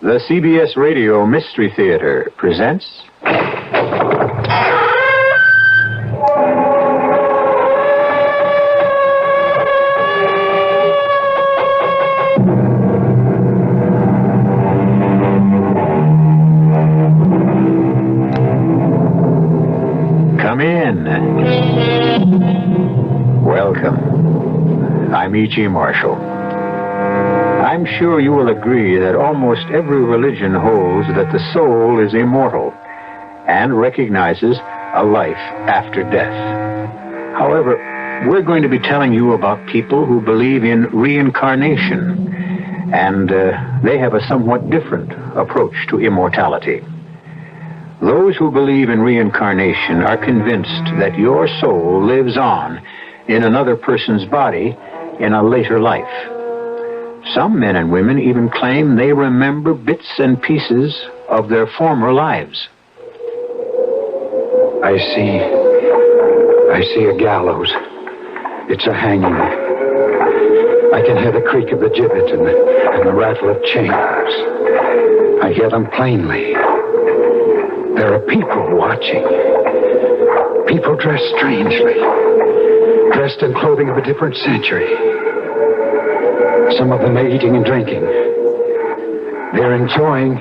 The CBS Radio Mystery Theater presents... Come in. Welcome. I'm E.G. Marshall. I'm sure you will agree that almost every religion holds that the soul is immortal and recognizes a life after death. However, we're going to be telling you about people who believe in reincarnation, and they have a somewhat different approach to immortality. Those who believe in reincarnation are convinced that your soul lives on in another person's body in a later life. Some men and women even claim they remember bits and pieces of their former lives. I see a gallows. It's a hanging. I can hear the creak of the gibbet and the rattle of chains. I hear them plainly. There are people watching. People dressed strangely. Dressed in clothing of a different century. Some of them are eating and drinking. They're enjoying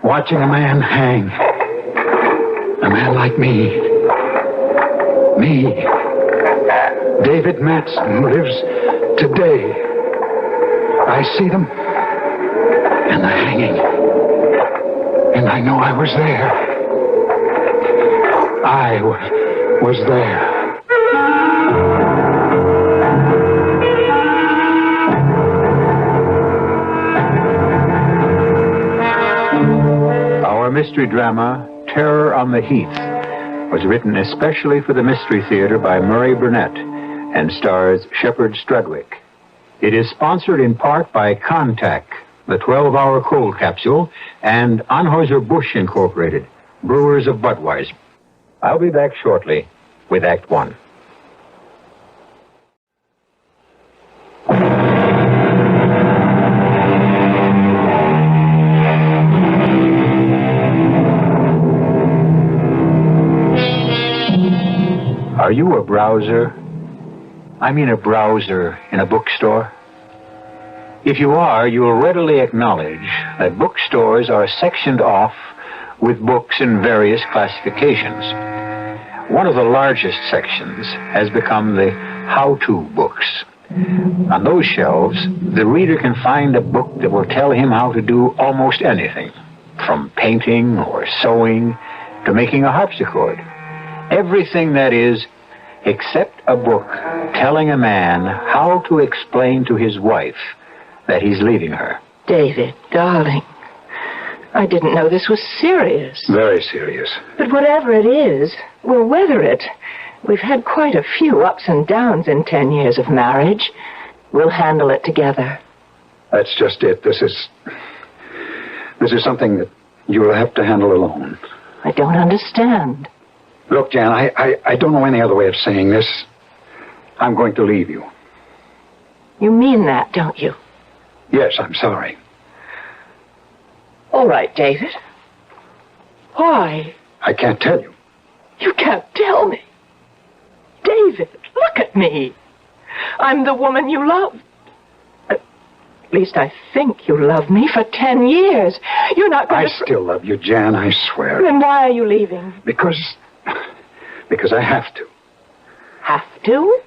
watching a man hang. A man like me. Me. David Matson, who lives today. I see them. And they're hanging. And I know I was there. I was there. Our mystery drama, Terror on the Heath, was written especially for the Mystery Theater by Murray Burnett and stars Shepard Strudwick. It is sponsored in part by Contact, the 12-hour cold capsule, and Anheuser-Busch Incorporated, brewers of Budweiser. I'll be back shortly with Act One. Are you a browser? I mean a browser in a bookstore? If you are, you will readily acknowledge that bookstores are sectioned off with books in various classifications. One of the largest sections has become the how-to books. On those shelves, the reader can find a book that will tell him how to do almost anything, from painting or sewing to making a harpsichord. Everything, that is, except a book telling a man how to explain to his wife that he's leaving her. David, darling, I didn't know this was serious. Very serious. But whatever it is, we'll weather it. We've had quite a few ups and downs in 10 years of marriage. We'll handle it together. That's just it. This is something that you'll have to handle alone. I don't understand. Look, Jan, I don't know any other way of saying this. I'm going to leave you. You mean that, don't you? Yes, I'm sorry. All right, David. Why? I can't tell you. You can't tell me. David, look at me. I'm the woman you loved. At least I think you loved me for 10 years. You're not going to... I still love you, Jan, I swear. Then why are you leaving? Because I have to. Have to?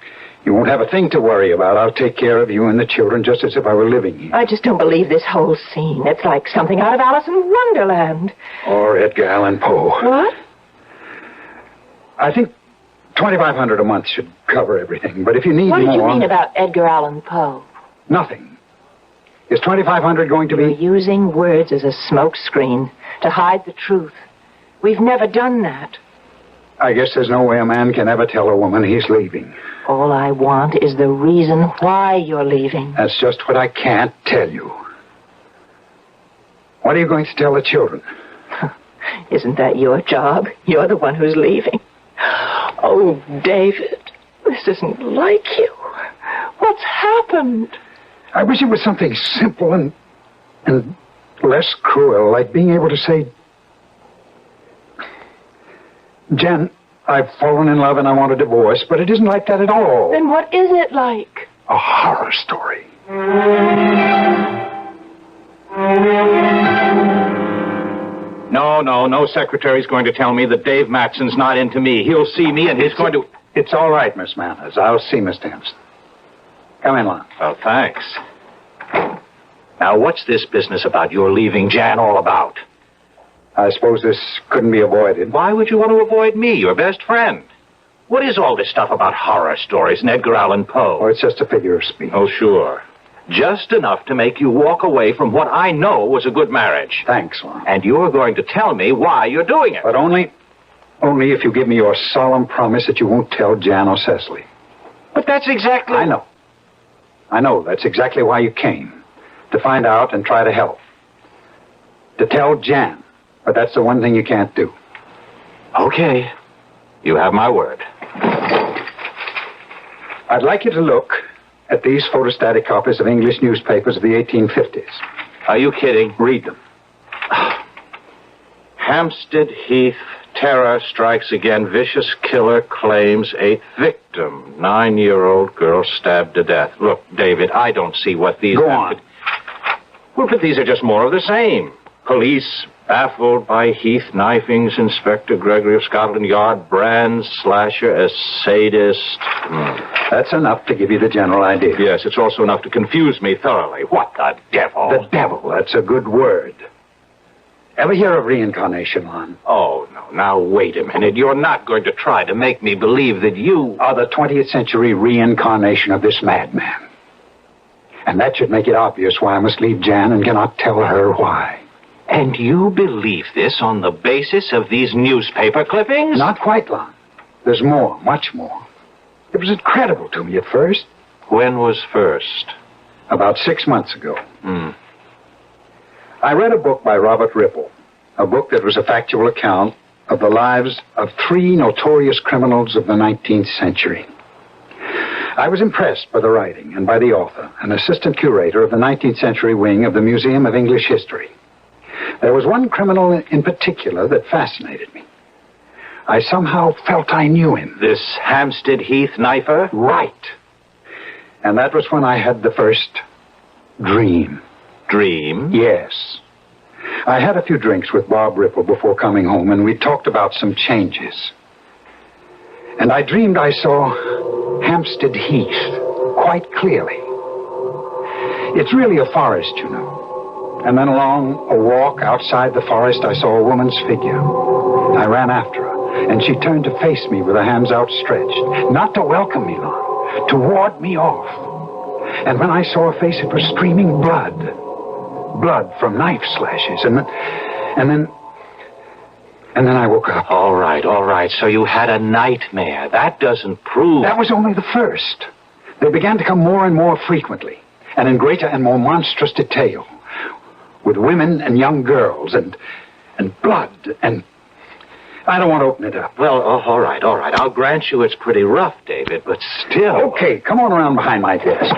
You won't have a thing to worry about. I'll take care of you and the children just as if I were living here. I just don't believe this whole scene. It's like something out of Alice in Wonderland. Or Edgar Allan Poe. What? I think $2,500 a month should cover everything. But if you need more... What did you mean about Edgar Allan Poe? Nothing. Is $2,500 going to be... You're using words as a smokescreen to hide the truth. We've never done that. I guess there's no way a man can ever tell a woman he's leaving. All I want is the reason why you're leaving. That's just what I can't tell you. What are you going to tell the children? Isn't that your job? You're the one who's leaving. Oh, David, this isn't like you. What's happened? I wish it was something simple and less cruel, like being able to say, Jan, I've fallen in love and I want a divorce, but it isn't like that at all. Then what is it like? A horror story. No secretary's going to tell me that Dave Matson's not into me. He'll see me and he's going to... It's all right, Miss Manners. I'll see Miss Hampson. Come in, Lon. Oh, thanks. Now, what's this business about your leaving Jan all about? I suppose this couldn't be avoided. Why would you want to avoid me, your best friend? What is all this stuff about horror stories and Edgar Allan Poe? Oh, it's just a figure of speech. Oh, sure. Just enough to make you walk away from what I know was a good marriage. Thanks, Lon. And you're going to tell me why you're doing it. But only if you give me your solemn promise that you won't tell Jan or Cecily. But that's exactly... I know. That's exactly why you came. To find out and try to help. To tell Jan. But that's the one thing you can't do. Okay. You have my word. I'd like you to look at these photostatic copies of English newspapers of the 1850s. Are you kidding? Read them. Hampstead Heath, terror strikes again. Vicious killer claims 8th victim. 9-year-old girl stabbed to death. Look, David, I don't see what these... Go on. Well, but these are just more of the same. Police baffled by Heath knifings. Inspector Gregory of Scotland Yard brands slasher as sadist. That's enough to give you the general idea. Yes, it's also enough to confuse me thoroughly. What the devil? The devil, that's a good word. Ever hear of reincarnation, Lon? Oh, no. Now, wait a minute. You're not going to try to make me believe that you... are the 20th century reincarnation of this madman. And that should make it obvious why I must leave Jan and cannot tell her why. And you believe this on the basis of these newspaper clippings? Not quite, Lon. There's more, much more. It was incredible to me at first. When was first? About 6 months ago. I read a book by Robert Ripple, a book that was a factual account of the lives of 3 notorious criminals of the 19th century. I was impressed by the writing and by the author, an assistant curator of the 19th century wing of the Museum of English History. There was one criminal in particular that fascinated me. I somehow felt I knew him. This Hampstead Heath knifer? Right. And that was when I had the first dream. Dream? Yes. I had a few drinks with Bob Ripple before coming home, and we talked about some changes. And I dreamed I saw Hampstead Heath quite clearly. It's really a forest, you know. And then along a walk outside the forest, I saw a woman's figure. I ran after her, and she turned to face me with her hands outstretched, not to welcome me, Lon, to ward me off. And when I saw her face, it was streaming blood. Blood from knife slashes. And then I woke up. All right. So you had a nightmare. That doesn't prove... That was only the first. They began to come more and more frequently, and in greater and more monstrous detail, with women and young girls, and blood, and... I don't want to open it up. Well, all right. I'll grant you it's pretty rough, David, but still... Okay, come on around behind my desk.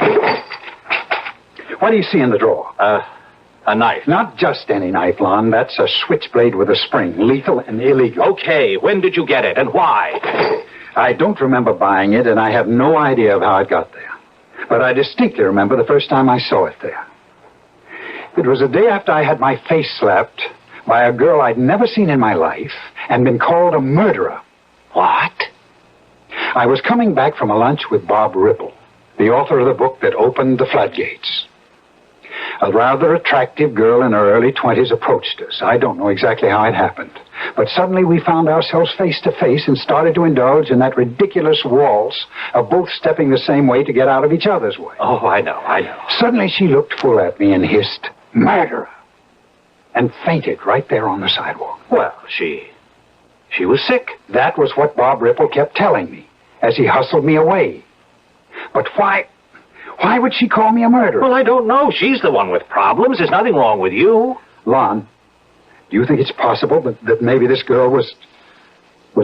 What do you see in the drawer? A knife. Not just any knife, Lon. That's a switchblade with a spring, lethal and illegal. Okay, when did you get it, and why? I don't remember buying it, and I have no idea of how it got there. But I distinctly remember the first time I saw it there. It was the day after I had my face slapped by a girl I'd never seen in my life and been called a murderer. What? I was coming back from a lunch with Bob Ripple, the author of the book that opened the floodgates. A rather attractive girl in her early 20s approached us. I don't know exactly how it happened, but suddenly we found ourselves face to face and started to indulge in that ridiculous waltz of both stepping the same way to get out of each other's way. Oh, I know. Suddenly she looked full at me and hissed, "Murderer!" and fainted right there on the sidewalk. Well, she was sick. That was what Bob Ripple kept telling me as he hustled me away. But why would she call me a murderer? Well, I don't know. She's the one with problems. There's nothing wrong with you. Lon, do you think it's possible that maybe this girl was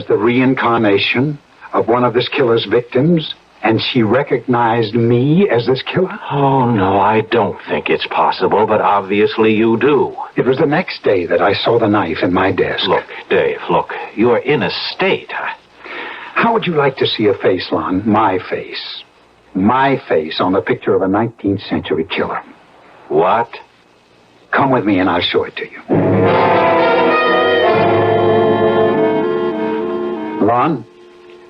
the reincarnation of one of this killer's victims And she recognized me as this killer? Oh, no, I don't think it's possible, but obviously you do. It was the next day that I saw the knife in my desk. Look, Dave, look, you're in a state. How would you like to see a face, Lon? My face. My face on the picture of a 19th century killer. What? Come with me and I'll show it to you. Lon,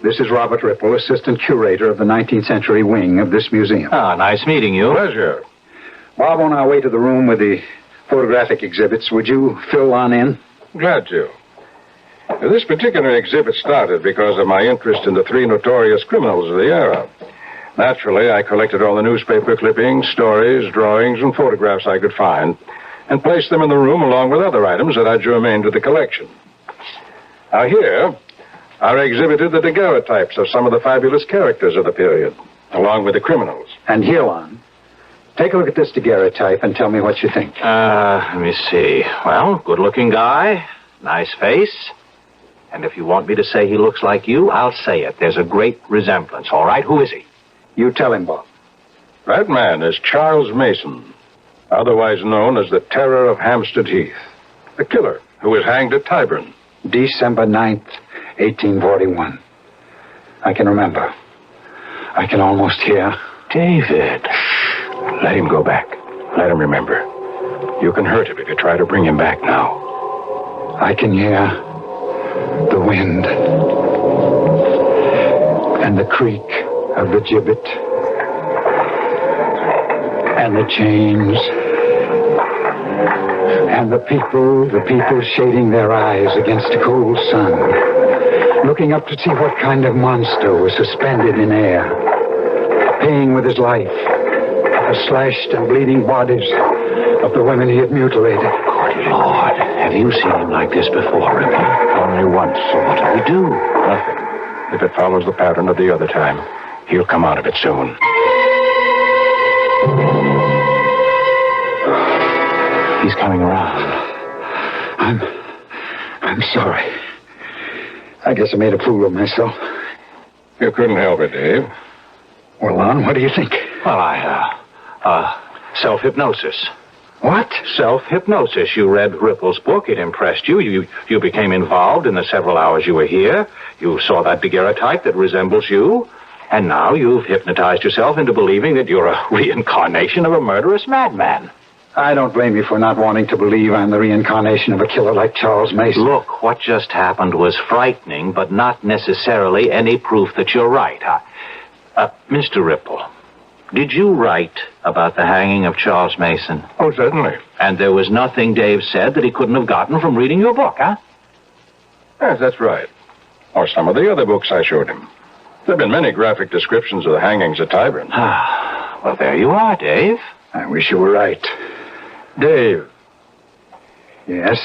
this is Robert Ripple, assistant curator of the 19th century wing of this museum. Ah, nice meeting you. Pleasure. Bob, on our way to the room with the photographic exhibits, would you fill Lon in? Glad to. This particular exhibit started because of my interest in the three notorious criminals of the era. Naturally, I collected all the newspaper clippings, stories, drawings, and photographs I could find, and placed them in the room along with other items that are germane to the collection. Now here are exhibited the daguerreotypes of some of the fabulous characters of the period, along with the criminals. And here, Lon, take a look at this daguerreotype and tell me what you think. Let me see. Well, good-looking guy, nice face. And if you want me to say he looks like you, I'll say it. There's a great resemblance, all right? Who is he? You tell him, Bob. That man is Charles Mason, otherwise known as the Terror of Hampstead Heath, the killer who was hanged at Tyburn. December 9th, 1841. I can remember. I can almost hear. David. Let him go back. Let him remember. You can hurt him if you try to bring him back now. I can hear the wind and the creak of the gibbet and the chains and the people shading their eyes against the cold sun, looking up to see what kind of monster was suspended in air, paying with his life the slashed and bleeding bodies of the women he had mutilated. Good Lord, have you seen him like this before, Ripple? Only once. So what do we do? Nothing. If it follows the pattern of the other time, he'll come out of it soon. He's coming around. I'm sorry. I guess I made a fool of myself. You couldn't help it, Dave. Well, Lon, what do you think? Well, self-hypnosis. What? Self-hypnosis. You read Ripple's book. It impressed you. You became involved in the several hours you were here. You saw that daguerreotype that resembles you. And now you've hypnotized yourself into believing that you're a reincarnation of a murderous madman. I don't blame you for not wanting to believe I'm the reincarnation of a killer like Charles Mason. Look, what just happened was frightening, but not necessarily any proof that you're right. Mr. Ripple, did you write about the hanging of Charles Mason? Oh, certainly. And there was nothing Dave said that he couldn't have gotten from reading your book, huh? Yes, that's right. Or some of the other books I showed him. There have been many graphic descriptions of the hangings at Tyburn. Well, there you are, Dave. I wish you were right. Dave. Yes?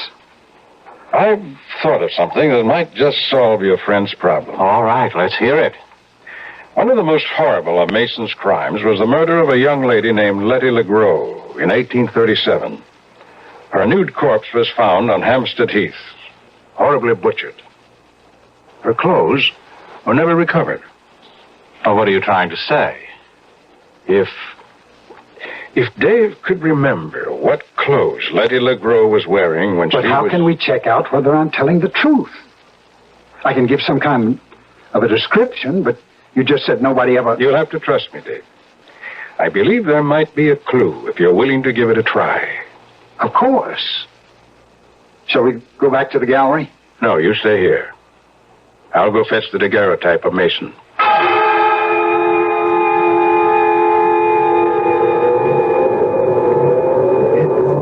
I've thought of something that might just solve your friend's problem. All right, let's hear it. One of the most horrible of Mason's crimes was the murder of a young lady named Letty LeGros in 1837. Her nude corpse was found on Hampstead Heath, horribly butchered. Her clothes were never recovered. Oh, what are you trying to say? If Dave could remember what clothes Letty LeGros was wearing when But how can we check out whether I'm telling the truth? I can give some kind of a description, but you just said nobody ever... You'll have to trust me, Dave. I believe there might be a clue if you're willing to give it a try. Of course. Shall we go back to the gallery? No, you stay here. I'll go fetch the daguerreotype of Mason.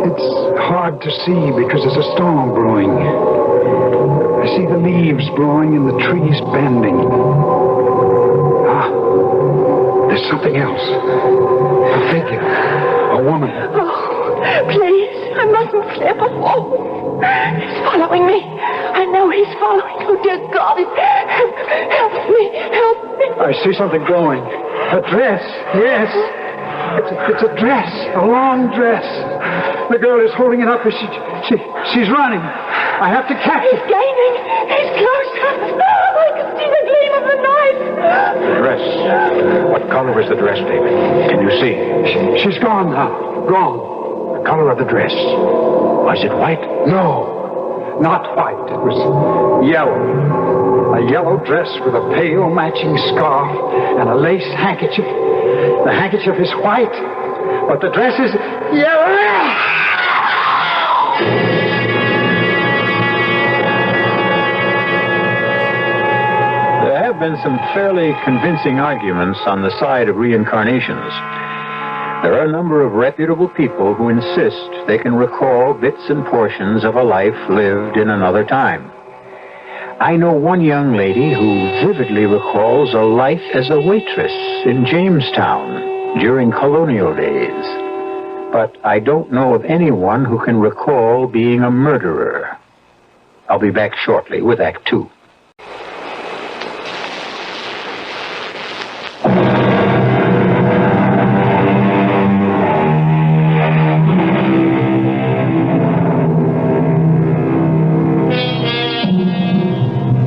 It's hard to see because there's a storm brewing. I see the leaves blowing and the trees bending. There's something else. A figure. A woman. Oh, please, I mustn't slip. Oh, he's following me. I know he's following. Oh, dear God. Help me. Help me. I see something glowing. A dress. Yes. It's a dress. A long dress. The girl is holding it up as she's running. I have to catch He's it. gaining. He's closer. I can see the gleam of the knife. The dress. the dress, David? Can you see? She's gone now. Gone. The color of the dress. Was it white? No, not white. It was yellow. A yellow dress with a pale matching scarf and a lace handkerchief. The handkerchief is white, but the dress is yellow. There have been some fairly convincing arguments on the side of reincarnations. There are a number of reputable people who insist they can recall bits and portions of a life lived in another time. I know one young lady who vividly recalls a life as a waitress in Jamestown during colonial days. But I don't know of anyone who can recall being a murderer. I'll be back shortly with Act Two.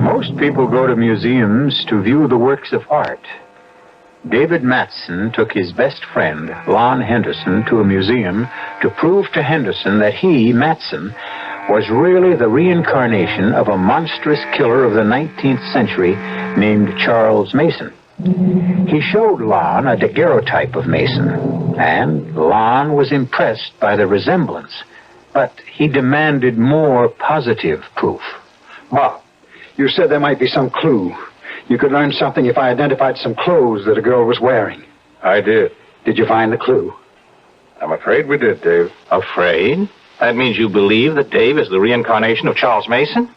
Most people go to museums to view the works of art. David Matson took his best friend, Lon Henderson, to a museum to prove to Henderson that he, Matson, was really the reincarnation of a monstrous killer of the 19th century named Charles Mason. He showed Lon a daguerreotype of Mason, and Lon was impressed by the resemblance, but he demanded more positive proof. Bob, you said there might be some clue. You could learn something if I identified some clothes that a girl was wearing. I did. Did you find the clue? I'm afraid we did, Dave. Afraid? That means you believe that Dave is the reincarnation of Charles Mason?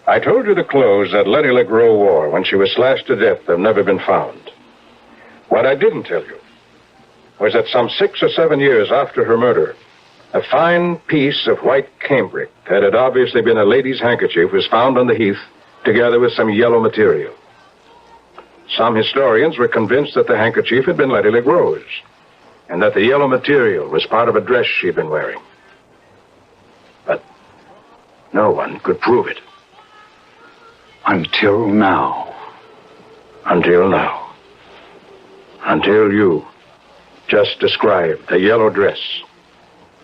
I told you the clothes that Letty LeGros wore when she was slashed to death have never been found. What I didn't tell you was that some 6 or 7 years after her murder, a fine piece of white cambric that had obviously been a lady's handkerchief was found on the heath together with some yellow material. Some historians were convinced that the handkerchief had been Letty LeGros and that the yellow material was part of a dress she'd been wearing. But no one could prove it. Until now. Until now. Until you just described a yellow dress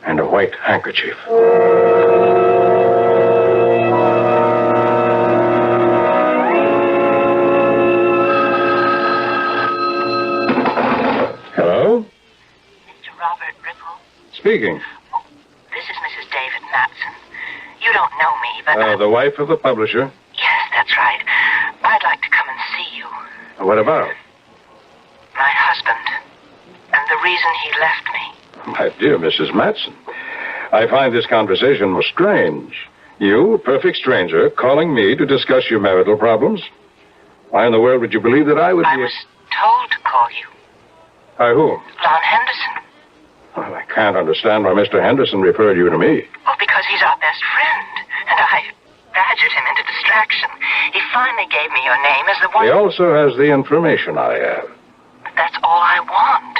and a white handkerchief. Hello? Mr. Robert Ripple? Speaking. Oh, this is Mrs. David Matson. You don't know me, but... The wife of the publisher. Yes, that's right. I'd like to come and see you. What about? My husband. And the reason he left me. My dear Mrs. Matson, I find this conversation most strange. You, a perfect stranger, calling me to discuss your marital problems? Why in the world would you believe that I would be... I was told to call you. By whom? Lon Henderson. Well, I can't understand why Mr. Henderson referred you to me. Well, because he's our best friend. And I badgered him into distraction. He finally gave me your name as the one... He also has the information I have. But that's all I want.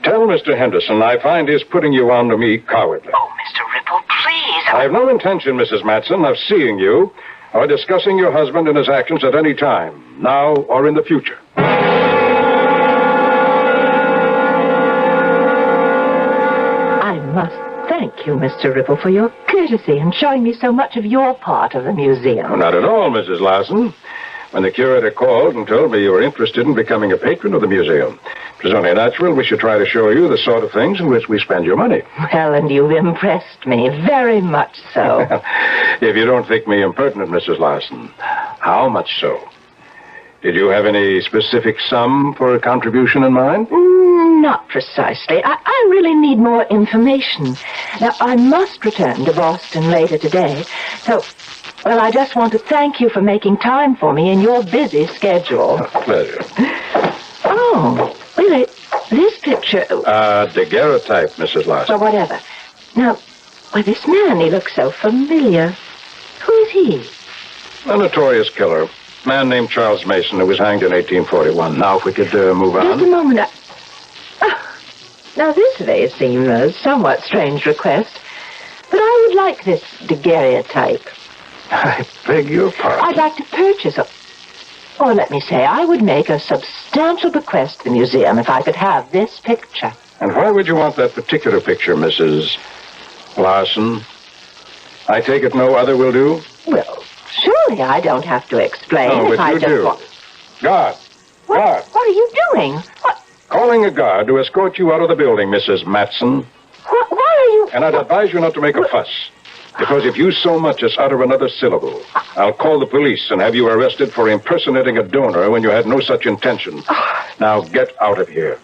Tell Mr. Henderson I find his putting you on to me cowardly. Oh, Mr. Ripple, please. I have no intention, Mrs. Matson, of seeing you or discussing your husband and his actions at any time, now or in the future. I must thank you, Mr. Ripple, for your courtesy in showing me so much of your part of the museum. Oh, not at all, Mrs. Larson. When the curator called and told me you were interested in becoming a patron of the museum, it was only natural we should try to show you the sort of things in which we spend your money. Well, and you've impressed me, very much so. If you don't think me impertinent, Mrs. Larson, how much so? Did you have any specific sum for a contribution in mind? Not precisely. I really need more information. Now, I must return to Boston later today, so... Well, I just want to thank you for making time for me in your busy schedule. Pleasure. Oh, really? This picture... Daguerreotype, Mrs. Larson. Well, whatever. Now, why, this man, he looks so familiar. Who is he? A notorious killer. A man named Charles Mason who was hanged in 1841. Now, if we could move on. Just a moment. Now, this may seem a somewhat strange request, but I would like this daguerreotype. I beg your pardon. I'd like to purchase a... Or let me say, I would make a substantial bequest to the museum if I could have this picture. And why would you want that particular picture, Mrs. Larson? I take it no other will do? Well, surely I don't have to explain. No, if but I you just do. want... Guard. Guard. What are you doing? What? Calling a guard to escort you out of the building, Mrs. Matson. Why are you... And I'd advise you not to make a fuss. Because if you so much as utter another syllable, I'll call the police and have you arrested for impersonating a donor when you had no such intention. Now get out of here.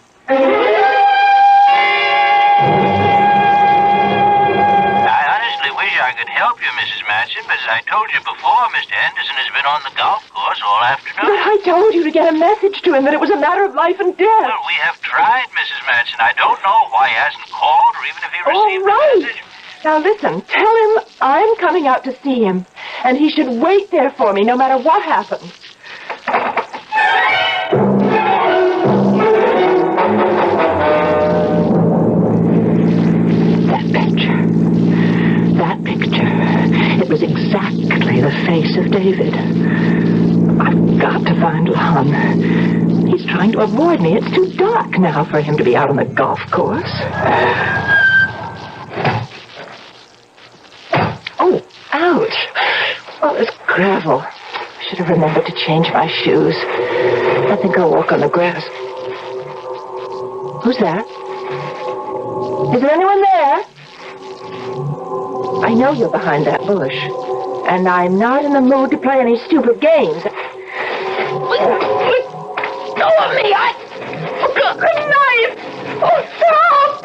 I could help you, Mrs. Matson, but as I told you before, Mr. Henderson has been on the golf course all afternoon. But I told you to get a message to him that it was a matter of life and death. Well, we have tried, Mrs. Matson. I don't know why he hasn't called or even if he received All right. the message. Now listen, tell him I'm coming out to see him, and he should wait there for me no matter what happens. That picture. It was exactly the face of David. I've got to find Lon. He's trying to avoid me. It's too dark now for him to be out on the golf course. Oh, ouch. Oh, there's gravel. I should have remembered to change my shoes. I think I'll walk on the grass. Who's that? Is there anyone there? I know you're behind that bush, and I'm not in the mood to play any stupid games. Let go of me! I've got a knife! Oh, stop!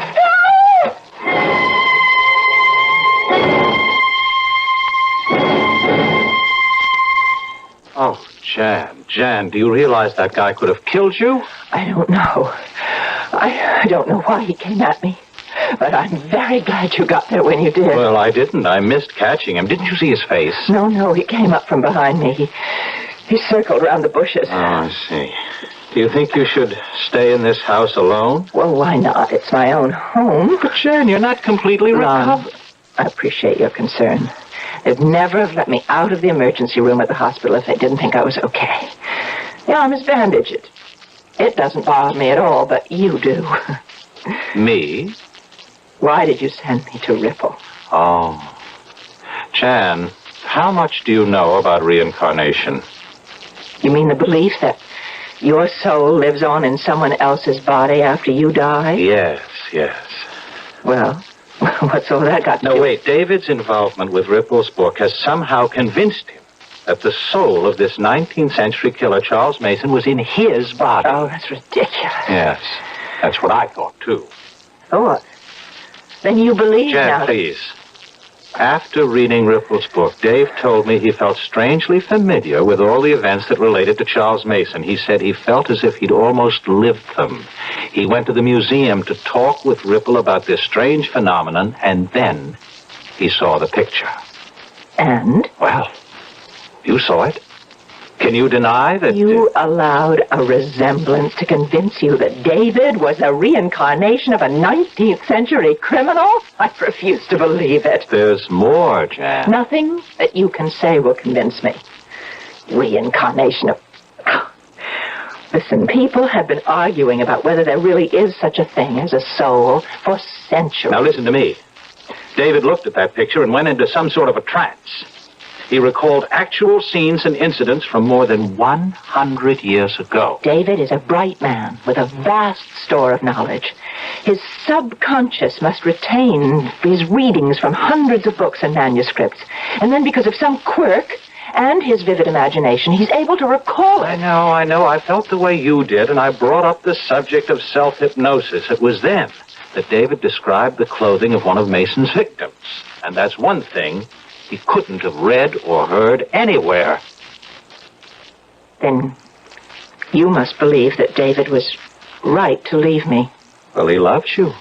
Oh, Jan, do you realize that guy could have killed you? I don't know. I don't know why he came at me. But I'm very glad you got there when you did. Well, I didn't. I missed catching him. Didn't you see his face? No, he came up from behind me. He circled around the bushes. Oh, I see. Do you think you should stay in this house alone? Well, why not? It's my own home. But, Jan, you're not completely recovered. I appreciate your concern. They'd never have let me out of the emergency room at the hospital if they didn't think I was okay. The arm is bandaged. It doesn't bother me at all, but you do. Me? Why did you send me to Ripple? Oh. Jan, how much do you know about reincarnation? You mean the belief that your soul lives on in someone else's body after you die? Yes. Well, what's all that got to do? No, wait. David's involvement with Ripple's book has somehow convinced him that the soul of this 19th century killer, Charles Mason, was in his body. Oh, that's ridiculous. Yes. That's what I thought, too. Oh, what? Then you believe Jan, now... please. After reading Ripple's book, Dave told me he felt strangely familiar with all the events that related to Charles Mason. He said he felt as if he'd almost lived them. He went to the museum to talk with Ripple about this strange phenomenon, and then he saw the picture. And? Well, you saw it. Can you deny that... You allowed a resemblance to convince you that David was a reincarnation of a 19th century criminal? I refuse to believe it. There's more, Jan. Nothing that you can say will convince me. Reincarnation of... Listen, people have been arguing about whether there really is such a thing as a soul for centuries. Now listen to me. David looked at that picture and went into some sort of a trance. He recalled actual scenes and incidents from more than 100 years ago. David is a bright man with a vast store of knowledge. His subconscious must retain his readings from hundreds of books and manuscripts. And then because of some quirk and his vivid imagination, he's able to recall it. I know. I felt the way you did, and I brought up the subject of self-hypnosis. It was then that David described the clothing of one of Mason's victims. And that's one thing he couldn't have read or heard anywhere. Then you must believe that David was right to leave me. Well, he loves you.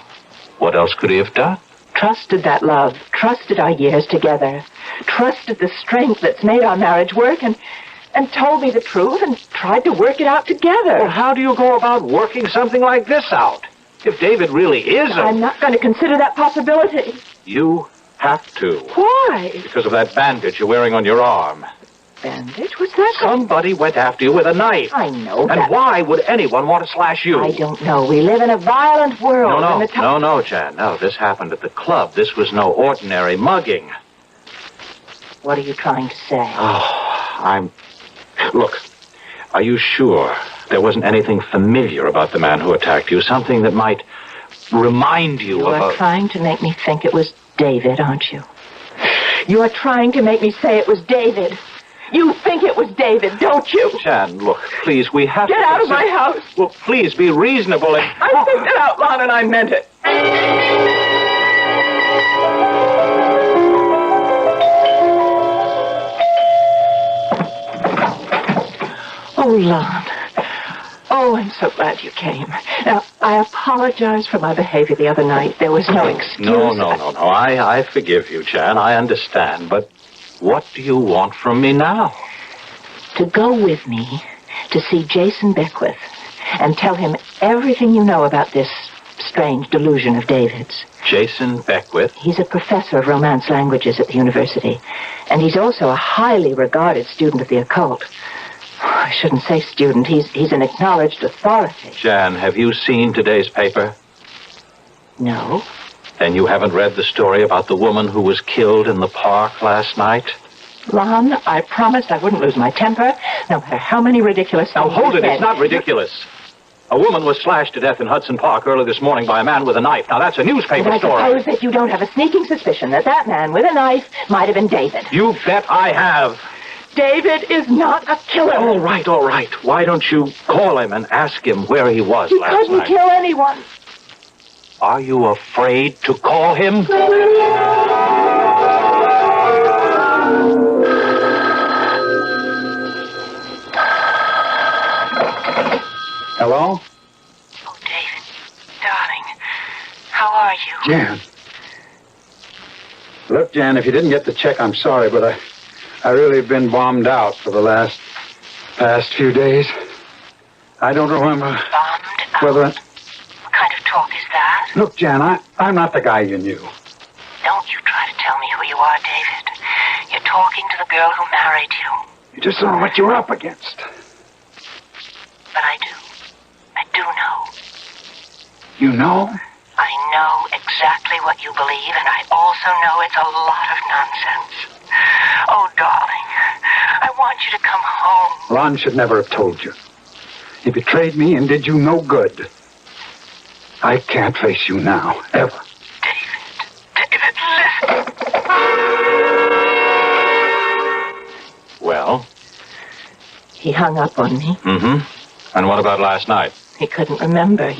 What else could he have done? Trusted that love, trusted our years together, trusted the strength that's made our marriage work, and told me the truth and tried to work it out together. Well, how do you go about working something like this out? If David really is I'm not going to consider that possibility. You have to. Why? Because of that bandage you're wearing on your arm. bandage? What's that? Somebody went after you with a knife. I know And that. why would anyone want to slash you? I don't know. We live in a violent world. No, Jan. No, this happened at the club. This was no ordinary mugging. What are you trying to say? Oh, Look, are you sure there wasn't anything familiar about the man who attacked you? Something that might remind you of You are trying to make me think it was David, aren't you? You are trying to make me say it was David. You think it was David, don't you? Jan, look, please, we have to... Get out of my house! Well, please, be reasonable and... I said that out loud and I meant it. Oh, Lon. Oh, I'm so glad you came. Now, I apologize for my behavior the other night. There was no excuse. No. I forgive you, Jan. I understand. But what do you want from me now? To go with me to see Jason Beckwith and tell him everything you know about this strange delusion of David's. Jason Beckwith? He's a professor of Romance languages at the university. And he's also a highly regarded student of the occult. I shouldn't say student. He's an acknowledged authority. Jan, have you seen today's paper? No. Then you haven't read the story about the woman who was killed in the park last night? Lon, I promised I wouldn't lose my temper, no matter how many ridiculous things Now, hold you it. said. It's not ridiculous. A woman was slashed to death in Hudson Park early this morning by a man with a knife. Now, that's a newspaper But I story. suppose that you don't have a sneaking suspicion that that man with a knife might have been David. You bet I have. David is not a killer. All right. Why don't you call him and ask him where he was He last couldn't night? kill anyone. Are you afraid to call him? Hello? Oh, David, darling, how are you? Jan. Look, Jan, if you didn't get the check, I'm sorry, but I really have been bombed out for the past few days. I don't remember Bombed out? whether... What kind of talk is that? Look, Jan, I'm not the guy you knew. Don't you try to tell me who you are, David. You're talking to the girl who married you. You just don't know what you're up against. But I do. I do know. You know? I know exactly what you believe, and I also know it's a lot of nonsense. Oh, darling, I want you to come home. Ron should never have told you. He betrayed me and did you no good. I can't face you now, ever. David, listen. Well? He hung up on me. Mm-hmm. And what about last night? He couldn't remember.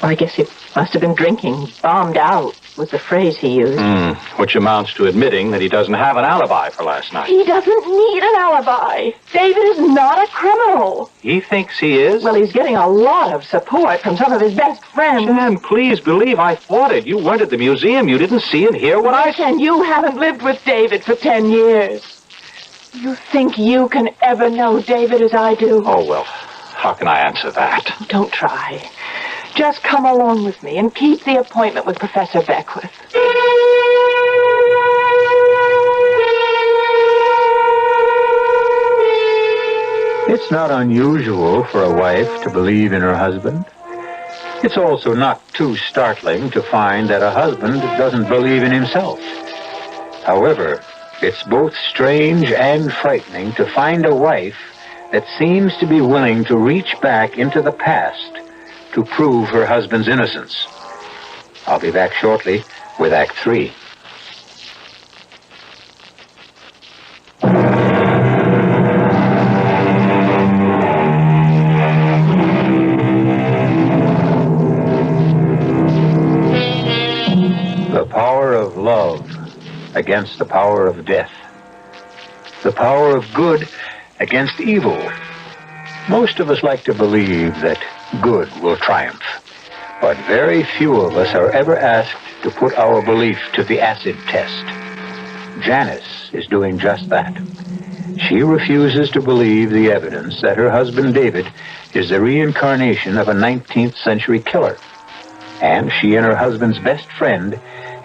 I guess he must have been drinking. Bombed out was the phrase he used. Which amounts to admitting that he doesn't have an alibi for last night. He doesn't need an alibi. David is not a criminal. He thinks he is? Well, he's getting a lot of support from some of his best friends. Jan, please believe I thought it. You weren't at the museum. You didn't see and hear what I said. And you haven't lived with David for 10 years. You think you can ever know David as I do? Oh, well, how can I answer that? Don't try. Just come along with me and keep the appointment with Professor Beckwith. It's not unusual for a wife to believe in her husband. It's also not too startling to find that a husband doesn't believe in himself. However, it's both strange and frightening to find a wife that seems to be willing to reach back into the past to prove her husband's innocence. I'll be back shortly with Act 3. The power of love against the power of death. The power of good against evil. Most of us like to believe that good will triumph, but very few of us are ever asked to put our belief to the acid test. Janice is doing just that. She refuses to believe the evidence that her husband David is the reincarnation of a 19th century killer. And she and her husband's best friend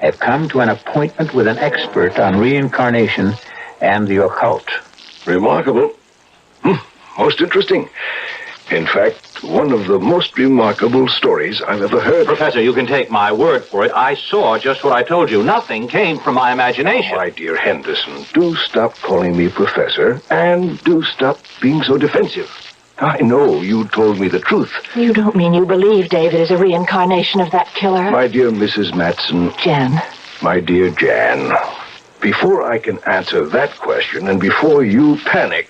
have come to an appointment with an expert on reincarnation and the occult. Remarkable. Most interesting. In fact, one of the most remarkable stories I've ever heard. Professor, you can take my word for it. I saw just what I told you. Nothing came from my imagination. My dear Henderson, do stop calling me professor, and do stop being so defensive. I know you told me the truth. You don't mean you believe David is a reincarnation of that killer? My dear Mrs. Matson. Jan. My dear Jan, before I can answer that question, and before you panic,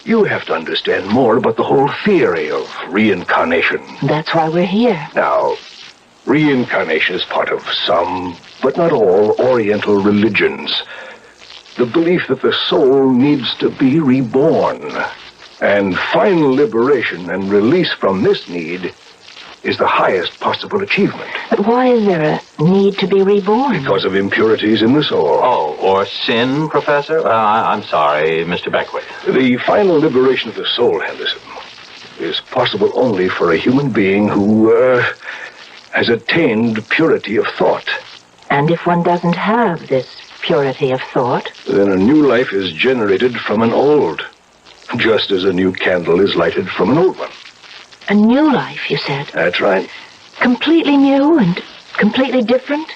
you have to understand more about the whole theory of reincarnation. That's why we're here. Now, reincarnation is part of some, but not all, Oriental religions. The belief that the soul needs to be reborn. And final liberation and release from this need is the highest possible achievement. But why is there a need to be reborn? Because of impurities in the soul. Oh, or sin, Professor? I'm sorry, Mr. Beckwith. The final liberation of the soul, Henderson, is possible only for a human being who has attained purity of thought. And if one doesn't have this purity of thought? Then a new life is generated from an old, just as a new candle is lighted from an old one. A new life, you said? That's right. Completely new and completely different?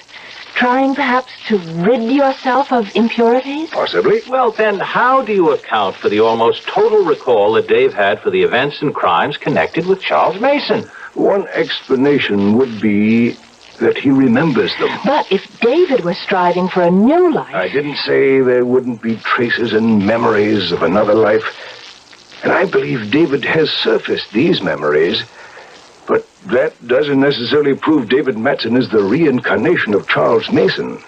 Trying perhaps to rid yourself of impurities? Possibly. Well, then, how do you account for the almost total recall that Dave had for the events and crimes connected with Charles Mason? One explanation would be that he remembers them. But if David were striving for a new life... I didn't say there wouldn't be traces and memories of another life. And I believe David has surfaced these memories, but that doesn't necessarily prove David Matson is the reincarnation of Charles Mason.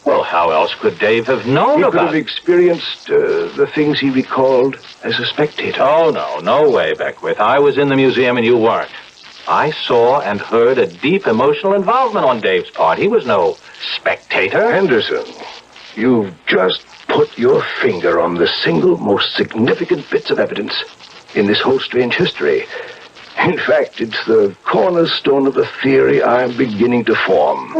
Well, how else could Dave have known He could about have it? experienced the things he recalled as a spectator. Oh, no way, Beckwith. I was in the museum and you weren't. I saw and heard a deep emotional involvement on Dave's part. He was no spectator. Henderson, you've just put your finger on the single most significant bits of evidence in this whole strange history. In fact, it's the cornerstone of the theory I'm beginning to form.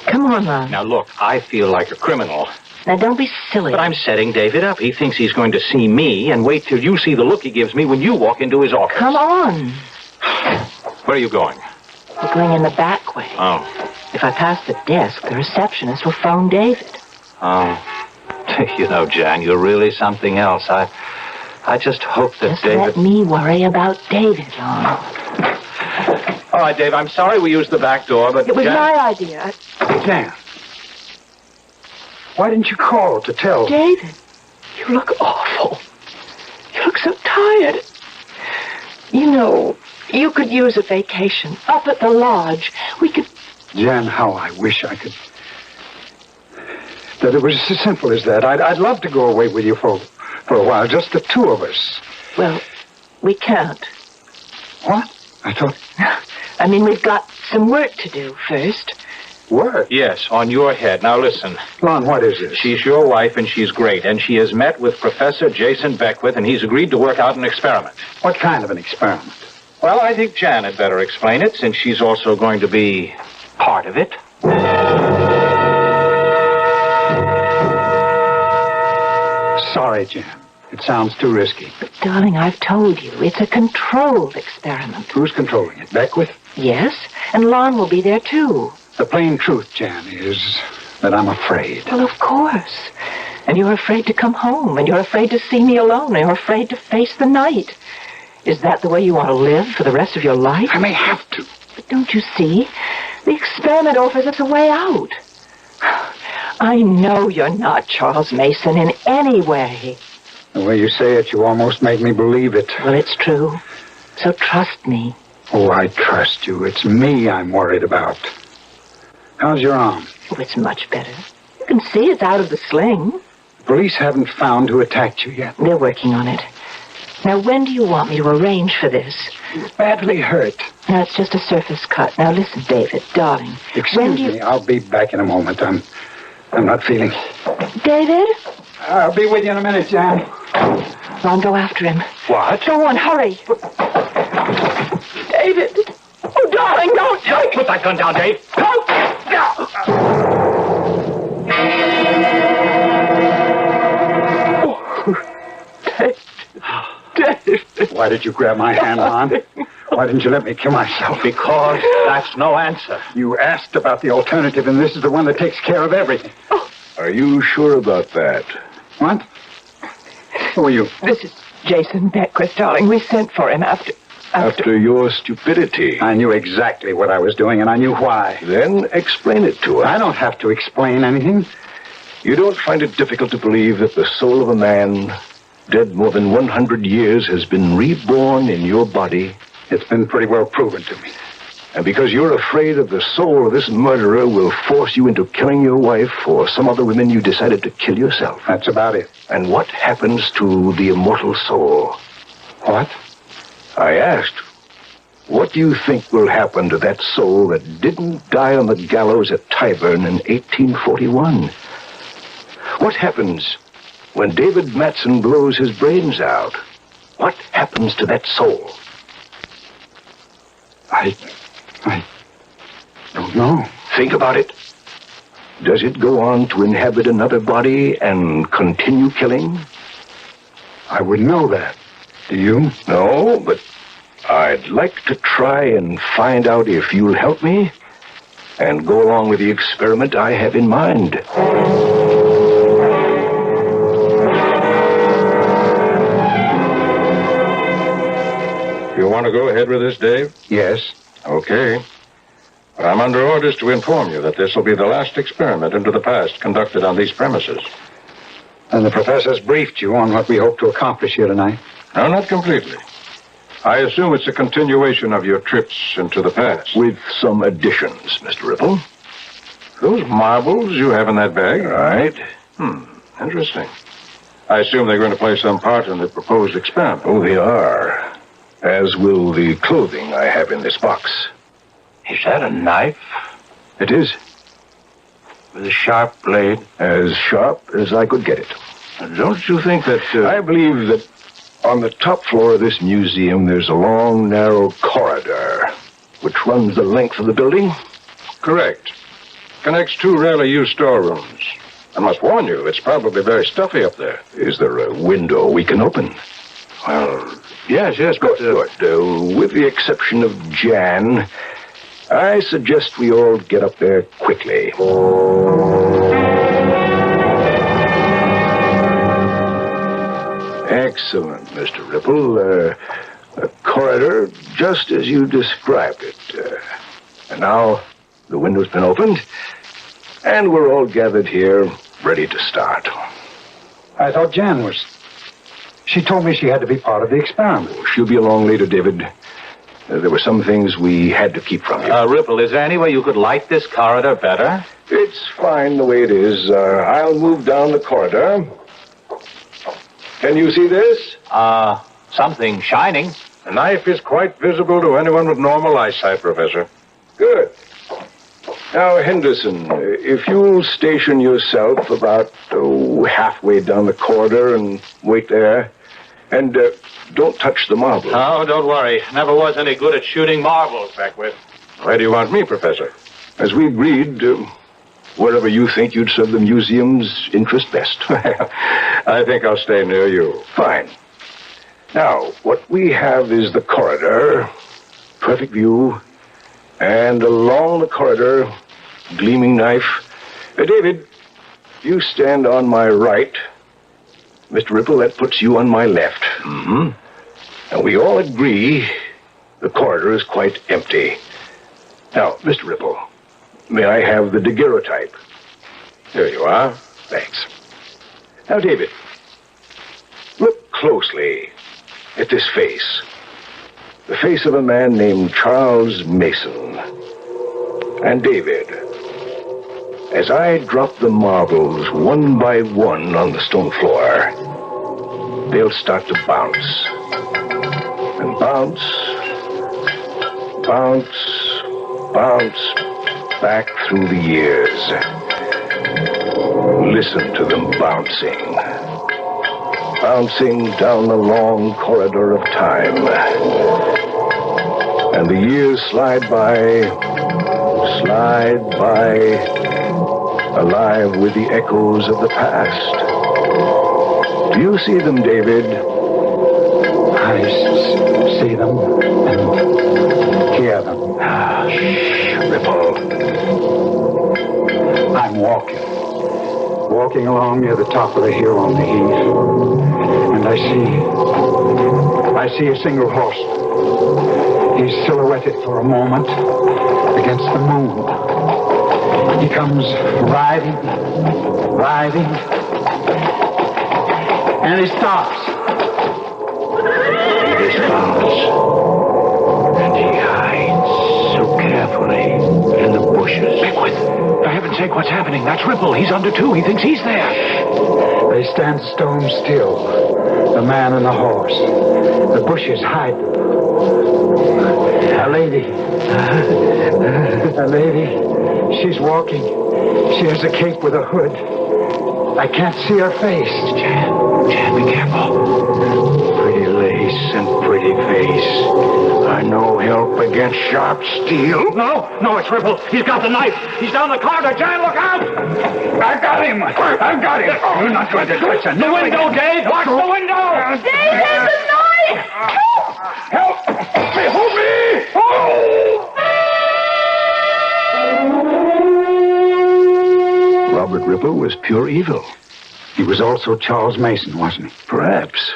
Come on, Lon. Now, look, I feel like a criminal. Now, don't be silly. But I'm setting David up. He thinks he's going to see me, and wait till you see the look he gives me when you walk into his office. Come on. Where are you going? We're going in the back way. Oh. If I pass the desk, the receptionist will phone David. Oh. You know, Jan, you're really something else. I just hope that Just David... let me worry about David, Lon. All right, Dave, I'm sorry we used the back door, but... It was Jan... my idea. Jan, why didn't you call to tell? David, you look awful. You look so tired. You know, you could use a vacation up at the lodge. We could... Jan, how I wish I could... That it was as simple as that. I'd love to go away with you for a while, just the two of us. Well, we can't. What? I thought... I mean, we've got some work to do first. Work? Yes, on your head. Now, listen. Lon, what is this? She's your wife, and she's great, and she has met with Professor Jason Beckwith, and he's agreed to work out an experiment. What kind of an experiment? Well, I think Jan had better explain it, since she's also going to be part of it. Sorry, Jan. It sounds too risky. But, darling, I've told you, it's a controlled experiment. Who's controlling it? Beckwith? Yes, and Lon will be there, too. The plain truth, Jan, is that I'm afraid. Well, of course. And you're afraid to come home, and you're afraid to see me alone, and you're afraid to face the night. Is that the way you want to live for the rest of your life? I may have to. But don't you see? The experiment offers us a way out. I know you're not Charles Mason in any way. The way you say it, you almost make me believe it. Well, it's true. So trust me. Oh, I trust you. It's me I'm worried about. How's your arm? Oh, it's much better. You can see it's out of the sling. The police haven't found who attacked you yet. They're working on it. Now, when do you want me to arrange for this? You're badly hurt. Now, it's just a surface cut. Now, listen, David, darling. Excuse me, I'll be back in a moment. I'm not feeling... David? I'll be with you in a minute, Jan. Ron, go after him. What? Go on, hurry. David. Oh, darling, don't. Put that gun down, Dave. Dave. Why did you grab my hand, Lon? Why didn't you let me kill myself? Because that's no answer. You asked about the alternative, and this is the one that takes care of everything. Are you sure about that? What? Who are you? This is Jason Beckwith, darling. We sent for him After your stupidity. I knew exactly what I was doing, and I knew why. Then explain it to us. I don't have to explain anything. You don't find it difficult to believe that the soul of a man dead more than 100 years has been reborn in your body? It's been pretty well proven to me. And because you're afraid of the soul of this murderer will force you into killing your wife or some other women, you decided to kill yourself. That's about it. And what happens to the immortal soul? What? I asked, what do you think will happen to that soul that didn't die on the gallows at Tyburn in 1841? What happens when David Matson blows his brains out? What happens to that soul? I don't know. Think about it. Does it go on to inhabit another body and continue killing? I would know that. Do you? No, but I'd like to try and find out if you'll help me and go along with the experiment I have in mind. You want to go ahead with this, Dave? Yes. Okay. But I'm under orders to inform you that this will be the last experiment into the past conducted on these premises. And the professor's briefed you on what we hope to accomplish here tonight? No, not completely. I assume it's a continuation of your trips into the past. With some additions, Mr. Ripple. Those marbles you have in that bag? Right. Interesting. I assume they're going to play some part in the proposed experiment. Oh, they are. As will the clothing I have in this box. Is that a knife? It is. With a sharp blade? As sharp as I could get it. Don't you think that... I believe that on the top floor of this museum, there's a long, narrow corridor which runs the length of the building. Correct. Connects two rarely used storerooms. I must warn you, it's probably very stuffy up there. Is there a window we can open? Well, yes, but... Good. With the exception of Jan, I suggest we all get up there quickly. Excellent, Mr. Ripple. A corridor just as you described it. And now the window's been opened, and we're all gathered here, ready to start. I thought Jan was... She told me she had to be part of the experiment. She'll be along later, David. There were some things we had to keep from you. Ripple, is there any way you could light this corridor better? It's fine the way it is. I'll move down the corridor. Can you see this? Something shining. The knife is quite visible to anyone with normal eyesight, Professor. Good. Now, Henderson, if you'll station yourself about halfway down the corridor and wait there. And don't touch the marbles. Oh, don't worry. Never was any good at shooting marbles, Beckwith. Why do you want me, Professor? As we agreed, wherever you think you'd serve the museum's interest best. I think I'll stay near you. Fine. Now, what we have is the corridor, perfect view, and along the corridor, gleaming knife. David, you stand on my right. Mr. Ripple, that puts you on my left. Mm-hmm. And we all agree the corridor is quite empty. Now, Mr. Ripple, may I have the daguerreotype? There you are. Thanks. Now, David, look closely at this face. The face of a man named Charles Mason. And David, as I drop the marbles one by one on the stone floor, they'll start to bounce. And bounce, bounce, bounce back through the years. Listen to them bouncing. Bouncing down the long corridor of time. And the years slide by, alive with the echoes of the past. Do you see them, David? I see them and hear them. Shh, Ripple. I'm walking along near the top of the hill on the heath, and I see a single horse. He's silhouetted for a moment against the moon. He comes riding, and he stops. He dismounts, and he hides so carefully in the bushes. Beckwith, for heaven's sake, what's happening? That's Ripple. He's under two. He thinks he's there. They stand stone still, the man and the horse. The bushes hide them. A lady, she's walking. She has a cape with a hood. I can't see her face. Jan, be careful. Pretty lace and pretty face are no help against sharp steel. No, it's Ripple. He's got the knife. He's down the corridor. Jan, look out! I got him. You're not going to touch The window, Dave! Watch the window! Dave, there's a knife! Help! Behold me! Robert Ripple was pure evil. He was also Charles Mason, wasn't he? Perhaps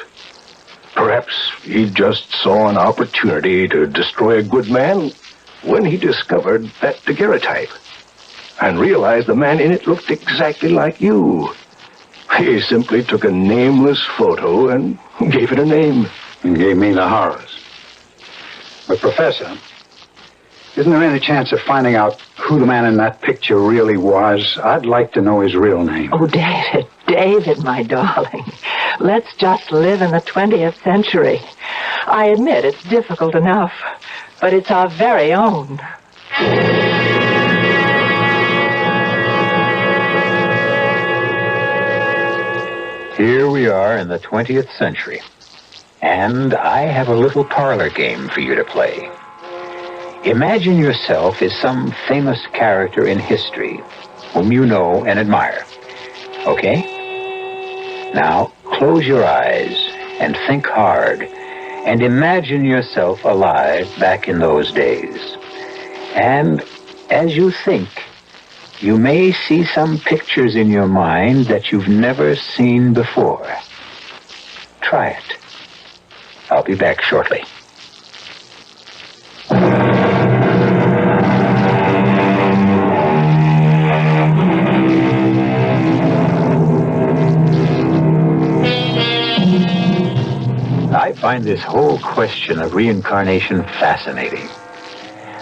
he just saw an opportunity to destroy a good man when he discovered that daguerreotype and realized the man in it looked exactly like you. He simply took a nameless photo and gave it a name. And gave me the horrors. But, Professor, isn't there any chance of finding out who the man in that picture really was? I'd like to know his real name. Oh, David, my darling. Let's just live in the 20th century. I admit it's difficult enough, but it's our very own. Here we are in the 20th century, and I have a little parlor game for you to play. Imagine yourself as some famous character in history whom you know and admire. Okay? Now, close your eyes and think hard and imagine yourself alive back in those days. And as you think, you may see some pictures in your mind that you've never seen before. Try it. I'll be back shortly. I find this whole question of reincarnation fascinating.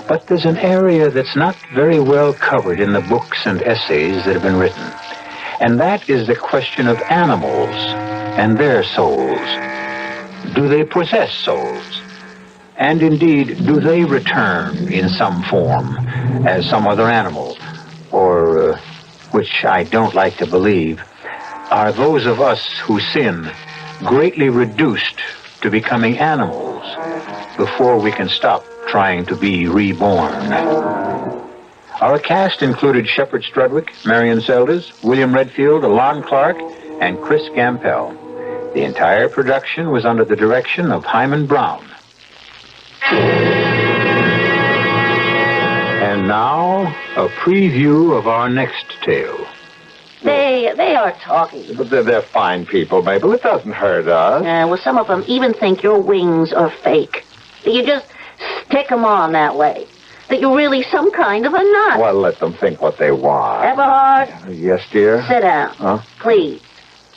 But there's an area that's not very well covered in the books and essays that have been written. And that is the question of animals and their souls. Do they possess souls? And indeed, do they return in some form as some other animal? Or, which I don't like to believe, are those of us who sin greatly reduced to becoming animals before we can stop trying to be reborn? Our cast included Shepard Strudwick, Marion Seldes, William Redfield, Alon Clark, and Chris Gampel. The entire production was under the direction of Hyman Brown. And now, a preview of our next tale. They are talking. But they're fine people, Mabel. It doesn't hurt us. Well, some of them even think your wings are fake. That you just stick them on that way. That you're really some kind of a nut. Well, let them think what they want. Eberhard, Yes, dear? sit down. Huh? Please.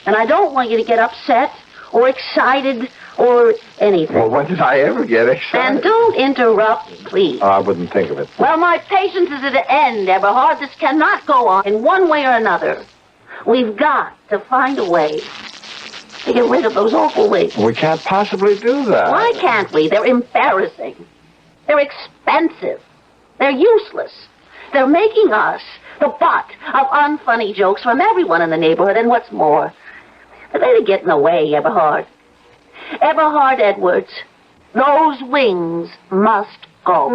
And I don't want you to get upset or excited or anything. Well, when did I ever get excited? And don't interrupt, please. I wouldn't think of it. Well, my patience is at an end, Eberhard. This cannot go on in one way or another. We've got to find a way to get rid of those awful wings. We can't possibly do that. Why can't we? They're embarrassing. They're expensive. They're useless. They're making us the butt of unfunny jokes from everyone in the neighborhood, and what's more, they're get in the way, Eberhard. Eberhard Edwards, those wings must Go.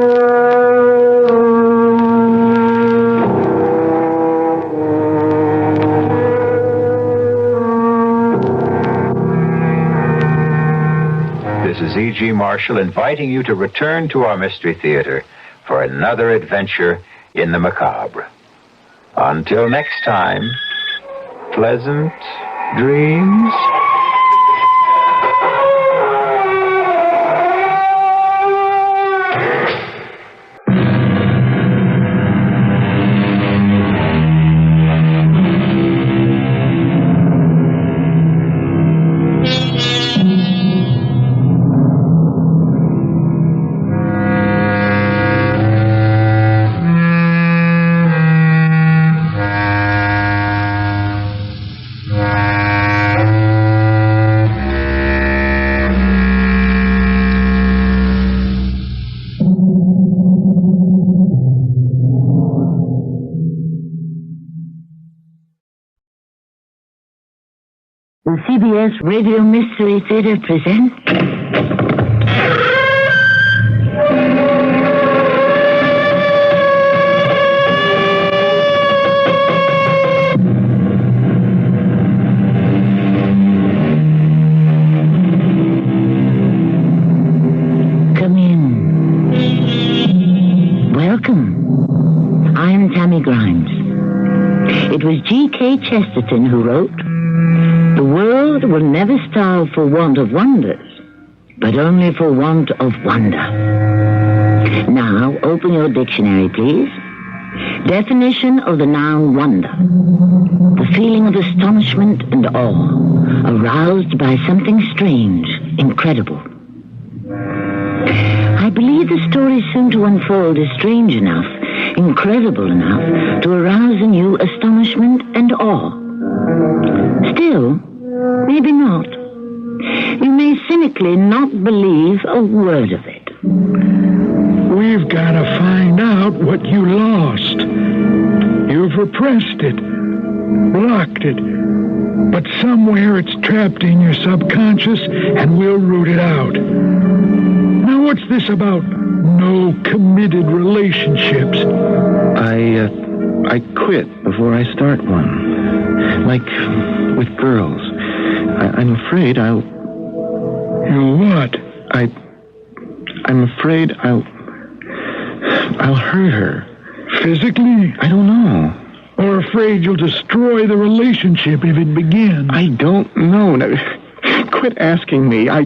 This is E.G. Marshall inviting you to return to our Mystery Theater for another adventure in the macabre. Until next time, pleasant dreams. The CBS Radio Mystery Theater presents... Come in. Welcome. I'm Tammy Grimes. It was G.K. Chesterton who wrote... The world will never starve for want of wonders, but only for want of wonder. Now, open your dictionary, please. Definition of the noun wonder. The feeling of astonishment and awe, aroused by something strange, incredible. I believe the story soon to unfold is strange enough, incredible enough, to arouse in you astonishment and awe. Still, maybe not. You may cynically not believe a word of it. We've got to find out what you lost. You've repressed it, blocked it, but somewhere it's trapped in your subconscious and we'll root it out. Now what's this about no committed relationships? I quit before I start one. Like with girls. I'm afraid I'll... You what? I'm afraid I'll hurt her. Physically? I don't know. Or afraid you'll destroy the relationship if it begins? I don't know. Now, quit asking me. I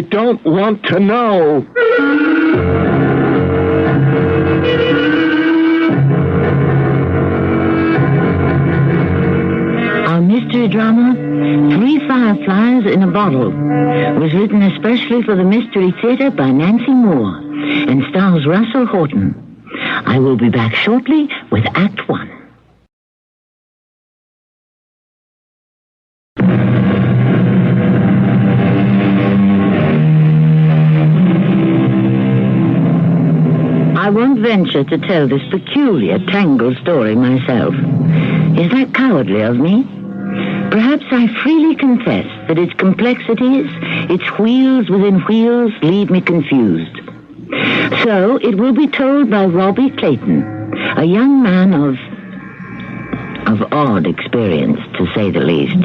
don't want to know. Our mystery drama, 3 Fireflies in a Bottle, was written especially for the Mystery Theater by Nancy Moore and stars Russell Horton. I will be back shortly with Act 1. I won't venture to tell this peculiar, tangled story myself. Is that cowardly of me? Perhaps I freely confess that its complexities, its wheels within wheels, leave me confused. So it will be told by Robbie Clayton, a young man of odd experience, to say the least.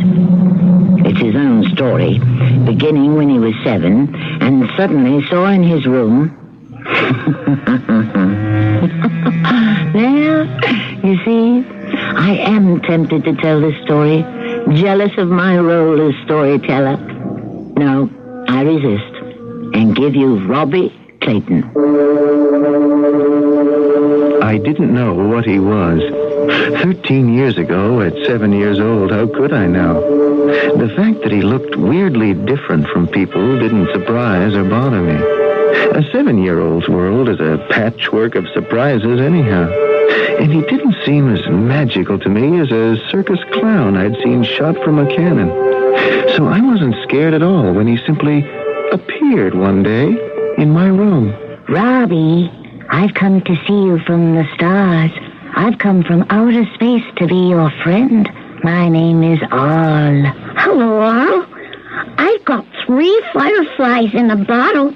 It's his own story, beginning when he was 7, and suddenly saw in his room... There, you see, I am tempted to tell this story, jealous of my role as storyteller. No, I resist, and give you Robbie Clayton. I didn't know what he was. 13 years ago, at 7 years old, how could I know? The fact that he looked weirdly different from people didn't surprise or bother me. A 7-year-old's world is a patchwork of surprises anyhow. And he didn't seem as magical to me as a circus clown I'd seen shot from a cannon. So I wasn't scared at all when he simply appeared one day in my room. Robbie, I've come to see you from the stars. I've come from outer space to be your friend. My name is Al. Hello, Al. I've got 3 fireflies in a bottle.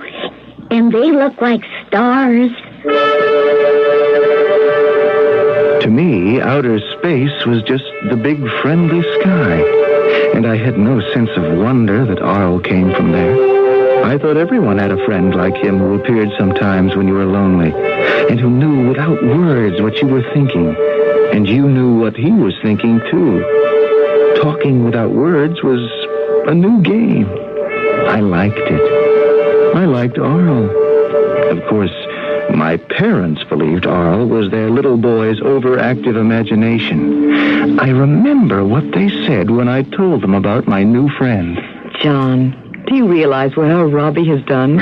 And they look like stars. To me, outer space was just the big friendly sky, and I had no sense of wonder that Arl came from there. I thought everyone had a friend like him who appeared sometimes when you were lonely, and who knew without words what you were thinking, and you knew what he was thinking, too. Talking without words was a new game. I liked it. I liked Arl. Of course, my parents believed Arl was their little boy's overactive imagination. I remember what they said when I told them about my new friend. John, do you realize what our Robbie has done?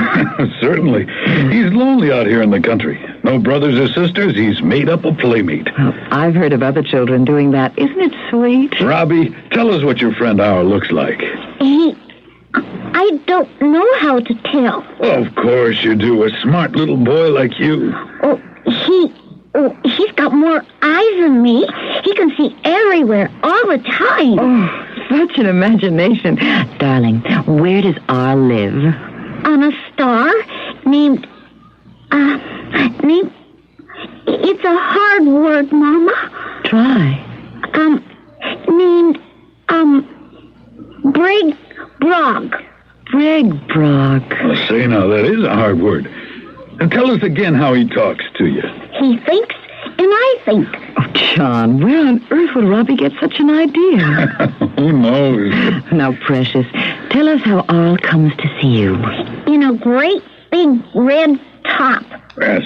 Certainly. He's lonely out here in the country. No brothers or sisters. He's made up a playmate. Well, I've heard of other children doing that. Isn't it sweet? Robbie, tell us what your friend Arl looks like. I don't know how to tell. Of course you do. A smart little boy like you. He's got more eyes than me. He can see everywhere all the time. Oh, such an imagination. Darling, where does Arl live? On a star named... It's a hard word, Mama. Try. Named... Brigbrog. Brigbrog. Well, say now, that is a hard word. And tell us again how he talks to you. He thinks, and I think. Oh, John, where on earth would Robbie get such an idea? Who knows? Now, Precious, tell us how Arl comes to see you. In a great big red top.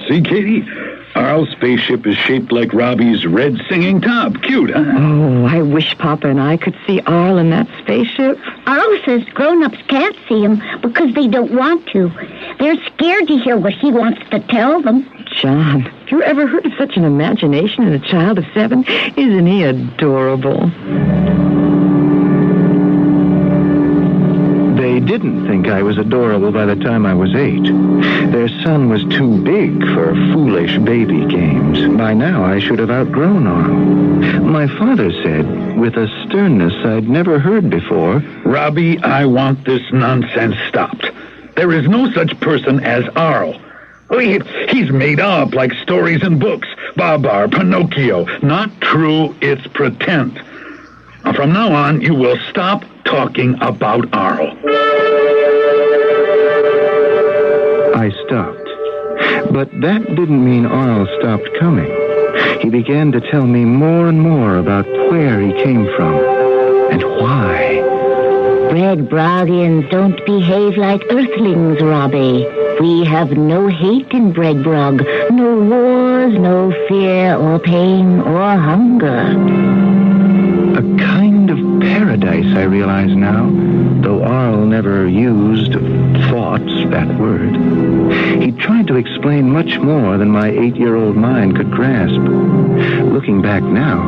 See, Katie? Arl's spaceship is shaped like Robbie's red singing top. Cute, huh? Oh, I wish Papa and I could see Arl in that spaceship. Arl says grown-ups can't see him because they don't want to. They're scared to hear what he wants to tell them. John, have you ever heard of such an imagination in a child of 7? Isn't he adorable? They didn't think I was adorable by the time I was 8. Their son was too big for foolish baby games. By now, I should have outgrown Arl. My father said, with a sternness I'd never heard before, Robbie, I want this nonsense stopped. There is no such person as Arl. He's made up like stories in books. Babar, Pinocchio. Not true, it's pretend. Now, from now on, you will stop talking about Arl. I stopped. But that didn't mean Arl stopped coming. He began to tell me more and more about where he came from and why. Brigbroggians don't behave like earthlings, Robbie. We have no hate in Brigbrog. No wars, no fear or pain or hunger. A kind of paradise, I realize now, though Arl never used thoughts, that word. He tried to explain much more than my 8-year-old mind could grasp. Looking back now,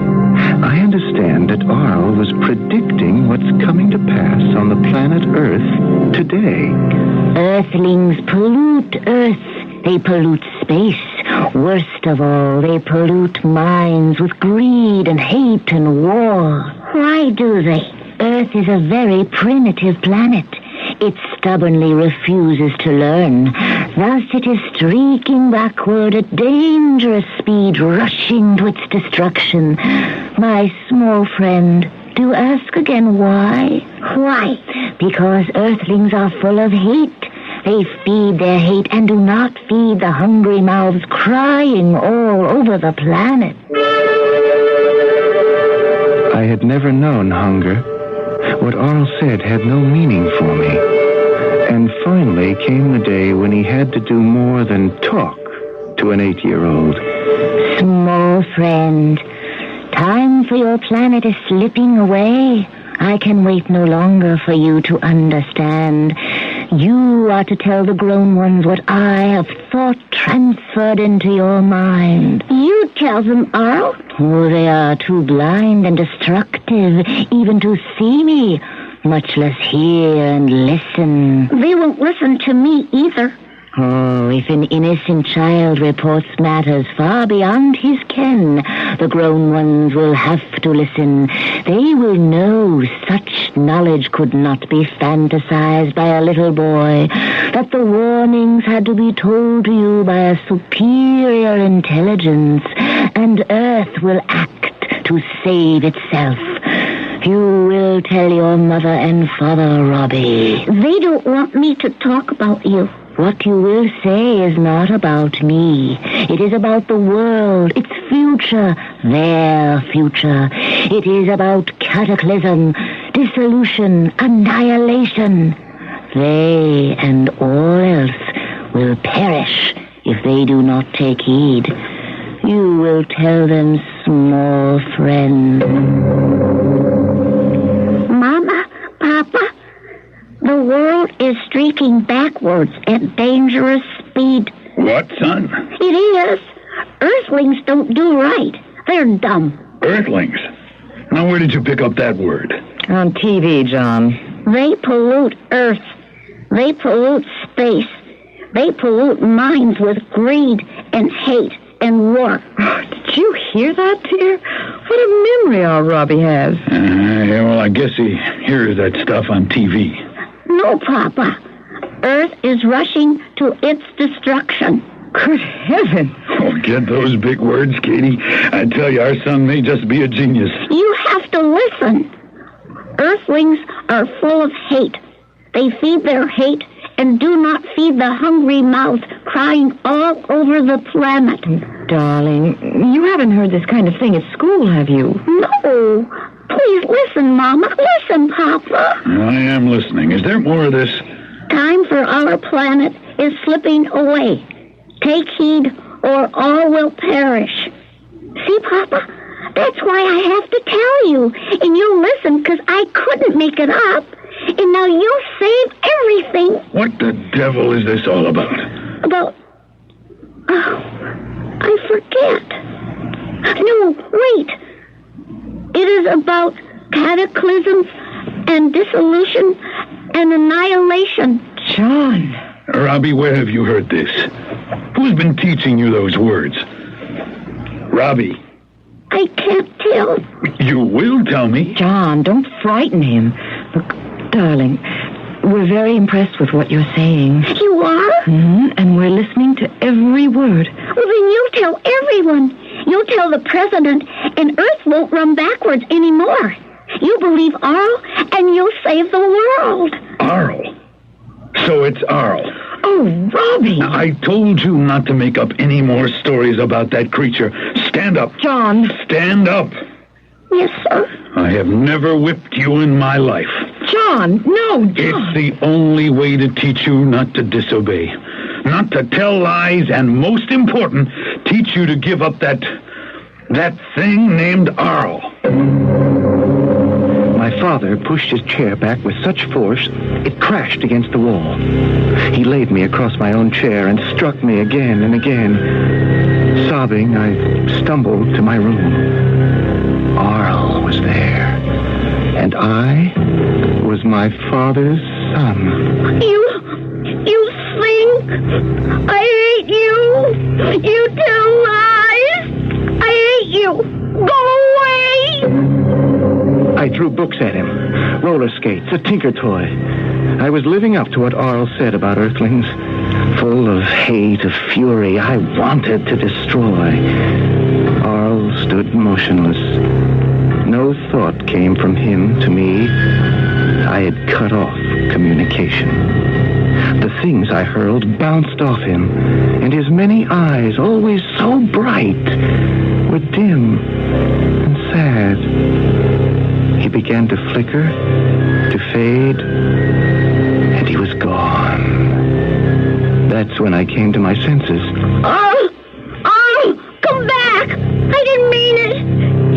I understand that Arl was predicting what's coming to pass on the planet Earth today. Earthlings pollute Earth. They pollute space. Worst of all, they pollute minds with greed and hate and war. Why do they? Earth is a very primitive planet. It stubbornly refuses to learn. Thus it is streaking backward at dangerous speed, rushing to its destruction. My small friend, do ask again why? Why? Because Earthlings are full of hate. They feed their hate and do not feed the hungry mouths crying all over the planet. I had never known hunger. What Arl said had no meaning for me. And finally came the day when he had to do more than talk to an 8-year-old. Small friend, time for your planet is slipping away. I can wait no longer for you to understand. You are to tell the grown ones what I have thought transferred into your mind. You tell them, Arl. Oh, they are too blind and destructive even to see me, much less hear and listen. They won't listen to me either. Oh, if an innocent child reports matters far beyond his ken, the grown ones will have to listen. They will know such knowledge could not be fantasized by a little boy, that the warnings had to be told to you by a superior intelligence, and Earth will act to save itself. You will tell your mother and father, Robbie. They don't want me to talk about you. What you will say is not about me. It is about the world, its future, their future. It is about cataclysm, dissolution, annihilation. They and all else will perish if they do not take heed. You will tell them, small friend. Mama, Papa, the world is streaking backwards at dangerous speed. What, son? It is. Earthlings don't do right. They're dumb. Earthlings? Now, where did you pick up that word? On TV, John. They pollute Earth. They pollute space. They pollute minds with greed and hate and war. Did you hear that, dear? What a memory our Robbie has. Yeah, well, I guess he hears that stuff on TV. No, Papa. Earth is rushing to its destruction. Good heaven. Forget those big words, Katie. I tell you, our son may just be a genius. You have to listen. Earthlings are full of hate. They feed their hate and do not feed the hungry mouth crying all over the planet. Darling, you haven't heard this kind of thing at school, have you? No. Please listen, Mama. Listen, Papa. I am listening. Is there more of this? Time for our planet is slipping away. Take heed, or all will perish. See, Papa? That's why I have to tell you. And you listen, because I couldn't make it up. And now you save everything. What the devil is this all about? About... Oh, I forget. No, wait. It is about cataclysms and dissolution and annihilation. John. Robbie, where have you heard this? Who's been teaching you those words? Robbie. I can't tell. You will tell me. John, don't frighten him. Look, darling, we're very impressed with what you're saying. You are? Mm-hmm, and we're listening to every word. Well, then you tell everyone. You tell the president, and Earth won't run backwards anymore. You believe Arl, and you'll save the world. Arl? So it's Arl. Oh, Robbie. I told you not to make up any more stories about that creature. Stand up. John. Stand up. Yes, sir. I have never whipped you in my life. John, no, John. It's the only way to teach you not to disobey. Not to tell lies, and most important, teach you to give up that thing named Arl. My father pushed his chair back with such force, it crashed against the wall. He laid me across my own chair and struck me again and again. Sobbing, I stumbled to my room. Arl was there, and I was my father's son. You think I hate you. You tell lies. I hate you. Go away. I threw books at him, roller skates, a tinker toy. I was living up to what Arl said about Earthlings. Full of hate, of fury, I wanted to destroy. Arl stood motionless. No thought came from him to me. I had cut off communication. The things I hurled bounced off him, and his many eyes, always so bright, were dim and sad. He began to flicker, to fade, and he was gone. That's when I came to my senses. Oh, come back! I didn't mean it.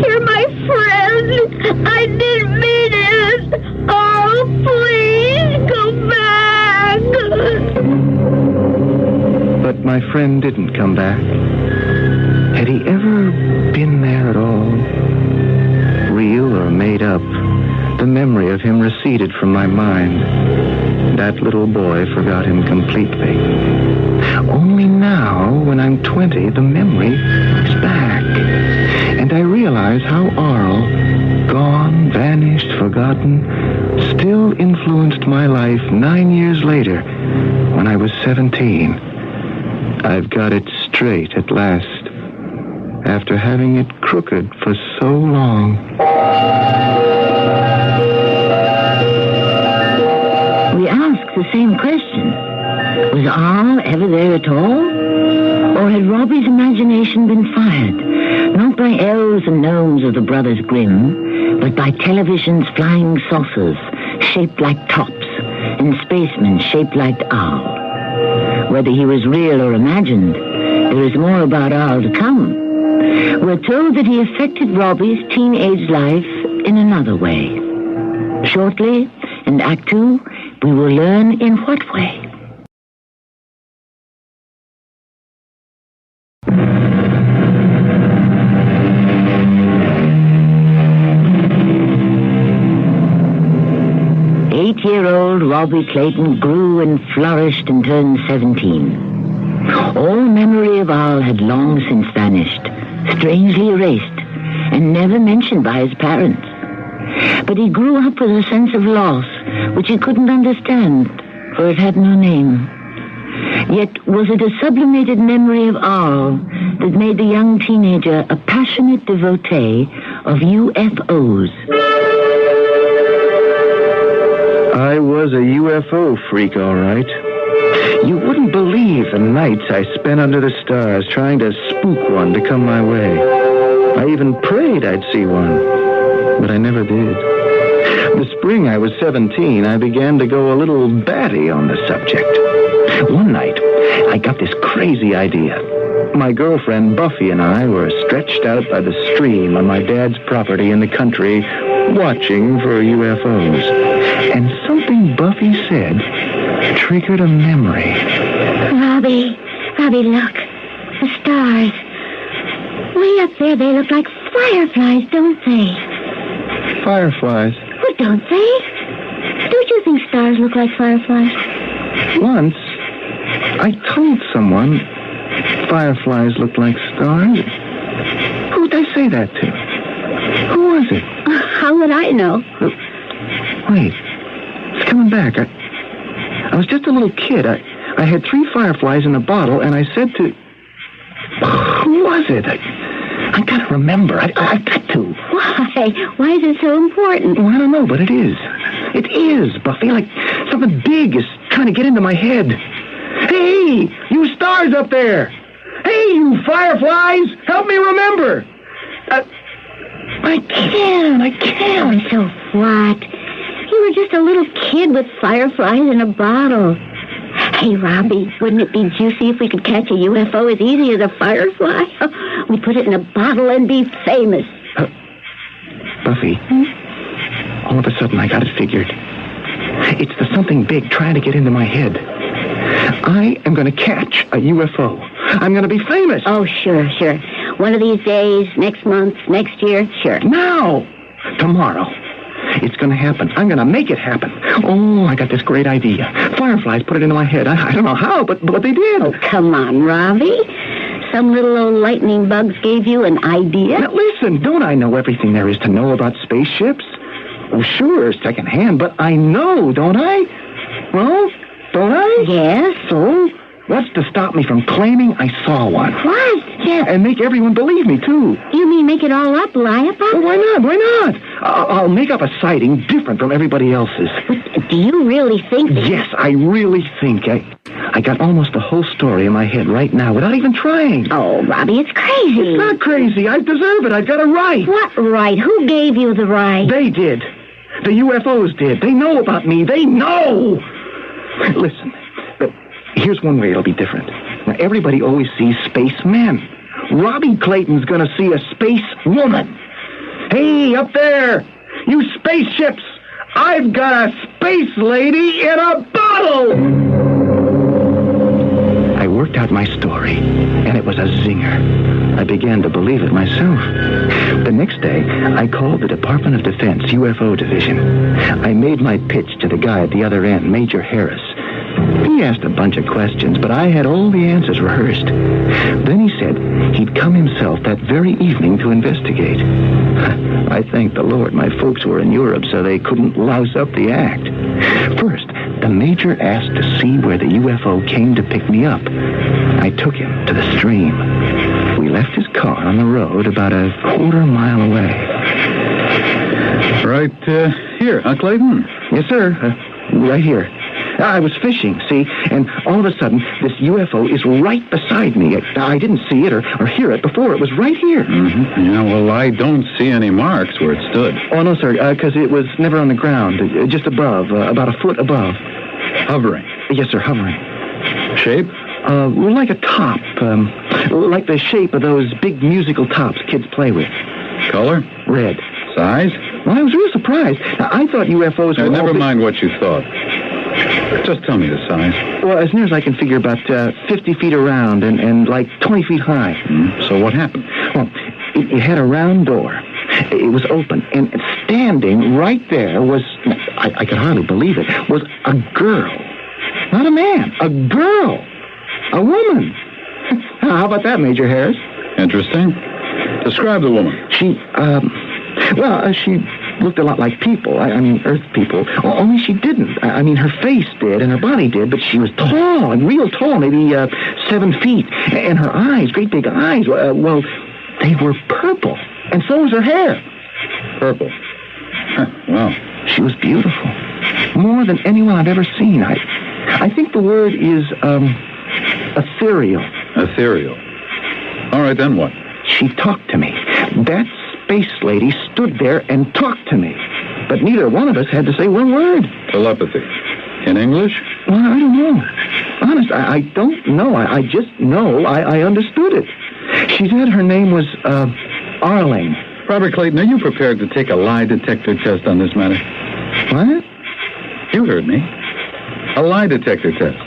You're my friend. I didn't mean it. Oh, please come back. But my friend didn't come back. Had he ever been there at all? Real or made up, the memory of him him receded from my mind. That little boy forgot him completely. Only now, when I'm 20, the memory is back. And I realize how Arl, gone, vanished, forgotten, still influenced my life 9 years later, when I was 17. I've got it straight at last, after having it crooked for so long. We ask the same question. Was Arl ever there at all? Or had Robbie's imagination been fired, not by elves and gnomes of the Brothers Grimm, but by television's flying saucers shaped like tops and spacemen shaped like Arl? Whether he was real or imagined, there is more about Arl to come. We're told that he affected Robbie's teenage life in another way. Shortly, in Act 2, we will learn in what way. Eight-year-old Robbie Clayton grew and flourished and turned 17. All memory of Arl had long since vanished, strangely erased, and never mentioned by his parents. But he grew up with a sense of loss, which he couldn't understand, for it had no name. Yet was it a sublimated memory of Arl that made the young teenager a passionate devotee of UFOs. I was a UFO freak, all right. You wouldn't believe the nights I spent under the stars trying to spook one to come my way. I even prayed I'd see one, but I never did. The spring I was 17, I began to go a little batty on the subject. One night, I got this crazy idea. My girlfriend Buffy and I were stretched out by the stream on my dad's property in the country, watching for UFOs. And something Buffy said triggered a memory. Robbie, look. The stars. Way up there, they look like fireflies, don't they? Fireflies? Well, don't they? Don't you think stars look like fireflies? Once, I told someone fireflies looked like stars. Who'd I say that to? Who was it? How would I know? Wait, it's coming back. I was just a little kid. I had 3 fireflies in a bottle, and I said to... Who was it? I gotta remember. I got to. Why? Why is it so important? Well, I don't know, but it is. It is, Buffy. Like something big is trying to get into my head. Hey, you stars up there! Hey, you fireflies! Help me remember! I can't. Oh, so what? You were just a little kid with fireflies in a bottle. Hey, Robbie, wouldn't it be juicy if we could catch a UFO as easy as a firefly? We'd put it in a bottle and be famous. Buffy, all of a sudden I got it figured. It's the something big trying to get into my head. I am going to catch a UFO. I'm going to be famous. Oh, sure. One of these days, next month, next year, sure. Now! Tomorrow. It's going to happen. I'm going to make it happen. Oh, I got this great idea. Fireflies put it into my head. I don't know how, but they did. Oh, come on, Robbie. Some little old lightning bugs gave you an idea? Now, listen, don't I know everything there is to know about spaceships? Oh, sure, secondhand, but I know, don't I? Well, don't I? Yes. So, what's to stop me from claiming I saw one? What? Yeah, and make everyone believe me, too. You mean make it all up, lie about it? Well, why not? I'll make up a sighting different from everybody else's. But do you really think that... Yes, I really think. I got almost the whole story in my head right now without even trying. Oh, Robbie, it's crazy. It's not crazy. I deserve it. I've got a right. What right? Who gave you the right? They did. The UFOs did. They know about me. They know. Listen, but here's one way it'll be different. Now, everybody always sees spacemen. Robbie Clayton's gonna see a space woman. Hey, up there! You spaceships! I've got a space lady in a bottle! I worked out my story, and it was a zinger. I began to believe it myself. The next day, I called the Department of Defense UFO Division. I made my pitch to the guy at the other end, Major Harris. He asked a bunch of questions, but I had all the answers rehearsed. Then he said he'd come himself that very evening to investigate. I thank the Lord my folks were in Europe so they couldn't louse up the act. First, the major asked to see where the UFO came to pick me up. I took him to the stream. We left his car on the road about a quarter-mile away. Right here, huh, Clayton? Yes, sir. Right here. I was fishing, see, and all of a sudden, this UFO is right beside me. I didn't see it or hear it before. It was right here. Mm-hmm. Yeah, well, I don't see any marks where it stood. Oh, no, sir, because it was never on the ground, just above, about a foot above. Hovering? Yes, sir, hovering. Shape? Like a top, like the shape of those big musical tops kids play with. Color? Red. Size? Well, I was real surprised. I thought UFOs were never mind what you thought. Just tell me the size. Well, as near as I can figure, about 50 feet around and like 20 feet high. So what happened? Well, it had a round door. It was open, and standing right there was, I could hardly believe it, was a girl. Not a man, a girl. A woman. How about that, Major Harris? Interesting. Describe the woman. She looked a lot like people. I mean, Earth people. Only she didn't. I mean, her face did and her body did, but she was tall, and real tall, maybe 7 feet. And her eyes, great big eyes, well, they were purple. And so was her hair. Purple. Wow. She was beautiful. More than anyone I've ever seen. I think the word is ethereal. Ethereal. All right, then what? She talked to me. That space lady stood there and talked to me. But neither one of us had to say one word. Telepathy. In English? Well, I don't know. Honest, I don't know. I just know I understood it. She said her name was, Arling. Robert Clayton, are you prepared to take a lie detector test on this matter? What? You heard me. A lie detector test.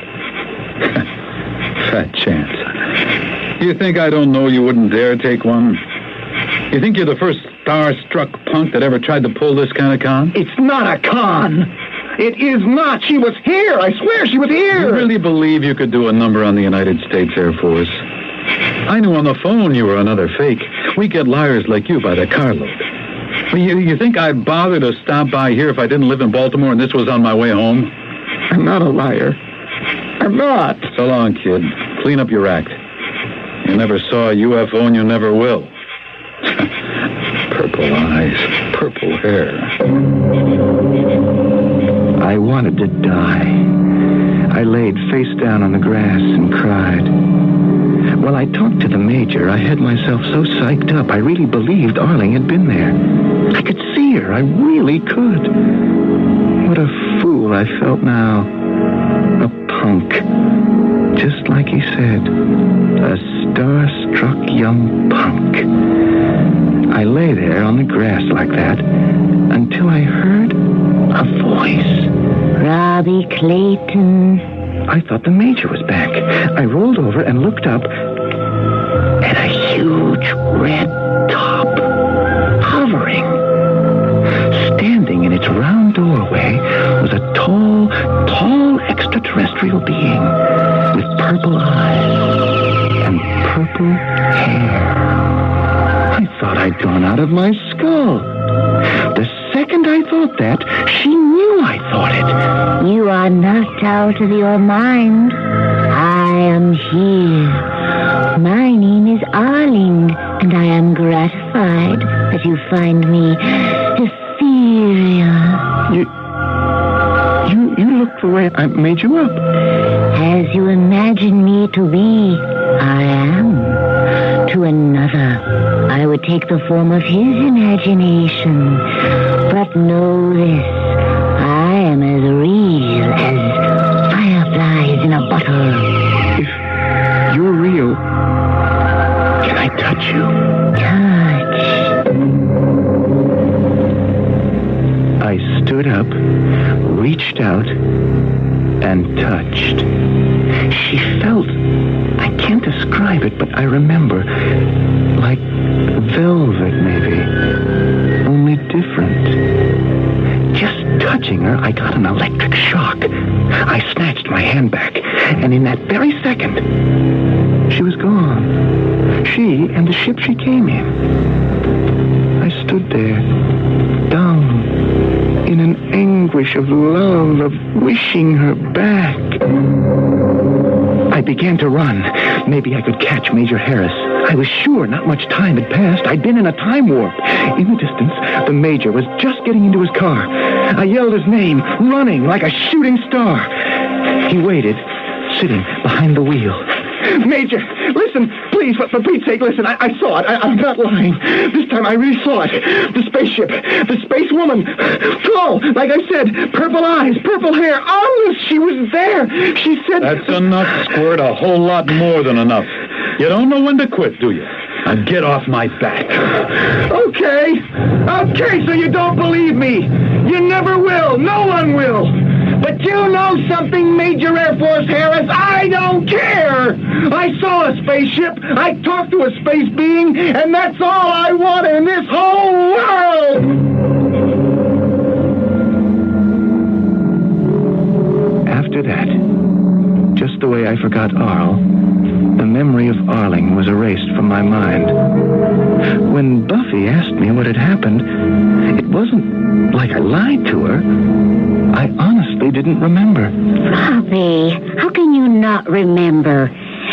Fat chance. You think I don't know you wouldn't dare take one? You think you're the first star-struck punk that ever tried to pull this kind of con? It's not a con. It is not. She was here. I swear she was here. You really believe you could do a number on the United States Air Force? I knew on the phone you were another fake. We get liars like you by the carload. You think I'd bother to stop by here if I didn't live in Baltimore and this was on my way home? I'm not a liar. I'm not. So long, kid. Clean up your act. You never saw a UFO and you never will. Purple eyes, purple hair. I wanted to die. I laid face down on the grass and cried. While I talked to the major, I had myself so psyched up, I really believed Arling had been there. I could see her. I really could. What a fool I felt now. A punk. Just like he said. A star-struck young punk. I lay there on the grass like that until I heard a voice. Robbie Clayton. I thought the major was back. I rolled over and looked up at a huge red top, hovering. Standing in its round doorway was a tall extraterrestrial being with purple eyes and purple hair. I thought I'd gone out of my skull. The second I thought that, she knew I thought it. You are knocked out of your mind. I am here. My name is Arling, and I am gratified that you find me ethereal. You look the way I made you up. As you imagine me to be, I am. To another, I would take the form of his imagination. But know this, I am as real as fireflies in a bottle. If you're real, can I touch you? Touch. I stood up, reached out, and touched. She felt, I can't describe it, but I remember, like velvet maybe, only different. Just touching her, I got an electric shock. I snatched my hand back, and in that very second, she was gone. She and the ship she came in. I stood there, dumb, in an anguish of love, of wishing her back. I began to run. Maybe I could catch Major Harris. I was sure not much time had passed. I'd been in a time warp. In the distance, the Major was just getting into his car. I yelled his name, running like a shooting star. He waited, sitting behind the wheel. Major, listen, please, for Pete's sake, listen. I saw it. I'm not lying. This time I really saw it. The spaceship, the space woman. Tall, like I said, purple eyes, purple hair, armless. She was there. She said... That's enough, Squirt. A whole lot more than enough. You don't know when to quit, do you? Now get off my back. Okay, so you don't believe me. You never will. No one will. But you know something, Major Air Force Harris. I don't care. I saw a spaceship. I talked to a space being, and that's all I want in this whole world. After that, just the way I forgot Arl, the memory of Arling was erased from my mind. When Buffy asked me what had happened, it wasn't like I lied to her. I honestly didn't remember. Robbie, how can you not remember?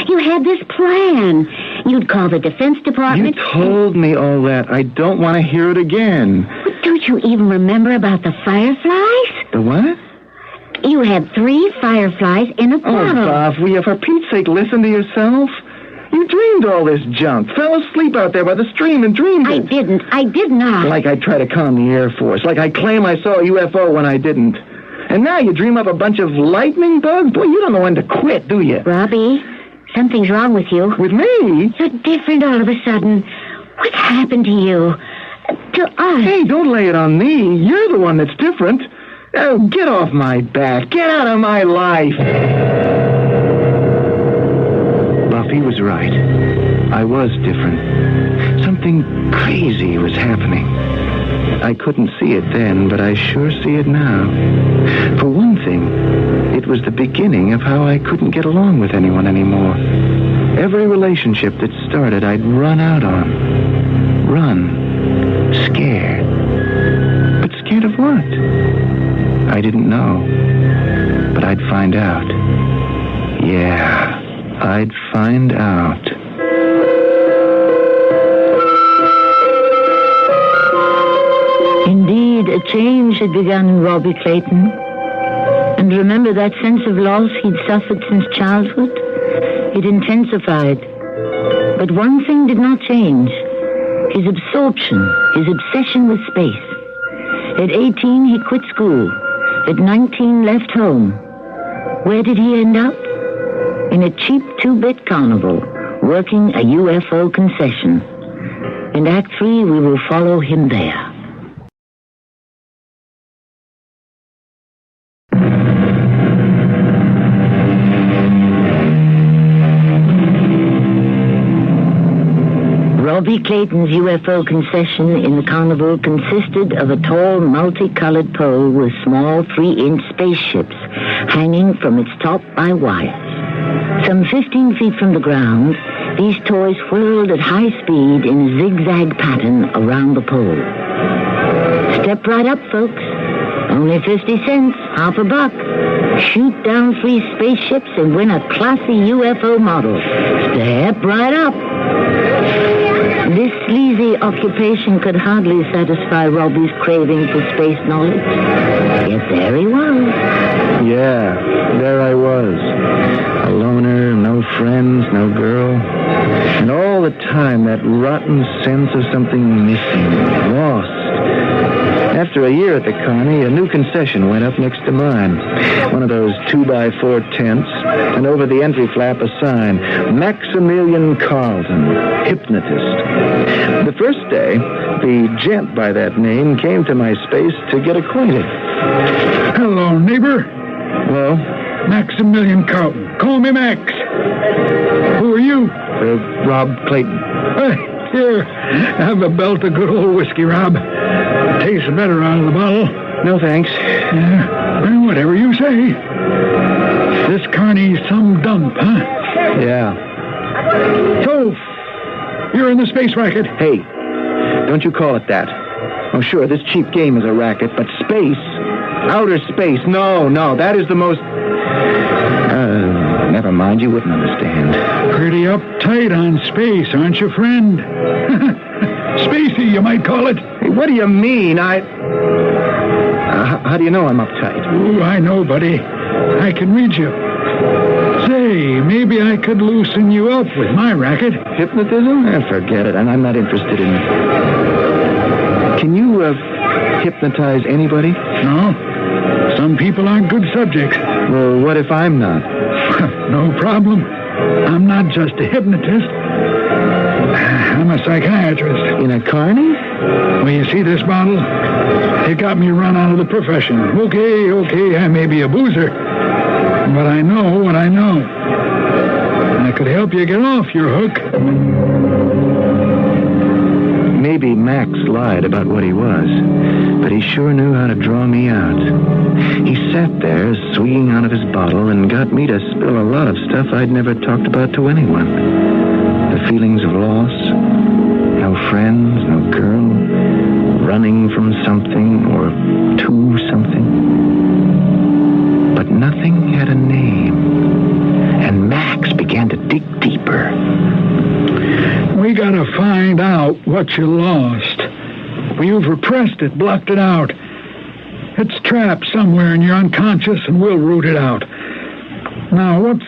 You had this plan. You'd call the Defense Department. You told me all that. I don't want to hear it again. But don't you even remember about the Fireflies? The what? You had 3 fireflies in a bottle. Oh, Buff, will you, for Pete's sake, listen to yourself? You dreamed all this junk. Fell asleep out there by the stream and dreamed it. I did not. Like I try to calm the Air Force. Like I claim I saw a UFO when I didn't. And now you dream up a bunch of lightning bugs? Boy, you don't know when to quit, do you? Robbie, something's wrong with you. With me? You're different all of a sudden. What happened to you? To us? Hey, don't lay it on me. You're the one that's different. Oh, get off my back. Get out of my life. Buffy was right. I was different. Something crazy was happening. I couldn't see it then, but I sure see it now. For one thing, it was the beginning of how I couldn't get along with anyone anymore. Every relationship that started, I'd run out on. Run. Scared. But scared of what? I didn't know. But I'd find out. Yeah, I'd find out. Indeed, a change had begun in Robbie Clayton. And remember that sense of loss he'd suffered since childhood? It intensified. But one thing did not change. His absorption, his obsession with space. At 18, he quit school. At 19, left home. Where did he end up? In a cheap 2-bit carnival, working a UFO concession. In Act 3, we will follow him there. Robbie Clayton's UFO concession in the carnival consisted of a tall, multicolored pole with small 3-inch spaceships hanging from its top by wires. Some 15 feet from the ground, these toys whirled at high speed in a zigzag pattern around the pole. Step right up, folks. Only 50 cents, half a buck. Shoot down 3 spaceships and win a classy UFO model. Step right up. This sleazy occupation could hardly satisfy Robbie's craving for space knowledge. Yet there he was. Yeah, there I was. A loner, no friends, no girl. And all the time, that rotten sense of something missing, lost. After a year at the Carney, a new concession went up next to mine. One of those 2x4 tents, and over the entry flap a sign, Maximilian Carlton, hypnotist. The first day, the gent by that name came to my space to get acquainted. Hello, neighbor. Well, Maximilian Carlton. Call me Max. Who are you? Rob Clayton. Here, have a belt of good old whiskey, Rob. Tastes better out of the bottle. No, thanks. Well, whatever you say. This Carney's some dump, huh? Yeah. So, you're in the space racket. Hey, don't you call it that. Oh, sure, this cheap game is a racket, but space, outer space, no, that is the most... never mind, you wouldn't understand. Pretty uptight on space, aren't you, friend? Spacey, you might call it. Hey, what do you mean? How do you know I'm uptight? Oh, I know, buddy. I can read you. Say, maybe I could loosen you up with my racket. Hypnotism? Forget it. I'm not interested in... Can you, hypnotize anybody? No. Some people aren't good subjects. Well, what if I'm not? No problem. I'm not just a hypnotist. I'm a psychiatrist. In a carny? Well, you see this bottle? It got me run out of the profession. Okay, I may be a boozer, but I know what I know. I could help you get off your hook. Maybe Max lied about what he was, but he sure knew how to draw me out. He sat there, swigging out of his bottle, and got me to spill a lot of stuff I'd never talked about to anyone. The feelings of loss, no friends, no girl, running from something or to something. But nothing had a name, and Max began to dig deeper. We gotta find out what you lost. You've repressed it, blocked it out. It's trapped somewhere in your unconscious, and we'll root it out. Now, what's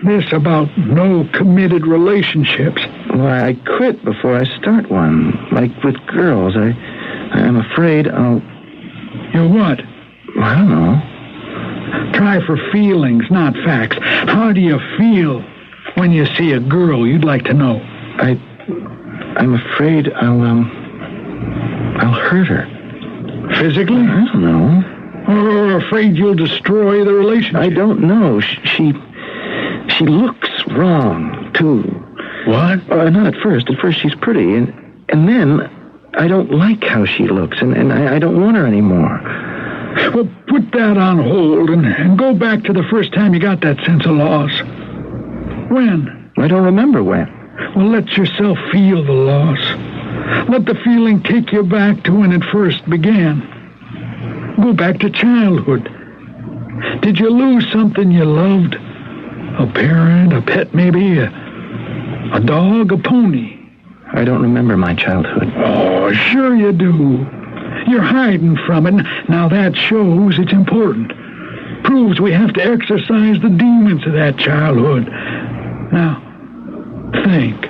this about no committed relationships? Why, I quit before I start one. Like with girls, I'm afraid I'll... You what? I don't know. Try for feelings, not facts. How do you feel when you see a girl you'd like to know? I'm afraid I'll hurt her. Physically? I don't know. Or afraid you'll destroy the relationship? I don't know. She looks wrong, too. What? Not at first. At first she's pretty, and then I don't like how she looks, and I don't want her anymore. Well, put that on hold and go back to the first time you got that sense of loss. When? I don't remember when. Well, let yourself feel the loss. Let the feeling take you back to when it first began. Go back to childhood. Did you lose something you loved? A parent, a pet maybe, a dog, a pony? I don't remember my childhood. Oh, sure you do. You're hiding from it. Now that shows it's important. Proves we have to exorcise the demons of that childhood. Now, think.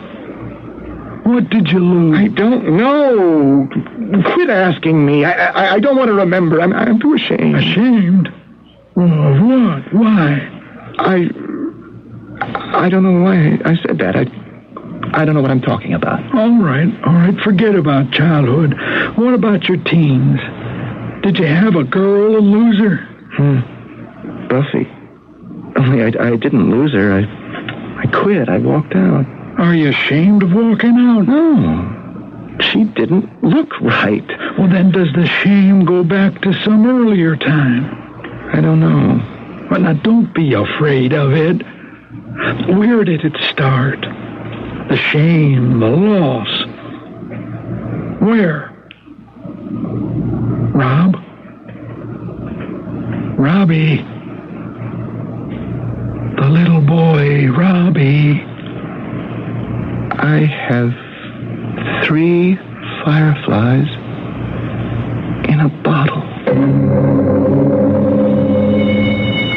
What did you lose? I don't know. Quit asking me. I don't want to remember. I'm too ashamed. Ashamed? Of what? Why? I don't know why I said that. I don't know what I'm talking about. All right. Forget about childhood. What about your teens? Did you have a girl and lose her? Buffy. Only I didn't lose her. I quit. I walked out. Are you ashamed of walking out? No. She didn't look right. Well, then does the shame go back to some earlier time? I don't know. Well, now, don't be afraid of it. Where did it start? The shame, the loss. Where? Rob? Robbie. The little boy, Robbie. I have 3 fireflies in a bottle.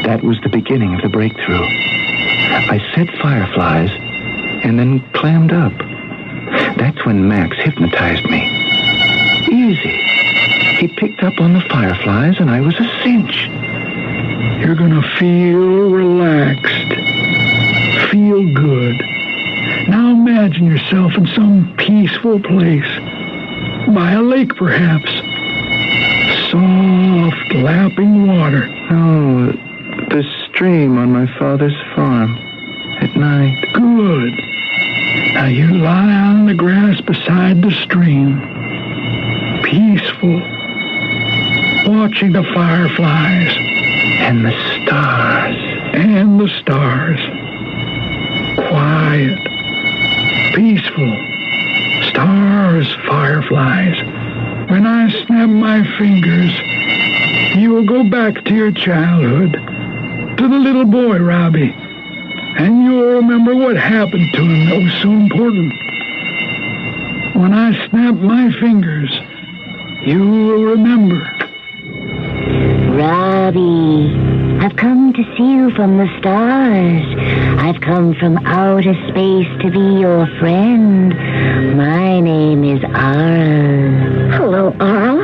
That was the beginning of the breakthrough. I said fireflies and then clammed up. That's when Max hypnotized me. Easy. He picked up on the fireflies and I was a cinch. You're gonna feel relaxed. Feel good. Now imagine yourself in some peaceful place. By a lake, perhaps. Soft, lapping water. Oh, the stream on my father's farm at night. Good. Now you lie on the grass beside the stream, peaceful, watching the fireflies. And the stars. And the stars. Quiet, peaceful. Stars, fireflies. When I snap my fingers, you will go back to your childhood, to the little boy, Robbie, and you will remember what happened to him that was so important. When I snap my fingers, you will remember. Robbie, I've come to see you from the stars. I've come from outer space to be your friend. My name is Arl. Hello, Arl.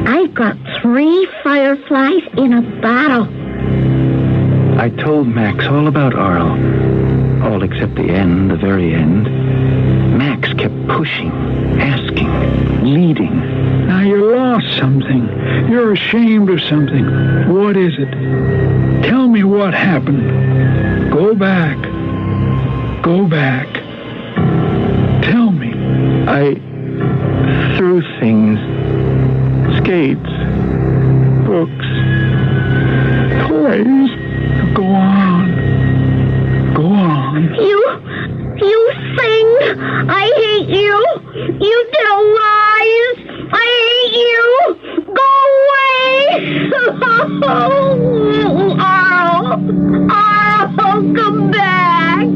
I've got 3 fireflies in a bottle. I told Max all about Arl. All except the end, the very end. Max kept pushing, asking, leading. Now you lost something. You're ashamed of something. What is it? Tell me what happened. Go back. Go back. Tell me. I threw things. Skates. Books. Toys. Go on. Go on. You thing! I hate you! You tell lies! I hate you! Go away! Arl! Arl, come back!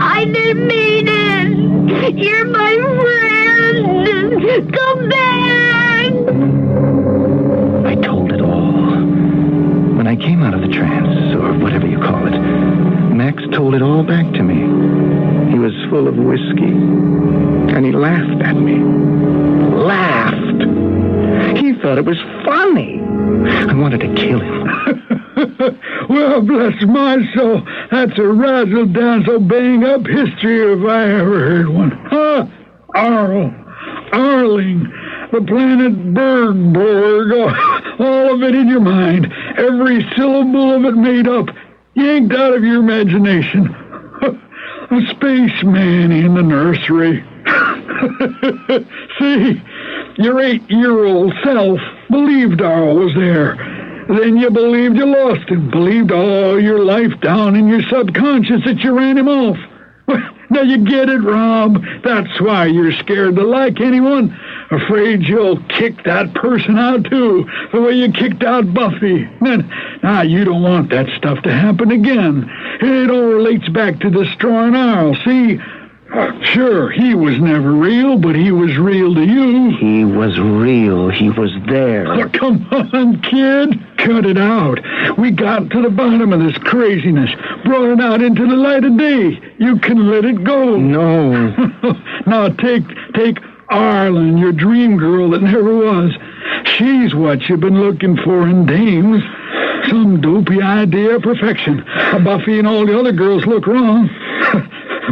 I didn't mean it! You're my friend! Come back! I told it all. When I came out of the trance, or whatever you call it, Max told it all back to me. He was full of whiskey, and he laughed at me. Laughed! He thought it was funny. I wanted to kill him. Well, bless my soul, that's a razzle-dazzle bang-up history if I ever heard one. Huh? Arl. Arling. The planet Bergborg. All of it in your mind. Every syllable of it made up. Yanked out of your imagination. A spaceman in the nursery. See, your 8-year-old self believed Arl was there. Then you believed you lost him. Believed all your life down in your subconscious that you ran him off. Now you get it, Rob. That's why you're scared to like anyone. Afraid you'll kick that person out, too, the way you kicked out Buffy. Now, you don't want that stuff to happen again. It all relates back to destroying Arl, see? Sure, he was never real, but he was real to you. He was real. He was there. Oh, come on, kid. Cut it out. We got to the bottom of this craziness. Brought it out into the light of day. You can let it go. No. Now take Arlen, your dream girl that never was. She's what you've been looking for in dames. Some dopey idea of perfection. Buffy and all the other girls look wrong.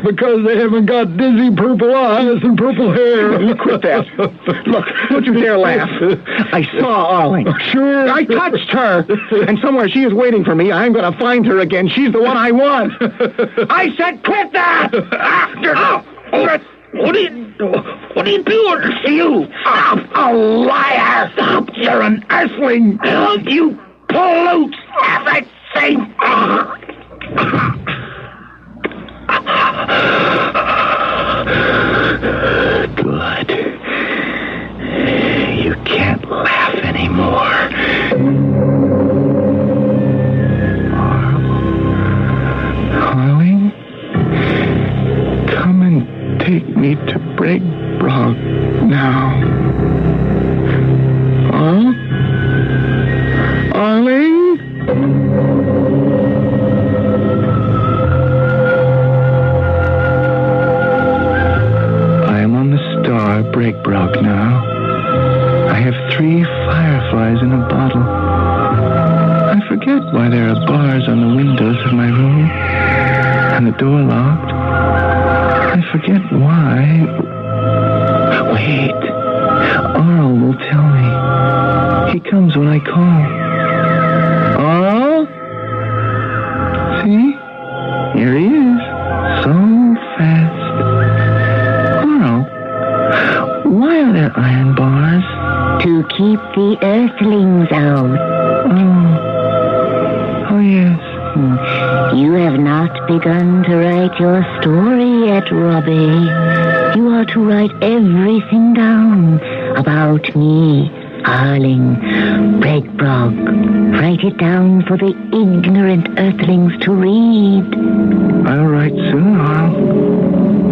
Because they haven't got dizzy purple eyes and purple hair. Quit that. Look, don't you dare laugh. I saw Arling. Sure. I touched her. And somewhere she is waiting for me. I'm going to find her again. She's the one I want. I said quit that! What are you doing? You! A liar! Stop! You're an earthling! You pollute everything! Good. You can't laugh anymore. Arling? Come and take me to Bragbrog now. Arl? Arling? Bragbrog now. I have 3 fireflies in a bottle. I forget why there are bars on the windows of my room and the door locked. I forget why. Wait. Arl will tell me. He comes when I call. Arl? See? Here he is. So fast. Carl, why are there iron bars? To keep the earthlings out. Oh, yes. You have not begun to write your story yet, Robbie. You are to write everything down about me, Arling, Breadbrog. Write it down for the ignorant earthlings to read. I'll write soon, Arl.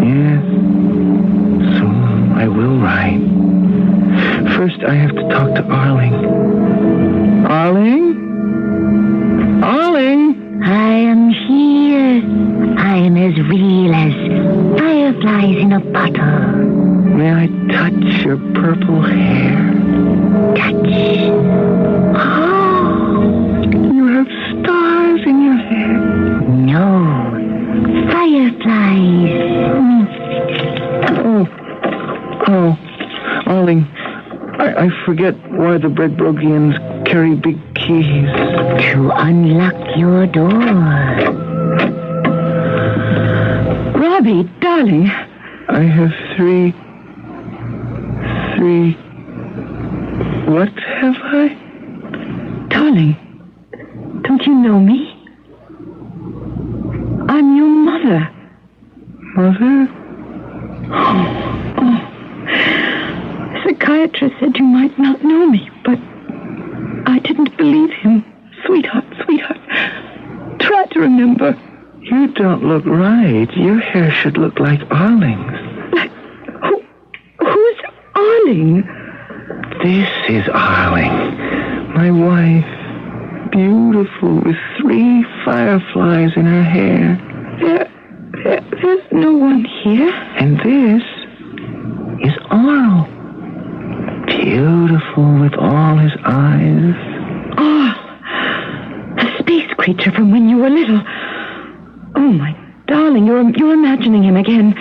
Yes. Soon I will write. First, I have to talk to Arling. Arling? Arling? I am here. I am as real as fireflies in a bottle. May I touch your purple hair? Touch. Oh, you have stars in your hair. No. Fireflies. Oh, Arling, I forget why the Breadbrogians carry big keys. To unlock your door. Robbie, darling. I have three. What have I? Darling, don't you know me? I'm your mother. Mother? Oh. The psychiatrist said you might not know me, but I didn't believe him. Sweetheart. Try to remember. You don't look right. Your hair should look like Arling's. Who's Arling? This is Arling, my wife. Beautiful, with 3 fireflies in her hair. There's no one here. And this is Arl. Beautiful with all his eyes. Oh, a space creature from when you were little. Oh, my darling, you're imagining him again.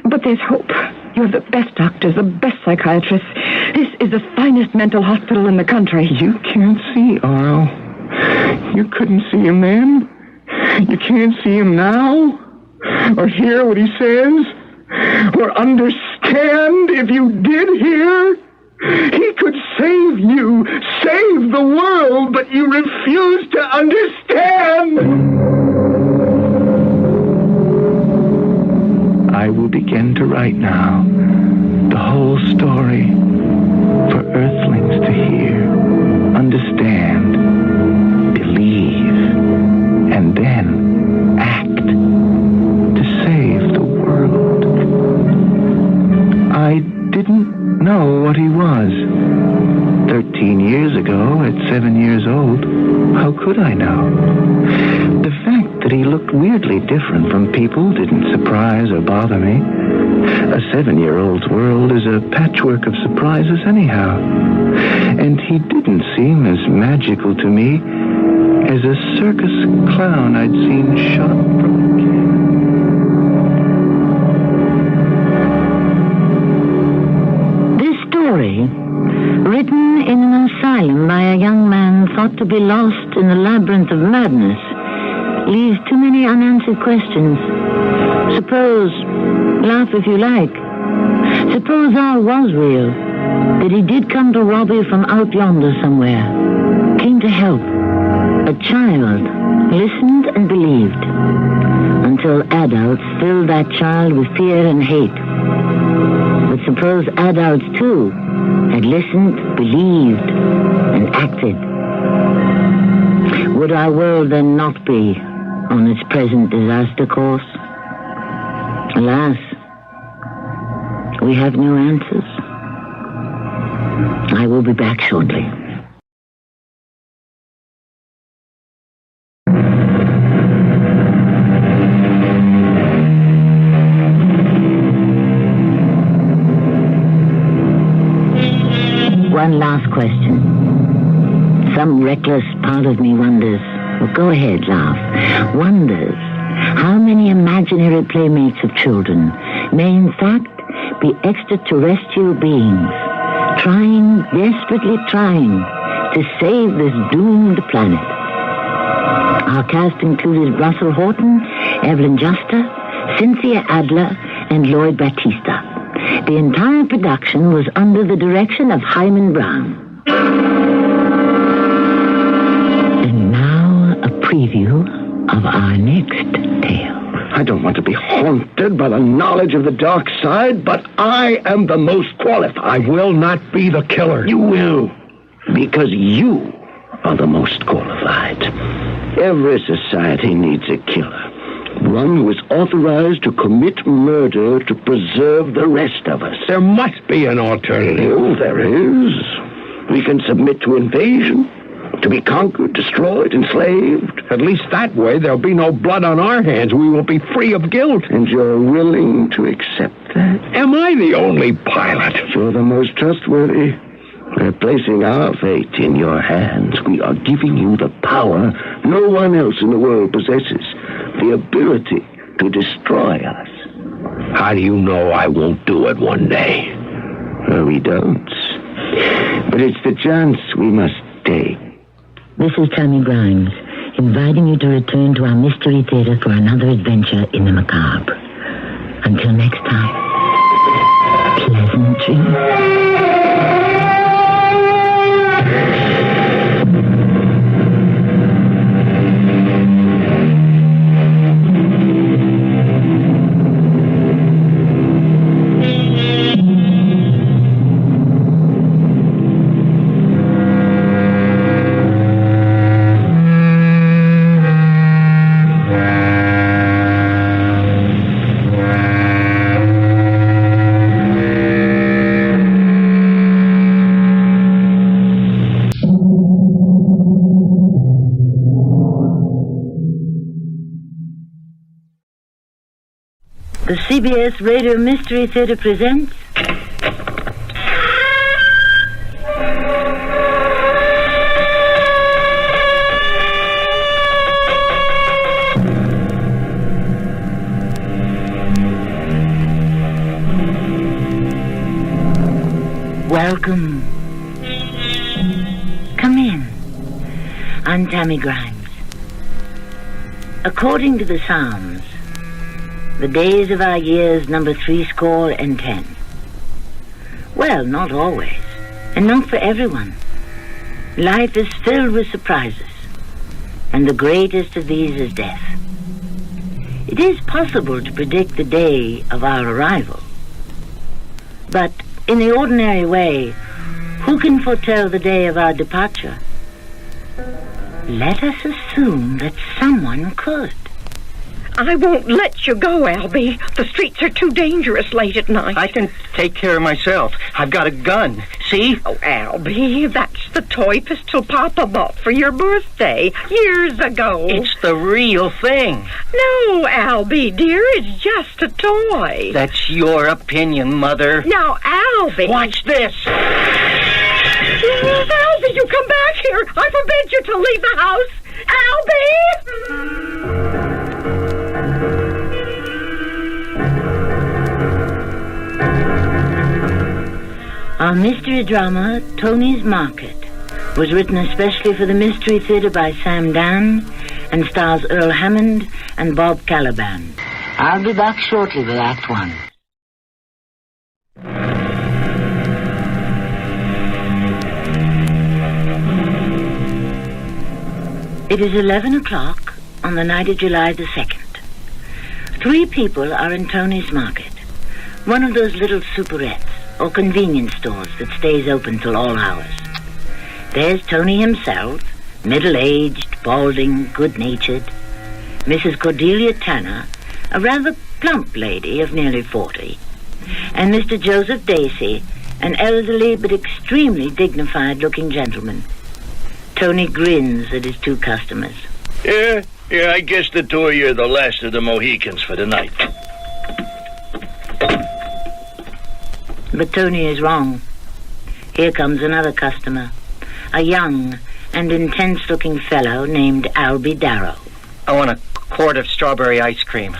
But there's hope. You have the best doctors, the best psychiatrists. This is the finest mental hospital in the country. You can't see Arl. You couldn't see him then. You can't see him now. Or hear what he says. Or understand if you did hear. He could save you, save the world, but you refuse to understand. I will begin to write now the whole story for earthlings to hear, understand, believe, and then act to save the world. I didn't know what he was. 13 years ago, at 7 years old, how could I know? The fact that he looked weirdly different from people didn't surprise or bother me. A 7-year-old's world is a patchwork of surprises anyhow. And he didn't seem as magical to me as a circus clown I'd seen shot from a cannon. Written in an asylum by a young man thought to be lost in the labyrinth of madness, leaves too many unanswered questions. Suppose, laugh if you like, suppose all was real, that he did come to Robbie from out yonder somewhere, came to help, a child, listened and believed, until adults filled that child with fear and hate. But suppose adults, too, had listened, believed, and acted. Would our world then not be on its present disaster course? Alas, we have no answers. I will be back shortly. One last question. Some reckless part of me wonders, well, go ahead, laugh, wonders how many imaginary playmates of children may in fact be extraterrestrial beings, desperately trying to save this doomed planet. Our cast included Russell Horton, Evelyn Juster, Cynthia Adler, and Lloyd Battista. The entire production was under the direction of Hyman Brown. And now a preview of our next tale. I don't want to be haunted by the knowledge of the dark side, but I am the most qualified. I will not be the killer. You will, because you are the most qualified. Every society needs a killer. One who is authorized to commit murder to preserve the rest of us. There must be an alternative. Oh, there is. We can submit to invasion, to be conquered, destroyed, enslaved. At least that way there'll be no blood on our hands. We will be free of guilt. And you're willing to accept that? Am I the only pilot? You're the most trustworthy. We're placing our fate in your hands. We are giving you the power no one else in the world possesses. The ability to destroy us. How do you know I won't do it one day? Well, we don't. But it's the chance we must take. This is Tammy Grimes, inviting you to return to our Mystery Theater for another adventure in the macabre. Until next time, pleasant dreams. The CBS Radio Mystery Theater presents... Welcome. Come in. I'm Tammy Grimes. According to the Psalms, the days of our years number 70. Well, not always, and not for everyone. Life is filled with surprises, and the greatest of these is death. It is possible to predict the day of our arrival, but in the ordinary way, who can foretell the day of our departure? Let us assume that someone could. I won't let you go, Albie. The streets are too dangerous late at night. I can take care of myself. I've got a gun. See? Oh, Albie, that's the toy pistol Papa bought for your birthday years ago. It's the real thing. No, Albie, dear, it's just a toy. That's your opinion, Mother. Now, Albie... Watch this. Albie, you come back here. I forbid you to leave the house. Albie! Our mystery drama, Tony's Market, was written especially for the Mystery Theater by Sam Dan and stars Earl Hammond and Bob Caliban. I'll be back shortly with Act One. It is 11 o'clock on the night of July the 2nd. 3 people are in Tony's Market, one of those little superettes or convenience stores that stays open till all hours. There's Tony himself, middle-aged, balding, good-natured. Mrs. Cordelia Tanner, a rather plump lady of nearly 40. And Mr. Joseph Dacey, an elderly but extremely dignified-looking gentleman. Tony grins at his 2 customers. Yeah, I guess the 2 of you are the last of the Mohicans for the night. But Tony is wrong. Here comes another customer, a young and intense-looking fellow named Albie Darrow. I want a quart of strawberry ice cream.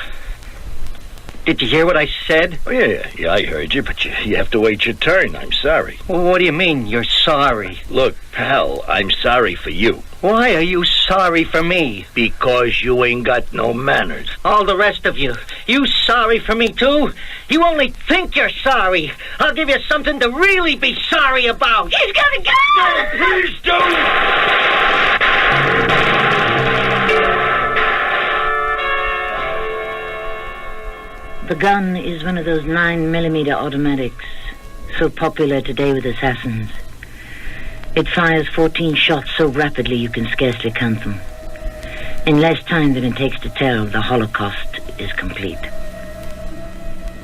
Did you hear what I said? Oh, yeah, I heard you, but you have to wait your turn. I'm sorry. Well, what do you mean, you're sorry? Look, pal, I'm sorry for you. Why are you sorry for me? Because you ain't got no manners. All the rest of you. You sorry for me, too? You only think you're sorry. I'll give you something to really be sorry about. He's gonna go! No, please don't! The gun is one of those 9mm automatics, so popular today with assassins. It fires 14 shots so rapidly you can scarcely count them. In less time than it takes to tell, the Holocaust is complete.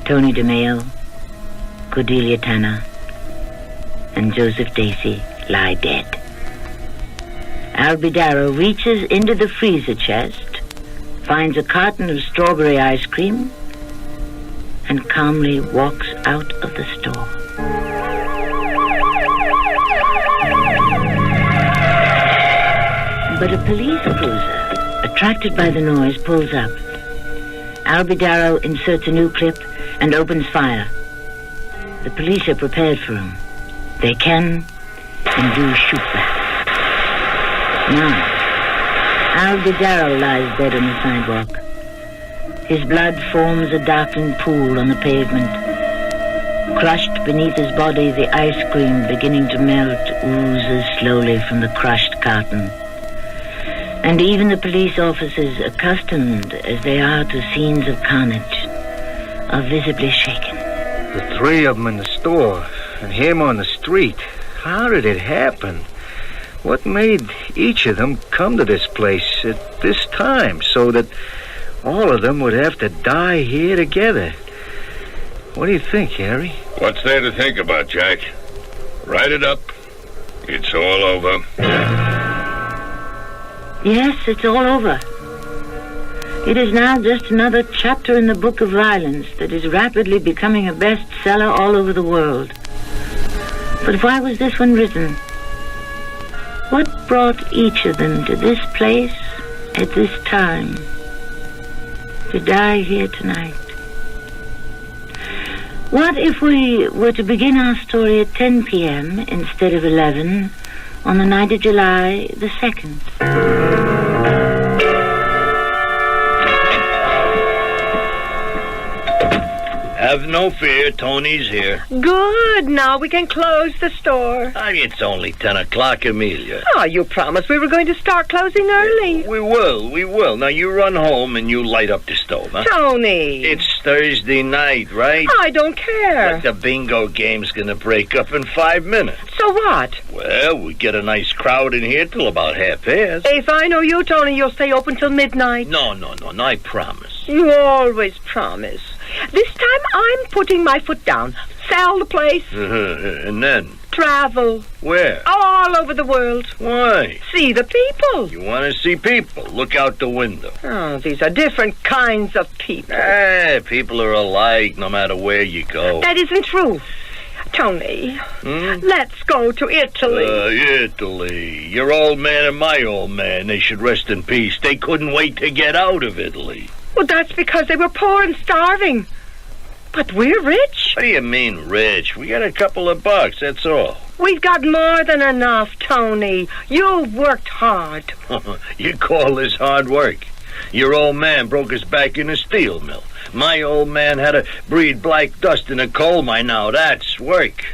Tony DeMeo, Cordelia Tanner, and Joseph Dacey lie dead. Albie Darrow reaches into the freezer chest, finds a carton of strawberry ice cream, and calmly walks out of the store. But a police cruiser, attracted by the noise, pulls up. Albie Darrow inserts a new clip and opens fire. The police are prepared for him. They can and do shoot back. Now, Albie Darrow lies dead on the sidewalk. His blood forms a darkened pool on the pavement. Crushed beneath his body, the ice cream beginning to melt oozes slowly from the crushed carton. And even the police officers, accustomed as they are to scenes of carnage, are visibly shaken. The three of them in the store, and him on the street. How did it happen? What made each of them come to this place at this time so that all of them would have to die here together? What do you think, Harry? What's there to think about, Jack? Write it up. It's all over. Yes, it's all over. It is now just another chapter in the book of violence that is rapidly becoming a bestseller all over the world. But why was this one written? What brought each of them to this place at this time? To die here tonight. What if we were to begin our story at 10 p.m. instead of 11 on the night of July the 2nd? Have no fear, Tony's here. Good. Now we can close the store. It's only 10 o'clock, Amelia. Oh, you promised we were going to start closing early. We will. Now you run home and you light up the stove, huh? Tony. It's Thursday night, right? I don't care. But the bingo game's gonna break up in 5 minutes. So what? Well, we get a nice crowd in here till about 1:30. If I know you, Tony, you'll stay open till midnight. No, I promise. You always promise. This time I'm putting my foot down. Sell the place. And then? Travel. Where? All over the world. Why? See the people. You want to see people? Look out the window. Oh, these are different kinds of people. People are alike no matter where you go. That isn't true. Tony, let's go to Italy. Italy. Your old man and my old man, they should rest in peace. They couldn't wait to get out of Italy. Well, that's because they were poor and starving. But we're rich. What do you mean, rich? We got a couple of bucks, that's all. We've got more than enough, Tony. You've worked hard. You call this hard work? Your old man broke his back in a steel mill. My old man had to breed black dust in a coal mine. Now that's work.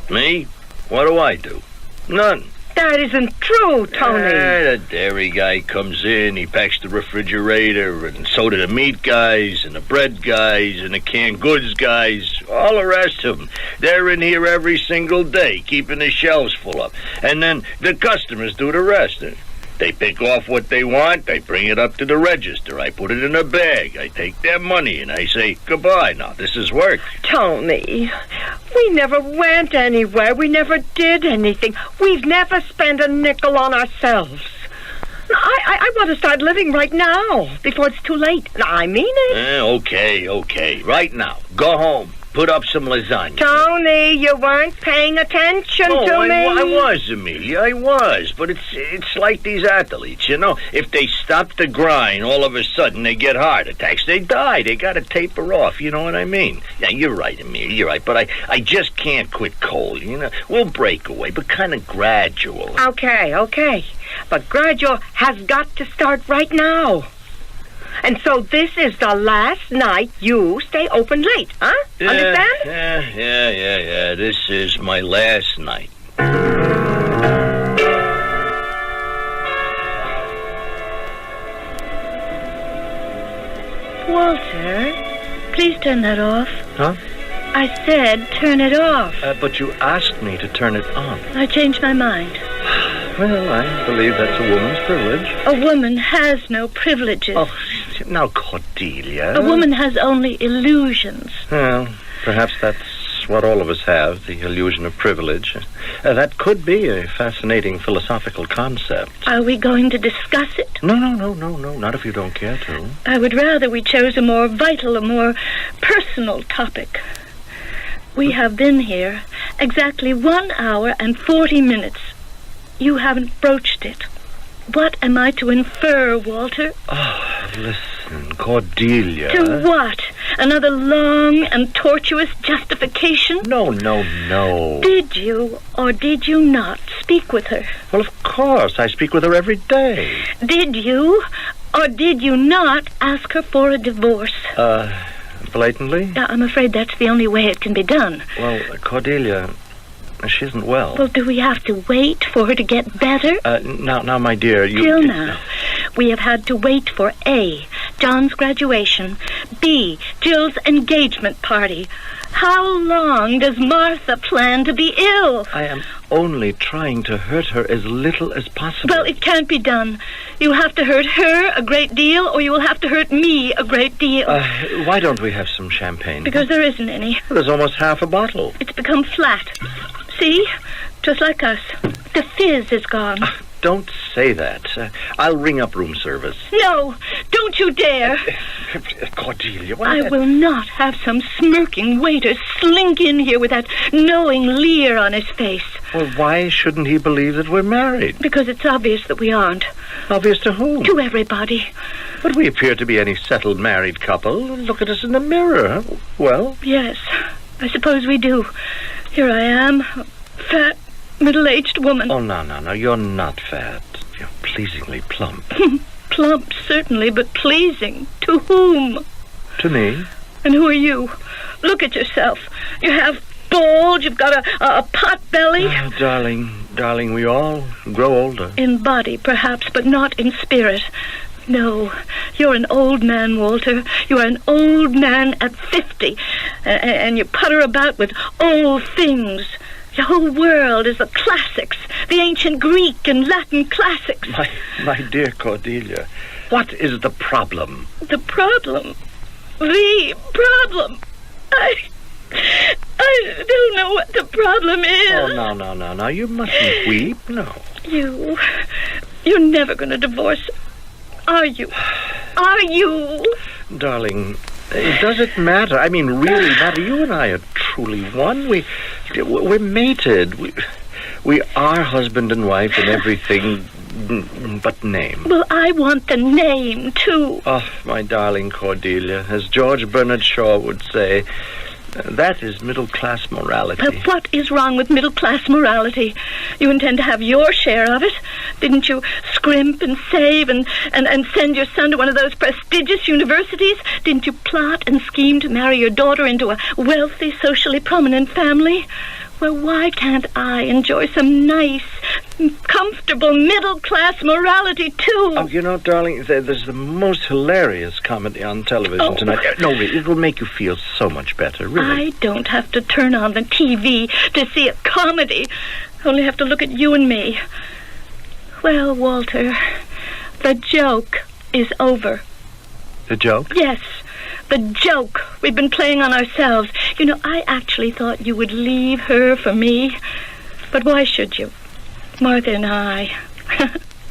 Me? What do I do? None. That isn't true, Tony. The dairy guy comes in, he packs the refrigerator, and so do the meat guys, and the bread guys, and the canned goods guys, all the rest of them. They're in here every single day, keeping the shelves full up. And then the customers do the rest. They pick off what they want, they bring it up to the register. I put it in a bag, I take their money, and I say, goodbye. Now, this is work. Tony, we never went anywhere. We never did anything. We've never spent a nickel on ourselves. I want to start living right now, before it's too late. I mean it. Okay. Right now. Go home. put up some lasagna. Tony, you weren't paying attention to me. I was, Amelia, I was. But it's like these athletes, you know. If they stop the grind, all of a sudden they get heart attacks. They die. They got to taper off, you know what I mean? Yeah, you're right, Amelia, you're right. But I just can't quit cold, you know. We'll break away, but kind of gradual. Okay. But gradual has got to start right now. And so this is the last night you stay open late, huh? Understand? Yeah. This is my last night. Walter, please turn that off. Huh? I said turn it off. But you asked me to turn it on. I changed my mind. Well, I believe that's a woman's privilege. A woman has no privileges. Oh, now, Cordelia. A woman has only illusions. Well, perhaps that's what all of us have, the illusion of privilege. That could be a fascinating philosophical concept. Are we going to discuss it? No, not if you don't care to. I would rather we chose a more vital, a more personal topic. We have been here exactly 1 hour and 40 minutes. You haven't broached it. What am I to infer, Walter? Oh, listen, Cordelia. To what? Another long and tortuous justification? No. Did you or did you not speak with her? Well, of course. I speak with her every day. Did you or did you not ask her for a divorce? Blatantly? I'm afraid that's the only way it can be done. Well, Cordelia, she isn't well. Well, do we have to wait for her to get better? Now, my dear, you... Till now, we have had to wait for A, John's graduation, B, Jill's engagement party. How long does Martha plan to be ill? I am only trying to hurt her as little as possible. Well, it can't be done. You'll have to hurt her a great deal, or you will have to hurt me a great deal. Why don't we have some champagne? Because there isn't any. There's almost half a bottle. It's become flat. See? Just like us. The fizz is gone. Don't say that. I'll ring up room service. No, don't you dare. Cordelia, I will not have some smirking waiter slink in here with that knowing leer on his face. Well, why shouldn't he believe that we're married? Because it's obvious that we aren't. Obvious to whom? To everybody. But we appear to be any settled married couple. Look at us in the mirror. Well? Yes, I suppose we do. Here I am, fat, middle-aged woman. Oh, no. You're not fat. You're pleasingly plump. Plump, certainly, but pleasing. To whom? To me. And who are you? Look at yourself. You have bulge, you've got a pot belly. Oh, darling, we all grow older. In body, perhaps, but not in spirit. No, you're an old man, Walter. You are an old man at 50. And you putter about with old things. The whole world is the classics, the ancient Greek and Latin classics. My dear Cordelia, what is the problem? The problem? The problem? I don't know what the problem is. Oh, no. You mustn't weep, no. You're never going to divorce, are you? Are you? Darling, does it matter? I mean, really matter? You and I are truly one. We're mated. We are husband and wife in everything but name. Well, I want the name, too. Oh, my darling Cordelia, as George Bernard Shaw would say, that is middle-class morality. What is wrong with middle-class morality? You intend to have your share of it? Didn't you scrimp and save and send your son to one of those prestigious universities? Didn't you plot and scheme to marry your daughter into a wealthy, socially prominent family? Well, why can't I enjoy some nice, comfortable, middle-class morality, too? Oh, you know, darling, there's the most hilarious comedy on television tonight. No, really, it will make you feel so much better, really. I don't have to turn on the TV to see a comedy. I only have to look at you and me. Well, Walter, the joke is over. The joke? Yes. The joke we've been playing on ourselves. You know, I actually thought you would leave her for me. But why should you? Martha and I,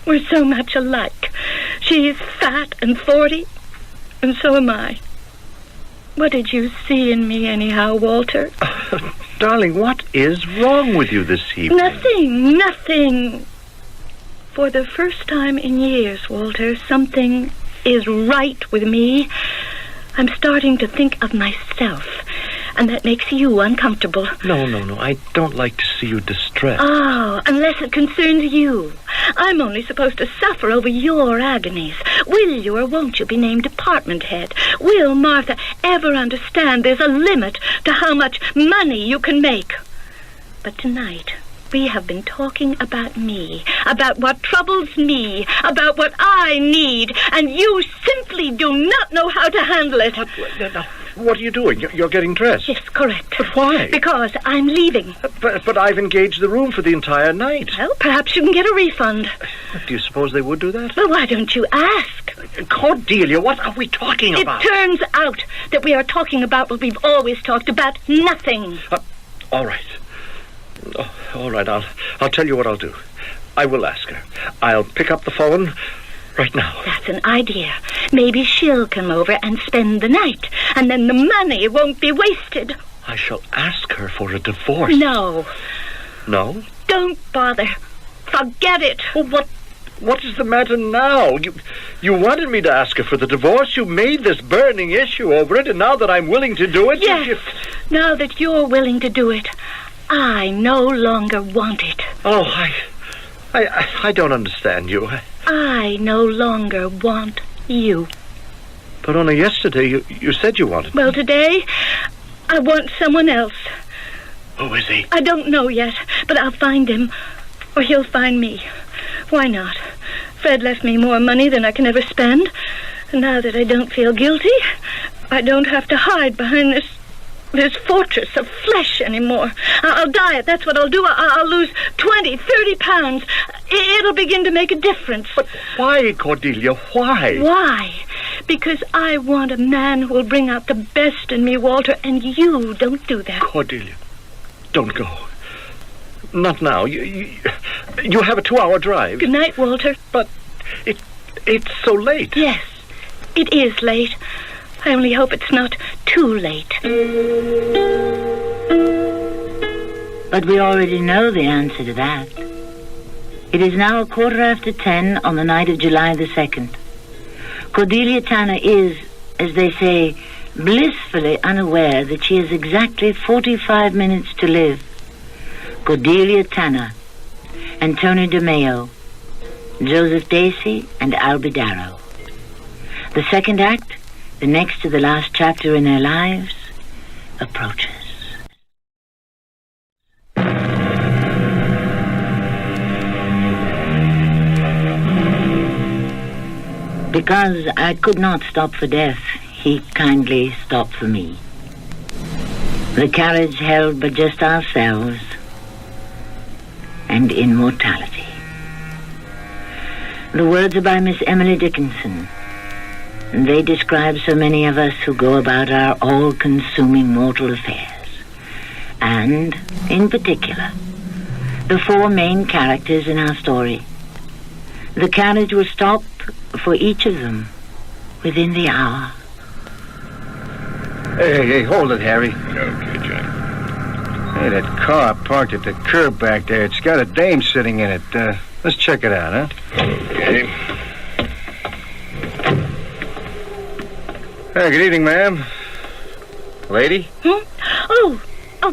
we're so much alike. She's fat and 40, and so am I. What did you see in me anyhow, Walter? Darling, what is wrong with you this evening? Nothing. For the first time in years, Walter, something is right with me. I'm starting to think of myself, and that makes you uncomfortable. No. I don't like to see you distressed. Oh, unless it concerns you. I'm only supposed to suffer over your agonies. Will you or won't you be named department head? Will Martha ever understand there's a limit to how much money you can make? But tonight, we have been talking about me, about what troubles me, about what I need, and you simply do not know how to handle it. What are you doing? You're getting dressed? Yes, correct. But why? Because I'm leaving. But I've engaged the room for the entire night. Well, perhaps you can get a refund. Do you suppose they would do that? Well, why don't you ask? Cordelia, what are we talking about? It turns out that we are talking about what we've always talked about, nothing. All right. All right, I'll tell you what I'll do. I will ask her. I'll pick up the phone right now. That's an idea. Maybe she'll come over and spend the night, and then the money won't be wasted. I shall ask her for a divorce. No. No? Don't bother. Forget it. Well, what is the matter now? You wanted me to ask her for the divorce. You made this burning issue over it, and now that I'm willing to do it... Yes, now that you're willing to do it, I no longer want it. Oh, I don't understand you. I no longer want you. But only yesterday you said you wanted me. Well, today, I want someone else. Who is he? I don't know yet, but I'll find him, or he'll find me. Why not? Fred left me more money than I can ever spend. And now that I don't feel guilty, I don't have to hide behind this fortress of flesh anymore. I'll diet, that's what I'll do. I'll lose 20, 30 pounds. It'll begin to make a difference. But why, Cordelia, why? Why? Because I want a man who will bring out the best in me, Walter, and you don't do that. Cordelia, don't go. Not now. You have a 2-hour drive. Good night, Walter. But it's so late. Yes, it is late. I only hope it's not too late. But we already know the answer to that. It is now 10:15 on the night of July the 2nd. Cordelia Tanner is, as they say, blissfully unaware that she has exactly 45 minutes to live. Cordelia Tanner, Antonio DeMeo, Joseph Dacey, and Albie Darrow. The second act, the next to the last chapter in their lives, approaches. Because I could not stop for death, he kindly stopped for me. The carriage held but just ourselves and immortality. The words are by Miss Emily Dickinson. They describe so many of us who go about our all-consuming mortal affairs. And, in particular, the 4 main characters in our story. The carriage will stop for each of them within the hour. Hey, hold it, Harry. Okay, Jack. Hey, that car parked at the curb back there. It's got a dame sitting in it. Let's check it out, huh? Okay. Hey, good evening, ma'am. Lady? Oh,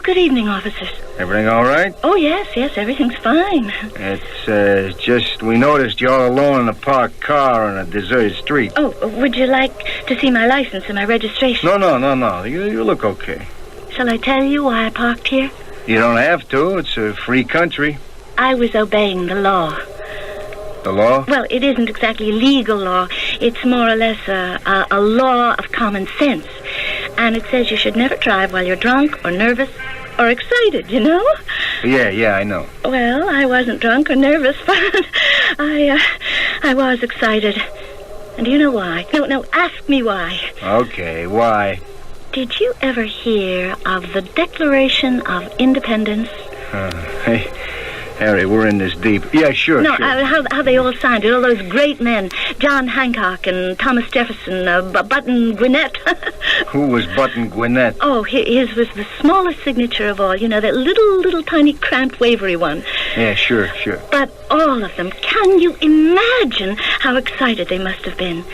good evening, officers. Everything all right? Oh, yes, everything's fine. It's just we noticed you all alone in a parked car on a deserted street. Oh, would you like to see my license and my registration? No. You look okay. Shall I tell you why I parked here? You don't have to. It's a free country. I was obeying the law. The law? Well, it isn't exactly legal law. It's more or less a law of common sense. And it says you should never drive while you're drunk or nervous or excited, you know? Yeah, I know. Well, I wasn't drunk or nervous, but I was excited. And do you know why? No, ask me why. Okay, why? Did you ever hear of the Declaration of Independence? Hey, Harry, we're in this deep. Yeah, sure. No, how they all signed it, all those great men. John Hancock and Thomas Jefferson, Button Gwinnett. Who was Button Gwinnett? Oh, his was the smallest signature of all. You know, that little tiny cramped wavery one. Yeah, sure. But all of them, can you imagine how excited they must have been?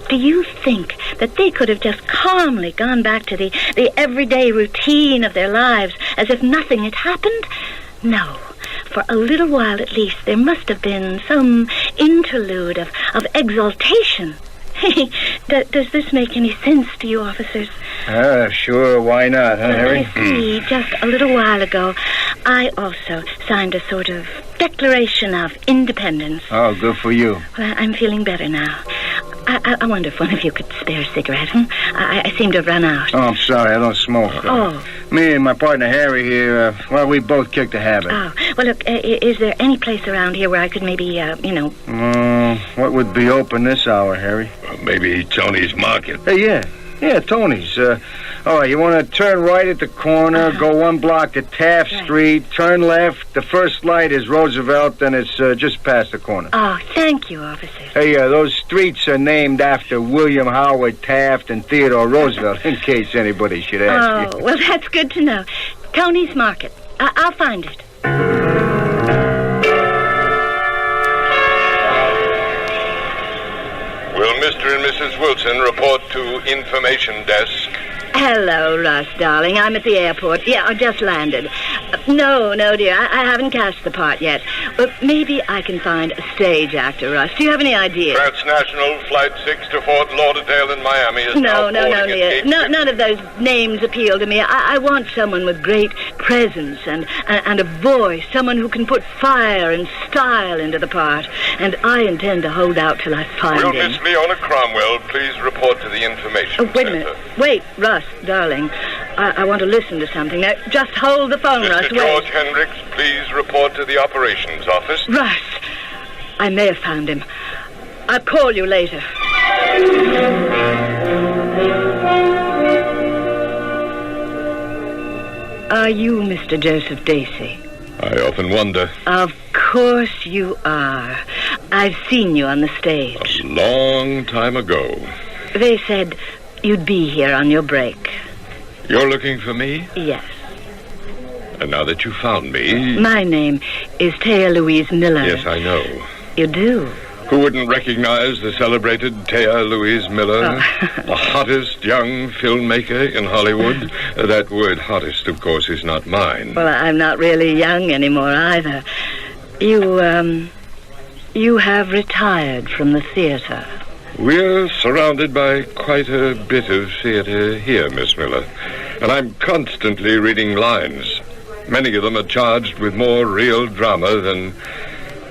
Do you think that they could have just calmly gone back to the everyday routine of their lives as if nothing had happened? No. For a little while at least, there must have been some interlude of exaltation. Hey, does this make any sense to you, officers? Sure, why not, huh, Harry? You see, just a little while ago, I also signed a sort of declaration of independence. Oh, good for you. Well, I'm feeling better now. I wonder if one of you could spare a cigarette. I seem to have run out. Oh, I'm sorry, I don't smoke. Oh. Me and my partner Harry here, we both kicked a habit. Oh, well, look, is there any place around here where I could maybe, what would be open this hour, Harry? Maybe Tony's Market. Hey, yeah, Tony's. All right, you want to turn right at the corner, go 1 block to Taft Street, turn left. The first light is Roosevelt, and it's just past the corner. Oh, thank you, officer. Hey, those streets are named after William Howard Taft and Theodore Roosevelt, in case anybody should ask you. Oh, well, that's good to know. Tony's Market. I'll find it. Will Mr. and Mrs. Wilson report to information desk? Hello, Russ, darling. I'm at the airport. Yeah, I just landed. No, dear, I haven't cast the part yet. But maybe I can find a stage actor, Russ. Do you have any idea? Transnational Flight 6 to Fort Lauderdale in Miami is No, dear. None of those names appeal to me. I want someone with great presence and a voice, someone who can put fire and style into the part. And I intend to hold out till I find Will him. Miss Leona Cromwell please report to the information Wait a minute. Wait, Russ, darling. I want to listen to something. Now, just hold the phone, Russ. Mr. George Hendricks, please report to the operations office. Russ, I may have found him. I'll call you later. Are you Mr. Joseph Dacey? I often wonder. Of course you are. I've seen you on the stage. A long time ago. They said you'd be here on your break. You're looking for me? Yes. And now that you found me... My name is Thea Louise Miller. Yes, I know. You do? Who wouldn't recognize the celebrated Thea Louise Miller, the hottest young filmmaker in Hollywood? That word hottest, of course, is not mine. Well, I'm not really young anymore either. You have retired from the theater. We're surrounded by quite a bit of theater here, Miss Miller. And I'm constantly reading lines. Many of them are charged with more real drama than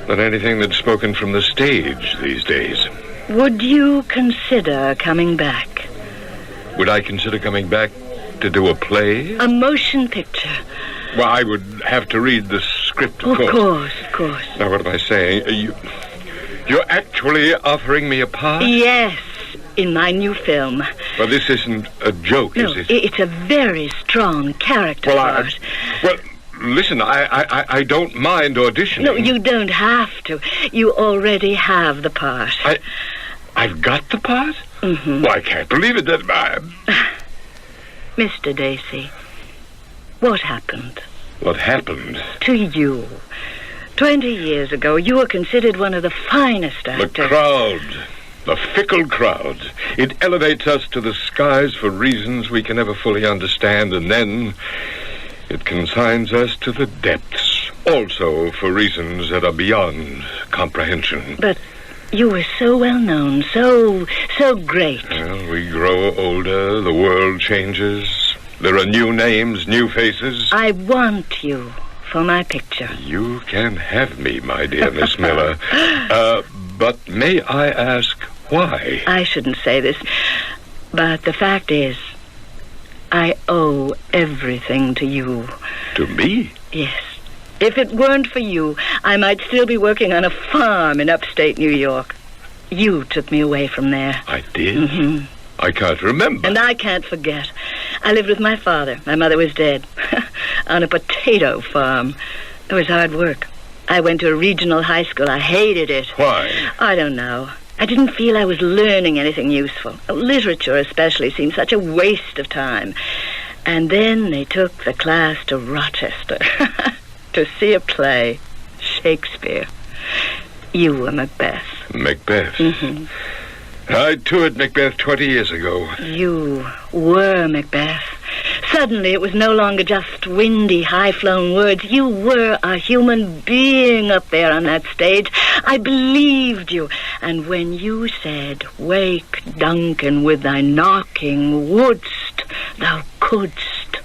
anything that's spoken from the stage these days. Would you consider coming back? Would I consider coming back to do a play? A motion picture. Well, I would have to read the script, of course. Of course. Now, what am I saying? You're actually offering me a part? Yes, in my new film. Well, this isn't a joke, no, is it? It's a very strong character part. Well, listen, I don't mind auditioning. No, you don't have to. You already have the part. I've got the part? Mm-hmm. Well, I can't believe it. Mr. Dacey, what happened? What happened? To you. 20 years ago, you were considered one of the finest actors. The crowd. The fickle crowd. It elevates us to the skies for reasons we can never fully understand, and then it consigns us to the depths, also for reasons that are beyond comprehension. But you were so well known, so great. Well, we grow older, the world changes. There are new names, new faces. I want you for my picture. You can have me, my dear Miss Miller. But may I ask why? I shouldn't say this, but the fact is, I owe everything to you. To me? Yes. If it weren't for you, I might still be working on a farm in upstate New York. You took me away from there. I did? Mm-hmm. I can't remember. And I can't forget. I lived with my father. My mother was dead. On a potato farm. It was hard work. I went to a regional high school. I hated it. Why? I don't know. I didn't feel I was learning anything useful. Literature especially seemed such a waste of time. And then they took the class to Rochester to see a play, Shakespeare. You were Macbeth. Macbeth? Mm-hmm. I toured Macbeth 20 years ago. You were Macbeth. Suddenly it was no longer just windy, high-flown words. You were a human being up there on that stage. I believed you. And when you said, "Wake, Duncan, with thy knocking, wouldst, thou couldst,"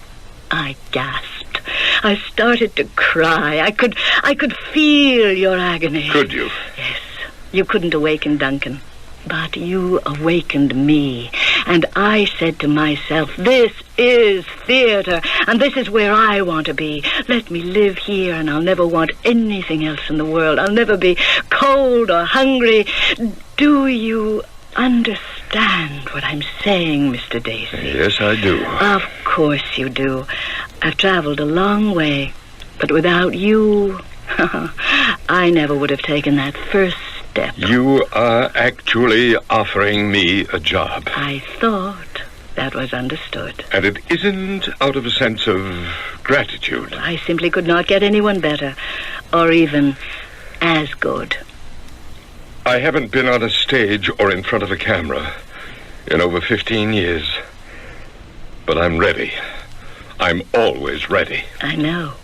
I gasped. I started to cry. I could feel your agony. Could you? Yes. You couldn't awaken Duncan. But you awakened me, and I said to myself, this is theater, and this is where I want to be. Let me live here, and I'll never want anything else in the world. I'll never be cold or hungry. Do you understand what I'm saying, Mr. Dacey? Yes, I do. Of course you do. I've traveled a long way, but without you, I never would have taken that first step. You are actually offering me a job. I thought that was understood. And it isn't out of a sense of gratitude. I simply could not get anyone better, or even as good. I haven't been on a stage or in front of a camera in over 15 years. But I'm ready. I'm always ready. I know.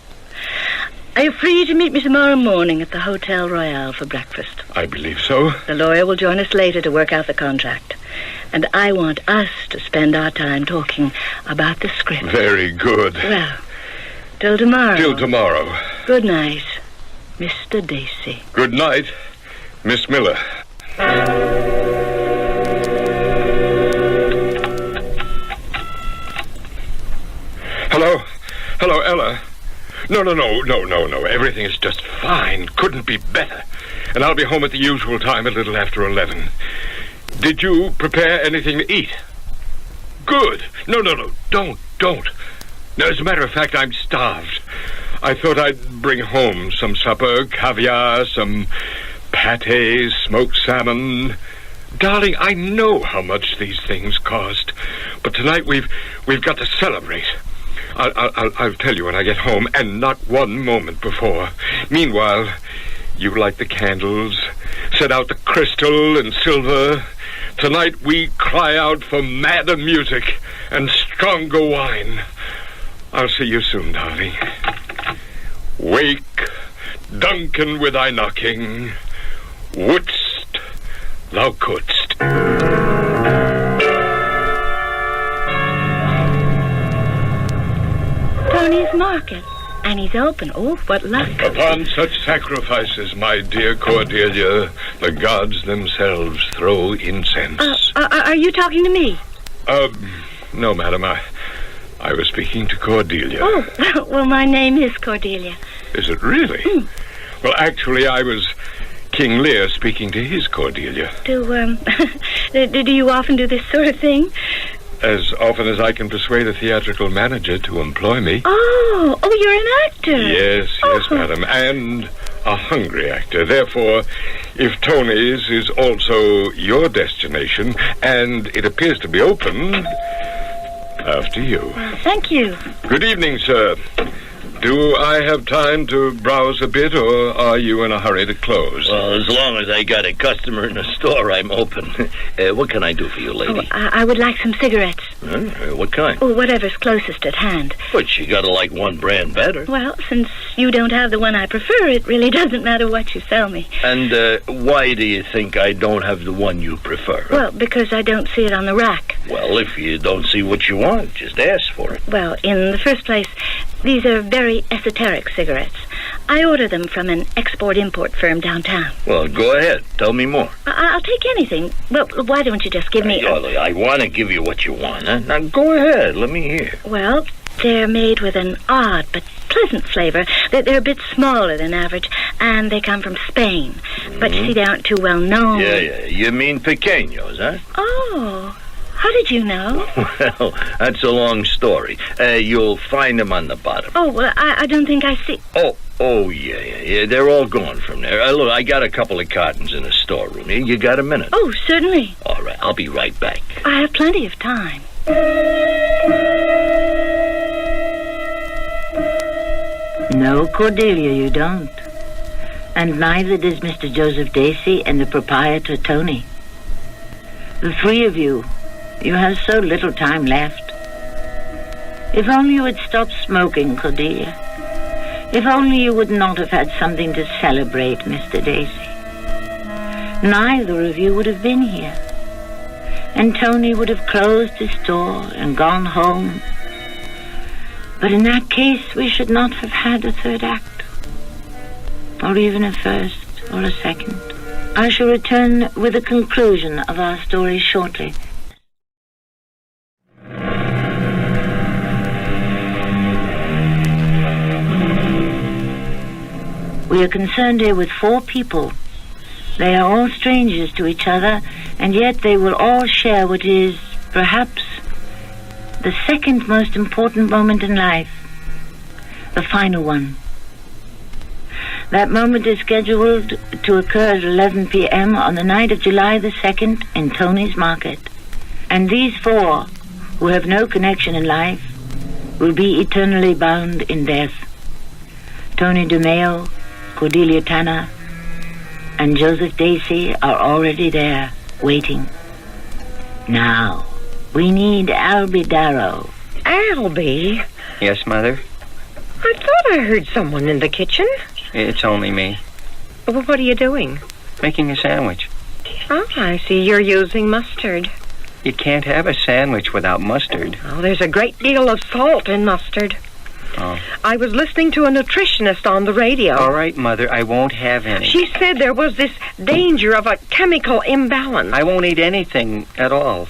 Are you free to meet me tomorrow morning at the Hotel Royale for breakfast? I believe so. The lawyer will join us later to work out the contract. And I want us to spend our time talking about the script. Very good. Well, till tomorrow. Till tomorrow. Good night, Mr. Dacey. Good night, Miss Miller. Hello? Hello, Ella. No. Everything is just fine. Couldn't be better. And I'll be home at the usual time, a little after 11. Did you prepare anything to eat? Good. No. Don't. No, as a matter of fact, I'm starved. I thought I'd bring home some supper, caviar, some pâté, smoked salmon. Darling, I know how much these things cost. But tonight we've got to celebrate. I'll tell you when I get home, and not one moment before. Meanwhile, you light the candles, set out the crystal and silver. Tonight we cry out for madder music and stronger wine. I'll see you soon, darling. Wake, Duncan, with thy knocking. Wouldst, thou couldst. Tony's Market, and he's open. Oh, what luck. Upon such sacrifices, my dear Cordelia, the gods themselves throw incense. Are you talking to me? No, madam. I was speaking to Cordelia. Oh, well, my name is Cordelia. Is it really? Mm. Well, actually, I was King Lear speaking to his Cordelia. Do you often do this sort of thing? As often as I can persuade a theatrical manager to employ me. Oh, you're an actor. Yes, madam, and a hungry actor. Therefore, if Tony's is also your destination, and it appears to be open, after you. Well, thank you. Good evening, sir. Do I have time to browse a bit, or are you in a hurry to close? Well, as long as I got a customer in the store, I'm open. What can I do for you, lady? I would like some cigarettes. What kind? Oh, whatever's closest at hand. But you gotta like one brand better. Well, since you don't have the one I prefer, it really doesn't matter what you sell me. And why do you think I don't have the one you prefer? Well, because I don't see it on the rack. Well, if you don't see what you want, just ask for it. Well, in the first place, these are very esoteric cigarettes. I order them from an export-import firm downtown. Well, go ahead. Tell me more. I'll take anything. Well, why don't you just give me... I want to give you what you want, huh? Now, go ahead. Let me hear. Well, they're made with an odd but pleasant flavor. They're a bit smaller than average, and they come from Spain. But you see, they aren't too well known. Yeah. You mean pequeños, huh? Oh... How did you know? Well, that's a long story. You'll find them on the bottom. Oh, well, I don't think I see... Oh, Oh, yeah. They're all gone from there. Look, I got a couple of cartons in the storeroom. You got a minute? Oh, certainly. All right, I'll be right back. I have plenty of time. No, Cordelia, you don't. And neither does Mr. Joseph Dacey and the proprietor, Tony. The three of you have so little time left. If only you had stopped smoking, Cordelia. If only you would not have had something to celebrate, Mr. Dacey. Neither of you would have been here. And Tony would have closed his store and gone home. But in that case, we should not have had a third act. Or even a first or a second. I shall return with the conclusion of our story shortly. We are concerned here with 4 people. They are all strangers to each other, and yet they will all share what is, perhaps, the second most important moment in life. The final one. That moment is scheduled to occur at 11 p.m. on the night of July the 2nd in Tony's Market. And these 4, who have no connection in life, will be eternally bound in death. Tony DeMeo, Cordelia Tanner, and Joseph Dacey are already there, waiting. Now, we need Albie Darrow. Albie? Yes, Mother? I thought I heard someone in the kitchen. It's only me. Well, what are you doing? Making a sandwich. Oh, I see you're using mustard. You can't have a sandwich without mustard. Oh, there's a great deal of salt in mustard. Oh. I was listening to a nutritionist on the radio. All right, Mother, I won't have any. She said there was this danger of a chemical imbalance. I won't eat anything at all.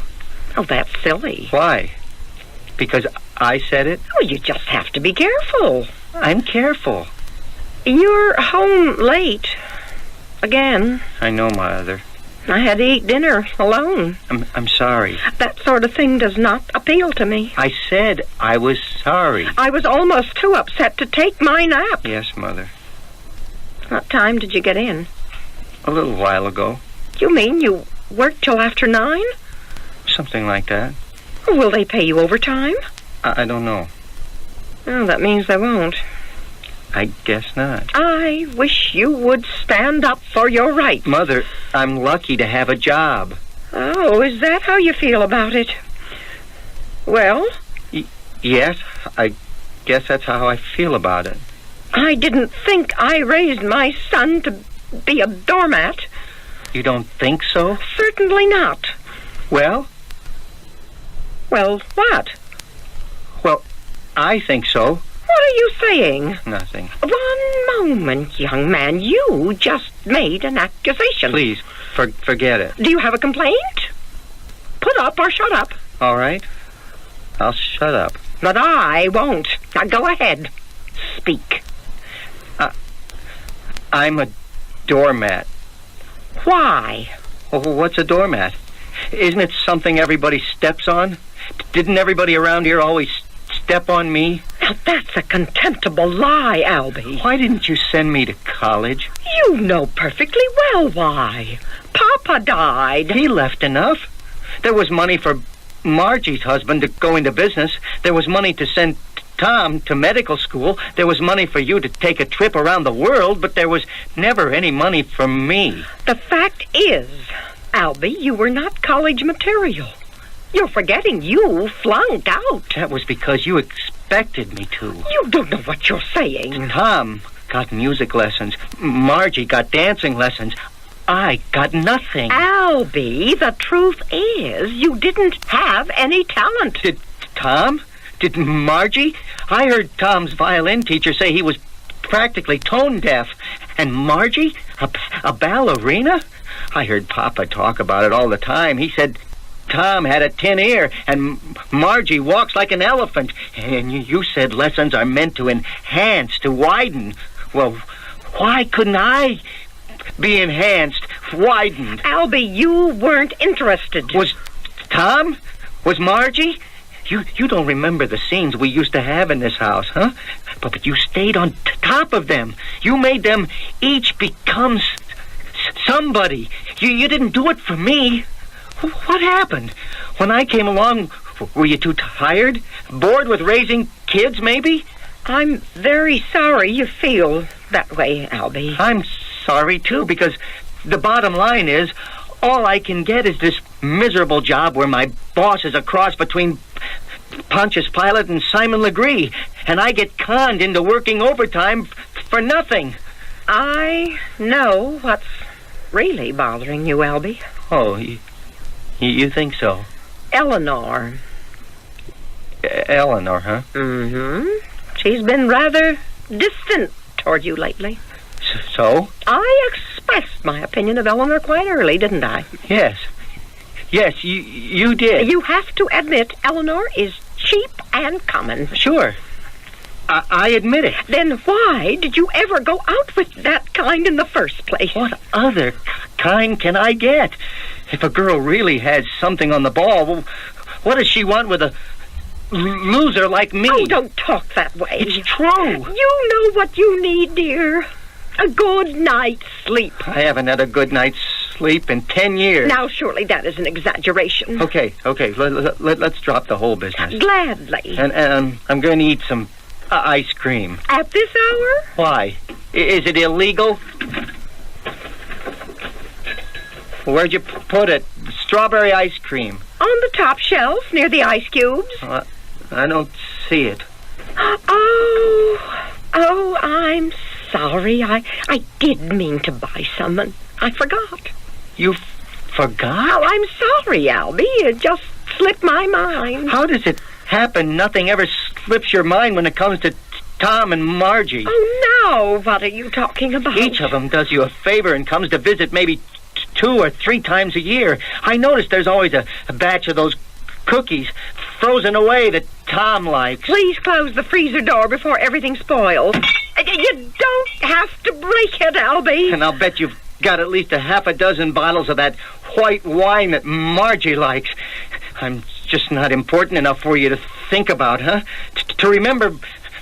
Oh, that's silly. Why? Because I said it? Oh, you just have to be careful. I'm careful. You're home late. Again. I know, Mother. I had to eat dinner alone. I'm sorry. That sort of thing does not appeal to me. I said I was sorry. I was almost too upset to take my nap. Yes, Mother. What time did you get in? A little while ago. You mean you worked till after 9? Something like that. Will they pay you overtime? I don't know. Oh, that means they won't. I guess not. I wish you would stand up for your rights. Mother, I'm lucky to have a job. Oh, is that how you feel about it? Well? Yes, I guess that's how I feel about it. I didn't think I raised my son to be a doormat. You don't think so? Certainly not. Well? Well, what? Well, I think so. What are you saying? Nothing. One moment, young man. You just made an accusation. Please, forget it. Do you have a complaint? Put up or shut up. All right. I'll shut up. But I won't. Now go ahead. Speak. I'm a doormat. Why? Oh, what's a doormat? Isn't it something everybody steps on? Didn't everybody around here always step on me? Now, that's a contemptible lie, Albie. Why didn't you send me to college? You know perfectly well why. Papa died. He left enough. There was money for Margie's husband to go into business. There was money to send Tom to medical school. There was money for you to take a trip around the world, but there was never any money for me. The fact is, Albie, you were not college material. You're forgetting you flunked out. That was because you expected me to. You don't know what you're saying. Tom got music lessons. Margie got dancing lessons. I got nothing. Albie, the truth is you didn't have any talent. Did Tom? Did Margie? I heard Tom's violin teacher say he was practically tone deaf. And Margie? A ballerina? I heard Papa talk about it all the time. He said Tom had a tin ear, and Margie walks like an elephant. And you said lessons are meant to enhance, to widen. Well, why couldn't I be enhanced, widened? Albie, you weren't interested. Was Tom? Was Margie? You don't remember the scenes we used to have in this house, huh? But you stayed on top of them. You made them each become somebody. You didn't do it for me. What happened? When I came along, were you too tired? Bored with raising kids, maybe? I'm very sorry you feel that way, Albie. I'm sorry, too, because the bottom line is, all I can get is this miserable job where my boss is a cross between Pontius Pilate and Simon Legree, and I get conned into working overtime for nothing. I know what's really bothering you, Albie. Oh, you think so? Eleanor. Eleanor, huh? Mm-hmm. She's been rather distant toward you lately. So? I expressed my opinion of Eleanor quite early, didn't I? Yes. Yes, you did. You have to admit Eleanor is cheap and common. Sure. I admit it. Then why did you ever go out with that kind in the first place? What other kind can I get? If a girl really has something on the ball, what does she want with a loser like me? Oh, don't talk that way. It's true. You know what you need, dear. A good night's sleep. I haven't had a good night's sleep in 10 years. Now, surely that is an exaggeration. Okay. Let's drop the whole business. Gladly. And I'm going to eat some ice cream. At this hour? Why? Is it illegal? Where'd you put it? Strawberry ice cream. On the top shelf, near the ice cubes. I don't see it. Oh, I'm sorry. I did mean to buy some, and I forgot. You forgot? Oh, I'm sorry, Albie. It just slipped my mind. How does it happen nothing ever slips your mind when it comes to Tom and Margie? Oh, no. What are you talking about? Each of them does you a favor and comes to visit maybe 2 or 3 times a year. I notice there's always a batch of those cookies frozen away that Tom likes. Please close the freezer door before everything spoils. You don't have to break it, Albie. And I'll bet you've got at least a half a dozen bottles of that white wine that Margie likes. I'm just not important enough for you to think about, huh? To remember,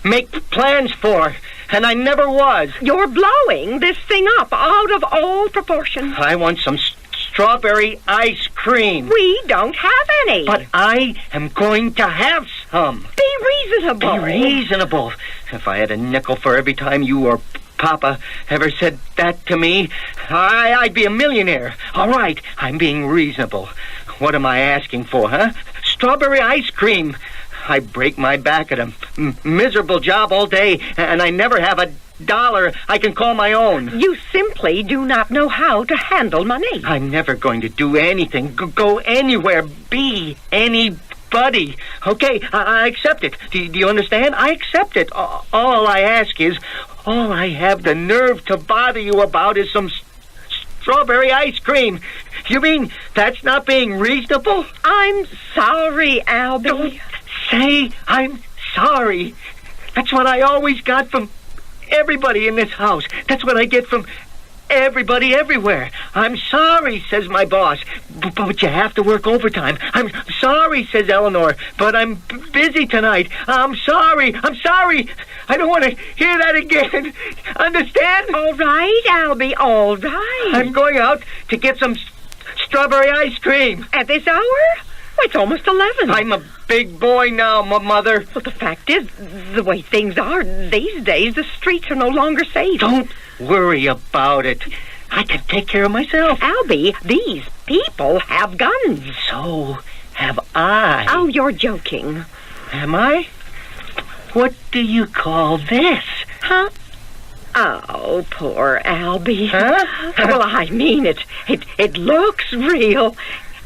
make plans for. And I never was. You're blowing this thing up out of all proportion. I want some strawberry ice cream. We don't have any. But I am going to have some. Be reasonable. Be reasonable. If I had a nickel for every time you or Papa ever said that to me, I'd be a millionaire. All right, I'm being reasonable. What am I asking for, huh? Strawberry ice cream. I break my back at a miserable job all day, and I never have $1 I can call my own. You simply do not know how to handle money. I'm never going to do anything, go anywhere, be anybody. Okay, I accept it. Do you understand? I accept it. All I ask is, all I have the nerve to bother you about is some strawberry ice cream. You mean that's not being reasonable? I'm sorry, Albie. Don't say I'm sorry. That's what I always got from everybody in this house. That's what I get from everybody everywhere. I'm sorry, says my boss, but you have to work overtime. I'm sorry, says Eleanor, but I'm busy tonight. I'm sorry. I don't want to hear that again. Understand? All right, Albie, all right. I'm going out to get some strawberry ice cream. At this hour? It's almost 11. I'm a big boy now, Mother. Well, the fact is, the way things are these days, the streets are no longer safe. Don't worry about it. I can take care of myself. Albie, these people have guns. So have I. Oh, you're joking. Am I? What do you call this? Huh? Oh, poor Albie. Huh? Well, I mean it. It looks real.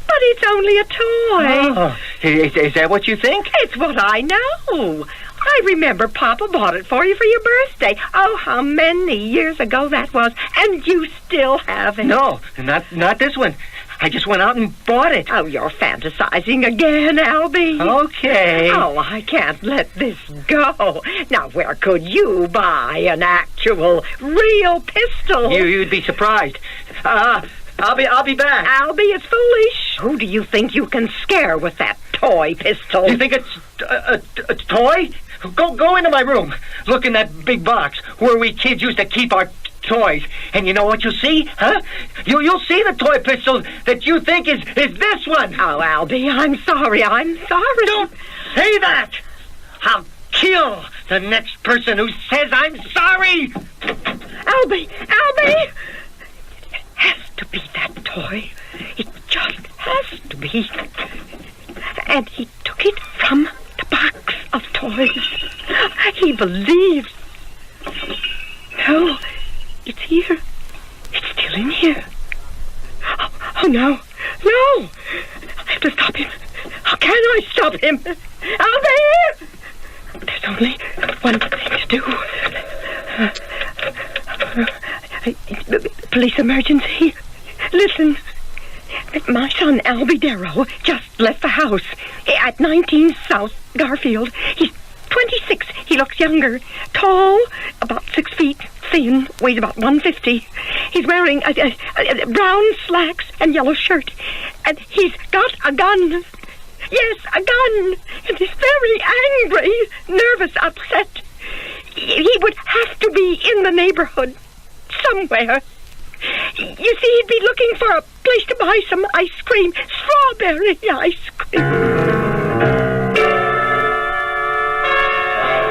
But it's only a toy. Oh, is that what you think? It's what I know. I remember Papa bought it for you for your birthday. Oh, how many years ago that was. And you still have it. No, not this one. I just went out and bought it. Oh, you're fantasizing again, Albie. Okay. Oh, I can't let this go. Now, where could you buy an actual, real pistol? You'd be surprised. I'll be back. Albie, it's foolish. Who do you think you can scare with that toy pistol. You think it's a toy? Go into my room. Look in that big box where we kids used to keep our toys. And you know what you'll see, huh? You'll see the toy pistol that you think is this one. Oh, Albie, I'm sorry. Don't say that. I'll kill the next person who says I'm sorry. Albie! It has to be that toy. It just has to be. And he took it from the box of toys. He believes. No, it's here. It's still in here. Oh, no. I have to stop him. How can I stop him? Albie! There's only one thing to do. Police emergency. Listen. My son, Albie Darrow, just left the house at 19 South Garfield. He's 26. He looks younger. Tall, about 6 feet. Thin, weighs about 150. He's wearing a brown slacks and yellow shirt. And he's got a gun. Yes, a gun. And he's very angry, nervous, upset. He would have to be in the neighborhood somewhere. You see, he'd be looking for a place to buy some ice cream. Strawberry ice cream.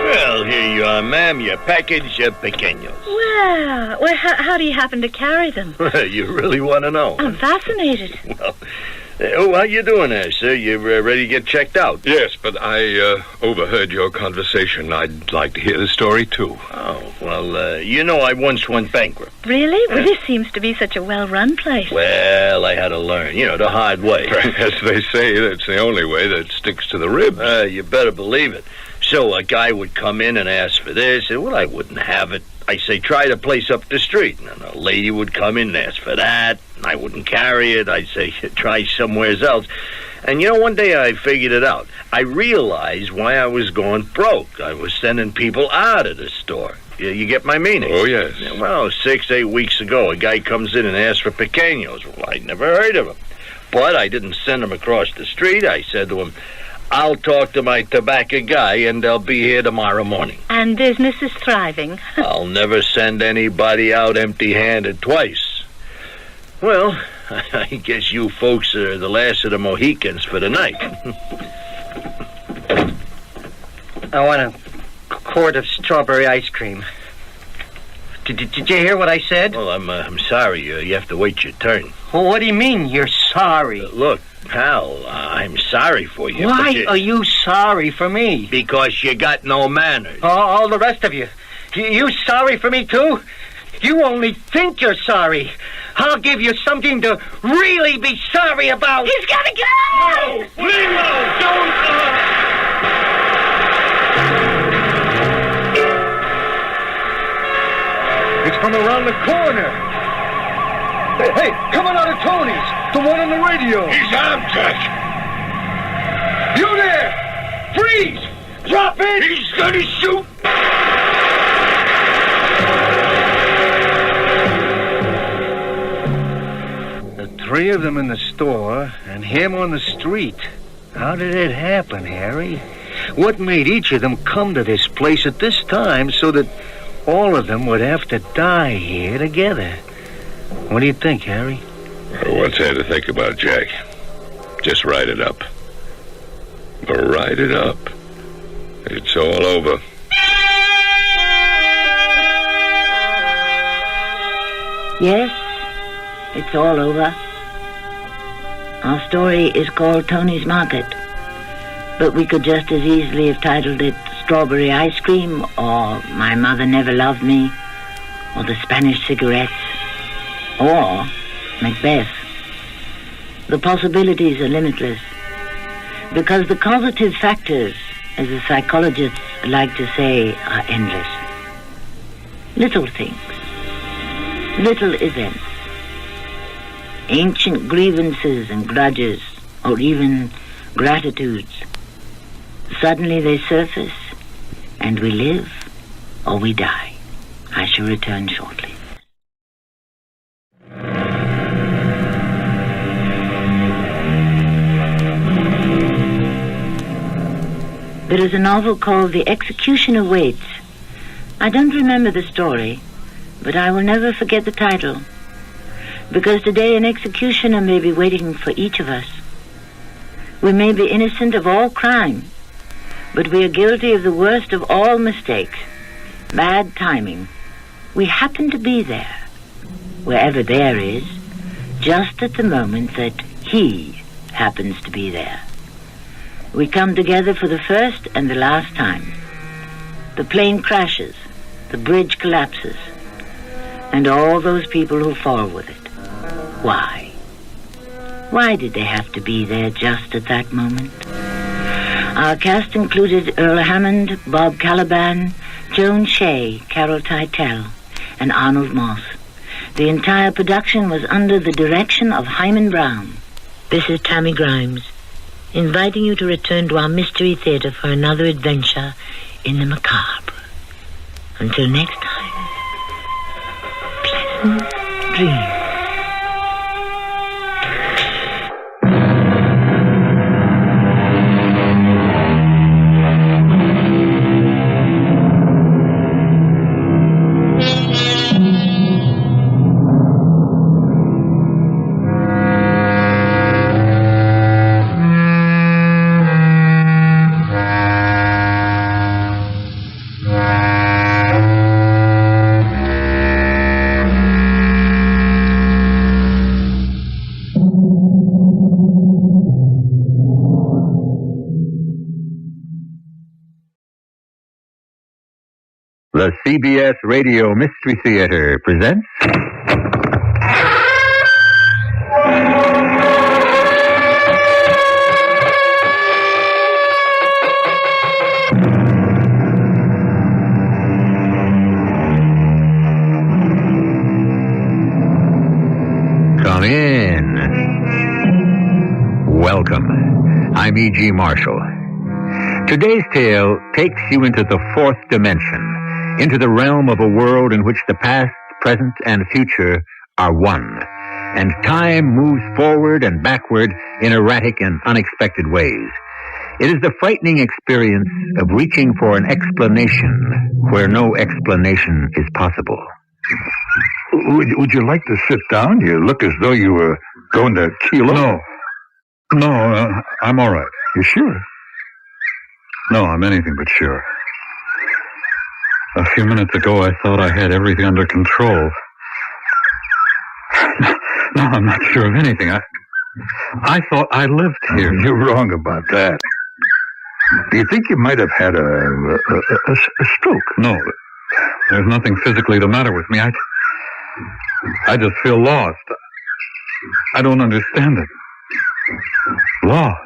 Well, here you are, ma'am. Your package of pequeños. Well, how do you happen to carry them? You really want to know? I'm fascinated. Well, how you doing there, sir? You ready to get checked out? Yes, but I overheard your conversation. I'd like to hear the story, too. Oh, well, I once went bankrupt. Really? Well, this seems to be such a well-run place. Well, I had to learn, the hard way. As they say, that's the only way that sticks to the ribs. You better believe it. So a guy would come in and ask for this, and, I wouldn't have it. I say, try the place up the street. And a lady would come in and ask for that, and I wouldn't carry it. I'd say, try somewhere else. And, one day I figured it out. I realized why I was going broke. I was sending people out of the store. You get my meaning? Oh, yes. Well, 6-8 weeks ago, a guy comes in and asks for pequeños. Well, I'd never heard of him. But I didn't send him across the street. I said to him, I'll talk to my tobacco guy, and they'll be here tomorrow morning. And business is thriving. I'll never send anybody out empty-handed twice. Well, I guess you folks are the last of the Mohicans for the night. I want a quart of strawberry ice cream. Did you hear what I said? Well, I'm sorry. You have to wait your turn. Well, what do you mean, you're sorry? Look, pal, I'm sorry for you. Why are you sorry for me? Because you got no manners. All the rest of you. You sorry for me, too? You only think you're sorry. I'll give you something to really be sorry about. He's gotta go! No! Leo, don't... It's from around the corner. Hey, coming out of Tony's. The one on the radio. He's armed, Jack. You there! Freeze! Drop it! He's gonna shoot! The three of them in the store and him on the street. How did it happen, Harry? What made each of them come to this place at this time so that all of them would have to die here together? What do you think, Harry? What's there to think about, Jack? Just write it up. Write it up. It's all over. Yes, it's all over. Our story is called Tony's Market, but we could just as easily have titled it Strawberry Ice Cream, or My Mother Never Loved Me, or The Spanish Cigarettes, or Macbeth. The possibilities are limitless, because the causative factors, as the psychologists like to say, are endless. Little things, little events, ancient grievances and grudges, or even gratitudes. Suddenly they surface, and we live or we die. I shall return shortly. There is a novel called The Executioner Waits. I don't remember the story, but I will never forget the title. Because today an executioner may be waiting for each of us. We may be innocent of all crime, but we are guilty of the worst of all mistakes. Bad timing. We happen to be there, wherever there is, just at the moment that he happens to be there. We come together for the first and the last time. The plane crashes, the bridge collapses, and all those people who fall with it. Why? Why did they have to be there just at that moment? Our cast included Earl Hammond, Bob Caliban, Joan Shea, Carol Teitel, and Arnold Moss. The entire production was under the direction of Hyman Brown. This is Tammy Grimes, inviting you to return to our Mystery Theater for another adventure in the macabre. Until next time, pleasant dreams. The CBS Radio Mystery Theater presents... Come in. Welcome. I'm E.G. Marshall. Today's tale takes you into the fourth dimension, into the realm of a world in which the past, present, and future are one, and time moves forward and backward in erratic and unexpected ways. It is the frightening experience of reaching for an explanation where no explanation is possible. Would you like to sit down? You look as though you were going to keel over. No, I'm all right. You sure? No, I'm anything but sure. A few minutes ago, I thought I had everything under control. No, I'm not sure of anything. I thought I lived here. You're wrong about that. Do you think you might have had a stroke? No, there's nothing physically the matter with me. I just feel lost. I don't understand it. Lost.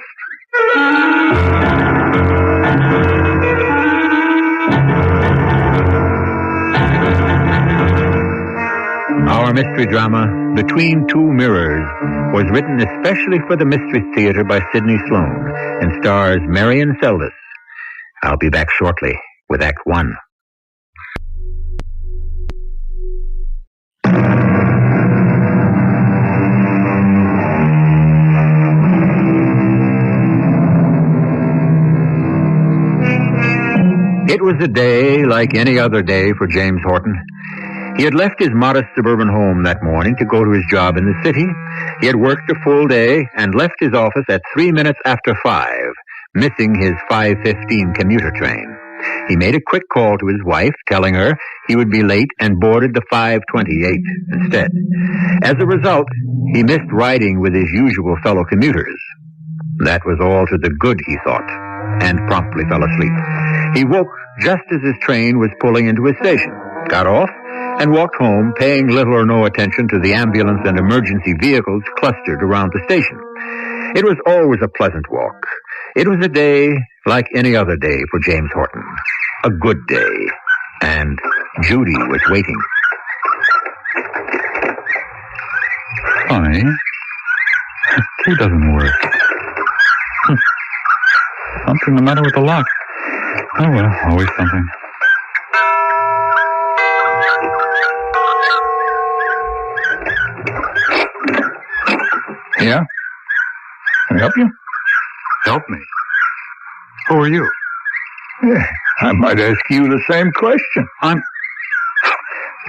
Our mystery drama, Between Two Mirrors, was written especially for the Mystery Theater by Sidney Sloan and stars Marion Seldes. I'll be back shortly with Act One. It was a day like any other day for James Horton. He had left his modest suburban home that morning to go to his job in the city. He had worked a full day and left his office at 3 minutes after 5, missing his 5:15 commuter train. He made a quick call to his wife, telling her he would be late, and boarded the 5:28 instead. As a result, he missed riding with his usual fellow commuters. That was all to the good, he thought, and promptly fell asleep. He woke just as his train was pulling into his station, got off, and walked home, paying little or no attention to the ambulance and emergency vehicles clustered around the station. It was always a pleasant walk. It was a day like any other day for James Horton. A good day. And Judy was waiting. Funny. Key doesn't work. Something the matter with the lock. Oh, well, always something. Yeah? Can I help you? Help me? Who are you? I might ask you the same question.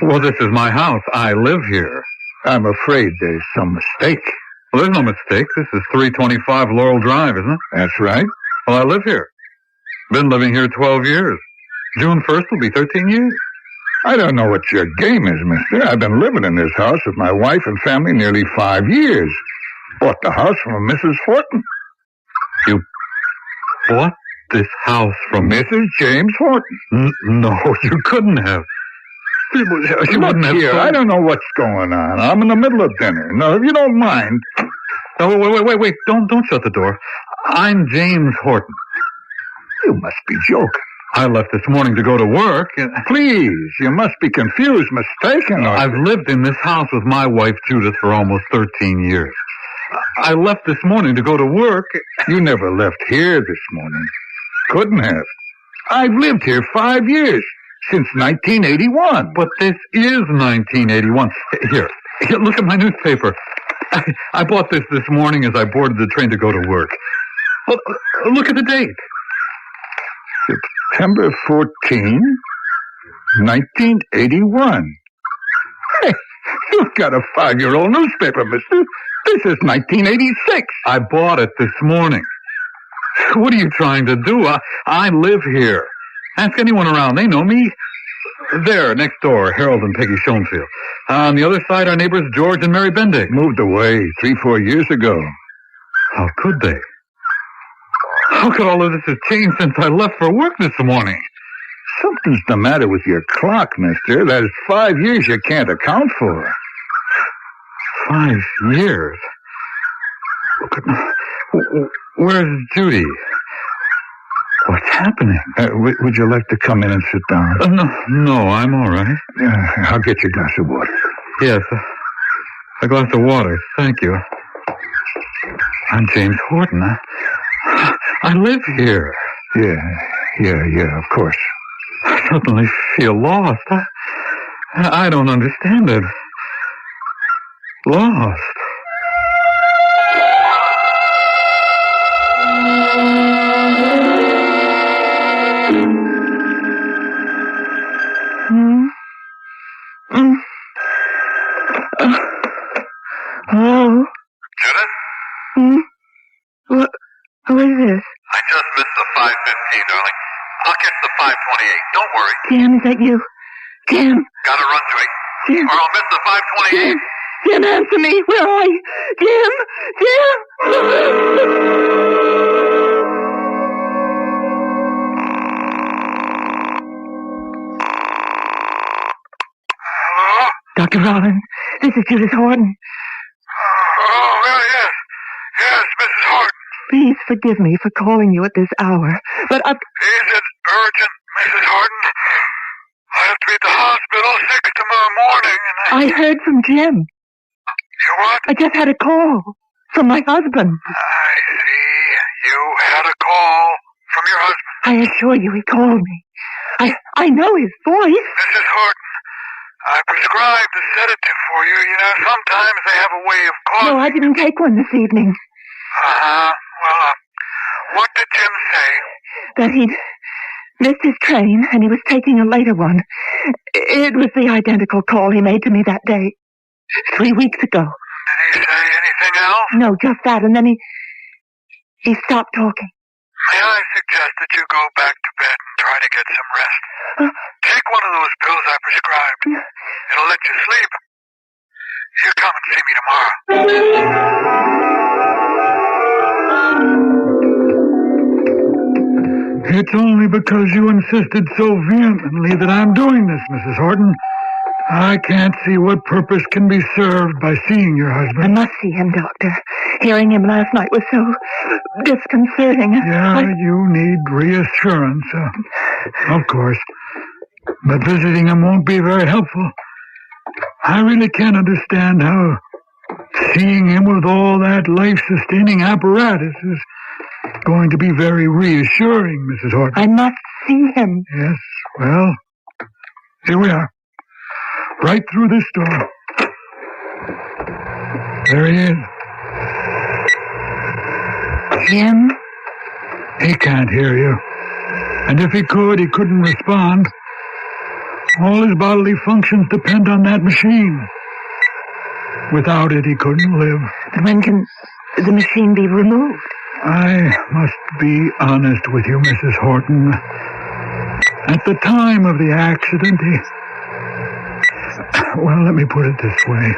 Well, this is my house. I live here. I'm afraid there's some mistake. Well, there's no mistake. This is 325 Laurel Drive, isn't it? That's right. Well, I live here. Been living here 12 years. June 1st will be 13 years. I don't know what your game is, mister. I've been living in this house with my wife and family nearly 5 years. Bought the house from Mrs. Horton. You bought this house from Mrs. James Horton? No, you couldn't have. You wouldn't have. Here, I don't know what's going on. I'm in the middle of dinner. No, if you don't mind. Oh, wait. Don't shut the door. I'm James Horton. You must be joking. I left this morning to go to work. Please, you must be confused, mistaken. I've lived in this house with my wife, Judith, for almost 13 years. I left this morning to go to work. You never left here this morning. Couldn't have. I've lived here 5 years, since 1981. But this is 1981. Here, look at my newspaper. I bought this morning as I boarded the train to go to work. Well, look at the date. September 14, 1981. Hey, you've got a 5-year-old newspaper, mister. This is 1986. I bought it this morning. What are you trying to do? I live here. Ask anyone around. They know me. There, next door, Harold and Peggy Schoenfield. On the other side, our neighbors George and Mary Bendick. Moved away 3-4 years ago. How could they? How could all of this have changed since I left for work this morning? Something's the matter with your clock, mister. That is 5 years you can't account for. 5 years? Where's Judy? What's happening? Would you like to come in and sit down? No, I'm all right. I'll get you a glass of water. Yes, a glass of water. Thank you. I'm James Horton. I live here. Yeah, of course. I suddenly feel lost. I don't understand it. Lost. Hello? Judith? Who is this? I just missed the 5:15, darling. I'll catch the 5:28. Don't worry. Jim, is that you? Jim? Gotta run to it. Jim? Or I'll miss the 5:28. Jim, answer me. Where are you? Jim? Hello? Dr. Rollins, this is Judith Horton. Oh, well, yes. Yes, Mrs. Horton. Please forgive me for calling you at this hour, but Is it urgent, Mrs. Horton? I have to be at the hospital 6 tomorrow morning, and I heard from Jim. You what? I just had a call from my husband. I see. You had a call from your husband. I assure you he called me. I know his voice. Mrs. Horton, I prescribed a sedative for you. You know, sometimes they have a way of calling. No, I didn't take one this evening. Well, what did Jim say? That he'd missed his train and he was taking a later one. It was the identical call he made to me that day, 3 weeks ago. Did he say anything else? No, just that. And then he stopped talking. May I suggest that you go back to bed and try to get some rest? Take one of those pills I prescribed. It'll let you sleep. You come and see me tomorrow. It's only because you insisted so vehemently that I'm doing this, Mrs. Horton. I can't see what purpose can be served by seeing your husband. I must see him, Doctor. Hearing him last night was so disconcerting. Yeah, you need reassurance, of course. But visiting him won't be very helpful. I really can't understand how seeing him with all that life-sustaining apparatus is going to be very reassuring, Mrs. Horton. I must see him. Yes, well, here we are. Right through this door. There he is. Jim? He can't hear you. And if he couldn't respond. All his bodily functions depend on that machine. Without it, he couldn't live. But when can the machine be removed? I must be honest with you, Mrs. Horton. At the time of the accident, well, let me put it this way.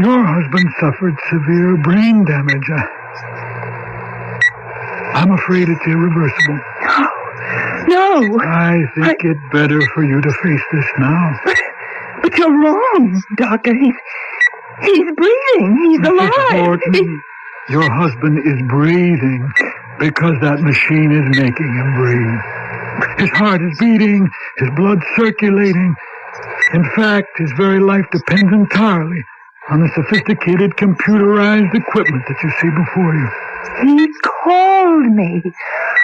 Your husband suffered severe brain damage. I'm afraid it's irreversible. No. I think it better for you to face this now. But you're wrong, Doctor. He's breathing. He's alive. Mrs. Horton, your husband is breathing because that machine is making him breathe. His heart is beating, his blood circulating. In fact, his very life depends entirely on the sophisticated computerized equipment that you see before you. He called me.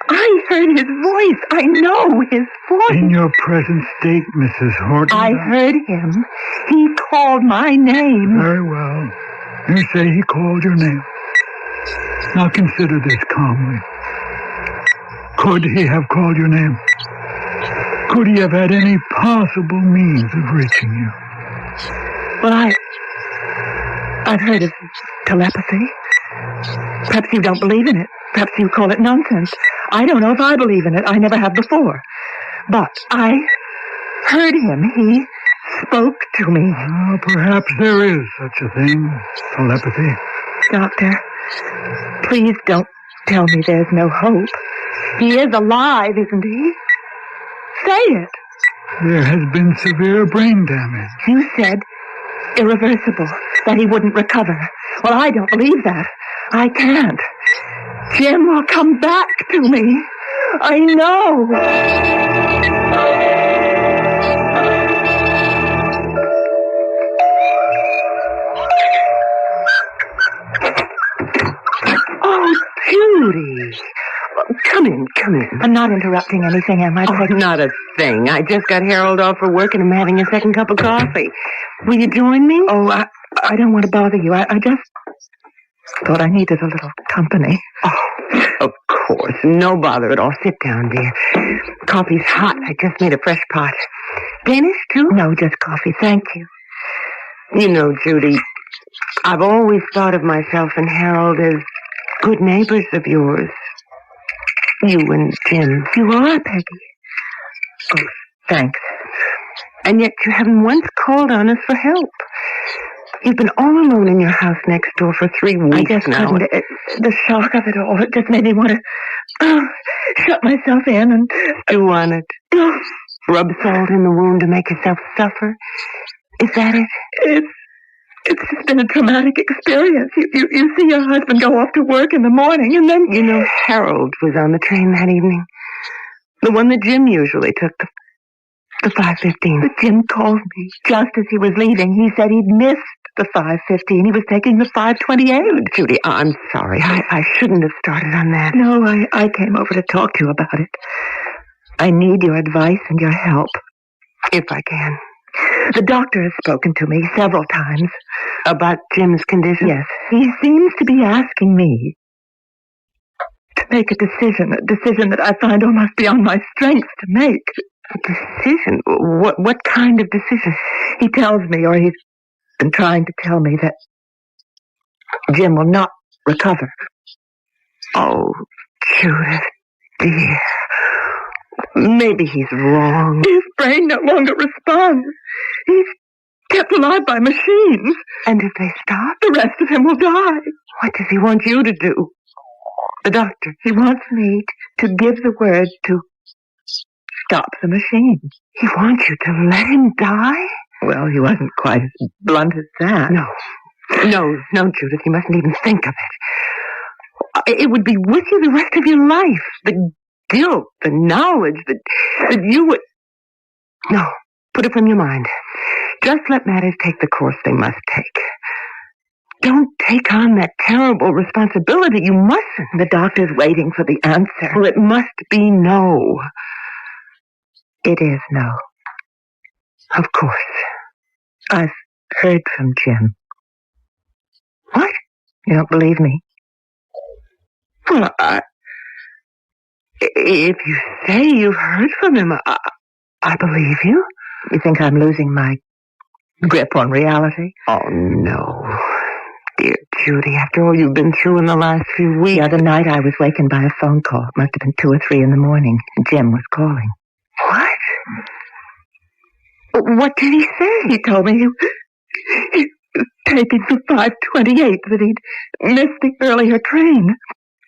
I heard his voice. I know his voice. In your present state, Mrs. Horton. I heard him. He called my name. Very well. You say he called your name. Now consider this calmly. Could he have called your name? Could he have had any possible means of reaching you? Well, I've heard of telepathy. Perhaps you don't believe in it. Perhaps you call it nonsense. I don't know if I believe in it. I never have before. But I heard him. He spoke to me. Well, perhaps there is such a thing, telepathy. Doctor, please don't tell me there's no hope. He is alive, isn't he? Say it. There has been severe brain damage. You said irreversible, that he wouldn't recover. Well, I don't believe that. I can't. Jim will come back to me. I know. Oh, Judy. Come in. I'm not interrupting anything, am I? Oh, not a thing. I just got Harold off for work and I'm having a second cup of coffee. Will you join me? Oh, I don't want to bother you. I just thought I needed a little company. Oh, of course. No bother at all. Sit down, dear. Coffee's hot. I just made a fresh pot. Danish, too? No, just coffee. Thank you. You know, Judy, I've always thought of myself and Harold as good neighbors of yours. You and Jim. You are, Peggy. Oh, thanks. And yet you haven't once called on us for help. You've been all alone in your house next door for 3 weeks I just now. couldn't. The shock of it all, it just made me want to shut myself in and... You want it? Rub salt in the wound to make yourself suffer? Is that it? It's just been a traumatic experience. You see your husband go off to work in the morning and then... You know, Harold was on the train that evening. The one that Jim usually took, the 5:15. But Jim called me just as he was leaving. He said he'd missed the 5:15. He was taking the 5:28. Judy, I'm sorry. I shouldn't have started on that. No, I came over to talk to you about it. I need your advice and your help. If I can. The doctor has spoken to me several times. About Jim's condition? Yes. He seems to be asking me to make a decision that I find almost beyond my strength to make. A decision? What kind of decision? He tells me, or he's been trying to tell me, that Jim will not recover. Oh, Judith, dear. Maybe he's wrong. His brain no longer responds. He's kept alive by machines. And if they stop? The rest of him will die. What does he want you to do? The doctor. He wants me to give the word to stop the machine. He wants you to let him die? Well, he wasn't quite as blunt as that. No, Judith, you mustn't even think of it. It would be with you the rest of your life. The guilt, the knowledge that you would... No, put it from your mind. Just let matters take the course they must take. Don't take on that terrible responsibility. You mustn't. The doctor's waiting for the answer. Well, it must be no. It is no. Of course. I've heard from Jim. What? You don't believe me? Well, If you say you've heard from him, I believe you. You think I'm losing my grip on reality? Oh, no. Dear Judy, after all you've been through in the last few weeks. The other night I was wakened by a phone call. It must have been 2 or 3 in the morning. Jim was calling. What? What did he say? He told me he was taking the 5:28, that he'd missed the earlier train.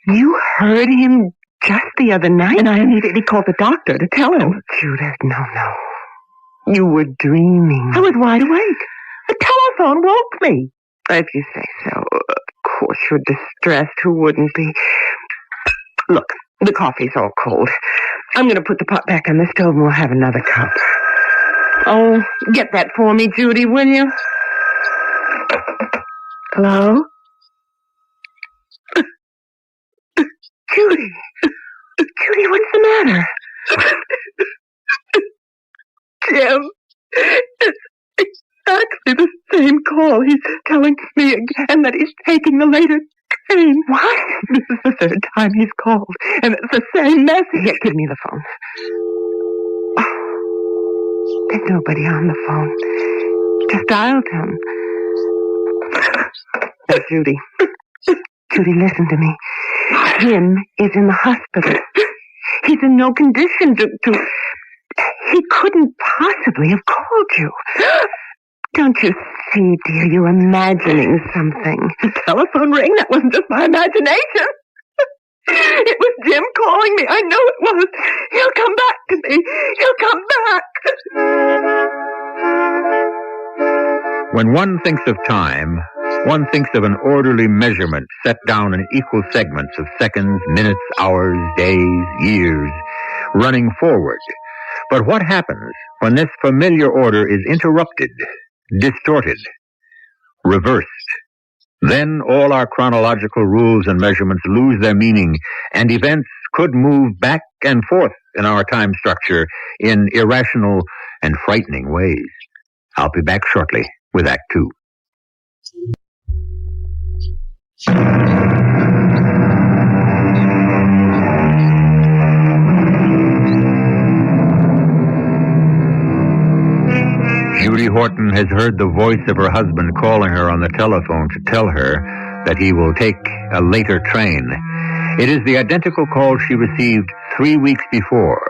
You heard him just the other night? And I immediately called the doctor to tell him. Oh, Judith, no. You were dreaming. I was wide awake. The telephone woke me. If you say so. Of course you're distressed. Who wouldn't be? Look, the coffee's all cold. I'm going to put the pot back on the stove and we'll have another cup. Oh, get that for me, Judy, will you? Hello? Judy, what's the matter? Jim, it's exactly the same call. He's telling me again that he's taking the later train. What? This is the 3rd time he's called, and it's the same message. Here, give me the phone. Oh, there's nobody on the phone. Just dialed him. Now, Judy, listen to me. Jim is in the hospital. He's in no condition to... He couldn't possibly have called you. Don't you see, dear, you're imagining something. The telephone rang? That wasn't just my imagination. It was Jim calling me. I know it was. He'll come back to me. He'll come back. When one thinks of time, one thinks of an orderly measurement set down in equal segments of seconds, minutes, hours, days, years, running forward. But what happens when this familiar order is interrupted, distorted, reversed? Then all our chronological rules and measurements lose their meaning, and events could move back and forth in our time structure in irrational and frightening ways. I'll be back shortly with Act 2. Judy Horton has heard the voice of her husband calling her on the telephone to tell her that he will take a later train. It is the identical call she received 3 weeks before,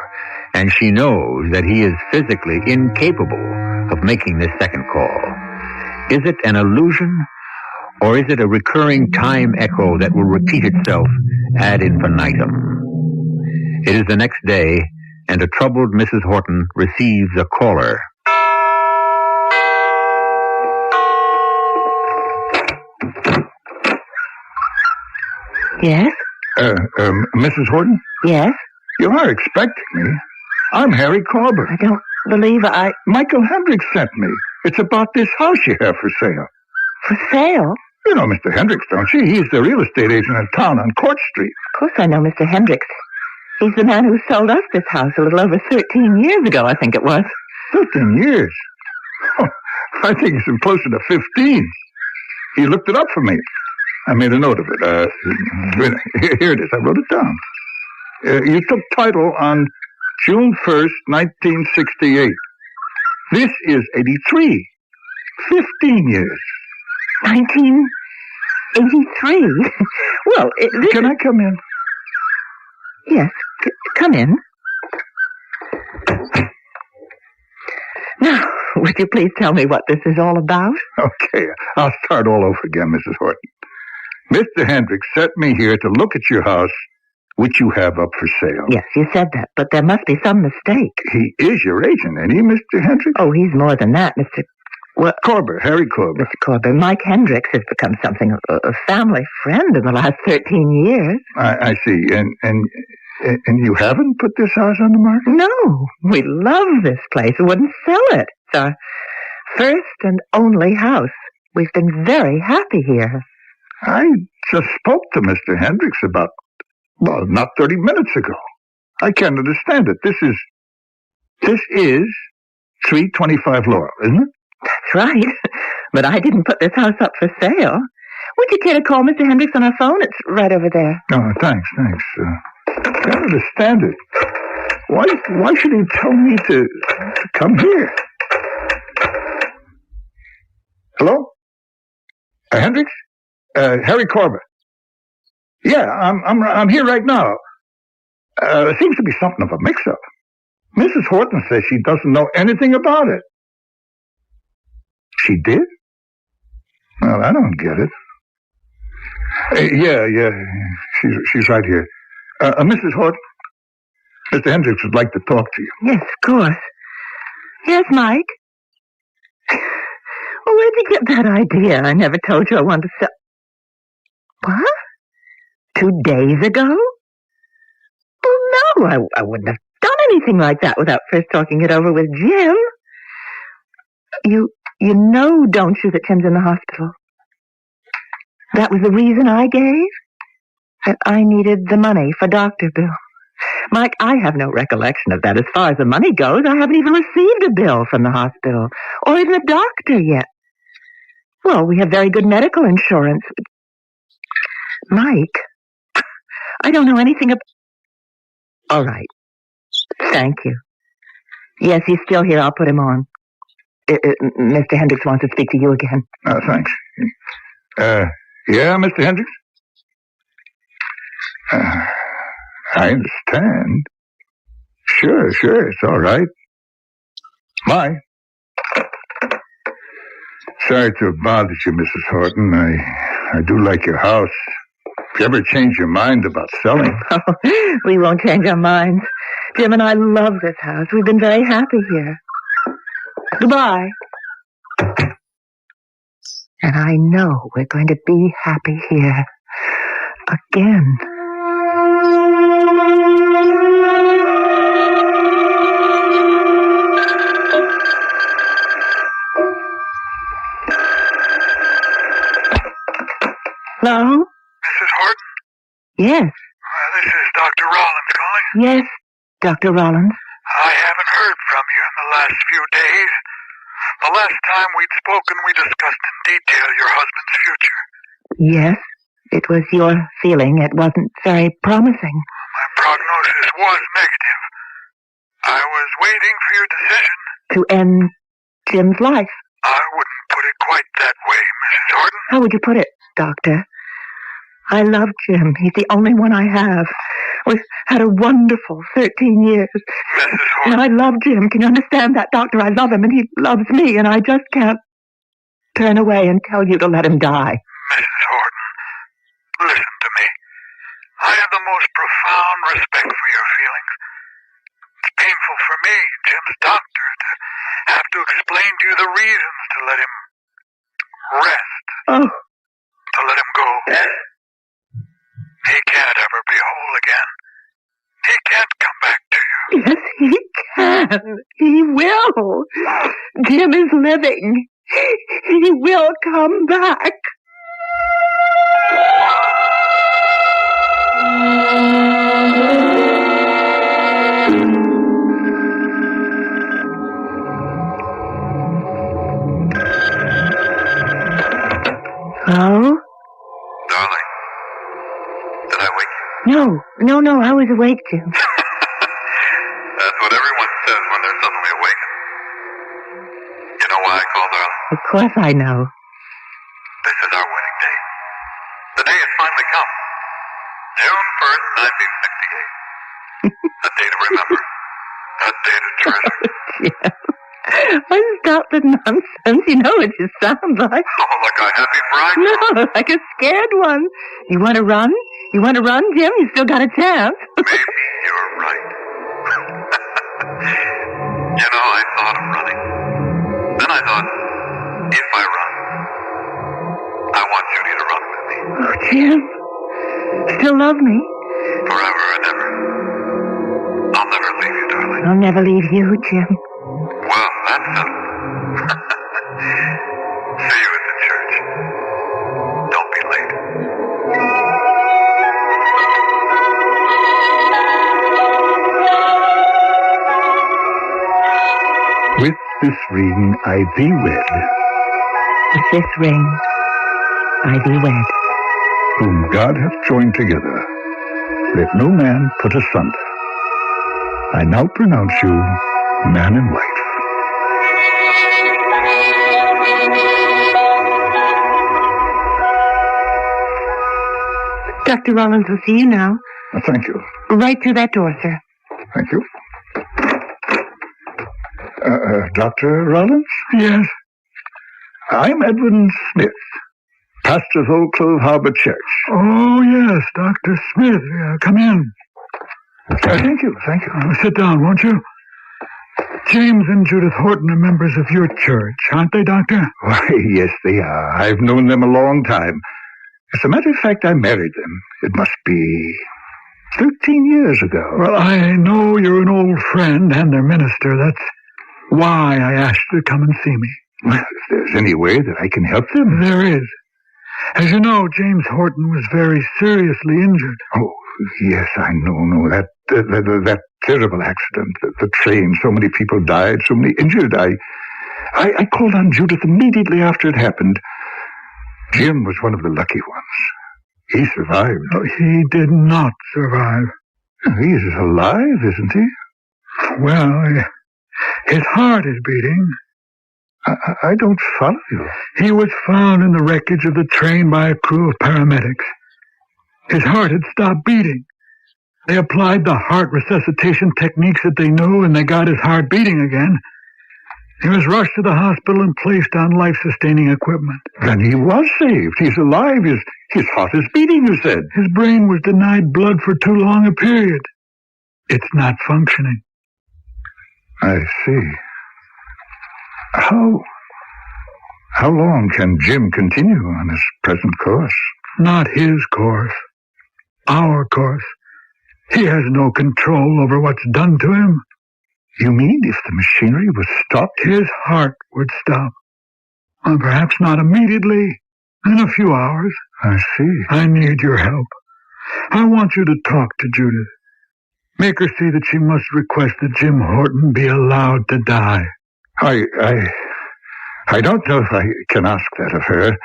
and she knows that he is physically incapable of making this second call. Is it an illusion, or is it a recurring time echo that will repeat itself ad infinitum? It is the next day, and a troubled Mrs. Horton receives a caller. Yes? Mrs. Horton? Yes? You are expecting me. I'm Harry Corber. I don't believe Michael Hendricks sent me. It's about this house you have for sale. For sale? You know Mr. Hendricks, don't you? He's the real estate agent in town on Court Street. Of course I know Mr. Hendricks. He's the man who sold us this house a little over 13 years ago, I think it was. 13 years? Oh, I think it's closer to 15. He looked it up for me. I made a note of it. Here it is. I wrote it down. You took title on June 1st, 1968. This is 83. 15 years. 1983? Well, Can I come in? Yes, come in. Now, would you please tell me what this is all about? Okay, I'll start all over again, Mrs. Horton. Mr. Hendricks sent me here to look at your house, which you have up for sale. Yes, you said that, but there must be some mistake. He is your agent, ain't he, Mr. Hendricks? Oh, he's more than that, Mr. Corber, Harry Corber. Mr. Corber, Mike Hendricks has become something of a family friend in the last 13 years. I see. And you haven't put this house on the market? No, we love this place. We wouldn't sell it. It's our first and only house. We've been very happy here. I just spoke to Mr. Hendricks about, not 30 minutes ago. I can't understand it. This is 325 Laurel, isn't it? That's right. But I didn't put this house up for sale. Would you care to call Mr. Hendricks on our phone? It's right over there. Oh, thanks. can't understand it. Why should he tell me to come here? Hello? Hendricks? Harry Corbett. Yeah, I'm here right now. There seems to be something of a mix-up. Mrs. Horton says she doesn't know anything about it. She did? Well, I don't get it. Yeah, she's right here. Mrs. Horton, Mr. Hendricks would like to talk to you. Yes, of course. Yes, Mike. Well, where'd you get that idea? I never told you I wanted to sell... What? 2 days ago? Well, no, I wouldn't have done anything like that without first talking it over with Jim. You know, don't you, that Jim's in the hospital? That was the reason I gave? That I needed the money for doctor bill. Mike, I have no recollection of that. As far as the money goes, I haven't even received a bill from the hospital, or even a doctor yet. Well, we have very good medical insurance. Mike, I don't know anything about... All right. Thank you. Yes, he's still here. I'll put him on. Mr. Hendricks wants to speak to you again. Thanks. Yeah, Mr. Hendricks? I understand. Sure, it's all right. Bye. Sorry to have bothered you, Mrs. Horton. I do like your house. If you ever change your mind about selling... Oh, we won't change our minds. Jim and I love this house. We've been very happy here. Goodbye. And I know we're going to be happy here again. Hello? Mrs. Horton? Yes. This is Dr. Rollins calling. Yes, Dr. Rollins. I haven't heard from you in the last few days. The last time we'd spoken, we discussed in detail your husband's future. Yes, it was your feeling. It wasn't very promising. My prognosis was negative. I was waiting for your decision. To end Jim's life. I wouldn't put it quite that way, Mrs. Horton. How would you put it, Doctor? I love Jim. He's the only one I have. We've had a wonderful 13 years. Mrs. Horton. And I love Jim. Can you understand that, Doctor? I love him and he loves me, and I just can't turn away and tell you to let him die. Mrs. Horton, listen to me. I have the most profound respect for your feelings. It's painful for me, Jim's doctor, to have to explain to you the reasons to let him rest. Oh. To let him go. He can't ever be whole again. He can't come back to you. Yes, he can. He will. Jim is living. He will come back. Hello? Darling, did I wake you? No, I was awake, Jim. That's what everyone says when they're suddenly awakened. You know why I called, darling? Of course I know. This is our wedding day. The day has finally come. June 1st, 1968. A day to remember. A day to treasure. Jim, I stop the nonsense. You know what you sound like. Oh, like a happy bride? No, like a scared one. You want to run? You want to run, Jim? You still got a chance. Maybe you're right. You know, I thought of running. Then I thought, if I run, I want Judy to run with me. Oh, Jim. Still love me? Forever and ever. I'll never leave you, darling. I'll never leave you, Jim. Well, that's settled. See you at the church. Don't be late. With this ring I thee wed. With this ring I thee wed. Whom God hath joined together, let no man put asunder. I now pronounce you man and wife. Dr. Rollins will see you now. Thank you. Right through that door, sir. Thank you. Dr. Rollins? Yes? I'm Edwin Smith, pastor of Old Clove Harbor Church. Oh, yes, Dr. Smith. Come in. Thank you. Sit down, won't you? James and Judith Horton are members of your church, aren't they, Doctor? Why, yes, they are. I've known them a long time. As a matter of fact, I married them. It must be 13 years ago. Well, I know you're an old friend and their minister. That's why I asked you to come and see me. Well, if there's any way that I can help them... There is. As you know, James Horton was very seriously injured. Oh, yes, I know. That terrible accident, the train, so many people died, so many injured. I called on Judith immediately after it happened. Jim was one of the lucky ones. He survived. No, he did not survive. He's alive, isn't he? Well, his heart is beating. I don't follow you. He was found in the wreckage of the train by a crew of paramedics. His heart had stopped beating. They applied the heart resuscitation techniques that they knew, and they got his heart beating again. He was rushed to the hospital and placed on life-sustaining equipment. Then he was saved. He's alive. His heart is beating, you said. His brain was denied blood for too long a period. It's not functioning. I see. How long can Jim continue on his present course? Not his course. Our course. He has no control over what's done to him. You mean if the machinery was stopped? His heart would stop. Well, perhaps not immediately. In a few hours. I see. I need your help. I want you to talk to Judith. Make her see that she must request that Jim Horton be allowed to die. I don't know if I can ask that of her.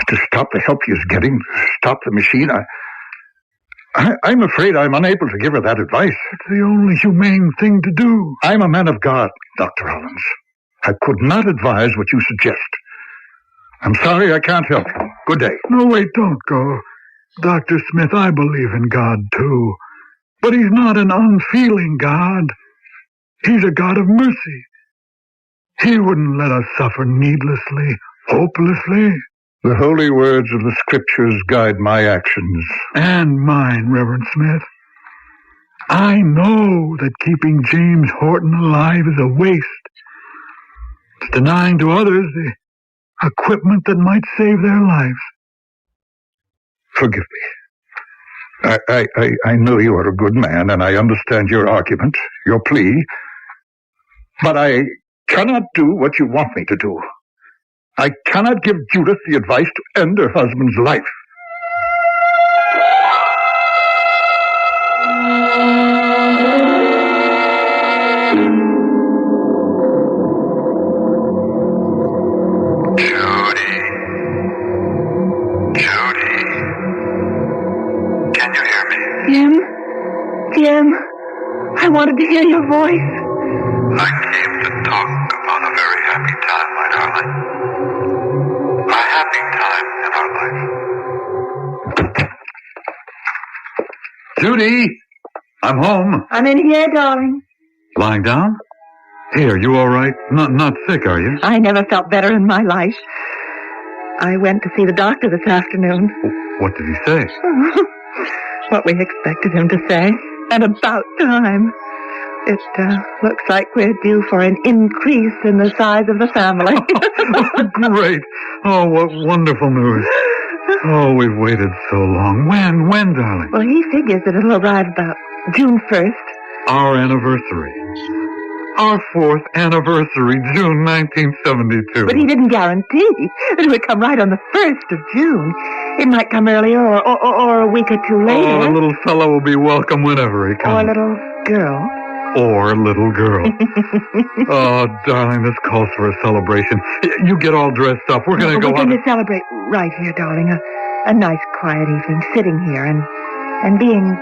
To stop the help he is getting, to stop the machine, I'm afraid I'm unable to give her that advice. It's the only humane thing to do. I'm a man of God, Dr. Rollins. I could not advise what you suggest. I'm sorry I can't help you. Good day. No, wait, don't go. Dr. Smith, I believe in God, too. But he's not an unfeeling God. He's a God of mercy. He wouldn't let us suffer needlessly, hopelessly. The holy words of the Scriptures guide my actions. And mine, Reverend Smith. I know that keeping James Horton alive is a waste. It's denying to others the equipment that might save their lives. Forgive me. I know you are a good man, and I understand your argument, your plea. But I cannot do what you want me to do. I cannot give Judith the advice to end her husband's life. Jim, I wanted to hear your voice. I came to talk about a very happy time, my darling. A happy time in our life. Judy, I'm home. I'm in here, darling. Lying down? Hey, are you all right? Not sick, are you? I never felt better in my life. I went to see the doctor this afternoon. What did he say? What we expected him to say. And about time. It looks like we're due for an increase in the size of the family. Great. Oh, what wonderful news. Oh, we've waited so long. When, darling? Well, he figures that it'll arrive about June 1st. Our anniversary. Our 4th anniversary, June 1972. But he didn't guarantee that it would come right on the 1st of June. It might come earlier or a week or two later. Oh, the little fellow will be welcome whenever he comes. Or a little girl. Or a little girl. Oh, darling, this calls for a celebration. You get all dressed up. We're going to go on. We're going to celebrate right here, darling. A nice, quiet evening, sitting here and and being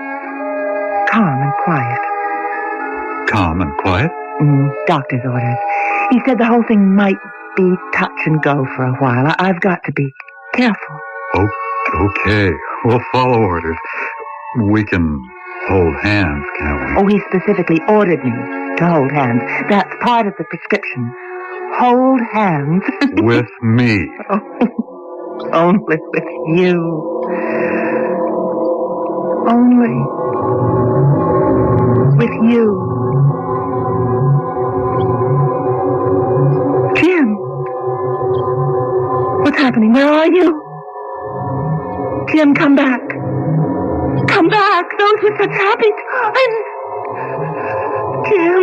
calm and quiet. Calm and quiet? Doctor's orders. He said the whole thing might be touch and go for a while. I've got to be careful. Okay. We'll follow orders. We can hold hands, can't we? Oh, he specifically ordered me to hold hands. That's part of the prescription. Hold hands. With me. Only with you. Only with you. Jim. What's happening? Where are you? Jim, come back. Come back. Don't with such happy times. Jim.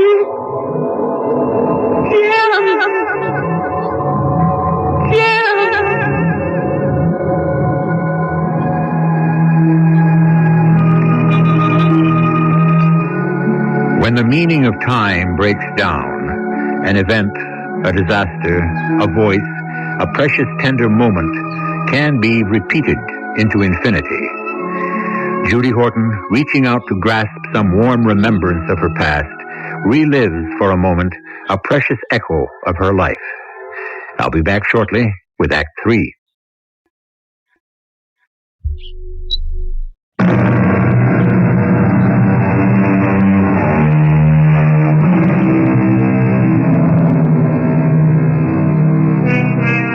When the meaning of time breaks down, an event, a disaster, a voice, a precious tender moment can be repeated into infinity. Judy Horton, reaching out to grasp some warm remembrance of her past, relives for a moment a precious echo of her life. I'll be back shortly with Act 3.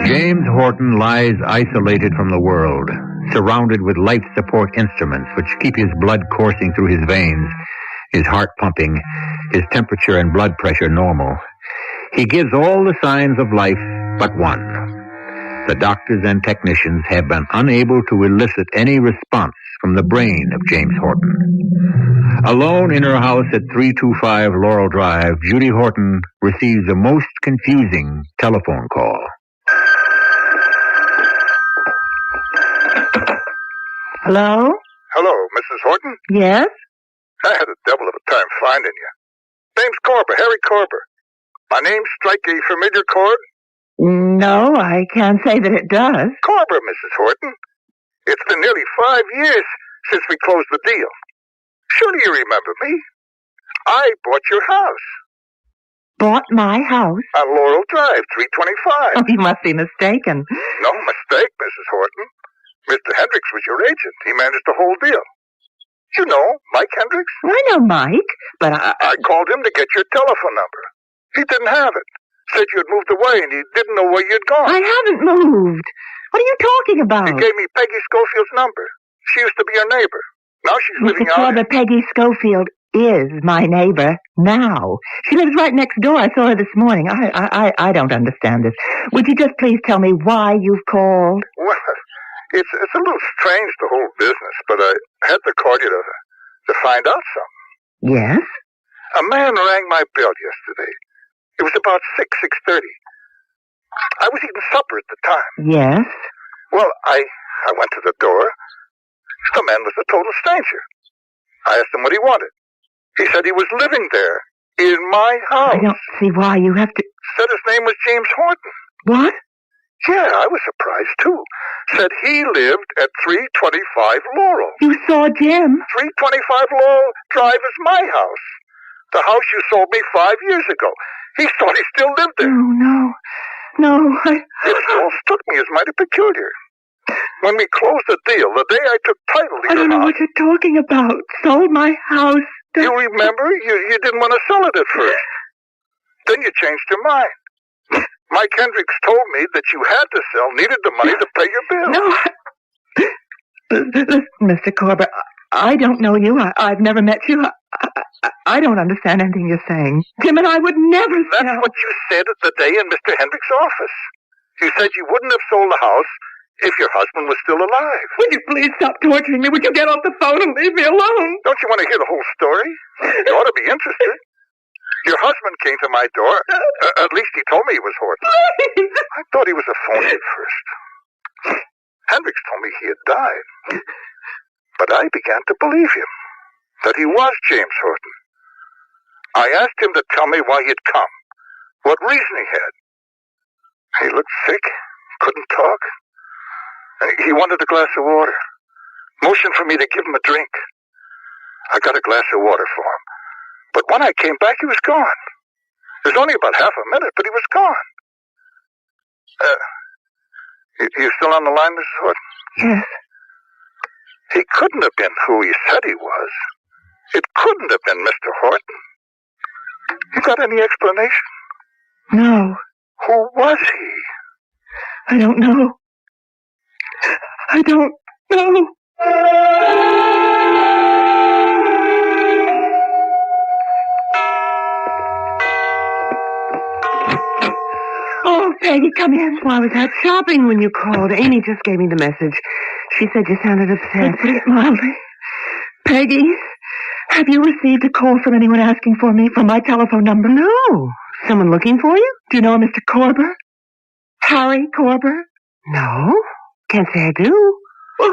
James Horton lies isolated from the world, surrounded with life support instruments which keep his blood coursing through his veins, his heart pumping, his temperature and blood pressure normal. He gives all the signs of life but one. The doctors and technicians have been unable to elicit any response from the brain of James Horton. Alone in her house at 325 Laurel Drive, Judy Horton receives a most confusing telephone call. Hello? Hello, Mrs. Horton? Yes? I had a devil of a time finding you. Name's Corber, Harry Corber. My name strike a familiar chord? No, I can't say that it does. Corber, Mrs. Horton. It's been nearly 5 years since we closed the deal. Surely you remember me. I bought your house. Bought my house? On Laurel Drive, 325. Oh, you must be mistaken. No mistake, Mrs. Horton. Mr. Hendricks was your agent. He managed the whole deal. You know, Mike Hendricks? I know Mike, but I called him to get your telephone number. He didn't have it. Said you had moved away and he didn't know where you'd gone. I haven't moved. What are you talking about? He gave me Peggy Schofield's number. She used to be your neighbor. Now she's living out here. Peggy Schofield is my neighbor now. She lives right next door. I saw her this morning. I don't understand this. Would you just please tell me why you've called? Well, it's a little strange, the whole business, but I had to call you to find out something. Yes? A man rang my bell yesterday. It was about 6:30. I was eating supper at the time. Yes? Well, I went to the door. The man was a total stranger. I asked him what he wanted. He said he was living there, in my house. I don't see why you have to... Said his name was James Horton. What? Yeah, I was surprised, too. Said he lived at 325 Laurel. You saw Jim? 325 Laurel Drive is my house. The house you sold me 5 years ago. He thought he still lived there. No. It all struck me as mighty peculiar. When we closed the deal, the day I took title to your house... I don't know what you're talking about. Sold my house. You remember? You didn't want to sell it at first. Then you changed your mind. Mike Hendricks told me that you had to sell, needed the money to pay your bill. No. Mr. Corber, I don't know you. I've never met you. I don't understand anything you're saying. Jim and I would never That's sell. what you said the day in Mr. Hendricks' office. You said you wouldn't have sold the house if your husband was still alive. Would you please stop torturing me? Would you get off the phone and leave me alone? Don't you want to hear the whole story? You ought to be interested. Your husband came to my door. At least he told me he was Horton. I thought he was a phony at first. Hendricks told me he had died. But I began to believe him, that he was James Horton. I asked him to tell me why he'd come, what reason he had. He looked sick, couldn't talk. He wanted a glass of water, motioned for me to give him a drink. I got a glass of water for him. But when I came back, he was gone. It was only about half a minute, but he was gone. You still on the line, Mrs. Horton? Yes. He couldn't have been who he said he was. It couldn't have been Mr. Horton. You got any explanation? No. Who was he? I don't know. I don't know. Oh, Peggy, come in. Well, I was out shopping when you called. Amy just gave me the message. She said you sounded upset. Put it mildly. Peggy, have you received a call from anyone asking for me from my telephone number? No. Someone looking for you? Do you know a Mr. Corber? Harry Corber? No. Can't say I do. Well,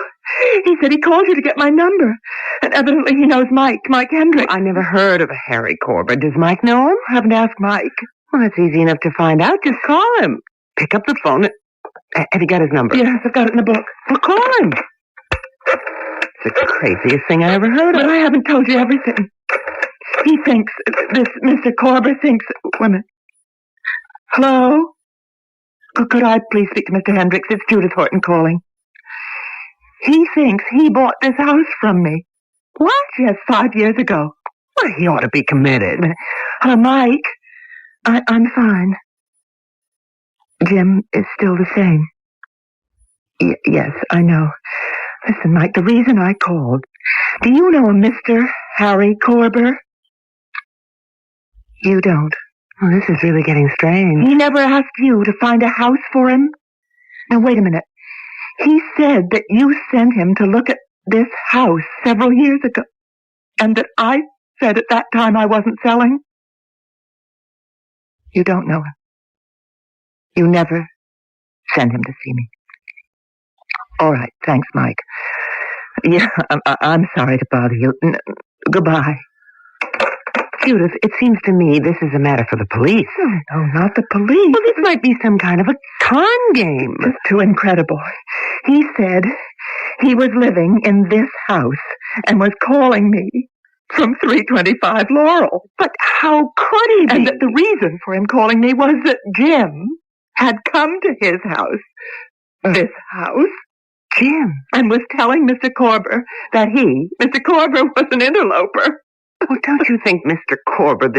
he said he called you to get my number. And evidently he knows Mike Hendricks. I never heard of a Harry Corber. Does Mike know him? I haven't asked Mike. Well, it's easy enough to find out. Just call him. Pick up the phone. Have you got his number? Yes, I've got it in the book. Well, call him. It's the craziest thing I ever heard of. But I haven't told you everything. He thinks, this Mr. Corber thinks, wait a minute. Hello? Could I please speak to Mr. Hendricks? It's Judith Horton calling. He thinks he bought this house from me. What? Yes, 5 years ago. Well, he ought to be committed. Hello, Mike. I'm fine. Jim is still the same. Yes, I know. Listen, Mike, the reason I called, do you know a Mr. Harry Corber? You don't. Oh, this is really getting strange. He never asked you to find a house for him? Now, wait a minute. He said that you sent him to look at this house several years ago, and that I said at that time I wasn't selling. You don't know him. You never sent him to see me. All right, thanks, Mike. Yeah, I'm sorry to bother you. Goodbye. Judith, it seems to me this is a matter for the police. No, not the police. Well, this might be some kind of a con game. It's too incredible. He said he was living in this house and was calling me from 325 Laurel. But how could he be? And that the reason for him calling me was that Jim had come to his house, this house, Jim, and was telling Mr. Corber that Mr. Corber, was an interloper. Oh, don't you think Mr. Corber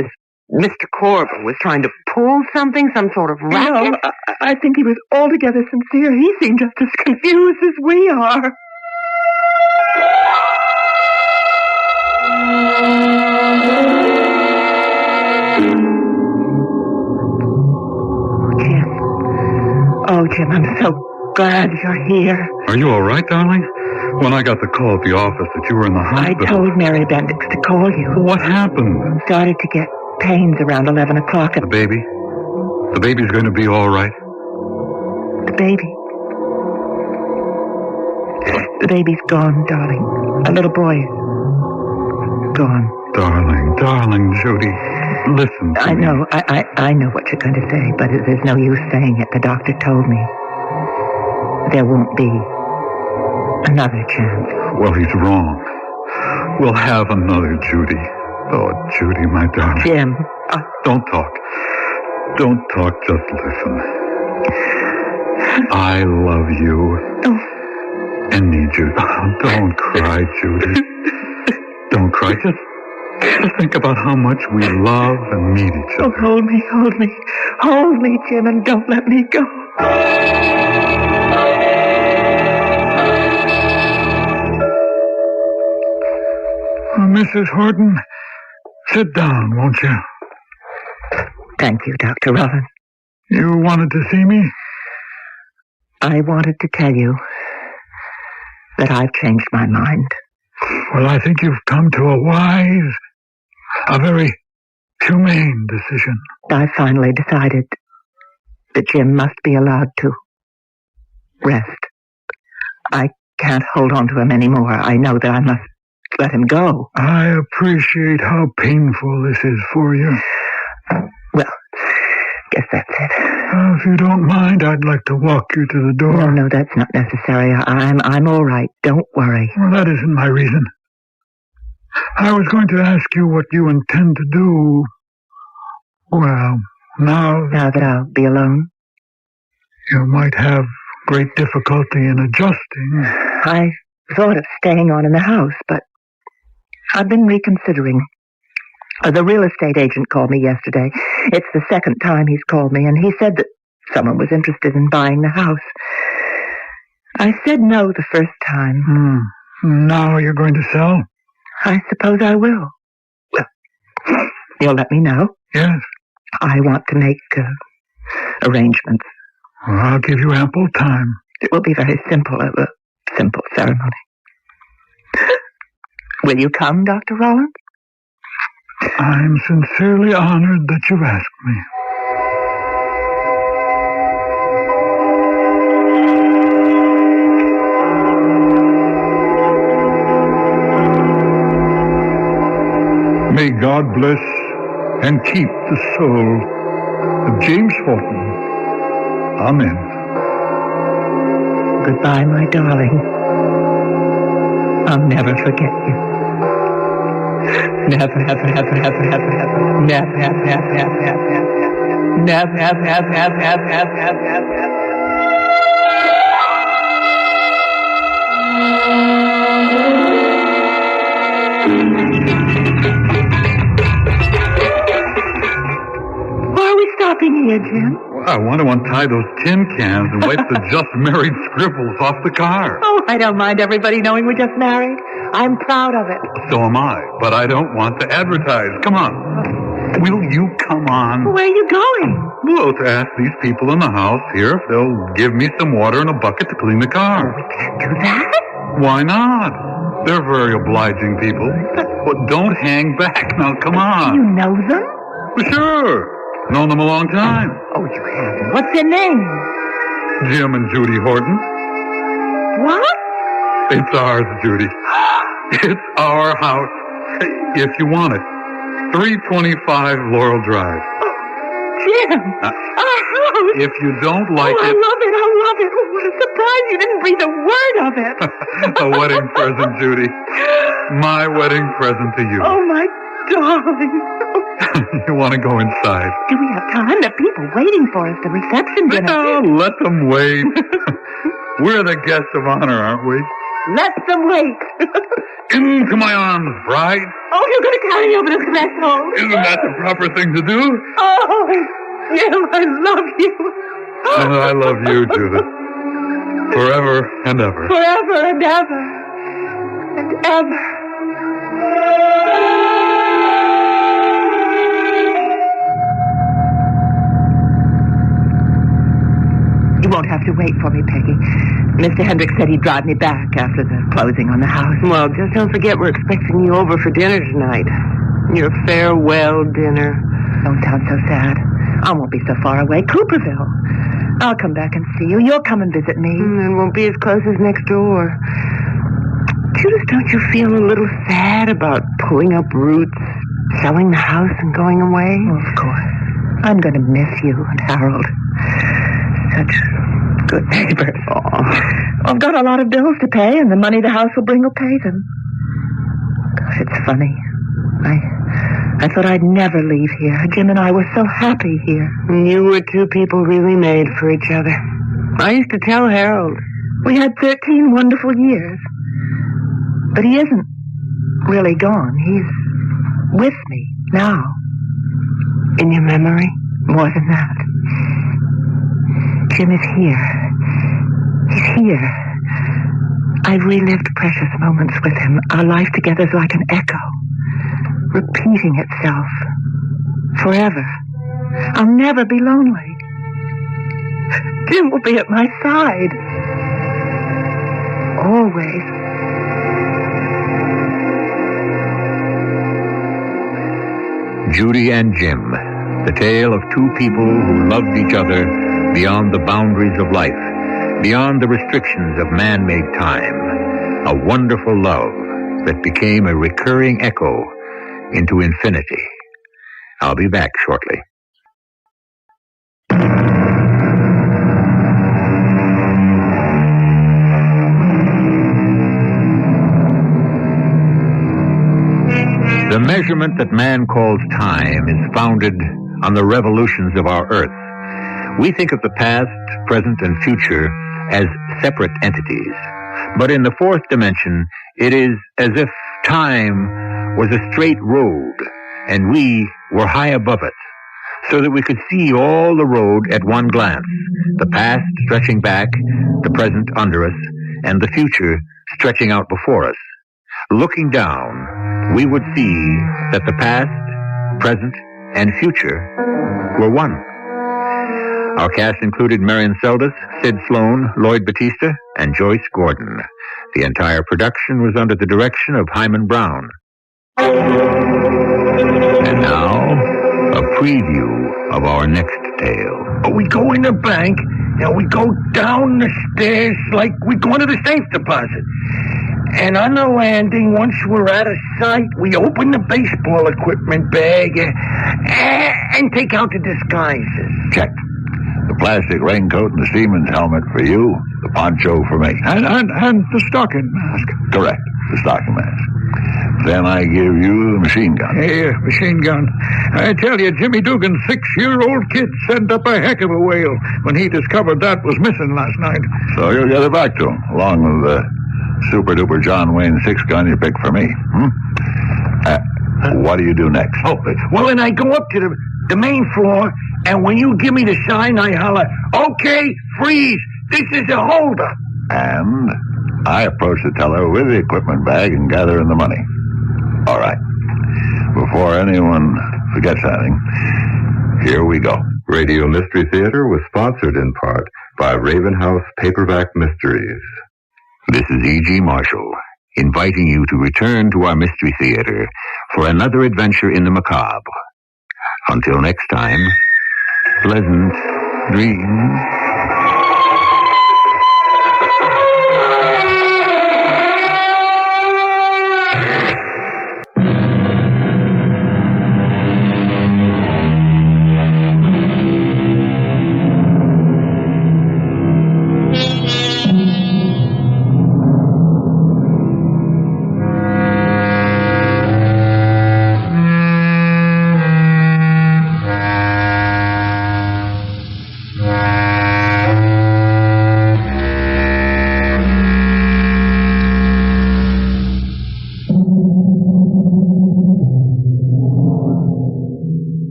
was trying to pull something, some sort of racket? No, I think he was altogether sincere. He seemed just as confused as we are. Oh, Jim, I'm so glad you're here. Are you all right, darling? When I got the call at the office that you were in the hospital... I told Mary Bendix to call you. What happened? Started to get pains around 11 o'clock. The baby? The baby's going to be all right? The baby? The baby's gone, darling. A little boy is gone. Darling, Judy, listen to me. I know. I know what you're going to say, but there's no use saying it. The doctor told me there won't be another chance. Well, he's wrong. We'll have another, Judy. Oh, Judy, my darling. Jim. Don't talk. Don't talk, just listen. I love you. Oh. And need you. Don't cry, Judy. Don't cry. Just think about how much we love and need each other. Oh, hold me. Hold me, Jim, and don't let me go. Mrs. Horton, sit down, won't you? Thank you, Dr. Rollin. You wanted to see me? I wanted to tell you that I've changed my mind. Well, I think you've come to a very humane decision. I finally decided that Jim must be allowed to rest. I can't hold on to him anymore. I know that I must let him go. I appreciate how painful this is for you. Well, guess that's it. If you don't mind, I'd like to walk you to the door. No, that's not necessary. I'm all right. Don't worry. Well, that isn't my reason. I was going to ask you what you intend to do. Well, now that I'll be alone, you might have great difficulty in adjusting. I thought of staying on in the house, but I've been reconsidering. The real estate agent called me yesterday. It's the second time he's called me, and he said that someone was interested in buying the house. I said no the first time. Now you're going to sell? I suppose I will. Well, you'll let me know? Yes. I want to make arrangements. Well, I'll give you ample time. It will be very simple, a simple ceremony. Will you come, Dr. Rollins? I'm sincerely honored that you've asked me. May God bless and keep the soul of James Horton. Amen. Goodbye, my darling. I'll never forget you. Never, ever, ever, ever, ever, ever. Never, ever, ever, ever, ever, ever. Never, ever, ever, ever, ever, ever, ever, ever. Why are we stopping here, Jim? Well, I want to untie those tin cans and wipe the just married scribbles off the car. Oh, I don't mind everybody knowing we're just married. I'm proud of it. So am I, but I don't want to advertise. Come on. Will you come on? Where are you going? Well, to ask these people in the house here if they'll give me some water and a bucket to clean the car. We can't do that. Why not? They're very obliging people. But don't hang back. Now, come on. You know them? Well, sure. Known them a long time. Oh, you haven't. What's their name? Jim and Judy Horton. What? It's ours, Judy. It's our house. If you want it. 325 Laurel Drive. Jim! Our house! If you don't like I it... love it, I love it. Oh, what a surprise. You didn't breathe a word of it. A wedding present, Judy. My wedding present to you. Oh, my darling. You want to go inside? Do we have time? There are people waiting for us. The reception dinner. No, let them wait. We're the guests of honor, aren't we? Let them wait. Into my arms, bride. Oh, you're going to carry me over the threshold. Isn't that the proper thing to do? Oh, Jim, I love you. And I love you, Judith. Forever and ever. Forever and ever. And ever. You won't have to wait for me, Peggy. Mr. Hendricks said he'd drive me back after the closing on the house. Well, just don't forget we're expecting you over for dinner tonight. Your farewell dinner. Don't sound so sad. I won't be so far away. Cooperville. I'll come back and see you. You'll come and visit me. It won't be as close as next door. Judith, don't you feel a little sad about pulling up roots, selling the house and going away? Oh, of course. I'm going to miss you and Harold. Such good neighbors. Oh. I've got a lot of bills to pay, and the money the house will bring will pay them. Gosh, it's funny. I thought I'd never leave here. Jim and I were so happy here. You were two people really made for each other. I used to tell Harold. We had 13 wonderful years. But he isn't really gone. He's with me now. In your memory? More than that. Jim is here. He's here. I've relived precious moments with him. Our life together is like an echo, repeating itself forever. I'll never be lonely. Jim will be at my side. Always. Judy and Jim, the tale of two people who loved each other beyond the boundaries of life, beyond the restrictions of man-made time. A wonderful love that became a recurring echo into infinity. I'll be back shortly. The measurement that man calls time is founded on the revolutions of our Earth. We think of the past, present, and future as separate entities. But in the fourth dimension, it is as if time was a straight road, and we were high above it, so that we could see all the road at one glance, the past stretching back, the present under us, and the future stretching out before us. Looking down, we would see that the past, present, and future were one. Our cast included Marion Seldes, Sid Sloan, Lloyd Battista, and Joyce Gordon. The entire production was under the direction of Hyman Brown. And now, a preview of our next tale. We go in the bank, and we go down the stairs like we go into the safe deposit. And on the landing, once we're out of sight, we open the baseball equipment bag and take out the disguises. Check. The plastic raincoat and the seaman's helmet for you, the poncho for me. And the stocking mask. Correct, the stocking mask. Then I give you the machine gun. Here, machine gun. I tell you, Jimmy Dugan's 6-year-old kid sent up a heck of a wail when he discovered that was missing last night. So you'll get it back to him, along with the super-duper John Wayne 6-gun you picked for me. What do you do next? Oh, well, then I go up to the main floor, and when you give me the sign, I holler, "Okay, freeze, this is a holdup." And I approach the teller with the equipment bag and gather in the money. All right. Before anyone forgets anything, here we go. Radio Mystery Theater was sponsored in part by Raven House Paperback Mysteries. This is E.G. Marshall, inviting you to return to our Mystery Theater for another adventure in the macabre. Until next time, pleasant dreams.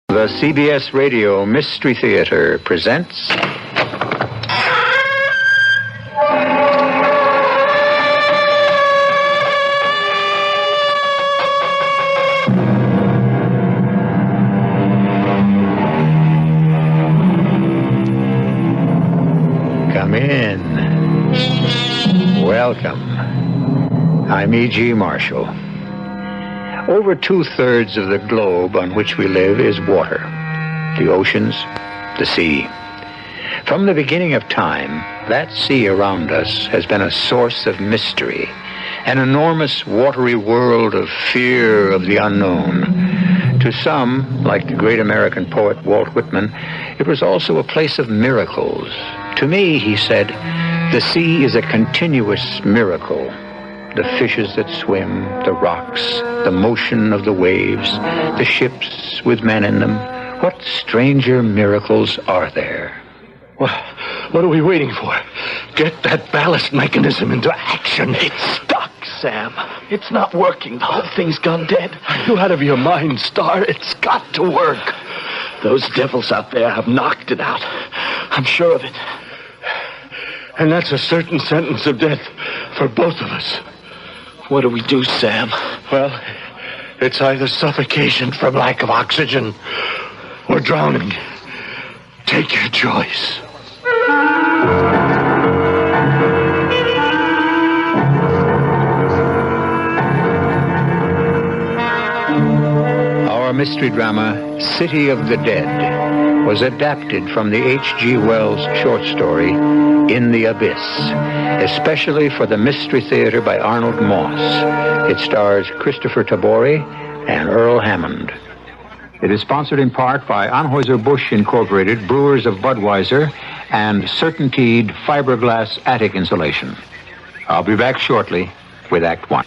The CBS Radio Mystery Theater presents... Come in. Welcome. I'm E.G. Marshall. Over 2/3 of the globe on which we live is water. The oceans, the sea. From the beginning of time, that sea around us has been a source of mystery, an enormous watery world of fear of the unknown. To some, like the great American poet Walt Whitman, it was also a place of miracles. To me, he said, the sea is a continuous miracle. The fishes that swim, the rocks, the motion of the waves, the ships with men in them. What stranger miracles are there? What are we waiting for? Get that ballast mechanism into action. It's stuck, Sam. It's not working. The whole thing's gone dead. Are you out of your mind, Star? It's got to work. Those devils out there have knocked it out. I'm sure of it. And that's a certain sentence of death for both of us. What do we do, Sam? Well, it's either suffocation from lack of oxygen or drowning. Take your choice. Our mystery drama, City of the Dead, was adapted from the H.G. Wells short story, In the Abyss, especially for the Mystery Theater by Arnold Moss. It stars Christopher Tabori and Earl Hammond. It is sponsored in part by Anheuser-Busch Incorporated, Brewers of Budweiser, and Certainteed Fiberglass Attic Insulation. I'll be back shortly with Act One.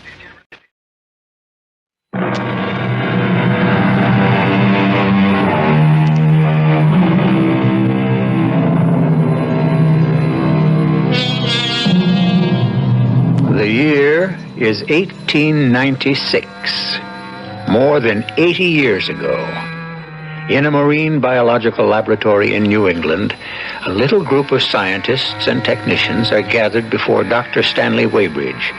The year is 1896, more than 80 years ago. In a marine biological laboratory in New England, a little group of scientists and technicians are gathered before Dr. Stanley Weybridge,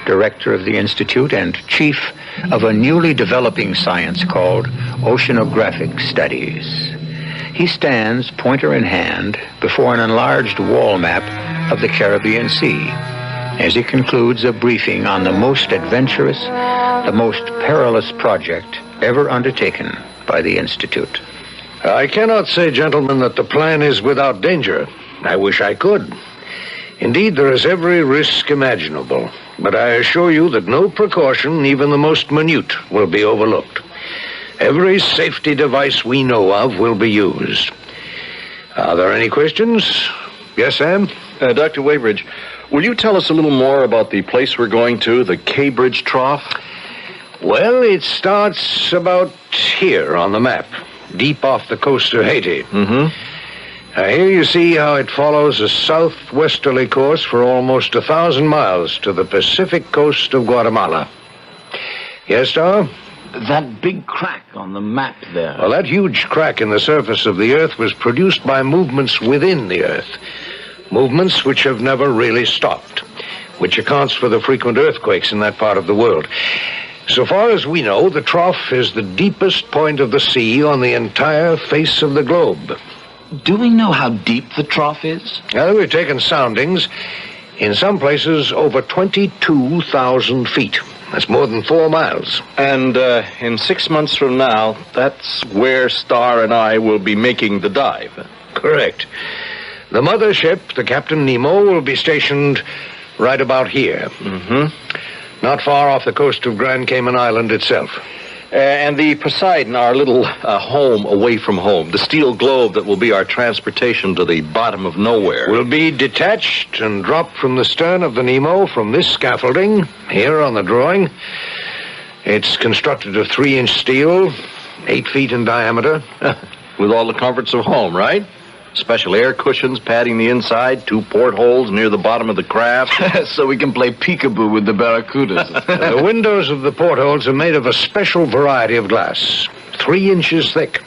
director of the Institute and chief of a newly developing science called oceanographic studies. He stands, pointer in hand, before an enlarged wall map of the Caribbean Sea, as he concludes a briefing on the most adventurous, the most perilous project ever undertaken by the Institute. I cannot say, gentlemen, that the plan is without danger. I wish I could. Indeed, there is every risk imaginable, but I assure you that no precaution, even the most minute, will be overlooked. Every safety device we know of will be used. Are there any questions? Yes, Sam? Dr. Weybridge, will you tell us a little more about the place we're going to, the Cambridge Trough? Well, it starts about here on the map, deep off the coast of Haiti. Here you see how it follows a southwesterly course for almost 1,000 miles to the Pacific coast of Guatemala. Yes, Star? That big crack on the map there. Well, that huge crack in the surface of the Earth was produced by movements within the Earth. Movements which have never really stopped, which accounts for the frequent earthquakes in that part of the world. So far as we know, the trough is the deepest point of the sea on the entire face of the globe. Do we know how deep the trough is? Well, we've taken soundings. In some places, over 22,000 feet. That's more than 4 miles. And in 6 months from now, that's where Star and I will be making the dive. Correct. The mothership, the Captain Nemo, will be stationed right about here. Not far off the coast of Grand Cayman Island itself. And the Poseidon, our little home away from home, the steel globe that will be our transportation to the bottom of nowhere, will be detached and dropped from the stern of the Nemo from this scaffolding, here on the drawing. It's constructed of 3-inch steel, 8 feet in diameter. With all the comforts of home, right? Special air cushions padding the inside, 2 portholes near the bottom of the craft. So we can play peekaboo with the barracudas. The windows of the portholes are made of a special variety of glass, 3 inches thick,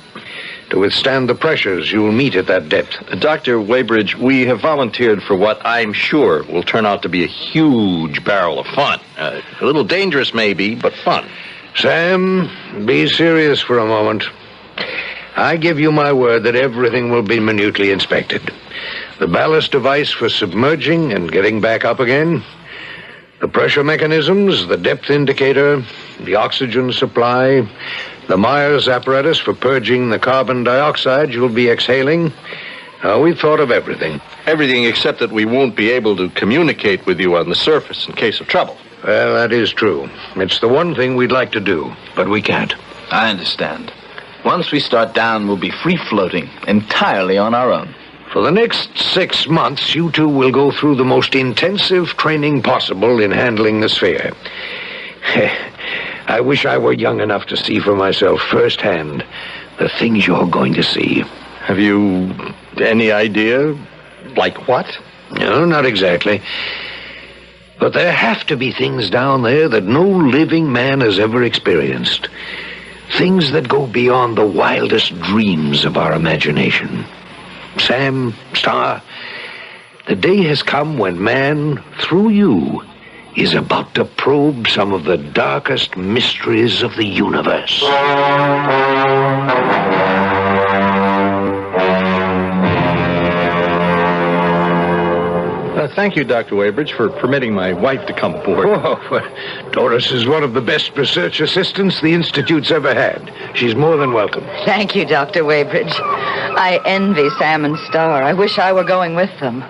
to withstand the pressures you'll meet at that depth. Dr. Weybridge, we have volunteered for what I'm sure will turn out to be a huge barrel of fun. A little dangerous, maybe, but fun. Sam, be serious for a moment. I give you my word that everything will be minutely inspected. The ballast device for submerging and getting back up again, the pressure mechanisms, the depth indicator, the oxygen supply, the Myers apparatus for purging the carbon dioxide you'll be exhaling. We've thought of everything. Everything except that we won't be able to communicate with you on the surface in case of trouble. Well, that is true. It's the one thing we'd like to do, but we can't. I understand. Once we start down, we'll be free-floating, entirely on our own. For the next 6 months, you two will go through the most intensive training possible in handling the sphere. I wish I were young enough to see for myself firsthand the things you're going to see. Have you any idea? Like what? No, not exactly. But there have to be things down there that no living man has ever experienced. Things that go beyond the wildest dreams of our imagination. Sam, Star, the day has come when man, through you, is about to probe some of the darkest mysteries of the universe. Thank you, Dr. Weybridge, for permitting my wife to come aboard. Doris is one of the best research assistants the Institute's ever had. She's more than welcome. Thank you, Dr. Weybridge. I envy Sam and Star. I wish I were going with them.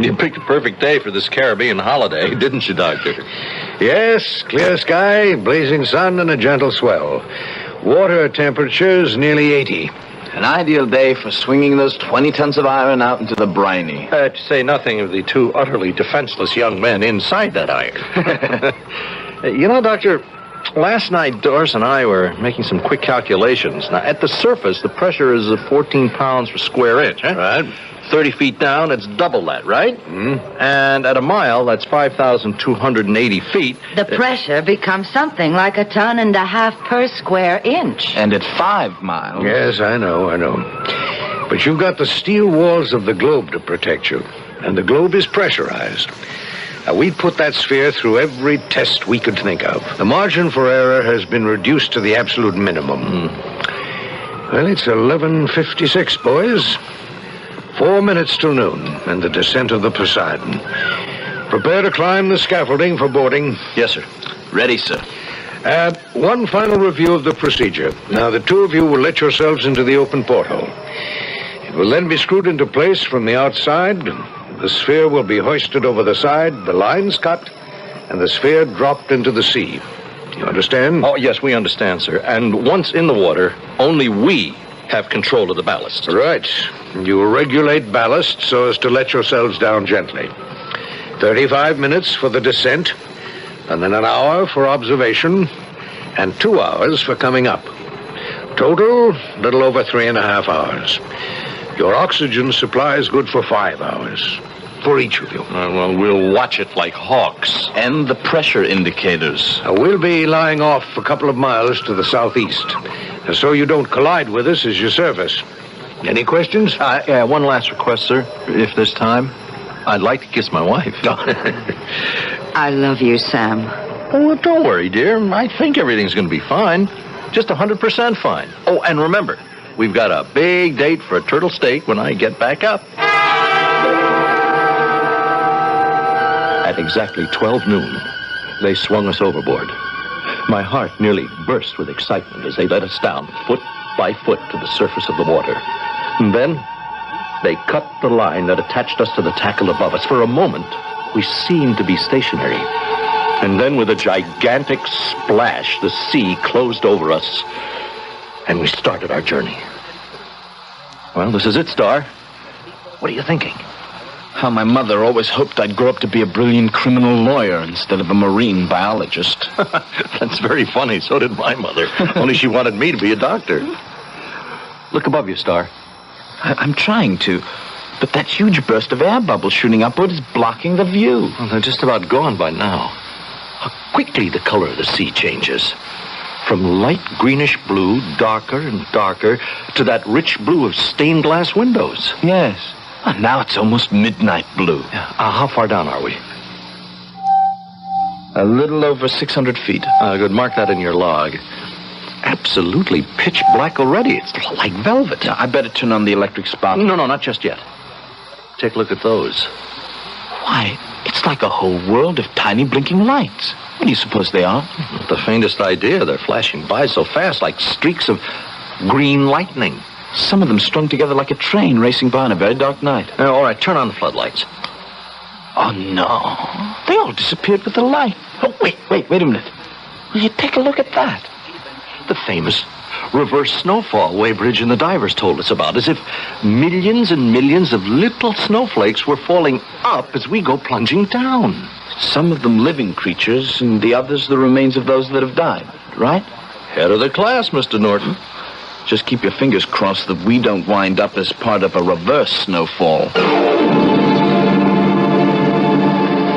You picked a perfect day for this Caribbean holiday, didn't you, Doctor? Yes, clear sky, blazing sun, and a gentle swell. Water temperature's nearly 80. An ideal day for swinging those 20 tons of iron out into the briny. To say nothing of the two utterly defenseless young men inside that iron. You know, Doctor, last night Doris and I were making some quick calculations. Now, at the surface, the pressure is 14 pounds per square inch. Huh? Right. 30 feet down, it's double that, right? And at a mile, that's 5,280 feet. The pressure becomes something like 1.5 tons per square inch. And at 5 miles... Yes, I know. But you've got the steel walls of the globe to protect you. And the globe is pressurized. Now, we put that sphere through every test we could think of. The margin for error has been reduced to the absolute minimum. Well, it's 11:56, boys. 4 minutes till noon, and the descent of the Poseidon. Prepare to climb the scaffolding for boarding. Yes, sir. Ready, sir. One final review of the procedure. Now, the two of you will let yourselves into the open porthole. It will then be screwed into place from the outside. The sphere will be hoisted over the side, the lines cut, and the sphere dropped into the sea. Do you understand? Oh, yes, we understand, sir. And once in the water, only we have control of the ballast. Right. You will regulate ballast so as to let yourselves down gently. 35 minutes for the descent, and then an hour for observation, and 2 hours for coming up. Total, little over 3.5 hours. Your oxygen supply is good for 5 hours. For each of you. Well, we'll watch it like hawks. And the pressure indicators. We'll be lying off a couple of miles to the southeast, so you don't collide with us as you service. Any questions? One last request, sir. If there's time, I'd like to kiss my wife. I love you, Sam. Oh, don't worry, dear. I think everything's going to be fine. Just 100% fine. Oh, and remember, we've got a big date for a turtle steak when I get back up. At exactly 12 noon, they swung us overboard. My heart nearly burst with excitement as they let us down foot by foot to the surface of the water. And then they cut the line that attached us to the tackle above us. For a moment, we seemed to be stationary. And then with a gigantic splash, the sea closed over us, and we started our journey. Well, this is it, Star. What are you thinking? How my mother always hoped I'd grow up to be a brilliant criminal lawyer instead of a marine biologist. That's very funny. So did my mother. Only she wanted me to be a doctor. Look above you, Star. I'm trying to, but that huge burst of air bubbles shooting upward is blocking the view. Well, they're just about gone by now. How quickly the color of the sea changes. From light greenish blue, darker and darker, to that rich blue of stained glass windows. Yes. Now it's almost midnight blue. How far down are we? A little over 600 feet. Good. Mark that in your log. Absolutely pitch black already. It's like velvet. I better turn on the electric spark. No, not just yet. Take a look at those. Why, it's like a whole world of tiny blinking lights. What do you suppose they are? Not the faintest idea. They're flashing by so fast, like streaks of green lightning. Some of them strung together like a train racing by on a very dark night. All right, turn on the floodlights. Oh, no. They all disappeared with the light. Oh, wait a minute. Will you take a look at that? The famous reverse snowfall Weybridge and the divers told us about, as if millions and millions of little snowflakes were falling up as we go plunging down. Some of them living creatures, and the others the remains of those that have died, right? Head of the class, Mr. Norton. Just keep your fingers crossed that we don't wind up as part of a reverse snowfall.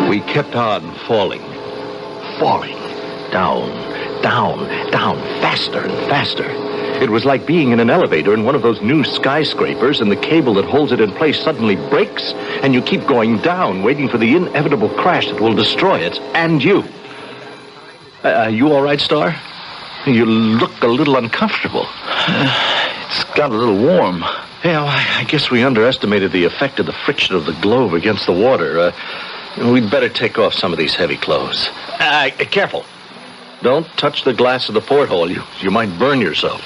We kept on falling. Down, faster and faster. It was like being in an elevator in one of those new skyscrapers, and the cable that holds it in place suddenly breaks, and you keep going down, waiting for the inevitable crash that will destroy it, and you. You all right, Star? You look a little uncomfortable. It's got a little warm. Yeah, I guess we underestimated the effect of the friction of the globe against the water. We'd better take off some of these heavy clothes. Careful. Don't touch the glass of the porthole. You might burn yourself.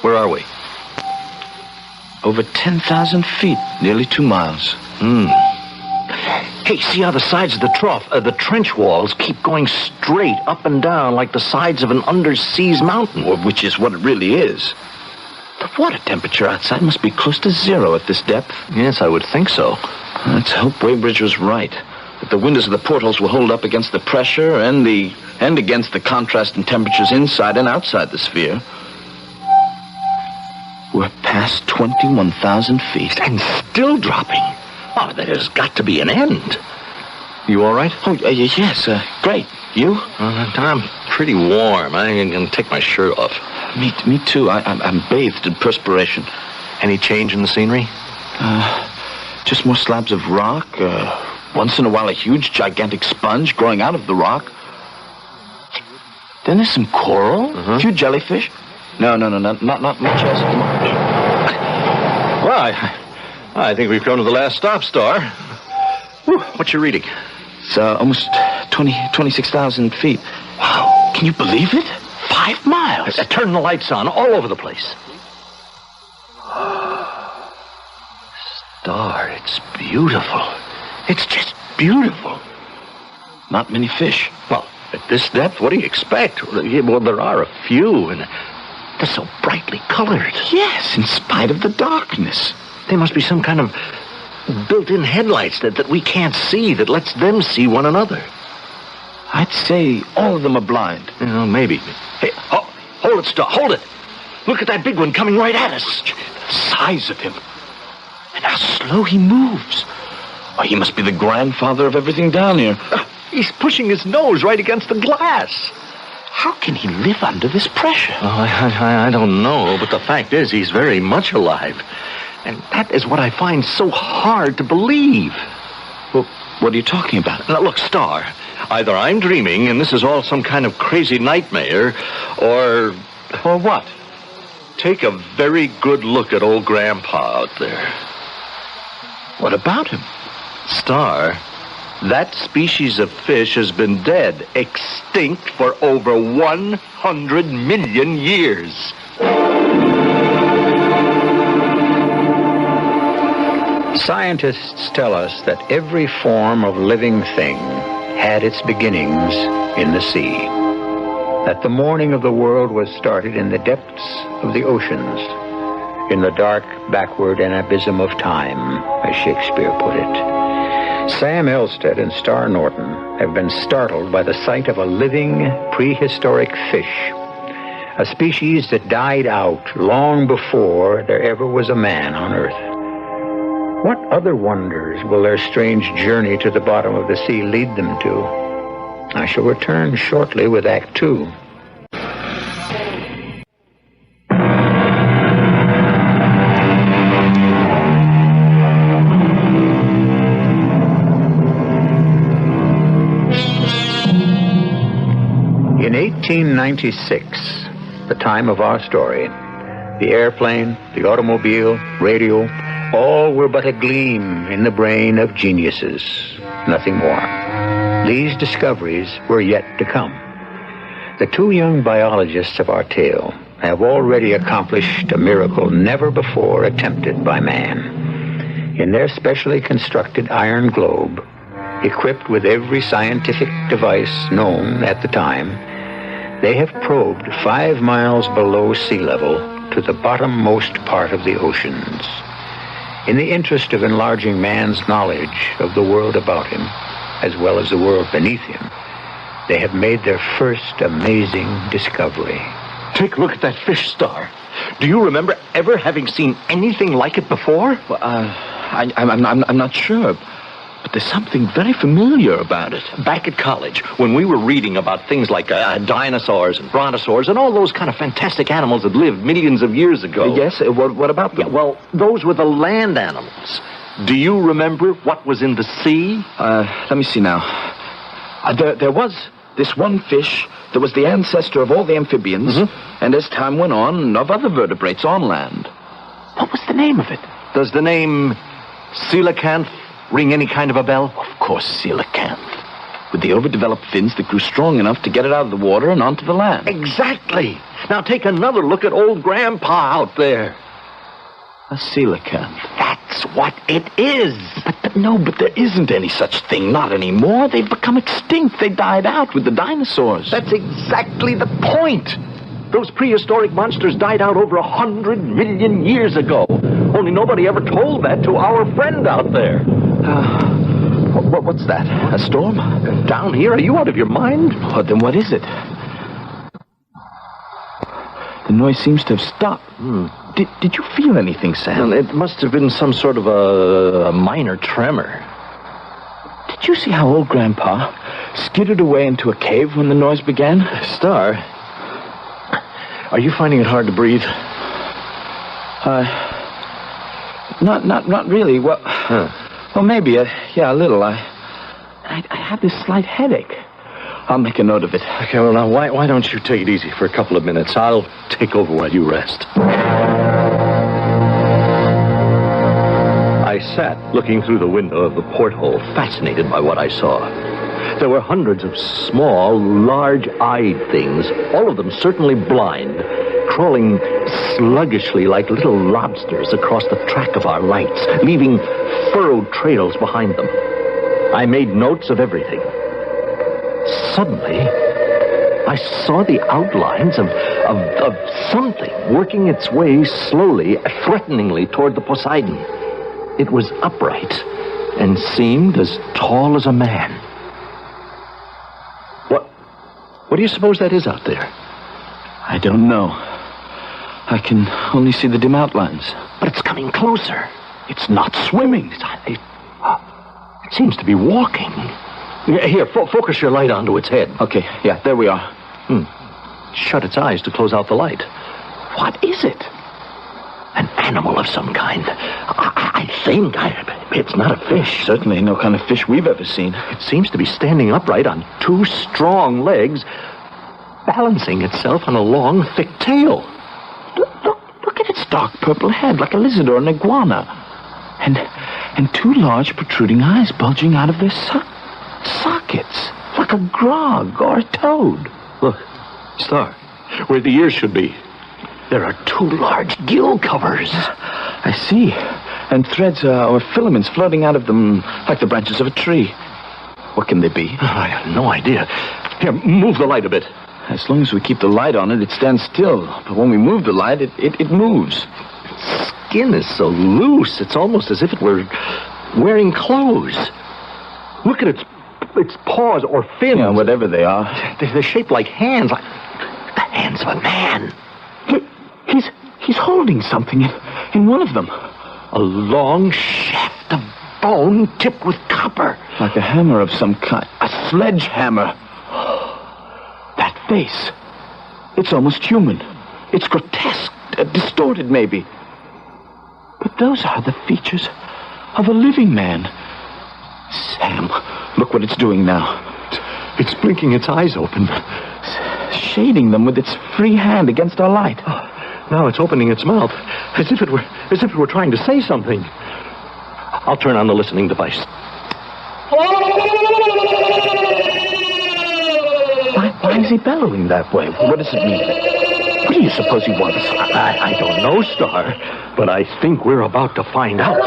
Where are we? Over 10,000 feet, nearly 2 miles. Hey, see how the sides of the trough, the trench walls keep going straight up and down like the sides of an underseas mountain. Which is what it really is. The water temperature outside must be close to zero at this depth. Yes, I would think so. Let's hope Waybridge was right. That the windows of the portholes will hold up against the pressure and against the contrast in temperatures inside and outside the sphere. We're past 21,000 feet and still dropping. Oh, there's got to be an end. You all right? Oh, yes, great. You? I'm pretty warm. I can take my shirt off. Me too. I'm bathed in perspiration. Any change in the scenery? Just more slabs of rock. Once in a while, a huge, gigantic sponge growing out of the rock. Then there's some coral, a few jellyfish. No, not much else. Well, I think we've come to the last stop, Star. Whew, what's your reading? It's almost 26,000 feet. Wow, can you believe it? 5 miles. Turn the lights on all over the place. Star, it's beautiful. It's just beautiful. Not many fish. Well, at this depth, what do you expect? Well, there are a few, and they're so brightly colored. Yes, in spite of the darkness. They must be some kind of built-in headlights that we can't see, that lets them see one another. I'd say all of them are blind. Maybe. Hey, hold it, Star, hold it. Look at that big one coming right at us. The size of him. And how slow he moves. Oh, he must be the grandfather of everything down here. He's pushing his nose right against the glass. How can he live under this pressure? Oh, I don't know, but the fact is he's very much alive. And that is what I find so hard to believe. Well, what are you talking about? Now, look, Star, either I'm dreaming and this is all some kind of crazy nightmare, or what? Take a very good look at old Grandpa out there. What about him? Star, that species of fish has been dead, extinct for over 100 million years. Scientists tell us that every form of living thing had its beginnings in the sea. That the morning of the world was started in the depths of the oceans, in the dark, backward, and abysm of time, as Shakespeare put it. Sam Elstead and Star Norton have been startled by the sight of a living, prehistoric fish, a species that died out long before there ever was a man on Earth. What other wonders will their strange journey to the bottom of the sea lead them to? I shall return shortly with Act 2. In 1896, the time of our story, the airplane, the automobile, radio, all were but a gleam in the brain of geniuses, nothing more. These discoveries were yet to come. The 2 young biologists of our tale have already accomplished a miracle never before attempted by man. In their specially constructed iron globe, equipped with every scientific device known at the time, they have probed 5 miles below sea level to the bottommost part of the oceans. In the interest of enlarging man's knowledge of the world about him, as well as the world beneath him, they have made their first amazing discovery. Take a look at that fish, Star. Do you remember ever having seen anything like it before? Well, I'm not sure. But there's something very familiar about it. Back at college, when we were reading about things like dinosaurs and brontosaurs and all those kind of fantastic animals that lived millions of years ago. Yes, what about them? Yeah, well, those were the land animals. Do you remember what was in the sea? Let me see now. There was this one fish that was the ancestor of all the amphibians, and as time went on, of other vertebrates on land. What was the name of it? Does the name coelacanth ring any kind of a bell? Of course, coelacanth. With the overdeveloped fins that grew strong enough to get it out of the water and onto the land. Exactly. Now take another look at old Grandpa out there. A coelacanth. That's what it is. But there isn't any such thing. Not anymore. They've become extinct. They died out with the dinosaurs. That's exactly the point. Those prehistoric monsters died out over 100 million years ago. Only nobody ever told that to our friend out there. What's that? A storm? Down here? Are you out of your mind? Oh, then what is it? The noise seems to have stopped. Did you feel anything, Sam? Well, it must have been some sort of a minor tremor. Did you see how old Grandpa skidded away into a cave when the noise began? Star, are you finding it hard to breathe? Not really. Well, well, maybe. Yeah, a little. I have this slight headache. I'll make a note of it. Okay, well, now, why don't you take it easy for a couple of minutes? I'll take over while you rest. I sat looking through the window of the porthole, fascinated by what I saw. There were hundreds of small, large-eyed things, all of them certainly blind, crawling sluggishly like little lobsters across the track of our lights, leaving furrowed trails behind them. I made notes of everything. Suddenly, I saw the outlines of something working its way slowly, threateningly toward the Poseidon. It was upright and seemed as tall as a man. What do you suppose that is out there? I don't know. I can only see the dim outlines. But it's coming closer. It's not swimming. It seems to be walking. Here, focus your light onto its head. Okay, yeah, there we are. Shut its eyes to close out the light. What is it? An animal of some kind. I think it's not a fish. Certainly no kind of fish we've ever seen. It seems to be standing upright on two strong legs, balancing itself on a long, thick tail. Look at its dark purple head, like a lizard or an iguana. And two large protruding eyes bulging out of their sockets, like a grog or a toad. Look, Star, where the ears should be. There are two large gill covers. I see. And threads or filaments floating out of them like the branches of a tree. What can they be? I have no idea. Here, move the light a bit. As long as we keep the light on it, it stands still. But when we move the light, it moves. Its skin is so loose, it's almost as if it were wearing clothes. Look at its paws or fins. Yeah, whatever they are. They're shaped like hands, like the hands of a man. He's holding something in one of them. A long shaft of bone tipped with copper. Like a hammer of some kind. A sledgehammer. That face. It's almost human. It's grotesque, distorted maybe. But those are the features of a living man. Sam, look what it's doing now. It's blinking its eyes open. Shading them with its free hand against our light. Now it's opening its mouth, as if it were trying to say something. I'll turn on the listening device. Why is he bellowing that way? What does it mean? What do you suppose he wants? I don't know, Star, but I think we're about to find out.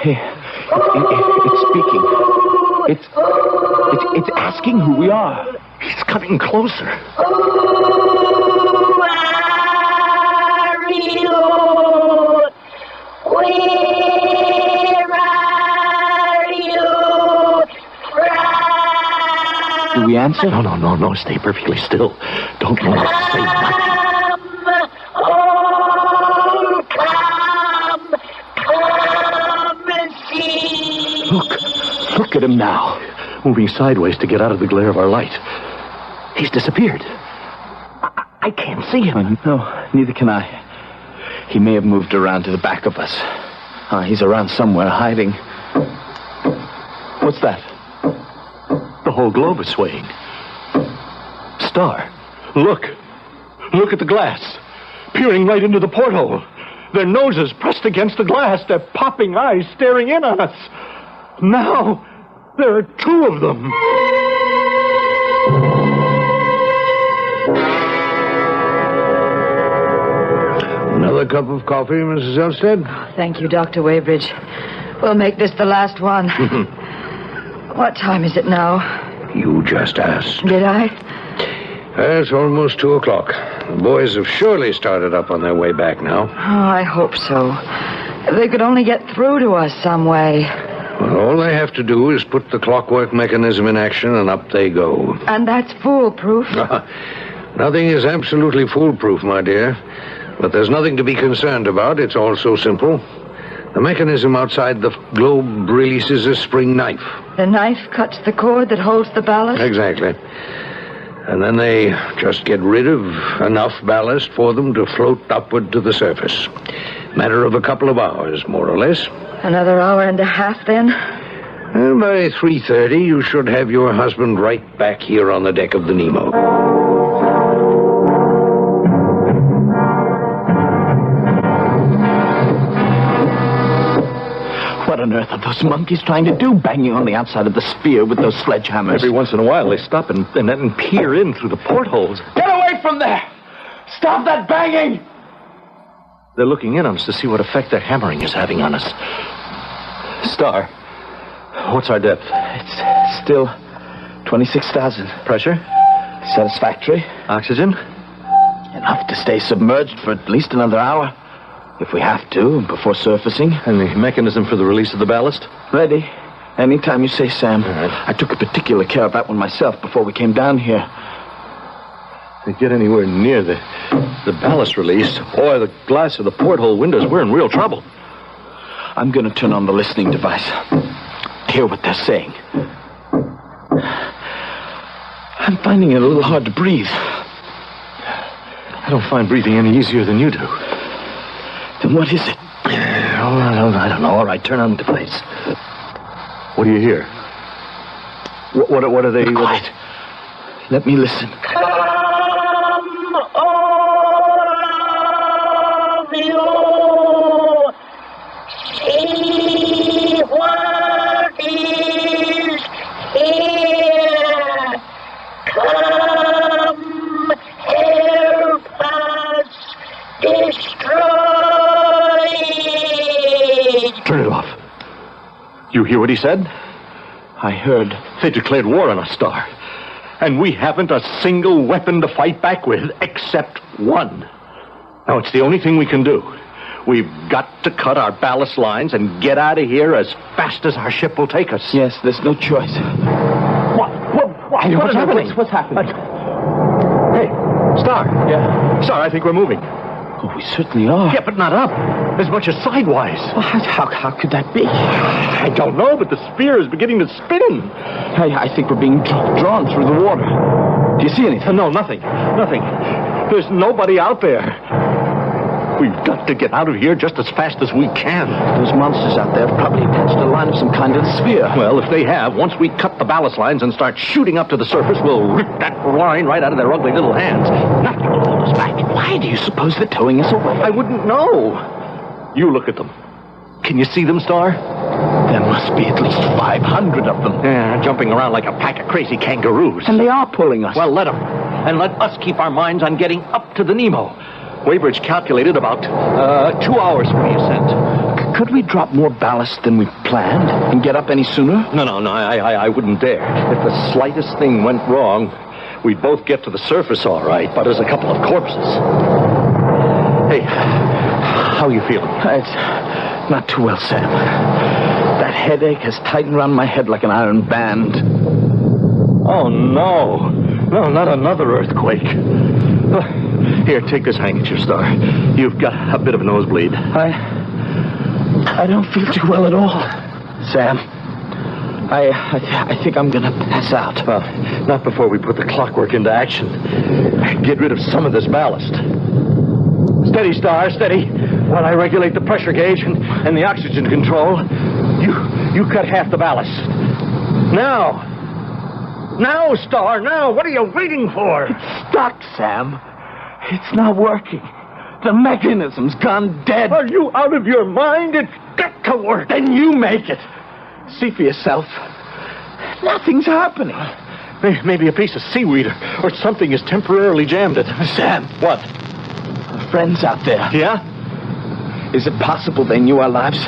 Hey, it's speaking. It's asking who we are. He's coming closer. Do we answer? No. Stay perfectly still. Don't move. Say nothing. Look at him now, moving sideways to get out of the glare of our light. He's disappeared. I can't see him. No, neither can I. He may have moved around to the back of us. He's around somewhere, hiding. What's that? The whole globe is swaying. Star, look. Look at the glass. Peering right into the porthole. Their noses pressed against the glass. Their popping eyes staring in on us. Now, there are two of them. Another cup of coffee, Mrs. Elstead? Thank you, Dr. Weybridge. We'll make this the last one. What time is it now? You just asked. Did I? It's almost 2 o'clock. The boys have surely started up on their way back now. Oh, I hope so. If they could only get through to us some way. Well, all they have to do is put the clockwork mechanism in action, and up they go. And that's foolproof. Nothing is absolutely foolproof, my dear. But there's nothing to be concerned about. It's all so simple. The mechanism outside the globe releases a spring knife. The knife cuts the cord that holds the ballast? Exactly. And then they just get rid of enough ballast for them to float upward to the surface. Matter of a couple of hours, more or less. Another hour and a half, then? By 3:30, you should have your husband right back here on the deck of the Nemo. What on earth are those monkeys trying to do, banging on the outside of the sphere with those sledgehammers? Every once in a while, they stop and peer in through the portholes. Get away from there! Stop that banging! They're looking in on us to see what effect their hammering is having on us. Star, what's our depth? It's still 26,000. Pressure? Satisfactory. Oxygen? Enough to stay submerged for at least another hour. If we have to, before surfacing. And the mechanism for the release of the ballast? Ready. Anytime you say, Sam. All right. I took a particular care of that one myself before we came down here. If we get anywhere near the ballast release, or the glass of the porthole windows, we're in real trouble. I'm going to turn on the listening device. Hear what they're saying. I'm finding it a little hard to breathe. I don't find breathing any easier than you do. Then what is it? Oh, I don't know. All right, turn on the device. What do you hear? What are they... Quiet. Let me listen. Come, all of you. See what is here. Come, help us destroy. Turn it off. You hear what he said? I heard. They declared war on us, Star. And we haven't a single weapon to fight back with, except one. Now, it's the only thing we can do. We've got to cut our ballast lines and get out of here as fast as our ship will take us. Yes, there's no choice. What's happening? What's happening? Hey, Star. Yeah? Star, I think we're moving. Oh, we certainly are. Yeah, but not up. As much as sidewise. Well, how could that be? I don't know, but the sphere is beginning to spin. I think we're being drawn through the water. Do you see anything? No, nothing. Nothing. There's nobody out there. We've got to get out of here just as fast as we can. Those monsters out there have probably attached a line of some kind to the sphere. Well, if they have, once we cut the ballast lines and start shooting up to the surface, we'll rip that line right out of their ugly little hands. Nothing will hold us back. Why do you suppose they're towing us away? I wouldn't know. You look at them. Can you see them, Star? There must be at least 500 of them. Yeah, jumping around like a pack of crazy kangaroos. And they are pulling us. Well, let them. And let us keep our minds on getting up to the Nemo. Weybridge calculated about 2 hours for the ascent. Could we drop more ballast than we planned and get up any sooner? No, I wouldn't dare. If the slightest thing went wrong, we'd both get to the surface all right, but as a couple of corpses. Hey, how are you feeling? It's not too well, Sam. That headache has tightened around my head like an iron band. Oh, no. No, not another earthquake. Here, take this handkerchief, Star. You've got a bit of a nosebleed. I don't feel too well at all, Sam. I think I'm gonna pass out. Well, not before we put the clockwork into action. Get rid of some of this ballast. Steady, Star, steady. While I regulate the pressure gauge and the oxygen control, you cut half the ballast. Now, Star, now. What are you waiting for? It's stuck, Sam. It's not working. The mechanism's gone dead. Are you out of your mind? It's got to work. Then you make it. See for yourself. Nothing's happening. Maybe a piece of seaweed or something has temporarily jammed it. Sam. What? Our friends out there. Yeah? Is it possible they knew our lives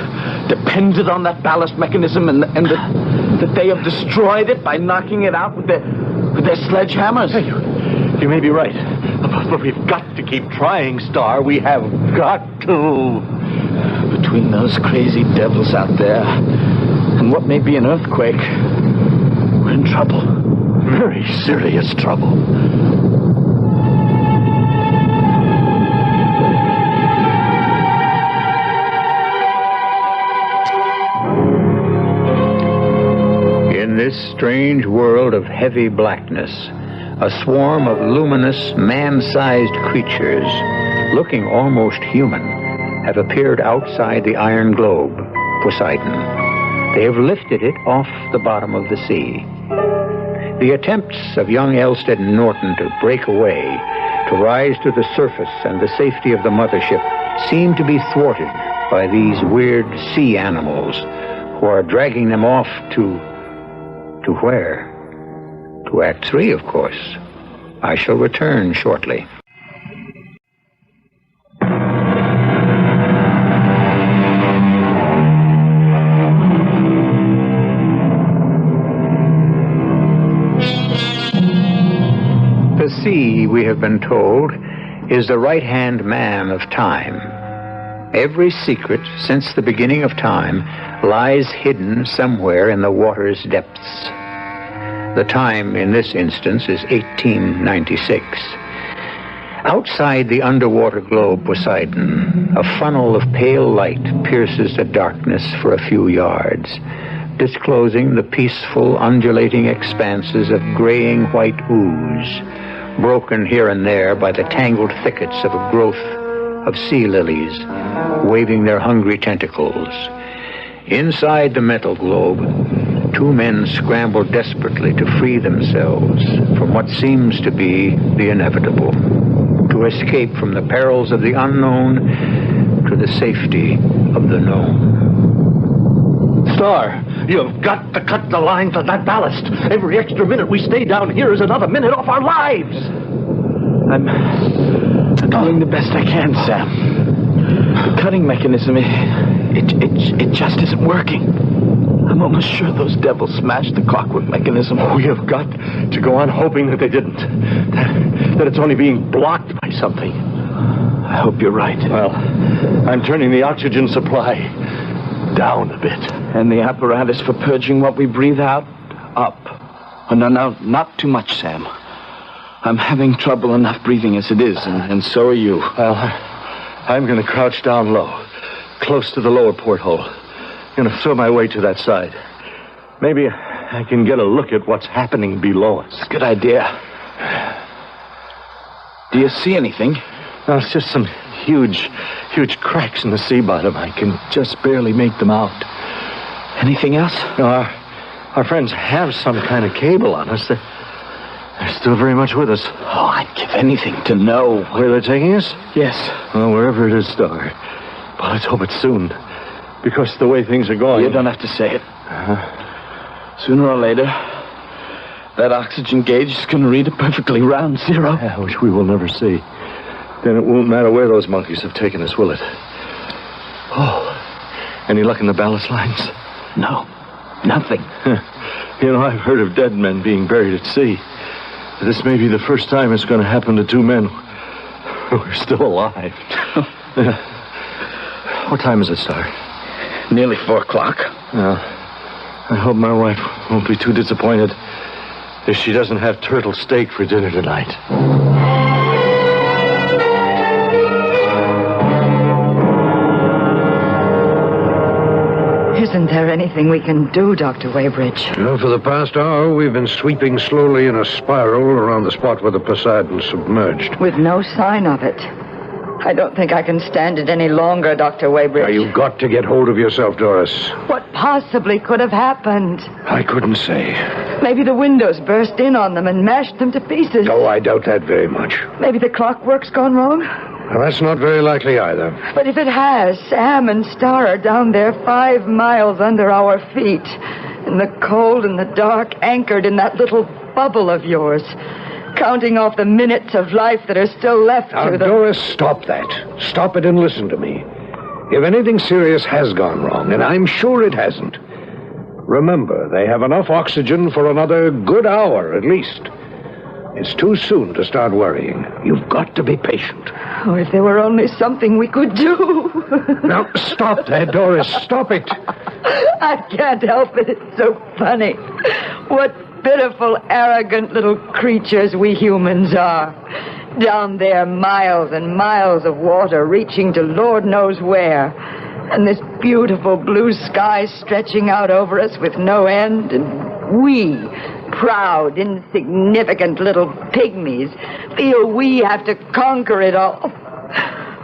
depended on that ballast mechanism and the... That they have destroyed it by knocking it out with their sledgehammers? Hey, you may be right. But we've got to keep trying, Star. We have got to. Between those crazy devils out there and what may be an earthquake, we're in trouble. Very serious trouble. In this strange world of heavy blackness, a swarm of luminous, man-sized creatures, looking almost human, have appeared outside the iron globe, Poseidon. They have lifted it off the bottom of the sea. The attempts of young Elstead and Norton to break away, to rise to the surface and the safety of the mothership, seem to be thwarted by these weird sea animals who are dragging them off to where? To Act 3, of course. I shall return shortly. The sea, we have been told, is the right-hand man of time. Every secret since the beginning of time lies hidden somewhere in the water's depths. The time in this instance is 1896. Outside the underwater globe Poseidon, a funnel of pale light pierces the darkness for a few yards, disclosing the peaceful, undulating expanses of graying white ooze, broken here and there by the tangled thickets of a growth of sea lilies, waving their hungry tentacles. Inside the metal globe, two men scramble desperately to free themselves from what seems to be the inevitable, to escape from the perils of the unknown to the safety of the known. Star, you've got to cut the lines on that ballast. Every extra minute we stay down here is another minute off our lives. I'm doing the best I can, Sam. The cutting mechanism, it just isn't working. I'm almost sure those devils smashed the clockwork mechanism. We have got to go on hoping that they didn't. That it's only being blocked by something. I hope you're right. Well, I'm turning the oxygen supply down a bit. And the apparatus for purging what we breathe out up. Oh, no, not too much, Sam. I'm having trouble enough breathing as it is, and so are you. Well, I'm going to crouch down low, close to the lower porthole. I'm going to throw my way to that side. Maybe I can get a look at what's happening below us. Good idea. Do you see anything? No, it's just some huge cracks in the sea bottom. I can just barely make them out. Anything else? No, our friends have some kind of cable on us. They're still very much with us. Oh, I'd give anything to know. Where they're taking us? Yes. Well, wherever it is, Star. Well, let's hope it's soon. Because the way things are going... You don't have to say it. Sooner or later, that oxygen gauge is going to read a perfectly round zero. Yeah, which we will never see. Then it won't matter where those monkeys have taken us, will it? Oh, any luck in the ballast lines? No, nothing. You know, I've heard of dead men being buried at sea. This may be the first time it's going to happen to two men who are still alive. What time is it, Star? Nearly 4 o'clock. Well, I hope my wife won't be too disappointed if she doesn't have turtle steak for dinner tonight. Isn't there anything we can do, Dr. Weybridge? Well, for the past hour, we've been sweeping slowly in a spiral around the spot where the Poseidon submerged. With no sign of it. I don't think I can stand it any longer, Dr. Weybridge. Now, you've got to get hold of yourself, Doris. What possibly could have happened? I couldn't say. Maybe the windows burst in on them and mashed them to pieces. Oh, I doubt that very much. Maybe the clockwork's gone wrong? Well, that's not very likely either. But if it has, Sam and Star are down there 5 miles under our feet. In the cold and the dark, anchored in that little bubble of yours. Counting off the minutes of life that are still left Now, to them. Doris, stop that. Stop it and listen to me. If anything serious has gone wrong, and I'm sure it hasn't, Remember, they have enough oxygen for another good hour at least. It's too soon to start worrying. You've got to be patient. Oh, if there were only something we could do. Now, stop that, Doris. Stop it. I can't help it. It's so funny. What pitiful, arrogant little creatures we humans are. Down there, miles and miles of water reaching to Lord knows where. And this beautiful blue sky stretching out over us with no end. And we, proud, insignificant little pygmies, feel we have to conquer it all.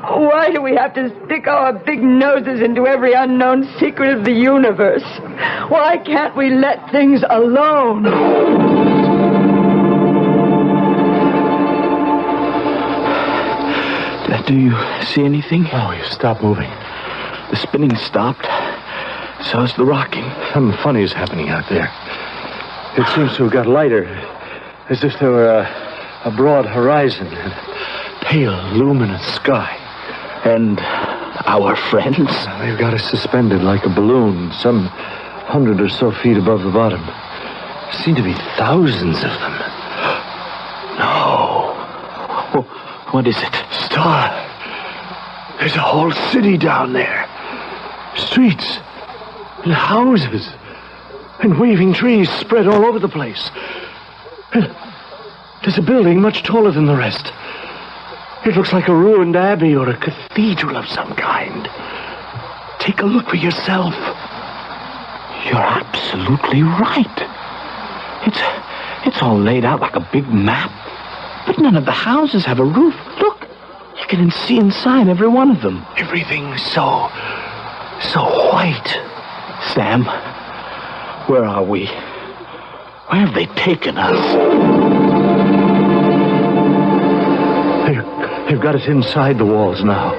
Why do we have to stick our big noses into every unknown secret of the universe? Why can't we let things alone? Do you see anything? Oh, you stopped moving. The spinning stopped. So is the rocking. Something funny is happening out there. It seems to have got lighter, as if there were a broad horizon and a pale, luminous sky. And our friends? They've got us suspended like a balloon, some 100 or so feet above the bottom. There seem to be thousands of them. No. What is it? Star. There's a whole city down there. Streets and houses and waving trees spread all over the place. There's a building much taller than the rest. It looks like a ruined abbey or a cathedral of some kind. Take a look for yourself. You're absolutely right. It's all laid out like a big map. But none of the houses have a roof. Look, you can see inside every one of them. Everything's so white. Sam, where are we? Where have they taken us? They've got us inside the walls now.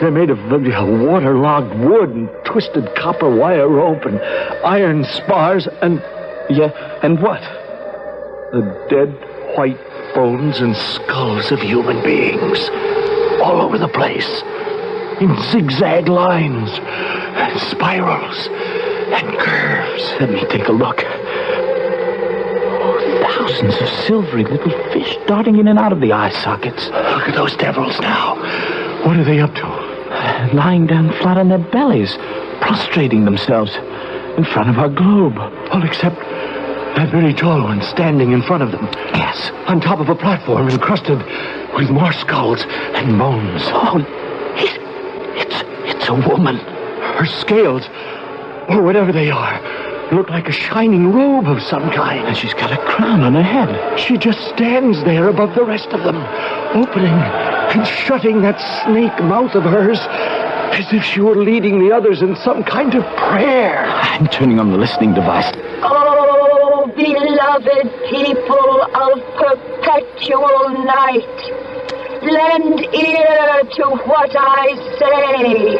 They're made of waterlogged wood and twisted copper wire rope and iron spars and... Yeah, and what? The dead white bones and skulls of human beings all over the place, in zigzag lines and spirals and curves. Let me take a look. Oh, thousands of silvery little fish darting in and out of the eye sockets. Look at those devils now. What are they up to? Lying down flat on their bellies, prostrating themselves in front of our globe. All except that very tall one standing in front of them. Yes. On top of a platform encrusted with more skulls and bones. Oh, it's a woman. Her scales, or whatever they are, look like a shining robe of some kind. And she's got a crown on her head. She just stands there above the rest of them, opening and shutting that snake mouth of hers as if she were leading the others in some kind of prayer. I'm turning on the listening device. Oh, beloved people of perpetual night, lend ear to what I say.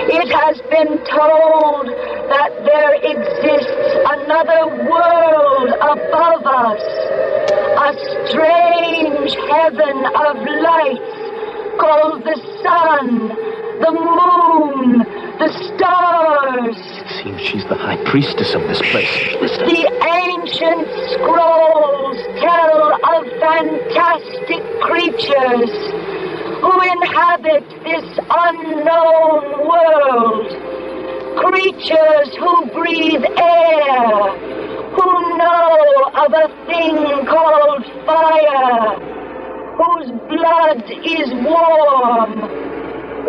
It has been told that there exists another world above us, a strange heaven of lights called the sun, the moon, the stars. It seems she's the high priestess of this place. The ancient scrolls tell of fantastic creatures who inhabit this unknown world. Creatures who breathe air, who know of a thing called fire, whose blood is warm.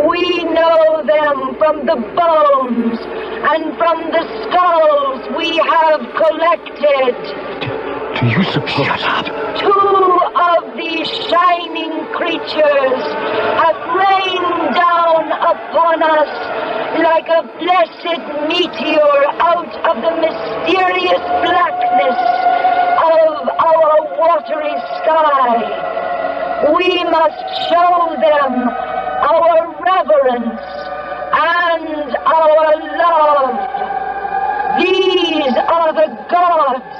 We know them from the bones and from the skulls we have collected. Do you suppose... Shut up. Two of these shining creatures have rained down upon us like a blessed meteor out of the mysterious blackness of our watery sky. We must show them our reverence and our love. These are the gods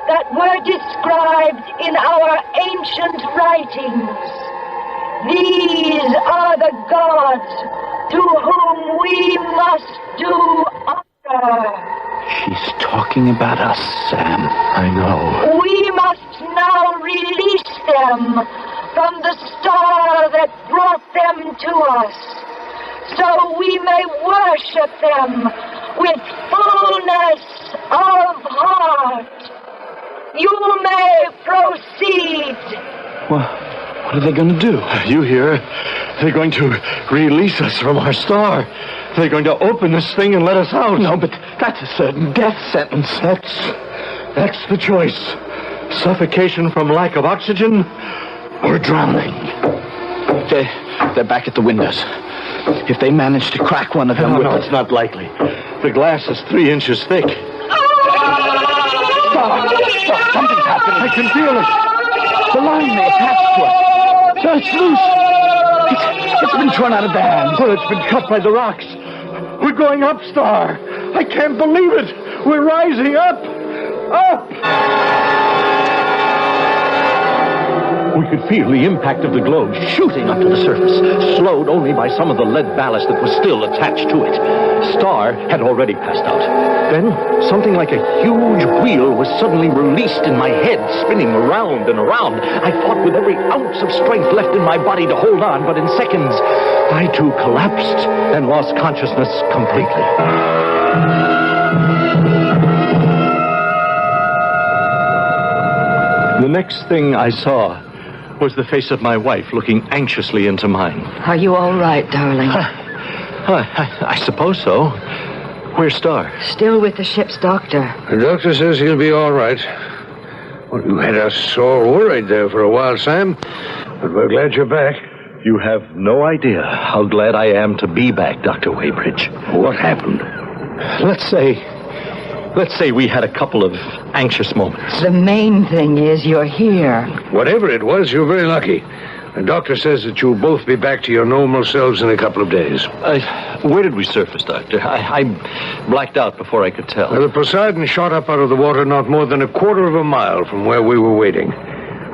that were described in our ancient writings. These are the gods to whom we must do honor. She's talking about us, Sam. I know. We must now release them from the star that brought them to us, so we may worship them with fullness of heart. You may proceed. What are they going to do? You hear? They're going to release us from our star. They're going to open this thing and let us out. No, but that's a certain death sentence. That's the choice. Suffocation from lack of oxygen or drowning. They're back at the windows. If they manage to crack one of them... No, it's not likely. The glass is 3 inches thick. Stop! Something's happening. I can feel it. The line they attached to us. It's loose. It's been torn out of the hand. Well, it's been cut by the rocks. We're going up, Star. I can't believe it. We're rising up. Up! We could feel the impact of the globe shooting up to the surface, slowed only by some of the lead ballast that was still attached to it. Star had already passed out. Then, something like a huge wheel was suddenly released in my head, spinning around and around. I fought with every ounce of strength left in my body to hold on, but in seconds, I too collapsed and lost consciousness completely. The next thing I saw was the face of my wife looking anxiously into mine. Are you all right, darling? I suppose so. Where's Star? Still with the ship's doctor. The doctor says he'll be all right. Well, you had us so worried there for a while, Sam. But we're glad you're back. You have no idea how glad I am to be back, Dr. Weybridge. What happened? Let's say we had a couple of anxious moments. The main thing is you're here. Whatever it was, you're very lucky. The doctor says that you'll both be back to your normal selves in a couple of days. Where did we surface, Doctor? I blacked out before I could tell. Well, the Poseidon shot up out of the water not more than a quarter of a mile from where we were waiting.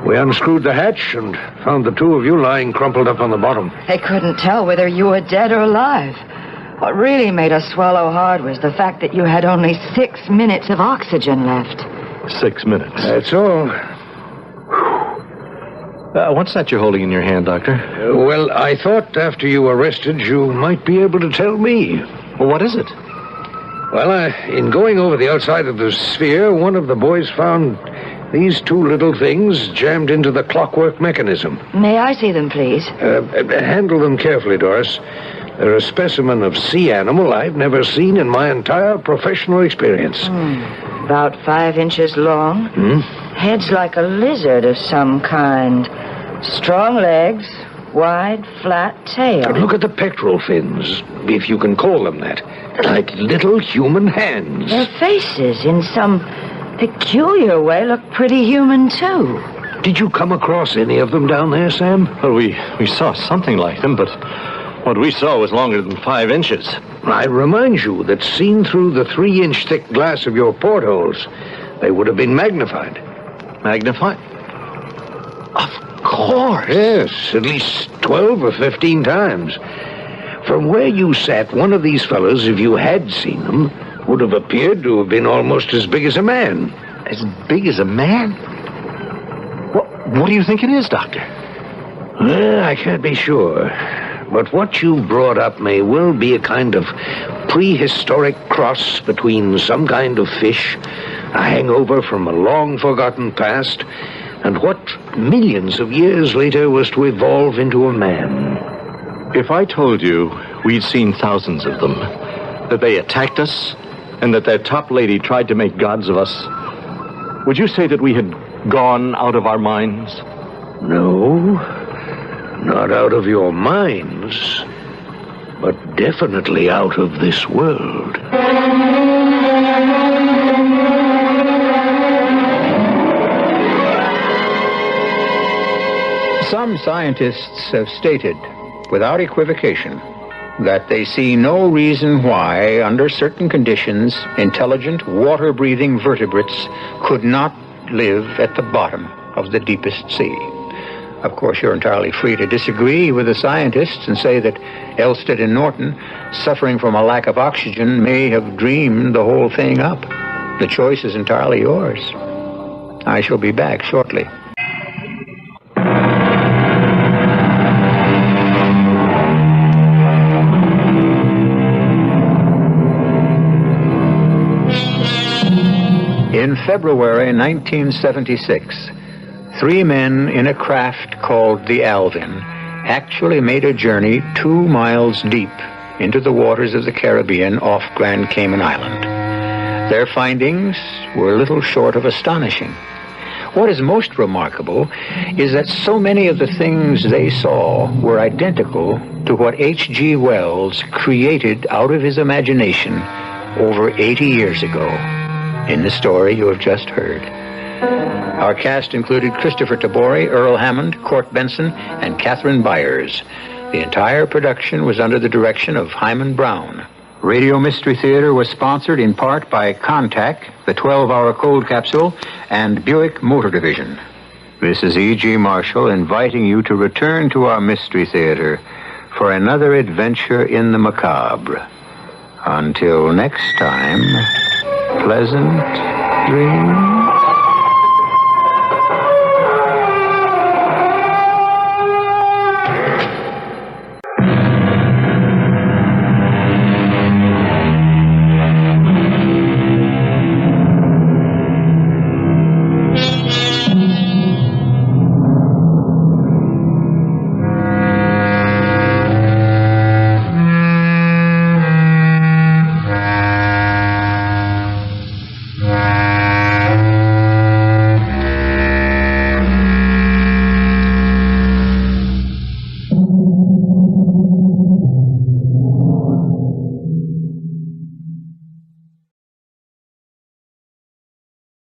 We unscrewed the hatch and found the two of you lying crumpled up on the bottom. They couldn't tell whether you were dead or alive. What really made us swallow hard was the fact that you had only 6 minutes of oxygen left. 6 minutes? That's all. What's that you're holding in your hand, Doctor? Well, I thought after you were rested, you might be able to tell me. Well, what is it? Well, in going over the outside of the sphere, one of the boys found these two little things jammed into the clockwork mechanism. May I see them, please? Handle them carefully, Doris. They're a specimen of sea animal I've never seen in my entire professional experience. About 5 inches long. Head's like a lizard of some kind. Strong legs, wide, flat tail. Look at the pectoral fins, if you can call them that. Like little human hands. Their faces, in some peculiar way, look pretty human, too. Did you come across any of them down there, Sam? Well, we saw something like them, but what we saw was longer than 5 inches. I remind you that seen through the 3-inch thick glass of your portholes, they would have been magnified. Magnified? Of course. Yes, at least 12 or 15 times. From where you sat, one of these fellows, if you had seen them, would have appeared to have been almost as big as a man. As big as a man? What do you think it is, Doctor? Well, I can't be sure. But what you brought up may well be a kind of prehistoric cross between some kind of fish, a hangover from a long-forgotten past, and what millions of years later was to evolve into a man. If I told you we'd seen thousands of them, that they attacked us, and that their top lady tried to make gods of us, would you say that we had gone out of our minds? No, not out of your minds, but definitely out of this world. Some scientists have stated, without equivocation, that they see no reason why, under certain conditions, intelligent, water-breathing vertebrates could not live at the bottom of the deepest sea. Of course, you're entirely free to disagree with the scientists and say that Elstead and Norton, suffering from a lack of oxygen, may have dreamed the whole thing up. The choice is entirely yours. I shall be back shortly. In February 1976, 3 men in a craft called the Alvin actually made a journey 2 miles deep into the waters of the Caribbean off Grand Cayman Island. Their findings were little short of astonishing. What is most remarkable is that so many of the things they saw were identical to what H.G. Wells created out of his imagination over 80 years ago in the story you have just heard. Our cast included Christopher Tabori, Earl Hammond, Court Benson, and Catherine Byers. The entire production was under the direction of Hyman Brown. Radio Mystery Theater was sponsored in part by Contact, the 12-hour cold capsule, and Buick Motor Division. This is E.G. Marshall inviting you to return to our Mystery Theater for another adventure in the macabre. Until next time, pleasant dreams.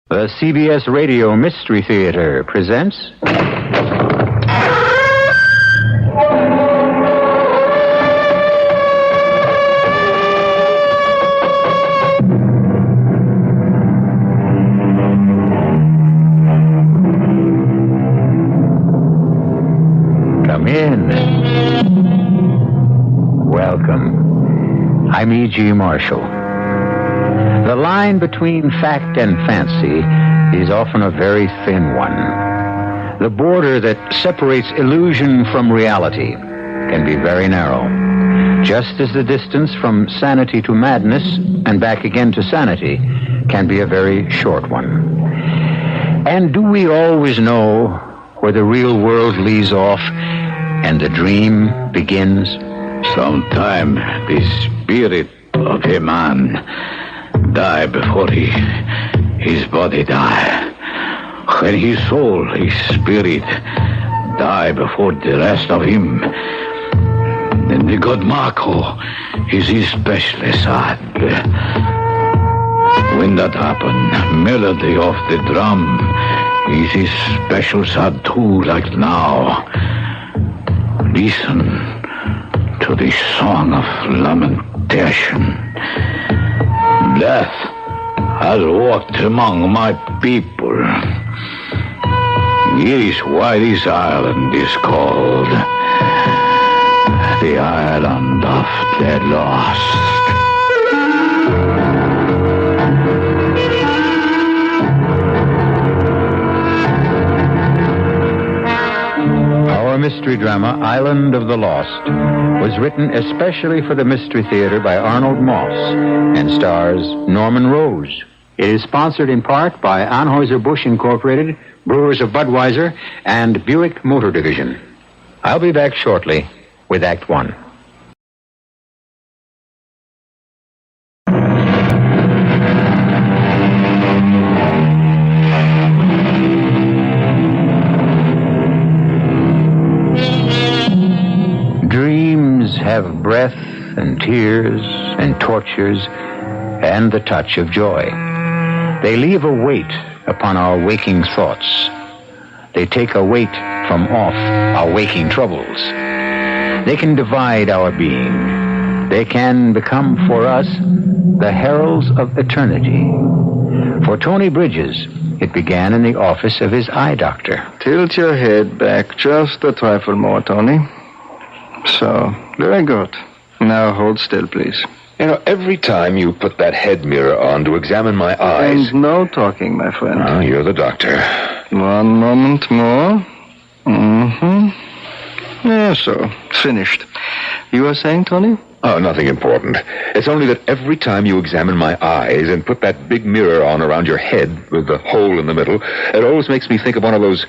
The CBS Radio Mystery Theater presents... Come in. Welcome. I'm E.G. Marshall. The line between fact and fancy is often a very thin one. The border that separates illusion from reality can be very narrow, just as the distance from sanity to madness and back again to sanity can be a very short one. And do we always know where the real world leaves off and the dream begins? Sometime the spirit of a man die before his body die. When his soul, his spirit, die before the rest of him, then the god Marco is especially sad. When that happen, melody of the drum is especially sad too, like now. Listen to the song of lamentation. Death has walked among my people. It is why this island is called the Island of the Lost. Our mystery drama, Island of the Lost, was written especially for the Mystery Theater by Arnold Moss and stars Norman Rose. It is sponsored in part by Anheuser-Busch Incorporated, Brewers of Budweiser, and Buick Motor Division. I'll be back shortly with Act One. Dreams have breath and tears and tortures and the touch of joy. They leave a weight upon our waking thoughts. They take a weight from off our waking troubles. They can divide our being. They can become for us the heralds of eternity. For Tony Bridges, It began in the office of his eye doctor. Tilt your head back just a trifle more, Tony. So, very good. Now hold still, please. You know, every time you put that head mirror on to examine my eyes... And no talking, my friend. Oh, you're the doctor. One moment more. Yeah, so, finished. You were saying, Tony? Oh, nothing important. It's only that every time you examine my eyes and put that big mirror on around your head with the hole in the middle, it always makes me think of one of those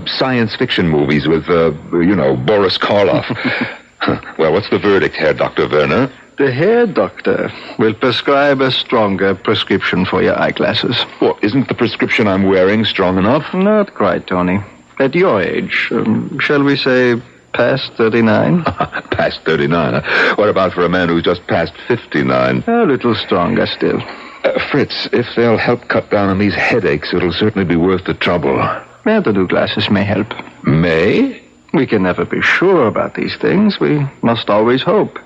science fiction movies with, Boris Karloff. Well, what's the verdict, Herr Dr. Werner? The hair doctor will prescribe a stronger prescription for your eyeglasses. Well, isn't the prescription I'm wearing strong enough? Not quite, Tony. At your age, shall we say... Past 39? Past 39? What about for a man who's just past 59? A little stronger still. Fritz, if they'll help cut down on these headaches, it'll certainly be worth the trouble. Well, the new glasses may help. May? We can never be sure about these things. We must always hope.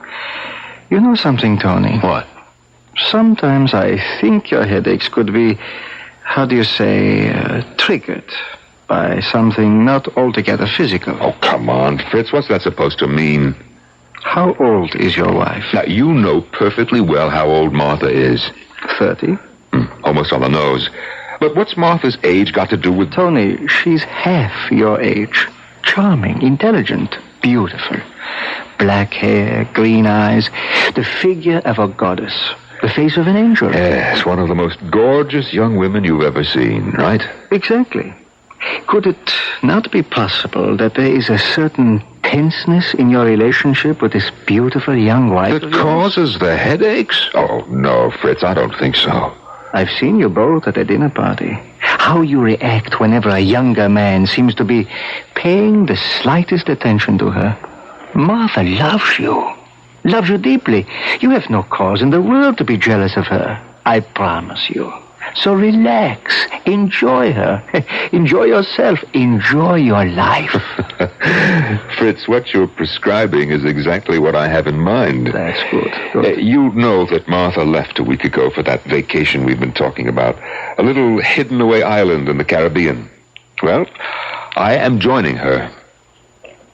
You know something, Tony? What? Sometimes I think your headaches could be, triggered by something not altogether physical. Oh, come on, Fritz. What's that supposed to mean? How old is your wife? Now, you know perfectly well how old Martha is. 30. Almost on the nose. But what's Martha's age got to do with... Tony, she's half your age. Charming, intelligent, beautiful. Black hair, green eyes, the figure of a goddess. The face of an angel. Yes, one of the most gorgeous young women you've ever seen, right? Exactly. Could it not be possible that there is a certain tenseness in your relationship with this beautiful young wife? That causes the headaches? Oh, no, Fritz, I don't think so. I've seen you both at a dinner party. How you react whenever a younger man seems to be paying the slightest attention to her. Martha loves you deeply. You have no cause in the world to be jealous of her. I promise you. So relax. Enjoy her. Enjoy yourself. Enjoy your life. Fritz, what you're prescribing is exactly what I have in mind. That's good. You know that Martha left a week ago for that vacation we've been talking about. A little hidden-away island in the Caribbean. Well, I am joining her.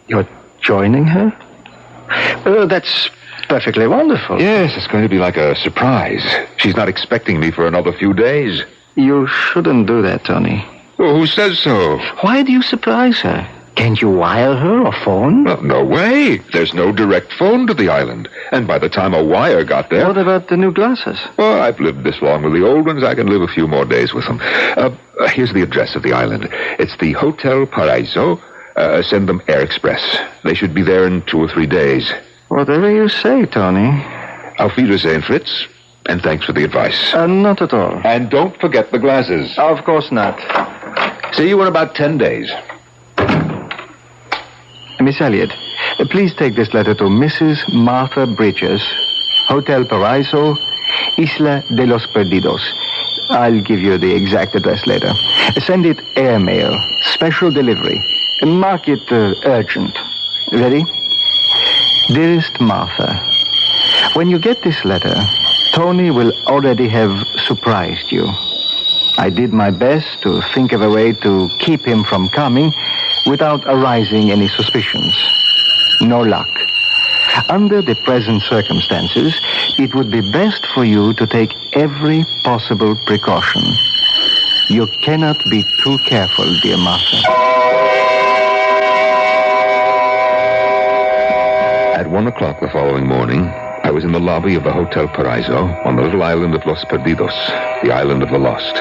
You're joining her? That's... perfectly wonderful. Yes, it's going to be like a surprise. She's not expecting me for another few days. You shouldn't do that, Tony. Well, who says so? Why do you surprise her? Can't you wire her or phone? Well, no way. There's no direct phone to the island. And by the time a wire got there... What about the new glasses? Well, I've lived this long with the old ones. I can live a few more days with them. Here's the address of the island. It's the Hotel Paraiso. Send them Air Express. They should be there in 2 or 3 days. Whatever you say, Tony. Auf Wiedersehen, Fritz. And thanks for the advice. Not at all. And don't forget the glasses. Of course not. See you in about 10 days. Miss Elliot, please take this letter to Mrs. Martha Bridges, Hotel Paraiso, Isla de los Perdidos. I'll give you the exact address later. Send it airmail, special delivery. Mark it urgent. Ready? Dearest Martha, when you get this letter, Tony will already have surprised you. I did my best to think of a way to keep him from coming without arousing any suspicions. No luck. Under the present circumstances, it would be best for you to take every possible precaution. You cannot be too careful, dear Martha. At 1 o'clock the following morning, I was in the lobby of the Hotel Paraiso on the little island of Los Perdidos, the island of the lost.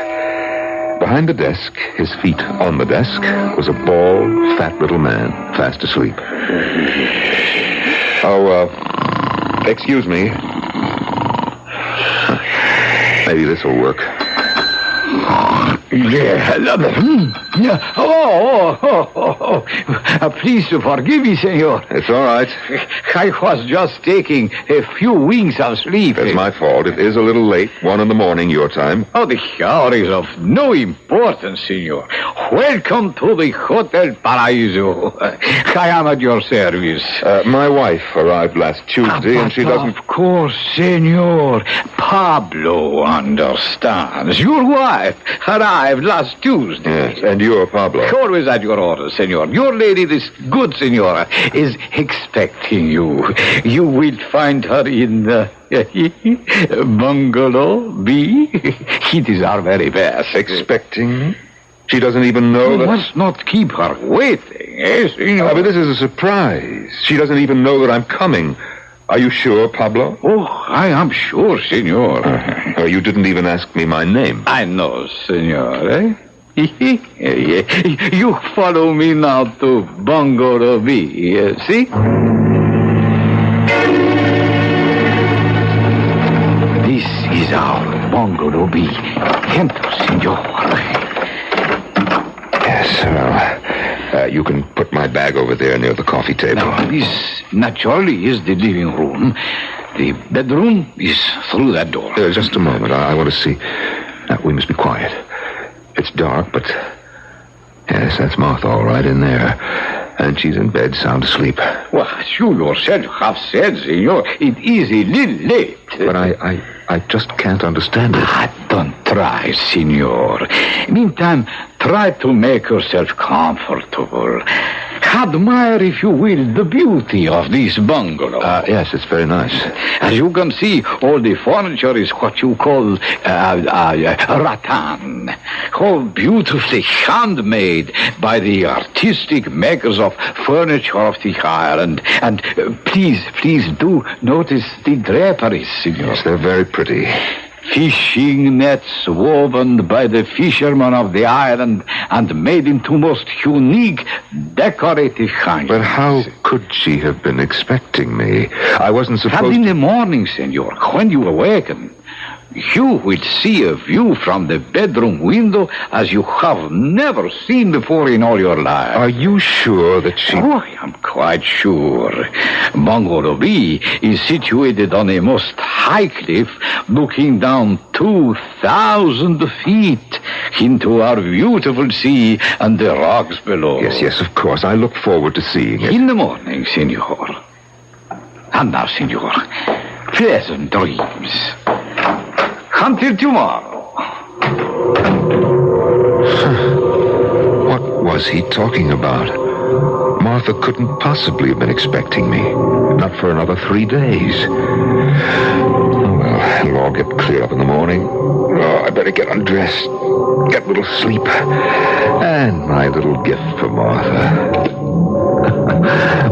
Behind the desk, his feet on the desk, was a bald, fat little man, fast asleep. Excuse me. Maybe this will work. Please forgive me, senor. It's all right. I was just taking a few winks of sleep. It's my fault. It is a little late. 1 in the morning, your time. Oh, the hour is of no importance, senor. Welcome to the Hotel Paraiso. I am at your service. My wife arrived last Tuesday, and she doesn't... Of course, senor. Pablo understands. Your wife arrived arrived last Tuesday. Yes, and you're Pablo. Always at your orders, senor. Your lady, this good senora, is expecting you. You will find her in Bungalow B. It is our very best. Expecting me? She doesn't even know that... You must not keep her waiting, eh, senor? But this is a surprise. She doesn't even know that I'm coming. Are you sure, Pablo? Oh, I am sure, senor. You didn't even ask me my name. I know, senor, eh? You follow me now to Bungalow B, see? This is our Bungalow B. Enter, senor. Yes, well, you can put my bag over there near the coffee table. Now, this naturally is the living room. The bedroom is through that door. Just a moment. I want to see. We must be quiet. It's dark, but... Yes, that's Martha all right in there. And she's in bed, sound asleep. Well, you yourself have said, senor, it is a little late. But I just can't understand it. Don't try, senor. Meantime, try to make yourself comfortable. Admire, if you will, the beauty of this bungalow. Yes, it's very nice. As you can see, all the furniture is what you call rattan. All beautifully handmade by the artistic makers of furniture of the island. And please do notice the draperies, senor. Yes, they're very pretty. Fishing nets woven by the fishermen of the island and made into most unique, decorative kinds. But how could she have been expecting me? I wasn't supposed... And in the morning, senor, when you awaken, you will see a view from the bedroom window as you have never seen before in all your life. Are you sure that she... Oh, I am quite sure. Bungalow B is situated on a most high cliff looking down 2,000 feet into our beautiful sea and the rocks below. Yes, of course. I look forward to seeing it. In the morning, senor. And now, senor, pleasant dreams. Until tomorrow. What was he talking about? Martha couldn't possibly have been expecting me. Not for another 3 days. Oh, well, it'll all get cleared up in the morning. Oh, I better get undressed. Get a little sleep. And my little gift for Martha.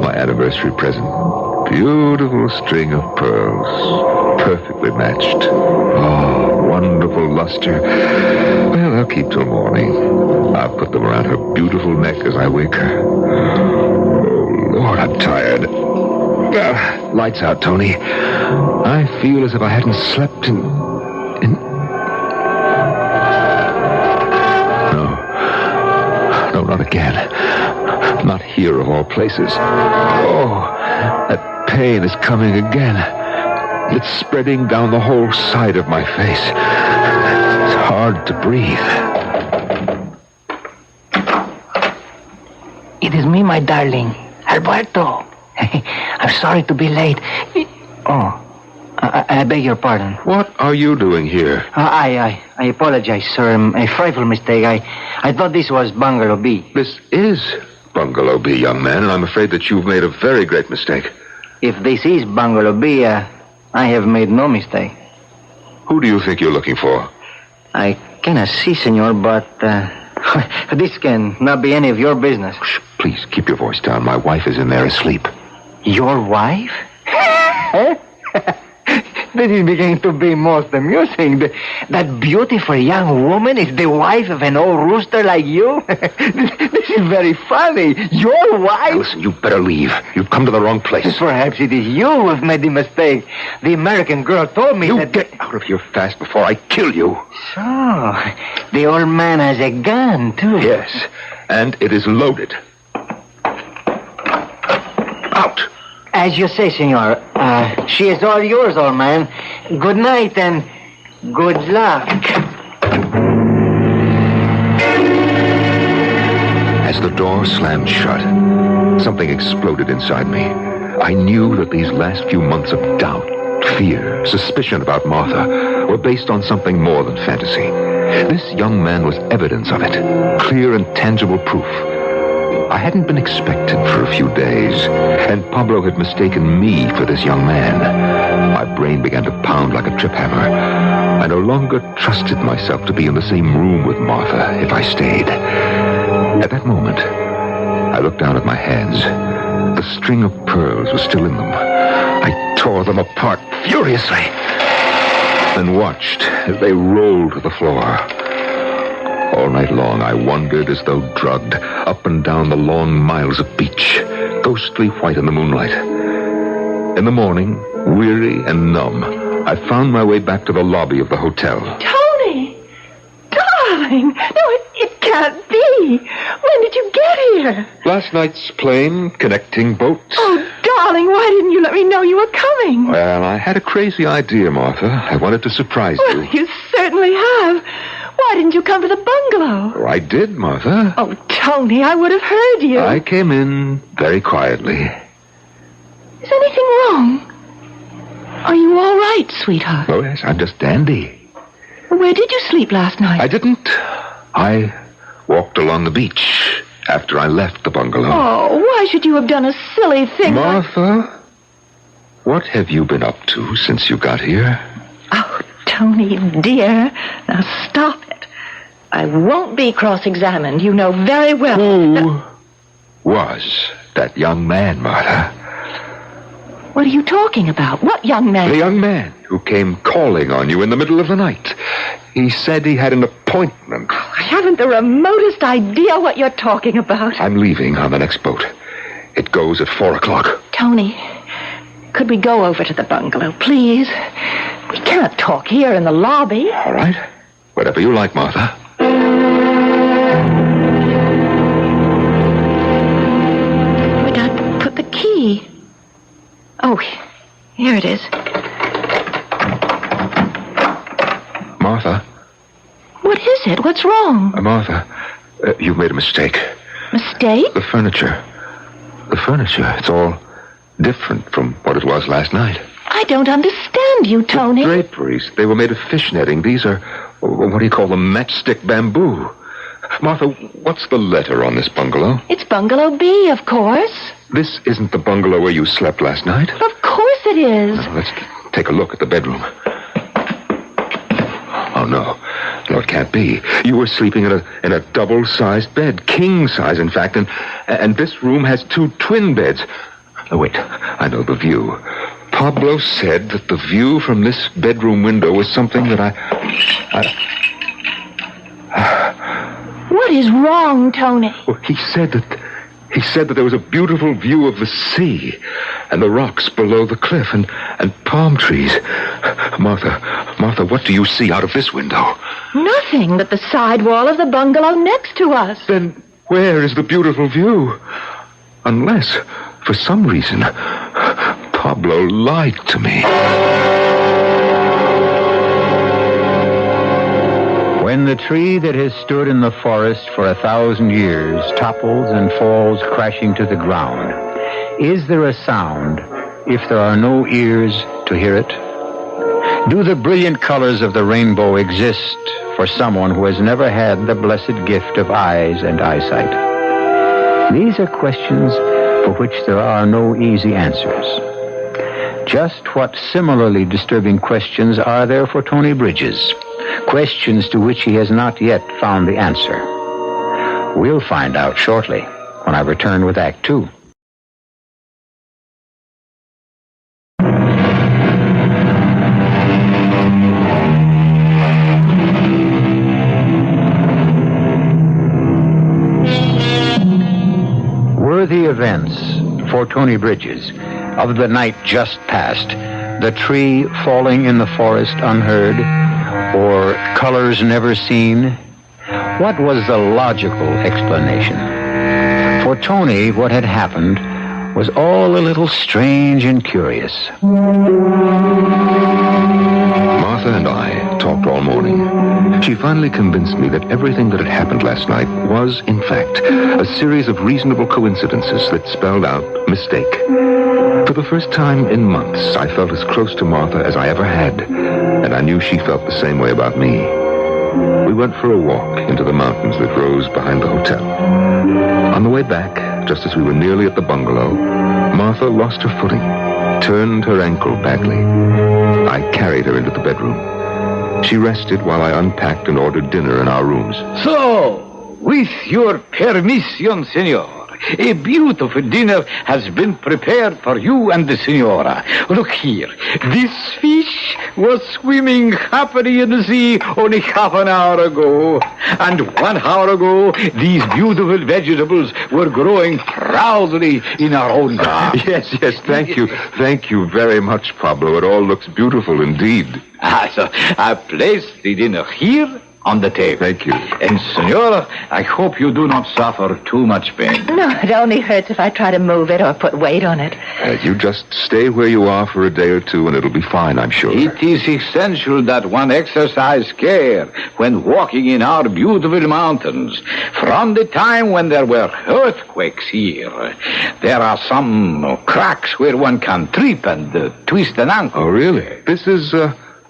My anniversary present. Beautiful string of pearls. Perfectly matched. Oh, wonderful luster. Well, I'll keep till morning. I'll put them around her beautiful neck as I wake her. Oh, Lord, I'm tired. Lights out, Tony. I feel as if I hadn't slept in... No, not again. Not here, of all places. Oh, that pain is coming again. It's spreading down the whole side of my face. It's hard to breathe. It is me, my darling. Alberto. I'm sorry to be late. Oh, I beg your pardon. What are you doing here? I apologize, sir. A frightful mistake. I thought this was Bungalow B. This is Bungalow B, young man, and I'm afraid that you've made a very great mistake. If this is Bungalow B, I have made no mistake. Who do you think you're looking for? I cannot see, senor, but this can not be any of your business. Shh, please, keep your voice down. My wife is in there asleep. Your wife? This is beginning to be most amusing. That beautiful young woman is the wife of an old rooster like you? This is very funny. Your wife? Now listen, you better leave. You've come to the wrong place. Perhaps it is you who have made the mistake. The American girl told me that... Get out of here fast before I kill you. So, the old man has a gun, too. Yes, and it is loaded. Out. As you say, senor. She is all yours, old man. Good night and good luck. As the door slammed shut, something exploded inside me. I knew that these last few months of doubt, fear, suspicion about Martha were based on something more than fantasy. This young man was evidence of it, clear and tangible proof. I hadn't been expected for a few days, and Pablo had mistaken me for this young man. My brain began to pound like a trip hammer. I no longer trusted myself to be in the same room with Martha if I stayed. At that moment, I looked down at my hands. The string of pearls was still in them. I tore them apart furiously and watched as they rolled to the floor. All night long, I wandered as though drugged up and down the long miles of beach, ghostly white in the moonlight. In the morning, weary and numb, I found my way back to the lobby of the hotel. Tony! Darling! No, it can't be! When did you get here? Last night's plane, connecting boats. Oh, darling, why didn't you let me know you were coming? Well, I had a crazy idea, Martha. I wanted to surprise you. Well, you certainly have. Why didn't you come to the bungalow? Oh, I did, Martha. Oh, Tony, I would have heard you. I came in very quietly. Is anything wrong? Are you all right, sweetheart? Oh, yes, I'm just dandy. Where did you sleep last night? I didn't. I walked along the beach after I left the bungalow. Oh, why should you have done a silly thing? Martha, what have you been up to since you got here? Oh, Tony, dear, now stop it. I won't be cross-examined. You know very well. Who was that young man, Martha? What are you talking about? What young man? The young man who came calling on you in the middle of the night. He said he had an appointment. I haven't the remotest idea what you're talking about. I'm leaving on the next boat. It goes at 4 o'clock. Tony, could we go over to the bungalow, please? We can't talk here in the lobby. All right. Whatever you like, Martha. Where'd I put the key? Oh, here it is. Martha. What is it? What's wrong? Martha, you've made a mistake. Mistake? The furniture. The furniture. It's all different from what it was last night. I don't understand you, Tony. The draperies. They were made of fish netting. These are, what do you call them, matchstick bamboo. Martha, what's the letter on this bungalow? It's Bungalow B, of course. This isn't the bungalow where you slept last night? Of course it is. Now, let's take a look at the bedroom. Oh, no. No, it can't be. You were sleeping in a double-sized bed, king size, in fact, and this room has 2 twin beds. Oh, wait, I know the view. Pablo said that the view from this bedroom window was something that What is wrong, Tony? Well, he said that there was a beautiful view of the sea and the rocks below the cliff and palm trees. Martha, what do you see out of this window? Nothing but the side wall of the bungalow next to us. Then where is the beautiful view? Unless, for some reason, Pablo lied to me. When the tree that has stood in the forest for 1,000 years topples and falls crashing to the ground, is there a sound if there are no ears to hear it? Do the brilliant colors of the rainbow exist for someone who has never had the blessed gift of eyes and eyesight? These are questions for which there are no easy answers. Just what similarly disturbing questions are there for Tony Bridges? Questions to which he has not yet found the answer. We'll find out shortly when I return with Act 2. Were the events for Tony Bridges of the night just past, the tree falling in the forest unheard, or colors never seen? What was the logical explanation? For Tony, what had happened was all a little strange and curious. Martha and I talked all morning. She finally convinced me that everything that had happened last night was, in fact, a series of reasonable coincidences that spelled out mistake. For the first time in months, I felt as close to Martha as I ever had, and I knew she felt the same way about me. We went for a walk into the mountains that rose behind the hotel. On the way back, just as we were nearly at the bungalow, Martha lost her footing, turned her ankle badly. I carried her into the bedroom. She rested while I unpacked and ordered dinner in our rooms. So, with your permission, senor, a beautiful dinner has been prepared for you and the senora. Look here. This fish was swimming happily in the sea only half an hour ago. And 1 hour ago, these beautiful vegetables were growing proudly in our own garden. Yes, thank you. Thank you very much, Pablo. It all looks beautiful indeed. So I placed the dinner here on the table. Thank you. And, senora, I hope you do not suffer too much pain. No, it only hurts if I try to move it or put weight on it. You just stay where you are for a day or two and it'll be fine, I'm sure. It is essential that one exercise care when walking in our beautiful mountains. From the time when there were earthquakes here, there are some cracks where one can trip and twist an ankle. Oh, really? This is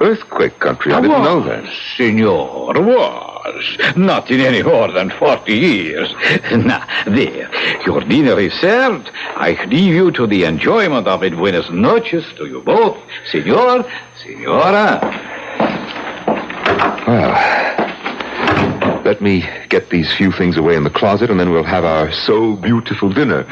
earthquake country. I didn't know that. Senor, was. Not in any more than 40 years. Now, there. Your dinner is served. I leave you to the enjoyment of it. Buenas noches to you both. Senor, senora. Well, let me get these few things away in the closet, and then we'll have our so beautiful dinner.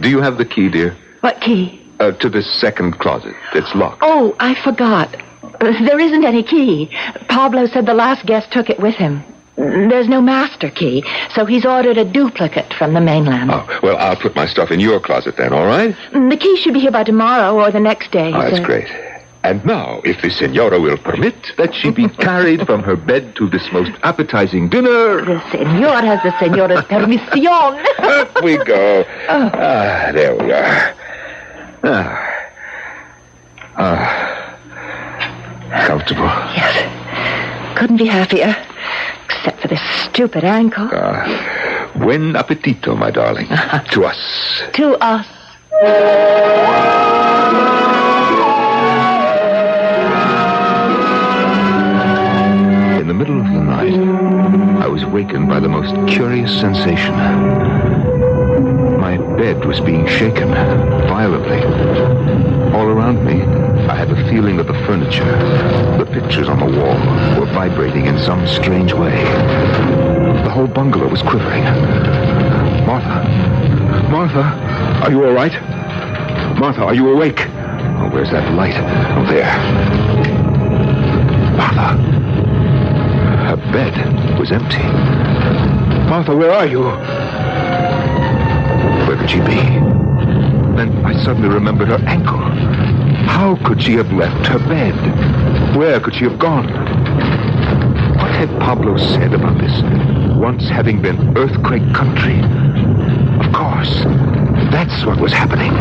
Do you have the key, dear? What key? To this second closet. It's locked. Oh, I forgot. There isn't any key. Pablo said the last guest took it with him. There's no master key, so he's ordered a duplicate from the mainland. Oh, well, I'll put my stuff in your closet then, all right? The key should be here by tomorrow or the next day. Oh, that's great. And now, if the senora will permit, that she be carried from her bed to this most appetizing dinner. The senor has the senora's permission. Up we go. There we are. Comfortable. Yes. Couldn't be happier. Except for this stupid ankle. Buen appetito, my darling. To us. To us. In the middle of the night, I was wakened by the most curious sensation. My bed was being shaken violently. All around me, I had the feeling that the furniture, the pictures on the wall, were vibrating in some strange way. The whole bungalow was quivering. Martha, are you all right? Martha, are you awake? Oh, where's that light? Oh, there. Martha. Her bed was empty. Martha, where are you? Where could she be? Then I suddenly remembered her ankle. How could she have left her bed? Where could she have gone? What had Pablo said about this once having been earthquake country? Of course, that's what was happening.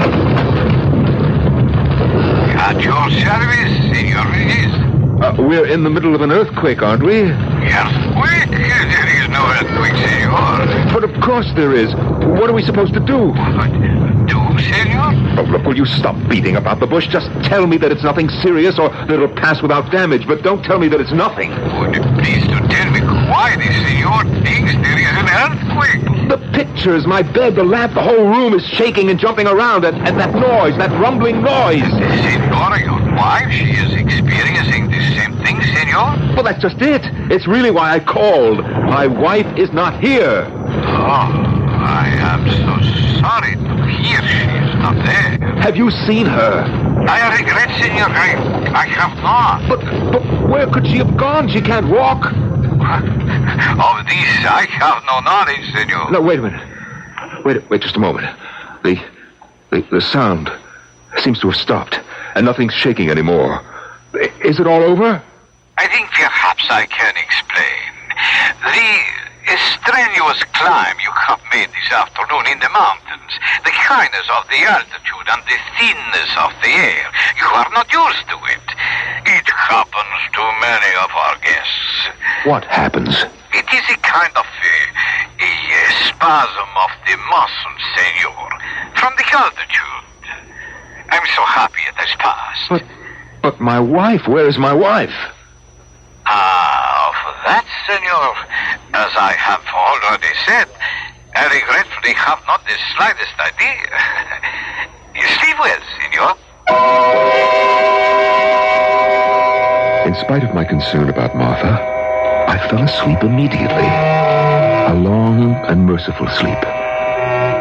At your service, Senor Regis. We're in the middle of an earthquake, aren't we? Earthquake? There is no earthquake, senor. But of course there is. What are we supposed to do? Senor? Oh, look, will you stop beating about the bush? Just tell me that it's nothing serious or that it'll pass without damage, but don't tell me that it's nothing. Would you please to tell me why the senor thinks there is an earthquake? The pictures, my bed, the lamp, the whole room is shaking and jumping around, and that noise, that rumbling noise. Senora, your wife, she is experiencing the same thing, senor? Well, that's just it. It's really why I called. My wife is not here. Oh, I am so sorry to hear she is not there. Have you seen her? I regret, senor. I have not. But where could she have gone? She can't walk. Of this, I have no knowledge, senor. No, wait a minute. Wait just a moment. The sound seems to have stopped, and nothing's shaking anymore. Is it all over? I think perhaps I can explain. The strenuous climb you have made this afternoon in the mountains, the kindness of the altitude and the thinness of the air, you are not used to it. It happens to many of our guests. What happens? It is a kind of a spasm of the muscles, senor, from the altitude. I'm so happy it has passed. But my wife, where is my wife? Of That, senor, as I have already said, I regretfully have not the slightest idea. You sleep well, senor. In spite of my concern about Martha, I fell asleep immediately. A long and merciful sleep.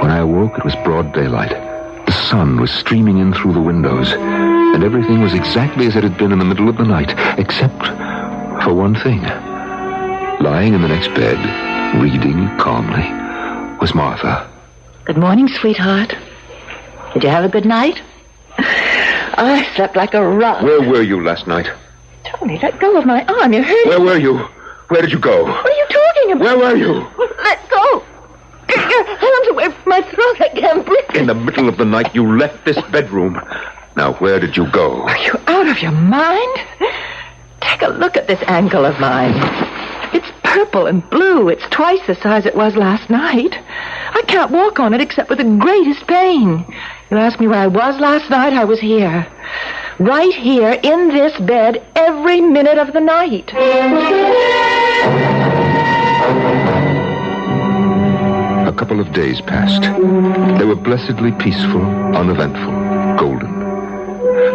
When I awoke, it was broad daylight. The sun was streaming in through the windows, and everything was exactly as it had been in the middle of the night, except for one thing. Lying in the next bed, reading calmly, was Martha. Good morning, sweetheart. Did you have a good night? I slept like a rock. Where were you last night? Tony, let go of my arm. You're hurting. Where were you? Where did you go? What are you talking about? Where were you? Let go. Get your hands away from my throat. I can't breathe. In the middle of the night, you left this bedroom. Now, where did you go? Are you out of your mind? Take a look at this ankle of mine. It's purple and blue. It's twice the size it was last night. I can't walk on it except with the greatest pain. You asked me where I was last night. I was here. Right here in this bed every minute of the night. A couple of days passed. They were blessedly peaceful, uneventful, golden.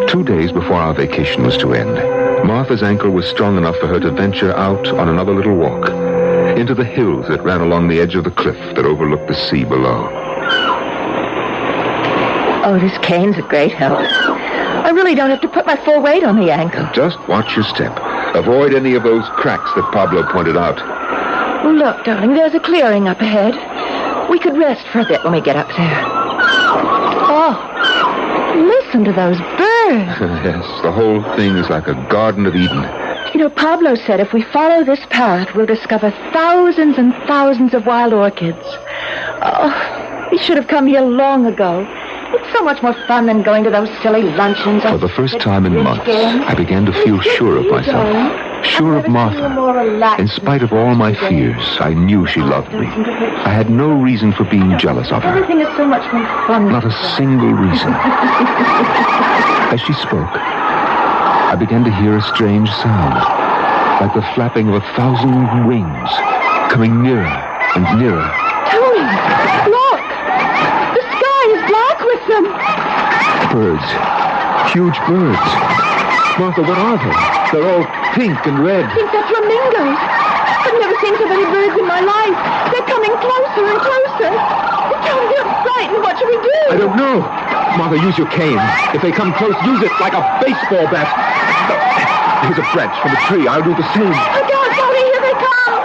2 days before our vacation was to end, Martha's ankle was strong enough for her to venture out on another little walk into the hills that ran along the edge of the cliff that overlooked the sea below. Oh, this cane's a great help. I really don't have to put my full weight on the ankle. Just watch your step. Avoid any of those cracks that Pablo pointed out. Look, darling, there's a clearing up ahead. We could rest for a bit when we get up there. Oh, listen to those birds. Yes, the whole thing is like a Garden of Eden. You know, Pablo said if we follow this path, we'll discover thousands and thousands of wild orchids. Oh, we should have come here long ago. It's so much more fun than going to those silly luncheons. For the first time in months, I began to feel sure of myself. Sure of Martha. In spite of all my fears, I knew she loved me. I had no reason for being jealous of her. Everything is so much more fun. Not a single reason. As she spoke, I began to hear a strange sound, like the flapping of 1,000 wings, coming nearer and nearer. Tony, look! The sky is black with them. Birds. Huge birds. Martha, what are they? They're all pink and red. I think they're flamingos. I've never seen so many birds in my life. They're coming closer and closer. Tony, I'm frightened. What should we do? I don't know. Martha, use your cane. If they come close, use it like a baseball bat. Here's a branch from a tree. I'll do the same. Look out, Tony. Here they come.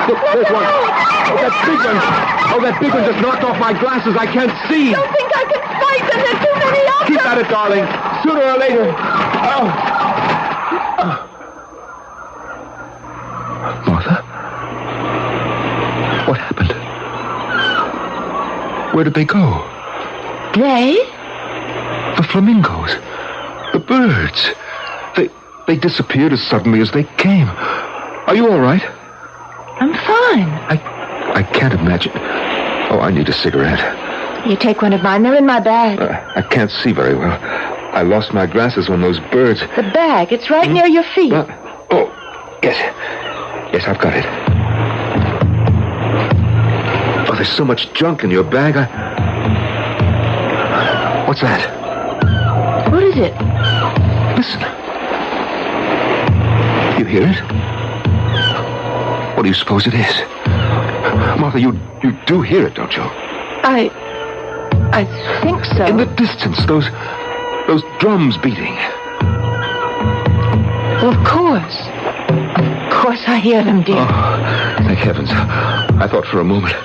Look, there's one. Oh, that big one. Oh, that big one just knocked off my glasses. I can't see. Don't think I can fight them. There's too many of them. Keep at it, darling. Sooner or later. Oh. Martha? What happened? Where did they go? They? The flamingos. The birds. They disappeared as suddenly as they came. Are you all right? I'm fine. I can't imagine. Oh, I need a cigarette. You take one of mine. They're in my bag. I can't see very well. I lost my glasses when those birds... The bag. It's right near your feet. Oh, yes. Yes, I've got it. Oh, there's so much junk in your bag. What's that? What is it? Listen. You hear it? What do you suppose it is? Martha, you do hear it, don't you? I think so. In the distance, those drums beating. Well, of course. Of course I hear them, dear. Oh, thank heavens. I thought for a moment.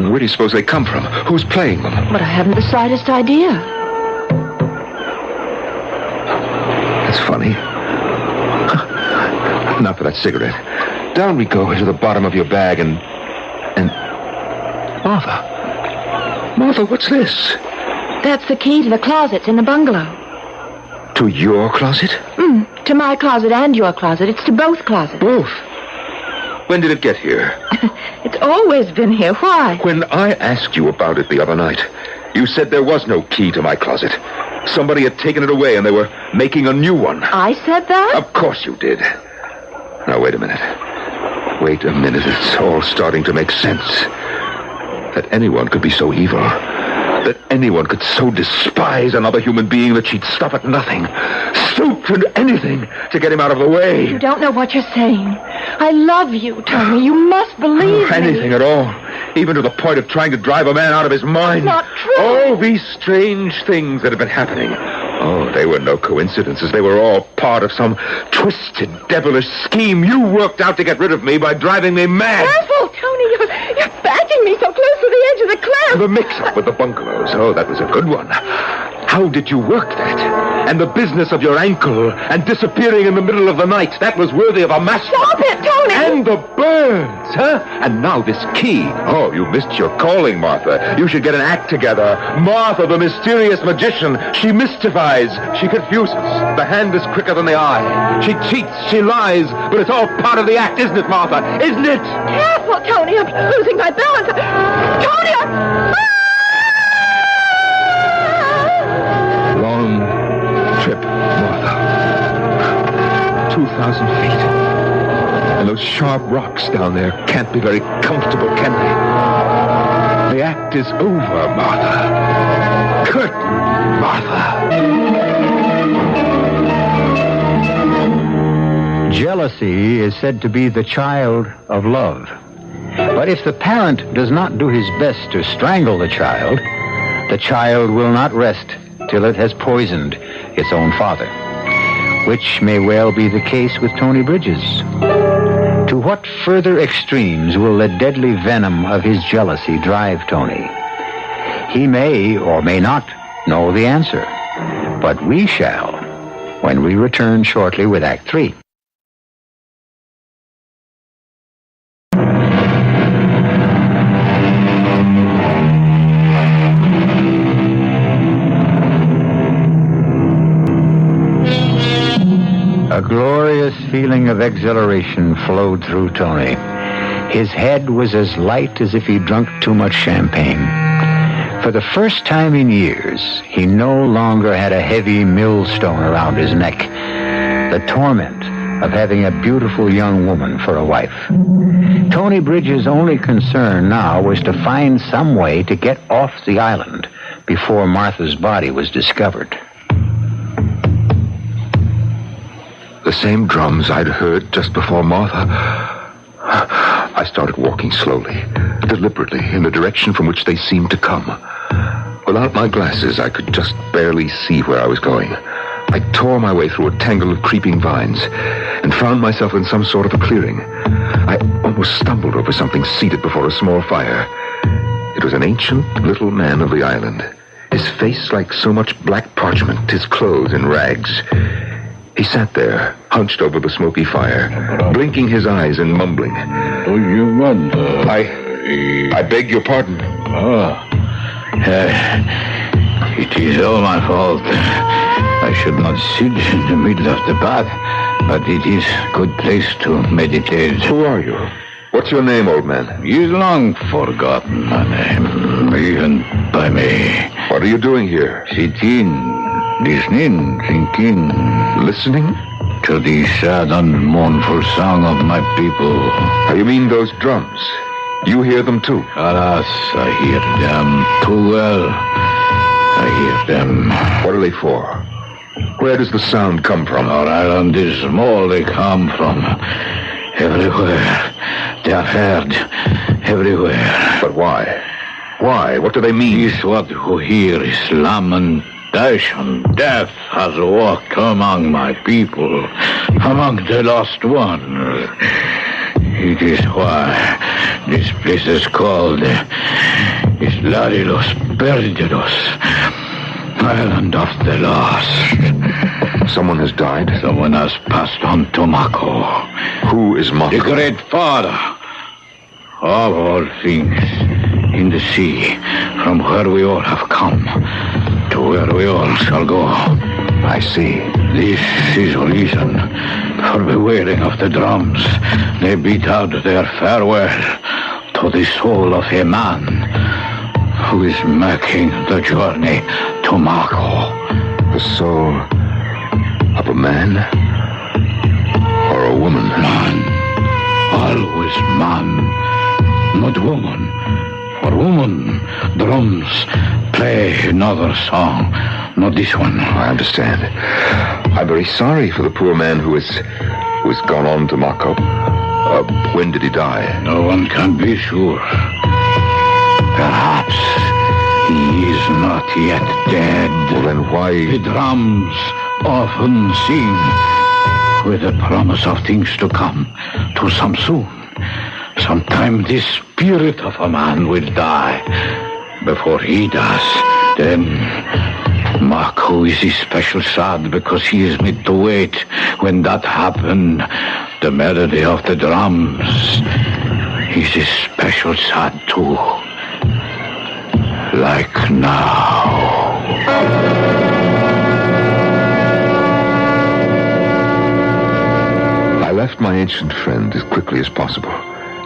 Where do you suppose they come from? Who's playing them? But I haven't the slightest idea. That's funny. Now for that cigarette. Down we go into the bottom of your bag and... Martha, what's this? That's the key to the closets in the bungalow. To your closet? To my closet and your closet. It's to both closets. Both? When did it get here? It's always been here. Why? When I asked you about it the other night, you said there was no key to my closet. Somebody had taken it away and they were making a new one. I said that? Of course you did. Now, wait a minute. Wait a minute. It's all starting to make sense. That anyone could be so evil. That anyone could so despise another human being that she'd stop at nothing. Stoop to anything to get him out of the way. You don't know what you're saying. I love you, Tony. You must believe me. Anything at all. Even to the point of trying to drive a man out of his mind. It's not true. All these strange things that have been happening. Oh, they were no coincidences. They were all part of some twisted, devilish scheme you worked out to get rid of me by driving me mad. Careful, Tony. You're backing me so close to the edge of the cliff. The mix-up with the bungalows. Oh, that was a good one. How did you work that? And the business of your ankle and disappearing in the middle of the night. That was worthy of a master. Stop it, Tony! And the birds, huh? And now this key. Oh, you missed your calling, Martha. You should get an act together. Martha, the mysterious magician. She mystifies. She confuses. The hand is quicker than the eye. She cheats. She lies. But it's all part of the act, isn't it, Martha? Isn't it? Careful, Tony. I'm losing my balance. Tony, Long trip, Martha. 2,000 feet. And those sharp rocks down there can't be very comfortable, can they? The act is over, Martha. Curtain, Martha. Jealousy is said to be the child of love. But if the parent does not do his best to strangle the child will not rest till it has poisoned its own father, which may well be the case with Tony Bridges. To what further extremes will the deadly venom of his jealousy drive Tony? He may or may not know the answer, but we shall when we return shortly with Act 3. A glorious feeling of exhilaration flowed through Tony. His head was as light as if he'd drunk too much champagne. For the first time in years, he no longer had a heavy millstone around his neck. The torment of having a beautiful young woman for a wife. Tony Bridges' only concern now was to find some way to get off the island before Martha's body was discovered. The same drums I'd heard just before Martha. I started walking slowly, deliberately, in the direction from which they seemed to come. Without my glasses, I could just barely see where I was going. I tore my way through a tangle of creeping vines and found myself in some sort of a clearing. I almost stumbled over something seated before a small fire. It was an ancient little man of the island, his face like so much black parchment, his clothes in rags. He sat there, hunched over the smoky fire, blinking his eyes and mumbling. Do you want? I beg your pardon. It is all my fault. I should not sit in the middle of the bath, but it is a good place to meditate. Who are you? What's your name, old man? It is long forgotten, my name, even by me. What are you doing here? Sitting. Listening, thinking, listening to the sad and mournful song of my people. You mean those drums? You hear them too? Alas, I hear them too well. I hear them. What are they for? Where does the sound come from? Our island is small. They come from everywhere. They are heard everywhere. But why? Why? What do they mean? This what you hear is Islam and Daesh and death has walked among my people, among the lost one. It is why this place is called Isla de los Perdidos, Island of the Lost. Someone has died? Someone has passed on to Mako. Who is Mako? The great father of all things in the sea, from where we all have come to where we all shall go. I see. This is a reason for the wailing of the drums. They beat out their farewell to the soul of a man who is making the journey to Mako. The soul of a man or a woman? Man. Always man, not woman. For woman, drums play another song, not this one. I understand. I'm very sorry for the poor man who has gone on to Mako. When did he die? No one can be sure. Perhaps he is not yet dead. Well, then why... The drums often sing with the promise of things to come, to some soon. Sometime the spirit of a man will die. Before he does, then Mako is especially sad because he is made to wait. When that happened, the melody of the drums is especially sad too. Like now. I left my ancient friend as quickly as possible,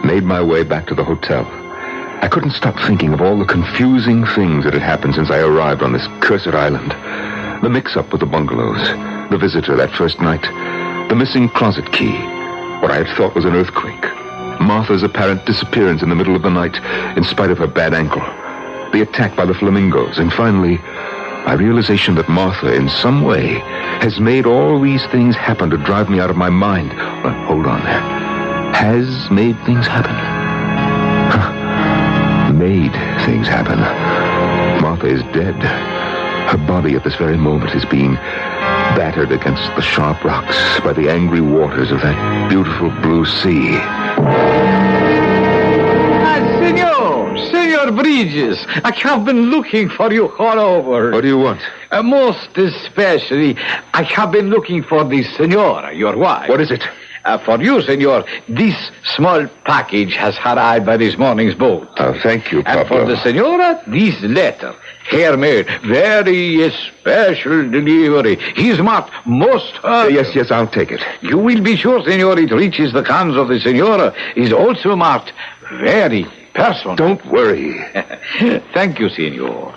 made my way back to the hotel. I couldn't stop thinking of all the confusing things that had happened since I arrived on this cursed island. The mix-up with the bungalows, the visitor that first night, the missing closet key, what I had thought was an earthquake, Martha's apparent disappearance in the middle of the night in spite of her bad ankle, the attack by the flamingos, and finally, my realization that Martha, in some way, has made all these things happen to drive me out of my mind. Well, hold on there. Has made things happen. Made things happen. Martha is dead. Her body at this very moment is being battered against the sharp rocks by the angry waters of that beautiful blue sea. Senor Bridges, I have been looking for you all over. What do you want? Most especially, I have been looking for the senora, your wife. What is it? For you, senor, this small package has arrived by this morning's boat. Oh, thank you, Papa. And for the senora, this letter, handmade, very special delivery. He's marked most urgent. Yes, I'll take it. You will be sure, senor, it reaches the hands of the senora. Is also marked very personal. Don't worry. Thank you, senor.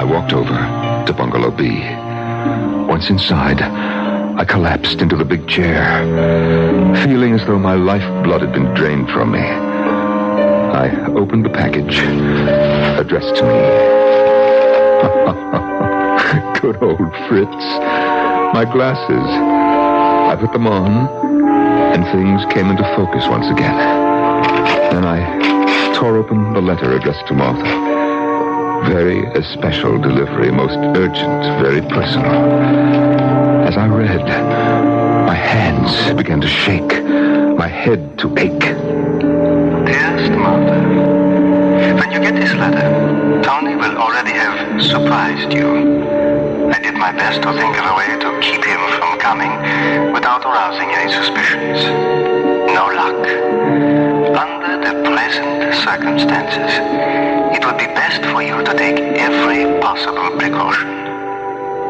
I walked over to Bungalow B. Once inside, I collapsed into the big chair, feeling as though my lifeblood had been drained from me. I opened the package, addressed to me. Good old Fritz. My glasses. I put them on, and things came into focus once again. Then I tore open the letter addressed to Martha. Very special delivery, most urgent, very personal. As I read, my hands began to shake, my head to ache. Dearest Martha, when you get this letter, Tony will already have surprised you. I did my best to think of a way to keep him from coming without arousing any suspicions. No luck. Under the present circumstances, it would be best for you to take every possible precaution.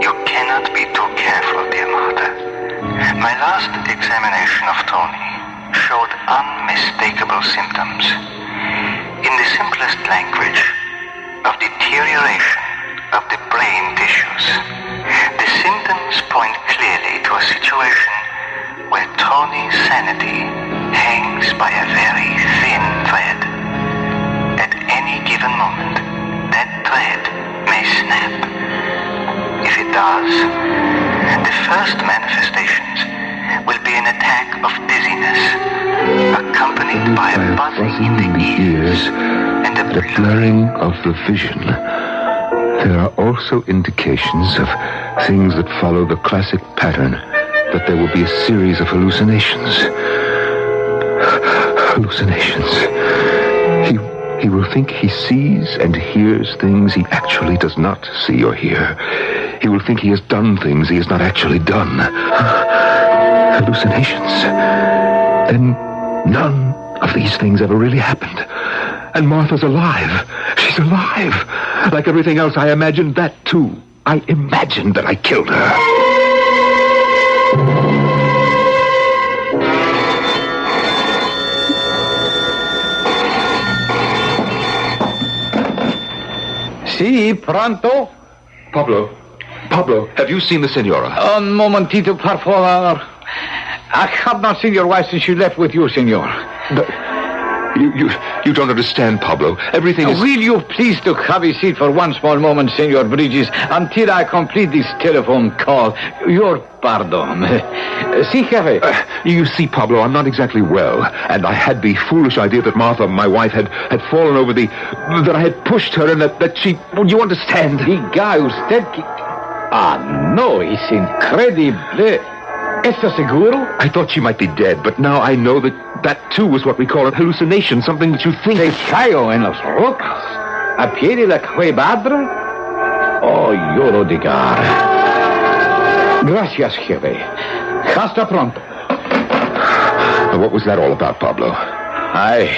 You cannot be too careful, dear Martha. My last examination of Tony showed unmistakable symptoms. In the simplest language, of deterioration of the brain tissues. The symptoms point clearly to a situation where Tony's sanity hangs by a very thin thread. At any given moment, that thread may snap. If it does, the first manifestations will be an attack of dizziness, accompanied by a buzzing in the ears and a blurring of the vision. There are also indications of things that follow the classic pattern, that there will be a series of hallucinations. Hallucinations. He will think he sees and hears things he actually does not see or hear. He will think he has done things he has not actually done. Hallucinations. Then none of these things ever really happened. And Martha's alive. She's alive. Like everything else, I imagined that too. I imagined that I killed her. Si, pronto? Pablo, Pablo, have you seen the senora? Un momentito, por favor. I have not seen your wife since she left with you, senor. You don't understand, Pablo. Everything is... Will you please to have a seat for one small moment, Senor Bridges, until I complete this telephone call? Your pardon. See, Jefe. You see, Pablo, I'm not exactly well, and I had the foolish idea that Martha, my wife, had fallen over that I had pushed her and that she... You understand? Diga usted que... Ah, no, it's incredible. ¿Estás seguro? I thought she might be dead, but now I know that too was what we call a hallucination, something that you think... Se cayó en las rocas, a pie de la quebrada. Oh, yo lo diga. Gracias, jefe. Hasta pronto. What was that all about, Pablo? I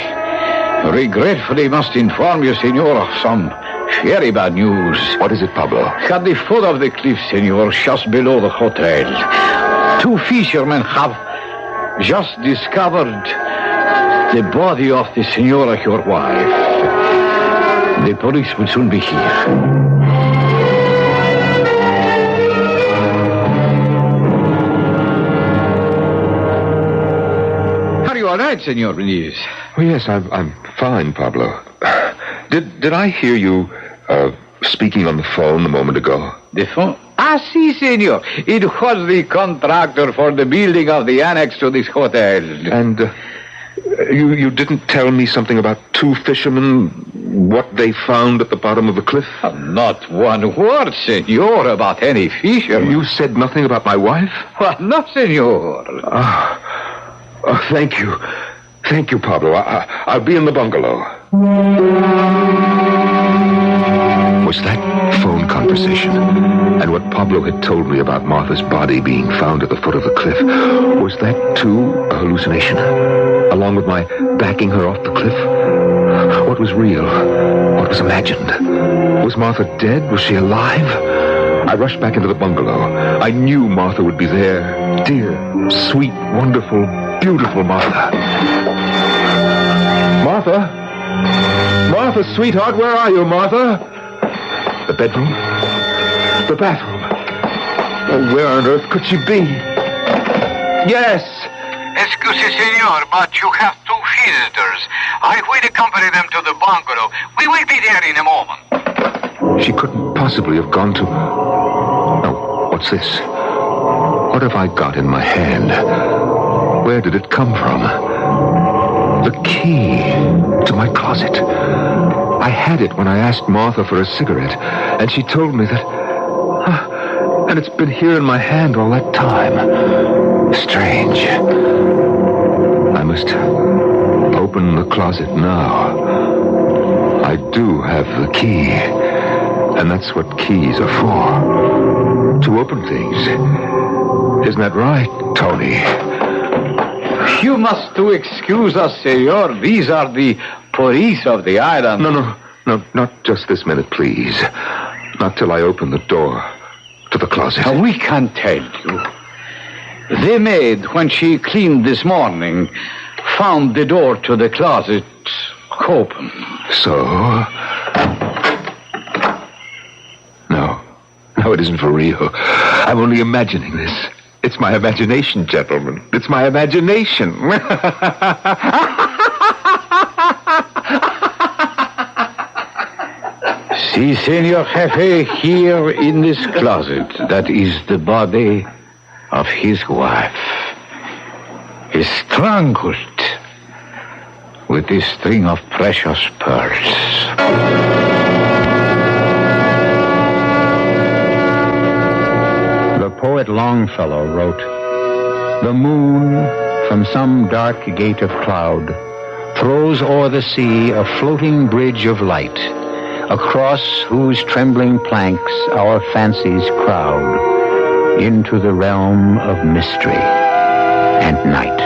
regretfully must inform you, senor, of some very bad news. What is it, Pablo? At the foot of the cliff, senor, just below the hotel, 2 fishermen have just discovered the body of the senora, your wife. The police will soon be here. Are you all right, Senor Benitez? Oh, yes, I'm fine, Pablo. Did I hear you speaking on the phone a moment ago? The phone? Ah, si, senor. It was the contractor for the building of the annex to this hotel. And you didn't tell me something about 2 fishermen, what they found at the bottom of the cliff? Not one word, senor, about any fishermen. You said nothing about my wife? Well, no, senor. Oh, thank you. Thank you, Pablo. I'll be in the bungalow. Was that phone conversation and what Pablo had told me about Martha's body being found at the foot of the cliff, was that too a hallucination? Along with my backing her off the cliff? What was real? What was imagined? Was Martha dead? Was she alive? I rushed back into the bungalow. I knew Martha would be there. Dear, sweet, wonderful, beautiful Martha. Martha? Martha, sweetheart, where are you, Martha? The bedroom? The bathroom? Oh, where on earth could she be? Yes! Excuse, senor, but you have 2 visitors. I will accompany them to the bungalow. We will be there in a moment. She couldn't possibly have gone to... No, what's this? What have I got in my hand? Where did it come from? The key to my closet. I had it when I asked Martha for a cigarette, and she told me that... and it's been here in my hand all that time. Strange. I must open the closet now. I do have the key, and that's what keys are for. To open things. Isn't that right, Tony? You must excuse us, senor. These are the police of the island. No, not just this minute, please. Not till I open the door to the closet. Now, we can tell you. The maid, when she cleaned this morning, found the door to the closet open. So? No, it isn't for real. I'm only imagining this. It's my imagination, gentlemen. It's my imagination. See, Senor Jefe, here in this closet, that is the body of his wife. Is strangled with this string of precious pearls. The poet Longfellow wrote, "The moon, from some dark gate of cloud, throws o'er the sea a floating bridge of light, across whose trembling planks our fancies crowd into the realm of mystery and night."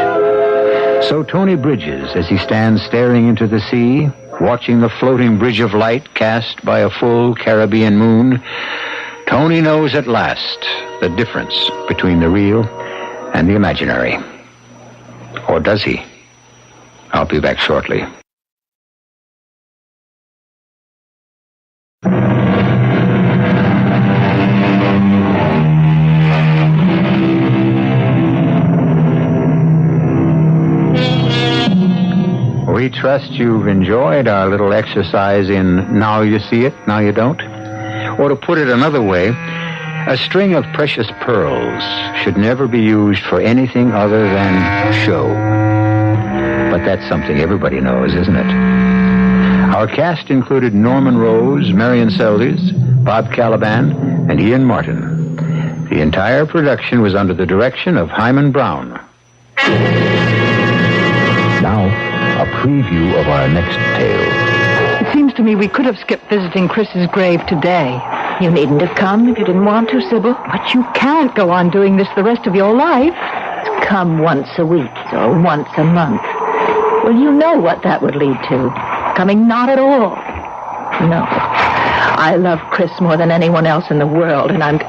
So Tony Bridges, as he stands staring into the sea, watching the floating bridge of light cast by a full Caribbean moon, Tony knows at last the difference between the real and the imaginary. Or does he? I'll be back shortly. trust you've enjoyed our little exercise in now you see it, now you don't. Or to put it another way, a string of precious pearls should never be used for anything other than show. But that's something everybody knows, isn't it? Our cast included Norman Rose, Marion Seldes, Bob Caliban, and Ian Martin. The entire production was under the direction of Hyman Brown. Now, a preview of our next tale. It seems to me we could have skipped visiting Chris's grave today. You needn't have come if you didn't want to, Sybil. But you can't go on doing this the rest of your life. Come once a week or once a month. Well, you know what that would lead to. Coming not at all. No. I love Chris more than anyone else in the world, and I'm...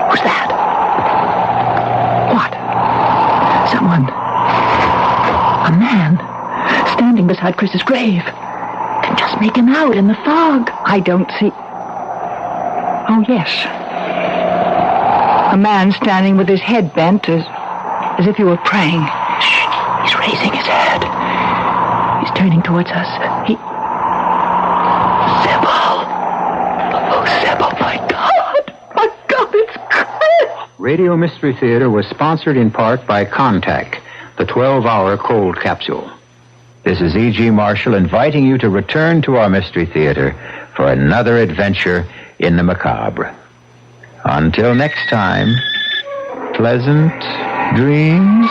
Who's that? What? Someone. A man. Standing beside Chris's grave. Can just make him out in the fog. I don't see... Oh, yes. A man standing with his head bent as if he were praying. Shh. He's raising his head. He's turning towards us. He... Sybil. Oh, Sybil, my God. My God, it's Chris. Radio Mystery Theater was sponsored in part by Contact, the 12-hour cold capsule. This is E.G. Marshall inviting you to return to our Mystery Theater for another adventure in the macabre. Until next time, pleasant dreams.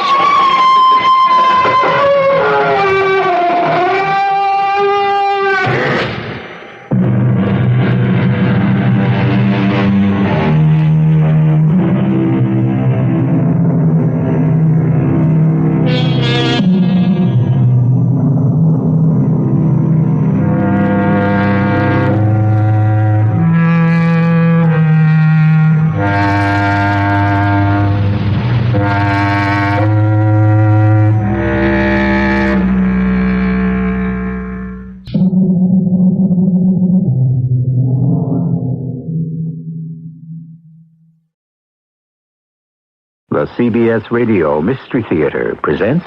The CBS Radio Mystery Theater presents...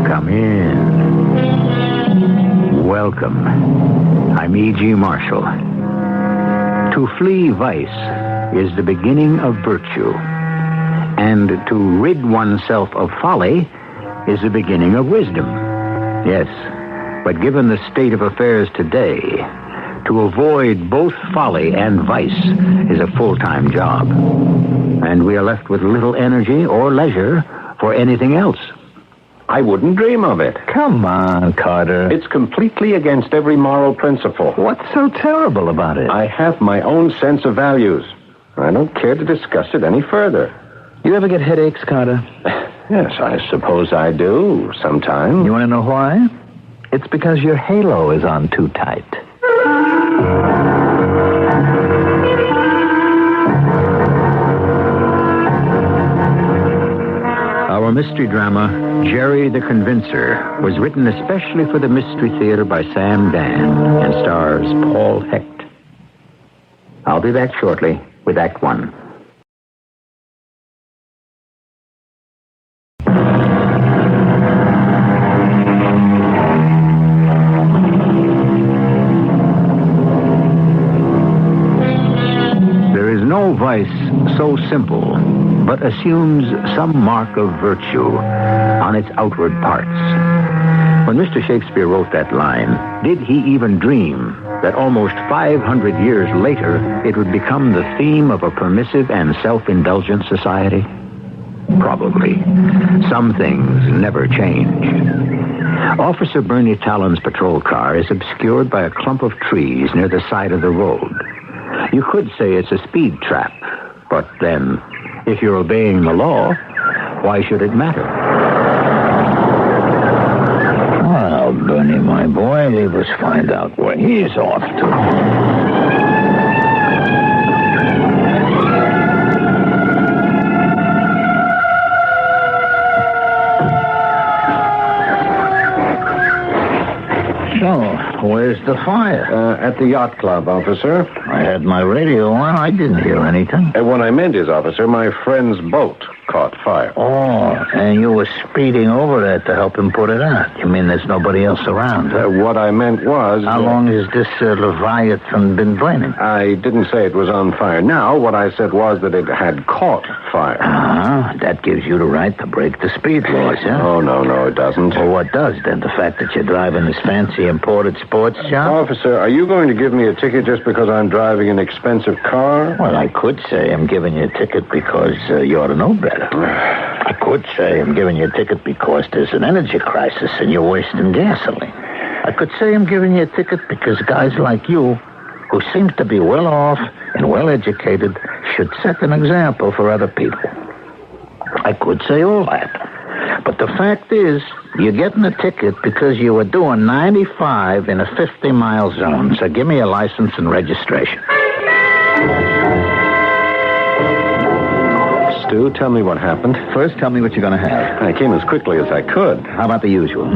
Come in. Welcome. I'm E.G. Marshall. To flee vice is the beginning of virtue. And to rid oneself of folly is the beginning of wisdom. Yes, but given the state of affairs today, to avoid both folly and vice is a full-time job. And we are left with little energy or leisure for anything else. I wouldn't dream of it. Come on, Carter. It's completely against every moral principle. What's so terrible about it? I have my own sense of values. I don't care to discuss it any further. You ever get headaches, Carter? Yes, I suppose I do, sometime. You want to know why? It's because your halo is on too tight. Our mystery drama, Jerry the Convincer, was written especially for the Mystery Theater by Sam Dan and stars Paul Hecht. I'll be back shortly with Act One. No vice so simple, but assumes some mark of virtue on its outward parts. When Mr. Shakespeare wrote that line, did he even dream that almost 500 years later it would become the theme of a permissive and self-indulgent society? Probably. Some things never change. Officer Bernie Talon's patrol car is obscured by a clump of trees near the side of the road. You could say it's a speed trap, but then, if you're obeying the law, why should it matter? Well, Bernie, my boy, leave us find out where he's off to. the fire? At the yacht club, officer. I had my radio on. I didn't hear anything. What I meant is, officer, my friend's boat caught fire. Oh, and you were speeding over there to help him put it out. You mean there's nobody else around? What I meant was... How long has this Leviathan been burning? I didn't say it was on fire. Now, what I said was that it had caught fire. That gives you the right to break the speed laws, huh? Oh, no, it doesn't. Well, what does, then? The fact that you're driving this fancy imported sports job? Officer, are you going to give me a ticket just because I'm driving an expensive car? Well, I could say I'm giving you a ticket because you ought to know better. I could say I'm giving you a ticket because there's an energy crisis and you're wasting gasoline. I could say I'm giving you a ticket because guys like you, who seem to be well off and well educated, should set an example for other people. I could say all that. But the fact is, you're getting a ticket because you were doing 95 in a 50-mile zone. So give me a license and registration. Stu, tell me what happened. First, tell me what you're going to have. I came as quickly as I could. How about the usual,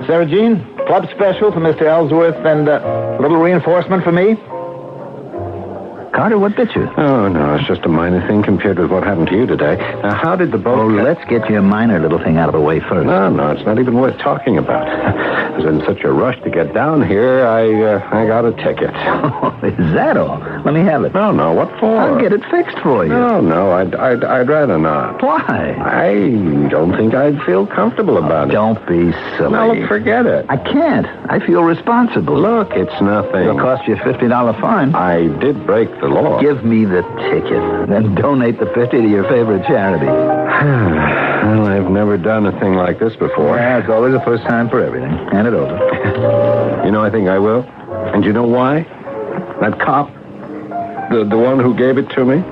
Sarah Jean, club special for Mr. Ellsworth and a little reinforcement for me? Carter, what bit you? Oh, no, it's just a minor thing compared with what happened to you today. Now, how did the boat... Oh, let's get your minor little thing out of the way first. No, it's not even worth talking about. I was in such a rush to get down here, I got a ticket. Oh, is that all? Let me have it. No, what for? I'll get it fixed for you. No, I'd rather not. Why? I don't think I'd feel comfortable about it. Don't be silly. No, look, forget it. I can't. I feel responsible. Look, it's nothing. It'll cost you a $50 fine. I did break the law. Give me the ticket, then donate the 50 to your favorite charity. Well, I've never done a thing like this before. Yeah, it's always a first time for everything. Hand it over. You know, I think I will. And you know why? That cop, the one who gave it to me?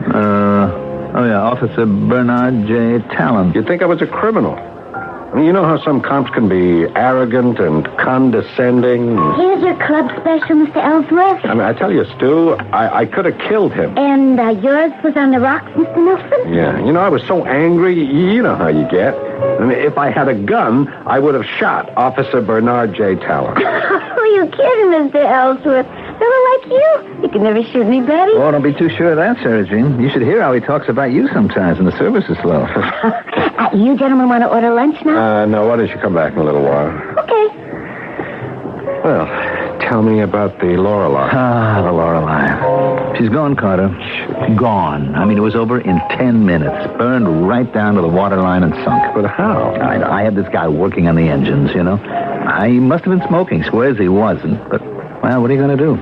Officer Bernard J. Talon. You'd think I was a criminal. I mean, you know how some cops can be arrogant and condescending? Here's your club special, Mr. Ellsworth. I mean, I tell you, Stu, I could have killed him. And yours was on the rocks, Mr. Nelson? Yeah, you know, I was so angry. You know how you get. I mean, if I had a gun, I would have shot Officer Bernard J. Talon. Oh, you kidding, Mr. Ellsworth? Fellow like you, you can never shoot anybody. Oh, don't be too sure of that, Sarah Jean. You should hear how he talks about you sometimes, and the service is slow. You gentlemen want to order lunch now? No, why don't you come back in a little while? Okay. Well, tell me about the Lorelei. The Lorelei. She's gone, Carter. Gone. I mean, it was over in 10 minutes. Burned right down to the waterline and sunk. But how? I had this guy working on the engines, you know. He must have been smoking. Swears he wasn't. But, well, what are you going to do?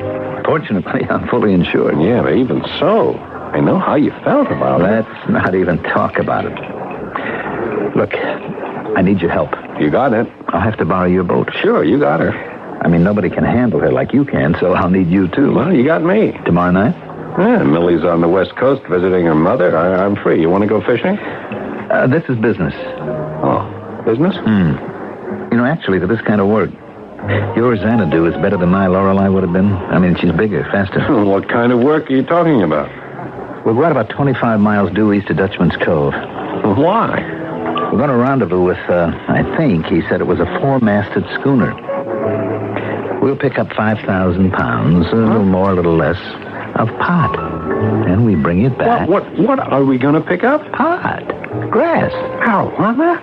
Fortunately, I'm fully insured. Yeah, but even so, I know how you felt about it. Let's not even talk about it. Look, I need your help. You got it. I'll have to borrow your boat. Sure, you got her. I mean, nobody can handle her like you can, so I'll need you, too. Well, you got me. Tomorrow night? Yeah, Millie's on the West Coast visiting her mother. I'm free. You want to go fishing? This is business. Oh, business? You know, actually, for this kind of work, your Xanadu is better than my Lorelei would have been. I mean, she's bigger, faster. What kind of work are you talking about? We're right about 25 miles due east of Dutchman's Cove. Why? We're going to rendezvous with, I think he said it was a 4-masted schooner. We'll pick up 5,000 pounds, a little more, a little less, of pot. And we bring it back. What are we going to pick up? Pot. Grass. Marijuana?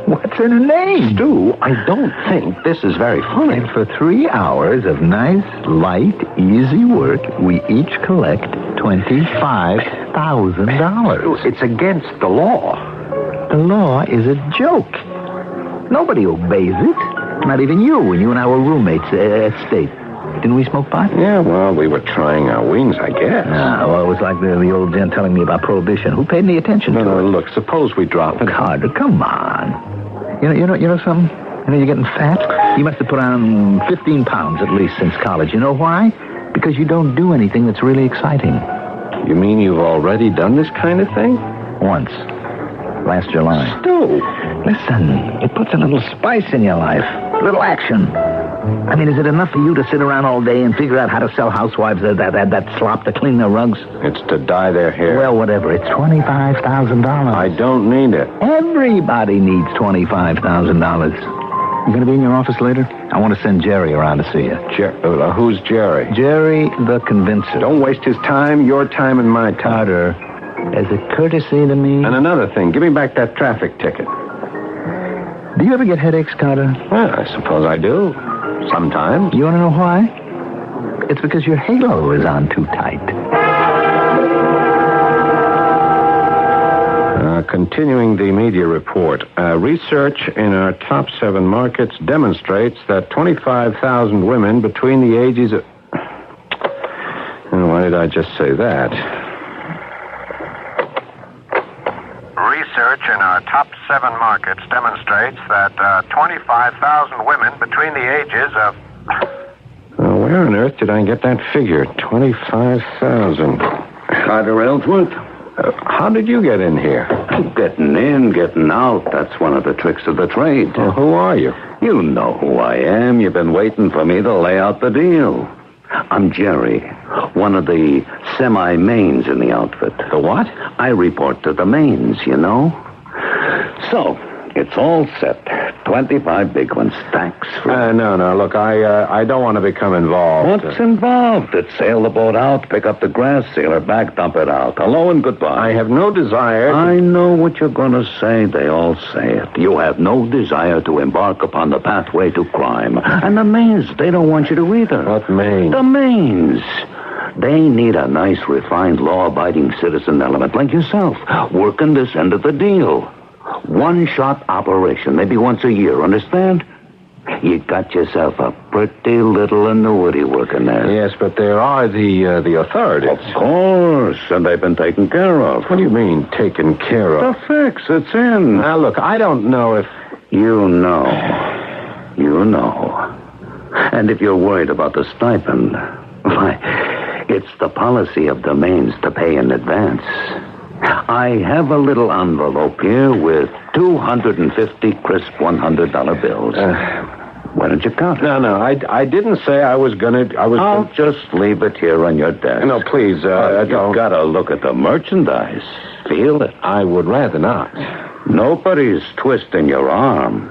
What's in a name? Stu, I don't think this is very funny. And for 3 hours of nice, light, easy work, we each collect $25,000. It's against the law. The law is a joke. Nobody obeys it. Not even you, when you and I were roommates at State. Didn't we smoke pot? Yeah, well, we were trying our wings, I guess. Well, it was like the old gent telling me about Prohibition. Who paid any attention to it? No, look, suppose we drop it. Carter, come on. You know something? You know, you're getting fat? You must have put on 15 pounds at least since college. You know why? Because you don't do anything that's really exciting. You mean you've already done this kind of thing? Once. Last July. Stu! Listen, it puts a little spice in your life. A little action. I mean, is it enough for you to sit around all day and figure out how to sell housewives that slop to clean their rugs? It's to dye their hair. Well, whatever. It's $25,000. I don't need it. Everybody needs $25,000. You gonna be in your office later? I want to send Jerry around to see you. Who's Jerry? Jerry the Convincer. Don't waste his time, your time, and my time. Carter, as a courtesy to me... And another thing, give me back that traffic ticket. Do you ever get headaches, Carter? Well, I suppose I do. Sometimes. You want to know why? It's because your halo is on too tight. Continuing the media report, research in our top 7 markets demonstrates that 25,000 women between the ages of... Why did I just say that? Research in our top 7 markets demonstrates that 25,000 women between the ages of... where on earth did I get that figure? 25,000. Carter Ellsworth? How did you get in here? Getting in, getting out. That's one of the tricks of the trade. Well, who are you? You know who I am. You've been waiting for me to lay out the deal. I'm Jerry, one of the semi-mains in the outfit. The what? I report to the mains, you know. So, it's all set. 25 big ones. Thanks for... No. Look, I don't want to become involved. What's involved? It's sail the boat out, pick up the grass, sail her back, dump it out. Hello and goodbye. I have no desire... I know what you're going to say. They all say it. You have no desire to embark upon the pathway to crime. And the mains, they don't want you to either. What mains? The mains. They need a nice, refined, law-abiding citizen element like yourself, working this end of the deal. One-shot operation, maybe once a year, understand? You got yourself a pretty little annuity working there. Yes, but there are the authorities. Of course, and they've been taken care of. What do you mean, taken care of? The fix, it's in. Now, look, I don't know if... You know. You know. And if you're worried about the stipend, why, it's the policy of the mains to pay in advance. I have a little envelope here with 250 crisp $100 bills. Why don't you count it? No, I didn't say I was gonna... I'll just leave it here on your desk. No, please, don't... You've got to look at the merchandise. Feel it. I would rather not. Nobody's twisting your arm.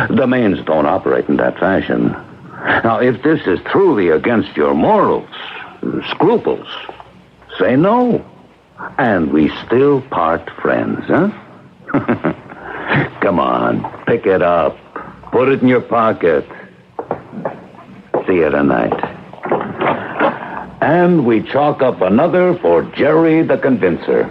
The mains don't operate in that fashion. Now, if this is truly against your morals, scruples, say no. And we still part friends, huh? Come on, pick it up. Put it in your pocket. See you tonight. And we chalk up another for Jerry the Convincer.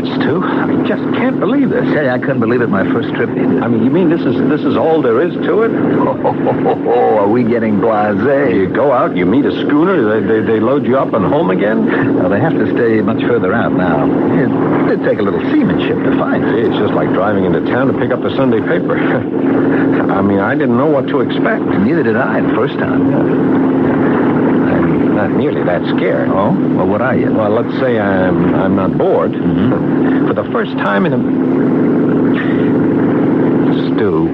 Stu. I just can't believe this. Hey, I couldn't believe it my first trip either. I mean, you mean this is all there is to it? Are we getting blasé? You go out, you meet a schooner, they load you up and home again? Well, they have to stay much further out now. It'd take a little seamanship to find it. It's just like driving into town to pick up the Sunday paper. I mean, I didn't know what to expect. Neither did I the first time. I'm not nearly that scared. Oh? Well, what are you? Well, let's say I'm not bored. Mm-hmm. For the first time in a... Stu,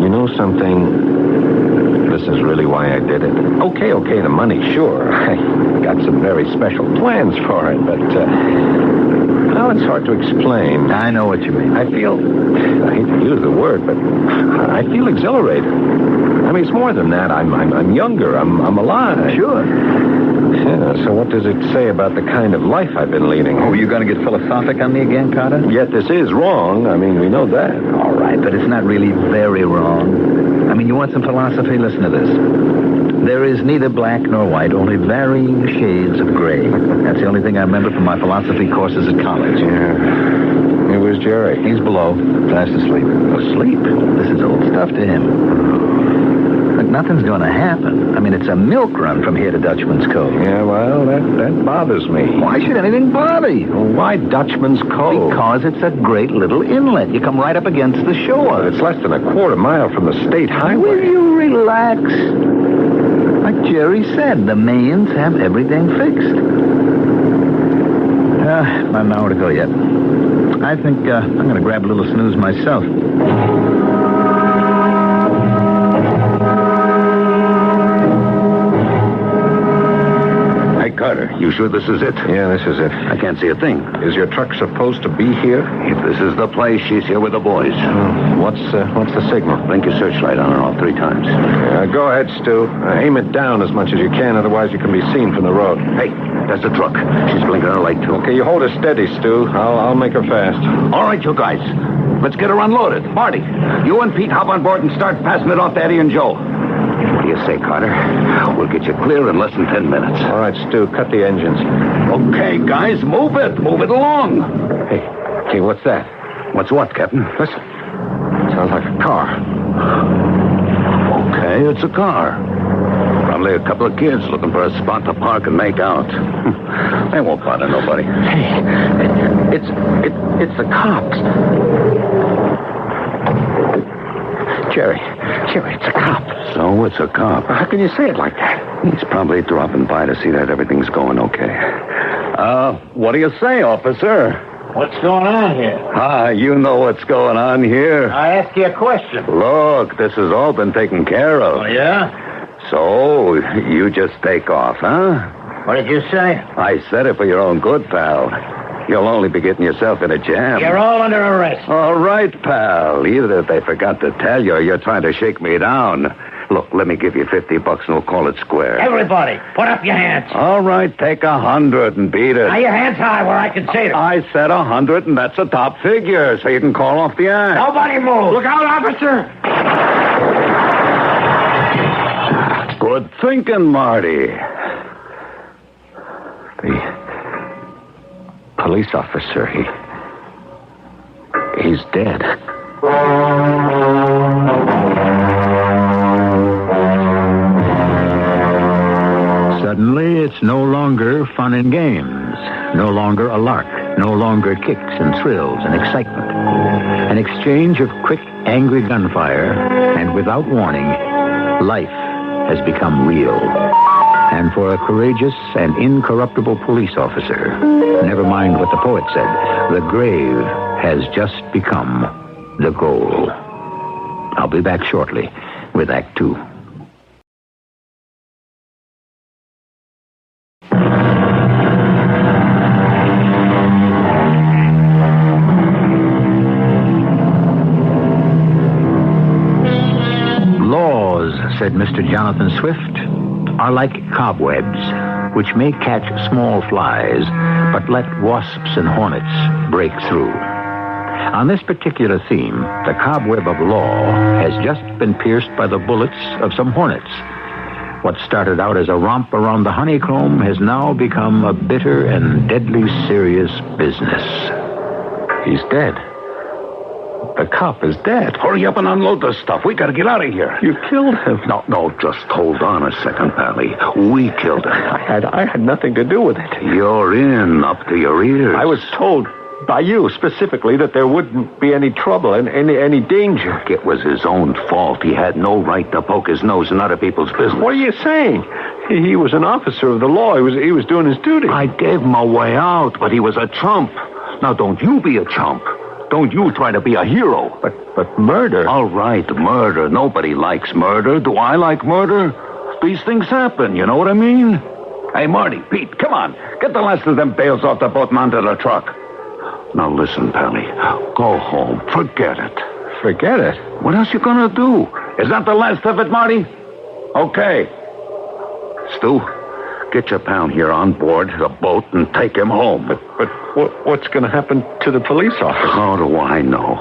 you know something? This is really why I did it. Okay, the money, sure. I got some very special plans for it, but... well, it's hard to explain. I know what you mean. I feel... I hate to use the word, but I feel exhilarated. I mean, it's more than that. I'm younger. I'm alive. Sure. Yeah, so what does it say about the kind of life I've been leading? Oh, you going to get philosophic on me again, Carter? Yet this is wrong. I mean, we know that. All right, but it's not really very wrong. I mean, you want some philosophy? Listen to this. There is neither black nor white, only varying shades of gray. That's the only thing I remember from my philosophy courses at college. Yeah. It was Jerry. He's below, fast asleep. Asleep? This is old stuff to him. But nothing's going to happen. I mean, it's a milk run from here to Dutchman's Cove. Yeah, well, that bothers me. Why should anything bother you? Well, why Dutchman's Cove? Because it's a great little inlet. You come right up against the shore. It's less than a quarter mile from the state highway. Will you relax? Like Jerry said, the mains have everything fixed. Not an hour to go yet. I think I'm going to grab a little snooze myself. Carter, You sure this is it? Yeah, this is it. I can't see a thing. Is your truck supposed to be here? If this is the place, she's here with the boys. What's the signal? Blink your searchlight on and off 3 times. Go ahead, Stu. Aim it down as much as you can, otherwise you can be seen from the road. Hey, that's the truck. She's blinking her light, too. Okay, you hold her steady, Stu. I'll make her fast. All right, you guys. Let's get her unloaded. Marty, you and Pete hop on board and start passing it off to Eddie and Joe. What do you say, Carter? We'll get you clear in less than 10 minutes. All right, Stu, cut the engines. Okay, guys, move it. Move it along. Hey, what's that? What's what, Captain? Listen. Sounds like a car. Okay, it's a car. Probably a couple of kids looking for a spot to park and make out. They won't bother nobody. Hey, it's the cops. Jerry, it's a cop. So it's a cop. How can you say it like that? He's probably dropping by to see that everything's going okay. What do you say, officer? What's going on here? You know what's going on here. I ask you a question. Look, this has all been taken care of. Oh, yeah? So, you just take off, huh? What did you say? I said it for your own good, pal. You'll only be getting yourself in a jam. You're all under arrest. All right, pal. Either that they forgot to tell you or you're trying to shake me down. Look, let me give you $50 and we'll call it square. Everybody, put up your hands. All right, take 100 and beat it. Now, your hands high where I can see them. I said 100, and that's a top figure, so you can call off the act. Nobody move. Look out, officer. Good thinking, Marty. The police officer, he's dead. Suddenly, it's no longer fun and games, no longer a lark, no longer kicks and thrills and excitement. An exchange of quick, angry gunfire, and without warning, life has become real. And for a courageous and incorruptible police officer, never mind what the poet said, the grave has just become the goal. I'll be back shortly with Act 2. Laws, said Mr. Jonathan Swift, are like cobwebs, which may catch small flies, but let wasps and hornets break through. On this particular theme, the cobweb of law has just been pierced by the bullets of some hornets. What started out as a romp around the honeycomb has now become a bitter and deadly serious business. He's dead. The cop is dead. Hurry up and unload the stuff. We gotta get out of here. You killed him. No, just hold on a second, Pally. We killed him. I had nothing to do with it. You're in up to your ears. I was told by you specifically that there wouldn't be any trouble and any danger. It was his own fault. He had no right to poke his nose in other people's business. What are you saying? He was an officer of the law. He was doing his duty. I gave him a way out, but he was a chump. Now, don't you be a chump. Don't you try to be a hero. But murder? All right, murder. Nobody likes murder. Do I like murder? These things happen, you know what I mean? Hey, Marty, Pete, come on. Get the last of them bales off the boat and onto the truck. Now, listen, Pally. Go home. Forget it. Forget it? What else you gonna do? Is that the last of it, Marty? Okay. Stu, get your pal here on board the boat and take him home. But what's going to happen to the police officer? How do I know?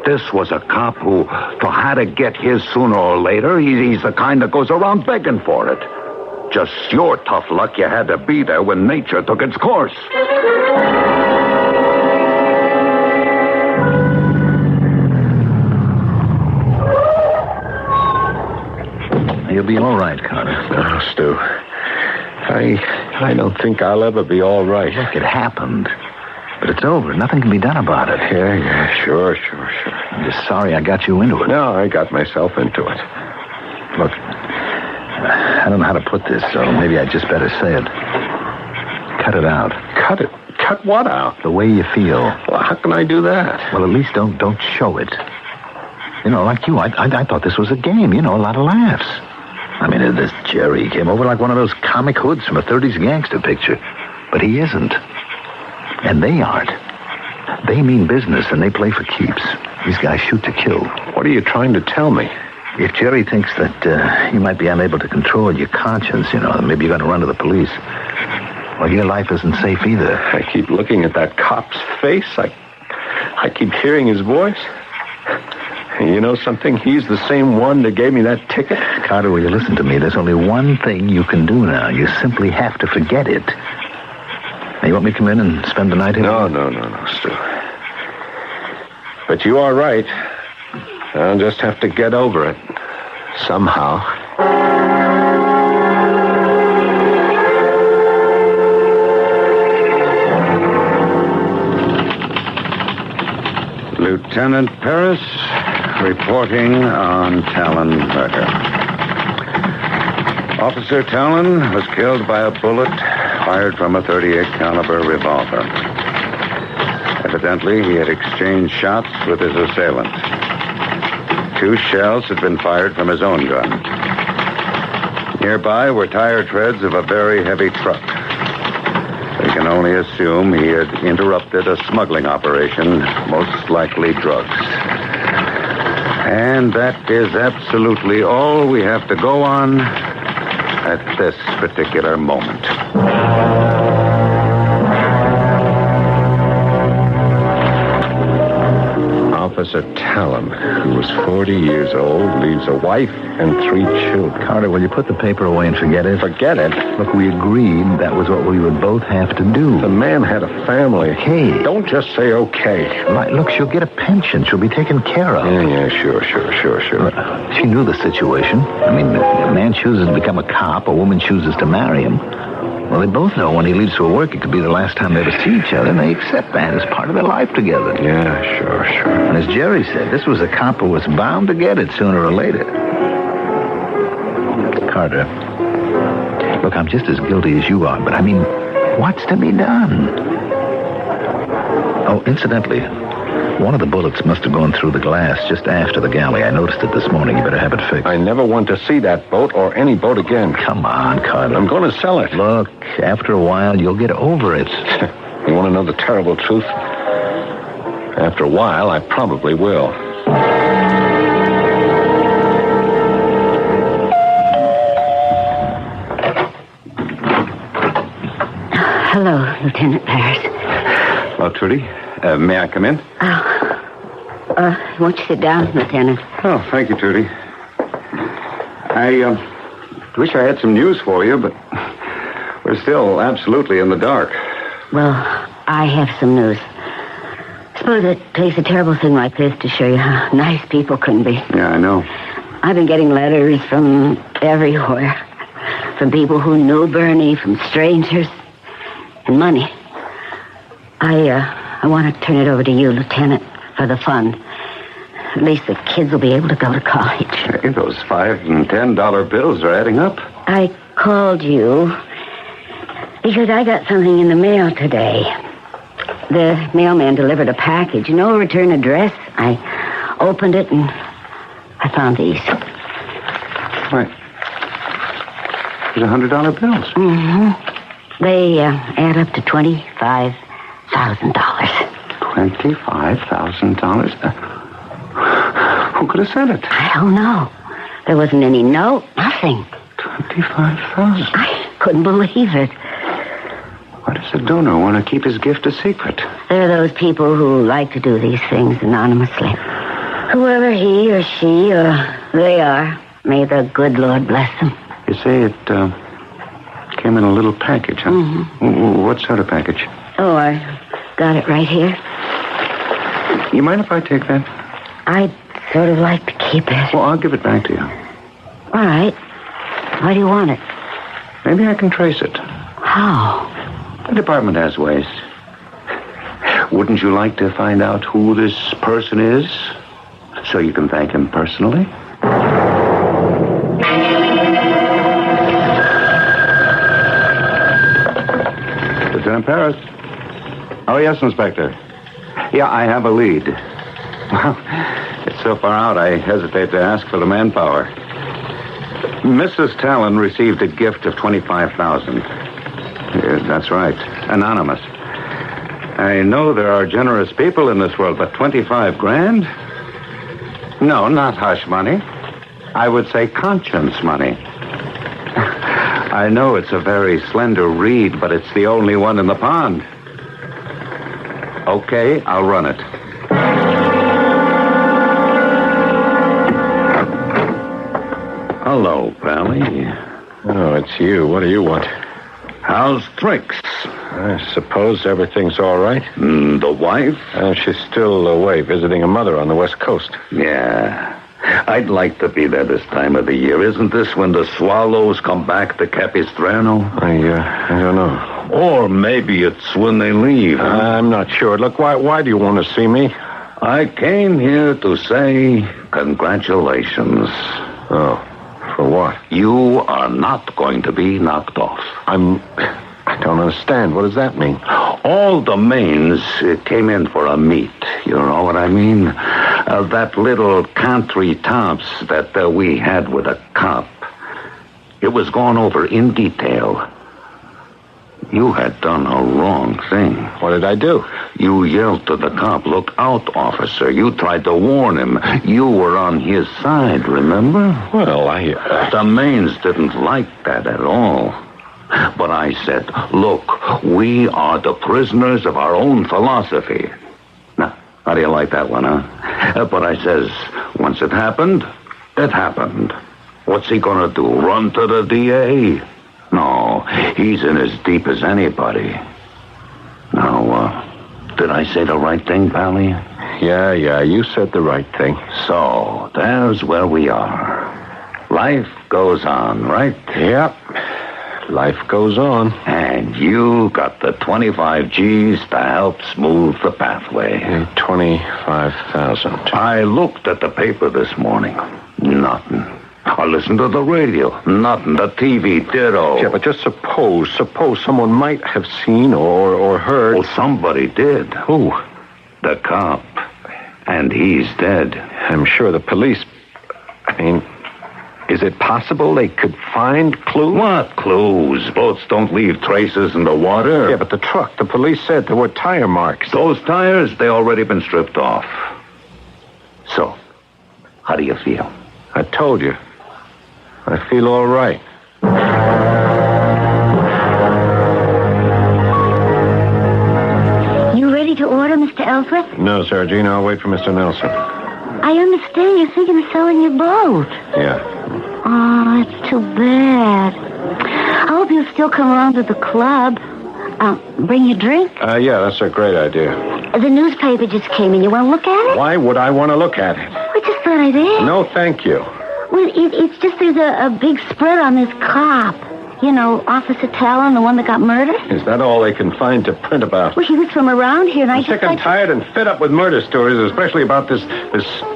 This was a cop who had to get his sooner or later. He's the kind that goes around begging for it. Just your tough luck you had to be there when nature took its course. You'll be all right, Carter. No, Stu. I don't think I'll ever be all right. Look, it happened. But it's over. Nothing can be done about it. Yeah, sure. I'm just sorry I got you into it. No, I got myself into it. Look, I don't know how to put this, so maybe I just better say it. Cut it out. Cut it? Cut what out? The way you feel. Well, how can I do that? Well, at least don't show it. You know, like you, I thought this was a game. You know, a lot of laughs. I mean, this Jerry came over like one of those comic hoods from a 30s gangster picture. But he isn't. And they aren't. They mean business, and they play for keeps. These guys shoot to kill. What are you trying to tell me? If Jerry thinks that you might be unable to control your conscience, maybe you're going to run to the police. Well, your life isn't safe either. I keep looking at that cop's face. I keep hearing his voice. You know something? He's the same one that gave me that ticket. Carter, will you listen to me? There's only one thing you can do now. You simply have to forget it. Now, you want me to come in and spend the night here? No, Stu. But you are right. I'll just have to get over it. Somehow. Lieutenant Paris, reporting on Talon murder. Officer Talon was killed by a bullet fired from a .38 caliber revolver. Evidently, he had exchanged shots with his assailant. 2 shells had been fired from his own gun. Nearby were tire treads of a very heavy truck. We can only assume he had interrupted a smuggling operation, most likely drugs. And that is absolutely all we have to go on at this particular moment. Officer Talon, who was 40 years old, leaves a wife and 3 children. Carter, will you put the paper away and forget it? Forget it? Look, we agreed that was what we would both have to do. The man had a family. Okay. Don't just say okay. Look, she'll get a pension. She'll be taken care of. Yeah, sure. She knew the situation. I mean, a man chooses to become a cop, a woman chooses to marry him. Well, they both know when he leaves for work, it could be the last time they ever see each other, and they accept that as part of their life together. Yeah, sure. And as Jerry said, this was a cop who was bound to get it sooner or later. Carter, look, I'm just as guilty as you are, but I mean, what's to be done? Oh, incidentally, one of the bullets must have gone through the glass just after the galley. I noticed it this morning. You better have it fixed. I never want to see that boat or any boat again. Come on, Carter. I'm going to sell it. Look, after a while, you'll get over it. You want to know the terrible truth? After a while, I probably will. Hello, Lieutenant Paris. Hello, Trudy. May I come in? Won't you sit down, Lieutenant? Oh, thank you, Trudy. I wish I had some news for you, but we're still absolutely in the dark. Well, I have some news. Suppose it takes a terrible thing like this to show you how nice people can be. Yeah, I know. I've been getting letters from everywhere. From people who knew Bernie, from strangers, and money. I want to turn it over to you, Lieutenant, for the fund. At least the kids will be able to go to college. Hey, those $5 and $10 bills are adding up. I called you because I got something in the mail today. The mailman delivered a package, no return address. I opened it and I found these. Right. These are $100 bills. Mm-hmm. They add up to $25,000. $25,000? Who could have sent it? I don't know. There wasn't any note, nothing. $25,000? I couldn't believe it. Why does the donor want to keep his gift a secret? There are those people who like to do these things anonymously. Whoever he or she or they are, may the good Lord bless them. You say it came in a little package, huh? Mm-hmm. What sort of package? Oh, I got it right here. You mind if I take that? I'd sort of like to keep it. Well, I'll give it back to you. All right. Why do you want it? Maybe I can trace it. How? The department has ways. Wouldn't you like to find out who this person is? So you can thank him personally? Lieutenant Paris. Oh, yes, Inspector. Yeah, I have a lead. Well, it's so far out, I hesitate to ask for the manpower. Mrs. Talon received a gift of $25,000. That's right. Anonymous. I know there are generous people in this world, but $25,000? No, not hush money. I would say conscience money. I know it's a very slender reed, but it's the only one in the pond. Okay, I'll run it. Hello, Pally. Oh, it's you. What do you want? How's Trix? I suppose everything's all right. The wife? She's still away visiting a mother on the West Coast. Yeah. I'd like to be there this time of the year. Isn't this when the swallows come back to Capistrano? I don't know. Or maybe it's when they leave. Huh? I'm not sure. Look, why do you want to see me? I came here to say congratulations. Oh, for what? You are not going to be knocked off. I don't understand. What does that mean? All the Mains came in for a meet. You know what I mean? That little country tops that we had with a cop. It was gone over in detail. You had done a wrong thing. What did I do? You yelled to the cop, "Look out, officer." You tried to warn him. You were on his side, remember? Well, The Mains didn't like that at all. But I said, "Look, we are the prisoners of our own philosophy." Now, how do you like that one, huh? But I says, once it happened, it happened. What's he gonna do, run to the DA? No, he's in as deep as anybody. Now, did I say the right thing, Pally? Yeah, you said the right thing. So, there's where we are. Life goes on, right? Yep. Life goes on. And you got the 25 G's to help smooth the pathway. 25,000. I looked at the paper this morning. Nothing. I listened to the radio. Nothing. The TV, ditto. Yeah, but just suppose someone might have seen or heard. Well, somebody did. Who? The cop. And he's dead. I'm sure the police... is it possible they could find clues? What clues? Boats don't leave traces in the water. Yeah, but the truck, the police said there were tire marks. Those tires, they already been stripped off. So, how do you feel? I told you. I feel all right. You ready to order, Mr. Ellsworth? No, Sargina, I'll wait for Mr. Nelson. I understand you're thinking of selling your boat. Yeah. Oh, it's too bad. I hope you'll still come around to the club. Bring you a drink? Yeah, that's a great idea. The newspaper just came in. You want to look at it? Why would I want to look at it? I just thought I'd ask. No, thank you. Well, it's just there's a big spread on this cop. You know, Officer Talon, the one that got murdered. Is that all they can find to print about? Well, he was from around here, and I'm sick and tired and fed up with murder stories, especially about this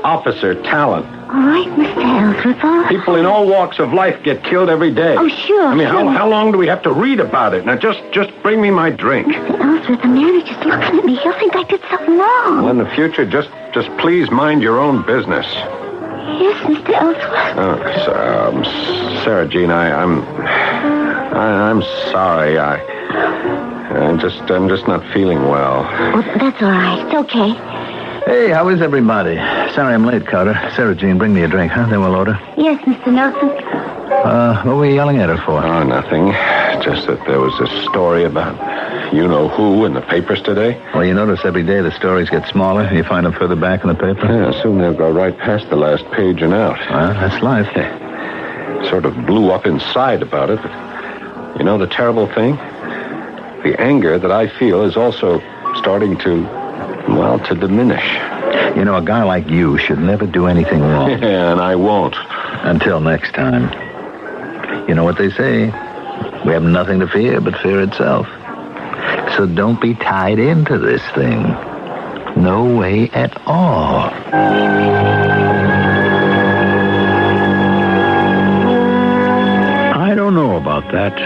Officer Talon. All right, Mr. Ellsworth, all right. People in all walks of life get killed every day. Oh, sure. I mean, sure. how long do we have to read about it? Now, just bring me my drink. Mr. Ellsworth, the man is just looking at me. He'll think I did something wrong. Well, in the future, just please mind your own business. Yes, Mr. Ellsworth. Oh, Sarah Jean, I'm sorry. I'm just not feeling well. Oh, that's all right. It's okay. Hey, how is everybody? Sorry I'm late, Carter. Sarah Jean, bring me a drink, huh? Then we'll order. Yes, Mr. Nelson. What were you yelling at her for? Oh, nothing. Just that there was a story about you-know-who in the papers today. Well, you notice every day the stories get smaller. You find them further back in the paper? Yeah, soon they'll go right past the last page and out. Well, that's life. Sort of blew up inside about it, but you know the terrible thing? The anger that I feel is also starting to diminish. You know, a guy like you should never do anything wrong. Yeah, and I won't. Until next time. You know what they say? We have nothing to fear but fear itself. So don't be tied into this thing. No way at all. I don't know about that.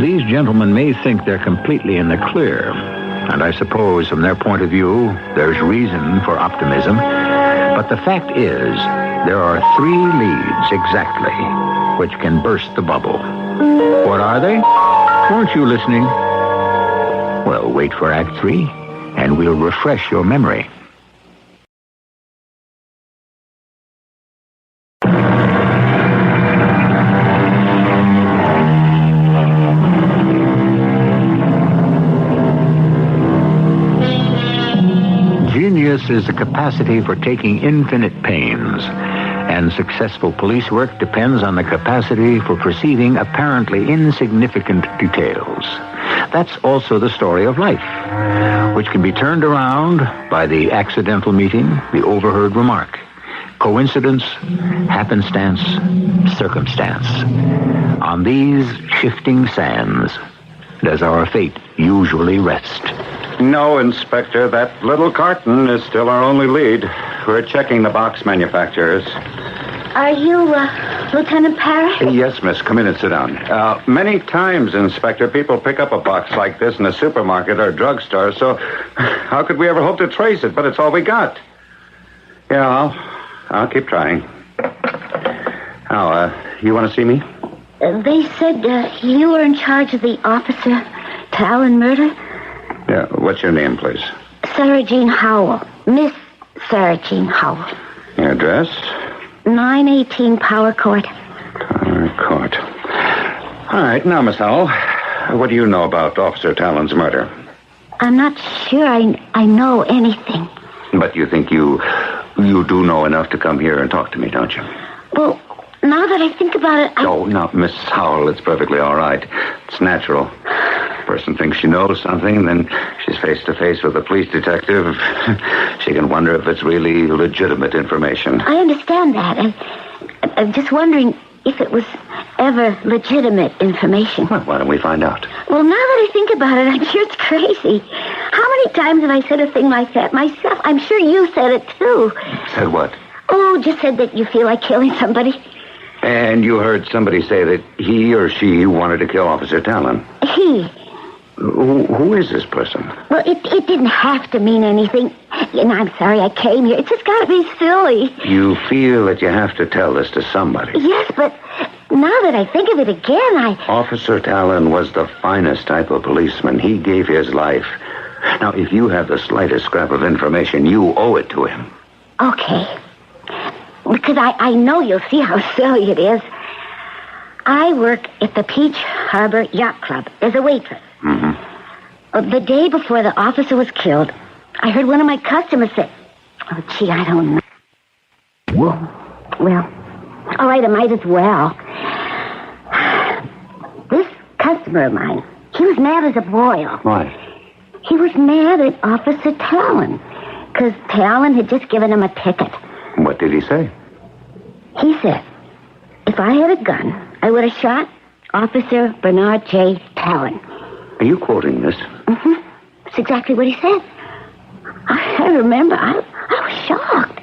These gentlemen may think they're completely in the clear. And I suppose from their point of view, there's reason for optimism. But the fact is, there are 3 leads exactly which can burst the bubble. What are they? Weren't you listening? Well, wait for Act 3, and we'll refresh your memory. Genius is the capacity for taking infinite pains, and successful police work depends on the capacity for perceiving apparently insignificant details. That's also the story of life, which can be turned around by the accidental meeting, the overheard remark, coincidence, happenstance, circumstance. On these shifting sands does our fate usually rest. No, Inspector. That little carton is still our only lead. We're checking the box manufacturers. Are you, Lieutenant Parrish? Yes, miss. Come in and sit down. Many times, Inspector, people pick up a box like this in a supermarket or drugstore, so how could we ever hope to trace it? But it's all we got. Yeah, I'll keep trying. Now, you want to see me? They said you were in charge of the Officer Talon murder. Yeah, what's your name, please? Sarah Jean Howell. Miss Sarah Jean Howell. Your address? 918 Power Court. Power Court. All right, now, Miss Howell, what do you know about Officer Talon's murder? I'm not sure I know anything. But you think you do know enough to come here and talk to me, don't you? Well, now that I think about it, Oh, no, Miss Howell, it's perfectly all right. It's natural. A person thinks she knows something, and then she's face to face with a police detective. She can wonder if it's really legitimate information. I understand that. I'm just wondering if it was ever legitimate information. Well, why don't we find out? Well, now that I think about it, I'm sure it's crazy. How many times have I said a thing like that myself? I'm sure you said it, too. Said what? Oh, just said that you feel like killing somebody. And you heard somebody say that he or she wanted to kill Officer Talon. He. Who is this person? Well, it didn't have to mean anything. And I'm sorry I came here. It's just got to be silly. You feel that you have to tell this to somebody. Yes, but now that I think of it again, Officer Talon was the finest type of policeman. He gave his life. Now, if you have the slightest scrap of information, you owe it to him. Okay. Because I know you'll see how silly it is. I work at the Peach Harbor Yacht Club as a waitress. Mm-hmm. The day before the officer was killed, I heard one of my customers say, oh, gee, I don't know. Well, all right, I might as well. This customer of mine, he was mad as a boil. Why? He was mad at Officer Talon, because Talon had just given him a ticket. What did he say? He said, if I had a gun, I would have shot Officer Bernard J. Talon. Are you quoting this? Mm-hmm. That's exactly what he said. I remember. I was shocked.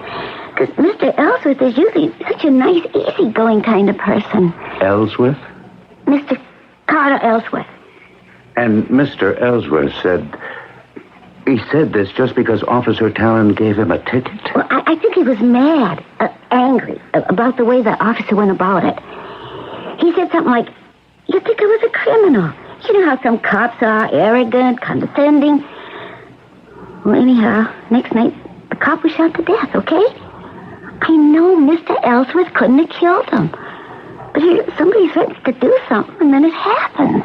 Because Mr. Ellsworth is usually such a nice, easygoing kind of person. Ellsworth? Mr. Carter Ellsworth. And Mr. Ellsworth said... He said this just because Officer Talon gave him a ticket? Well, I think he was mad, angry about the way the officer went about it. He said something like, you think I was a criminal. You know how some cops are, arrogant, condescending. Well, anyhow, next night, the cop was shot to death, okay? I know Mr. Ellsworth couldn't have killed him. But here, somebody threatens to do something, and then it happens.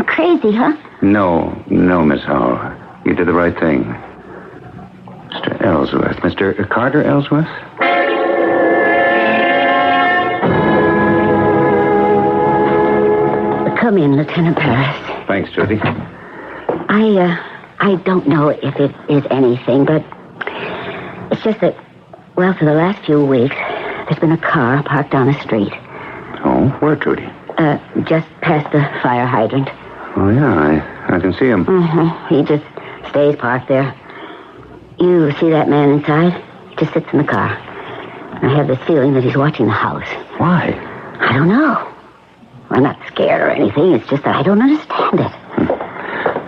Crazy, huh? No, Miss Howell. You did the right thing. Mr. Ellsworth. Mr. Carter Ellsworth? Come in, Lieutenant Paris. Thanks, Judy. I don't know if it is anything, but it's just that, well, for the last few weeks, there's been a car parked on a street. Oh, where, Judy? Just past the fire hydrant. Oh, yeah, I can see him. Mm-hmm. He just stays parked there. You see that man inside? He just sits in the car. I have this feeling that he's watching the house. Why? I don't know. I'm not scared or anything. It's just that I don't understand it.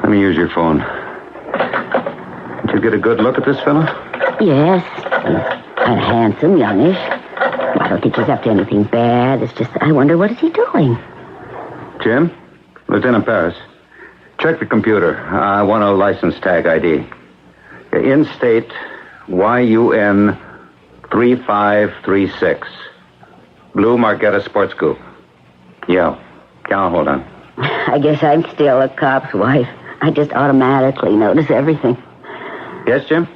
Let me use your phone. Did you get a good look at this fella? Yes. Kind of handsome, youngish. I don't think he's up to anything bad. It's just, I wonder what is he doing? Jim? Lieutenant Paris. Check the computer. I want a license tag ID. In-state YUN 3536. Blue Margetta Sports Coupe. Yeah. Cal, hold on. I guess I'm still a cop's wife. I just automatically notice everything. Yes, Jim?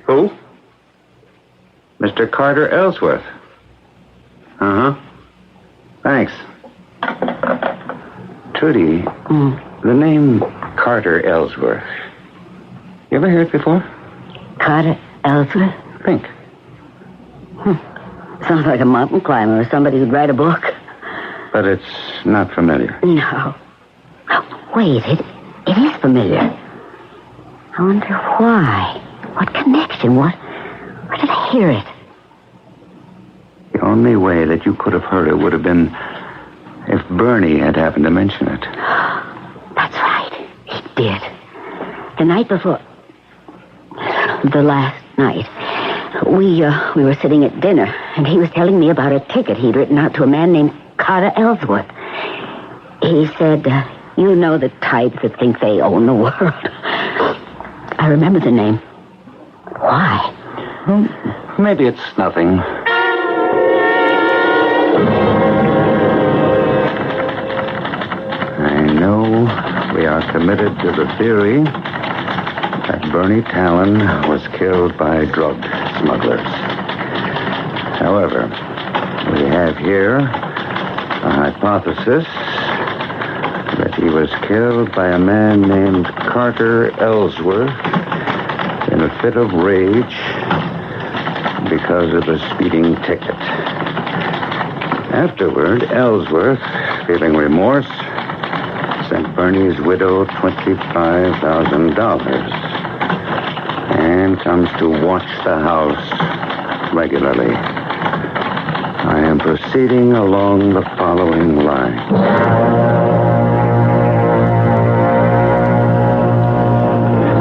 Who? Mr. Carter Ellsworth. Uh-huh. Thanks. Trudy, the name Carter Ellsworth. You ever hear it before? Carter Ellsworth? Think. Sounds like a mountain climber or somebody who'd write a book. But it's not familiar. No. Oh, wait, it is familiar. I wonder why. What connection? Where did I hear it? The only way that you could have heard it would have been if Bernie had happened to mention it. That's right. He did. The night before... The last night. We were sitting at dinner, and he was telling me about a ticket he'd written out to a man named Carter Ellsworth. He said, you know the types that think they own the world. I remember the name. Why? Maybe it's nothing. I know we are committed to the theory that Bernie Talon was killed by drug smugglers. However, we have here a hypothesis that he was killed by a man named Carter Ellsworth in a fit of rage because of a speeding ticket. Afterward, Ellsworth, feeling remorse, sent Bernie's widow $25,000 and comes to watch the house regularly. I am proceeding along the following lines.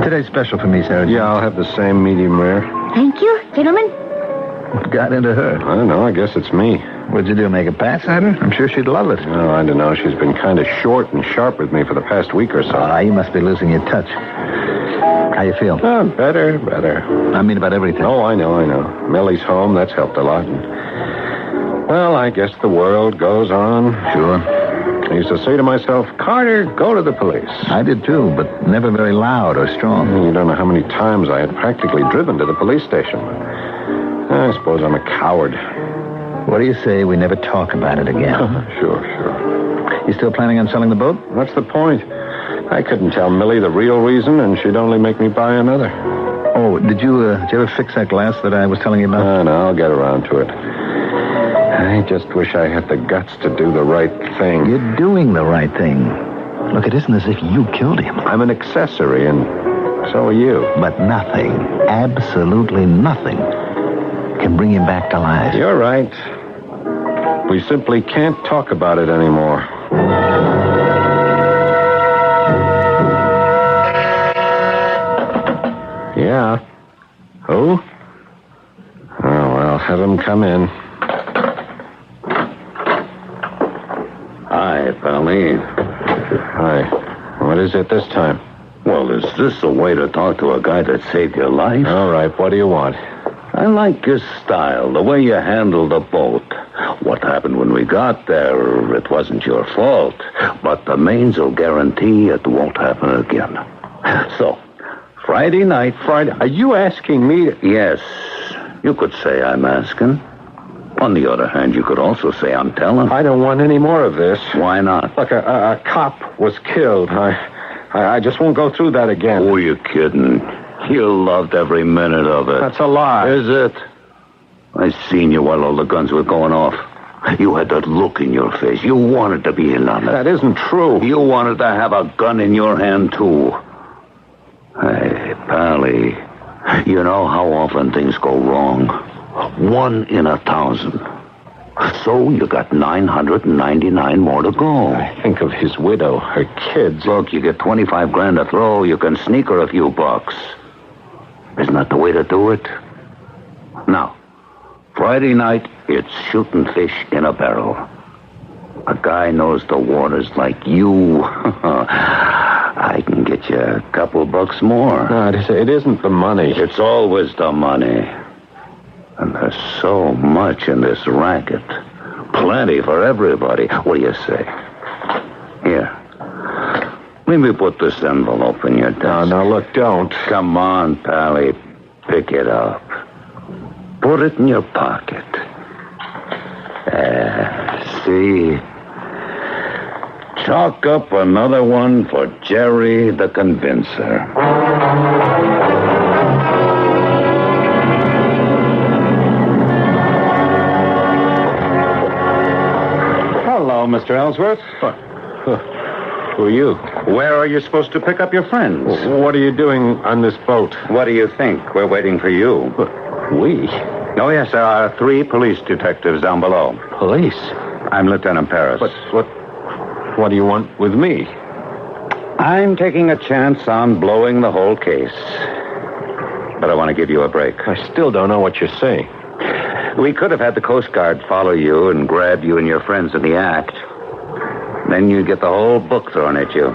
Today's special for me, Sarah. Yeah, I'll have the same medium rare. Thank you, gentlemen. What got into her? I don't know. I guess it's me. What'd you do, make a pass at her? I'm sure she'd love it. No, I don't know. She's been kind of short and sharp with me for the past week or so. You must be losing your touch. How you feel? Better. I mean about everything. Oh, I know. Millie's home. That's helped a lot. Well, I guess the world goes on. Sure. I used to say to myself, Carter, go to the police. I did too, but never very loud or strong. You don't know how many times I had practically driven to the police station. I suppose I'm a coward. What do you say we never talk about it again? Sure. You still planning on selling the boat? What's the point? I couldn't tell Millie the real reason, and she'd only make me buy another. Oh, did you ever fix that glass that I was telling you about? No, I'll get around to it. I just wish I had the guts to do the right thing. You're doing the right thing. Look, it isn't as if you killed him. I'm an accessory, and so are you. But nothing, absolutely nothing, can bring him back to life. You're right. We simply can't talk about it anymore. Yeah. Who? Oh, well, have him come in. Hi, Pally. Hi. What is it this time? Well, is this the way to talk to a guy that saved your life? All right, what do you want? I like your style, the way you handled the boat. What happened when we got there, it wasn't your fault. But the mains will guarantee it won't happen again. So, Friday night... Friday? Are you asking me to... Yes, you could say I'm asking. On the other hand, you could also say I'm telling. I don't want any more of this. Why not? Look, a cop was killed. I just won't go through that again. Oh, you're kidding. You loved every minute of it. That's a lie. Is it? I seen you while all the guns were going off. You had that look in your face. You wanted to be in on it. That isn't true. You wanted to have a gun in your hand, too. Hey, Pally, you know how often things go wrong. 1 in 1,000. So you got 999 more to go. I think of his widow, her kids. Look, you get $25,000 to throw. You can sneak her a few bucks. Isn't that the way to do it? Now, Friday night, it's shooting fish in a barrel. A guy knows the waters like you. I can get you a couple bucks more. No, it isn't the money. It's always the money. And there's so much in this racket. Plenty for everybody. What do you say? Here. Let me put this envelope in your desk. No, look, don't. Come on, Pally. Pick it up. Put it in your pocket. See? Chalk up another one for Jerry the Convincer. Hello, Mr. Ellsworth. Who are you? Where are you supposed to pick up your friends? What are you doing on this boat? What do you think? We're waiting for you. We? Oh, yes, there are 3 police detectives down below. Police? I'm Lieutenant Paris. What do you want with me? I'm taking a chance on blowing the whole case. But I want to give you a break. I still don't know what you're saying. We could have had the Coast Guard follow you and grab you and your friends in the act. Then you'd get the whole book thrown at you.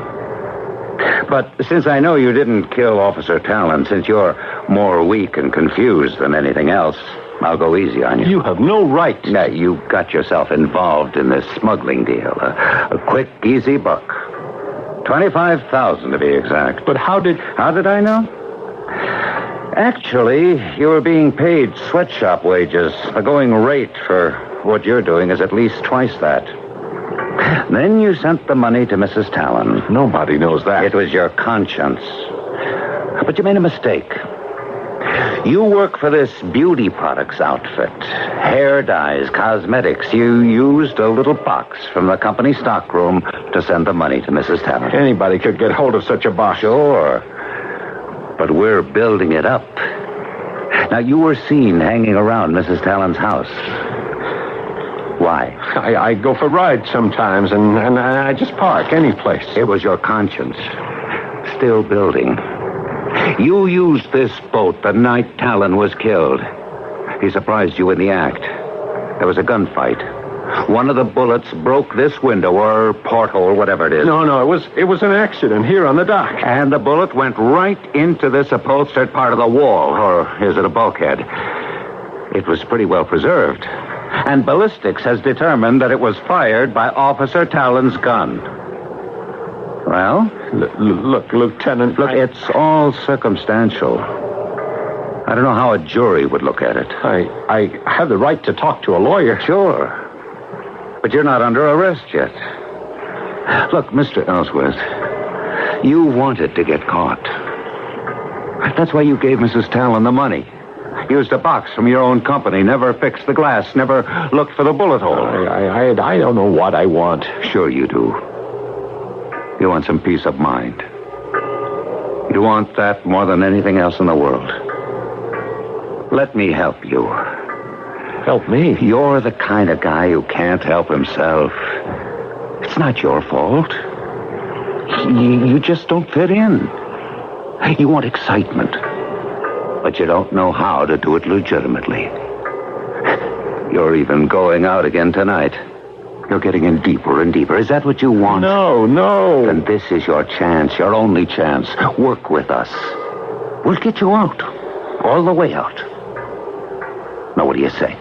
But since I know you didn't kill Officer Talon, since you're more weak and confused than anything else, I'll go easy on you. You have no right. Now, you got yourself involved in this smuggling deal. A quick, easy buck. $25,000 to be exact. But how did I know? Actually, you were being paid sweatshop wages. The going rate for what you're doing is at least twice that. Then you sent the money to Mrs. Talon. Nobody knows that. It was your conscience. But you made a mistake. You work for this beauty products outfit. Hair dyes, cosmetics. You used a little box from the company stockroom to send the money to Mrs. Talon. Anybody could get hold of such a box. Sure. But we're building it up. Now, you were seen hanging around Mrs. Talon's house. Why? I go for rides sometimes, and I just park any place. It was your conscience. Still building. You used this boat the night Talon was killed. He surprised you in the act. There was a gunfight. One of the bullets broke this window or porthole, whatever it is. No, it was an accident here on the dock. And the bullet went right into this upholstered part of the wall, or is it a bulkhead? It was pretty well preserved. And ballistics has determined that it was fired by Officer Talon's gun. Well? Look, Lieutenant... Look, it's all circumstantial. I don't know how a jury would look at it. I have the right to talk to a lawyer. Sure. But you're not under arrest yet. Look, Mr. Ellsworth, you wanted to get caught. That's why you gave Mrs. Talon the money. Used a box from your own company, never fixed the glass, never looked for the bullet hole. I don't know what I want. Sure you do. You want some peace of mind. You want that more than anything else in the world. Let me help you. Help me? You're the kind of guy who can't help himself. It's not your fault. You just don't fit in. You want excitement. But you don't know how to do it legitimately. You're even going out again tonight. You're getting in deeper and deeper. Is that what you want? No. Then this is your chance, your only chance. Work with us. We'll get you out. All the way out. Now, what do you say?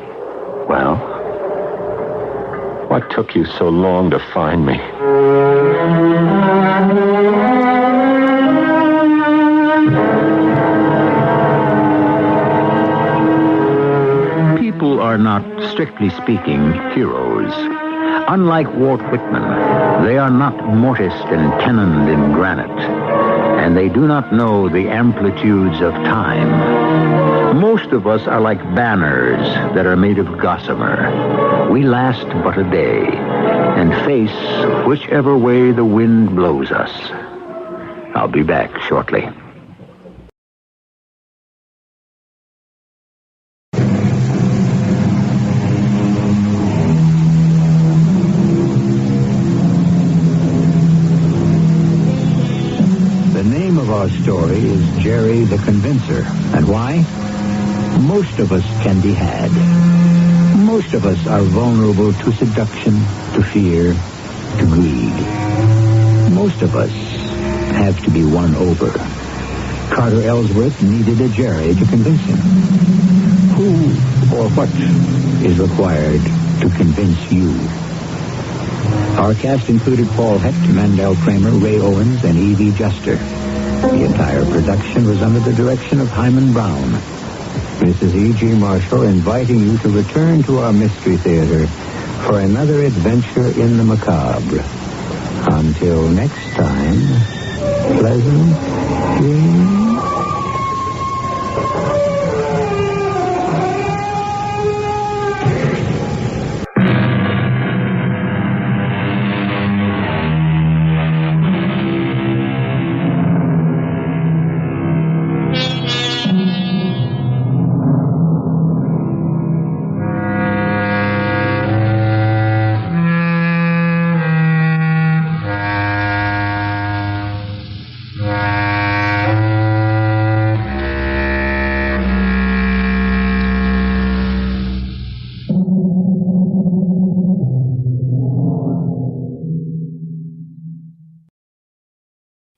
Well? What took you so long to find me? People are not, strictly speaking, heroes. Unlike Walt Whitman, they are not mortised and tenoned in granite, and they do not know the amplitudes of time. Most of us are like banners that are made of gossamer. We last but a day, and face whichever way the wind blows us. I'll be back shortly. Our story is Jerry the Convincer. And why? Most of us can be had. Most of us are vulnerable to seduction, to fear, to greed. Most of us have to be won over. Carter Ellsworth needed a Jerry to convince him. Who or what is required to convince you? Our cast included Paul Hecht, Mandel Kramer, Ray Owens, and Evie Juster. The entire production was under the direction of Hyman Brown. This is E.G. Marshall inviting you to return to our Mystery Theater for another adventure in the macabre. Until next time, pleasant dreams.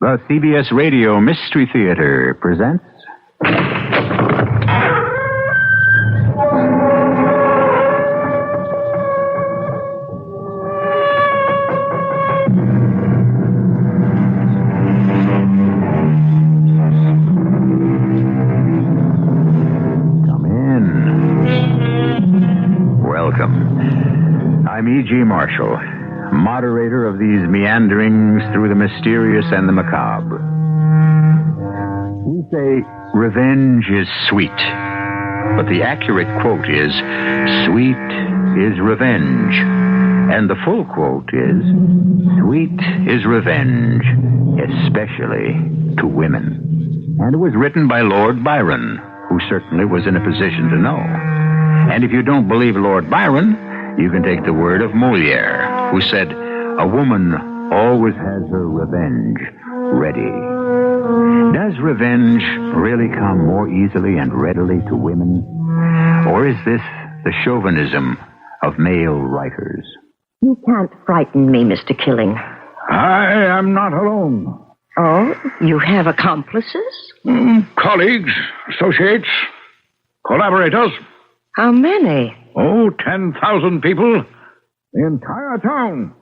The CBS Radio Mystery Theater presents... Come in. Welcome. I'm E.G. Marshall, moderator of these meanderings through the mysterious and the macabre. We say revenge is sweet, but the accurate quote is, sweet is revenge. And the full quote is, sweet is revenge, especially to women. And it was written by Lord Byron, who certainly was in a position to know. And if you don't believe Lord Byron, you can take the word of Molière, who said, a woman always has her revenge ready. Does revenge really come more easily and readily to women? Or is this the chauvinism of male writers? You can't frighten me, Mr. Killing. I am not alone. Oh, you have accomplices? Colleagues, associates, collaborators. How many? 10,000 people. The entire town.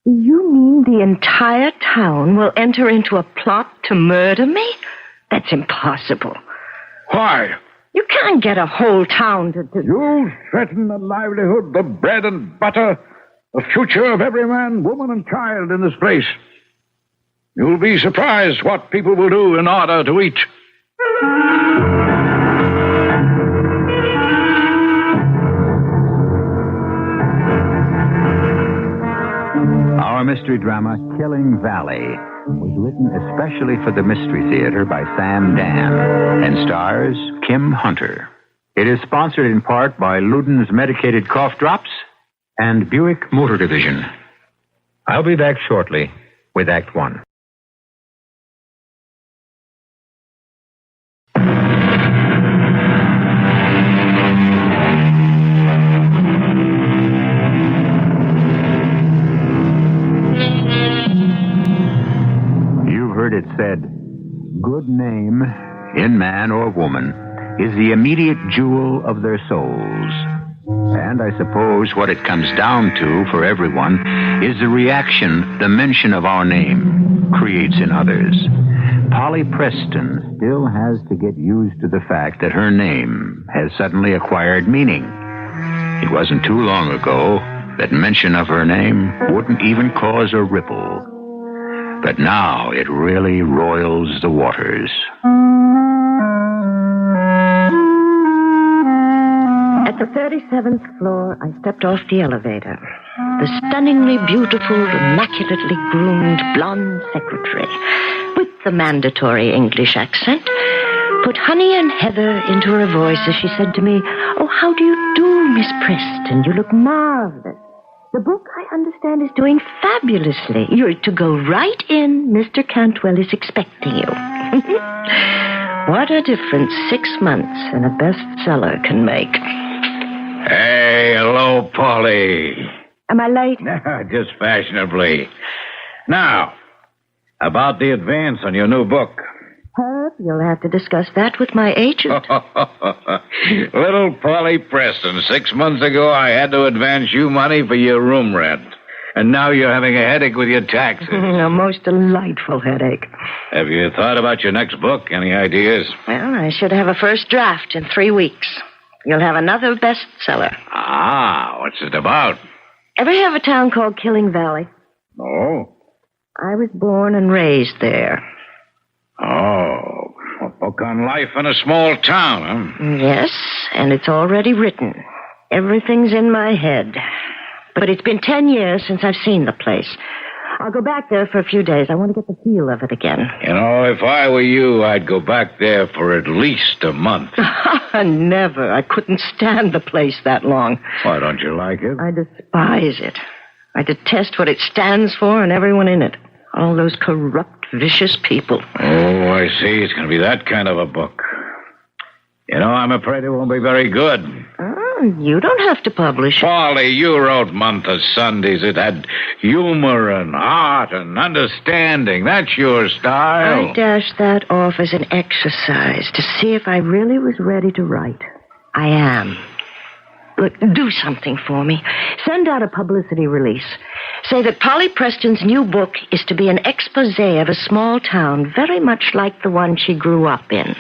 You mean the entire town will enter into a plot to murder me? That's impossible. Why? You can't get a whole town to... You threaten the livelihood, the bread and butter, the future of every man, woman, and child in this place. You'll be surprised what people will do in order to eat. Our mystery drama, Killing Valley, was written especially for the Mystery Theater by Sam Dan and stars Kim Hunter. It is sponsored in part by Luden's Medicated Cough Drops and Buick Motor Division. I'll be back shortly with Act One. It said, good name in man or woman is the immediate jewel of their souls. And I suppose what it comes down to for everyone is the reaction the mention of our name creates in others. Polly Preston still has to get used to the fact that her name has suddenly acquired meaning. It wasn't too long ago that mention of her name wouldn't even cause a ripple. But now it really roils the waters. At the 37th floor, I stepped off the elevator. The stunningly beautiful, immaculately groomed blonde secretary, with the mandatory English accent, put honey and heather into her voice as she said to me, "Oh, how do you do, Miss Preston? You look marvelous. The book, I understand, is doing fabulously. You're to go right in. Mr. Cantwell is expecting you." What a difference 6 months in a bestseller can make. Hey, hello, Polly. Am I late? Just fashionably. Now, about the advance on your new book. Herb, you'll have to discuss that with my agent. Little Polly Preston, 6 months ago I had to advance you money for your room rent. And now you're having a headache with your taxes. A most delightful headache. Have you thought about your next book? Any ideas? Well, I should have a first draft in 3 weeks. You'll have another bestseller. Ah, what's it about? Ever hear of a town called Killing Valley? No. I was born and raised there. Oh, a book on life in a small town, huh? Yes, and it's already written. Everything's in my head. But it's been 10 years since I've seen the place. I'll go back there for a few days. I want to get the feel of it again. You know, if I were you, I'd go back there for at least a month. Never. I couldn't stand the place that long. Why, don't you like it? I despise it. I detest what it stands for and everyone in it. All those corrupt, vicious people. Oh, I see. It's going to be that kind of a book. You know, I'm afraid it won't be very good. You don't have to publish. Polly, you wrote Month of Sundays. It had humor and heart and understanding. That's your style. I dashed that off as an exercise to see if I really was ready to write. I am. Look, do something for me. Send out a publicity release. Say that Polly Preston's new book is to be an expose of a small town very much like the one she grew up in.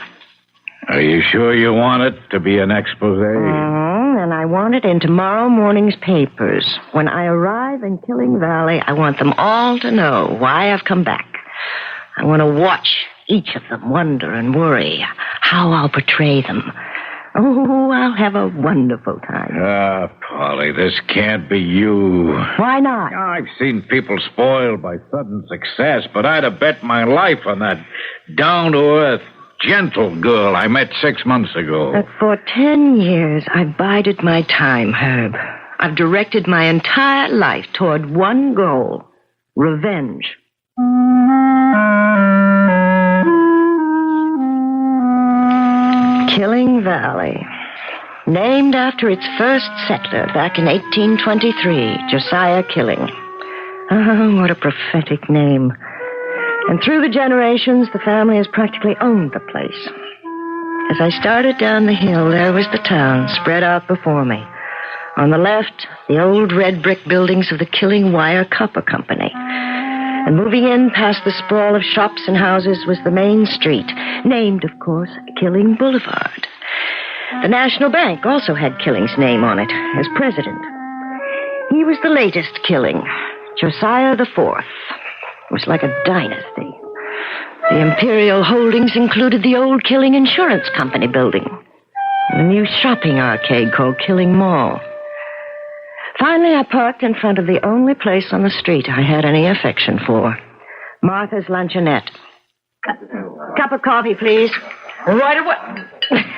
Are you sure you want it to be an expose? And I want it in tomorrow morning's papers. When I arrive in Killing Valley, I want them all to know why I've come back. I want to watch each of them wonder and worry how I'll portray them. Oh, I'll have a wonderful time. Ah, Polly, this can't be you. Why not? I've seen people spoiled by sudden success, but I'd have bet my life on that down-to-earth, gentle girl I met 6 months ago. But for 10 years, I've bided my time, Herb. I've directed my entire life toward one goal: revenge. Killing Valley. Named after its first settler back in 1823, Josiah Killing. Oh, what a prophetic name. And through the generations, the family has practically owned the place. As I started down the hill, there was the town spread out before me. On the left, the old red brick buildings of the Killing Wire Copper Company. And moving in past the sprawl of shops and houses was the main street, named, of course, Killing Boulevard. The National Bank also had Killing's name on it as president. He was the latest Killing, Josiah the Fourth. It was like a dynasty. The imperial holdings included the old Killing Insurance Company building, and a new shopping arcade called Killing Mall. Finally, I parked in front of the only place on the street I had any affection for, Martha's Luncheonette. Cup of coffee, please. Right away.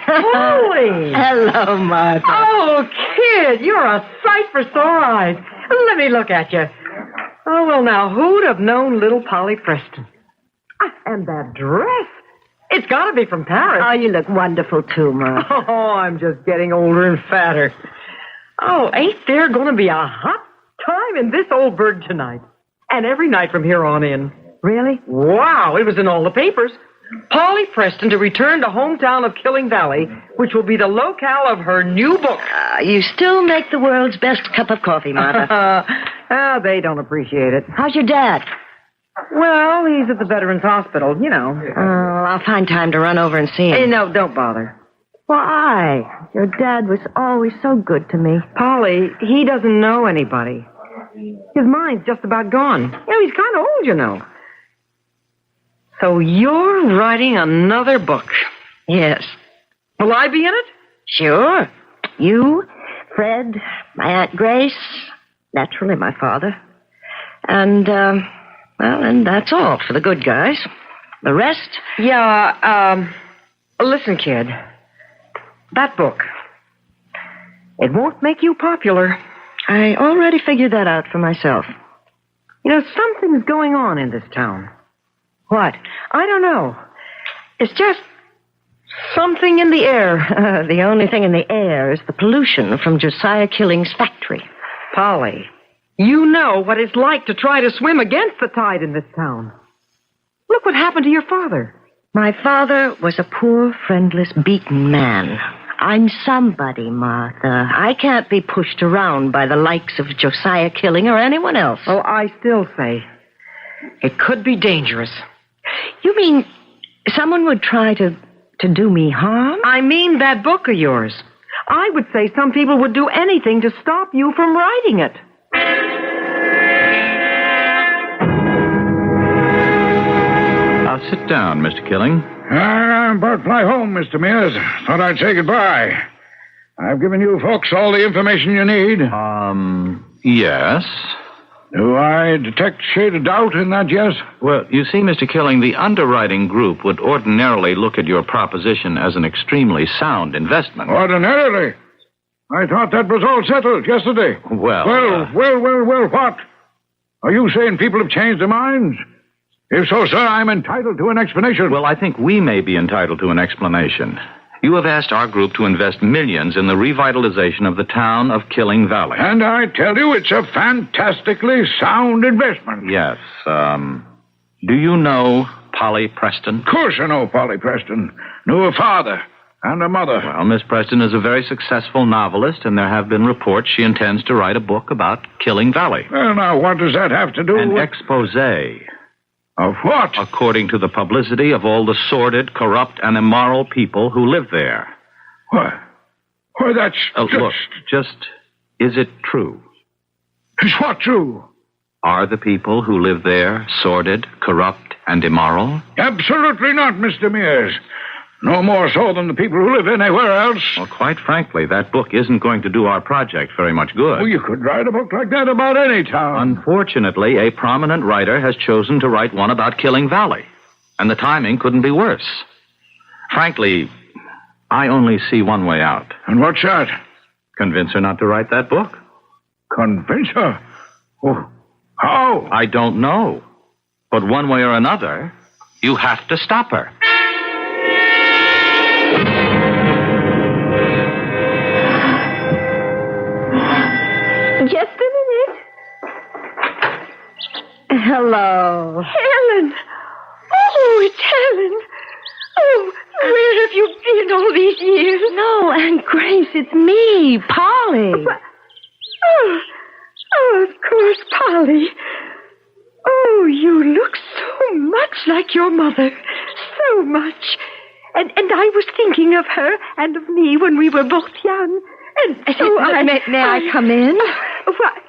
Holy! Hello, Martha. Oh, kid, you're a sight for sore eyes. Let me look at you. Oh, well, now, who'd have known little Polly Preston? And that dress. It's got to be from Paris. Oh, you look wonderful, too, Martha. Oh, I'm just getting older and fatter. Oh, ain't there going to be a hot time in this old bird tonight? And every night from here on in. Really? Wow, it was in all the papers. Polly Preston to return to hometown of Killing Valley, which will be the locale of her new book. You still make the world's best cup of coffee, Martha. They don't appreciate it. How's your dad? Well, he's at the Veterans Hospital, you know. I'll find time to run over and see him. Hey, no, don't bother. Why? Your dad was always so good to me. Polly, he doesn't know anybody. His mind's just about gone. He's kind of old, you know. So you're writing another book? Yes. Will I be in it? Sure. You, Fred, my Aunt Grace, naturally my father. And, and that's all for the good guys. The rest? Yeah, listen, kid. That book, it won't make you popular. I already figured that out for myself. You know, something's going on in this town. What? I don't know. It's just Something in the air. The only thing in the air is the pollution from Josiah Killing's factory. Polly, you know what it's like to try to swim against the tide in this town. Look what happened to your father. My father was a poor, friendless, beaten man. I'm somebody, Martha. I can't be pushed around by the likes of Josiah Killing or anyone else. Oh, I still say it could be dangerous. You mean someone would try to do me harm? I mean that book of yours. I would say some people would do anything to stop you from writing it. Sit down, Mr. Killing. I'm about to fly home, Mr. Mears. Thought I'd say goodbye. I've given you folks all the information you need. Yes. Do I detect a shade of doubt in that yes? Well, you see, Mr. Killing, the underwriting group would ordinarily look at your proposition as an extremely sound investment. Ordinarily? I thought that was all settled yesterday. Well, Well, what? Are you saying people have changed their minds? If so, sir, I'm entitled to an explanation. Well, I think we may be entitled to an explanation. You have asked our group to invest millions in the revitalization of the town of Killing Valley. And I tell you, it's a fantastically sound investment. Yes. Do you know Polly Preston? Of course I know Polly Preston. Knew a father and a mother. Well, Miss Preston is a very successful novelist, and there have been reports she intends to write a book about Killing Valley. Well, now, what does that have to do with... An exposé. Of what? According to the publicity of all the sordid, corrupt, and immoral people who live there. What? Why, that's Look, is it true? Is what true? Are the people who live there sordid, corrupt, and immoral? Absolutely not, Mr. Mears. No more so than the people who live anywhere else. Well, quite frankly, that book isn't going to do our project very much good. Well, you could write a book like that about any town. Unfortunately, a prominent writer has chosen to write one about Killing Valley, and the timing couldn't be worse. Frankly, I only see one way out. And what's that? Convince her not to write that book. Convince her? Oh, how? I don't know. But one way or another, you have to stop her. Just a minute. Hello. Helen! Oh, it's Helen! Oh, where have you been all these years? No, Aunt Grace, it's me, Polly. Oh, of course, Polly. Oh, you look so much like your mother. So much. And I was thinking of her and of me when we were both young. And so May I come in? What?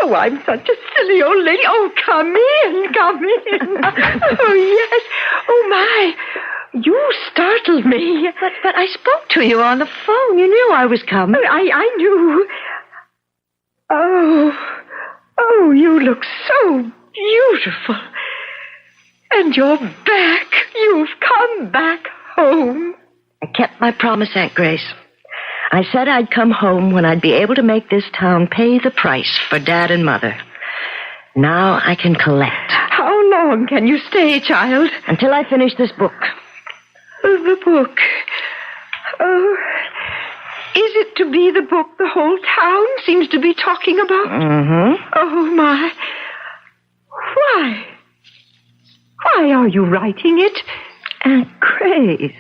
Oh, I'm such a silly old lady. Oh, come in, come in. Oh, yes. Oh, my. You startled me. But I spoke to you on the phone. You knew I was coming. I knew. Oh, you look so beautiful. And you're back. You've come back home. I kept my promise, Aunt Grace. I said I'd come home when I'd be able to make this town pay the price for Dad and Mother. Now I can collect. How long can you stay, child? Until I finish this book. The book. Oh, is it to be the book the whole town seems to be talking about? Mm-hmm. Oh, my. Why? Why are you writing it? Aunt Grace,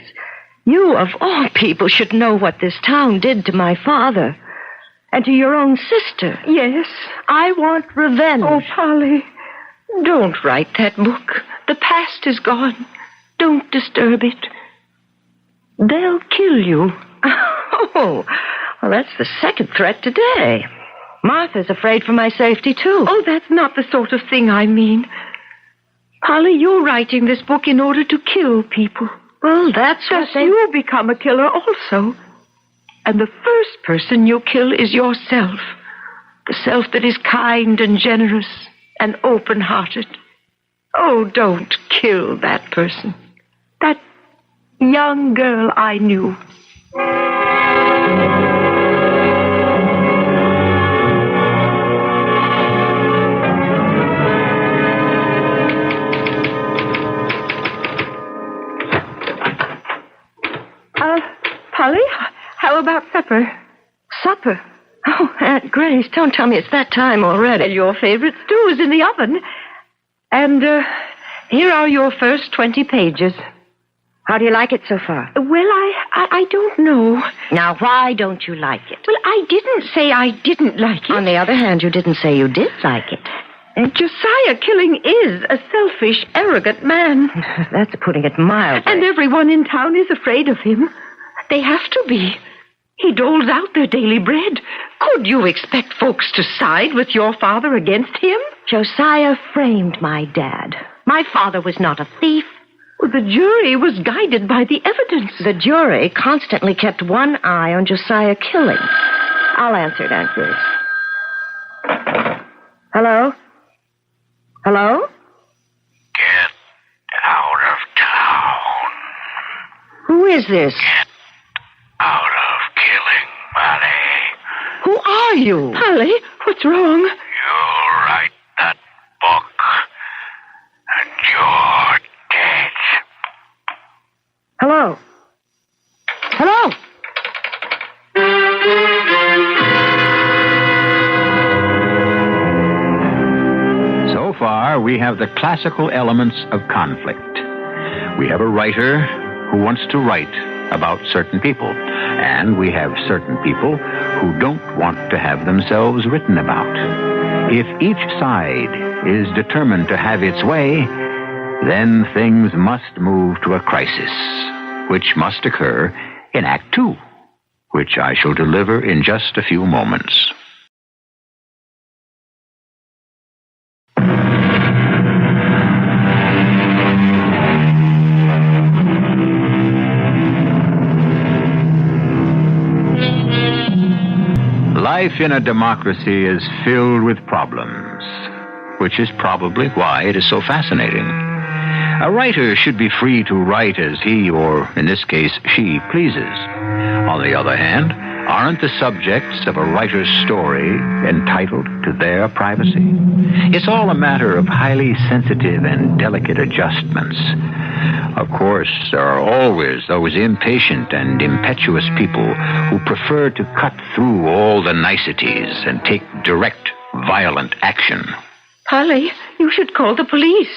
you of all people should know what this town did to my father. And to your own sister. Yes. I want revenge. Oh, Polly, don't write that book. The past is gone. Don't disturb it. They'll kill you. Oh, well, that's the second threat today. Martha's afraid for my safety, too. Oh, that's not the sort of thing I mean. Polly, you're writing this book in order to kill people. Well, that's what you become a killer also. And the first person you kill is yourself. The self that is kind and generous and open-hearted. Oh, don't kill that person. That young girl I knew. Supper? Oh, Aunt Grace, don't tell me it's that time already. Your favorite stew is in the oven. And here are your first 20 pages. How do you like it so far? Well, I don't know. Now, why don't you like it? Well, I didn't say I didn't like it. On the other hand, you didn't say you did like it. And Josiah Killing is a selfish, arrogant man. That's putting it mildly. And everyone in town is afraid of him. They have to be. He doles out their daily bread. Could you expect folks to side with your father against him? Josiah framed my dad. My father was not a thief. Well, the jury was guided by the evidence. The jury constantly kept one eye on Josiah Killing. I'll answer it, Aunt Grace. Hello? Hello? Get out of town. Who is this? Get out of Killing Valley. Who are you? Polly, what's wrong? You write that book, and you're dead. Hello? Hello? So far, we have the classical elements of conflict. We have a writer who wants to write about certain people, and we have certain people who don't want to have themselves written about. If each side is determined to have its way, then things must move to a crisis, which must occur in Act 2, which I shall deliver in just a few moments. Life in a democracy is filled with problems, which is probably why it is so fascinating. A writer should be free to write as he, or in this case, she, pleases. On the other hand, aren't the subjects of a writer's story entitled to their privacy? It's all a matter of highly sensitive and delicate adjustments. Of course, there are always those impatient and impetuous people who prefer to cut through all the niceties and take direct, violent action. Polly, you should call the police.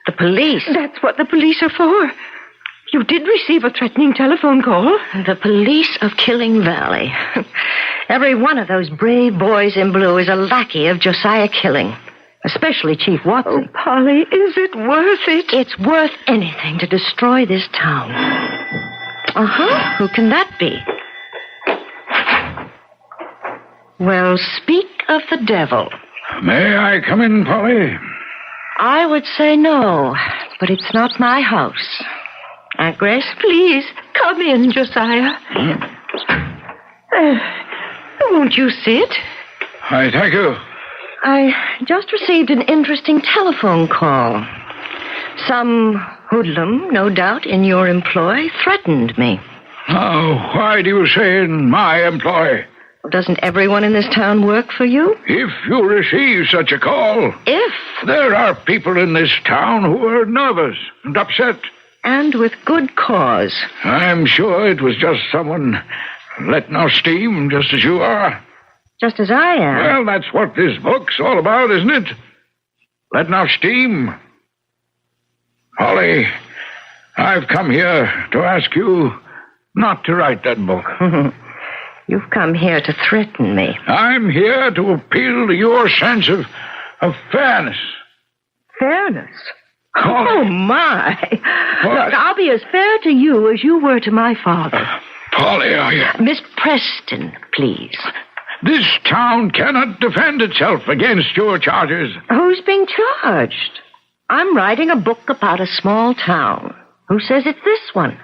The police? That's what the police are for. You did receive a threatening telephone call. The police of Killing Valley. Every one of those brave boys in blue is a lackey of Josiah Killing. Especially Chief Watson. Oh, Polly, is it worth it? It's worth anything to destroy this town. Uh-huh. Who can that be? Well, speak of the devil. May I come in, Polly? I would say no, but it's not my house. Aunt Grace? Please, come in, Josiah. Won't you sit? I thank you. I just received an interesting telephone call. Some hoodlum, no doubt, in your employ, threatened me. Now, why do you say in my employ? Doesn't everyone in this town work for you? If you receive such a call. If? There are people in this town who are nervous and upset. And with good cause. I'm sure it was just someone letting off steam, just as you are. Just as I am. Well, that's what this book's all about, isn't it? Letting off steam. Polly, I've come here to ask you not to write that book. You've come here to threaten me. I'm here to appeal to your sense of fairness. Fairness? Polly. Oh, my. Polly. Look, I'll be as fair to you as you were to my father. Polly, are you... Miss Preston, please. This town cannot defend itself against your charges. Who's being charged? I'm writing a book about a small town. Who says it's this one?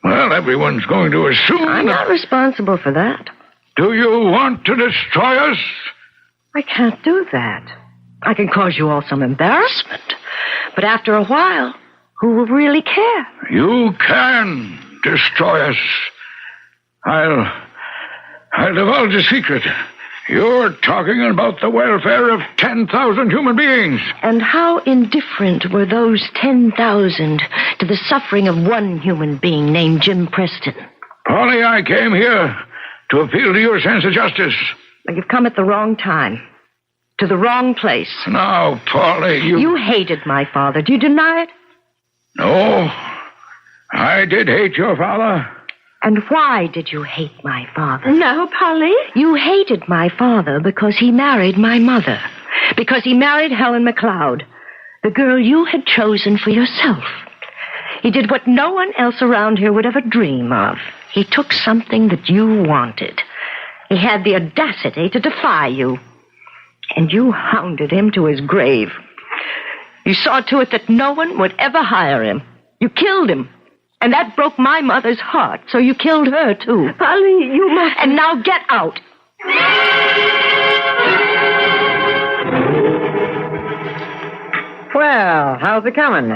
Well, everyone's going to assume... I'm not responsible for that. Do you want to destroy us? I can't do that. I can cause you all some embarrassment. But after a while, who will really care? You can destroy us. I'll divulge a secret. You're talking about the welfare of 10,000 human beings. And how indifferent were those 10,000 to the suffering of one human being named Jim Preston? Polly, I came here to appeal to your sense of justice. You've come at the wrong time. To the wrong place. Now, Polly, You hated my father. Do you deny it? No. I did hate your father. And why did you hate my father? No, Polly. You hated my father because he married my mother. Because he married Helen McLeod, the girl you had chosen for yourself. He did what no one else around here would ever dream of. He took something that you wanted. He had the audacity to defy you. And you hounded him to his grave. You saw to it that no one would ever hire him. You killed him. And that broke my mother's heart, so you killed her, too. Polly, you must... And now get out. Well, how's it coming?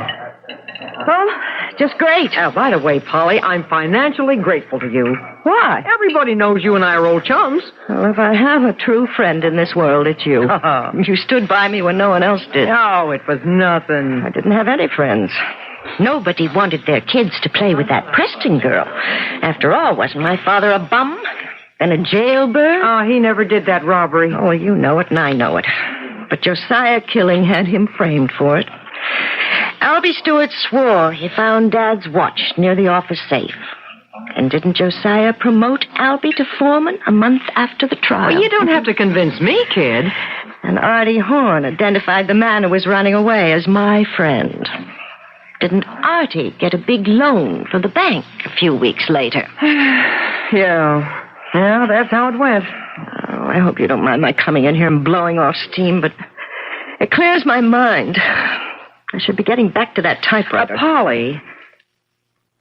Well, just great. Oh, by the way, Polly, I'm financially grateful to you. Why? Everybody knows you and I are old chums. Well, if I have a true friend in this world, it's you. You stood by me when no one else did. Oh, it was nothing. I didn't have any friends. Nobody wanted their kids to play with that Preston girl. After all, wasn't my father a bum? And a jailbird? Oh, he never did that robbery. Oh, well, you know it and I know it. But Josiah Killing had him framed for it. Albie Stewart swore he found Dad's watch near the office safe. And didn't Josiah promote Albie to foreman a month after the trial? Well, you don't have to convince me, kid. And Artie Horn identified the man who was running away as my friend. Didn't Artie get a big loan from the bank a few weeks later? Yeah, that's how it went. Oh, I hope you don't mind my coming in here and blowing off steam, but it clears my mind. I should be getting back to that typewriter. Polly,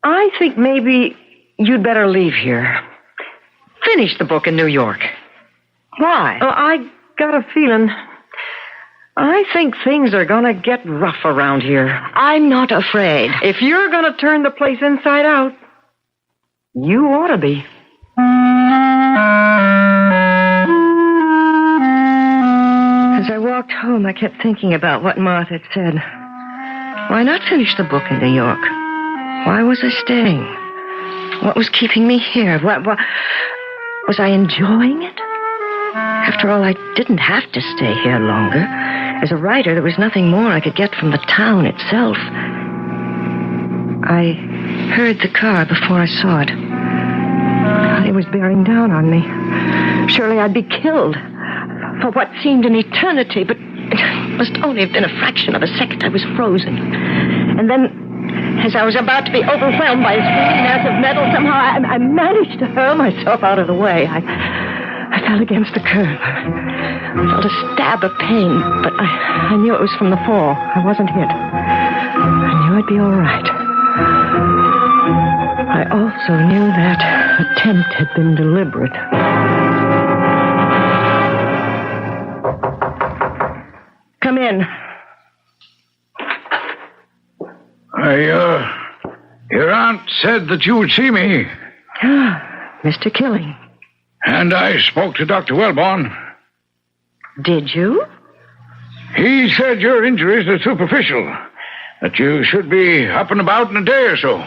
I think maybe you'd better leave here. Finish the book in New York. Why? Oh, I got a feeling... I think things are gonna get rough around here. I'm not afraid. If you're gonna turn the place inside out, you ought to be. As I walked home, I kept thinking about what Martha had said. Why not finish the book in New York? Why was I staying? What was keeping me here? Was I enjoying it? After all, I didn't have to stay here longer. As a writer, there was nothing more I could get from the town itself. I heard the car before I saw it. God, it was bearing down on me. Surely I'd be killed for what seemed an eternity, but it must only have been a fraction of a second. I was frozen. And then, as I was about to be overwhelmed by a screaming mass of metal, somehow I managed to hurl myself out of the way. I fell against the curb. I felt a stab of pain, but I knew it was from the fall. I wasn't hit. I knew I'd be all right. I also knew that attempt had been deliberate. Come in. Your aunt said that you would see me. Mr. Killing. And I spoke to Dr. Wellborn. Did you? He said your injuries are superficial, that you should be up and about in a day or so.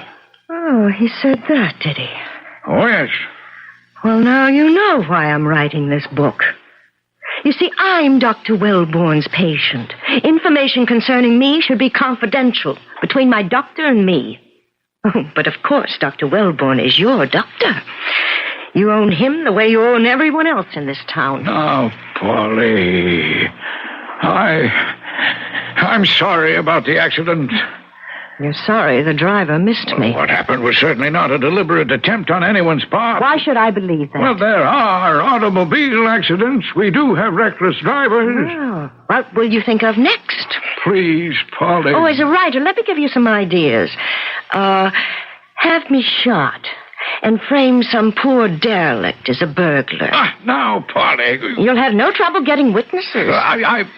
Oh, he said that, did he? Oh, yes. Well, now you know why I'm writing this book. You see, I'm Dr. Wellborn's patient. Information concerning me should be confidential between my doctor and me. Oh, but of course, Dr. Wellborn is your doctor. You own him the way you own everyone else in this town. Oh, Polly. I'm sorry about the accident. You're sorry the driver missed me. What happened was certainly not a deliberate attempt on anyone's part. Why should I believe that? Well, there are automobile accidents. We do have reckless drivers. Oh, what will you think of next? Please, Polly. Oh, as a writer, let me give you some ideas. Have me shot and frame some poor derelict as a burglar. Now, Polly. You'll have no trouble getting witnesses. I've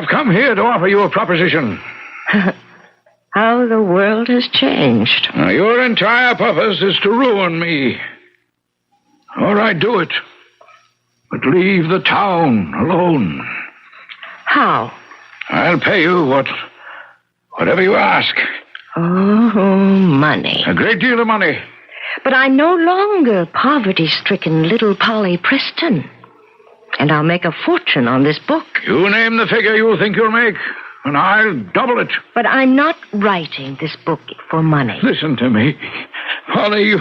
come here to offer you a proposition. How the world has changed. Now, your entire purpose is to ruin me. All right, do it. But leave the town alone. How? I'll pay you whatever you ask. Oh, money. A great deal of money. But I'm no longer poverty-stricken little Polly Preston. And I'll make a fortune on this book. You name the figure you think you'll make, and I'll double it. But I'm not writing this book for money. Listen to me. Polly,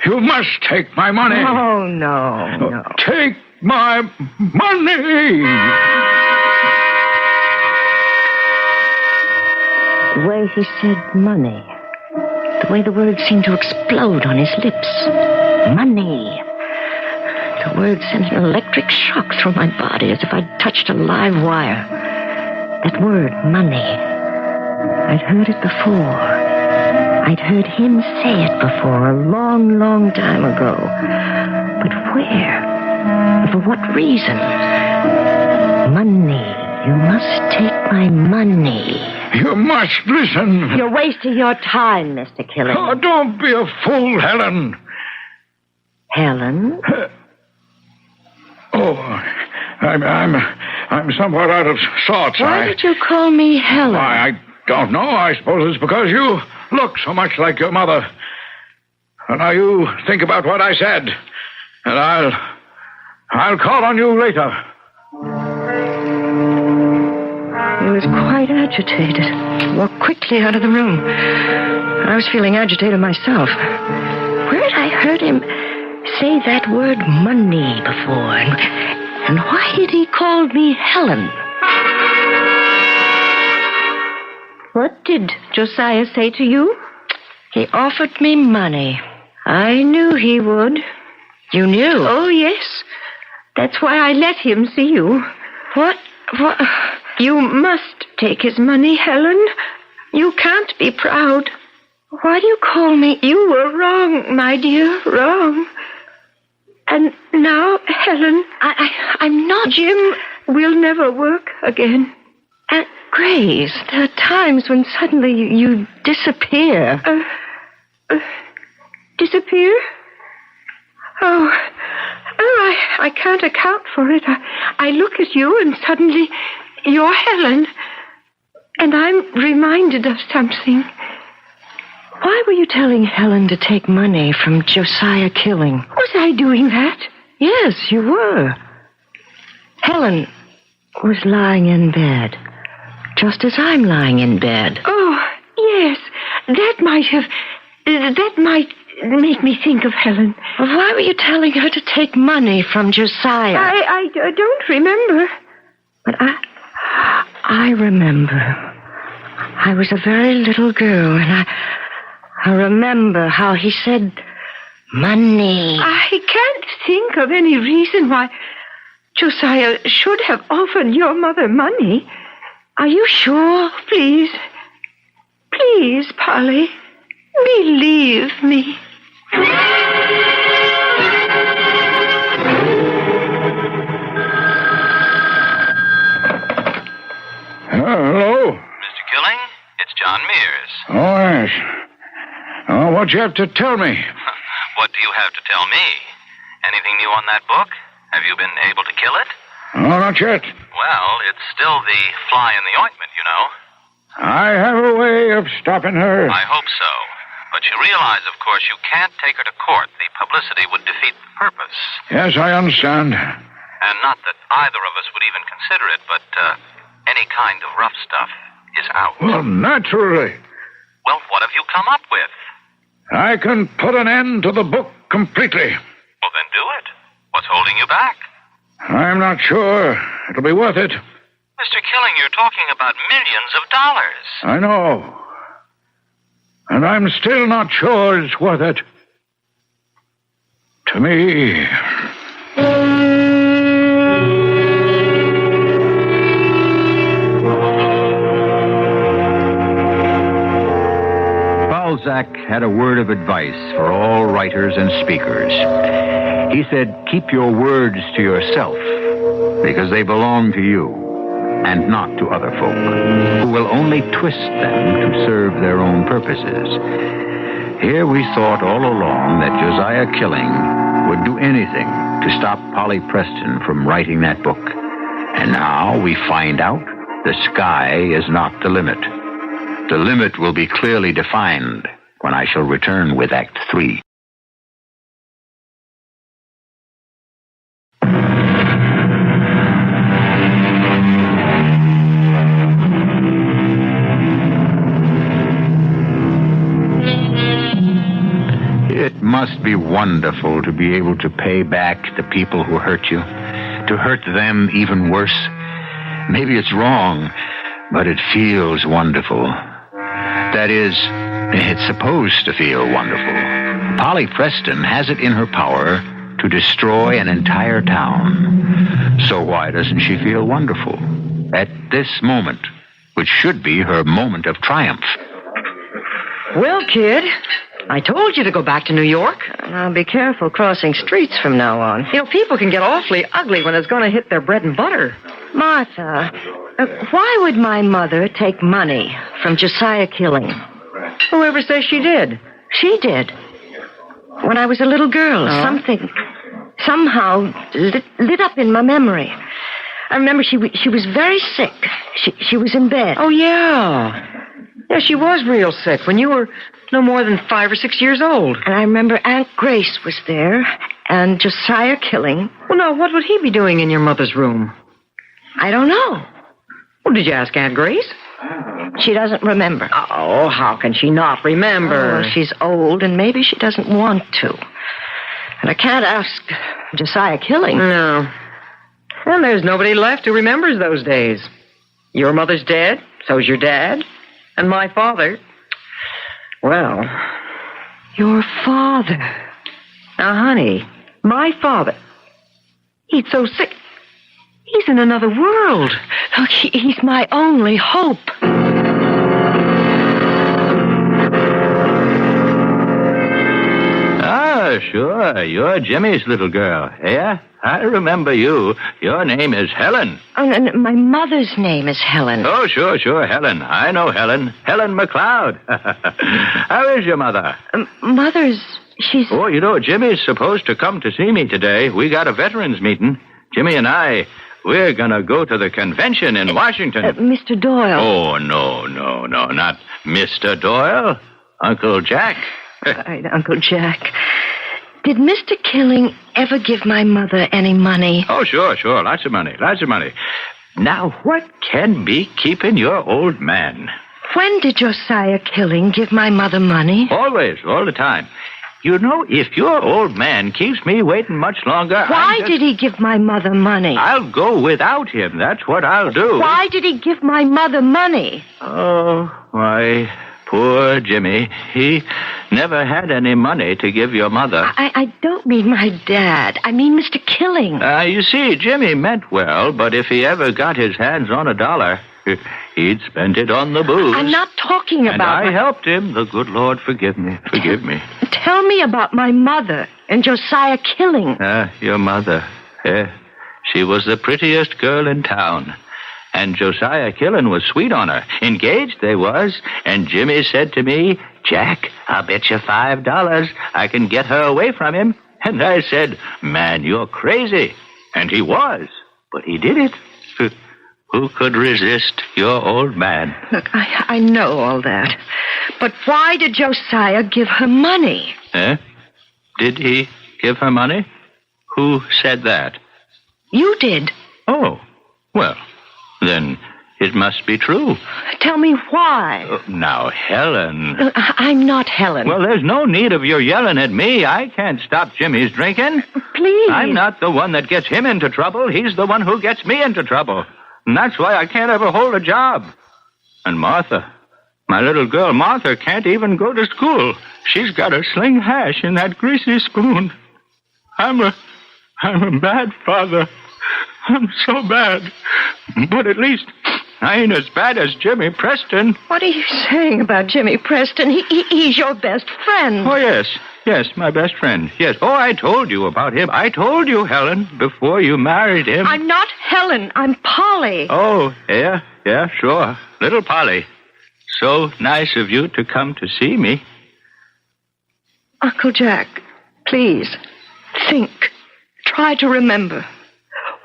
you must take my money. Oh, no. Take my money! The way he said money, the way the words seemed to explode on his lips. Money. The words sent an electric shock through my body as if I'd touched a live wire. That word, money. I'd heard it before. I'd heard him say it before, a long, long time ago. But where? And for what reason? Money. You must take my money. You must listen. You're wasting your time, Mr. Killing. Oh, don't be a fool, Helen. Helen? Oh, I'm somewhat out of sorts. Why did you call me Helen? I don't know. I suppose it's because you look so much like your mother. And now you think about what I said, and I'll call on you later. He was quite agitated. He walked quickly out of the room. I was feeling agitated myself. Where had I heard him say that word money before? And why had he called me Helen? What did Josiah say to you? He offered me money. I knew he would. You knew? Oh, yes. That's why I let him see you. What? You must take his money, Helen. You can't be proud. Why do you call me? You were wrong, my dear, wrong. And now, Helen, I'm not. Jim will never work again. Grace, there are times when suddenly you disappear. Disappear? Oh, I can't account for it. I look at you and suddenly you're Helen. And I'm reminded of something. Why were you telling Helen to take money from Josiah Killing? Was I doing that? Yes, you were. Helen was lying in bed, just as I'm lying in bed. Oh, yes. That might make me think of Helen. Why were you telling her to take money from Josiah? I don't remember. But I remember. I was a very little girl, and I remember how he said, money. I can't think of any reason why Josiah should have offered your mother money. Are you sure? Please. Please, Polly. Believe me. Hello? Mr. Killing, it's John Mears. Oh, yes. Oh, what you have to tell me? What do you have to tell me? Anything new on that book? Have you been able to kill it? Oh, not yet. Well, it's still the fly in the ointment, you know. I have a way of stopping her. I hope so. But you realize, of course, you can't take her to court. The publicity would defeat the purpose. Yes, I understand. And not that either of us would even consider it, but any kind of rough stuff is out. Well, naturally. Well, what have you come up with? I can put an end to the book completely. Well, then do it. What's holding you back? I'm not sure. It'll be worth it. Mr. Killing, you're talking about millions of dollars. I know. And I'm still not sure it's worth it. To me. Balzac had a word of advice for all writers and speakers. He said, keep your words to yourself, because they belong to you, and not to other folk, who will only twist them to serve their own purposes. Here we thought all along that Josiah Killing would do anything to stop Polly Preston from writing that book. And now we find out the sky is not the limit. The limit will be clearly defined when I shall return with Act 3. It must be wonderful to be able to pay back the people who hurt you, to hurt them even worse. Maybe it's wrong, but it feels wonderful. That is, it's supposed to feel wonderful. Polly Preston has it in her power to destroy an entire town. So why doesn't she feel wonderful at this moment, which should be her moment of triumph? Well, kid, I told you to go back to New York. Now, be careful crossing streets from now on. You know, people can get awfully ugly when it's going to hit their bread and butter. Martha, why would my mother take money from Josiah Killing? Whoever says she did? She did. When I was a little girl, something somehow lit up in my memory. I remember she was very sick. She was in bed. Oh, yeah. Yeah, she was real sick when you were no more than 5 or 6 years old. And I remember Aunt Grace was there, and Josiah Killing. Well, now, what would he be doing in your mother's room? I don't know. Well, did you ask Aunt Grace? She doesn't remember. Oh, how can she not remember? Oh, she's old, and maybe she doesn't want to. And I can't ask Josiah Killing. No. And there's nobody left who remembers those days. Your mother's dead, so's your dad, and my father. Well, your father. Now, honey, my father, he's so sick. He's in another world. Look, he's my only hope. Ah, sure. You're Jimmy's little girl, eh? I remember you. Your name is Helen. Oh, and my mother's name is Helen. Oh, sure, Helen. I know Helen. Helen McLeod. How is your mother? She's... Oh, you know, Jimmy's supposed to come to see me today. We got a veterans meeting. Jimmy and I, we're going to go to the convention in Washington. Mr. Doyle. Oh, no, not Mr. Doyle. Uncle Jack. Right, Uncle Jack. Did Mr. Killing ever give my mother any money? Oh, sure. Lots of money. Now, what can be keeping your old man? When did Josiah Killing give my mother money? Always, all the time. You know, if your old man keeps me waiting much longer... Why did he give my mother money? I'll go without him. That's what I'll do. Why did he give my mother money? Oh, why... Poor Jimmy. He never had any money to give your mother. I don't mean my dad. I mean Mr. Killing. You see, Jimmy meant well, but if he ever got his hands on $1, he'd spend it on the booze. I'm not talking about... And I helped him. The good Lord forgive me. Tell me about my mother and Josiah Killing. Your mother. She was the prettiest girl in town. And Josiah Killing was sweet on her. Engaged they was. And Jimmy said to me, Jack, I'll bet you $5 I can get her away from him. And I said, man, you're crazy. And he was. But he did it. Who could resist your old man? Look, I know all that. But why did Josiah give her money? Did he give her money? Who said that? You did. Oh, well... Then it must be true. Tell me why. Now, Helen... I'm not Helen. Well, there's no need of your yelling at me. I can't stop Jimmy's drinking. Please. I'm not the one that gets him into trouble. He's the one who gets me into trouble. And that's why I can't ever hold a job. And Martha, my little girl Martha, can't even go to school. She's got to sling hash in that greasy spoon. I'm a bad father. I'm so bad. But at least I ain't as bad as Jimmy Preston. What are you saying about Jimmy Preston? He's your best friend. Oh, yes. Yes, my best friend. Yes. Oh, I told you about him. I told you, Helen, before you married him. I'm not Helen. I'm Polly. Oh, yeah, sure. Little Polly. So nice of you to come to see me. Uncle Jack, please, think. Try to remember.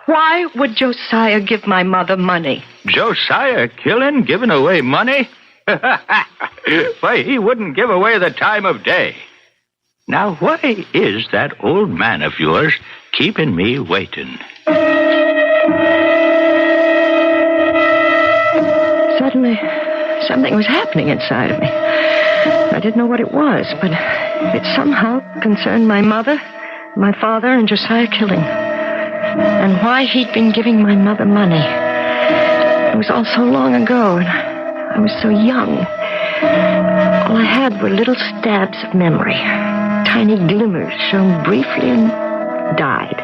Why would Josiah give my mother money? Josiah Killing giving away money? Why, he wouldn't give away the time of day. Now, why is that old man of yours keeping me waiting? Suddenly, something was happening inside of me. I didn't know what it was, but it somehow concerned my mother, my father, and Josiah killing. And why he'd been giving my mother money. It was all so long ago, and I was so young. All I had were little stabs of memory. Tiny glimmers shone briefly and died.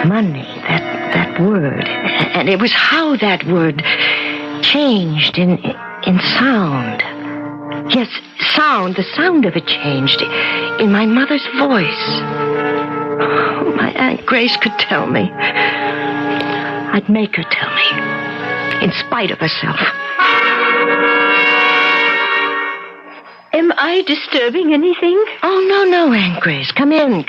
Money, that word. And it was how that word changed in sound. Yes, sound. The sound of it changed in my mother's voice. Oh, my Aunt Grace could tell me. I'd make her tell me, in spite of herself. Am I disturbing anything? Oh, no, Aunt Grace. Come in.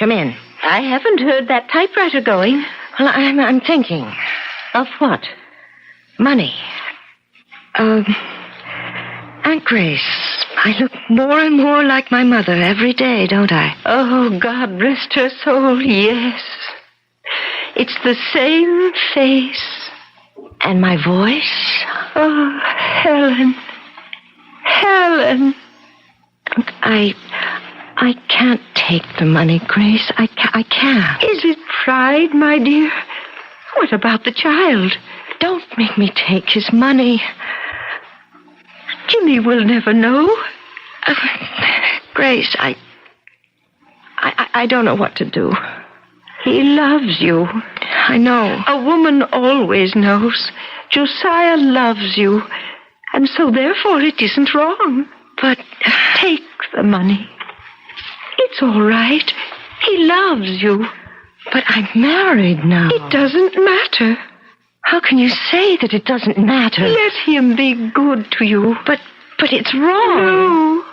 I haven't heard that typewriter going. Well, I'm thinking. Of what? Money. Aunt Grace, I look more and more like my mother every day, don't I? Oh, God rest her soul, yes. It's the same face. And my voice? Oh, Helen. I can't take the money, Grace. I can't. Is it pride, my dear? What about the child? Don't make me take his money. Jimmy will never know. Grace, I don't know what to do. He loves you. I know. A woman always knows. Josiah loves you. And so therefore it isn't wrong. But take the money. It's all right. He loves you. But I'm married now. It doesn't matter. How can you say that it doesn't matter? Let him be good to you. But it's wrong. No.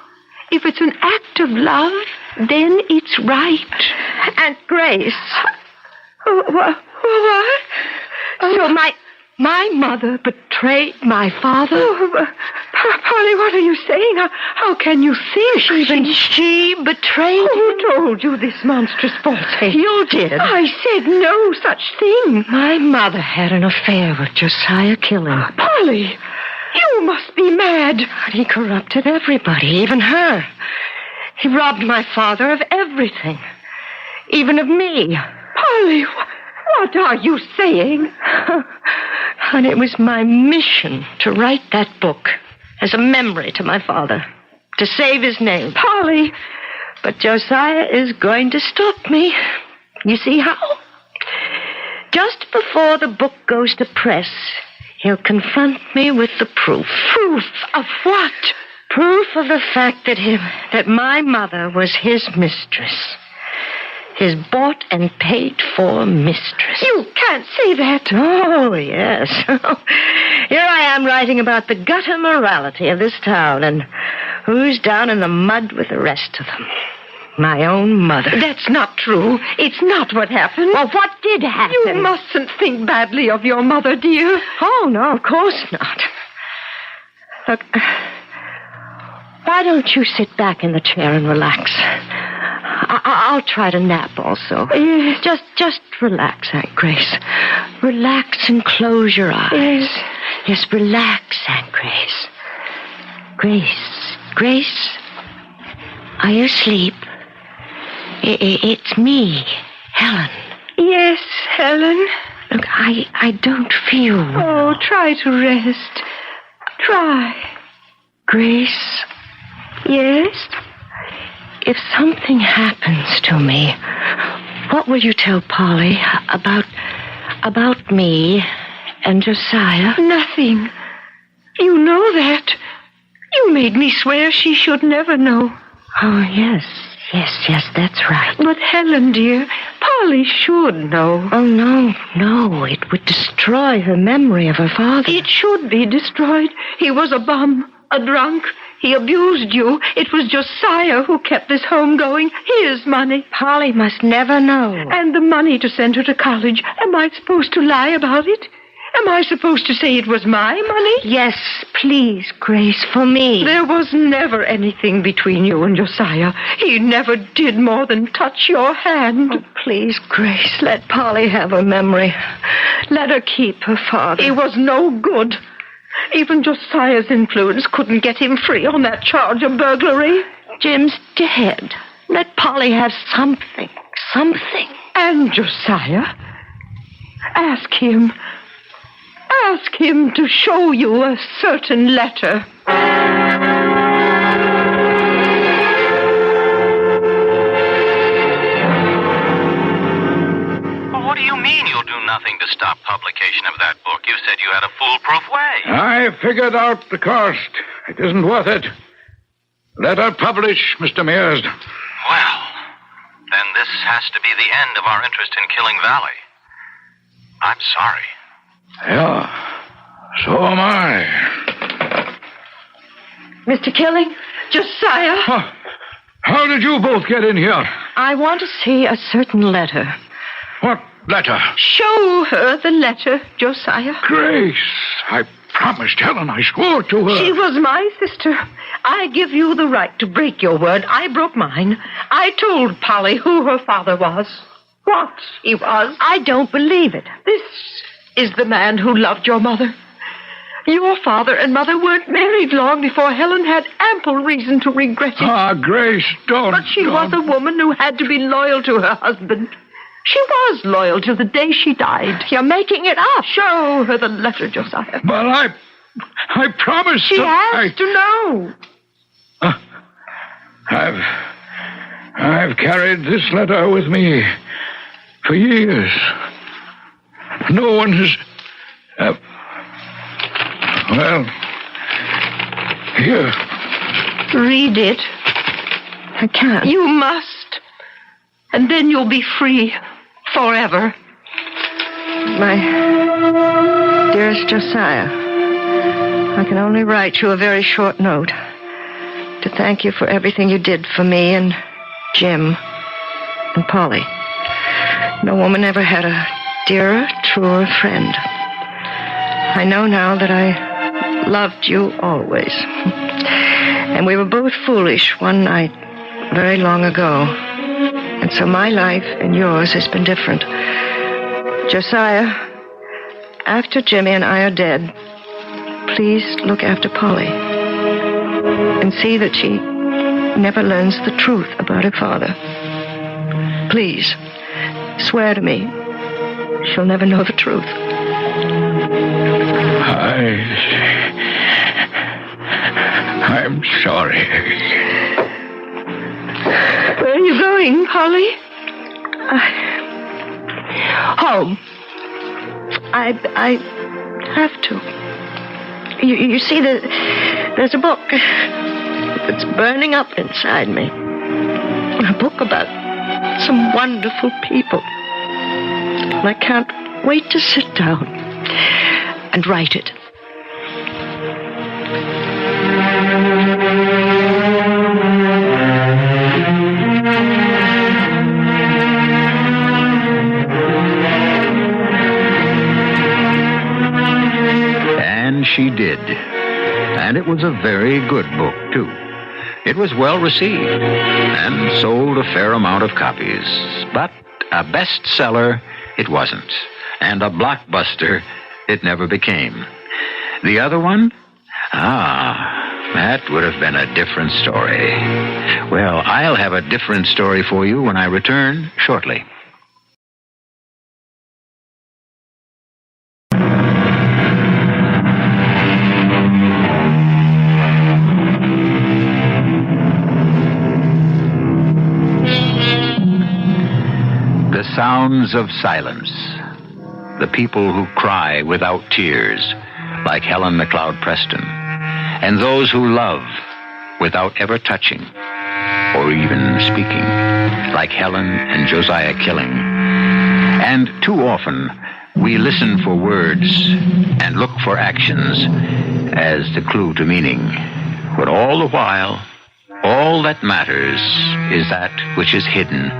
If it's an act of love, then it's right. Aunt Grace. What? So my mother betrayed my father? Oh, Polly, what are you saying? How can you think? Even she betrayed Who told you this monstrous falsehood? You did. I said no such thing. My mother had an affair with Josiah Killing. Polly, you must be mad. He corrupted everybody, even her. He robbed my father of everything, even of me. Polly, what are you saying? And it was my mission to write that book as a memory to my father, to save his name. Polly! But Josiah is going to stop me. You see how? Just before the book goes to press, he'll confront me with the proof. Proof of what? Proof of the fact that my mother was his mistress. His bought and paid for mistress. You can't say that. Oh, yes. Here I am writing about the gutter morality of this town and who's down in the mud with the rest of them. My own mother. That's not true. It's not what happened. Well, what did happen? You mustn't think badly of your mother, dear. Oh, no, of course not. Look, why don't you sit back in the chair and relax? I'll try to nap also. Just relax, Aunt Grace. Relax and close your eyes. Yes, relax, Aunt Grace. Grace, are you asleep? It's me, Helen. Yes, Helen. Look, I don't feel well. Oh, try to rest. Try. Grace? Yes? If something happens to me, what will you tell Polly about me and Josiah? Nothing. You know that. You made me swear she should never know. Oh, yes, that's right. But Helen, dear, Polly should know. Oh, no, it would destroy her memory of her father. It should be destroyed. He was a bum, a drunk. He abused you. It was Josiah who kept this home going. His money. Polly must never know. And the money to send her to college. Am I supposed to lie about it? Am I supposed to say it was my money? Yes, please, Grace, for me. There was never anything between you and Josiah. He never did more than touch your hand. Oh, please, Grace, let Polly have her memory. Let her keep her father. He was no good. Even Josiah's influence couldn't get him free on that charge of burglary. Jim's dead. Let Polly have something. Something. And Josiah? Ask him. Ask him to show you a certain letter. Well, what do you mean you'll do nothing to stop publication of that book? You said you had a foolproof way. I figured out the cost. It isn't worth it. Let her publish, Mr. Mears. Well, then this has to be the end of our interest in Killing Valley. I'm sorry. Yeah, so am I. Mr. Killing, Josiah. How did you both get in here? I want to see a certain letter. What letter? Show her the letter, Josiah. Grace, I promised Helen. I swore to her. She was my sister. I give you the right to break your word. I broke mine. I told Polly who her father was. What he was. I don't believe it. This is the man who loved your mother. Your father and mother weren't married long before Helen had ample reason to regret it. Ah, Grace, don't. But she was a woman who had to be loyal to her husband. She was loyal till the day she died. You're making it up. Show her the letter, Josiah. But I promised. She has to know. I've carried this letter with me for years. No one has... well, here. Read it. I can't. You must. And then you'll be free. Forever. My dearest Josiah, I can only write you a very short note to thank you for everything you did for me and Jim and Polly. No woman ever had a dearer, truer friend. I know now that I loved you always. And we were both foolish one night very long ago. And so my life and yours has been different. Josiah, after Jimmy and I are dead, please look after Polly and see that she never learns the truth about her father. Please, swear to me she'll never know the truth. I'm sorry. Where are you going, Polly? Home. I have to. You see, there's a book that's burning up inside me. A book about some wonderful people. And I can't wait to sit down and write it. And she did. And it was a very good book, too. It was well received and sold a fair amount of copies. But a bestseller, it wasn't. And a blockbuster, it never became. The other one? That would have been a different story. Well, I'll have a different story for you when I return shortly. The sounds of silence. The people who cry without tears, like Helen McLeod Preston. And those who love without ever touching or even speaking, like Helen and Josiah Killing. And too often, we listen for words and look for actions as the clue to meaning. But all the while, all that matters is that which is hidden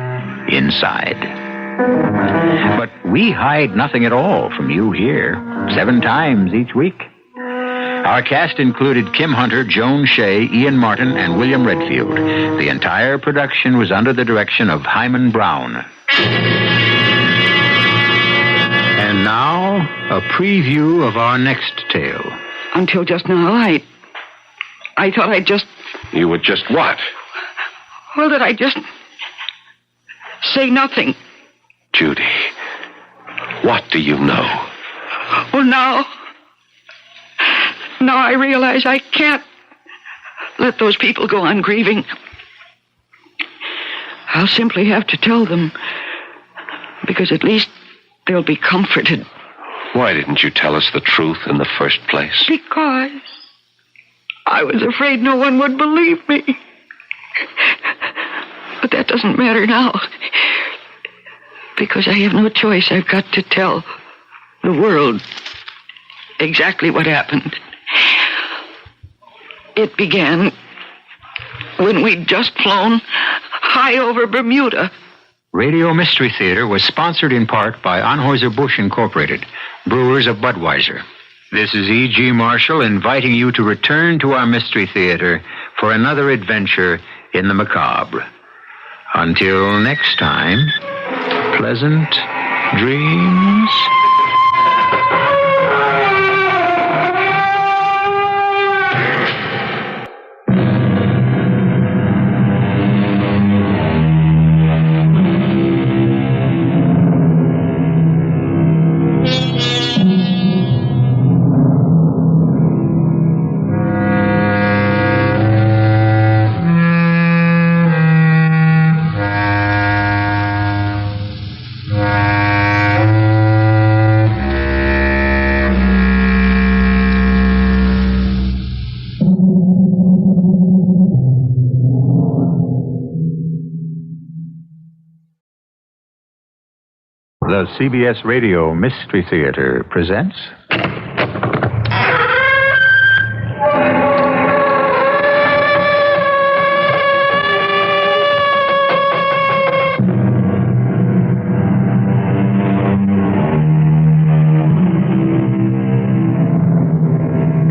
inside. But we hide nothing at all from you here, 7 times each week. Our cast included Kim Hunter, Joan Shea, Ian Martin, and William Redfield. The entire production was under the direction of Hyman Brown. And now, a preview of our next tale. Until just now, I thought I'd just... You would just what? Well, that I'd just say nothing. Judy, what do you know? Well, now I realize I can't let those people go on grieving. I'll simply have to tell them, because at least they'll be comforted. Why didn't you tell us the truth in the first place? Because I was afraid no one would believe me. But that doesn't matter now. Because I have no choice. I've got to tell the world exactly what happened. It began when we'd just flown high over Bermuda. Radio Mystery Theater was sponsored in part by Anheuser-Busch Incorporated, brewers of Budweiser. This is E.G. Marshall inviting you to return to our Mystery Theater for another adventure in the macabre. Until next time, pleasant dreams. The CBS Radio Mystery Theater presents...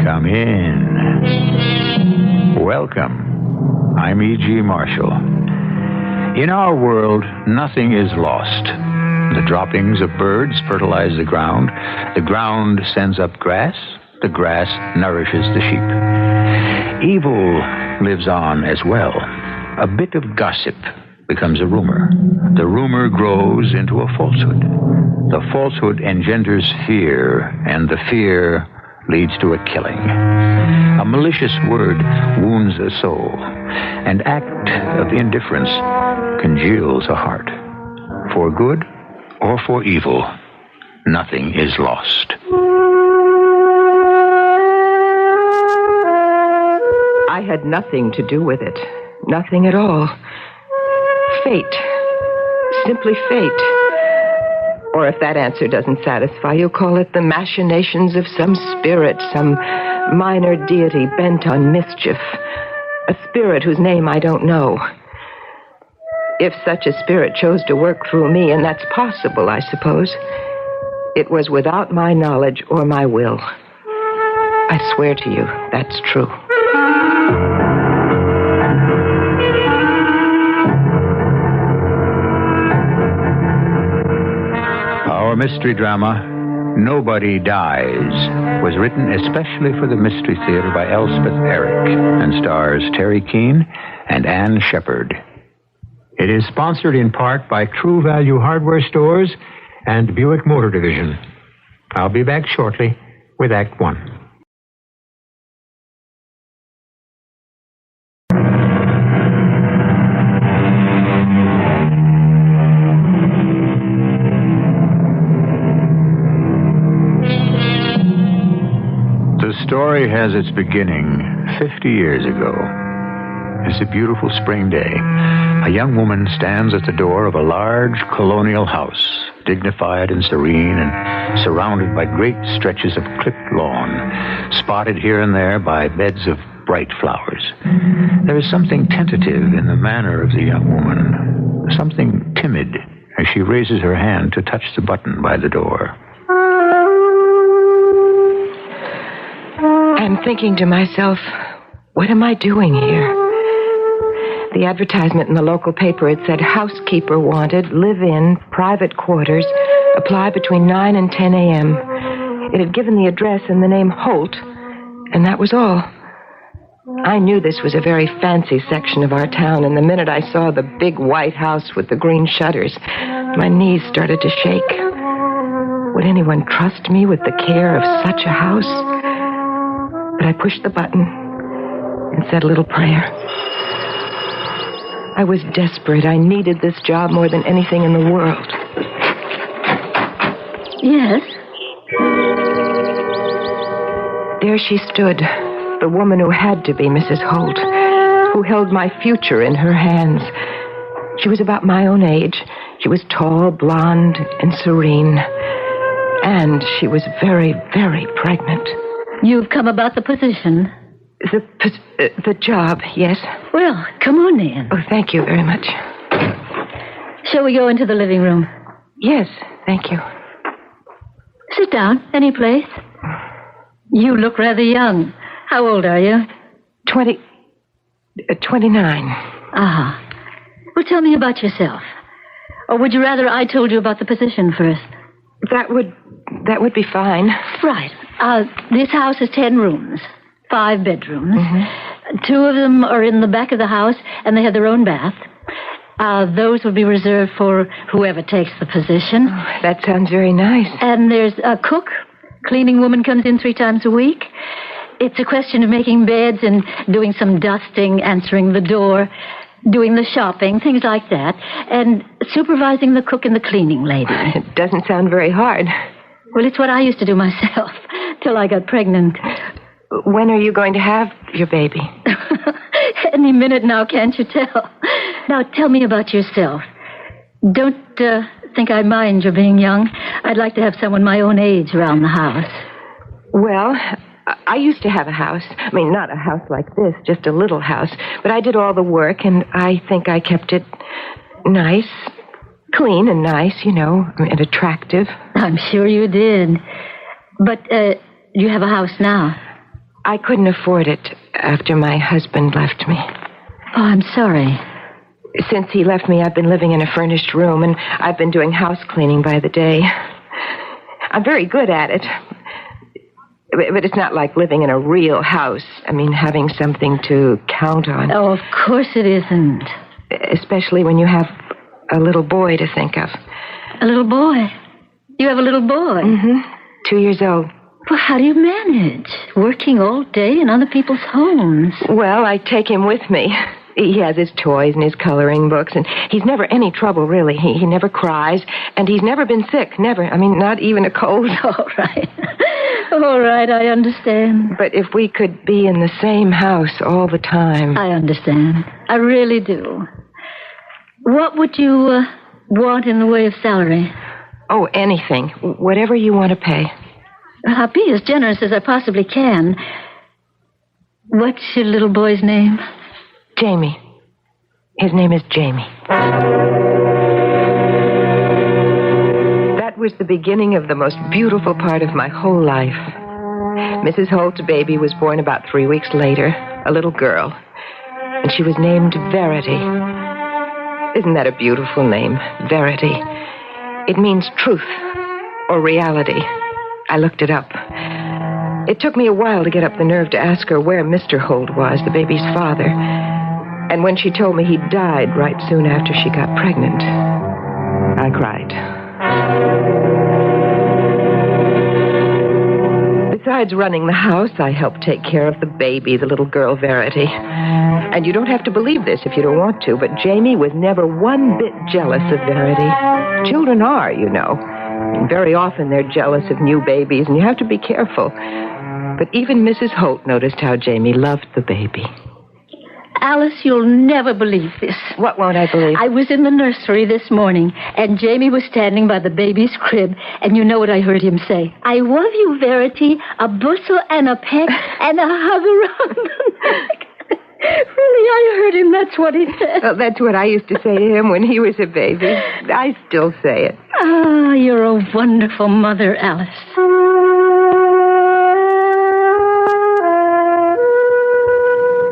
Come in. Welcome. I'm E.G. Marshall. In our world, nothing is lost. The droppings of birds fertilize the ground sends up grass, the grass nourishes the sheep. Evil lives on as well. A bit of gossip becomes a rumor. The rumor grows into a falsehood. The falsehood engenders fear, and the fear leads to a killing. A malicious word wounds a soul. An act of indifference congeals a heart. For good or for evil, nothing is lost. I had nothing to do with it. Nothing at all. Fate. Simply fate. Or if that answer doesn't satisfy you, call it the machinations of some spirit, some minor deity bent on mischief. A spirit whose name I don't know. If such a spirit chose to work through me, and that's possible, I suppose, it was without my knowledge or my will. I swear to you, that's true. Our mystery drama, Nobody Dies, was written especially for the Mystery Theater by Elspeth Eric and stars Terry Keane and Ann Shepard. It is sponsored in part by True Value Hardware Stores and Buick Motor Division. I'll be back shortly with Act One. The story has its beginning 50 years ago. It's a beautiful spring day. A young woman stands at the door of a large colonial house, dignified and serene and surrounded by great stretches of clipped lawn, spotted here and there by beds of bright flowers. There is something tentative in the manner of the young woman, something timid as she raises her hand to touch the button by the door. I'm thinking to myself, what am I doing here? The advertisement in the local paper, it said, housekeeper wanted, live-in, private quarters, apply between 9 and 10 a.m. It had given the address and the name Holt, and that was all. I knew this was a very fancy section of our town, and the minute I saw the big white house with the green shutters, my knees started to shake. Would anyone trust me with the care of such a house? But I pushed the button and said a little prayer. I was desperate. I needed this job more than anything in the world. Yes? There she stood, the woman who had to be Mrs. Holt, who held my future in her hands. She was about my own age. She was tall, blonde, and serene. And she was very, very pregnant. You've come about the position? The job, yes. Well, come on in. Oh, thank you very much. Shall we go into the living room? Yes, thank you. Sit down. Any place? You look rather young. How old are you? 29. Ah. Well, tell me about yourself. Or would you rather I told you about the position first? That would be fine. Right. This house has 10 rooms, 5 bedrooms. Mm-hmm. 2 of them are in the back of the house, and they have their own bath. Those will be reserved for whoever takes the position. Oh, that sounds very nice. And there's a cook. Cleaning woman comes in 3 times a week. It's a question of making beds and doing some dusting, answering the door, doing the shopping, things like that, and supervising the cook and the cleaning lady. It doesn't sound very hard. Well, it's what I used to do myself, till I got pregnant. When are you going to have your baby? Any minute now, can't you tell? Now, tell me about yourself. Don't think I mind your being young. I'd like to have someone my own age around the house. Well, I used to have a house. I mean, not a house like this, just a little house. But I did all the work, and I think I kept it nice, clean and nice, and attractive. I'm sure you did. But you have a house now. I couldn't afford it after my husband left me. Oh, I'm sorry. Since he left me, I've been living in a furnished room, and I've been doing house cleaning by the day. I'm very good at it. But it's not like living in a real house. I mean, having something to count on. Oh, of course it isn't. Especially when you have a little boy to think of. A little boy? You have a little boy? Mm-hmm. 2 years old. Well, how do you manage? Working all day in other people's homes? Well, I take him with me. He has his toys and his coloring books, and he's never any trouble, really. He never cries, and he's never been sick. Never. I mean, not even a cold. All right. All right, I understand. But if we could be in the same house all the time. I understand. I really do. What would you want in the way of salary? Oh, anything. Whatever you want to pay. I'll be as generous as I possibly can. What's your little boy's name? Jamie. His name is Jamie. That was the beginning of the most beautiful part of my whole life. Mrs. Holt's baby was born about 3 weeks later, a little girl, and she was named Verity. Isn't that a beautiful name, Verity? It means truth or reality. I looked it up. It took me a while to get up the nerve to ask her where Mr. Holt was, the baby's father. And when she told me he died right soon after she got pregnant, I cried. Besides running the house, I helped take care of the baby, the little girl Verity. And you don't have to believe this if you don't want to, but Jamie was never one bit jealous of Verity. Children are, And very often they're jealous of new babies, and you have to be careful. But even Mrs. Holt noticed how Jamie loved the baby. Alice, you'll never believe this. What won't I believe? I was in the nursery this morning, and Jamie was standing by the baby's crib, and you know what I heard him say? I love you, Verity, a bushel and a peck and a hug around the neck. Really, I heard him. That's what he said. Well, that's what I used to say to him when he was a baby. I still say it. Ah, you're a wonderful mother, Alice.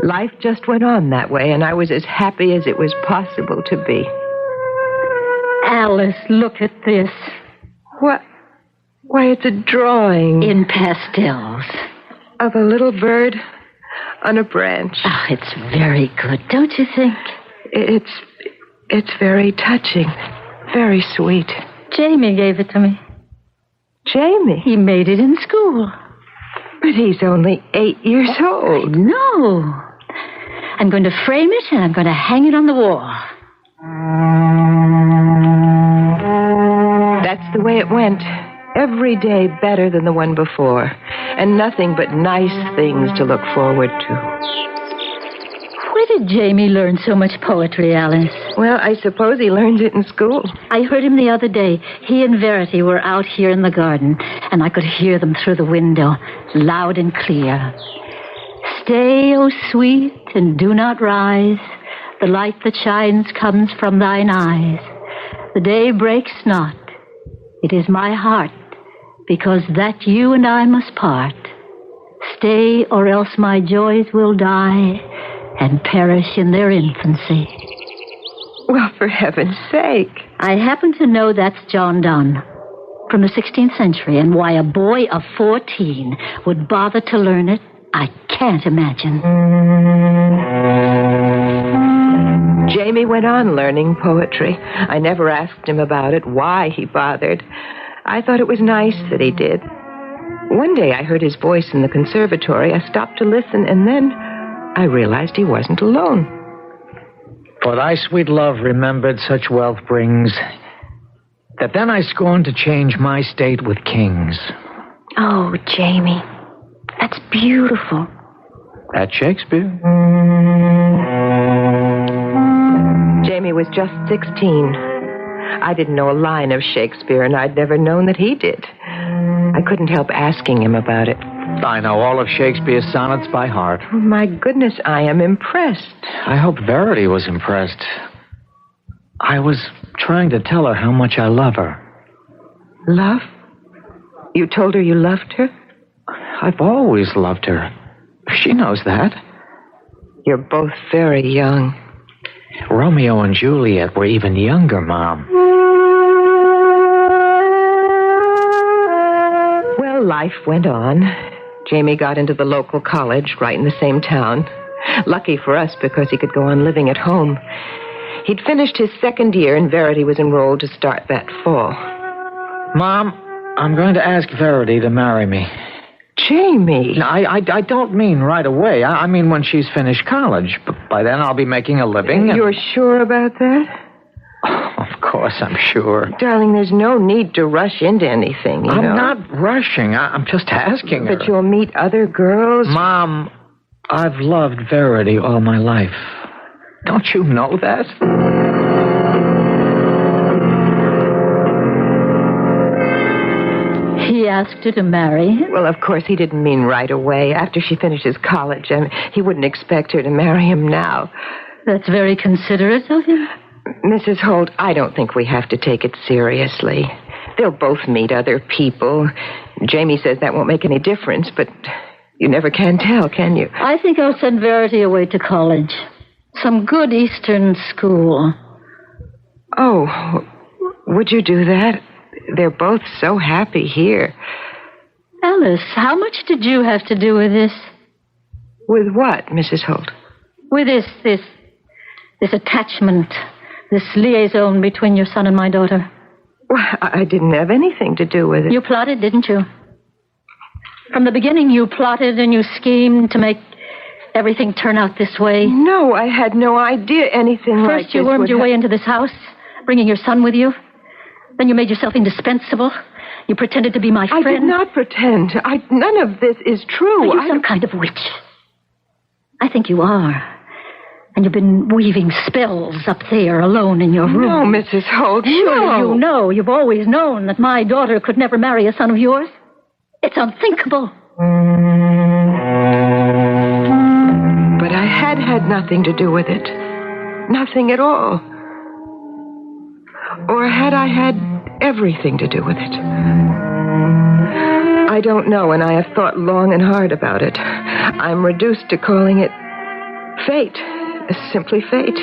Life just went on that way, and I was as happy as it was possible to be. Alice, look at this. What? Why, it's a drawing. In pastels. Of a little bird on a branch. Oh, it's very good, don't you think? It's very touching. Very sweet. Jamie gave it to me. Jamie? He made it in school. But he's only 8 years old. No. I'm going to frame it and I'm going to hang it on the wall. That's the way it went. Every day better than the one before. And nothing but nice things to look forward to. Where did Jamie learn so much poetry, Alice? Well, I suppose he learned it in school. I heard him the other day. He and Verity were out here in the garden, and I could hear them through the window, loud and clear. Stay, O sweet, and do not rise. The light that shines comes from thine eyes. The day breaks not. It is my heart, because that you and I must part. Stay, or else my joys will die and perish in their infancy. Well, for heaven's sake. I happen to know that's John Donne from the 16th century, and why a boy of 14 would bother to learn it, I can't imagine. Jamie went on learning poetry. I never asked him about it, why he bothered. I thought it was nice that he did. One day I heard his voice in the conservatory. I stopped to listen, and then I realized he wasn't alone. For thy sweet love remembered such wealth brings, that then I scorn to change my state with kings. Oh, Jamie, that's beautiful. That's Shakespeare. Jamie was just 16. I didn't know a line of Shakespeare, and I'd never known that he did. I couldn't help asking him about it. I know all of Shakespeare's sonnets by heart. Oh, my goodness, I am impressed. I hope Verity was impressed. I was trying to tell her how much I love her. Love? You told her you loved her? I've always loved her. She knows that. You're both very young. Romeo and Juliet were even younger, Mom. Well, life went on. Jamie got into the local college right in the same town. Lucky for us, because he could go on living at home. He'd finished his second year, and Verity was enrolled to start that fall. Mom, I'm going to ask Verity to marry me. Jamie! No, I don't mean right away. I mean when she's finished college. But by then I'll be making a living. You're sure about that? Oh, of course, I'm sure. Darling, there's no need to rush into anything, you know. I'm not rushing. I'm just asking her. But you'll meet other girls? Mom, I've loved Verity all my life. Don't you know that? He asked her to marry him? Well, of course, he didn't mean right away. After she finishes college, he wouldn't expect her to marry him now. That's very considerate of him. Mrs. Holt, I don't think we have to take it seriously. They'll both meet other people. Jamie says that won't make any difference, but you never can tell, can you? I think I'll send Verity away to college. Some good Eastern school. Oh, would you do that? They're both so happy here. Alice, how much did you have to do with this? With what, Mrs. Holt? With this attachment, this liaison between your son and my daughter. Well, I didn't have anything to do with it. You plotted, didn't you? From the beginning, you plotted and you schemed to make everything turn out this way. No, I had no idea anything like this. First, you wormed your way into this house, bringing your son with you. Then you made yourself indispensable. You pretended to be my friend. I did not pretend. None of this is true. Are you some kind of witch? I think you are. And you've been weaving spells up there alone in your room. No, Mrs. Holt, Surely you know. You've always known that my daughter could never marry a son of yours. It's unthinkable. But but I had nothing to do with it. Nothing at all. Or had I had everything to do with it? I don't know, and I have thought long and hard about it. I'm reduced to calling it fate. Simply fate.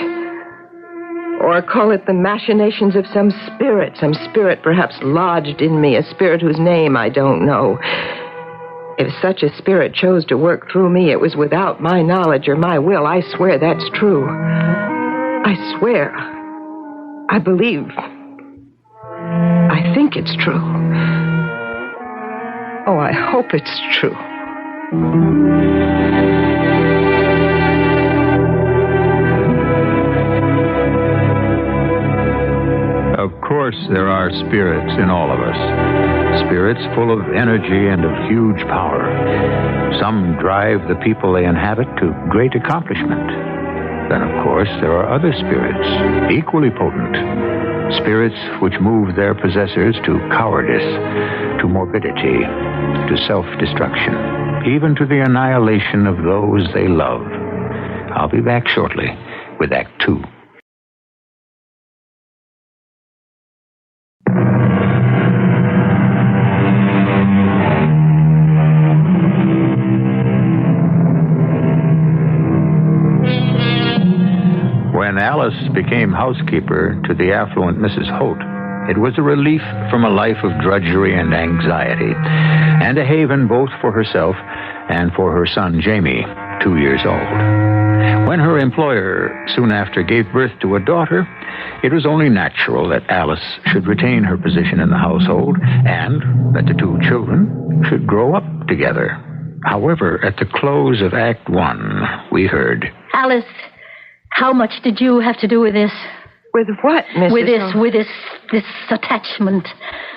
Or call it the machinations of some spirit perhaps lodged in me, a spirit whose name I don't know. If such a spirit chose to work through me, it was without my knowledge or my will. I swear that's true. I swear. I believe. I think it's true. Oh, I hope it's true. Of course, there are spirits in all of us. Spirits full of energy and of huge power. Some drive the people they inhabit to great accomplishment. Then, of course, there are other spirits, equally potent. Spirits which move their possessors to cowardice, to morbidity, to self-destruction, even to the annihilation of those they love. I'll be back shortly with Act 2. When Alice became housekeeper to the affluent Mrs. Holt, it was a relief from a life of drudgery and anxiety, and a haven both for herself and for her son Jamie, 2 years old. When her employer soon after gave birth to a daughter, it was only natural that Alice should retain her position in the household and that the two children should grow up together. However, at the close of Act 1, we heard... Alice, how much did you have to do with this? With what, Mrs. With this attachment,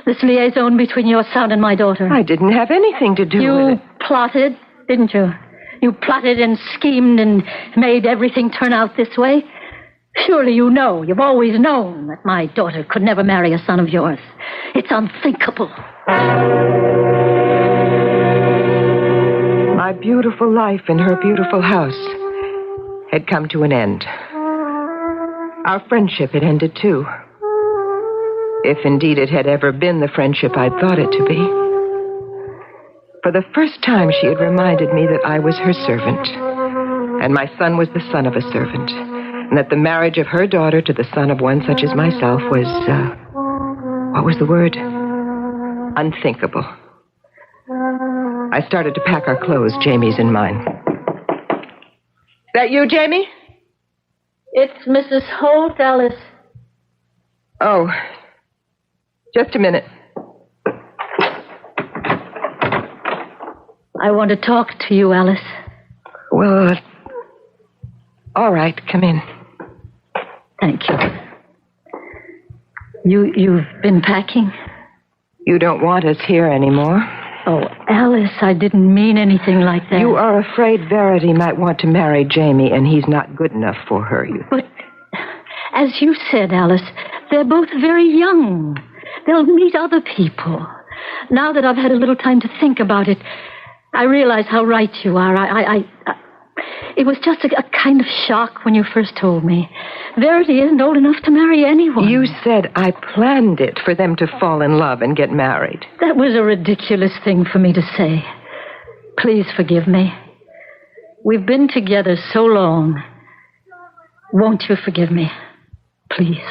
this liaison between your son and my daughter. I didn't have anything to do with it. You plotted, didn't you? You plotted and schemed and made everything turn out this way. Surely you know, you've always known that my daughter could never marry a son of yours. It's unthinkable. My beautiful life in her beautiful house had come to an end. Our friendship had ended, too. If indeed it had ever been the friendship I'd thought it to be. For the first time, she had reminded me that I was her servant, and my son was the son of a servant, and that the marriage of her daughter to the son of one such as myself was, what was the word? Unthinkable. I started to pack our clothes, Jamie's and mine. Is that you, Jamie? It's Mrs. Holt, Alice. Oh, just a minute. I want to talk to you, Alice. Well, all right, come in. Thank you. You've been packing? You don't want us here anymore. Oh, Alice, I didn't mean anything like that. You are afraid Verity might want to marry Jamie, and he's not good enough for her. But, as you said, Alice, they're both very young. They'll meet other people. Now that I've had a little time to think about it, I realize how right you are. It was just a kind of shock when you first told me. Verity isn't old enough to marry anyone. You said I planned it for them to fall in love and get married. That was a ridiculous thing for me to say. Please forgive me. We've been together so long. Won't you forgive me? Please.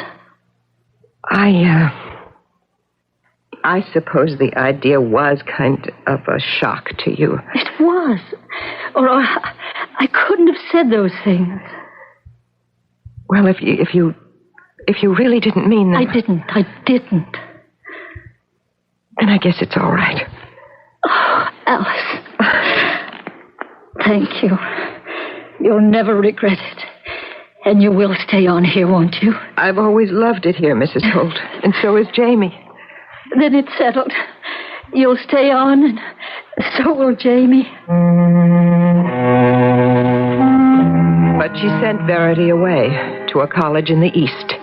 I suppose the idea was kind of a shock to you. It was. Or I couldn't have said those things. Well, if you really didn't mean them... I didn't. Then I guess it's all right. Oh, Alice. Thank you. You'll never regret it. And you will stay on here, won't you? I've always loved it here, Mrs. Holt. And so has Jamie. Then it's settled. You'll stay on, and so will Jamie. But she sent Verity away to a college in the East.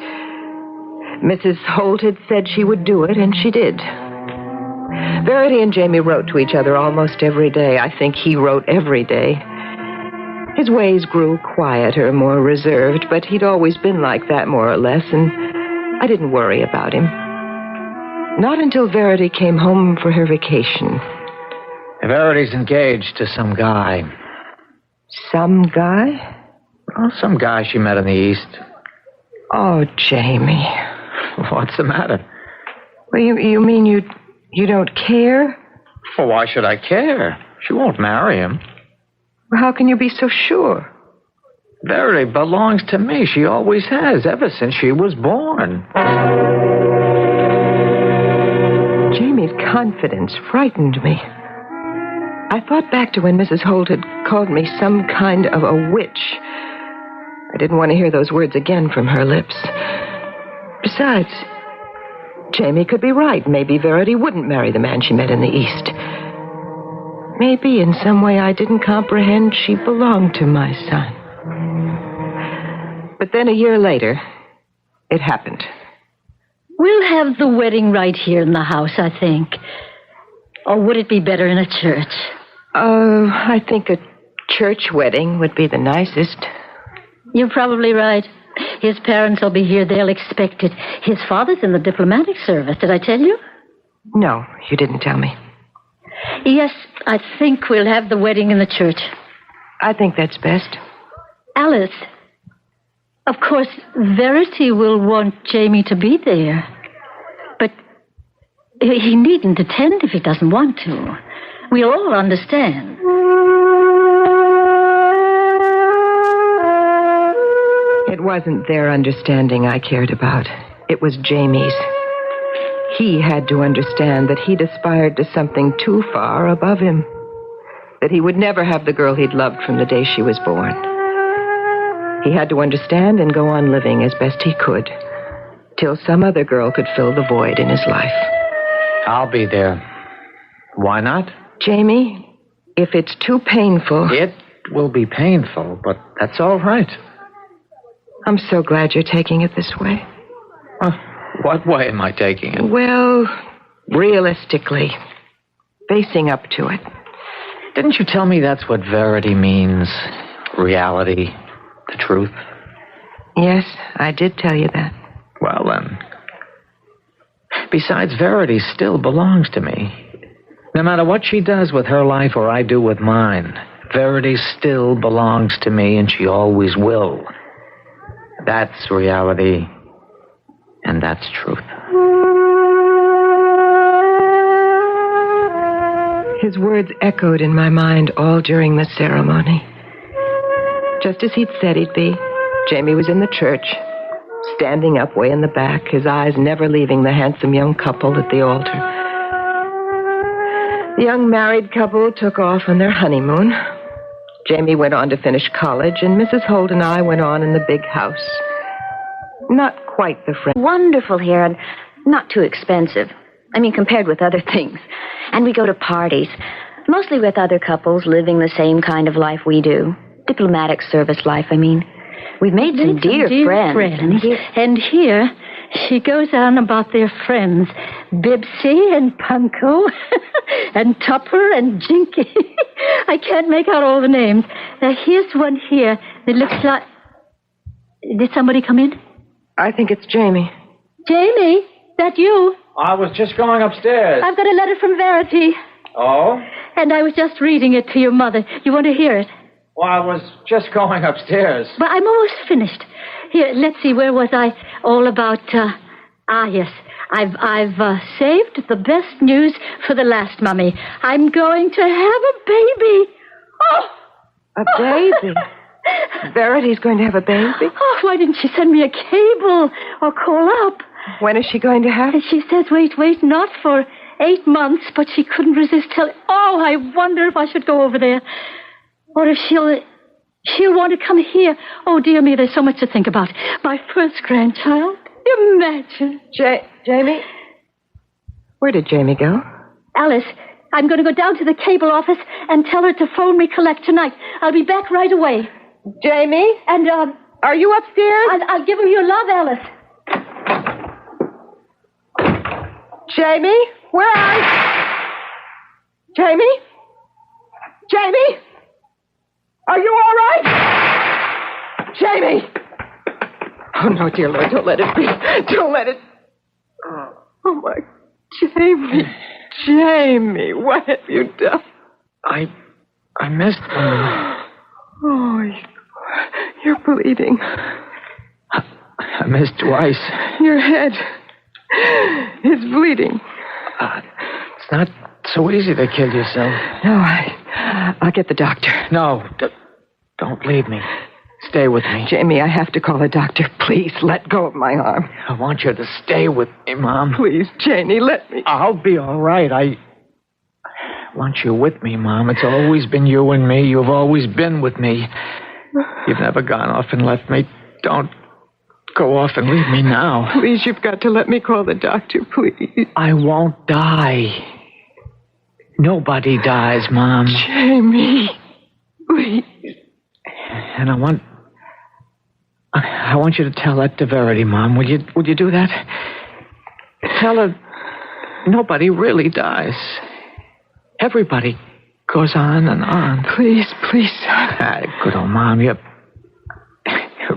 Mrs. Holt had said she would do it, and she did. Verity and Jamie wrote to each other almost every day. I think he wrote every day. His ways grew quieter, more reserved, but he'd always been like that, more or less, and I didn't worry about him. Not until Verity came home for her vacation. Verity's engaged to some guy. Some guy? Well, some guy she met in the East. Oh, Jamie. What's the matter? Well, you mean you don't care? Well, why should I care? She won't marry him. Well, how can you be so sure? Verity belongs to me. She always has, ever since she was born. Jamie's confidence frightened me. I thought back to when Mrs. Holt had called me some kind of a witch. I didn't want to hear those words again from her lips. Besides, Jamie could be right. Maybe Verity wouldn't marry the man she met in the East. Maybe in some way I didn't comprehend she belonged to my son. But then a year later, it happened. We'll have the wedding right here in the house, I think. Or would it be better in a church? I think a church wedding would be the nicest. You're probably right. His parents will be here. They'll expect it. His father's in the diplomatic service. Did I tell you? No, you didn't tell me. Yes, I think we'll have the wedding in the church. I think that's best. Alice, of course, Verity will want Jamie to be there. But he needn't attend if he doesn't want to. We'll all understand. It wasn't their understanding I cared about. It was Jamie's. He had to understand that he'd aspired to something too far above him. That he would never have the girl he'd loved from the day she was born. He had to understand and go on living as best he could, till some other girl could fill the void in his life. I'll be there. Why not? Jamie, if it's too painful... It will be painful, but that's all right. I'm so glad you're taking it this way. What way am I taking it? Well, realistically, facing up to it. Didn't you tell me that's what Verity means? Reality, the truth? Yes, I did tell you that. Well, then. Besides, Verity still belongs to me. No matter what she does with her life or I do with mine, Verity still belongs to me, and she always will. That's reality, and that's truth. His words echoed in my mind all during the ceremony. Just as he'd said he'd be, Jamie was in the church, standing up way in the back, his eyes never leaving the handsome young couple at the altar. The young married couple took off on their honeymoon. Jamie went on to finish college, and Mrs. Holt and I went on in the big house. Not quite the friend. Wonderful here, and not too expensive. I mean, compared with other things. And we go to parties, mostly with other couples living the same kind of life we do. Diplomatic service life, I mean. We've made some dear friends. And here, she goes on about their friends. Bibsy and Punko and Tupper and Jinky. I can't make out all the names. Here's one here that looks like... Did somebody come in? I think it's Jamie. Jamie, that you? I was just going upstairs. I've got a letter from Verity. Oh? And I was just reading it to your mother. You want to hear it? Well, I was just going upstairs. But I'm almost finished. Here, let's see, where was I? All about, yes. I've saved the best news for the last, Mummy. I'm going to have a baby. Oh! A baby? Verity's going to have a baby? Oh, why didn't she send me a cable or call up? When is she going to have? She says, wait, not for 8 months, but she couldn't resist telling... Oh, I wonder if I should go over there. Or if she'll want to come here. Oh, dear me, there's so much to think about. My first grandchild. Imagine. Jamie? Where did Jamie go? Alice, I'm going to go down to the cable office and tell her to phone me collect tonight. I'll be back right away. Jamie? And, are you upstairs? I'll give her your love, Alice. Jamie? Where are you? Jamie? Jamie? Are you all right? Jamie! Oh, no, dear Lord, don't let it be. Don't let it... Oh, my... Jamie, what have you done? I missed one. Oh, you're bleeding. I missed twice. Your head is bleeding. It's not so easy to kill yourself. No, I'll get the doctor. No, don't leave me. Stay with me. Jamie, I have to call a doctor. Please, let go of my arm. I want you to stay with me, Mom. Please, Jamie, let me. I'll be all right. I want you with me, Mom. It's always been you and me. You've always been with me. You've never gone off and left me. Don't go off and leave me now. Please, you've got to let me call the doctor, please. I won't die. Nobody dies, Mom. Jamie, please. And I want you to tell that to Verity, Mom. Will you do that? Tell her nobody really dies. Everybody goes on and on. Please. Good old Mom, you're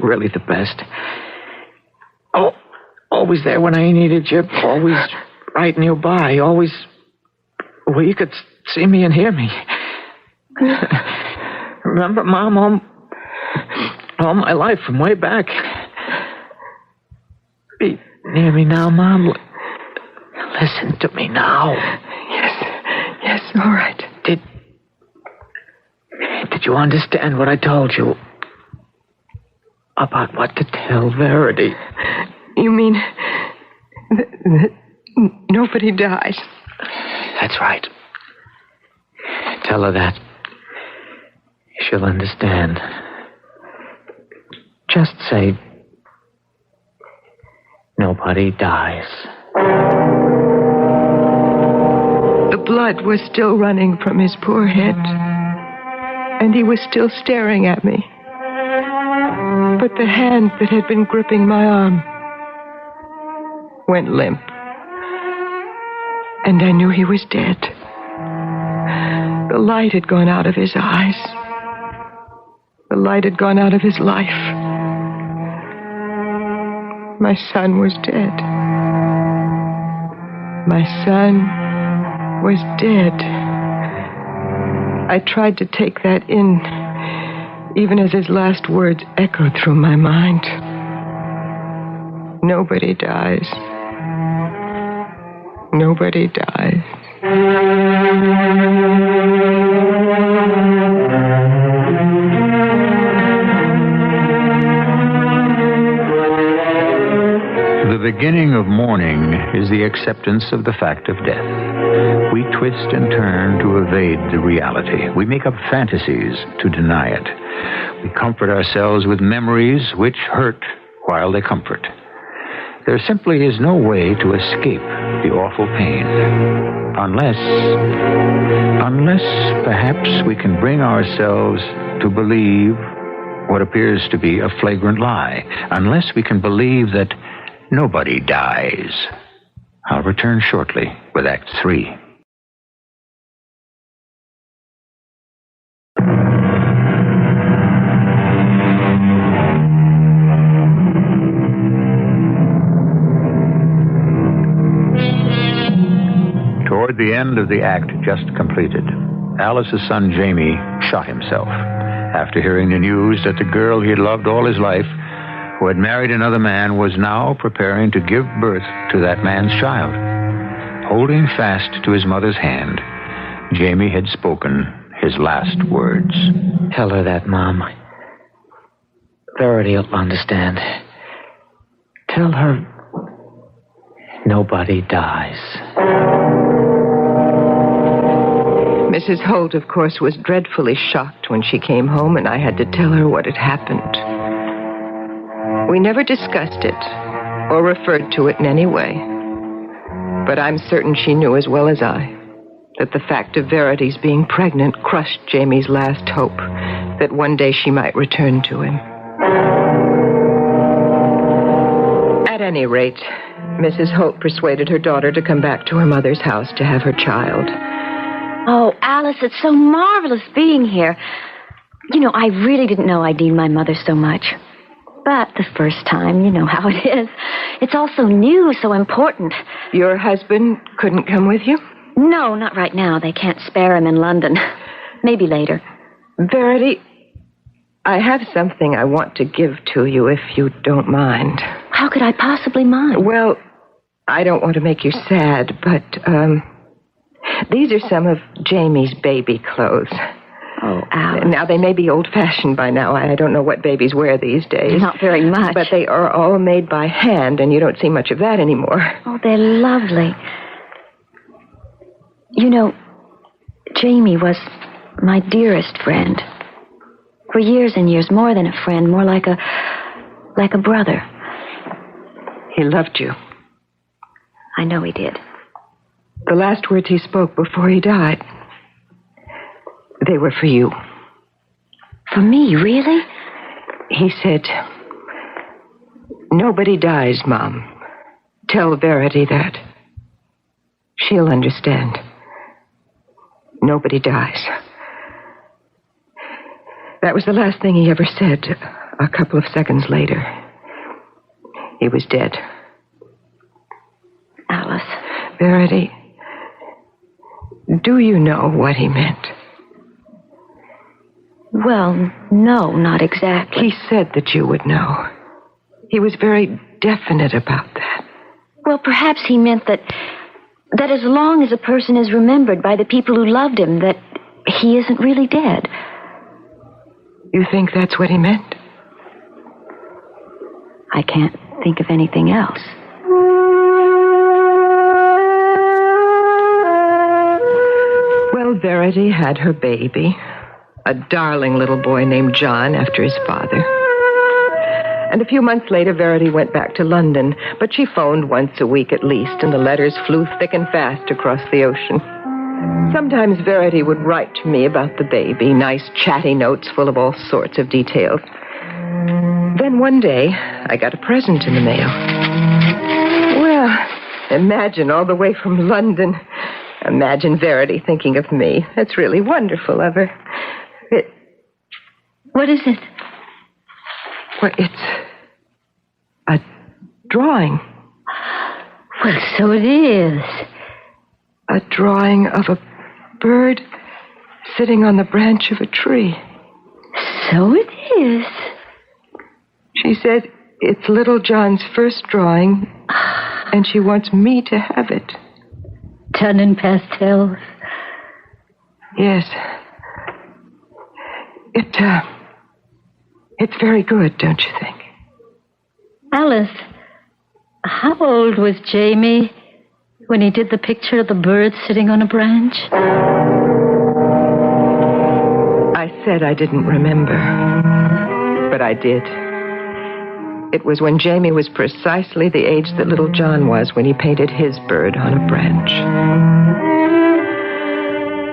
really the best. Oh, always there when I needed you. Always right nearby. Always where you could see me and hear me. Remember, Mom, all my life from way back. Be near me now, Mom. Listen to me now. Yes, all right. Did you understand what I told you? About what to tell Verity? You mean that nobody dies? That's right. Tell her that. She'll understand. Just say, nobody dies. The blood was still running from his poor head, and he was still staring at me. But the hand that had been gripping my arm went limp, and I knew he was dead. The light had gone out of his eyes. The light had gone out of his life. My son was dead. My son was dead. I tried to take that in, even as his last words echoed through my mind. Nobody dies. Nobody dies. The beginning of mourning is the acceptance of the fact of death. We twist and turn to evade the reality. We make up fantasies to deny it. We comfort ourselves with memories which hurt while they comfort. There simply is no way to escape the awful pain. Unless perhaps we can bring ourselves to believe what appears to be a flagrant lie. Unless we can believe that nobody dies. I'll return shortly with Act 3. Toward the end of the act just completed, Alice's son Jamie shot himself after hearing the news that the girl he had loved all his life, who had married another man, was now preparing to give birth to that man's child. Holding fast to his mother's hand, Jamie had spoken his last words. Tell her that, Mom. Verity will understand. Tell her nobody dies. Mrs. Holt, of course, was dreadfully shocked when she came home, and I had to tell her what had happened. We never discussed it or referred to it in any way. But I'm certain she knew as well as I that the fact of Verity's being pregnant crushed Jamie's last hope that one day she might return to him. At any rate, Mrs. Holt persuaded her daughter to come back to her mother's house to have her child. Oh, Alice, it's so marvelous being here. You know, I really didn't know I'd need my mother so much. But the first time, you know how it is. It's all so new, so important. Your husband couldn't come with you? No, not right now. They can't spare him in London. Maybe later. Verity, I have something I want to give to you if you don't mind. How could I possibly mind? Well, I don't want to make you sad, but these are some of Jamie's baby clothes. Oh, Alice. Now, they may be old-fashioned by now. I don't know what babies wear these days. Not very much. But they are all made by hand, and you don't see much of that anymore. Oh, they're lovely. You know, Jamie was my dearest friend. For years and years, more than a friend, more like a brother. He loved you. I know he did. The last words he spoke before he died, they were for you. For me, really? He said, "Nobody dies, Mom. Tell Verity that. She'll understand. Nobody dies." That was the last thing he ever said. A couple of seconds later, he was dead. Alice. Verity, do you know what he meant? Well, no, not exactly. He said that you would know. He was very definite about that. Well, perhaps he meant that as long as a person is remembered by the people who loved him, that he isn't really dead. You think that's what he meant? I can't think of anything else. Well, Verity had her baby, a darling little boy named John after his father. And a few months later, Verity went back to London, but she phoned once a week at least, and the letters flew thick and fast across the ocean. Sometimes Verity would write to me about the baby, nice chatty notes full of all sorts of details. Then one day, I got a present in the mail. Well, imagine all the way from London. Imagine Verity thinking of me. That's really wonderful of her. What is it? Well, it's a drawing. Well, so it is. A drawing of a bird sitting on the branch of a tree. So it is. She said it's little John's first drawing, and she wants me to have it. Done in pastels? Yes. It's very good, don't you think? Alice, how old was Jamie when he did the picture of the bird sitting on a branch? I said I didn't remember, but I did. It was when Jamie was precisely the age that little John was when he painted his bird on a branch.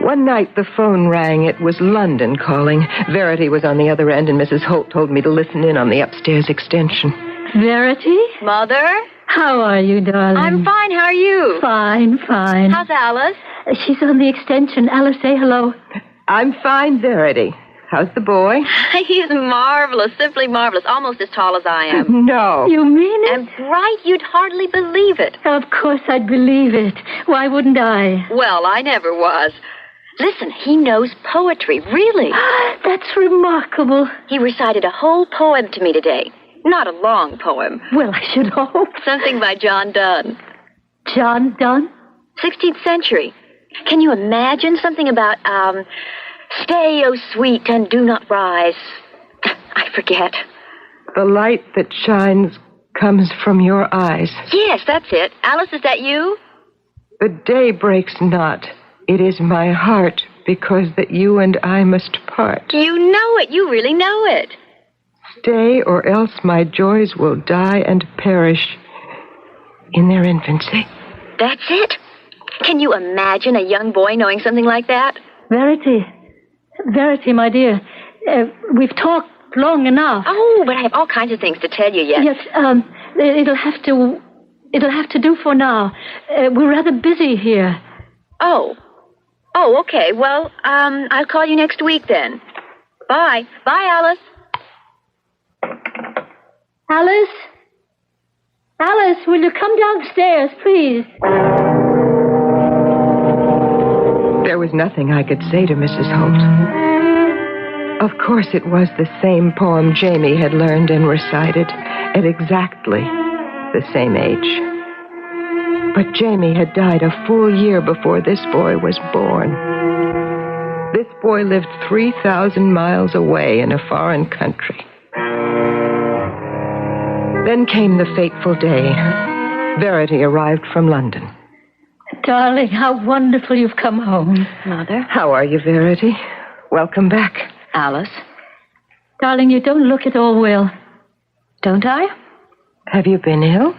One night the phone rang. It was London calling. Verity was on the other end, and Mrs. Holt told me to listen in on the upstairs extension. Verity? Mother? How are you, darling? I'm fine. How are you? Fine, fine. How's Alice? She's on the extension. Alice, say hello. I'm fine, Verity. How's the boy? He's marvelous, simply marvelous, almost as tall as I am. No. You mean it? And bright, you'd hardly believe it. Of course I'd believe it. Why wouldn't I? Well, I never was. Listen, he knows poetry, really. That's remarkable. He recited a whole poem to me today. Not a long poem. Well, I should hope. Something by John Donne. John Donne? 16th century. Can you imagine something about, stay, oh sweet, and do not rise? I forget. The light that shines comes from your eyes. Yes, that's it. Alice, is that you? The day breaks not. It is my heart, because that you and I must part. You know it. You really know it. Stay, or else my joys will die and perish in their infancy. That's it? Can you imagine a young boy knowing something like that? Verity, my dear, we've talked long enough. Oh, but I have all kinds of things to tell you yet. Yes, it'll have to do for now. We're rather busy here. Oh, okay. Well, I'll call you next week then. Bye. Bye, Alice. Alice? Alice, will you come downstairs, please? There was nothing I could say to Mrs. Holt. Of course, it was the same poem Jamie had learned and recited at exactly the same age. But Jamie had died a full year before this boy was born. This boy lived 3,000 miles away in a foreign country. Then came the fateful day. Verity arrived from London. Darling, how wonderful you've come home. Mother? How are you, Verity? Welcome back. Alice? Darling, you don't look at all well. Don't I? Have you been ill?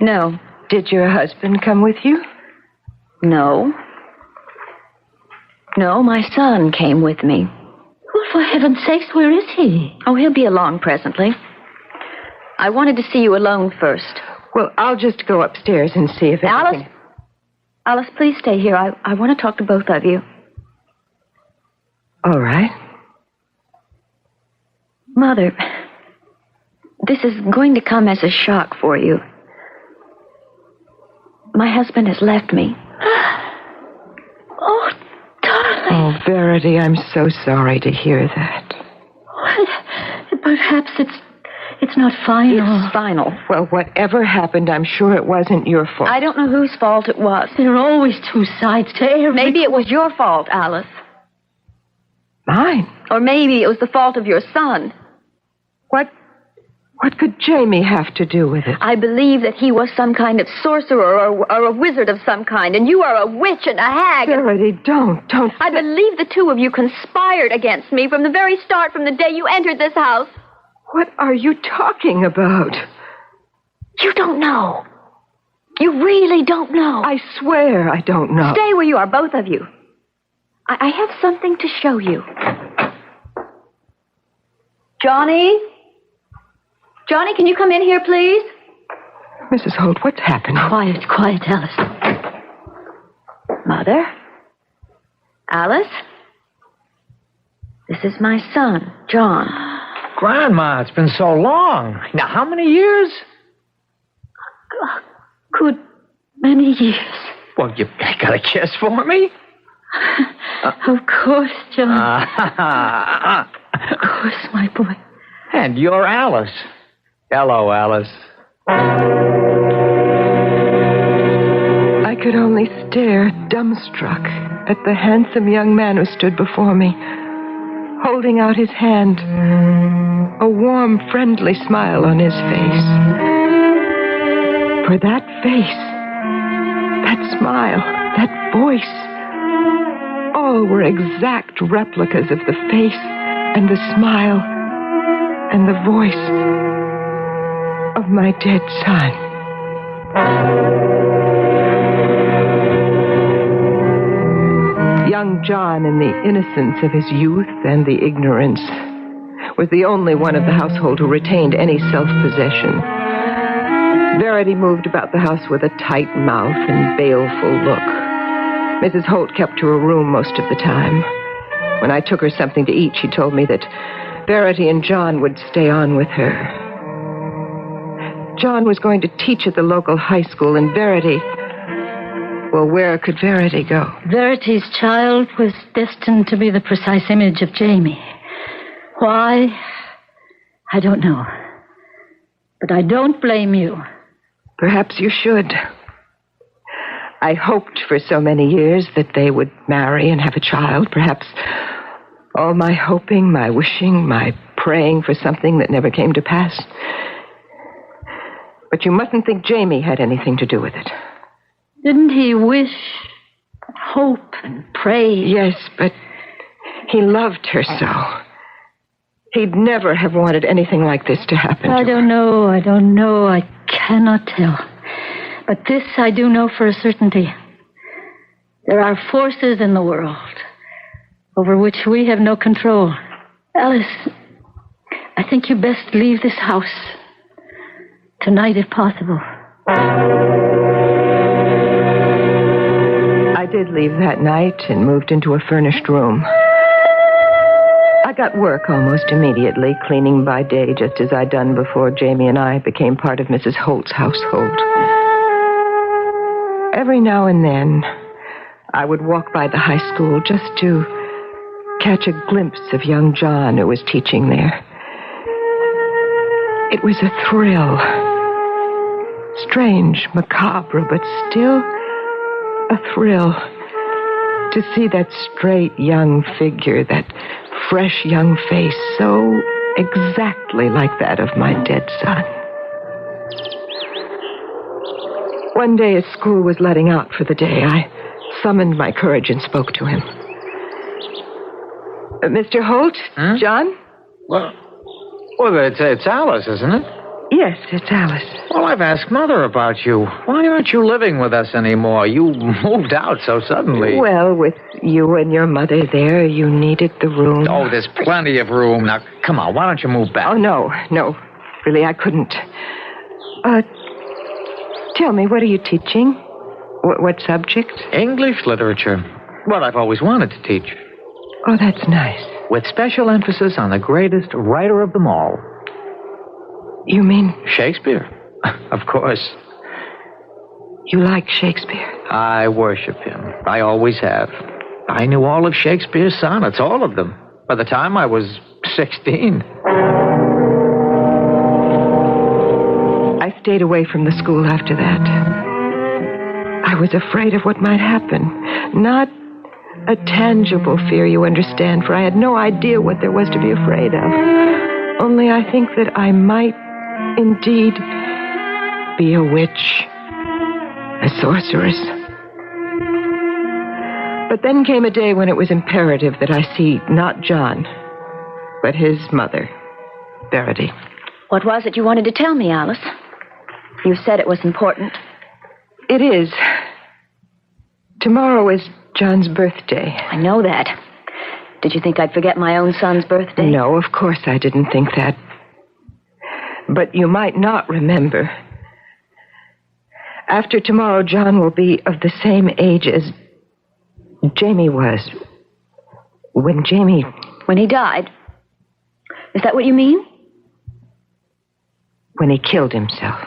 No. Did your husband come with you? No. No, my son came with me. Well, for heaven's sakes, where is he? Oh, he'll be along presently. I wanted to see you alone first. Well, I'll just go upstairs and see if anything... Alice, please stay here. I want to talk to both of you. All right. Mother, this is going to come as a shock for you. My husband has left me. Oh, darling. Oh, Verity, I'm so sorry to hear that. Well, perhaps it's not final. It's final. Well, whatever happened, I'm sure it wasn't your fault. I don't know whose fault it was. There are always two sides to every... Maybe it was your fault, Alice. Mine? Or maybe it was the fault of your son. What could Jamie have to do with it? I believe that he was some kind of sorcerer or a wizard of some kind, and you are a witch and a hag. Verity, don't. I believe the two of you conspired against me from the very start, from the day you entered this house. What are you talking about? You don't know. You really don't know. I swear I don't know. Stay where you are, both of you. I have something to show you. Johnny? Johnny, can you come in here, please? Mrs. Holt, what's happening? Quiet, Alice. Mother? Alice? This is my son, John. Grandma, it's been so long. Now, how many years? A good many years. Well, you got a kiss for me? Of course, John. Of course, my boy. And you're Alice. Hello, Alice. I could only stare, dumbstruck, at the handsome young man who stood before me, holding out his hand, a warm, friendly smile on his face. For that face, that smile, that voice, all were exact replicas of the face and the smile and the voice of my dead son. Young John, in the innocence of his youth and the ignorance, was the only one of the household who retained any self-possession. Verity moved about the house with a tight mouth and baleful look. Mrs. Holt kept to her room most of the time. When I took her something to eat, she told me that Verity and John would stay on with her. John was going to teach at the local high school, and Verity... Well, where could Verity go? Verity's child was destined to be the precise image of Jamie. Why? I don't know. But I don't blame you. Perhaps you should. I hoped for so many years that they would marry and have a child. Perhaps all my hoping, my wishing, my praying for something that never came to pass. But you mustn't think Jamie had anything to do with it. Didn't he wish, hope, and pray? Yes, but he loved her so. He'd never have wanted anything like this to happen to her. I don't know. I cannot tell. But this I do know for a certainty. There are forces in the world over which we have no control. Alice, I think you best leave this house. Tonight, if possible. I did leave that night and moved into a furnished room. I got work almost immediately, cleaning by day, just as I'd done before Jamie and I became part of Mrs. Holt's household. Every now and then, I would walk by the high school just to catch a glimpse of young John, who was teaching there. It was a thrill. Strange, macabre, but still a thrill to see that straight young figure, that fresh young face, so exactly like that of my dead son. One day as school was letting out for the day, I summoned my courage and spoke to him. Mr. Holt? John? Well, it's Alice, isn't it? Yes, it's Alice. Well, I've asked Mother about you. Why aren't you living with us anymore? You moved out so suddenly. Well, with you and your mother there, you needed the room. Oh, there's plenty of room. Now, come on, why don't you move back? Oh, no. Really, I couldn't. Tell me, what are you teaching? What subject? English literature. What I've always wanted to teach. Oh, that's nice. With special emphasis on the greatest writer of them all. You mean? Shakespeare. Of course. You like Shakespeare? I worship him. I always have. I knew all of Shakespeare's sonnets, all of them, by the time I was 16. I stayed away from the school after that. I was afraid of what might happen. Not a tangible fear, you understand, for I had no idea what there was to be afraid of. Only I think that I might indeed be a witch, a sorceress. But then came a day when it was imperative that I see not John, but his mother, Verity. What was it you wanted to tell me, Alice? You said it was important. It is. Tomorrow is John's birthday. I know that. Did you think I'd forget my own son's birthday? No, of course I didn't think that. But you might not remember. After tomorrow, John will be of the same age as Jamie was. When he died? Is that what you mean? When he killed himself.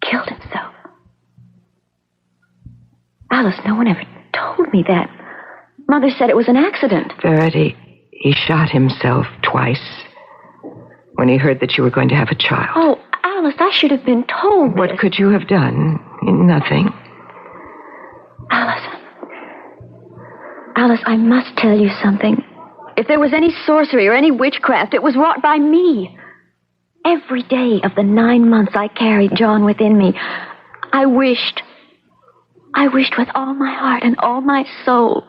Killed himself? Alice, no one ever told me that. Mother said it was an accident. Verity, he shot himself twice when he heard that you were going to have a child. Oh, Alice, I should have been told this. What could you have done? Nothing. Alice, I must tell you something. If there was any sorcery or any witchcraft, it was wrought by me. Every day of the 9 months I carried John within me, I wished with all my heart and all my soul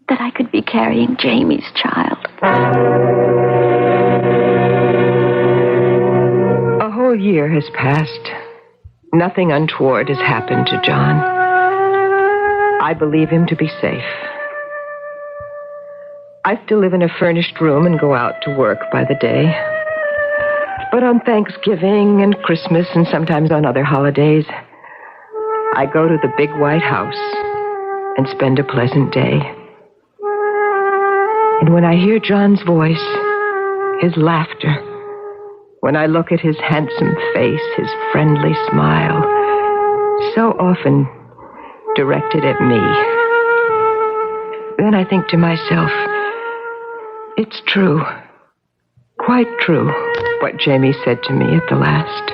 that I could be carrying Jamie's child. A whole year has passed. Nothing untoward has happened to John. I believe him to be safe. I still live in a furnished room and go out to work by the day. But on Thanksgiving and Christmas and sometimes on other holidays, I go to the big white house and spend a pleasant day. And when I hear John's voice, his laughter, when I look at his handsome face, his friendly smile, so often directed at me, then I think to myself, it's true, quite true, what Jamie said to me at the last.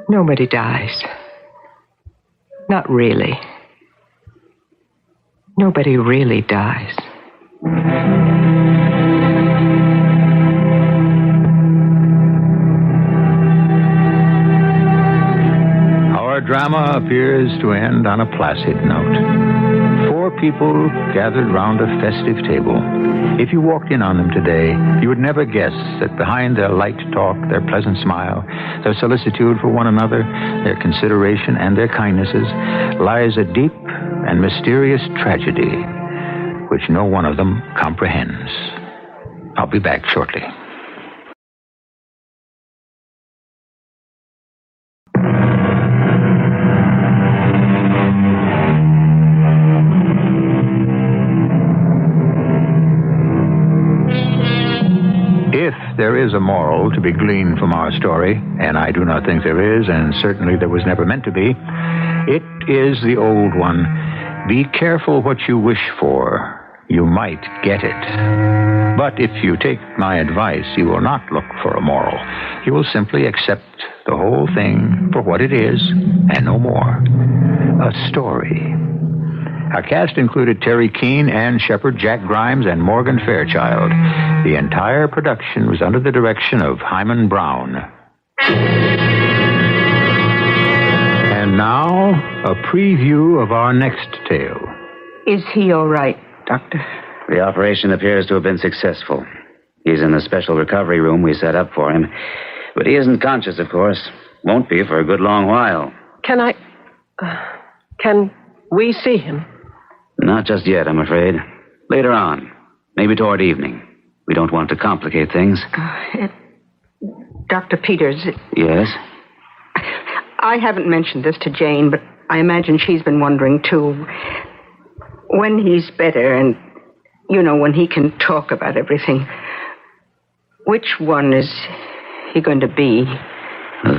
Nobody dies. Not really. Nobody really dies. Our drama appears to end on a placid note. 4 people gathered round a festive table. If you walked in on them today, you would never guess that behind their light talk, their pleasant smile, their solicitude for one another, their consideration and their kindnesses, lies a deep and mysterious tragedy which no one of them comprehends. I'll be back shortly. a moral to be gleaned from our story, and I do not think there is, and certainly there was never meant to be, it is the old one. Be careful what you wish for. You might get it. But if you take my advice, you will not look for a moral. You will simply accept the whole thing for what it is, and no more. A story. Our cast included Terry Keane, Ann Shepard, Jack Grimes, and Morgan Fairchild. The entire production was under the direction of Hyman Brown. And now, a preview of our next tale. Is he all right, Doctor? The operation appears to have been successful. He's in the special recovery room we set up for him. But he isn't conscious, of course. Won't be for a good long while. Can we see him? Not just yet, I'm afraid. Later on. Maybe toward evening. We don't want to complicate things. Dr. Peters. Yes? I haven't mentioned this to Jane, but I imagine she's been wondering, too. When he's better and, when he can talk about everything, which one is he going to be?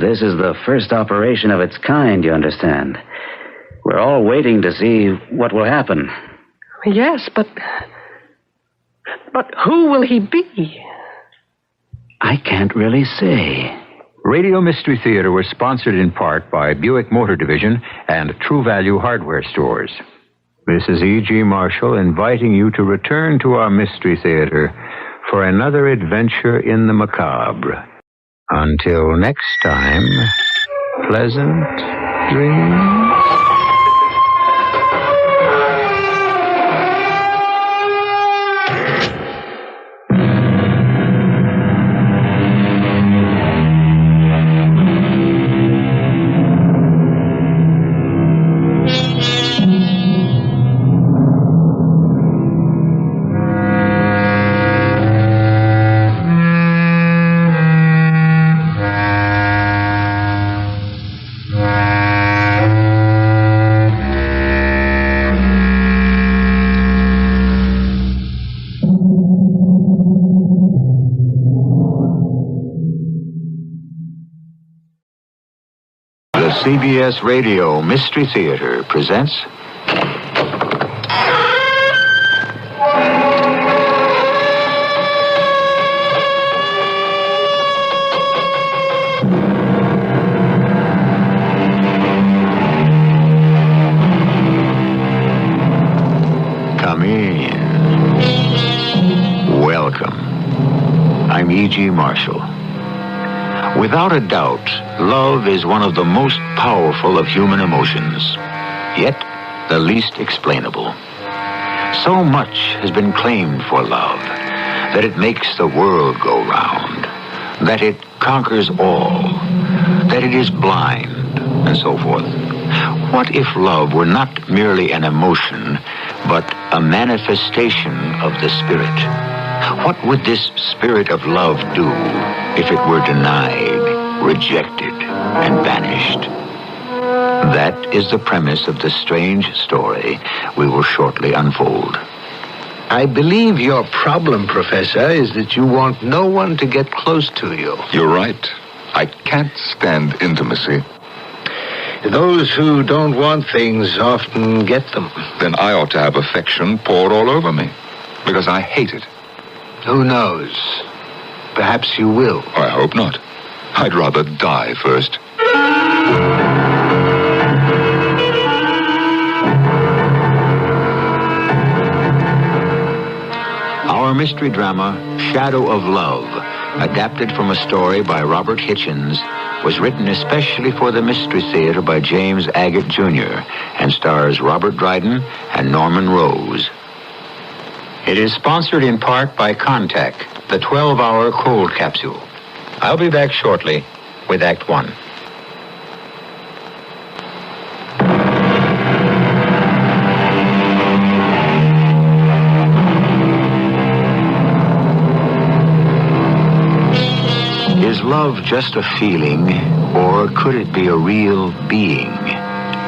This is the first operation of its kind, you understand. We're all waiting to see what will happen. Yes, but who will he be? I can't really say. Radio Mystery Theater was sponsored in part by Buick Motor Division and True Value Hardware Stores. This is E.G. Marshall inviting you to return to our Mystery Theater for another adventure in the macabre. Until next time, pleasant dreams. CBS Radio Mystery Theater presents... Come in. Welcome. I'm E.G. Marshall. Without a doubt, love is one of the most powerful of human emotions, yet the least explainable. So much has been claimed for love, that it makes the world go round, that it conquers all, that it is blind, and so forth. What if love were not merely an emotion, but a manifestation of the spirit? What would this spirit of love do if it were denied, rejected, and banished? That is the premise of the strange story we will shortly unfold. I believe your problem, Professor, is that you want no one to get close to you. You're right. I can't stand intimacy. Those who don't want things often get them. Then I ought to have affection poured all over me, because I hate it. Who knows? Perhaps you will. I hope not. I'd rather die first. Our mystery drama, Shadow of Love, adapted from a story by Robert Hitchens, was written especially for the Mystery Theater by James Agate, Jr., and stars Robert Dryden and Norman Rose. It is sponsored in part by Contact, the 12-hour cold capsule. I'll be back shortly with Act One. Is love just a feeling, or could it be a real being?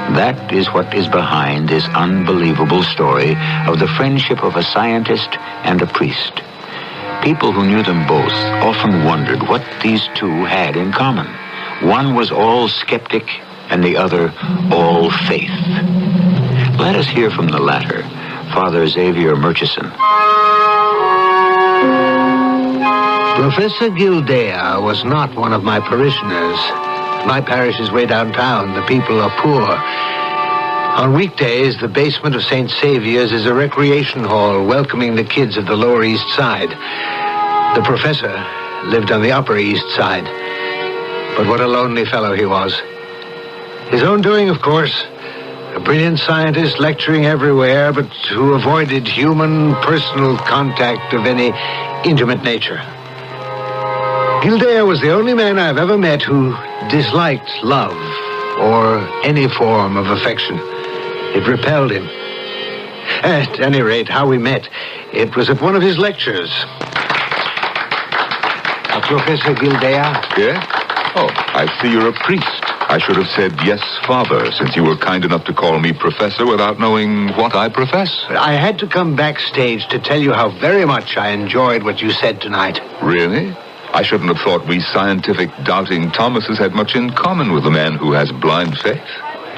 That is what is behind this unbelievable story of the friendship of a scientist and a priest. People who knew them both often wondered what these two had in common. One was all skeptic and the other all faith. Let us hear from the latter, Father Xavier Murchison. Professor Gildea was not one of my parishioners. My parish is way downtown. The people are poor. On weekdays, the basement of St. Saviour's is a recreation hall welcoming the kids of the Lower East Side. The professor lived on the Upper East Side. But what a lonely fellow he was. His own doing, of course. A brilliant scientist lecturing everywhere, but who avoided human, personal contact of any intimate nature. Gildea was the only man I've ever met who disliked love or any form of affection. It repelled him. At any rate, how we met, it was at one of his lectures. Professor Gildea? Yeah? Oh, I see you're a priest. I should have said yes, Father, since you were kind enough to call me Professor without knowing what I profess. I had to come backstage to tell you how very much I enjoyed what you said tonight. Really? I shouldn't have thought we scientific doubting Thomases had much in common with a man who has blind faith.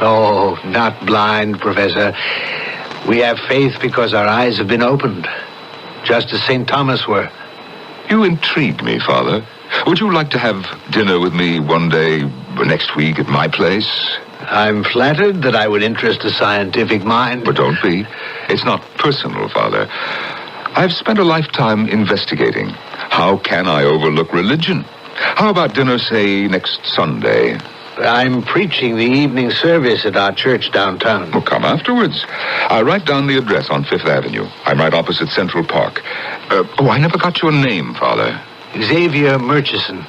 Oh, not blind, Professor. We have faith because our eyes have been opened, just as St. Thomas were. You intrigue me, Father. Would you like to have dinner with me one day next week at my place? I'm flattered that I would interest a scientific mind. But don't be. It's not personal, Father. I've spent a lifetime investigating. How can I overlook religion? How about dinner, say, next Sunday? I'm preaching the evening service at our church downtown. Well, come afterwards. I'll write down the address on Fifth Avenue. I'm right opposite Central Park. I never got your name, Father. Xavier Murchison.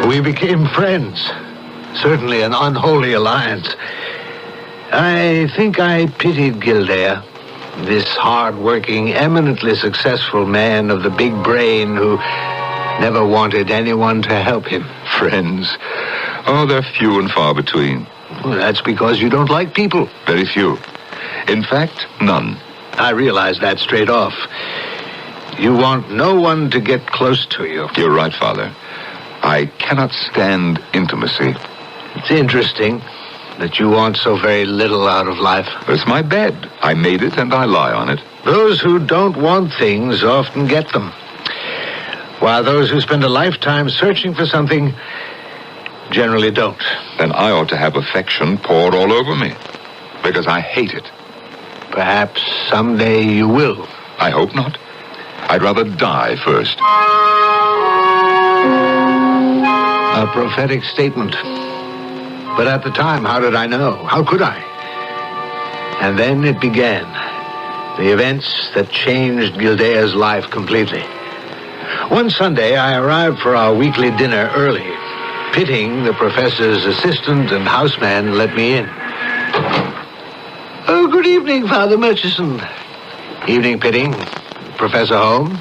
We became friends. Certainly an unholy alliance. I think I pitied Gildea, this hard-working, eminently successful man of the big brain who never wanted anyone to help him. Friends? Oh, they're few and far between. Well, that's because you don't like people. Very few. In fact, none. I realize that straight off. You want no one to get close to you. You're right, Father. I cannot stand intimacy. It's interesting that you want so very little out of life. It's my bed. I made it and I lie on it. Those who don't want things often get them, while those who spend a lifetime searching for something generally don't. Then I ought to have affection poured all over me, because I hate it. Perhaps someday you will. I hope not. I'd rather die first. A prophetic statement. But at the time, how did I know? How could I? And then it began. The events that changed Gildea's life completely. One Sunday, I arrived for our weekly dinner early. Pitting, the professor's assistant and houseman, let me in. Oh, good evening, Father Murchison. Evening, Pitting. Professor home?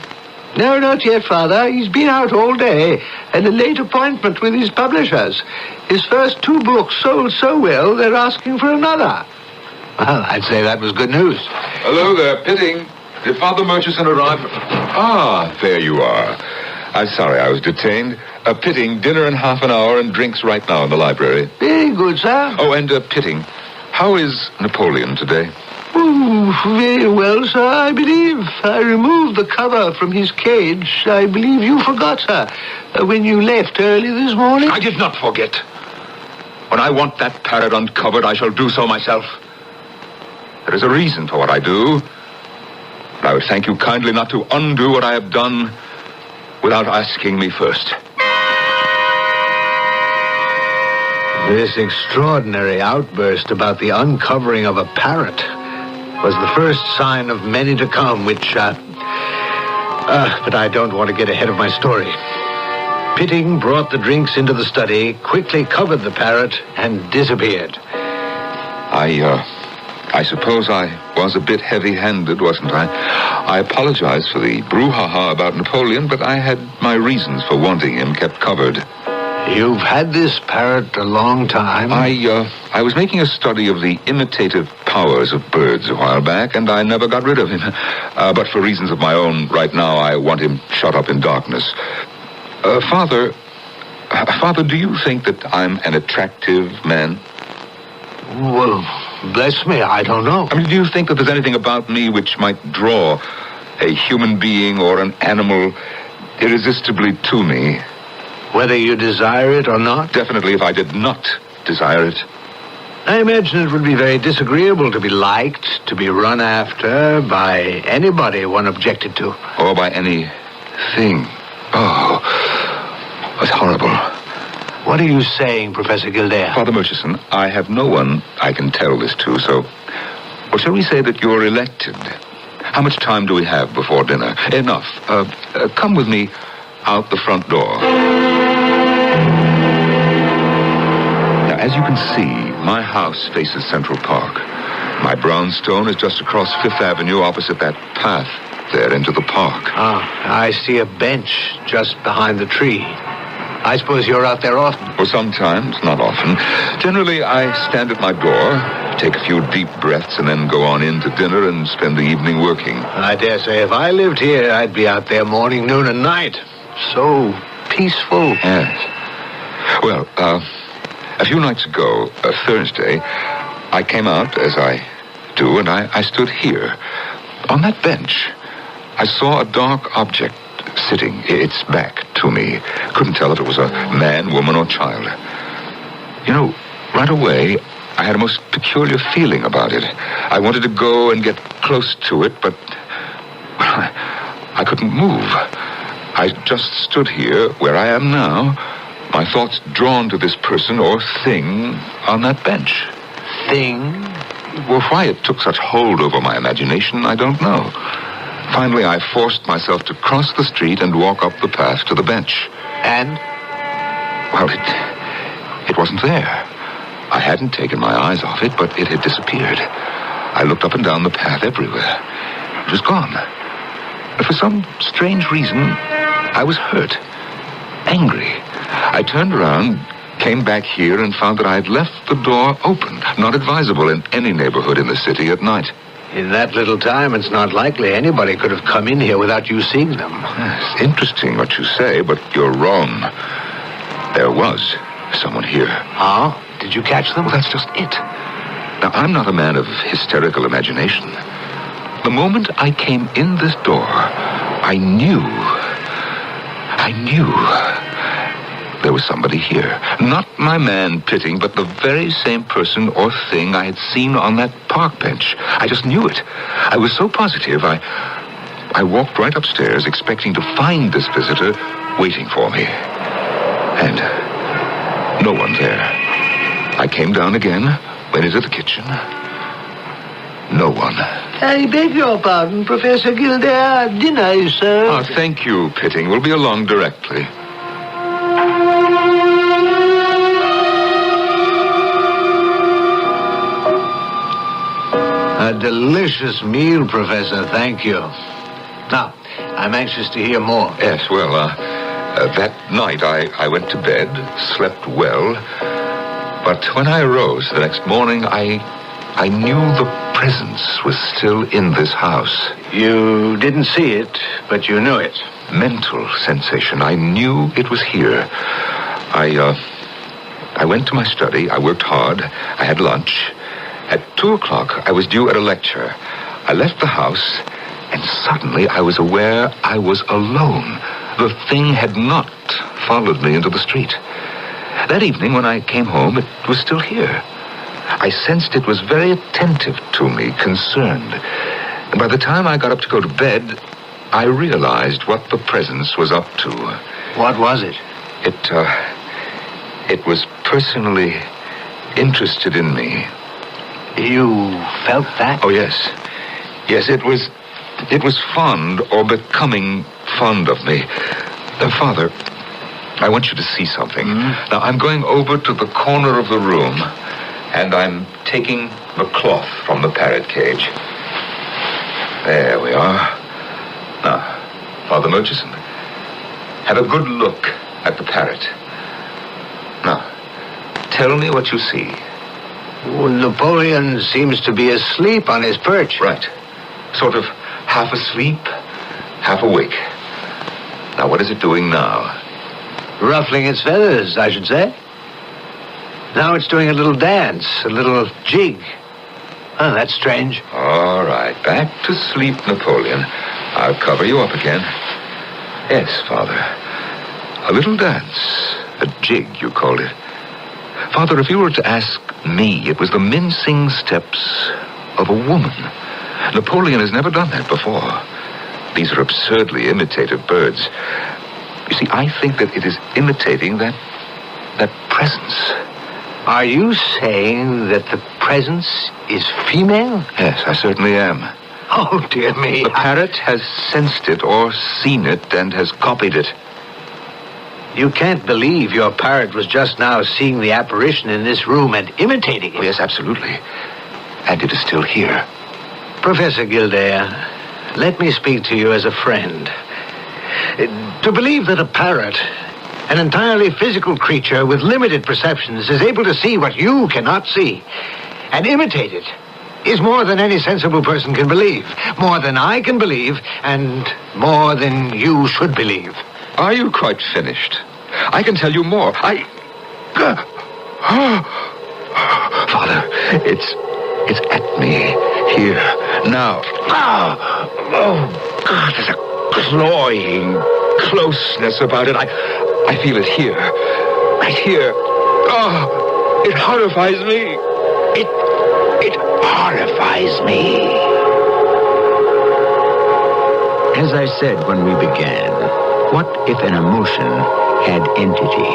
No, not yet, Father. He's been out all day, and a late appointment with his publishers. His first 2 books sold so well, they're asking for another. Well, I'd say that was good news. Hello there, Pitting. Did Father Murchison arrive? Ah, there you are. I'm sorry I was detained. Pitting, dinner in half an hour and drinks right now in the library. Very good, sir. Oh, and Pitting, how is Napoleon today? Oh, very well, sir, I believe. I removed the cover from his cage. I believe you forgot, sir, when you left early this morning. I did not forget. When I want that parrot uncovered, I shall do so myself. There is a reason for what I do. But I would thank you kindly not to undo what I have done without asking me first. This extraordinary outburst about the uncovering of a parrot was the first sign of many to come, which, but I don't want to get ahead of my story. Pitting brought the drinks into the study, quickly covered the parrot, and disappeared. I suppose I was a bit heavy-handed, wasn't I? I apologize for the brouhaha about Napoleon, but I had my reasons for wanting him kept covered. You've had this parrot a long time. I was making a study of the imitative powers of birds a while back, and I never got rid of him. But for reasons of my own, right now I want him shut up in darkness. Father, do you think that I'm an attractive man? Well, bless me, I don't know. I mean, do you think that there's anything about me which might draw a human being or an animal irresistibly to me? Whether you desire it or not? Definitely if I did not desire it. I imagine it would be very disagreeable to be liked, to be run after by anybody one objected to. Or by anything. Oh, that's horrible. What are you saying, Professor Gildea? Father Murchison, I have no one I can tell this to, so... Or shall we say that you're elected? How much time do we have before dinner? Enough. Come with me out the front door. Now, as you can see, my house faces Central Park. My brownstone is just across Fifth Avenue opposite that path there into the park. Ah, I see a bench just behind the tree. I suppose you're out there often? Well, sometimes, not often. Generally, I stand at my door, take a few deep breaths, and then go on in to dinner and spend the evening working. I dare say if I lived here, I'd be out there morning, noon, and night. So peaceful. Yes. Well, a few nights ago, Thursday, I came out, as I do, and I stood here. On that bench, I saw a dark object sitting, its back to me. Couldn't tell if it was a man, woman, or child. You know, right away, I had a most peculiar feeling about it. I wanted to go and get close to it, but I couldn't move. I just stood here where I am now, my thoughts drawn to this person or thing on that bench. Thing? Well, why it took such hold over my imagination, I don't know. Finally, I forced myself to cross the street and walk up the path to the bench. And? Well, it wasn't there. I hadn't taken my eyes off it, but it had disappeared. I looked up and down the path everywhere. It was gone. But for some strange reason, I was hurt. Angry. I turned around, came back here, and found that I had left the door open. Not advisable in any neighborhood in the city at night. In that little time, it's not likely anybody could have come in here without you seeing them. It's interesting what you say, but you're wrong. There was someone here. Ah? Did you catch them? Well, that's just it. Now, I'm not a man of hysterical imagination. The moment I came in this door, I knew there was somebody here. Not my man Pitting, but the very same person or thing I had seen on that park bench. I just knew it. I was so positive, I walked right upstairs expecting to find this visitor waiting for me. And no one there. I came down again, went into the kitchen. No one. I beg your pardon, Professor Gildea. Dinner is served. Oh, thank you, Pitting. We'll be along directly. A delicious meal, Professor. Thank you. Now, I'm anxious to hear more. Yes, well, that night I went to bed, slept well, but when I arose the next morning, I knew the presence was still in this house. You didn't see it, but you knew it. Mental sensation. I knew it was here. I went to my study. I worked hard. I had lunch. At 2:00, I was due at a lecture. I left the house, and suddenly I was aware I was alone. The thing had not followed me into the street. That evening, when I came home, it was still here. I sensed it was very attentive to me, concerned. And by the time I got up to go to bed, I realized what the presence was up to. What was it? It was personally interested in me. You felt that? Oh, yes. Yes, it was fond or becoming fond of me. Father, I want you to see something. Mm-hmm. Now, I'm going over to the corner of the room, and I'm taking the cloth from the parrot cage. There we are. Now, Father Murchison, have a good look at the parrot. Tell me what you see. Well, Napoleon seems to be asleep on his perch. Right. Sort of half asleep, half awake. Now, what is it doing now? Ruffling its feathers, I should say. Now it's doing a little dance, a little jig. Oh, that's strange. All right, back to sleep, Napoleon. I'll cover you up again. Yes, Father. A little dance. A jig, you called it. Father, if you were to ask me, it was the mincing steps of a woman. Napoleon has never done that before. These are absurdly imitative birds. You see, I think that it is imitating that presence. Are you saying that the presence is female? Yes, I certainly am. Oh, dear me. The parrot has sensed it or seen it and has copied it. You can't believe your parrot was just now seeing the apparition in this room and imitating it. Oh, yes, absolutely. And it is still here. Professor Gildea, let me speak to you as a friend. To believe that a parrot, an entirely physical creature with limited perceptions, is able to see what you cannot see and imitate it is more than any sensible person can believe. More than I can believe, and more than you should believe. Are you quite finished? I can tell you more. Father, it's at me. Here. Now. Oh, God, there's a cloying closeness about it. I feel it here. Right here. Oh, it horrifies me. It horrifies me. As I said when we began, what if an emotion had entity?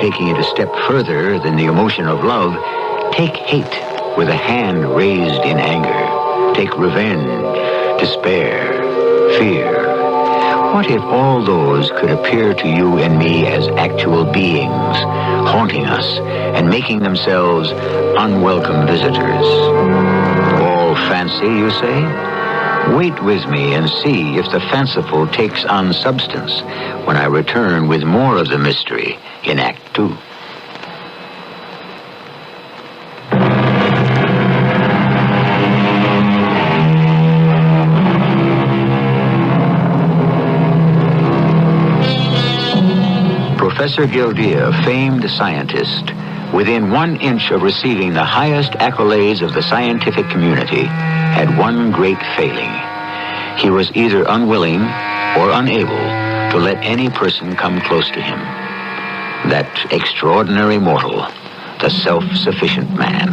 Taking it a step further than the emotion of love, take hate with a hand raised in anger. Take revenge, despair, fear. What if all those could appear to you and me as actual beings, haunting us and making themselves unwelcome visitors? All fancy, you say? Wait with me and see if the fanciful takes on substance when I return with more of the mystery in Act 2. Professor Gildea, famed scientist, within 1 inch of receiving the highest accolades of the scientific community, had one great failing. He was either unwilling or unable to let any person come close to him. That extraordinary mortal, the self-sufficient man.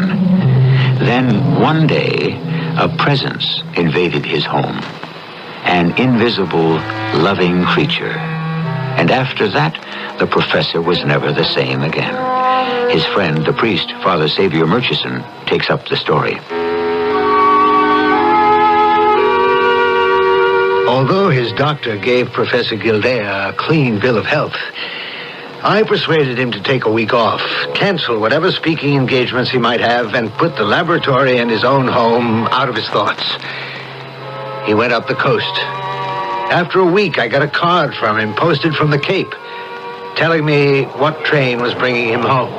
Then, one day, a presence invaded his home. An invisible, loving creature. And after that, the professor was never the same again. His friend, the priest, Father Xavier Murchison, takes up the story. Although his doctor gave Professor Gildea a clean bill of health, I persuaded him to take a week off, cancel whatever speaking engagements he might have, and put the laboratory and his own home out of his thoughts. He went up the coast. After a week, I got a card from him, posted from the Cape, telling me what train was bringing him home.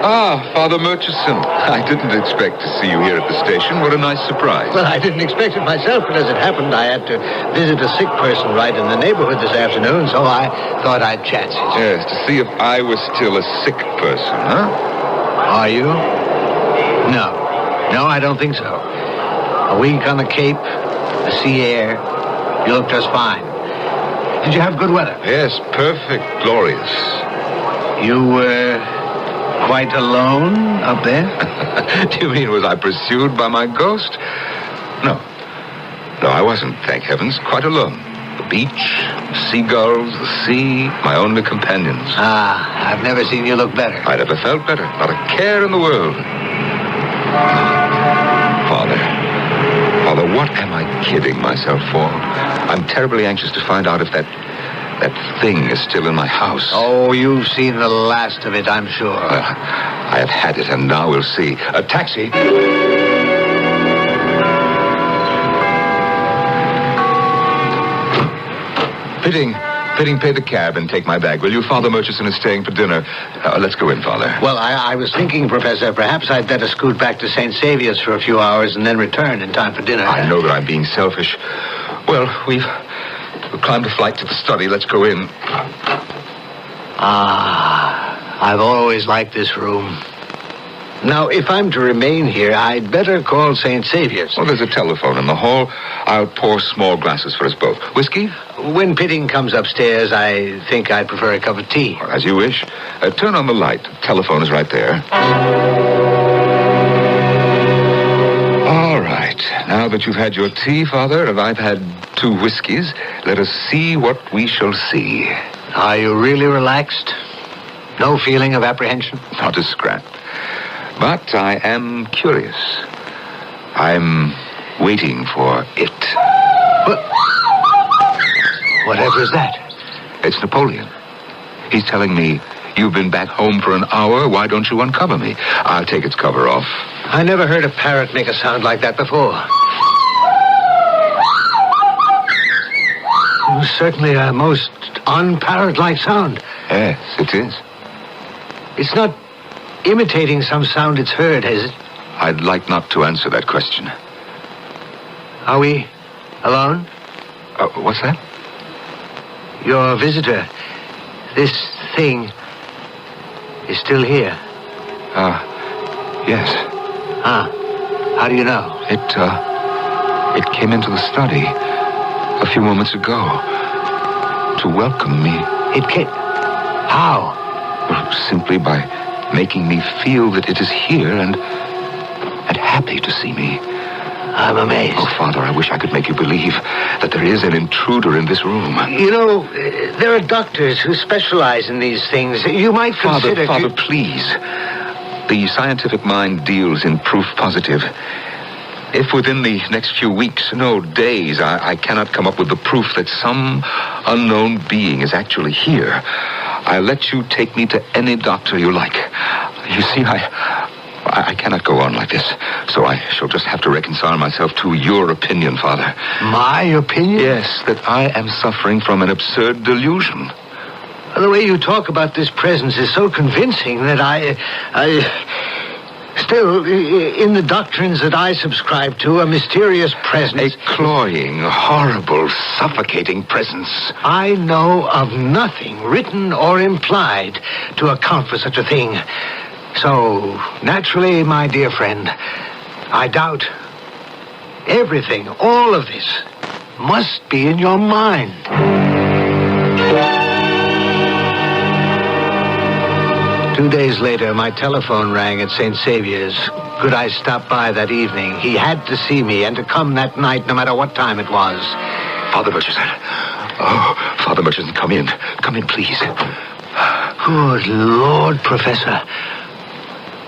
Ah, Father Murchison. I didn't expect to see you here at the station. What a nice surprise. Well, I didn't expect it myself, but as it happened, I had to visit a sick person right in the neighborhood this afternoon, so I thought I'd chance it. Yes, to see if I was still a sick person, huh? Are you? No, I don't think so. A week on the Cape, the sea air, you look just fine. Did you have good weather? Yes, perfect, glorious. You were quite alone up there? Do you mean was I pursued by my ghost? No, I wasn't, thank heavens, quite alone. The beach, seagulls, the sea, my only companions. Ah, I've never seen you look better. I never felt better, not a care in the world. Father, what am I kidding myself for? I'm terribly anxious to find out if that thing is still in my house. Oh, you've seen the last of it, I'm sure. I have had it, and now we'll see. A taxi. Fitting, pay the cab and take my bag, will you? Father Murchison is staying for dinner. Let's go in, Father. Well, I was thinking, Professor, perhaps I'd better scoot back to St. Saviour's for a few hours and then return in time for dinner. I know that I'm being selfish. Well, we've climbed a flight to the study. Let's go in. I've always liked this room. Now, if I'm to remain here, I'd better call St. Saviour's. Well, there's a telephone in the hall. I'll pour small glasses for us both. Whiskey? When Pitting comes upstairs, I think I'd prefer a cup of tea. Well, as you wish. Turn on the light. The telephone is right there. All right. Now that you've had your tea, Father, and I've had 2 whiskeys, let us see what we shall see. Are you really relaxed? No feeling of apprehension? Not a scrap. But I am curious. I'm waiting for it. Whatever is that? It's Napoleon. He's telling me, you've been back home for an hour. Why don't you uncover me? I'll take its cover off. I never heard a parrot make a sound like that before. It was certainly a most unparrot-like sound. Yes, it is. It's not imitating some sound it's heard, has it? I'd like not to answer that question. Are we alone? What's that? Your visitor, this thing, is still here. Yes. How do you know? It came into the study a few moments ago to welcome me. It came? How? Well, simply by making me feel that it is here and happy to see me. I'm amazed. Oh, Father, I wish I could make you believe that there is an intruder in this room. You know, there are doctors who specialize in these things. You might consider... Father, please. The scientific mind deals in proof positive. If within the next few weeks, no, days, I cannot come up with the proof that some unknown being is actually here, I'll let you take me to any doctor you like. You see, I cannot go on like this, so I shall just have to reconcile myself to your opinion, Father. My opinion? Yes, that I am suffering from an absurd delusion. The way you talk about this presence is so convincing that I still, in the doctrines that I subscribe to, a mysterious presence... A cloying, horrible, suffocating presence. I know of nothing, written or implied, to account for such a thing. So, naturally, my dear friend, I doubt everything, all of this, must be in your mind. 2 days later, my telephone rang at St. Saviour's. Could I stop by that evening? He had to see me and to come that night, no matter what time it was. Father Murchison. Oh, Father Murchison, come in. Come in, please. Good Lord, Professor.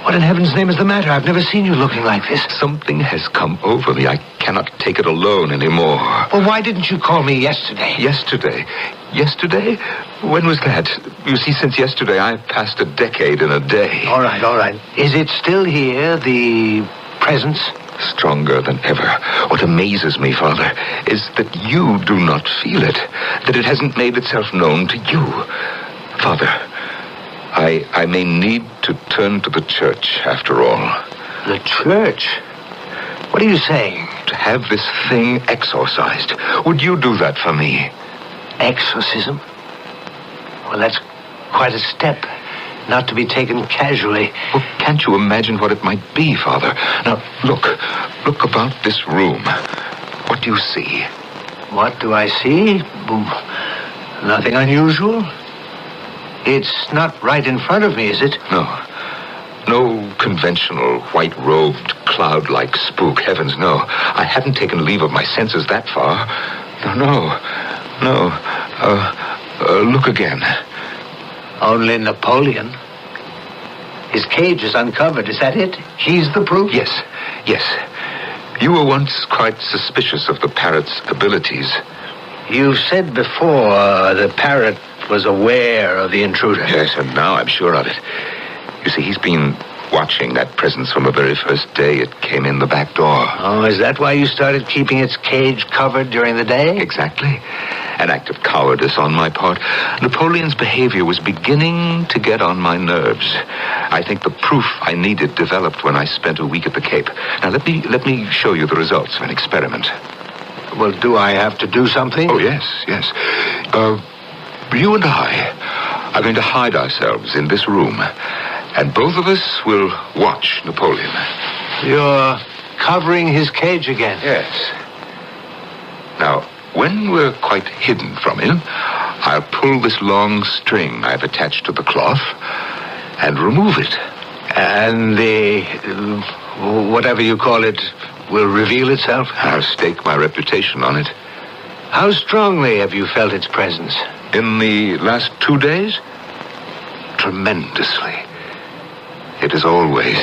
What in heaven's name is the matter? I've never seen you looking like this. Something has come over me. I cannot take it alone anymore. Well, why didn't you call me yesterday? Yesterday? Yesterday? When was that? You see, since yesterday, I've passed a decade in a day. All right. Is it still here, the presence? Stronger than ever. What amazes me, Father, is that you do not feel it. That it hasn't made itself known to you. Father, I may need to turn to the church, after all. The church? What are you saying? To have this thing exorcised. Would you do that for me? Exorcism? Well, that's quite a step. Not to be taken casually. Well, can't you imagine what it might be, Father? Now, look about this room. What do you see? What do I see? Nothing unusual. It's not right in front of me, is it? No conventional white-robed, cloud-like spook. Heavens, no. I haven't taken leave of my senses that far. No. Look again. Only Napoleon. His cage is uncovered. Is that it? He's the proof? Yes. You were once quite suspicious of the parrot's abilities. You said before the parrot was aware of the intruder. Yes, and now I'm sure of it. You see, he's been watching that presence from the very first day it came in the back door. Oh, is that why you started keeping its cage covered during the day? Exactly. An act of cowardice on my part. Napoleon's behavior was beginning to get on my nerves. I think the proof I needed developed when I spent a week at the Cape. Now, let me show you the results of an experiment. Well, do I have to do something? Oh, yes. You and I are going to hide ourselves in this room, and both of us will watch Napoleon. You're covering his cage again? Yes. Now, when we're quite hidden from him, I'll pull this long string I've attached to the cloth and remove it. And the, whatever you call it, will reveal itself? I'll stake my reputation on it. How strongly have you felt its presence? In the last 2 days? Tremendously. It is always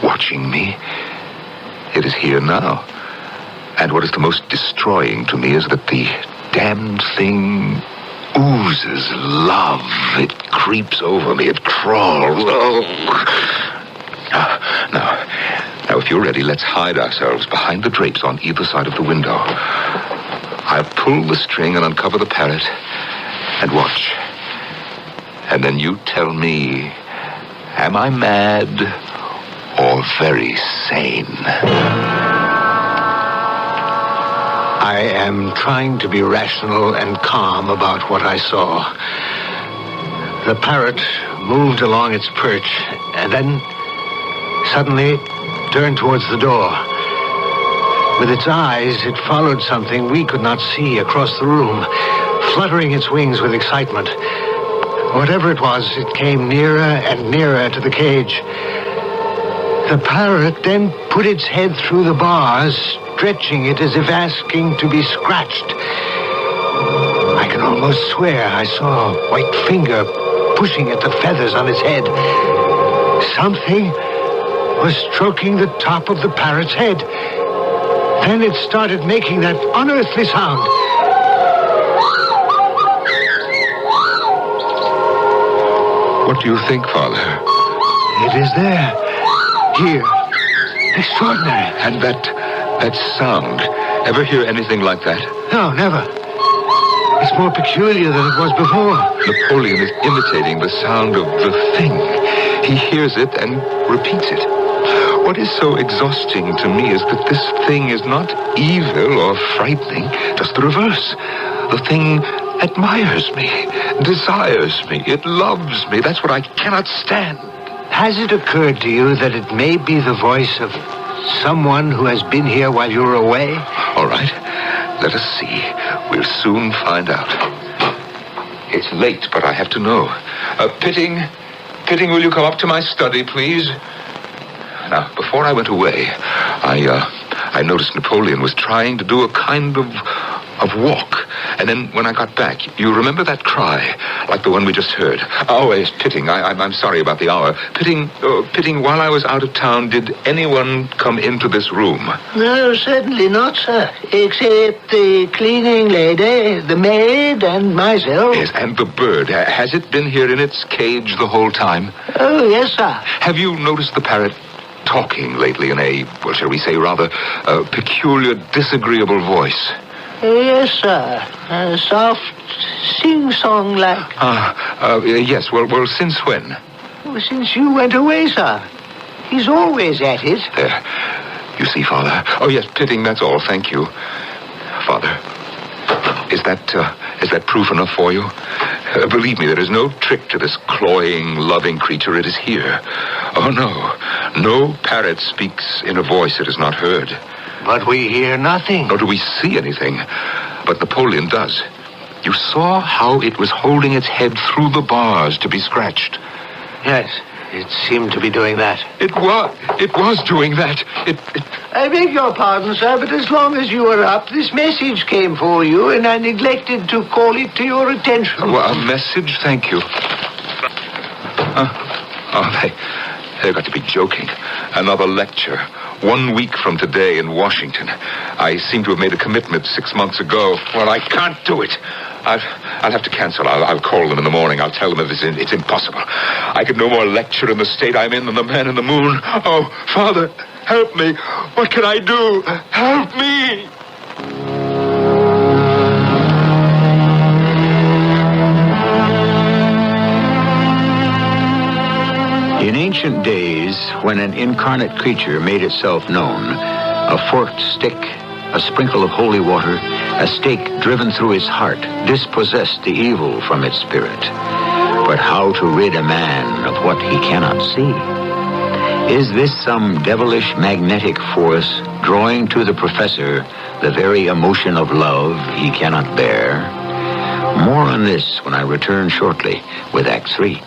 watching me. It is here now. And what is the most destroying to me is that the damned thing oozes love. It creeps over me. It crawls. Oh. Now, if you're ready, let's hide ourselves behind the drapes on either side of the window. I'll pull the string and uncover the parrot and watch. And then you tell me, am I mad or very sane? I am trying to be rational and calm about what I saw. The parrot moved along its perch and then suddenly turned towards the door. With its eyes, it followed something we could not see across the room, fluttering its wings with excitement. Whatever it was, it came nearer and nearer to the cage. The parrot then put its head through the bars, stretching it as if asking to be scratched. I can almost swear I saw a white finger pushing at the feathers on its head. Something was stroking the top of the parrot's head. Then it started making that unearthly sound. What do you think, Father? It is there. Here. Extraordinary. And that sound. Ever hear anything like that? No, never. It's more peculiar than it was before. Napoleon is imitating the sound of the thing. He hears it and repeats it. What is so exhausting to me is that this thing is not evil or frightening, just the reverse. The thing admires me, desires me, it loves me. That's what I cannot stand. Has it occurred to you that it may be the voice of someone who has been here while you were away? All right, let us see. We'll soon find out. It's late, but I have to know. Pitting, will you come up to my study, please? Now, before I went away, I noticed Napoleon was trying to do a kind of walk. And then when I got back, you remember that cry, like the one we just heard? Oh, yes, Pitting, I'm sorry about the hour. Pitting, while I was out of town, did anyone come into this room? No, certainly not, sir. Except the cleaning lady, the maid, and myself. Yes, and the bird. Has it been here in its cage the whole time? Oh, yes, sir. Have you noticed the parrot talking lately in a, well, shall we say, rather peculiar, disagreeable voice? Yes, sir. A soft sing-song like. Yes. Well, since when? Well, since you went away, sir. He's always at it. There. You see, Father. Oh, yes, Pitting, that's all. Thank you. Father, is that proof enough for you? Believe me, there is no trick to this cloying, loving creature. It is here. Oh, no. No parrot speaks in a voice it has not heard. But we hear nothing. Nor do we see anything. But Napoleon does. You saw how it was holding its head through the bars to be scratched. Yes, it seemed to be doing that. It was doing that. I beg your pardon, sir, but as long as you were up, this message came for you, and I neglected to call it to your attention. Well, a message? Thank you. They've got to be joking. Another lecture. 1 week from today in Washington. I seem to have made a commitment 6 months ago. Well, I can't do it. I'll have to cancel. I'll call them in the morning. I'll tell them it's impossible. I could no more lecture in the state I'm in than the man in the moon. Oh, Father, help me. What can I do? Help me. In ancient days, when an incarnate creature made itself known, a forked stick, a sprinkle of holy water, a stake driven through its heart, dispossessed the evil from its spirit. But how to rid a man of what he cannot see? Is this some devilish magnetic force drawing to the professor the very emotion of love he cannot bear? More on this when I return shortly with Act 3.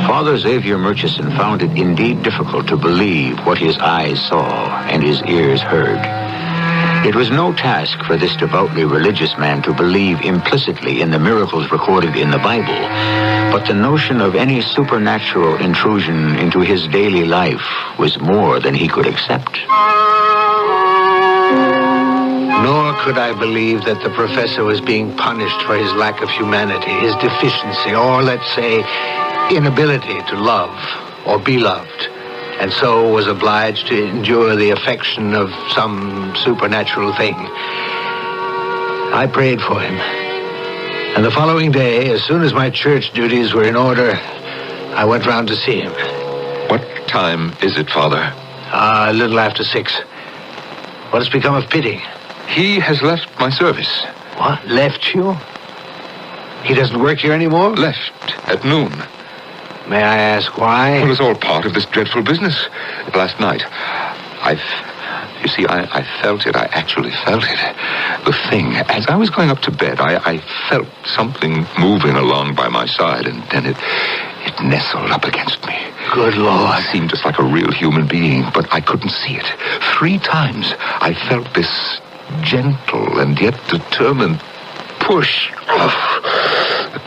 Father Xavier Murchison found it indeed difficult to believe what his eyes saw and his ears heard. It was no task for this devoutly religious man to believe implicitly in the miracles recorded in the Bible, but the notion of any supernatural intrusion into his daily life was more than he could accept. Nor could I believe that the professor was being punished for his lack of humanity, his deficiency, or, let's say, inability to love or be loved, and so was obliged to endure the affection of some supernatural thing. I prayed for him, and the following day, as soon as my church duties were in order, I went round to see him. What time is it, Father? A little after 6. What has become of Pitting? He has left my service. What? Left you? He doesn't work here anymore? Left at noon. May I ask why? Well, it's all part of this dreadful business. Last night, I felt it. I actually felt it. The thing. As I was going up to bed, I felt something moving along by my side, and then it nestled up against me. Good Lord. It seemed just like a real human being, but I couldn't see it. 3 times, I felt this gentle and yet determined push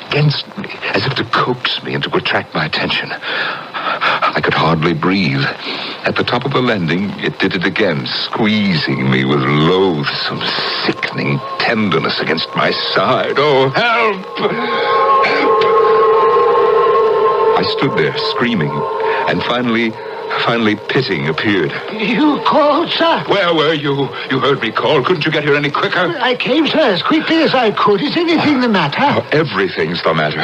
against me, as if to coax me and to attract my attention. I could hardly breathe. At the top of the landing, it did it again, squeezing me with loathsome, sickening tenderness against my side. Oh, help! Help! I stood there, screaming, and finally Pitting appeared. You called, sir? Where were you? You heard me call. Couldn't you get here any quicker? I came, sir, as quickly as I could. Is anything the matter? Oh, everything's the matter.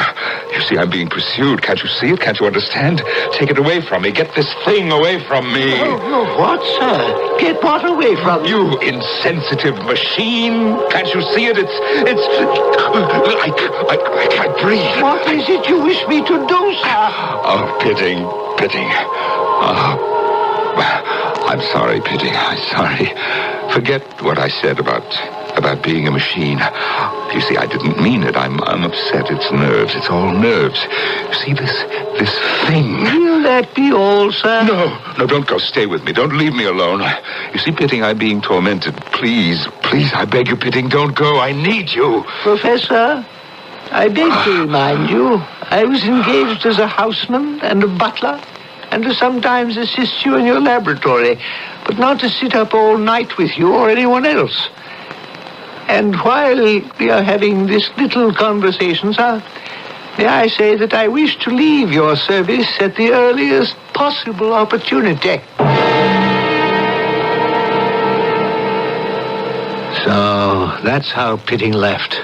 You see, I'm being pursued. Can't you see it? Can't you understand? Take it away from me. Get this thing away from me. Oh, what, sir? Get what away from you? Insensitive machine. Can't you see it? I can't breathe. What is it you wish me to do, sir? Oh, Pitting. Oh, I'm sorry, Pitting. I'm sorry. Forget what I said about being a machine. You see, I didn't mean it. I'm upset. It's nerves. It's all nerves. You see, this thing. Will that be all, sir? No, don't go. Stay with me. Don't leave me alone. You see, Pitting, I'm being tormented. Please, I beg you, Pitting, don't go. I need you. Professor, I beg to remind you, I was engaged as a houseman and a butler, and to sometimes assist you in your laboratory, but not to sit up all night with you or anyone else. And while we are having this little conversation, sir, may I say that I wish to leave your service at the earliest possible opportunity. So that's how Pitting left.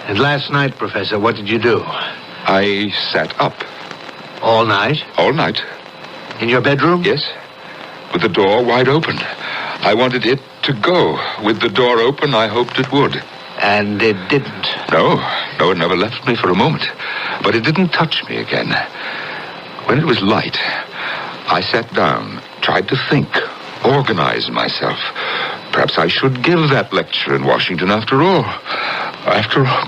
And last night, Professor, what did you do? I sat up. All night? All night. In your bedroom? Yes. With the door wide open. I wanted it to go. With the door open, I hoped it would. And it didn't? No, it never left me for a moment. But it didn't touch me again. When it was light, I sat down, tried to think, organize myself. Perhaps I should give that lecture in Washington after all.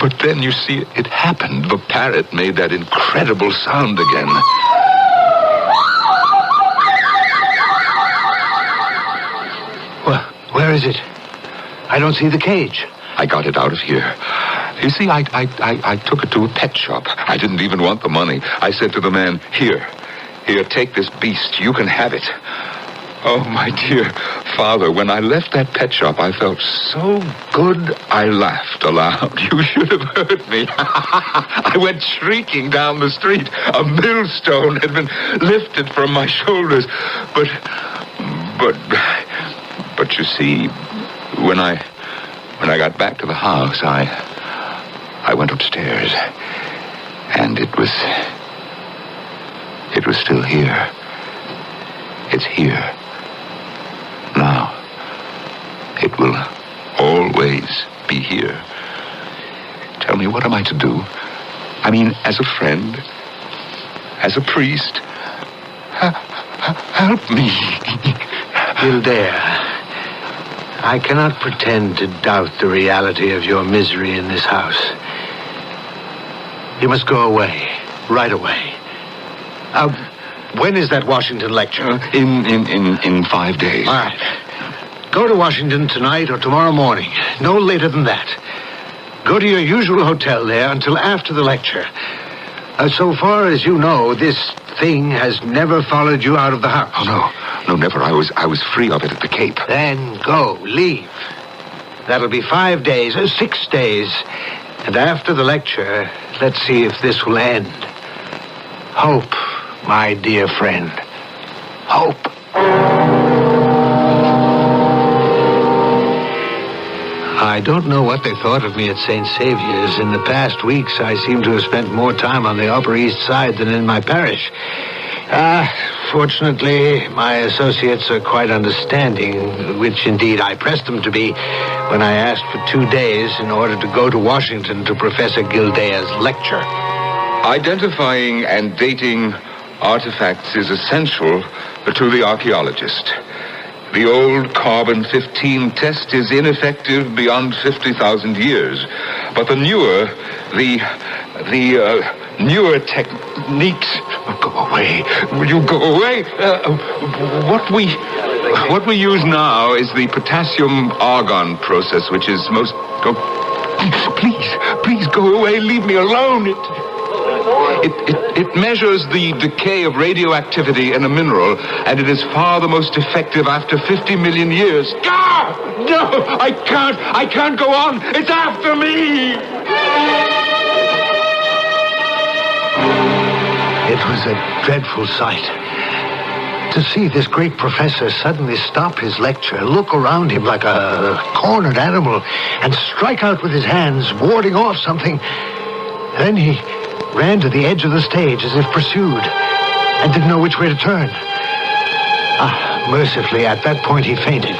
But then, you see, it happened. The parrot made that incredible sound again. Well, where is it? I don't see the cage. I got it out of here. You see, I took it to a pet shop. I didn't even want the money. I said to the man, Here, take this beast. You can have it. Oh, my dear father, when I left that pet shop, I felt so good I laughed aloud. You should have heard me. I went shrieking down the street. A millstone had been lifted from my shoulders. But you see, when I got back to the house, I went upstairs, and it was still here. It's here. Now, it will always be here. Tell me, what am I to do? I mean, as a friend, as a priest, help me. Kildare, I cannot pretend to doubt the reality of your misery in this house. You must go away, right away. When is that Washington lecture? In 5 days. All right. Go to Washington tonight or tomorrow morning. No later than that. Go to your usual hotel there until after the lecture. So far as you know, this thing has never followed you out of the house. Oh, no, never. I was free of it at the Cape. Then go, leave. That'll be 5 days, 6 days. And after the lecture, let's see if this will end. Hope, my dear friend. Hope. I don't know what they thought of me at St. Saviour's. In the past weeks, I seem to have spent more time on the Upper East Side than in my parish. Fortunately, my associates are quite understanding, which indeed I pressed them to be when I asked for 2 days in order to go to Washington to Professor Gildea's lecture. Identifying and dating artifacts is essential to the archaeologist. The old carbon-15 test is ineffective beyond 50,000 years, but the newer techniques. Go away! Will you go away? What we use now is the potassium-argon process, which is most. Please go away! Leave me alone! It measures the decay of radioactivity in a mineral, and it is far the most effective after 50 million years. Ah! No, I can't go on. It's after me. It was a dreadful sight. To see this great professor suddenly stop his lecture, look around him like a cornered animal, and strike out with his hands, warding off something. Then he ran to the edge of the stage as if pursued, and didn't know which way to turn. Mercifully, at that point he fainted.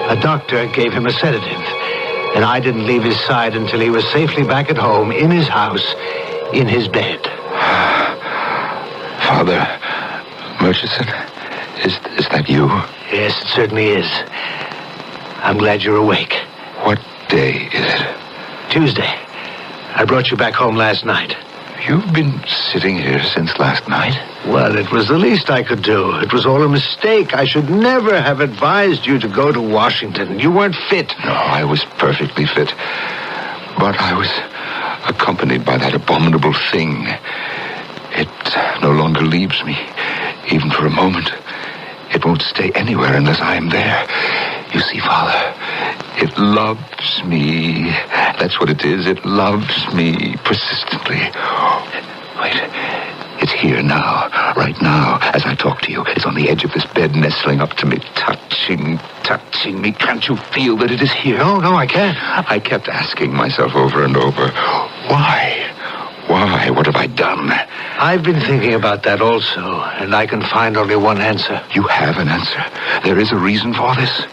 A doctor gave him a sedative, and I didn't leave his side until he was safely back at home, in his house, in his bed. Father Murchison, is that you? Yes, it certainly is. I'm glad you're awake. What day is it? Tuesday. I brought you back home last night. You've been sitting here since last night? Well, it was the least I could do. It was all a mistake. I should never have advised you to go to Washington. You weren't fit. No, I was perfectly fit. But I was accompanied by that abominable thing. It no longer leaves me, even for a moment. It won't stay anywhere unless I am there. You see, Father, it loves me. That's what it is. It loves me persistently. Wait, it's here now, right now, as I talk to you. It's on the edge of this bed, nestling up to me, touching me. Can't you feel that it is here? No, I can't. I kept asking myself over and over, why? Why? What have I done? I've been thinking about that also, and I can find only one answer. You have an answer? There is a reason for this?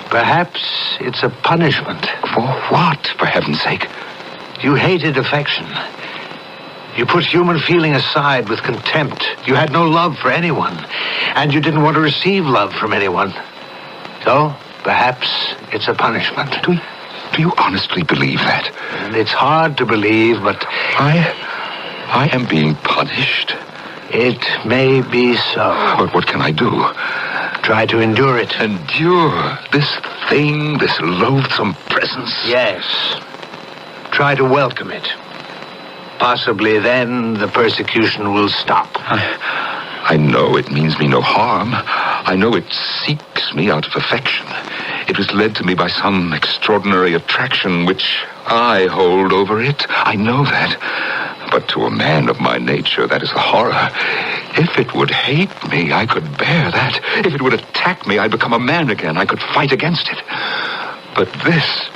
Perhaps it's a punishment. For what, for heaven's sake? You hated affection. You put human feeling aside with contempt. You had no love for anyone, and you didn't want to receive love from anyone. So, perhaps it's a punishment. Do you honestly believe that? And it's hard to believe, but I am being punished. It may be so. But what can I do? Try to endure it. Endure this thing, this loathsome presence? Yes. Try to welcome it. Possibly then the persecution will stop. I know it means me no harm. I know it seeks me out of affection. It was led to me by some extraordinary attraction which I hold over it. I know that. But to a man of my nature, that is a horror. If it would hate me, I could bear that. If it would attack me, I'd become a man again. I could fight against it. But this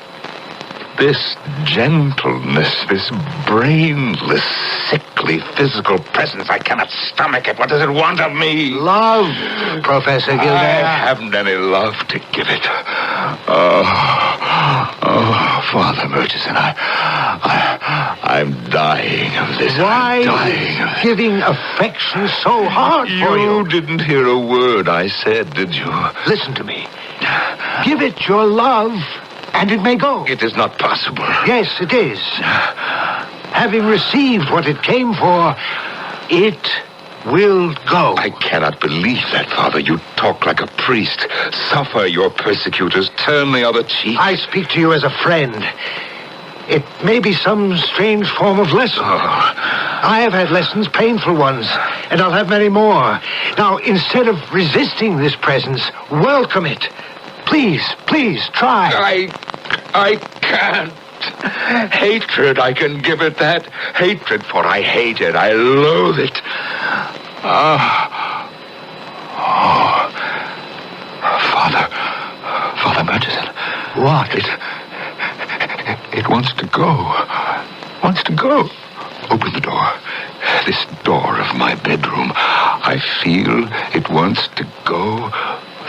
gentleness, this brainless, sickly physical presence, I cannot stomach it. What does it want of me? Love, Professor Gilday. I haven't any love to give it. Oh, Father Murchison, I'm dying of this. Why I'm dying of is giving affection so hard for you? You didn't hear a word I said, did you? Listen to me. Give it your love, and it may go. It is not possible. Yes, it is. Having received what it came for, it will go. I cannot believe that, Father. You talk like a priest. Suffer your persecutors. Turn the other cheek. I speak to you as a friend. It may be some strange form of lesson. I have had lessons, painful ones, and I'll have many more. Now, instead of resisting this presence, welcome it. Please, please, try. I can't. Hatred, I can give it that. Hatred, for I hate it. I loathe it. Father Murchison. What? It wants to go. Wants to go. Open the door. This door of my bedroom. I feel it wants to go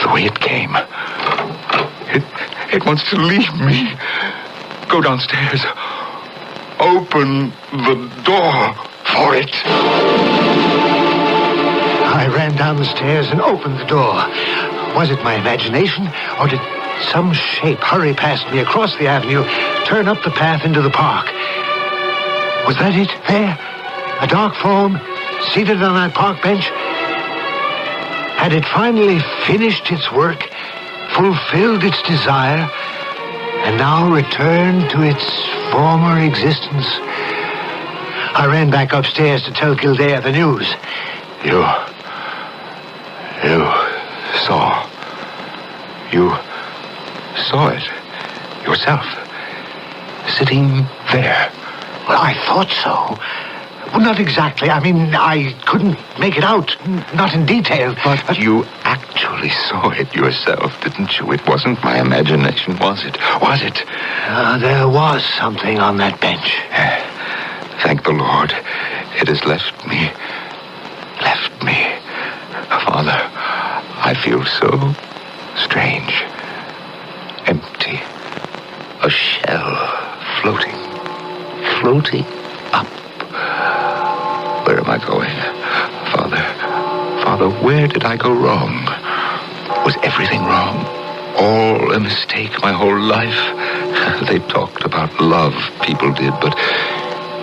the way it came. It wants to leave me. Go downstairs. Open the door for it. I ran down the stairs and opened the door. Was it my imagination, or did some shape hurry past me across the avenue, turn up the path into the park? Was that it? There? A dark form, seated on that park bench? Had it finally finished its work, fulfilled its desire, and now returned to its former existence? I ran back upstairs to tell Gildea the news. You saw it yourself, sitting there. Well, I thought so. Well, not exactly. I mean, I couldn't make it out, not in detail. But you actually saw it yourself, didn't you? It wasn't my imagination, was it? Was it? There was something on that bench. Thank the Lord. It has left me. Father, I feel so strange. Empty. A shell floating up. Where am I going? Father, where did I go wrong? Was everything wrong? All a mistake, my whole life? They talked about love, people did, but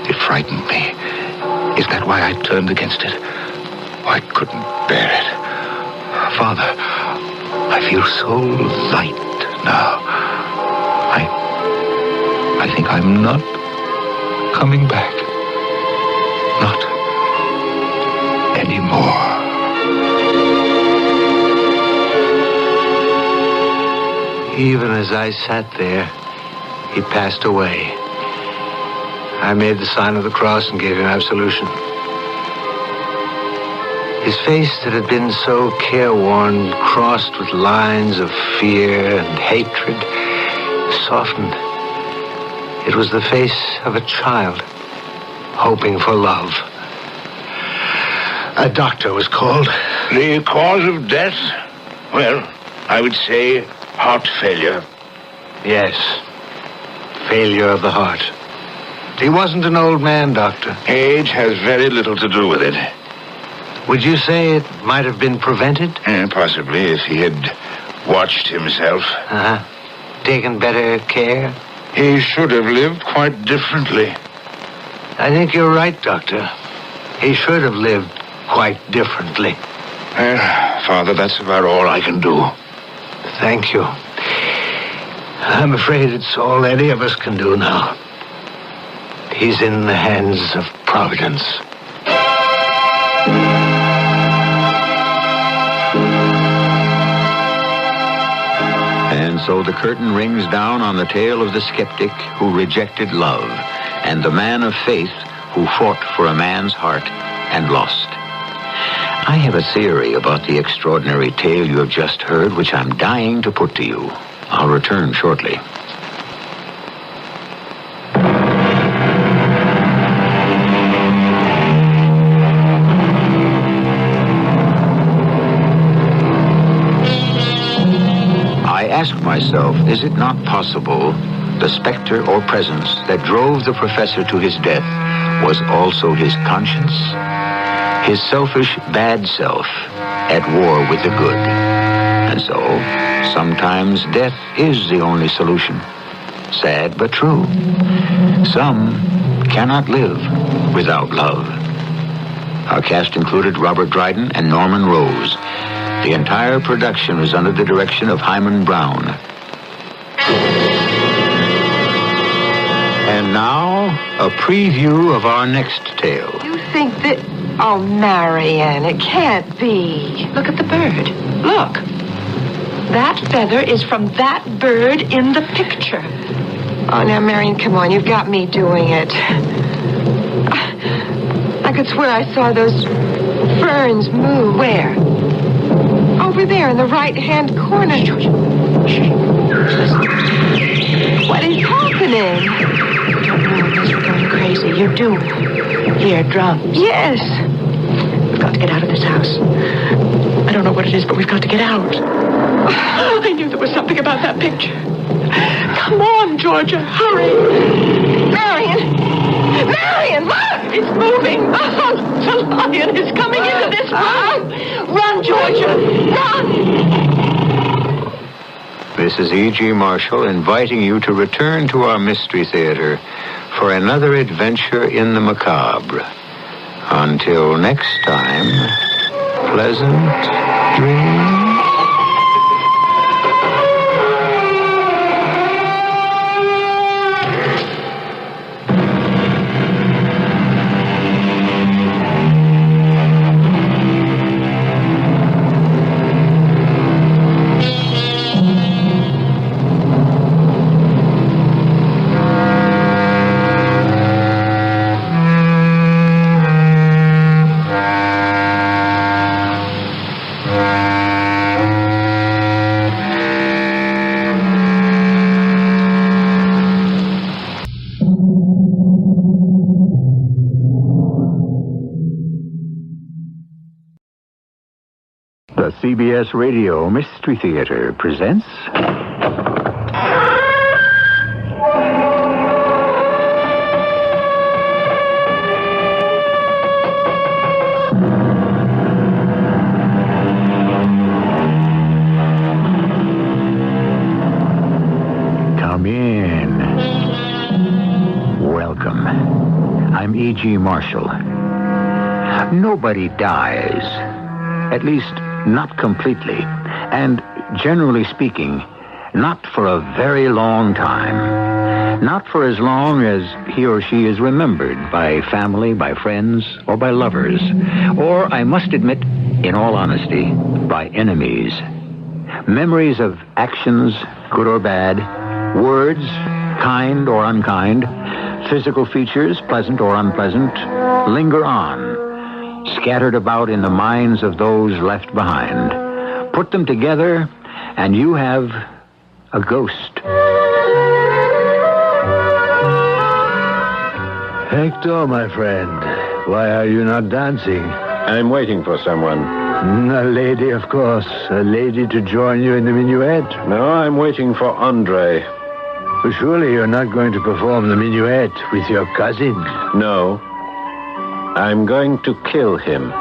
it frightened me. Is that why I turned against it? I couldn't bear it. Father, I feel so light now. I think I'm not coming back. Not anymore. Even as I sat there, he passed away. I made the sign of the cross and gave him absolution. His face that had been so careworn, crossed with lines of fear and hatred, softened. It was the face of a child, hoping for love. A doctor was called. The cause of death? Well, I would say heart failure. Yes, failure of the heart. He wasn't an old man, Doctor. Age has very little to do with it. Would you say it might have been prevented? Possibly, if he had watched himself. Taken better care? He should have lived quite differently. I think you're right, Doctor. He should have lived quite differently. Father, that's about all I can do. Thank you. I'm afraid it's all any of us can do now. he's in the hands of Providence. And so the curtain rings down on the tale of the skeptic who rejected love and the man of faith who fought for a man's heart and lost. I have a theory about the extraordinary tale you have just heard, which I'm dying to put to you. I'll return shortly. I ask myself, is it not possible the specter or presence that drove the professor to his death was also his conscience? His selfish, bad self at war with the good. And so, sometimes death is the only solution. Sad but true. Some cannot live without love. Our cast included Robert Dryden and Norman Rose. The entire production was under the direction of Hyman Brown. And now, a preview of our next tale. You think that... Oh, Marianne, it can't be. Look at the bird. Look. That feather is from that bird in the picture. Oh, now, Marianne, come on. You've got me doing it. I could swear I saw those ferns move. Where? Over there in the right-hand corner. What is happening? Don't move, unless we're going crazy. You do hear drums. Yes. We've got to get out of this house. I don't know what it is, but we've got to get out. Oh, I knew there was something about that picture. Come on, Georgia, hurry. Marion! Marion, look! It's moving. Oh, the lion is coming into this room. Run, Georgia, run! This is E.G. Marshall inviting you to return to our Mystery Theater for another adventure in the macabre. Until next time, pleasant dreams. The CBS Radio Mystery Theater presents... Come in. Welcome. I'm E.G. Marshall. Nobody dies. At least, not completely. And, generally speaking, not for a very long time. Not for as long as he or she is remembered by family, by friends, or by lovers. Or, I must admit, in all honesty, by enemies. Memories of actions, good or bad, words, kind or unkind, physical features, pleasant or unpleasant, linger on, scattered about in the minds of those left behind. Put them together, and you have a ghost. Hector, my friend, why are you not dancing? I'm waiting for someone. A lady, of course. A lady to join you in the minuet. No, I'm waiting for Andre. But surely you're not going to perform the minuet with your cousin. No. I'm going to kill him.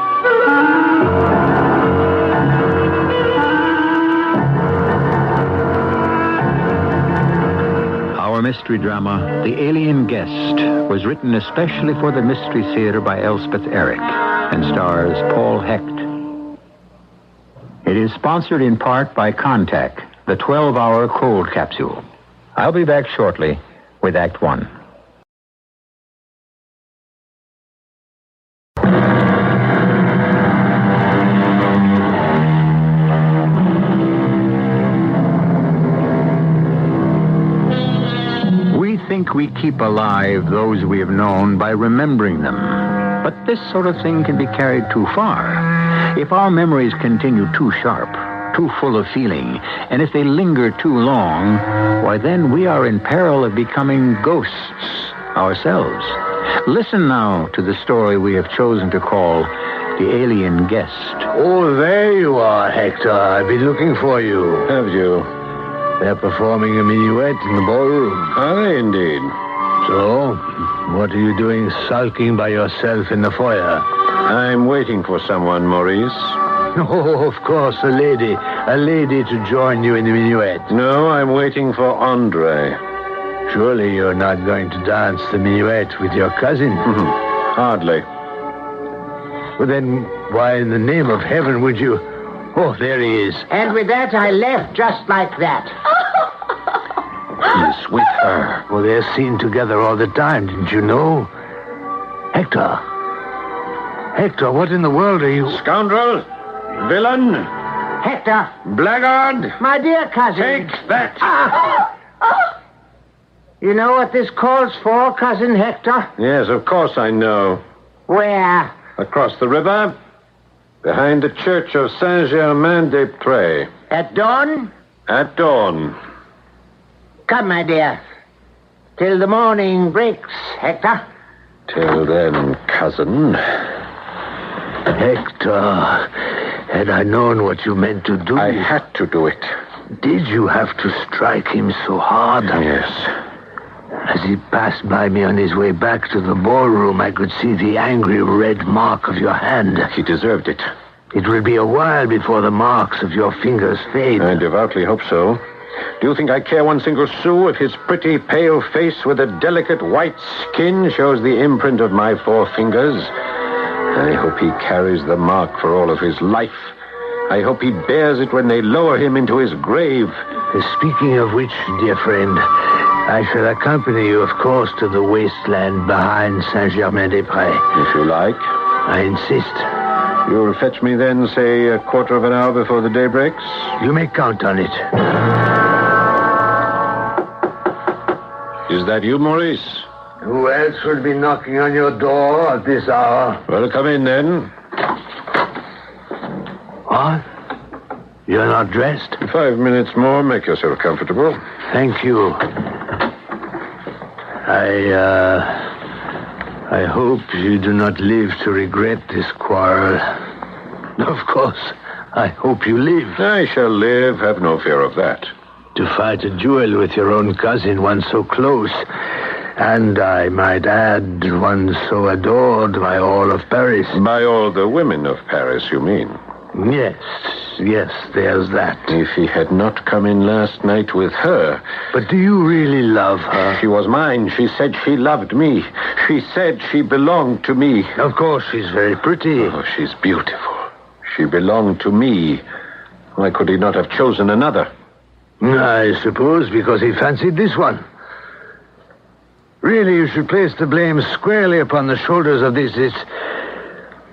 Our mystery drama, The Alien Guest, was written especially for the Mystery Theater by Elspeth Eric and stars Paul Hecht. It is sponsored in part by Contact, the 12-hour cold capsule. I'll be back shortly with Act One. think we keep alive those we have known by remembering them. But this sort of thing can be carried too far. If our memories continue too sharp, too full of feeling, and if they linger too long, why then we are in peril of becoming ghosts ourselves. Listen now to the story we have chosen to call The Alien Guest. Oh, there you are, Hector. I've been looking for you. Have you? They're performing a minuet in the ballroom. Are they indeed? So, what are you doing sulking by yourself in the foyer? I'm waiting for someone, Maurice. Oh, of course, a lady. A lady to join you in the minuet. No, I'm waiting for Andre. Surely you're not going to dance the minuet with your cousin? Hardly. Well, then, why in the name of heaven would you... Oh, there he is. And with that, I left just like that. He's with her. Well, they're seen together all the time, didn't you know? Hector. Hector, what in the world are you... Scoundrel! Villain! Hector! Blackguard! My dear cousin. Take that! You know what this calls for, Cousin Hector? Yes, of course I know. Where? Across the river, behind the church of Saint-Germain-des-Prés. At dawn? At dawn. Come, my dear. Till the morning breaks, Hector. Till then, cousin. Hector, had I known what you meant to do... I had to do it. Did you have to strike him so hard? Yes. As he passed by me on his way back to the ballroom, I could see the angry red mark of your hand. He deserved it. It will be a while before the marks of your fingers fade. I devoutly hope so. Do you think I care one single sou if his pretty, pale face with a delicate white skin shows the imprint of my 4 fingers? I hope he carries the mark for all of his life. I hope he bears it when they lower him into his grave. Speaking of which, dear friend, I shall accompany you, of course, to the wasteland behind Saint-Germain-des-Prés. If you like. I insist. You'll fetch me then, say, a quarter of an hour before the day breaks? You may count on it. Is that you, Maurice? Who else would be knocking on your door at this hour? Well, come in, then. What? You're not dressed? 5 minutes more. Make yourself comfortable. Thank you. I hope you do not live to regret this quarrel. Of course, I hope you live. I shall live. Have no fear of that. To fight a duel with your own cousin, one so close, and I might add, one so adored by all of Paris. By all the women of Paris, you mean? Yes, there's that. If he had not come in last night with her... But do you really love her? She was mine. She said she loved me. She said she belonged to me. Of course, she's very pretty. Oh, she's beautiful. She belonged to me. Why could he not have chosen another? I suppose because he fancied this one. Really, you should place the blame squarely upon the shoulders of this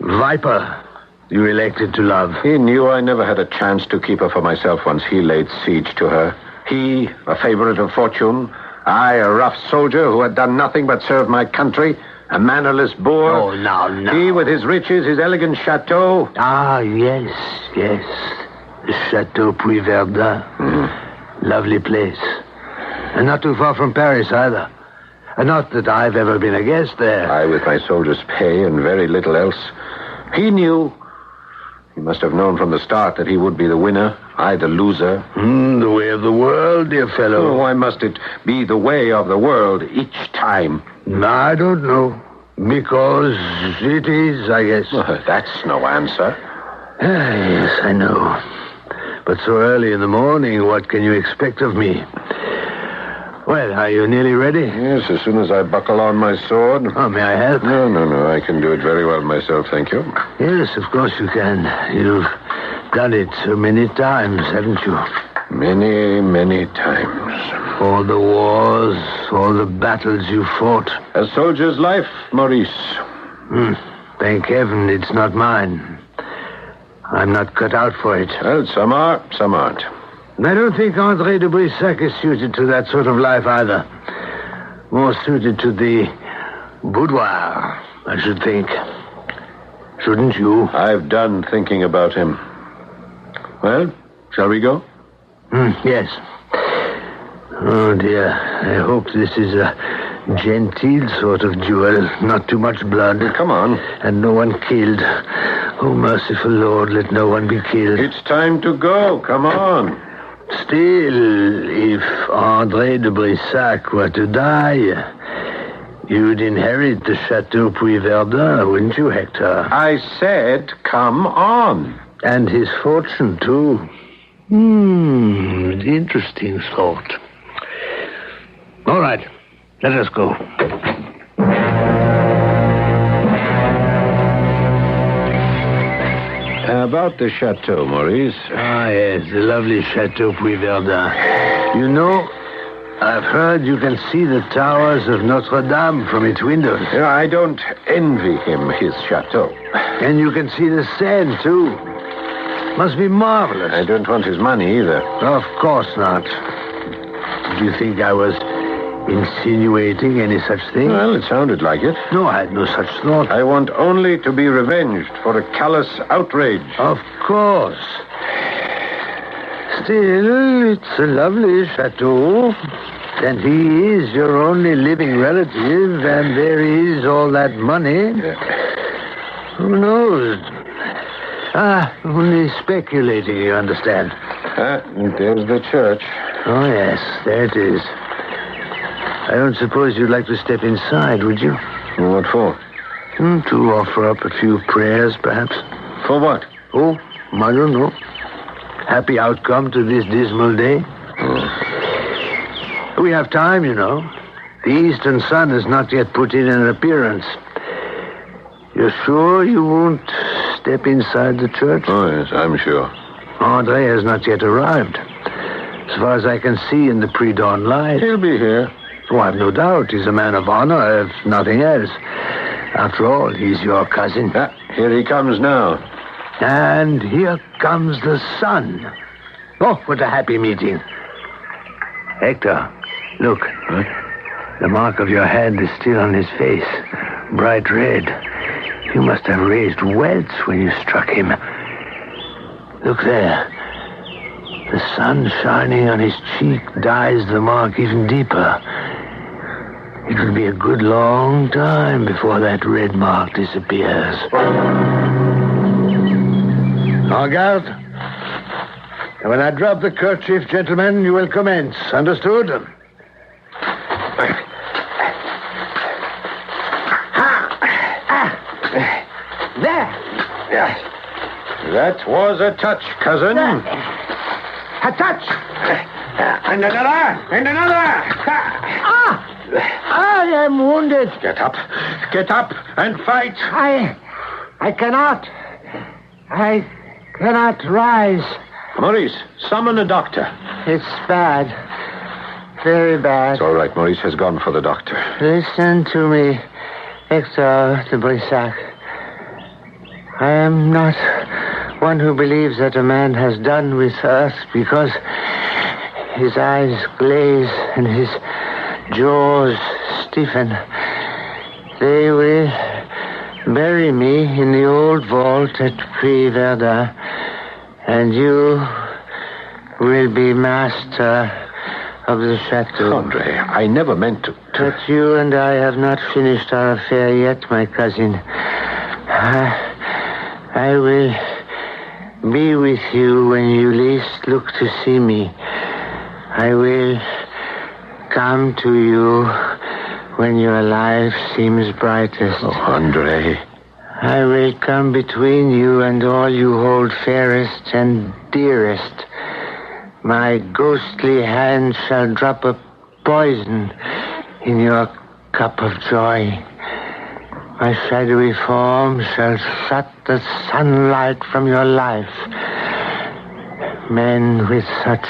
viper you elected to love. He knew I never had a chance to keep her for myself once he laid siege to her. He, a favorite of fortune. I, a rough soldier who had done nothing but serve my country. A mannerless boor. Oh, now. He with his riches, his elegant chateau. Ah, yes. The Chateau Puy-Verdun. Lovely place. And not too far from Paris, either. Not that I've ever been a guest there. I with my soldier's pay and very little else. He knew. He must have known from the start that he would be the winner, I the loser. The way of the world, dear fellow. Oh, why must it be the way of the world each time? I don't know. Because it is, I guess. Well, that's no answer. Yes, I know. But so early in the morning, what can you expect of me? Well, are you nearly ready? Yes, as soon as I buckle on my sword. Oh, may I help? No, I can do it very well myself, thank you. Yes, of course you can. You've done it so many times, haven't you? Many, many times. All the wars, all the battles you fought. A soldier's life, Maurice. Thank heaven it's not mine. I'm not cut out for it. Well, some are, some aren't. I don't think André de Brissac is suited to that sort of life either. More suited to the boudoir, I should think. Shouldn't you? I've done thinking about him. Well, shall we go? Yes. Oh, dear. I hope this is a genteel sort of duel. Not too much blood. Come on. And no one killed. Oh, merciful Lord, let no one be killed. It's time to go. Come on. Still, if André de Brissac were to die, you'd inherit the Chateau Puy-Verdun, wouldn't you, Hector? I said, come on. And his fortune, too. Interesting thought. All right, let us go. About the chateau, Maurice. Ah, yes, the lovely Chateau Puy-Verdun. You know, I've heard you can see the towers of Notre Dame from its windows. Yeah, I don't envy him his chateau. And you can see the Seine, too. Must be marvelous. I don't want his money either. Of course not. Did you think I was insinuating any such thing? Well, it sounded like it. No, I had no such thought. I want only to be revenged for a callous outrage. Of course. Still, it's a lovely chateau. And he is your only living relative, and there is all that money. Yeah. Who knows? Only speculating, you understand. There's the church. Oh, yes, there it is. I don't suppose you'd like to step inside, would you? What for? To offer up a few prayers, perhaps. For what? Oh, I don't know. Happy outcome to this dismal day. We have time, you know. The eastern sun has not yet put in an appearance. You're sure you won't step inside the church? Oh, yes, I'm sure. André has not yet arrived. As far as I can see in the pre-dawn light. He'll be here. Oh, I've no doubt. He's a man of honor, if nothing else. After all, he's your cousin. Here he comes now. And here comes the sun. Oh, what a happy meeting. Hector, look. Huh? The mark of your hand is still on his face. Bright red. You must have raised welts when you struck him. Look there. The sun shining on his cheek dyes the mark even deeper. It will be a good long time before that red mark disappears. En garde. And when I drop the kerchief, gentlemen, you will commence. Understood? There. That was a touch, cousin. A touch. And another. And another. I am wounded. Get up. Get up and fight. I cannot. I cannot rise. Maurice, summon a doctor. It's bad. Very bad. It's all right. Maurice has gone for the doctor. Listen to me, Hector de Brissac. I am not one who believes that a man has done with earth because his eyes glaze and his jaws stiffen. They will bury me in the old vault at Puy-Verdun, and you will be master of the chateau. André, I never meant to... But you and I have not finished our affair yet, my cousin. I will be with you when you least look to see me. I will come to you when your life seems brightest. Oh, André. I will come between you and all you hold fairest and dearest. My ghostly hand shall drop a poison in your cup of joy. My shadowy form shall shut the sunlight from your life. Men with such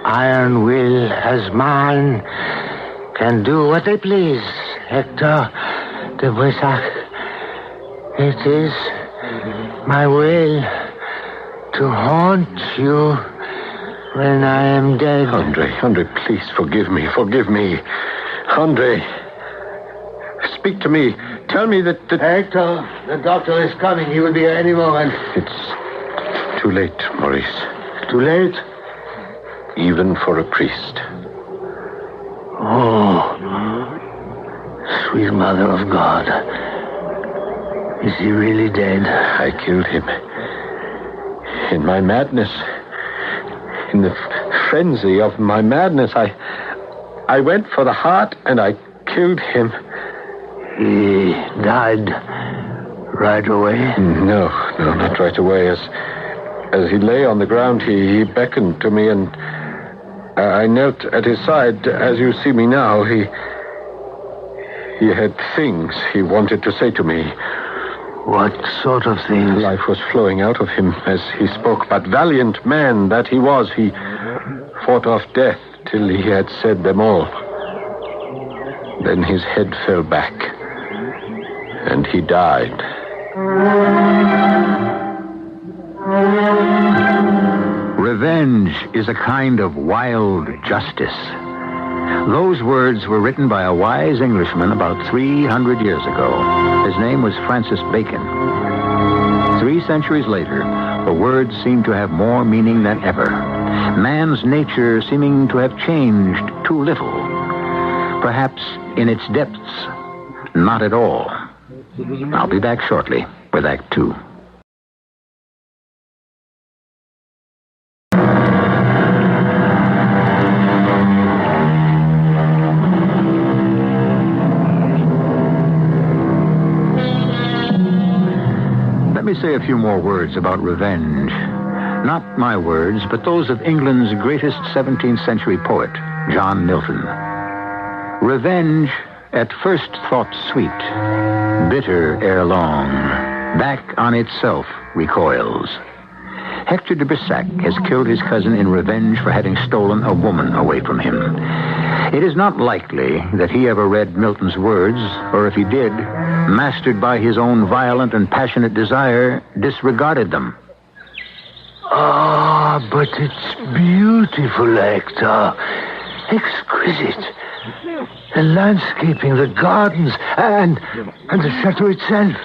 iron will as mine can do what they please, Hector de Brissac. It is my will to haunt you when I am dead. André, please forgive me. Andre, speak to me. Tell me that... Hector, the doctor is coming. He will be here any moment. It's too late, Maurice. Too late? Even for a priest. Oh, sweet Mother of God. Is he really dead? I killed him. In my madness. In the frenzy of my madness, I went for the heart and I killed him. He died right away? No, not right away. As he lay on the ground, he beckoned to me and I knelt at his side. As you see me now, he had things he wanted to say to me. What sort of things? Life was flowing out of him as he spoke, but valiant man that he was, he fought off death till he had said them all. Then his head fell back, and he died. Revenge is a kind of wild justice. Those words were written by a wise Englishman about 300 years ago. His name was Francis Bacon. 3 centuries later, the words seem to have more meaning than ever. Man's nature seeming to have changed too little. Perhaps in its depths, not at all. I'll be back shortly with Act 2. Let me say a few more words about revenge. Not my words, but those of England's greatest 17th century poet, John Milton. Revenge, at first thought sweet, bitter ere long, back on itself recoils. Hector de Brissac has killed his cousin in revenge for having stolen a woman away from him. It is not likely that he ever read Milton's words, or if he did, mastered by his own violent and passionate desire, disregarded them. Ah, but it's beautiful, Hector. Exquisite. The landscaping, the gardens, and the chateau itself.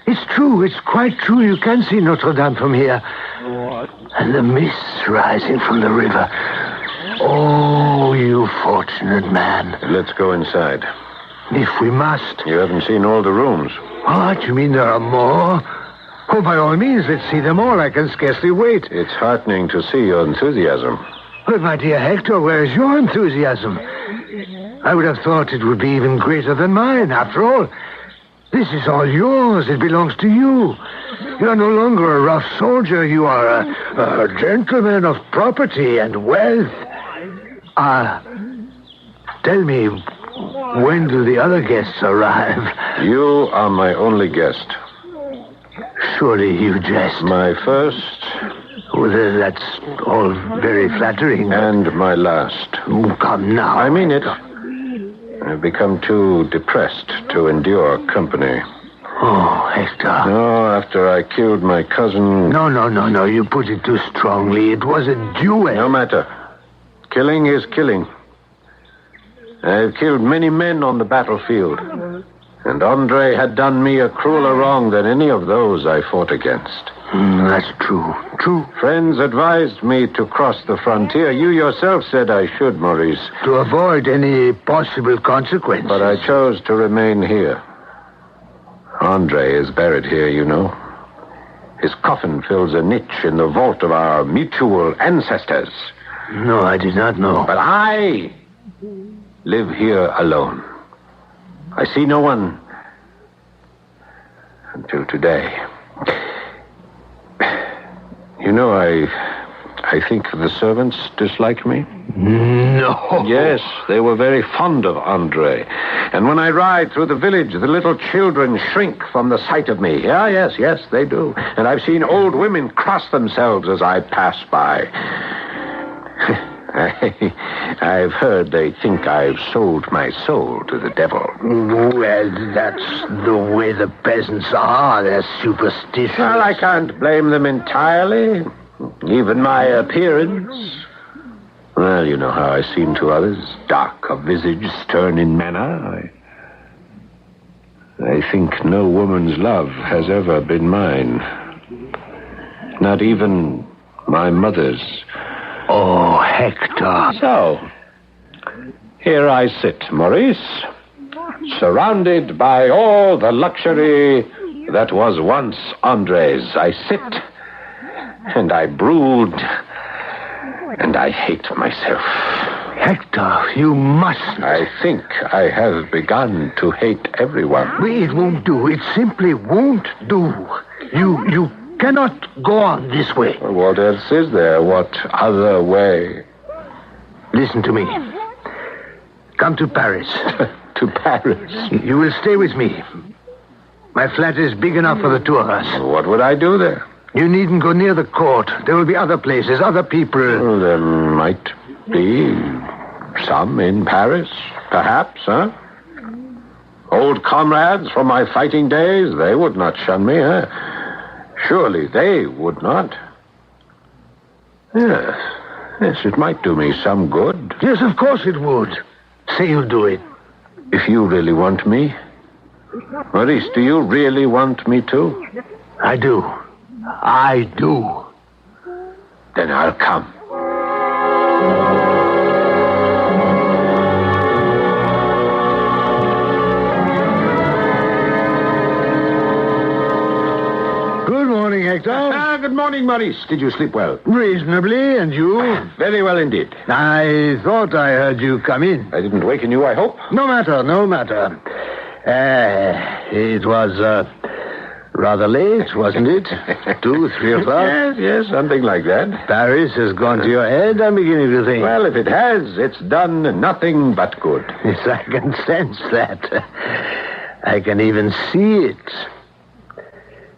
It's true, it's quite true. You can see Notre Dame from here. And the mists rising from the river. Oh, you fortunate man. Let's go inside. If we must. You haven't seen all the rooms. What, you mean there are more? Oh, by all means, let's see them all. I can scarcely wait. It's heartening to see your enthusiasm. But, my dear Hector, where is your enthusiasm? I would have thought it would be even greater than mine. After all, this is all yours. It belongs to you. You are no longer a rough soldier. You are a gentleman of property and wealth. Tell me, when do the other guests arrive? You are my only guest. Surely you jest. My first. Well, that's all very flattering. And my last. Oh, come now. I mean it. I've become too depressed to endure company. Oh, Hector. No, after I killed my cousin... No. You put it too strongly. It was a duel. No matter. Killing is killing. I've killed many men on the battlefield. And Andre had done me a crueler wrong than any of those I fought against. That's true. True. Friends advised me to cross the frontier. You yourself said I should, Maurice. To avoid any possible consequences. But I chose to remain here. Andre is buried here, you know. His coffin fills a niche in the vault of our mutual ancestors. No, I did not know. But I live here alone. I see no one until today. You know, I think the servants dislike me. No. Yes, they were very fond of Andre. And when I ride through the village, the little children shrink from the sight of me. Yes, they do. And I've seen old women cross themselves as I pass by. I've heard they think I've sold my soul to the devil. Well, that's the way the peasants are. They're superstitious. Well, I can't blame them entirely. Even my appearance. Well, you know how I seem to others, dark of visage, stern in manner. I think no woman's love has ever been mine. Not even my mother's. Oh, Hector. So, here I sit, Maurice, surrounded by all the luxury that was once Andre's. I sit, and I brood, and I hate myself. Hector, you mustn't. I think I have begun to hate everyone. It won't do. It simply won't do. You cannot go on this way. What else is there? What other way? Listen to me. Come to Paris. To Paris? You will stay with me. My flat is big enough for the two of us. What would I do there? You needn't go near the court. There will be other places, other people. Well, there might be some in Paris, perhaps, huh? Old comrades from my fighting days, they would not shun me, huh? Surely they would not. Yes, it might do me some good. Yes, of course it would. Say you'll do it. If you really want me. Maurice, do you really want me to? I do. I do. Then I'll come. Good morning, Hector. Good morning, Maurice. Did you sleep well? Reasonably, and you? Very well indeed. I thought I heard you come in. I didn't waken you, I hope? No matter. It was rather late, wasn't it? 2, 3 o'clock? Yes, something like that. Paris has gone to your head, I'm beginning to think. Well, if it has, it's done nothing but good. Yes, I can sense that. I can even see it.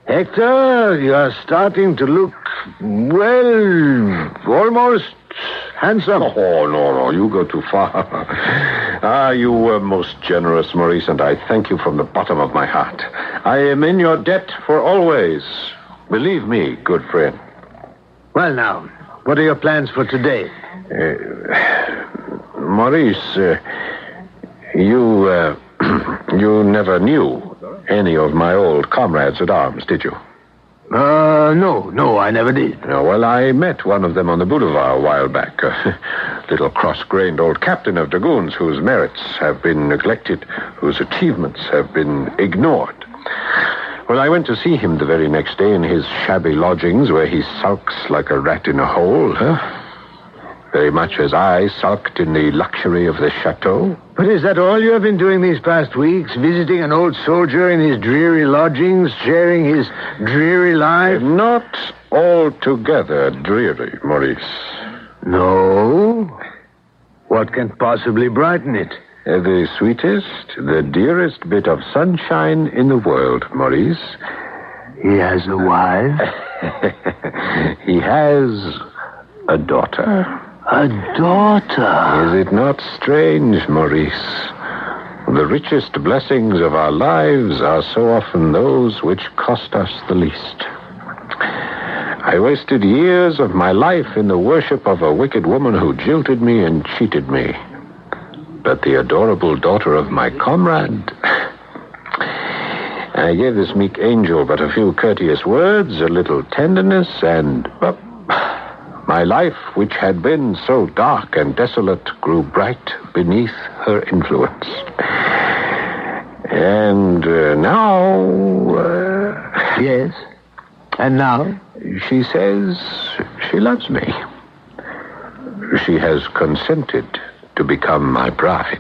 Hector, you are starting to look, well, almost handsome. Oh, no, you go too far. You were most generous, Maurice, and I thank you from the bottom of my heart. I am in your debt for always. Believe me, good friend. Well, now, what are your plans for today? Maurice, you never knew any of my old comrades at arms, did you? No, I never did. Well, I met one of them on the boulevard a while back. A little cross-grained old captain of dragoons whose merits have been neglected, whose achievements have been ignored. Well, I went to see him the very next day in his shabby lodgings where he sulks like a rat in a hole, very much as I sulked in the luxury of the chateau. But is that all you have been doing these past weeks? Visiting an old soldier in his dreary lodgings, sharing his dreary life? Not altogether dreary, Maurice. No? What can possibly brighten it? The sweetest, the dearest bit of sunshine in the world, Maurice. He has a wife? He has a daughter. A daughter? Is it not strange, Maurice? The richest blessings of our lives are so often those which cost us the least. I wasted years of my life in the worship of a wicked woman who jilted me and cheated me. But the adorable daughter of my comrade... I gave this meek angel but a few courteous words, a little tenderness, and... my life, which had been so dark and desolate, grew bright beneath her influence. And now... Yes? And now? She says she loves me. She has consented to become my bride.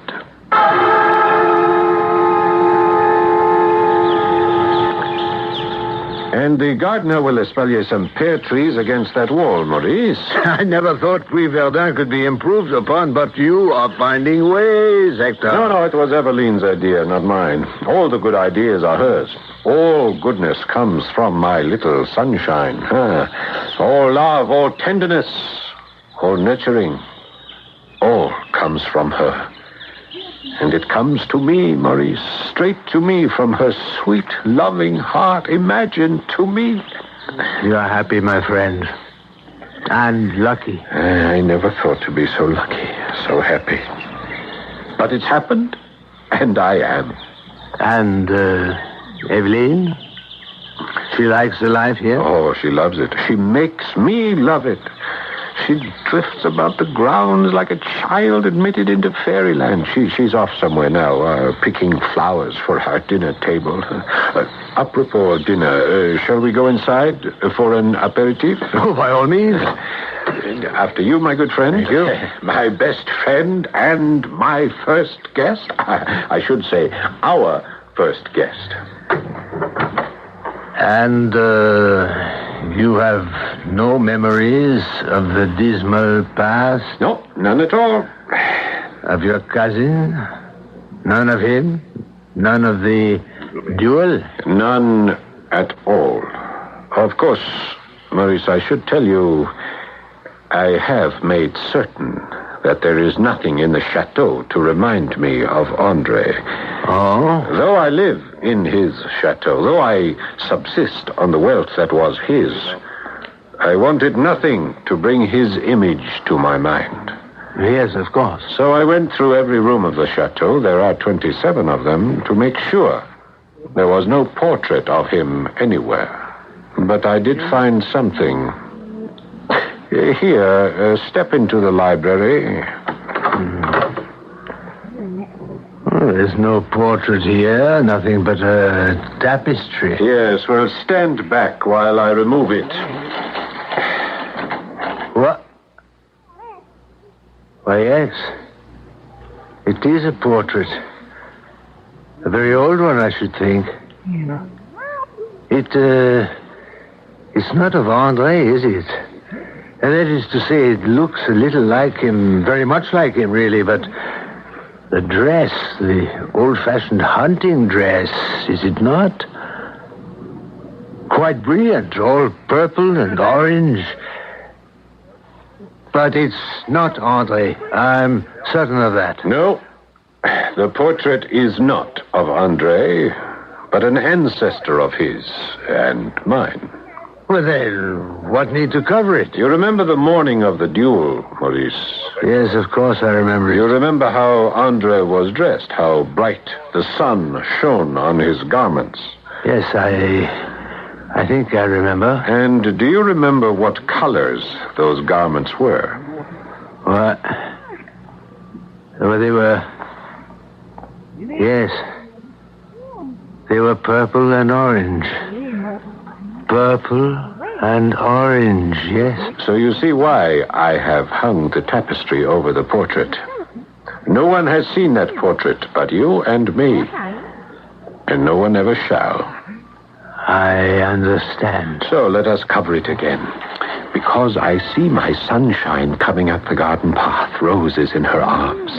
And the gardener will espalier some pear trees against that wall, Maurice. I never thought Puy Verdun could be improved upon, but you are finding ways, Hector. No, it was Eveline's idea, not mine. All the good ideas are hers. All goodness comes from my little sunshine. All love, all tenderness, all nurturing, all comes from her. And it comes to me, Maurice, straight to me from her sweet, loving heart. Imagine, to me. You are happy, my friend. And lucky. I never thought to be so lucky, so happy. But it's happened, and I am. And, Evelyn? She likes the life here? Oh, she loves it. She makes me love it. She drifts about the grounds like a child admitted into fairyland. She's off somewhere now, picking flowers for our dinner table. Apropos dinner, shall we go inside for an aperitif? Oh, by all means. After you, my good friend. Thank you. My best friend and my first guest. I should say, our first guest. And, you have no memories of the dismal past? No, none at all. Of your cousin? None of him? None of the duel? None at all. Of course, Maurice, I should tell you, I have made certain that there is nothing in the chateau to remind me of Andre. Oh? Though I live in his chateau, though I subsist on the wealth that was his, I wanted nothing to bring his image to my mind. Yes, of course. So I went through every room of the chateau, there are 27 of them, to make sure there was no portrait of him anywhere. But I did find something. Here, step into the library. Oh, there's no portrait here, nothing but a tapestry. Yes, well, stand back while I remove it. What? Why, yes. It is a portrait. A very old one, I should think. It's not of Andre, is it? And that is to say, it looks a little like him, very much like him, really, but the dress, the old-fashioned hunting dress, is it not? Quite brilliant, all purple and orange. But it's not Andre. I'm certain of that. No, the portrait is not of Andre, but an ancestor of his and mine. Well, then, what need to cover it? You remember the morning of the duel, Maurice? Yes, of course I remember it. You remember how Andre was dressed, how bright the sun shone on his garments? Yes, I think I remember. And do you remember what colors those garments were? What? Well, they were... Yes. They were purple and orange. Purple and orange, yes. So you see why I have hung the tapestry over the portrait. No one has seen that portrait but you and me. And no one ever shall. I understand. So let us cover it again. Because I see my sunshine coming up the garden path, roses in her arms.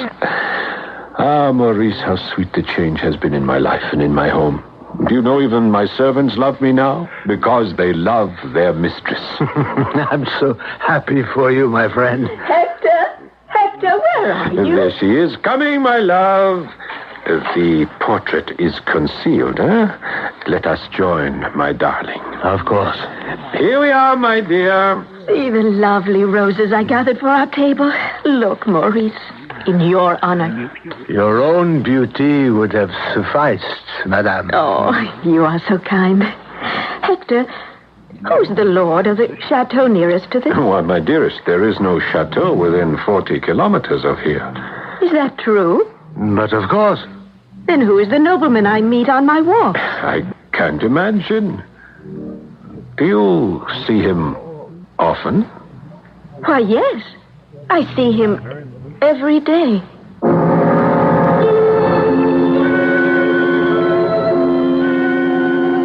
Ah, Maurice, how sweet the change has been in my life and in my home. Do you know even my servants love me now? Because they love their mistress. I'm so happy for you, my friend. Hector, where are you? There she is. Coming, my love. The portrait is concealed, huh? Let us join, my darling. Of course. Here we are, my dear. See the lovely roses I gathered for our table. Look, Maurice, in your honor. Your own beauty would have sufficed, madame. Oh, you are so kind. Hector, who's the lord of the chateau nearest to this? Why, my dearest, there is no chateau within 40 kilometers of here. Is that true? But of course. Then who is the nobleman I meet on my walk? I can't imagine. Do you see him often? Why, yes. I see him every day.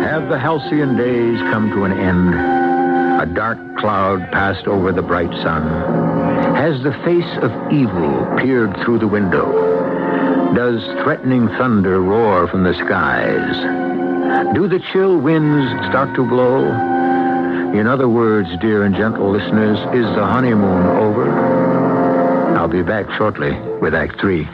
Have the halcyon days come to an end? A dark cloud passed over the bright sun. Has the face of evil peered through the window? Does threatening thunder roar from the skies? Do the chill winds start to blow? In other words, dear and gentle listeners, is the honeymoon over? I'll be back shortly with Act 3.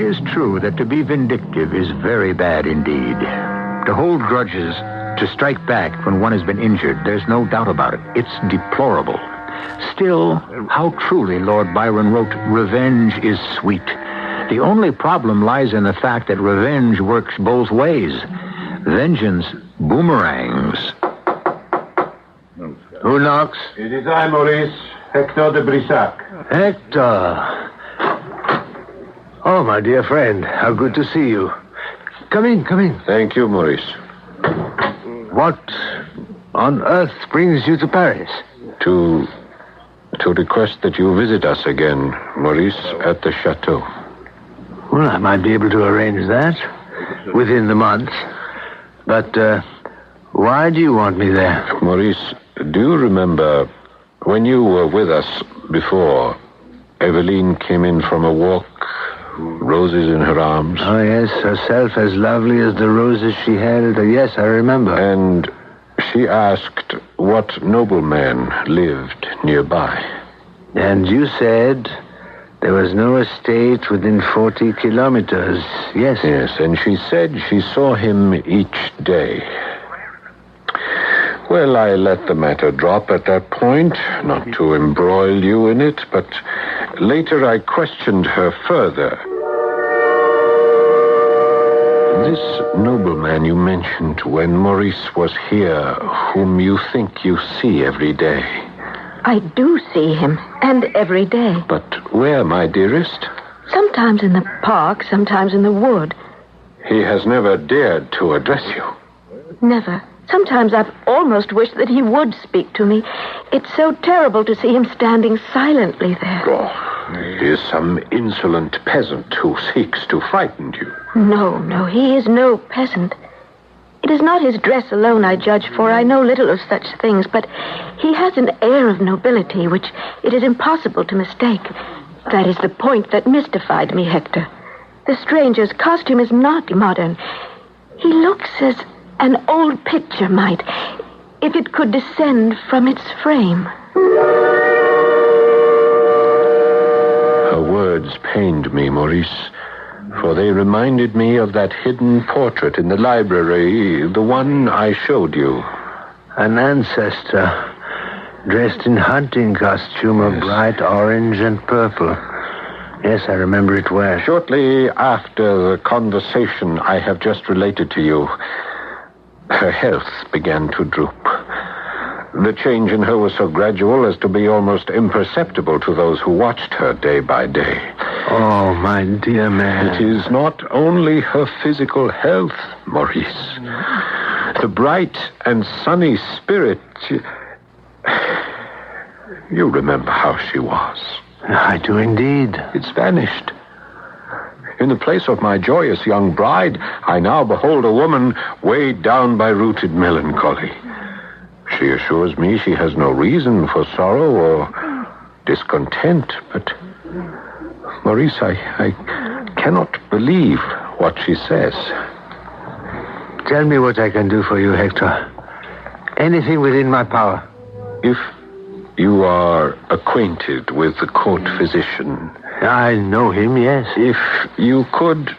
is true that to be vindictive is very bad indeed. To hold grudges, to strike back when one has been injured, there's no doubt about it. It's deplorable. Still, how truly Lord Byron wrote, "Revenge is sweet." The only problem lies in the fact that revenge works both ways. Vengeance boomerangs. Who knocks? It is I, Maurice. Hector de Brissac. Hector. Oh, my dear friend, how good to see you. Come in, come in. Thank you, Maurice. What on earth brings you to Paris? To request that you visit us again, Maurice, at the chateau. Well, I might be able to arrange that within the month. But why do you want me there? Maurice, do you remember when you were with us before, Eveline came in from a walk, roses in her arms? Oh, yes, herself as lovely as the roses she held. Yes, I remember. And she asked what nobleman lived nearby. And you said there was no estate within 40 kilometers. Yes. Yes, and she said she saw him each day. Well, I let the matter drop at that point, not to embroil you in it, but later I questioned her further. This nobleman you mentioned when Maurice was here, whom you think you see every day. I do see him, and every day. But where, my dearest? Sometimes in the park, sometimes in the wood. He has never dared to address you. Never. Sometimes I've almost wished that he would speak to me. It's so terrible to see him standing silently there. Oh, he is some insolent peasant who seeks to frighten you. No, he is no peasant. It is not his dress alone I judge, for I know little of such things, but he has an air of nobility which it is impossible to mistake. That is the point that mystified me, Hector. The stranger's costume is not modern. He looks as an old picture might, if it could descend from its frame. Her words pained me, Maurice, for they reminded me of that hidden portrait in the library, the one I showed you. An ancestor, dressed in hunting costume of bright orange and purple. Yes, I remember it well. Shortly after the conversation I have just related to you, her health began to droop. The change in her was so gradual as to be almost imperceptible to those who watched her day by day. Oh, my dear man. It is not only her physical health, Maurice. The bright and sunny spirit. You remember how she was. I do indeed. It's vanished. In the place of my joyous young bride, I now behold a woman weighed down by rooted melancholy. She assures me she has no reason for sorrow or discontent, but, Maurice, I cannot believe what she says. Tell me what I can do for you, Hector. Anything within my power. If you are acquainted with the court physician. I know him, yes. If you could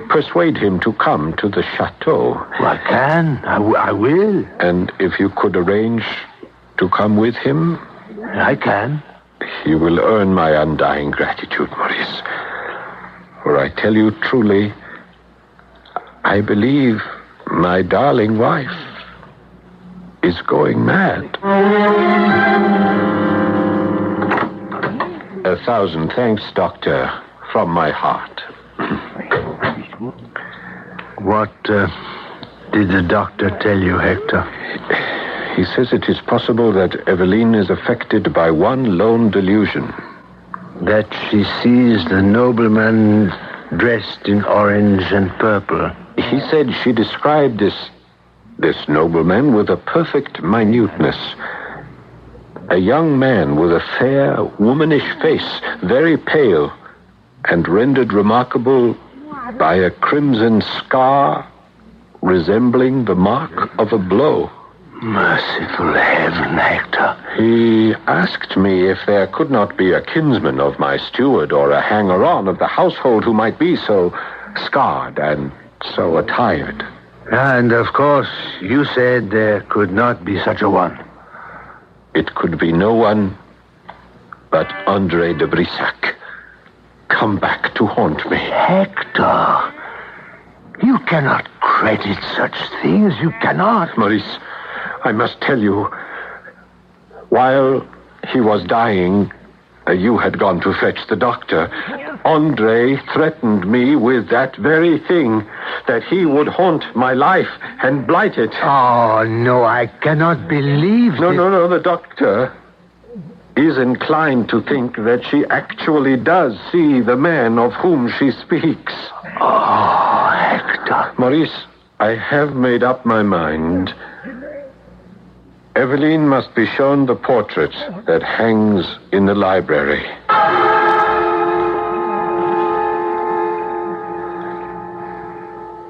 persuade him to come to the chateau. Well, I can. I will. And if you could arrange to come with him. I can. You will earn my undying gratitude, Maurice. For I tell you truly, I believe my darling wife is going mad. 1,000 thanks, Doctor, from my heart. What did the doctor tell you, Hector? He says it is possible that Eveline is affected by one lone delusion. That she sees the nobleman dressed in orange and purple. He said she described this nobleman with a perfect minuteness. A young man with a fair, womanish face, very pale, and rendered remarkable by a crimson scar resembling the mark of a blow. Merciful heaven, Hector. He asked me if there could not be a kinsman of my steward or a hanger-on of the household who might be so scarred and so attired. And, of course, you said there could not be such a one. It could be no one but Andre de Brissac, come back to haunt me. Hector, you cannot credit such things. You cannot. Maurice, I must tell you, while he was dying, you had gone to fetch the doctor. Andre threatened me with that very thing, that he would haunt my life and blight it. Oh, no, I cannot believe it. No, the doctor is inclined to think that she actually does see the man of whom she speaks. Oh, Hector. Maurice, I have made up my mind. Eveline must be shown the portrait that hangs in the library.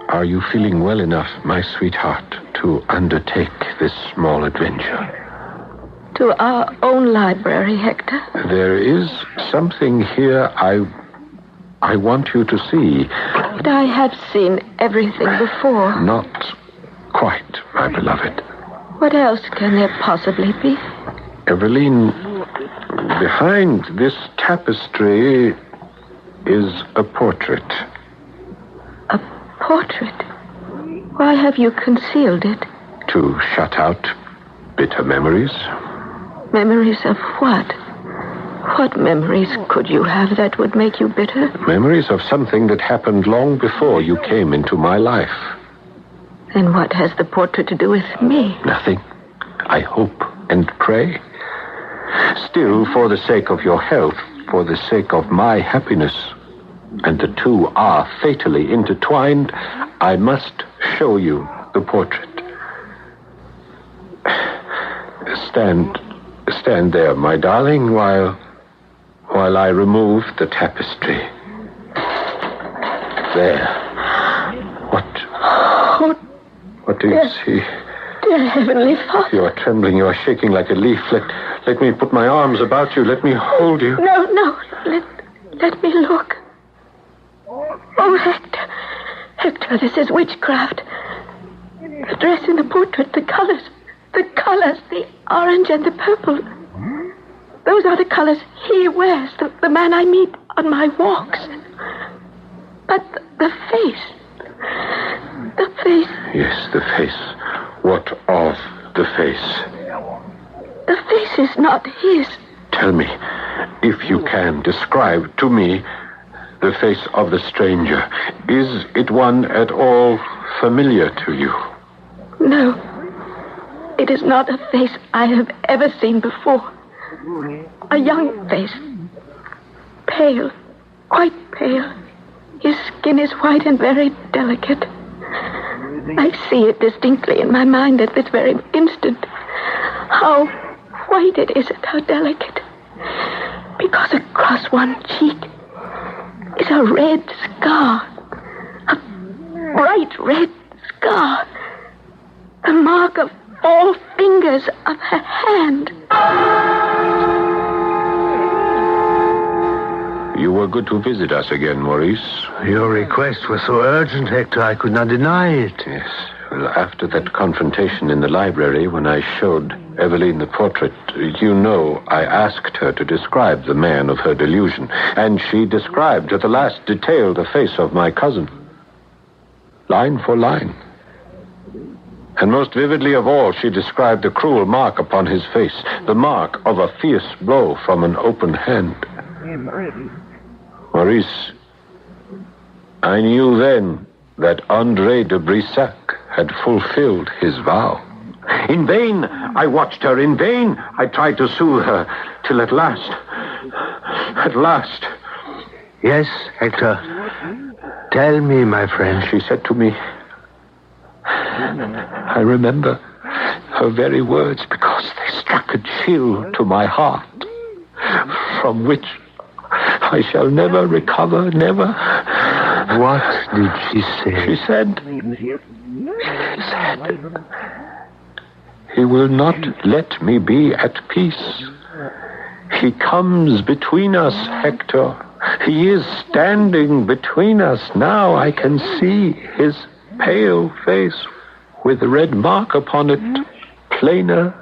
Are you feeling well enough, my sweetheart, to undertake this small adventure? To our own library, Hector. There is something here I want you to see. But I have seen everything before. Not quite, my beloved. What else can there possibly be? Eveline, behind this tapestry is a portrait. A portrait? Why have you concealed it? To shut out bitter memories. Memories of what? What memories could you have that would make you bitter? Memories of something that happened long before you came into my life. And what has the portrait to do with me? Nothing. I hope and pray. Still, for the sake of your health, for the sake of my happiness, and the two are fatally intertwined, I must show you the portrait. Stand there, my darling, while I remove the tapestry. There. What do you see? Dear Heavenly Father. You are trembling. You are shaking like a leaf. Let me put my arms about you. Let me hold you. No. Let me look. Oh, Hector. Hector, this is witchcraft. The dress in the portrait, the colors, the orange and the purple. Those are the colors he wears, the man I meet on my walks. But the face. The face. Yes, the face. What of the face? The face is not his. Tell me, if you can, describe to me the face of the stranger. Is it one at all familiar to you? No. It is not a face I have ever seen before. A young face. Pale. Quite pale. His skin is white and very delicate. I see it distinctly in my mind at this very instant. How white it is and how delicate. Because across one cheek is a red scar. A bright red scar. The mark of 4 fingers of her hand. You were good to visit us again, Maurice. Your request was so urgent, Hector, I could not deny it. Yes. Well, after that confrontation in the library, when I showed Eveline the portrait, you know, I asked her to describe the man of her delusion, and she described to the last detail the face of my cousin. Line for line. And most vividly of all, she described the cruel mark upon his face, the mark of a fierce blow from an open hand. Maurice, I knew then that Andre de Brissac had fulfilled his vow. In vain I watched her. In vain I tried to soothe her, till at last... Yes, Hector. Tell me, my friend. She said to me, I remember her very words because they struck a chill to my heart, from which I shall never recover, never. What did she say? She said, He will not let me be at peace. He comes between us, Hector. He is standing between us now. I can see his pale face with a red mark upon it, plainer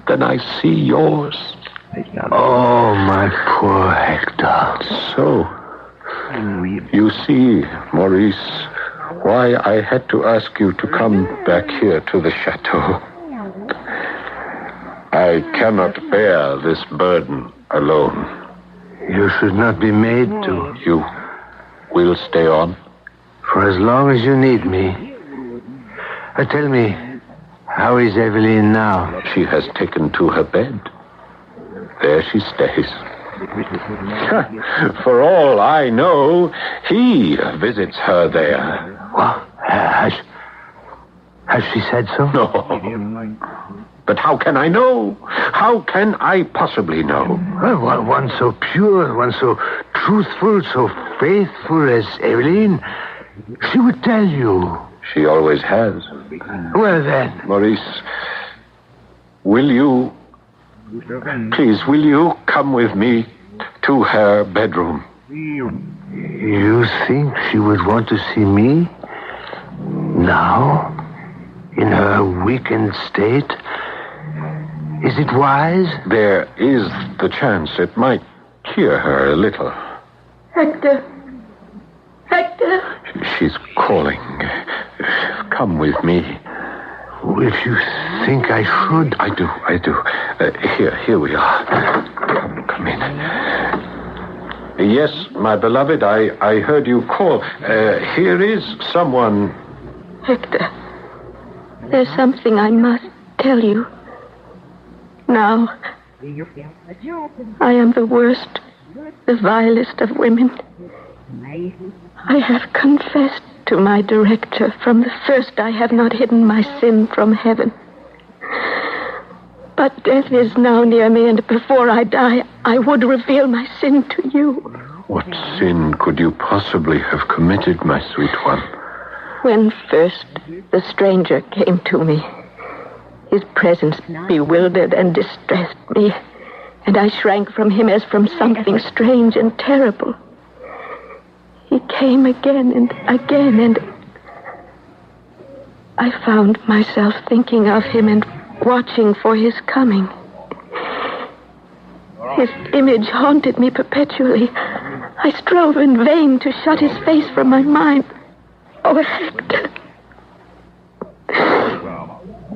than I see yours. Oh, my poor Hector. So, you see, Maurice, why I had to ask you to come back here to the chateau. I cannot bear this burden alone. You should not be made to. You will stay on? For as long as you need me. Tell me, how is Eveline now? She has taken to her bed. There she stays. For all I know, he visits her there. What? Has she said so? No. But how can I know? How can I possibly know? Well, one so pure, one so truthful, so faithful as Eveline, she would tell you. She always has. Well, then. Maurice, will you come with me to her bedroom? You think she would want to see me? Now? In her weakened state? Is it wise? There is the chance it might cheer her a little. Hector. Hector. She's calling. Come with me. If you think I should. I do. Here we are. Come in. Yes, my beloved, I heard you call. Here is someone. Hector, there's something I must tell you. Now, I am the worst, the vilest of women. I have confessed to my director. From the first, I have not hidden my sin from heaven. But death is now near me, and before I die, I would reveal my sin to you. What sin could you possibly have committed, my sweet one? When first the stranger came to me, his presence bewildered and distressed me, and I shrank from him as from something strange and terrible. He came again and again, and I found myself thinking of him and watching for his coming. His image haunted me perpetually. I strove in vain to shut his face from my mind. Oh, Hector.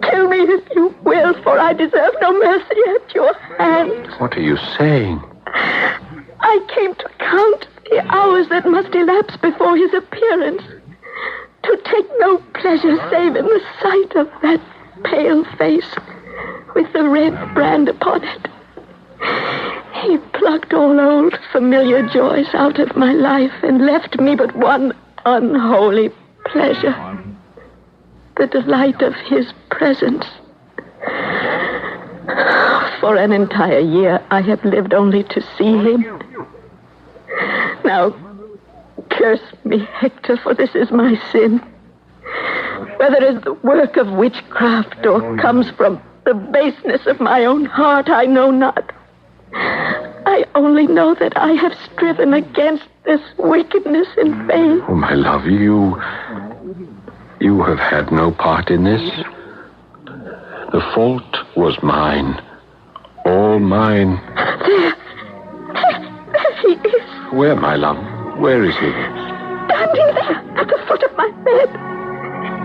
Kill me if you will, for I deserve no mercy at your hands. What are you saying? I came to count the hours that must elapse before his appearance, to take no pleasure save in the sight of that pale face with the red brand upon it. He plucked all old familiar joys out of my life and left me but one unholy pleasure, the delight of his presence. For an entire year, I have lived only to see him. Now, curse me, Hector, for this is my sin. Whether it is the work of witchcraft or comes from the baseness of my own heart, I know not. I only know that I have striven against this wickedness in vain. Oh, my love, you have had no part in this. The fault was mine. All mine. There he is. Where, my love? Where is he? Standing there at the foot of my bed.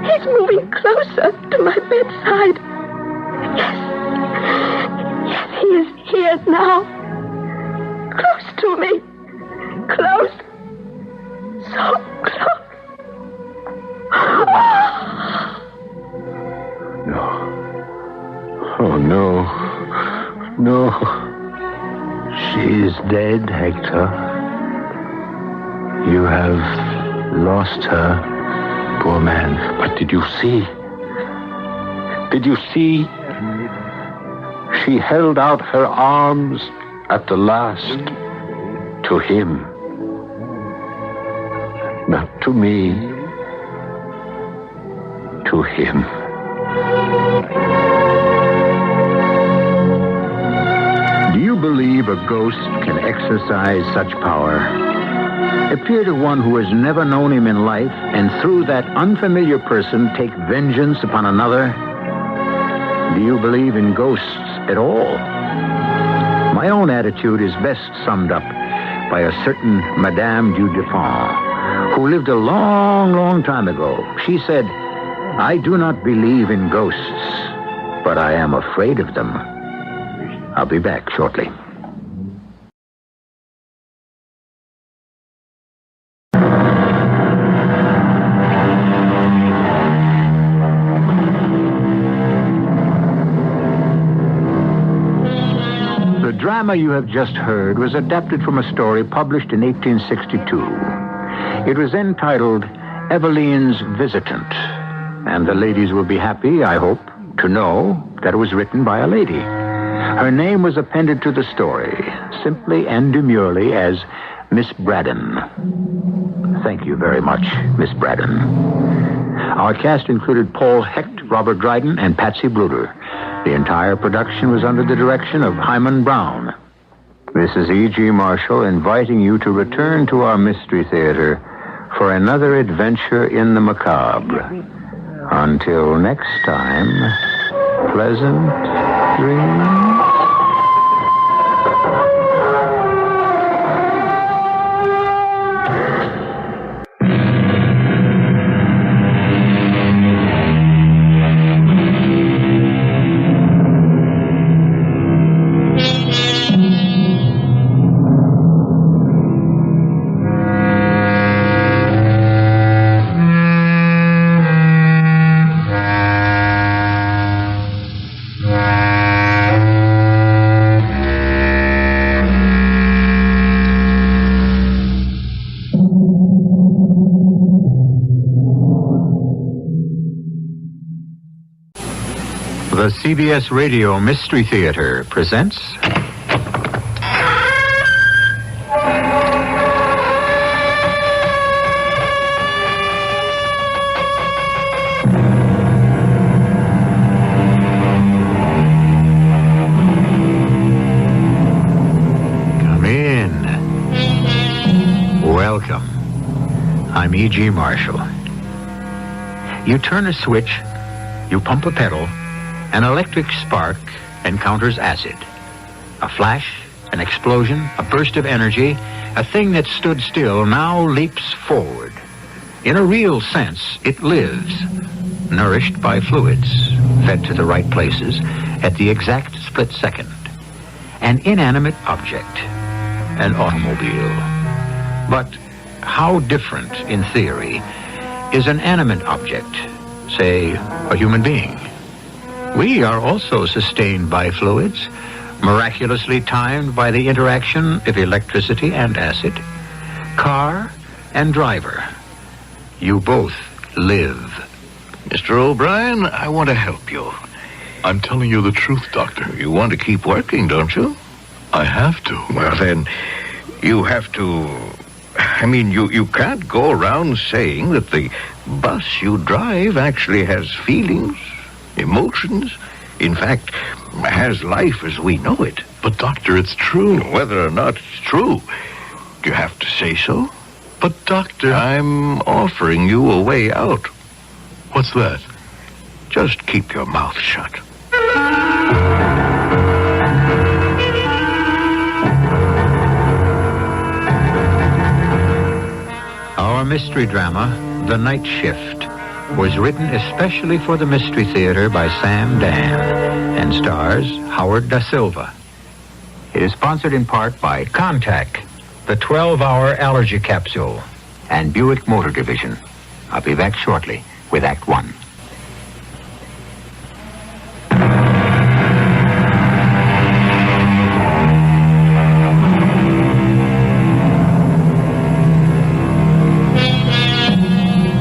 He's moving closer to my bedside. Yes, he is here now. Close to me. Close. So close. No. Oh, no. No. She is dead, Hector. You have lost her, poor man. But did you see? Did you see? She held out her arms at the last to him. Not to me. To him. believe a ghost can exercise such power? Appear to one who has never known him in life, and through that unfamiliar person take vengeance upon another? Do you believe in ghosts at all? My own attitude is best summed up by a certain Madame du Deffand, who lived a long, long time ago. She said, "I do not believe in ghosts, but I am afraid of them." I'll be back shortly. The drama you have just heard was adapted from a story published in 1862. It was entitled Eveline's Visitant, and the ladies will be happy, I hope, to know that it was written by a lady. Her name was appended to the story, simply and demurely as Miss Braddon. Thank you very much, Miss Braddon. Our cast included Paul Hecht, Robert Dryden, and Patsy Bruder. The entire production was under the direction of Hyman Brown. This is E.G. Marshall inviting you to return to our Mystery Theater for another adventure in the macabre. Until next time, pleasant dreams. The CBS Radio Mystery Theater presents... Come in. Welcome. I'm E.G. Marshall. You turn a switch, you pump a pedal, an electric spark encounters acid. A flash, an explosion, a burst of energy, a thing that stood still now leaps forward. In a real sense, it lives, nourished by fluids, fed to the right places, at the exact split second. An inanimate object, an automobile. But how different, in theory, is an animate object, say, a human being? We are also sustained by fluids, miraculously timed by the interaction of electricity and acid. Car and driver, you both live. Mr. O'Brien, I want to help you. I'm telling you the truth, Doctor. You want to keep working, don't you? I have to. Well, then, you have to... I mean, you can't go around saying that the bus you drive actually has feelings, emotions, in fact, has life as we know it. But, Doctor, it's true. Whether or not it's true, do you have to say so? But, Doctor... I'm offering you a way out. What's that? Just keep your mouth shut. Our mystery drama, The Night Shift, was written especially for the Mystery Theater by Sam Dan and stars Howard Da Silva. It is sponsored in part by Contact, the 12-hour allergy capsule, and Buick Motor Division. I'll be back shortly with Act One.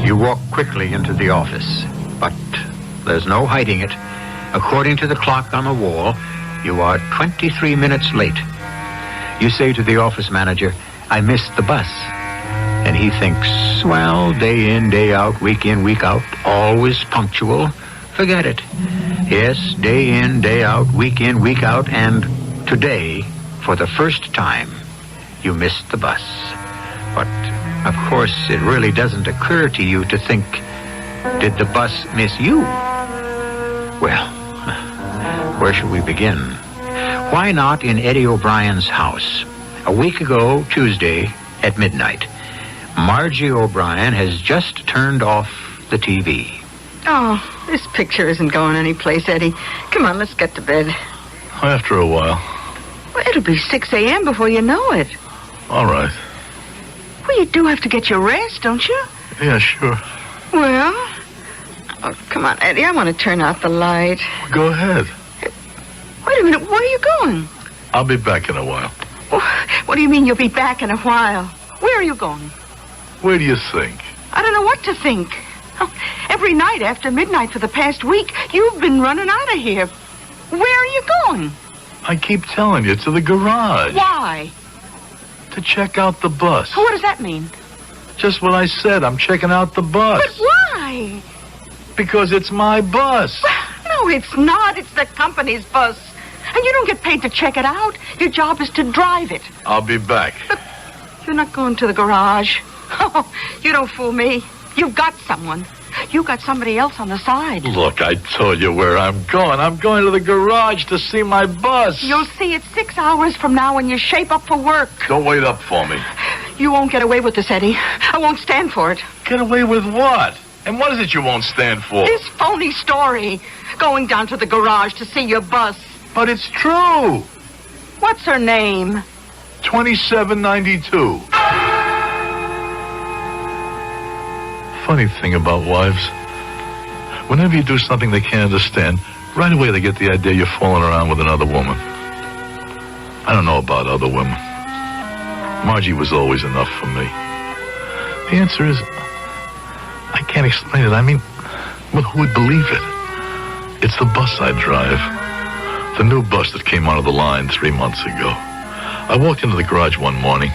You walk quickly into the office, but there's no hiding it. According to the clock on the wall, you are 23 minutes late. You say to the office manager, "I missed the bus." And he thinks, well, day in, day out, week in, week out, always punctual. Forget it. Yes, day in, day out, week in, week out, and today for the first time, you missed the bus. But, of course, it really doesn't occur to you to think, did the bus miss you? Well, where should we begin? Why not in Eddie O'Brien's house? A week ago, Tuesday, at midnight, Margie O'Brien has just turned off the TV. Oh, this picture isn't going anyplace, Eddie. Come on, let's get to bed. After a while. Well, it'll be 6 a.m. before you know it. All right. Well, you do have to get your rest, don't you? Yeah, sure. Well, oh, come on, Eddie. I want to turn out the light. Go ahead. Wait a minute. Where are you going? I'll be back in a while. What do you mean you'll be back in a while? Where are you going? Where do you think? I don't know what to think. Oh, every night after midnight for the past week, you've been running out of here. Where are you going? I keep telling you, to the garage. Why? To check out the bus. What does that mean? Just what I said. I'm checking out the bus. But why? Because it's my bus. No, it's not. It's the company's bus. And you don't get paid to check it out. Your job is to drive it. I'll be back. But you're not going to the garage. Oh, you don't fool me. You've got someone. You got somebody else on the side. Look, I told you where I'm going. I'm going to the garage to see my bus. You'll see it 6 hours from now when you shape up for work. Don't wait up for me. You won't get away with this, Eddie. I won't stand for it. Get away with what? And what is it you won't stand for? This phony story. Going down to the garage to see your bus. But it's true. What's her name? 2792. Funny thing about wives. Whenever you do something they can't understand, right away they get the idea you're fooling around with another woman. I don't know about other women. Margie was always enough for me. The answer is, I can't explain it. I mean, well, who would believe it? It's the bus I drive. The new bus that came onto the line 3 months ago. I walked into the garage one morning,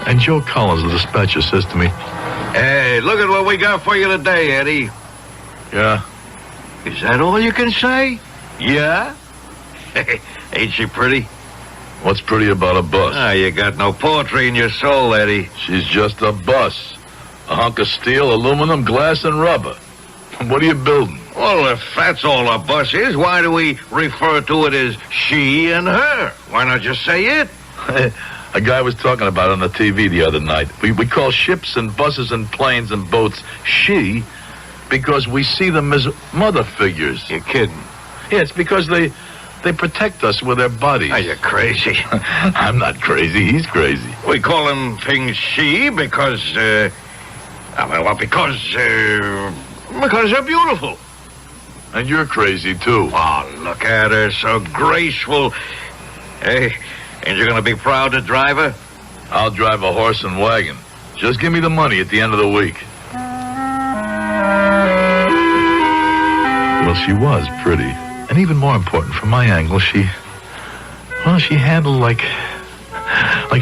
and Joe Collins, the dispatcher, says to me, Hey, look at what we got for you today, Eddie. Yeah? Is that all you can say? Yeah? Ain't she pretty? What's pretty about a bus? Ah, you got no poetry in your soul, Eddie. She's just a bus. A hunk of steel, aluminum, glass, and rubber. What are you building? Well, if that's all a bus is, why do we refer to it as she and her? Why not just say it? A guy was talking about it on the TV the other night. We call ships and buses and planes and boats she because we see them as mother figures. You're kidding. Yeah, it's because they protect us with their bodies. Are you crazy? I'm not crazy. He's crazy. We call them things she because they're beautiful. And you're crazy, too. Oh, look at her, so graceful. Hey, ain't you going to be proud to drive her? I'll drive a horse and wagon. Just give me the money at the end of the week. Well, she was pretty. And even more important, from my angle, she handled like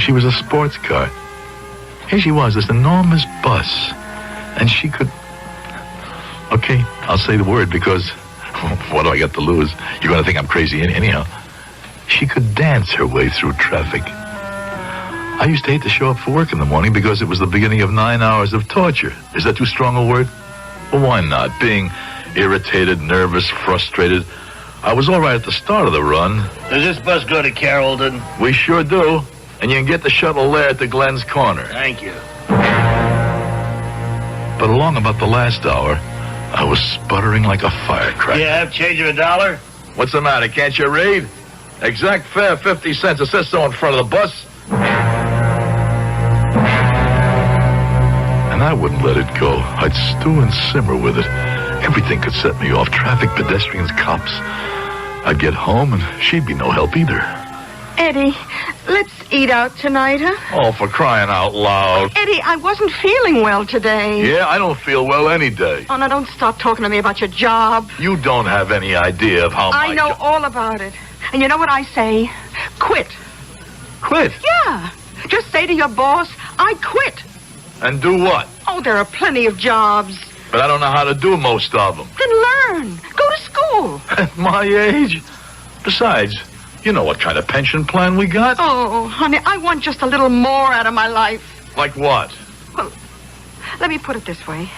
she was a sports car. Here she was, this enormous bus. And she could... Okay, I'll say the word because what do I got to lose? You're going to think I'm crazy anyhow. She could dance her way through traffic. I used to hate to show up for work in the morning because it was the beginning of 9 hours of torture. Is that too strong a word? Well, why not? Being irritated, nervous, frustrated. I was all right at the start of the run. Does this bus go to Carrollton? We sure do. And you can get the shuttle there at the Glens Corner. Thank you. But along about the last hour, I was sputtering like a firecracker. You have change of $1? What's the matter? Can't you read? Exact fare, 50 cents. It says so in front of the bus. And I wouldn't let it go. I'd stew and simmer with it. Everything could set me off. Traffic, pedestrians, cops. I'd get home and she'd be no help either. Eddie, let's eat out tonight, huh? Oh, for crying out loud. Eddie, I wasn't feeling well today. Yeah, I don't feel well any day. Oh, now don't start talking to me about your job. You don't have any idea of how I know all about it. And you know what I say? Quit. Quit? Yeah. Just say to your boss, I quit. And do what? Oh, there are plenty of jobs. But I don't know how to do most of them. Then learn. Go to school. At my age? Besides, You know what kind of pension plan we got? Oh, honey, I want just a little more out of my life. Like what? Well, let me put it this way.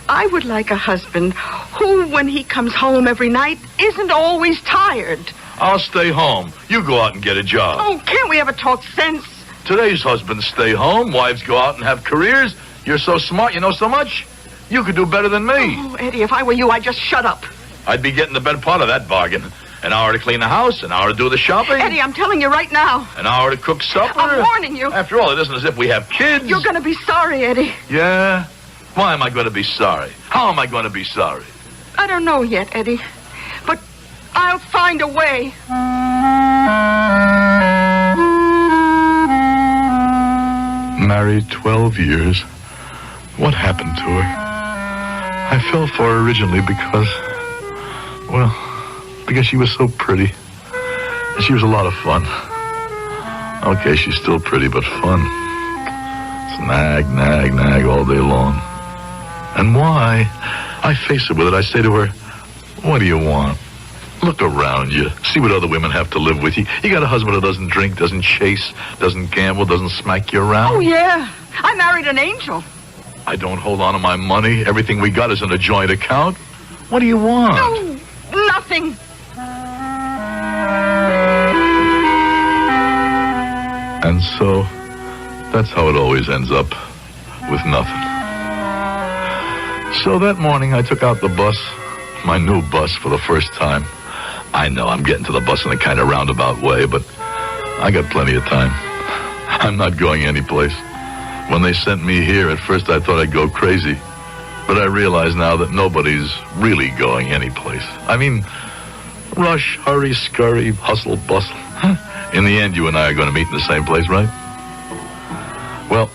I would like a husband who, when he comes home every night, isn't always tired. I'll stay home. You go out and get a job. Oh, can't we ever talk sense? Today's husbands stay home. Wives go out and have careers. You're so smart. You know so much. You could do better than me. Oh, Eddie, if I were you, I'd just shut up. I'd be getting the better part of that bargain. An hour to clean the house, an hour to do the shopping. Eddie, I'm telling you right now. An hour to cook supper. I'm warning you. After all, it isn't as if we have kids. You're going to be sorry, Eddie. Yeah? Why am I going to be sorry? How am I going to be sorry? I don't know yet, Eddie. But I'll find a way. Married 12 years. What happened to her? I fell for her originally because she was so pretty. And she was a lot of fun. Okay, she's still pretty, but fun. Snag, nag, nag all day long. And why? I face her with it. I say to her, what do you want? Look around you. See what other women have to live with. You got a husband who doesn't drink, doesn't chase, doesn't gamble, doesn't smack you around. Oh, yeah. I married an angel. I don't hold on to my money. Everything we got is in a joint account. What do you want? No, nothing. And so, that's how it always ends up, with nothing. So that morning I took out the bus, my new bus, for the first time. I know I'm getting to the bus in a kind of roundabout way, but I got plenty of time. I'm not going anyplace. When they sent me here, at first I thought I'd go crazy. But I realize now that nobody's really going anyplace. I mean, rush, hurry, scurry, hustle, bustle. In the end, you and I are going to meet in the same place, right? Well,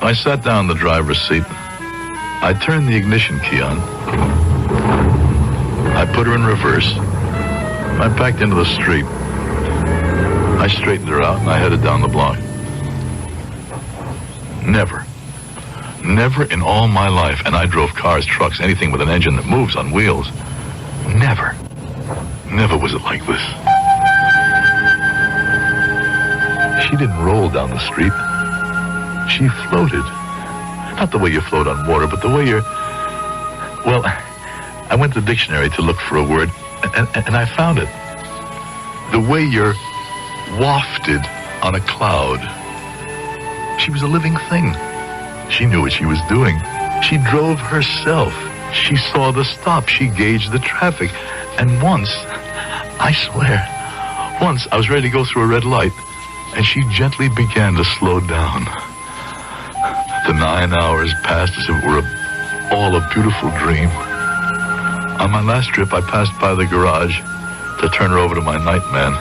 I sat down in the driver's seat. I turned the ignition key on. I put her in reverse. I backed into the street. I straightened her out and I headed down the block. Never in all my life, and I drove cars, trucks, anything with an engine that moves on wheels. Never was it like this. She didn't roll down the street. She floated. Not the way you float on water, but the way you're... Well, I went to the dictionary to look for a word, and I found it. The way you're wafted on a cloud. She was a living thing. She knew what she was doing. She drove herself. She saw the stop. She gauged the traffic. And once, I swear, once I was ready to go through a red light, and she gently began to slow down. The 9 hours passed as if it were all a beautiful dream. On my last trip, I passed by the garage to turn her over to my night man.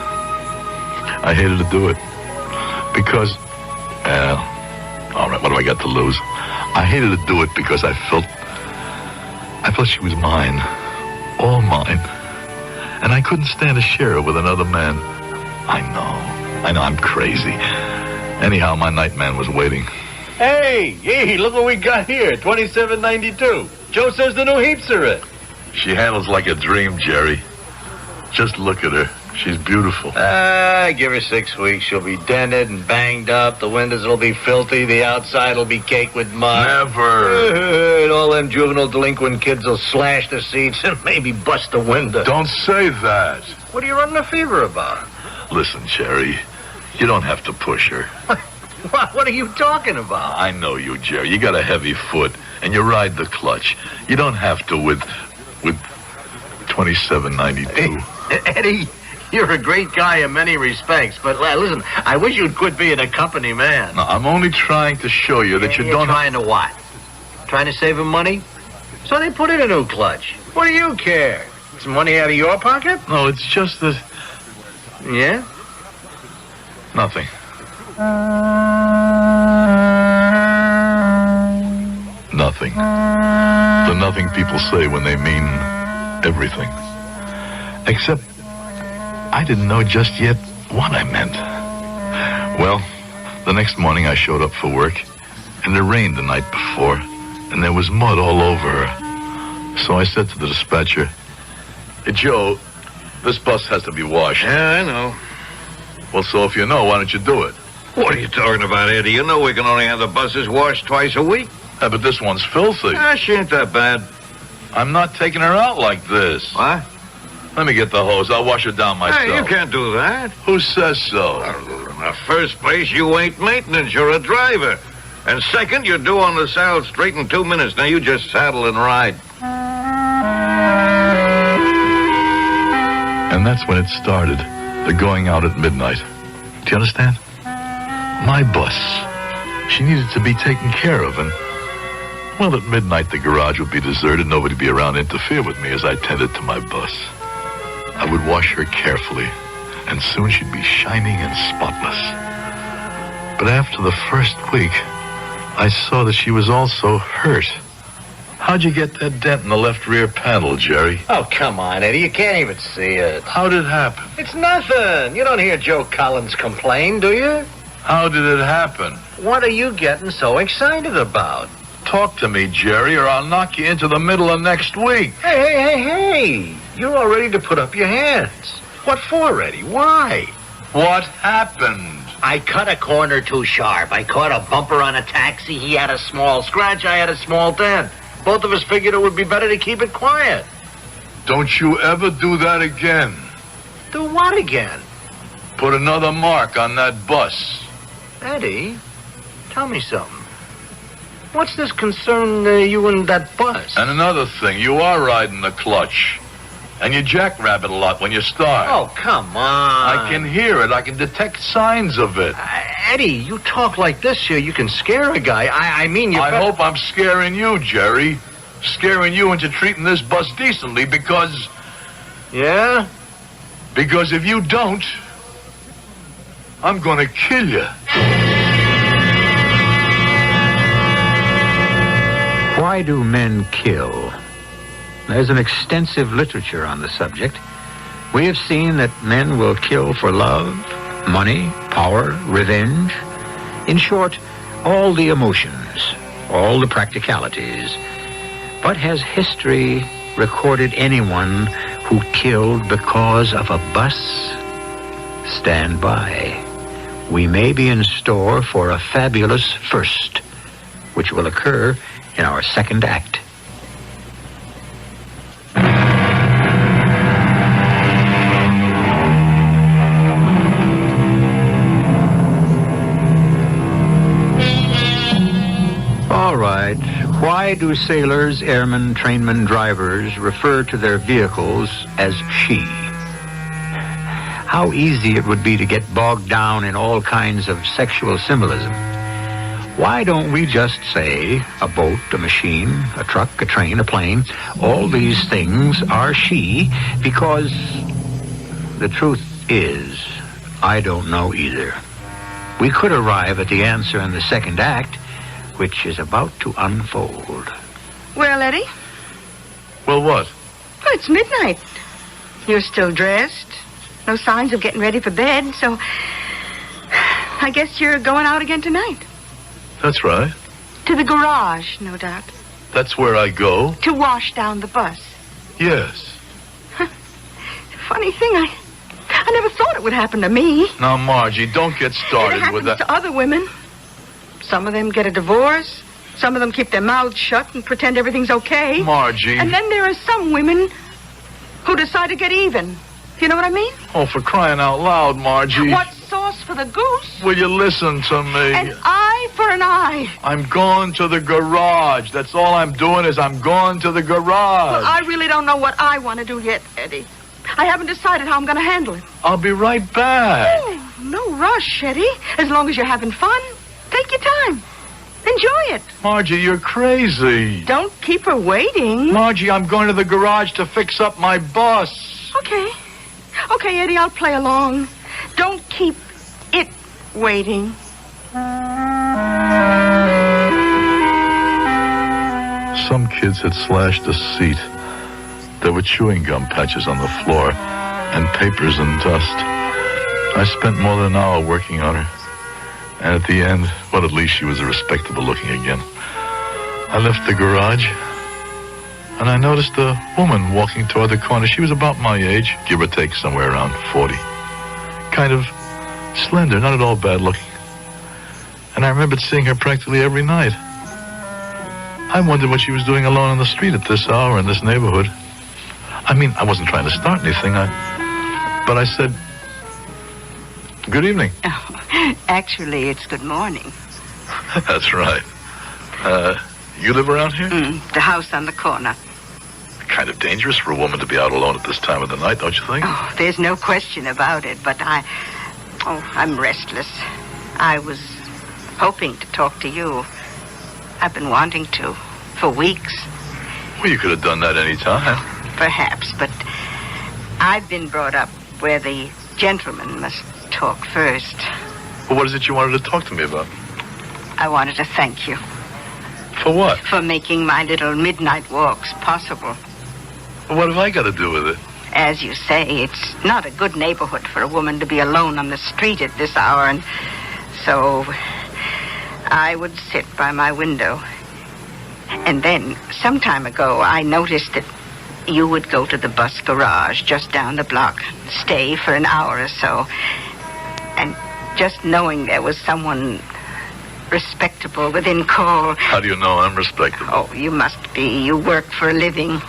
I hated to do it because, all right, what do I got to lose? I hated to do it because I felt she was mine, all mine, and I couldn't stand to share her with another man. I know, I'm crazy. Anyhow, my night man was waiting. Hey, look what we got here, $27.92. Joe says the new heaps are it. She handles like a dream, Jerry. Just look at her. She's beautiful. Give her 6 weeks. She'll be dented and banged up. The windows will be filthy. The outside will be caked with mud. Never. And all them juvenile delinquent kids will slash the seats and maybe bust the window. Don't say that. What are you running a fever about? Listen, Jerry, you don't have to push her. What are you talking about? I know you, Jerry. You got a heavy foot, and you ride the clutch. You don't have to with $27.92. Hey, Eddie, you're a great guy in many respects, but listen, I wish you'd quit being a company man. No, I'm only trying to show you that you don't... Trying to what? Trying to save him money? So they put in a new clutch. What do you care? Some money out of your pocket? No, it's just that... Yeah? Nothing. Nothing. The nothing people say when they mean everything. Except I didn't know just yet what I meant. Well, the next morning I showed up for work, and it rained the night before, and there was mud all over her. So I said to the dispatcher, "Hey, Joe, This bus has to be washed. Yeah, I know. Well, so if you know, why don't you do it? What are you talking about, Eddie? You know we can only have the buses washed twice a week. Yeah, but this one's filthy. She ain't that bad. I'm not taking her out like this. What? Let me get the hose. I'll wash her down myself. Hey, you can't do that. Who says so? In the first place, you ain't maintenance. You're a driver. And second, you're due on the South Street in 2 minutes. Now you just saddle and ride. And that's when it started. The going out at midnight. Do you understand? My bus. She needed to be taken care of, and well, at midnight the garage would be deserted. Nobody would be around to interfere with me as I tended to my bus. I would wash her carefully, and soon she'd be shining and spotless. But after the first week, I saw that she was also hurt. How'd you get that dent in the left rear panel, Jerry? Oh, come on, Eddie. You can't even see it. How did it happen? It's nothing. You don't hear Joe Collins complain, do you? How did it happen? What are you getting so excited about? Talk to me, Jerry, or I'll knock you into the middle of next week. Hey. You're all ready to put up your hands. What for, Eddie? Why? What happened? I cut a corner too sharp. I caught a bumper on a taxi. He had a small scratch. I had a small dent. Both of us figured it would be better to keep it quiet. Don't you ever do that again. Do what again? Put another mark on that bus. Eddie, tell me something. What's this concern you and that bus? And another thing, you are riding the clutch. And you jackrabbit a lot when you start. Oh, come on. I can hear it. I can detect signs of it. Eddie, you talk like this here, you can scare a guy. I mean, you... I hope I'm scaring you, Jerry. Scaring you into treating this bus decently because... Yeah? Because if you don't, I'm gonna kill you. Why do men kill? There's an extensive literature on the subject. We have seen that men will kill for love, money, power, revenge. In short, all the emotions, all the practicalities. But has history recorded anyone who killed because of a bus? Stand by. We may be in store for a fabulous first, which will occur in our second act. All right. Why do sailors, airmen, trainmen, drivers refer to their vehicles as she? How easy it would be to get bogged down in all kinds of sexual symbolism. Why don't we just say a boat, a machine, a truck, a train, a plane? All these things are she, because the truth is, I don't know either. We could arrive at the answer in the second act, which is about to unfold. Well, Eddie? Well, what? Well, it's midnight. You're still dressed. No signs of getting ready for bed, so I guess you're going out again tonight. That's right. To the garage, no doubt. That's where I go? To wash down the bus. Yes. Funny thing, I never thought it would happen to me. Now, Margie, don't get started with that. It happens to other women. Some of them get a divorce. Some of them keep their mouths shut and pretend everything's okay. Margie. And then there are some women who decide to get even. You know what I mean? Oh, for crying out loud, Margie. What's sauce for the goose? Will you listen to me? An eye for an eye. I'm going to the garage. That's all I'm doing is I'm going to the garage. Well, I really don't know what I want to do yet, Eddie. I haven't decided how I'm going to handle it. I'll be right back. Oh, no rush, Eddie. As long as you're having fun, take your time. Enjoy it. Margie, you're crazy. Don't keep her waiting. Margie, I'm going to the garage to fix up my bus. Okay. Okay, Eddie, I'll play along. Don't keep it waiting. Some kids had slashed a seat. There were chewing gum patches on the floor and papers and dust. I spent more than an hour working on her. And at the end, well, at least she was respectable looking again. I left the garage and I noticed a woman walking toward the corner. She was about my age, give or take somewhere around 40. Kind of slender, not at all bad looking. And I remembered seeing her practically every night. I wondered what she was doing alone on the street at this hour in this neighborhood. I mean, I wasn't trying to start anything, but I said, "Good evening." Oh, actually, it's good morning. That's right. You live around here? The house on the corner. Kind of dangerous for a woman to be out alone at this time of the night, don't you think? Oh, there's no question about it, but I'm restless. I was hoping to talk to you. I've been wanting to for weeks. Well, you could have done that any time. Perhaps, but I've been brought up where the gentleman must talk first. Well, what is it you wanted to talk to me about? I wanted to thank you. For what? For making my little midnight walks possible. Well, what have I got to do with it? As you say, it's not a good neighborhood for a woman to be alone on the street at this hour, and so I would sit by my window. And then, some time ago, I noticed that you would go to the bus garage just down the block, stay for an hour or so. And just knowing there was someone respectable within call. How do you know I'm respectable? Oh, you must be. You work for a living.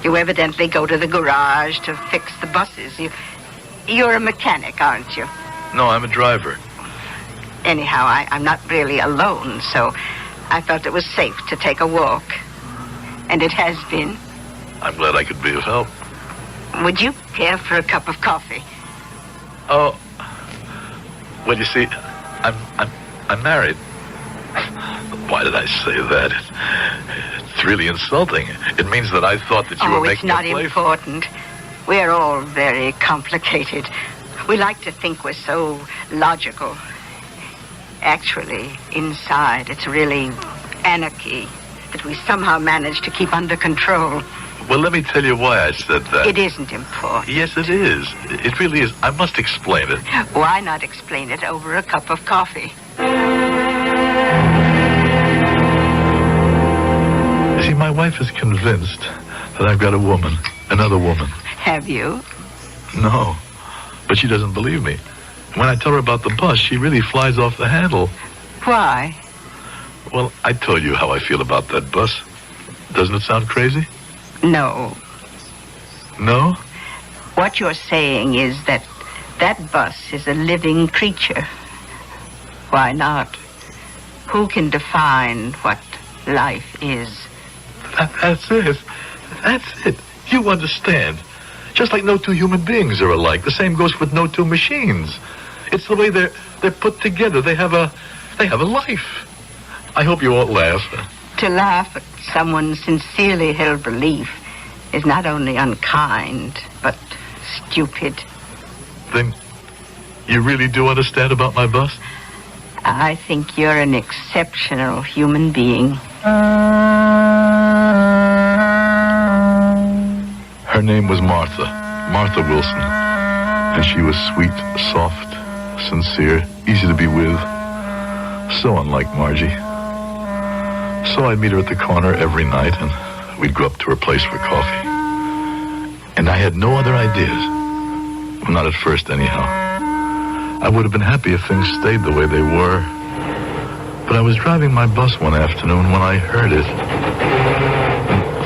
You evidently go to the garage to fix the buses. You're a mechanic, aren't you? No, I'm a driver. Anyhow, I'm not really alone, so I felt it was safe to take a walk. And it has been. I'm glad I could be of help. Would you care for a cup of coffee? Oh, well, you see, I'm married. Why did I say that? It's really insulting. It means that I thought that you were making a play. Oh, it's not important. We're all very complicated. We like to think we're so logical. Actually, inside, it's really anarchy that we somehow manage to keep under control. Well, let me tell you why I said that. It isn't important. Yes, it is. It really is. I must explain it. Why not explain it over a cup of coffee? You see, my wife is convinced that I've got a woman, another woman. Have you? No, but she doesn't believe me. When I tell her about the bus, she really flies off the handle. Why? Well, I told you how I feel about that bus. Doesn't it sound crazy? No. No? What you're saying is that bus is a living creature. Why not? Who can define what life is? That's it. That's it. You understand. Just like no two human beings are alike. The same goes with no two machines. It's the way they're put together. They have a life. I hope you won't laugh. To laugh at someone's sincerely held belief is not only unkind, but stupid. Then you really do understand about my bus? I think you're an exceptional human being. Her name was Martha Wilson. And she was sweet, soft, sincere, easy to be with. So unlike Margie. So I'd meet her at the corner every night, and we'd go up to her place for coffee. And I had no other ideas. Well, not at first, anyhow. I would have been happy if things stayed the way they were. But I was driving my bus one afternoon when I heard it.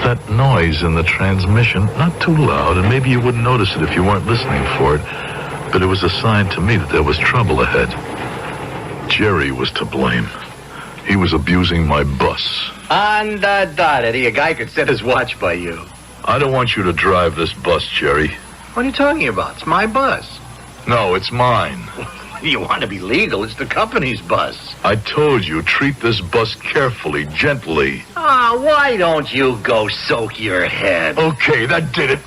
That noise in the transmission, not too loud, and maybe you wouldn't notice it if you weren't listening for it, but it was a sign to me that there was trouble ahead. Jerry was to blame. He was abusing my bus. Eddie, a guy could set his watch by you. I don't want you to drive this bus, Jerry. What are you talking about? It's my bus. No, it's mine. You want to be legal. It's the company's bus. I told you, treat this bus carefully, gently. Why don't you go soak your head? Okay, that did it.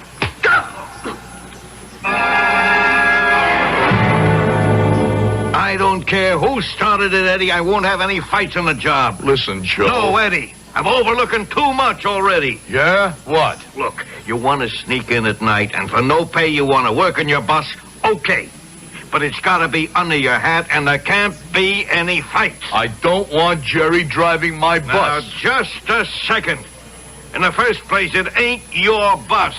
I don't care who started it, Eddie. I won't have any fights on the job. Listen, Joe. No, Eddie. I'm overlooking too much already. Yeah? What? Look, you want to sneak in at night, and for no pay you want to work on your bus, okay. But it's got to be under your hat, and there can't be any fights. I don't want Jerry driving my bus. Now, just a second. In the first place, it ain't your bus.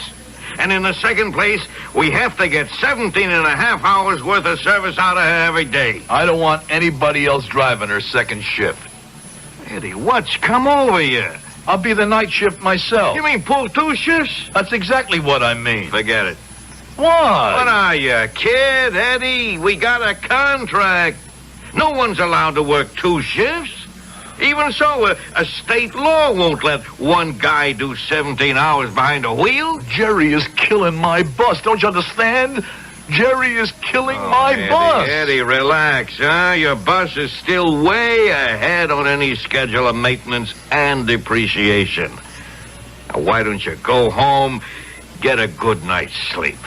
And in the second place, we have to get 17 and a half hours worth of service out of her every day. I don't want anybody else driving her second shift. Eddie, what's come over you? I'll be the night shift myself. You mean pull 2 shifts? That's exactly what I mean. Forget it. What? What are you, kid, Eddie? We got a contract. No one's allowed to work 2 shifts. Even so, a state law won't let one guy do 17 hours behind a wheel. Jerry is killing my bus. Don't you understand? Jerry is killing my bus. Eddie, relax, huh? Your bus is still way ahead on any schedule of maintenance and depreciation. Now, why don't you go home, get a good night's sleep?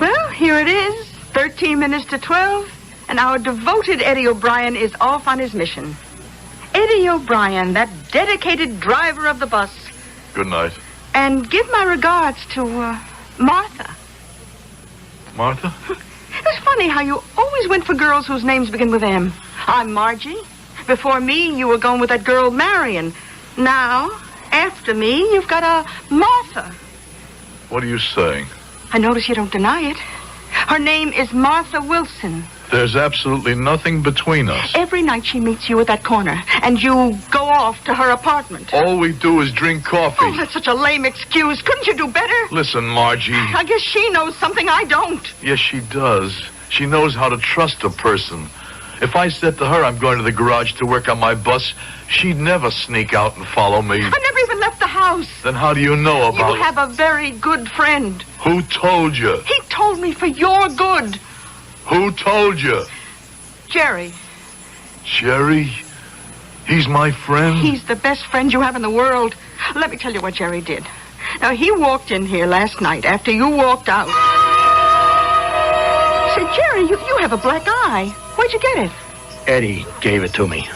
Well, here it is, 13 minutes to 12, and our devoted Eddie O'Brien is off on his mission. Eddie O'Brien, that dedicated driver of the bus. Good night. And give my regards to, Martha. Martha? It's funny how you always went for girls whose names begin with M. I'm Margie. Before me, you were going with that girl Marion. Now, after me, you've got a Martha. What are you saying? I notice you don't deny it. Her name is Martha Wilson. There's absolutely nothing between us. Every night she meets you at that corner, and you go off to her apartment. All we do is drink coffee. Oh, that's such a lame excuse. Couldn't you do better? Listen, Margie. I guess she knows something I don't. Yes, she does. She knows how to trust a person. If I said to her I'm going to the garage to work on my bus, she'd never sneak out and follow me. I never even left the house. Then how do you know about it? You have a very good friend. Who told you? He told me for your good. Who told you? Jerry. Jerry? He's my friend? He's the best friend you have in the world. Let me tell you what Jerry did. Now, he walked in here last night after you walked out. Say, Jerry, you have a black eye. Where'd you get it? Eddie gave it to me.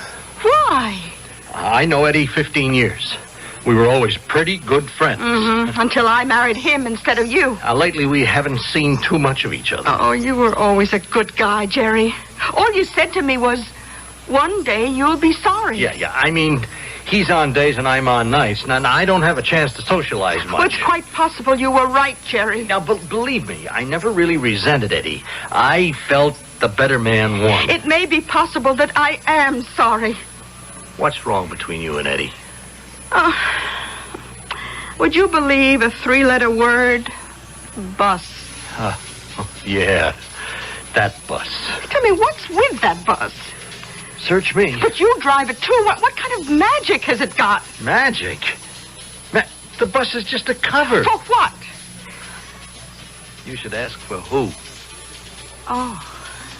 Why? I know Eddie 15 years. We were always pretty good friends. Mm-hmm. Until I married him instead of you. Lately, we haven't seen too much of each other. Oh, you were always a good guy, Jerry. All you said to me was, one day you'll be sorry. Yeah. I mean, he's on days and I'm on nights. Now, I don't have a chance to socialize much. Well, it's quite possible you were right, Jerry. Now, believe me, I never really resented Eddie. I felt the better man won. It may be possible that I am sorry. What's wrong between you and Eddie? Would you believe a 3-letter word? Bus. Yeah, that bus. Tell me, what's with that bus? Search me. But you drive it, too. What kind of magic has it got? Magic? The bus is just a cover. For what? You should ask for who. Oh,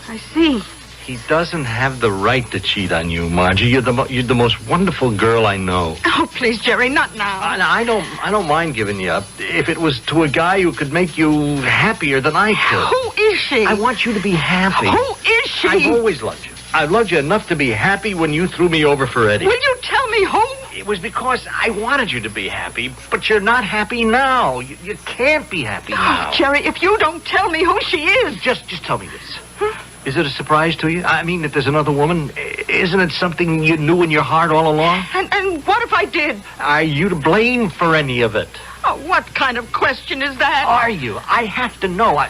I see. He doesn't have the right to cheat on you, Margie. You're the most wonderful girl I know. Oh, please, Jerry, not now. I don't mind giving you up. If it was to a guy who could make you happier than I could. Who is she? I want you to be happy. Who is she? I've always loved you. I loved you enough to be happy when you threw me over for Eddie. Will you tell me who? It was because I wanted you to be happy, but you're not happy now. You can't be happy now. Oh, Jerry, if you don't tell me who she is. Just tell me this. Huh? Is it a surprise to you? I mean, if there's another woman, isn't it something you knew in your heart all along? And what if I did? Are you to blame for any of it? Oh, what kind of question is that? Are you? I have to know.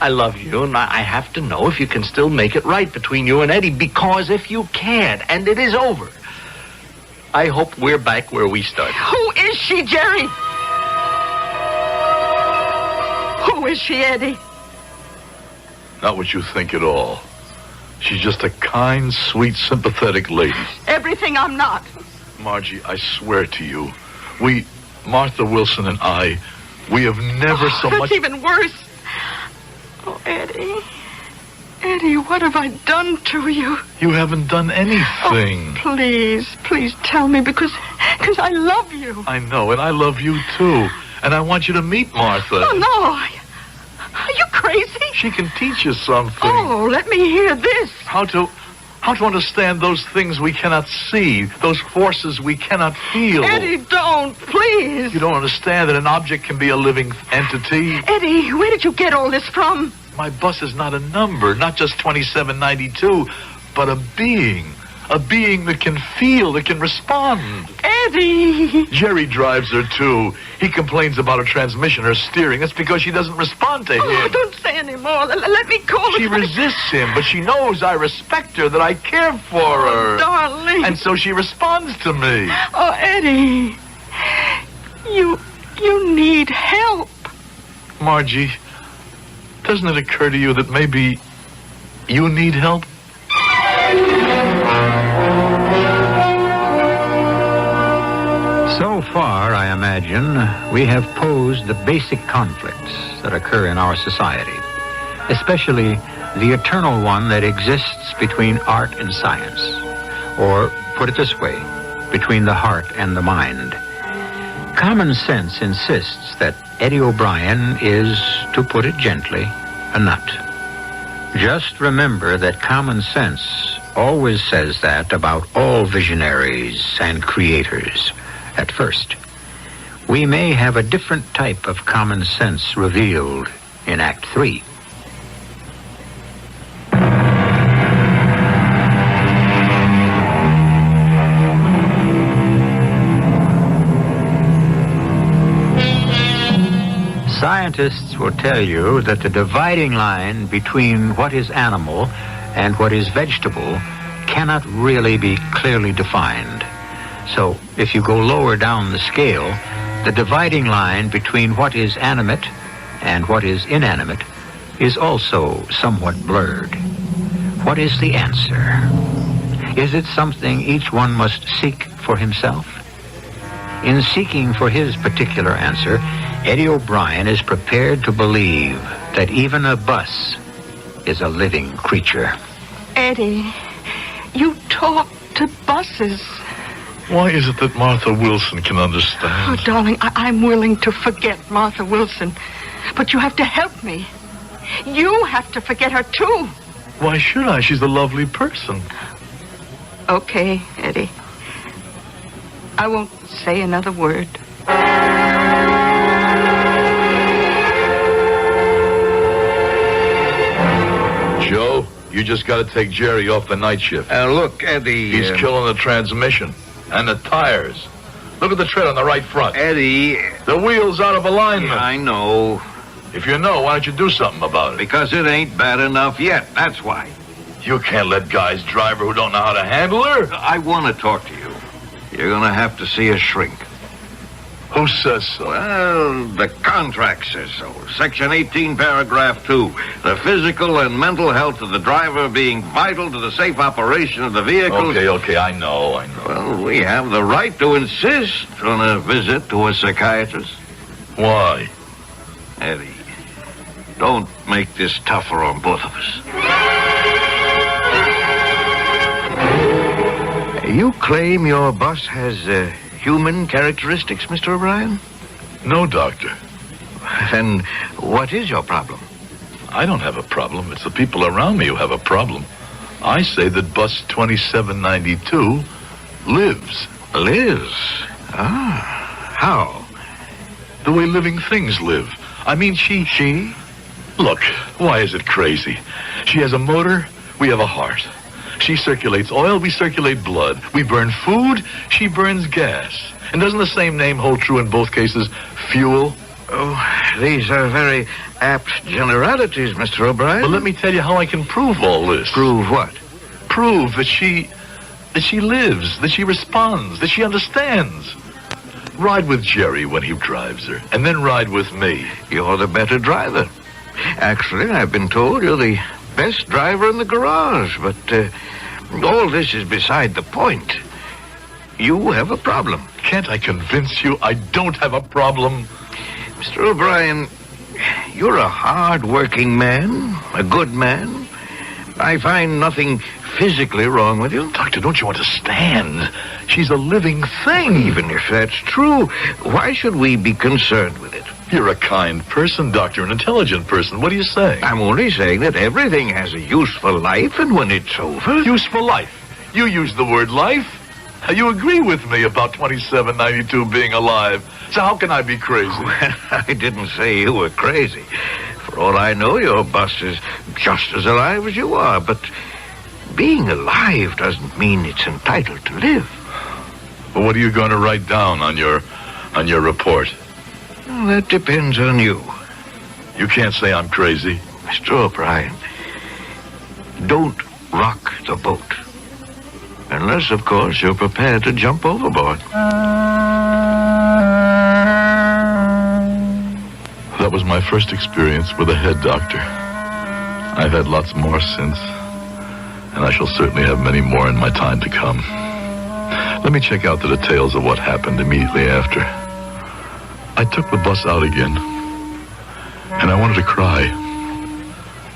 I love you, and I have to know if you can still make it right between you and Eddie, because if you can't, and it is over, I hope we're back where we started. Who is she, Jerry? Who is she, Eddie? Not what you think at all. She's just a kind, sweet, sympathetic lady. Everything I'm not. Margie, I swear to you, Martha Wilson and I, we have never so much... That's even worse. Oh, Eddie. Eddie, what have I done to you? You haven't done anything. Oh, please tell me, because I love you. I know, and I love you, too. And I want you to meet Martha. Oh, no. Are you crazy? She can teach you something. Oh, let me hear this. How to understand those things we cannot see, those forces we cannot feel. Eddie, don't, please. You don't understand that an object can be a living entity. Eddie, where did you get all this from? My bus is not a number, not just 2792, but a being. A being that can feel, that can respond. Eddie! Jerry drives her, too. He complains about her transmission, her steering. That's because she doesn't respond to him. Oh, don't say any more. Let me call She resists him, but she knows I respect her, that I care for her. Darling. And so she responds to me. Oh, Eddie. You need help. Margie, doesn't it occur to you that maybe you need help? So far, I imagine, we have posed the basic conflicts that occur in our society, especially the eternal one that exists between art and science, or, put it this way, between the heart and the mind. Common sense insists that Eddie O'Brien is, to put it gently, a nut. Just remember that common sense always says that about all visionaries and creators. At first, we may have a different type of common sense revealed in Act 3. Scientists will tell you that the dividing line between what is animal and what is vegetable cannot really be clearly defined. So, if you go lower down the scale, the dividing line between what is animate and what is inanimate is also somewhat blurred. What is the answer? Is it something each one must seek for himself? In seeking for his particular answer, Eddie O'Brien is prepared to believe that even a bus is a living creature. Eddie, you talk to buses. Why is it that Martha Wilson can understand? Oh, darling, I'm willing to forget Martha Wilson, but you have to help me. You have to forget her, too. Why should I? She's a lovely person. Okay, Eddie. I won't say another word. Joe, you just got to take Jerry off the night shift. Look, Eddie... He's killing the transmission and the tires. Look at the tread on the right front. Eddie... The wheel's out of alignment. Yeah, I know. If you know, why don't you do something about it? Because it ain't bad enough yet, that's why. You can't let guys drive her who don't know how to handle her. I want to talk to you. You're going to have to see a shrink. Who says so? Well, the contract says so. Section 18, paragraph 2. The physical and mental health of the driver being vital to the safe operation of the vehicle. Okay, I know. Well, we have the right to insist on a visit to a psychiatrist. Why? Eddie, don't make this tougher on both of us. You claim your bus has human characteristics, Mr. O'Brien? No, Doctor. Then what is your problem? I don't have a problem. It's the people around me who have a problem. I say that bus 2792 lives. Lives? Ah, how? The way living things live. I mean, she? Look, why is it crazy? She has a motor, we have a heart. She circulates oil, we circulate blood. We burn food, she burns gas. And doesn't the same name hold true in both cases? Fuel? Oh, these are very apt generalities, Mr. O'Brien. Well, let me tell you how I can prove all this. Prove what? Prove that she lives, that she responds, that she understands. Ride with Jerry when he drives her, and then ride with me. You're the better driver. Actually, I've been told you're the best driver in the garage, but all this is beside the point. You have a problem. Can't I convince you I don't have a problem? Mr. O'Brien, you're a hard-working man, a good man. I find nothing physically wrong with you. Doctor, don't you understand? She's a living thing. Even if that's true, why should we be concerned with it? You're a kind person, Doctor, an intelligent person. What are you saying? I'm only saying that everything has a useful life, and when it's over... Useful life? You use the word life? You agree with me about 2792 being alive. So how can I be crazy? Well, I didn't say you were crazy. For all I know, your bus is just as alive as you are, but being alive doesn't mean it's entitled to live. Well, what are you going to write down on your report? Well, that depends on you. You can't say I'm crazy. Mr. O'Brien, don't rock the boat. Unless, of course, you're prepared to jump overboard. That was my first experience with a head doctor. I've had lots more since, and I shall certainly have many more in my time to come. Let me check out the details of what happened immediately after. I took the bus out again, and I wanted to cry,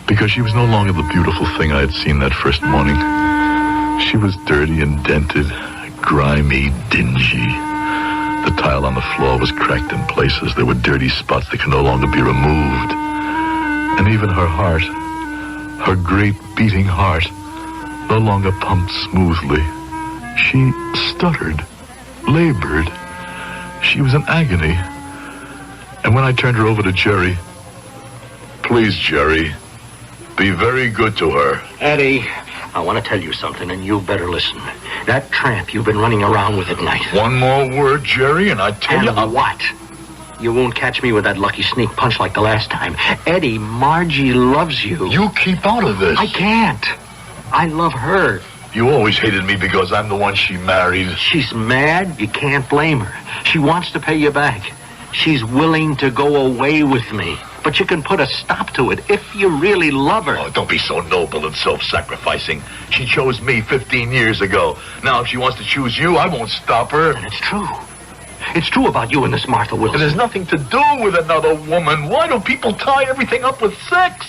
because she was no longer the beautiful thing I had seen that first morning. She was dirty and dented, grimy, dingy. The tile on the floor was cracked in places. There were dirty spots that could no longer be removed. And even her heart, her great beating heart, no longer pumped smoothly. She stuttered, labored. She was in agony. And when I turned her over to Jerry, please, Jerry, be very good to her. Eddie, I want to tell you something, and you better listen. That tramp you've been running around with at night. One more word, Jerry, and I tell you... what? You won't catch me with that lucky sneak punch like the last time. Eddie, Margie loves you. You keep out of this. I can't. I love her. You always hated me because I'm the one she married. She's mad. You can't blame her. She wants to pay you back. She's willing to go away with me. But you can put a stop to it if you really love her. Oh, don't be so noble and self-sacrificing. She chose me 15 years ago. Now, if she wants to choose you, I won't stop her. And it's true. It's true about you and this Martha Wilson. It has nothing to do with another woman. Why do people tie everything up with sex?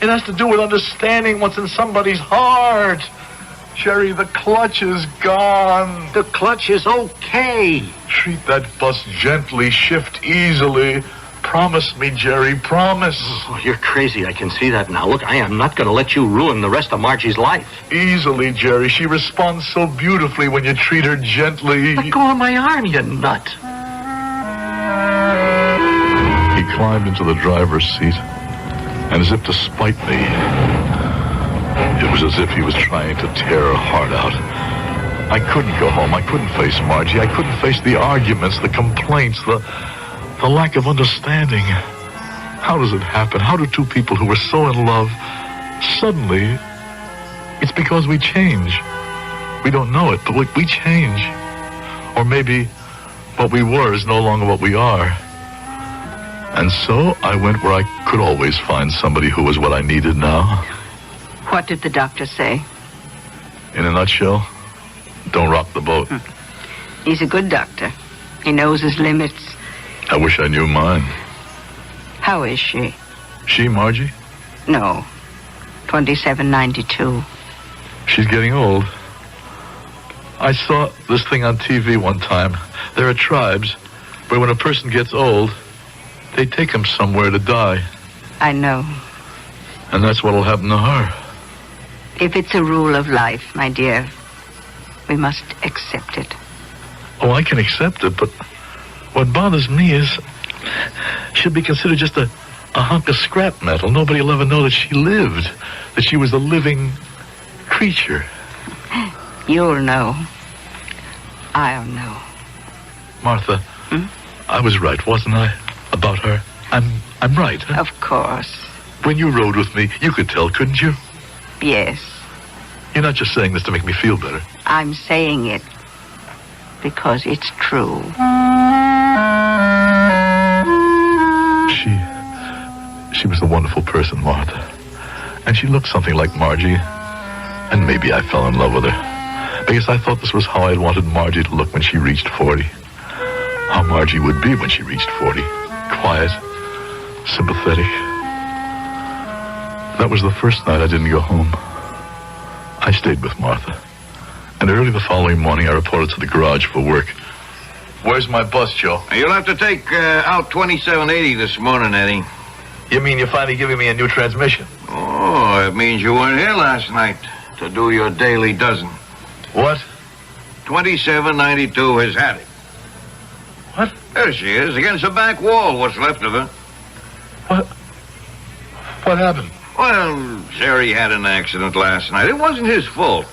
It has to do with understanding what's in somebody's heart. Jerry, the clutch is gone. The clutch is okay. Treat that bus gently, shift easily. Promise me, Jerry, promise. Oh, you're crazy. I can see that now. Look, I am not going to let you ruin the rest of Margie's life. Easily, Jerry. She responds so beautifully when you treat her gently. Let go of my arm, you nut. He climbed into the driver's seat, and as if to spite me, it was as if he was trying to tear her heart out. I couldn't go home. I couldn't face Margie. I couldn't face the arguments, the complaints, the lack of understanding. How does it happen? How do two people who were so in love, suddenly, it's because we change. We don't know it, but we change. Or maybe what we were is no longer what we are. And so I went where I could always find somebody who was what I needed now. What did the doctor say? In a nutshell, don't rock the boat. He's a good doctor. He knows his limits. I wish I knew mine. How is she? She, Margie? No. 2792. She's getting old. I saw this thing on TV one time. There are tribes where when a person gets old, they take him somewhere to die. I know. And that's what'll happen to her. If it's a rule of life, my dear, we must accept it. Oh, I can accept it, but what bothers me is she'll be considered just a hunk of scrap metal. Nobody will ever know that she lived, that she was a living creature. You'll know. I'll know. Martha, I was right, wasn't I, about her? I'm right, huh? Of course. When you rode with me, you could tell, couldn't you? Yes. You're not just saying this to make me feel better. I'm saying it because it's true. She was a wonderful person, Martha. And she looked something like Margie. And maybe I fell in love with her. Because I thought this was how I'd wanted Margie to look when she reached 40. How Margie would be when she reached 40. Quiet, sympathetic. That was the first night I didn't go home. I stayed with Martha. And early the following morning, I reported to the garage for work. Where's my bus, Joe? You'll have to take out 2780 this morning, Eddie. You mean you're finally giving me a new transmission? Oh, it means you weren't here last night to do your daily dozen. What? 2792 has had it. What? There she is, against the back wall, what's left of her. What happened? Well, Jerry had an accident last night. It wasn't his fault.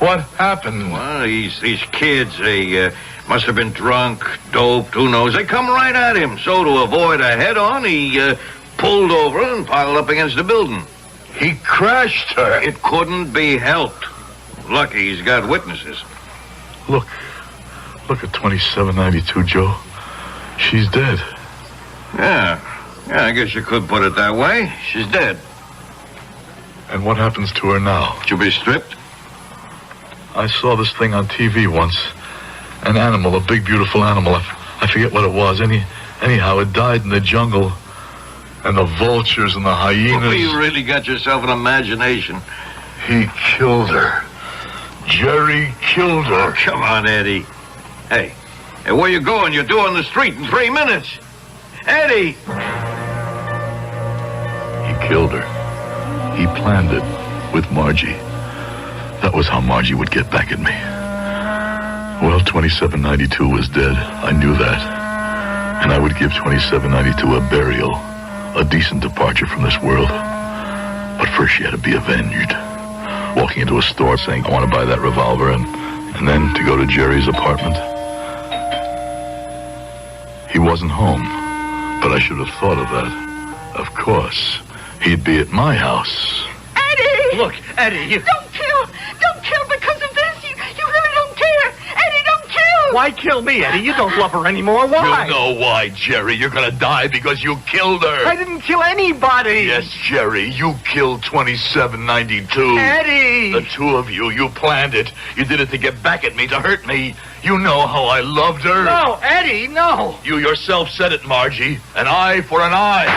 What happened? Well, these kids, they must have been drunk, doped, who knows. They come right at him. So to avoid a head-on, he pulled over and piled up against the building. He crashed her. It couldn't be helped. Lucky he's got witnesses. Look at 2792, Joe. She's dead. Yeah, I guess you could put it that way. She's dead. And what happens to her now? She'll be stripped? I saw this thing on TV once. An animal, a big, beautiful animal. I forget what it was. Anyhow, it died in the jungle. And the vultures and the hyenas. Well, you really got yourself an imagination. He killed her. Jerry killed her. Oh, come on, Eddie. Hey, where you going? You're due on the street in 3 minutes. Eddie! He killed her. He planned it with Margie. That was how Margie would get back at me. Well, 2792 was dead. I knew that. And I would give 2792 a burial, a decent departure from this world. But first she had to be avenged. Walking into a store saying, I want to buy that revolver, and then to go to Jerry's apartment. He wasn't home, but I should have thought of that. Of course, he'd be at my house. Eddie! Look, Eddie, you... Don't kill because of this. You really don't care. Eddie, don't kill. Why kill me, Eddie? You don't love her anymore. Why? You know why, Jerry. You're gonna die because you killed her. I didn't kill anybody. Yes, Jerry, you killed 2792. Eddie! The two of you, you planned it. You did it to get back at me, to hurt me. You know how I loved her. No, Eddie, no. You yourself said it, Margie. An eye for an eye.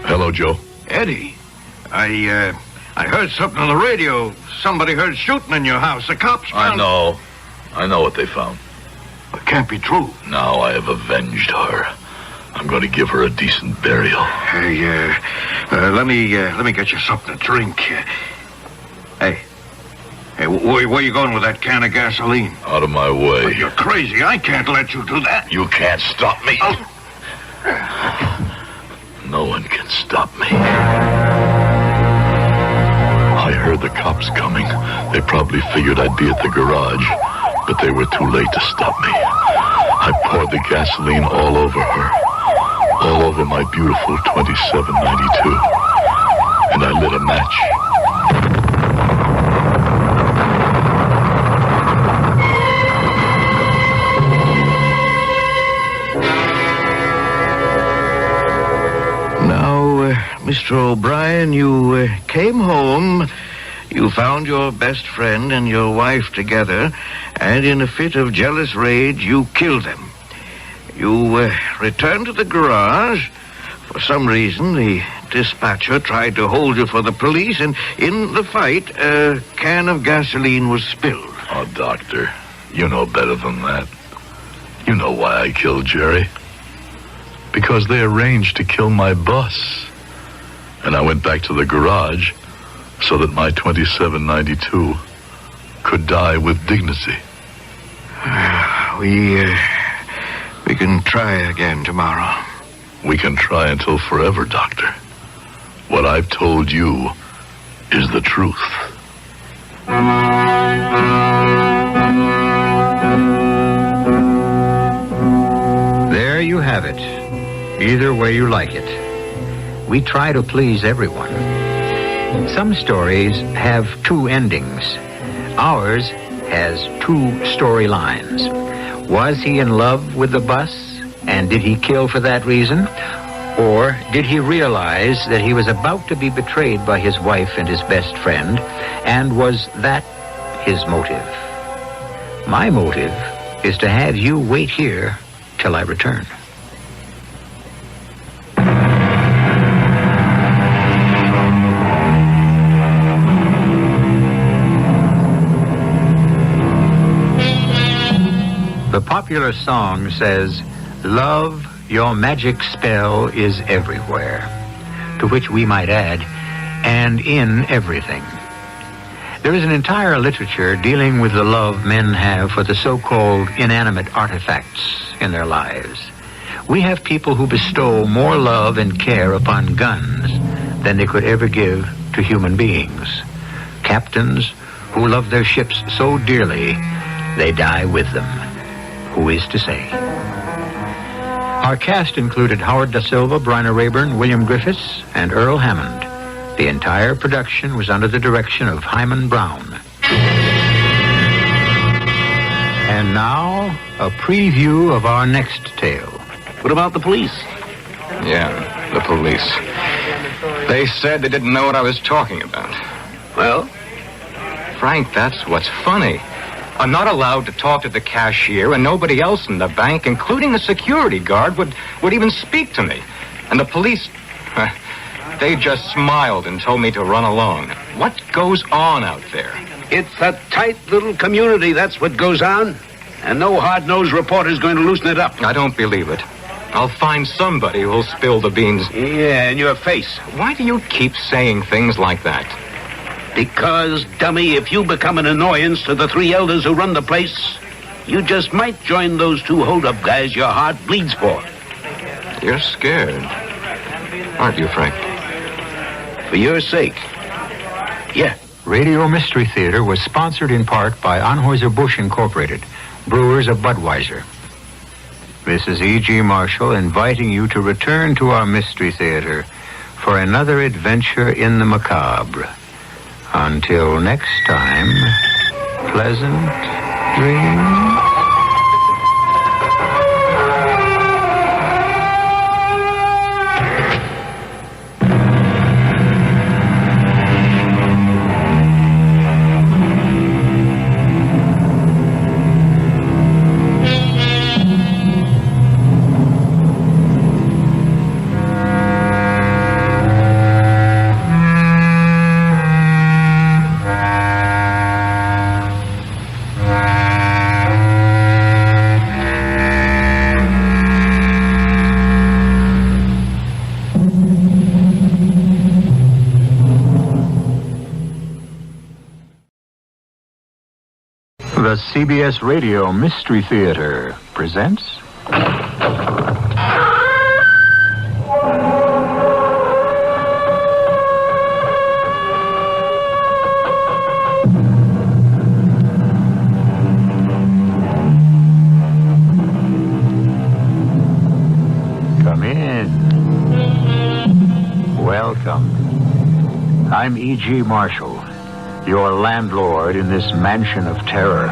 Hello, Joe. Eddie, I heard something on the radio. Somebody heard shooting in your house. The cops found... I know what they found. It can't be true. Now I have avenged her. I'm going to give her a decent burial. Hey, let me get you something to drink. Hey, where you going with that can of gasoline? Out of my way. Well, you're crazy. I can't let you do that. You can't stop me. Oh. No one can stop me. I heard the cops coming. They probably figured I'd be at the garage, but they were too late to stop me. I poured the gasoline all over her, all over my beautiful 2792, and I lit a match. Mr. O'Brien, you came home, you found your best friend and your wife together, and in a fit of jealous rage, you killed them. You returned to the garage. For some reason, the dispatcher tried to hold you for the police, and in the fight, a can of gasoline was spilled. Oh, Doctor, you know better than that. You know why I killed Jerry. Because they arranged to kill my bus. And I went back to the garage so that my 2792 could die with dignity. We can try again tomorrow. We can try until forever, Doctor. What I've told you is the truth. There you have it. Either way you like it. We try to please everyone. Some stories have two endings. Ours has two storylines. Was he in love with the bus, and did he kill for that reason? Or did he realize that he was about to be betrayed by his wife and his best friend, and was that his motive? My motive is to have you wait here till I return. The popular song says, "Love, your magic spell is everywhere," to which we might add, "and in everything." There is an entire literature dealing with the love men have for the so-called inanimate artifacts in their lives. We have people who bestow more love and care upon guns than they could ever give to human beings. Captains who love their ships so dearly, they die with them. Who is to say? Our cast included Howard Da Silva, Bryna Rayburn, William Griffiths, and Earl Hammond. The entire production was under the direction of Hyman Brown. And now, a preview of our next tale. What about the police? Yeah, the police. They said they didn't know what I was talking about. Well? Frank, that's what's funny. I'm not allowed to talk to the cashier, and nobody else in the bank, including the security guard, would even speak to me. And the police, they just smiled and told me to run along. What goes on out there? It's a tight little community, that's what goes on. And no hard-nosed reporter's going to loosen it up. I don't believe it. I'll find somebody who'll spill the beans. Yeah, in your face. Why do you keep saying things like that? Because, dummy, if you become an annoyance to the three elders who run the place, you just might join those two hold-up guys your heart bleeds for. You're scared, aren't you, Frank? For your sake. Yeah. Radio Mystery Theater was sponsored in part by Anheuser-Busch Incorporated, brewers of Budweiser. This is E.G. Marshall inviting you to return to our Mystery Theater for another adventure in the macabre. Until next time, pleasant dreams. The CBS Radio Mystery Theater presents... Come in. Welcome. I'm E.G. Marshall, your landlord in this mansion of terror.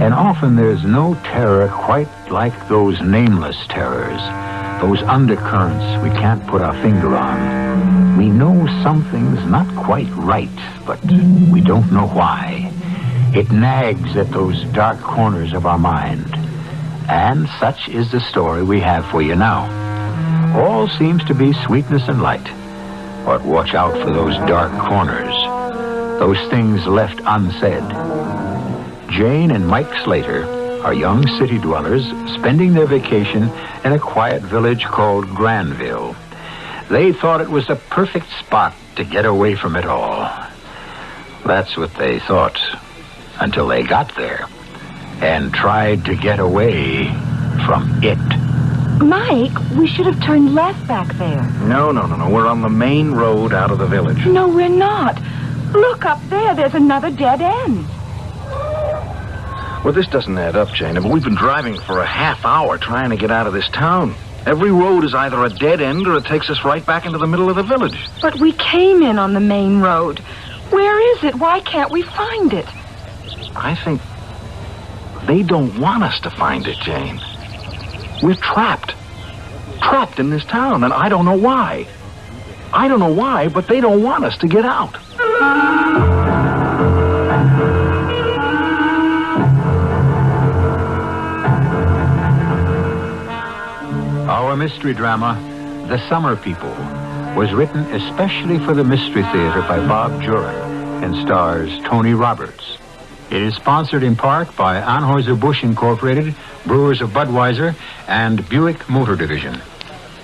And often there's no terror quite like those nameless terrors, those undercurrents we can't put our finger on. We know something's not quite right, but we don't know why. It nags at those dark corners of our mind. And such is the story we have for you now. All seems to be sweetness and light. But watch out for those dark corners, those things left unsaid. Jane and Mike Slater are young city dwellers spending their vacation in a quiet village called Granville. They thought it was the perfect spot to get away from it all. That's what they thought until they got there and tried to get away from it. Mike, we should have turned left back there. No. We're on the main road out of the village. No, we're not. Look up there. There's another dead end. Well, this doesn't add up, Jane. But we've been driving for a half hour trying to get out of this town. Every road is either a dead end or it takes us right back into the middle of the village. But we came in on the main road. Where is it? Why can't we find it? I think they don't want us to find it, Jane. We're trapped. Trapped in this town, and I don't know why. I don't know why, but they don't want us to get out. Our mystery drama, The Summer People, was written especially for the Mystery Theater by Bob Jurek and stars Tony Roberts. It is sponsored in part by Anheuser-Busch Incorporated, brewers of Budweiser, and Buick Motor Division.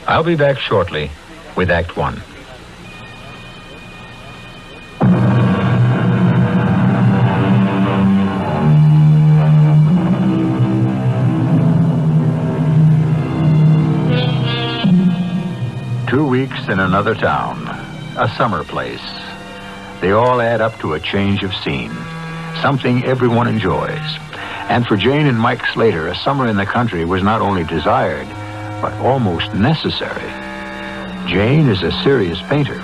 I'll be back shortly with Act One. weeks in another town, a summer place. They all add up to a change of scene, something everyone enjoys. And for Jane and Mike Slater, a summer in the country was not only desired, but almost necessary. Jane is a serious painter,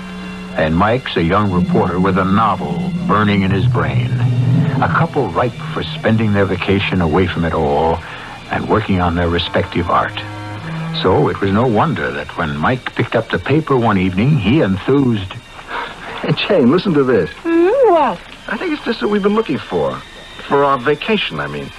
and Mike's a young reporter with a novel burning in his brain. A couple ripe for spending their vacation away from it all and working on their respective art. So it was no wonder that when Mike picked up the paper one evening, he enthused. Hey, Jane, listen to this. What? I think it's just what we've been looking for. For our vacation, I mean.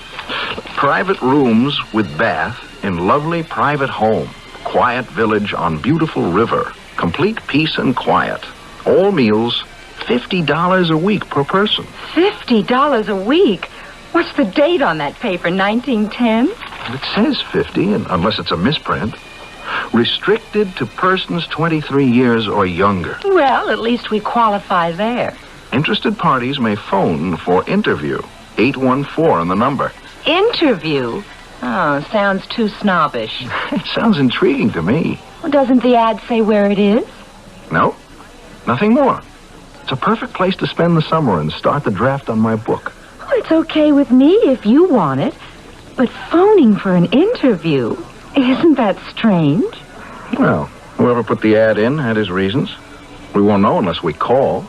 Private rooms with bath in lovely private home. Quiet village on beautiful river. Complete peace and quiet. All meals, $50 a week per person. $50 a week? What's the date on that paper, 1910? It says 50, unless it's a misprint. Restricted to persons 23 years or younger. Well, at least we qualify there. Interested parties may phone for interview. 814 on the number. Interview? Oh, sounds too snobbish. It sounds intriguing to me. Well, doesn't the ad say where it is? No, nothing more. It's a perfect place to spend the summer and start the draft on my book. Oh, it's okay with me if you want it. But phoning for an interview, isn't that strange? Well, whoever put the ad in had his reasons. We won't know unless we call.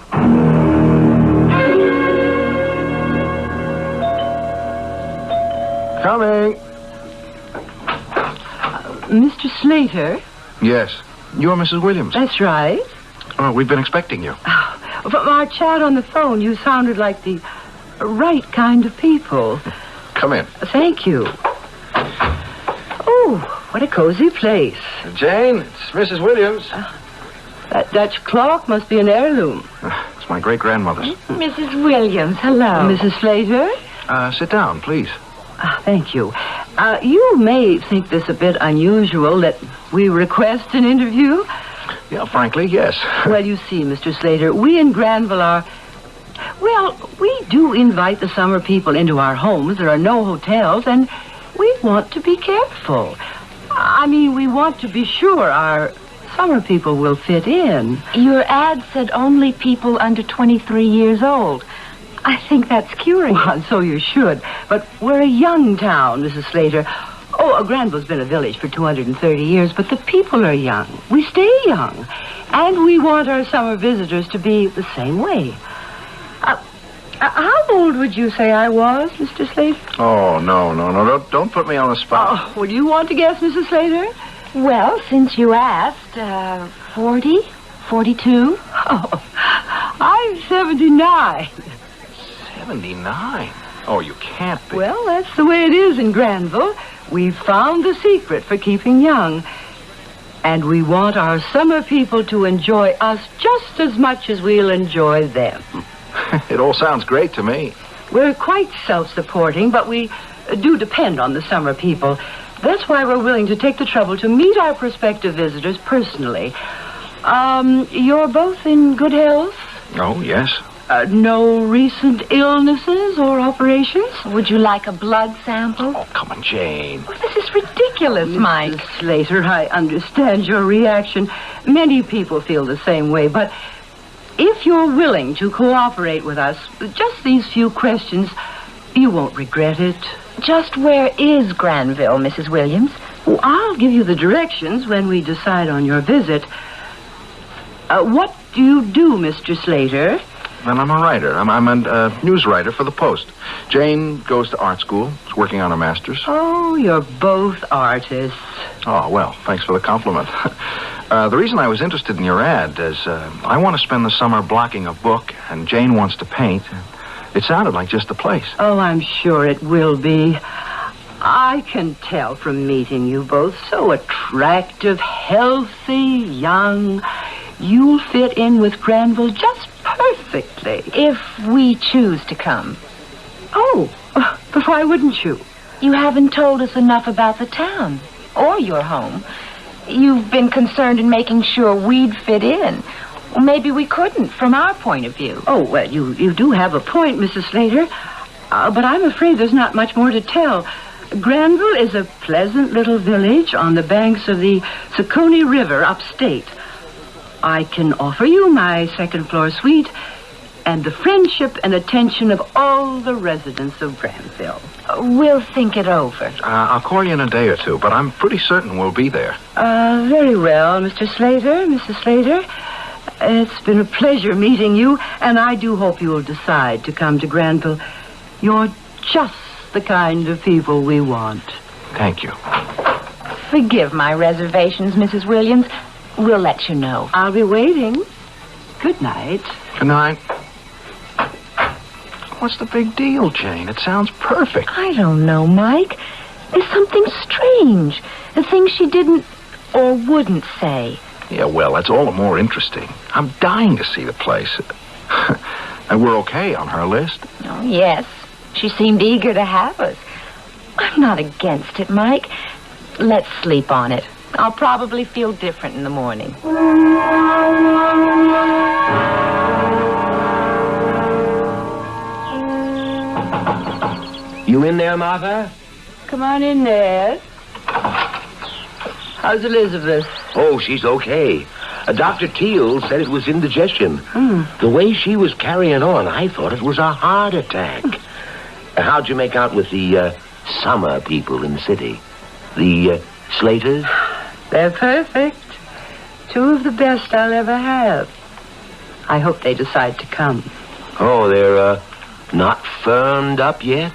Coming. Mr. Slater? Yes. You're Mrs. Williams. That's right. Oh, we've been expecting you. From our chat on the phone, you sounded like the right kind of people. Come in. Thank you. Oh, what a cozy place. Jane, it's Mrs. Williams. That Dutch clock must be an heirloom. It's my great-grandmother's. Mrs. Williams, hello. Mrs. Slater? Sit down, please. Thank you. You may think this a bit unusual that we request an interview. Yeah, frankly, yes. Well, you see, Mr. Slater, we in Granville are... Well, we do invite the summer people into our homes. There are no hotels, and we want to be careful. I mean, we want to be sure our summer people will fit in. Your ad said only people under 23 years old. I think that's curious. Well, so you should. But we're a young town, Mrs. Slater. Oh, Granville's been a village for 230 years, but the people are young. We stay young. And we want our summer visitors to be the same way. How old would you say I was, Mr. Slater? Oh, no. Don't put me on the spot. Oh, would you want to guess, Mrs. Slater? Well, since you asked, 40? 42? Oh, I'm 79. 79? Oh, you can't be. Well, that's the way it is in Granville. We've found the secret for keeping young. And we want our summer people to enjoy us just as much as we'll enjoy them. It all sounds great to me. We're quite self-supporting, but we do depend on the summer people. That's why we're willing to take the trouble to meet our prospective visitors personally. You're both in good health? Oh, yes. No recent illnesses or operations? Would you like a blood sample? Oh, come on, Jane. Oh, this is ridiculous, Mike. Mrs. Slater, I understand your reaction. Many people feel the same way, but if you're willing to cooperate with us, just these few questions, you won't regret it. Just where is Granville, Mrs. Williams? Well, I'll give you the directions when we decide on your visit. What do you do, Mr. Slater? Well, I'm a writer. I'm a news writer for the Post. Jane goes to art school. She's working on her master's. Oh, you're both artists. Oh, well, thanks for the compliment. The reason I was interested in your ad is I want to spend the summer blocking a book, and Jane wants to paint. It sounded like just the place. Oh, I'm sure it will be. I can tell from meeting you both. So attractive, healthy, young. You'll fit in with Granville just perfectly. If we choose to come. Oh, but why wouldn't you? You haven't told us enough about the town or your home. You've been concerned in making sure we'd fit in. Well, maybe we couldn't, from our point of view. Oh, well, you do have a point, Mrs. Slater. But I'm afraid there's not much more to tell. Granville is a pleasant little village on the banks of the Saconee River upstate. I can offer you my second-floor suite and the friendship and attention of all the residents of Granville. We'll think it over. I'll call you in a day or two, but I'm pretty certain we'll be there. Very well, Mr. Slater, Mrs. Slater. It's been a pleasure meeting you, and I do hope you will decide to come to Granville. You're just the kind of people we want. Thank you. Forgive my reservations, Mrs. Williams. We'll let you know. I'll be waiting. Good night. Good night. What's the big deal, Jane? It sounds perfect. I don't know, Mike. There's something strange. The things she didn't or wouldn't say. Yeah, well, that's all the more interesting. I'm dying to see the place. And we're okay on her list? Oh, yes. She seemed eager to have us. I'm not against it, Mike. Let's sleep on it. I'll probably feel different in the morning. You in there, Martha? Come on in, Ned. How's Elizabeth? Oh, she's okay. Dr. Teal said it was indigestion. The way she was carrying on, I thought it was a heart attack. How'd you make out with the summer people in the city? The Slaters? They're perfect. Two of the best I'll ever have. I hope they decide to come. Oh, they're not firmed up yet?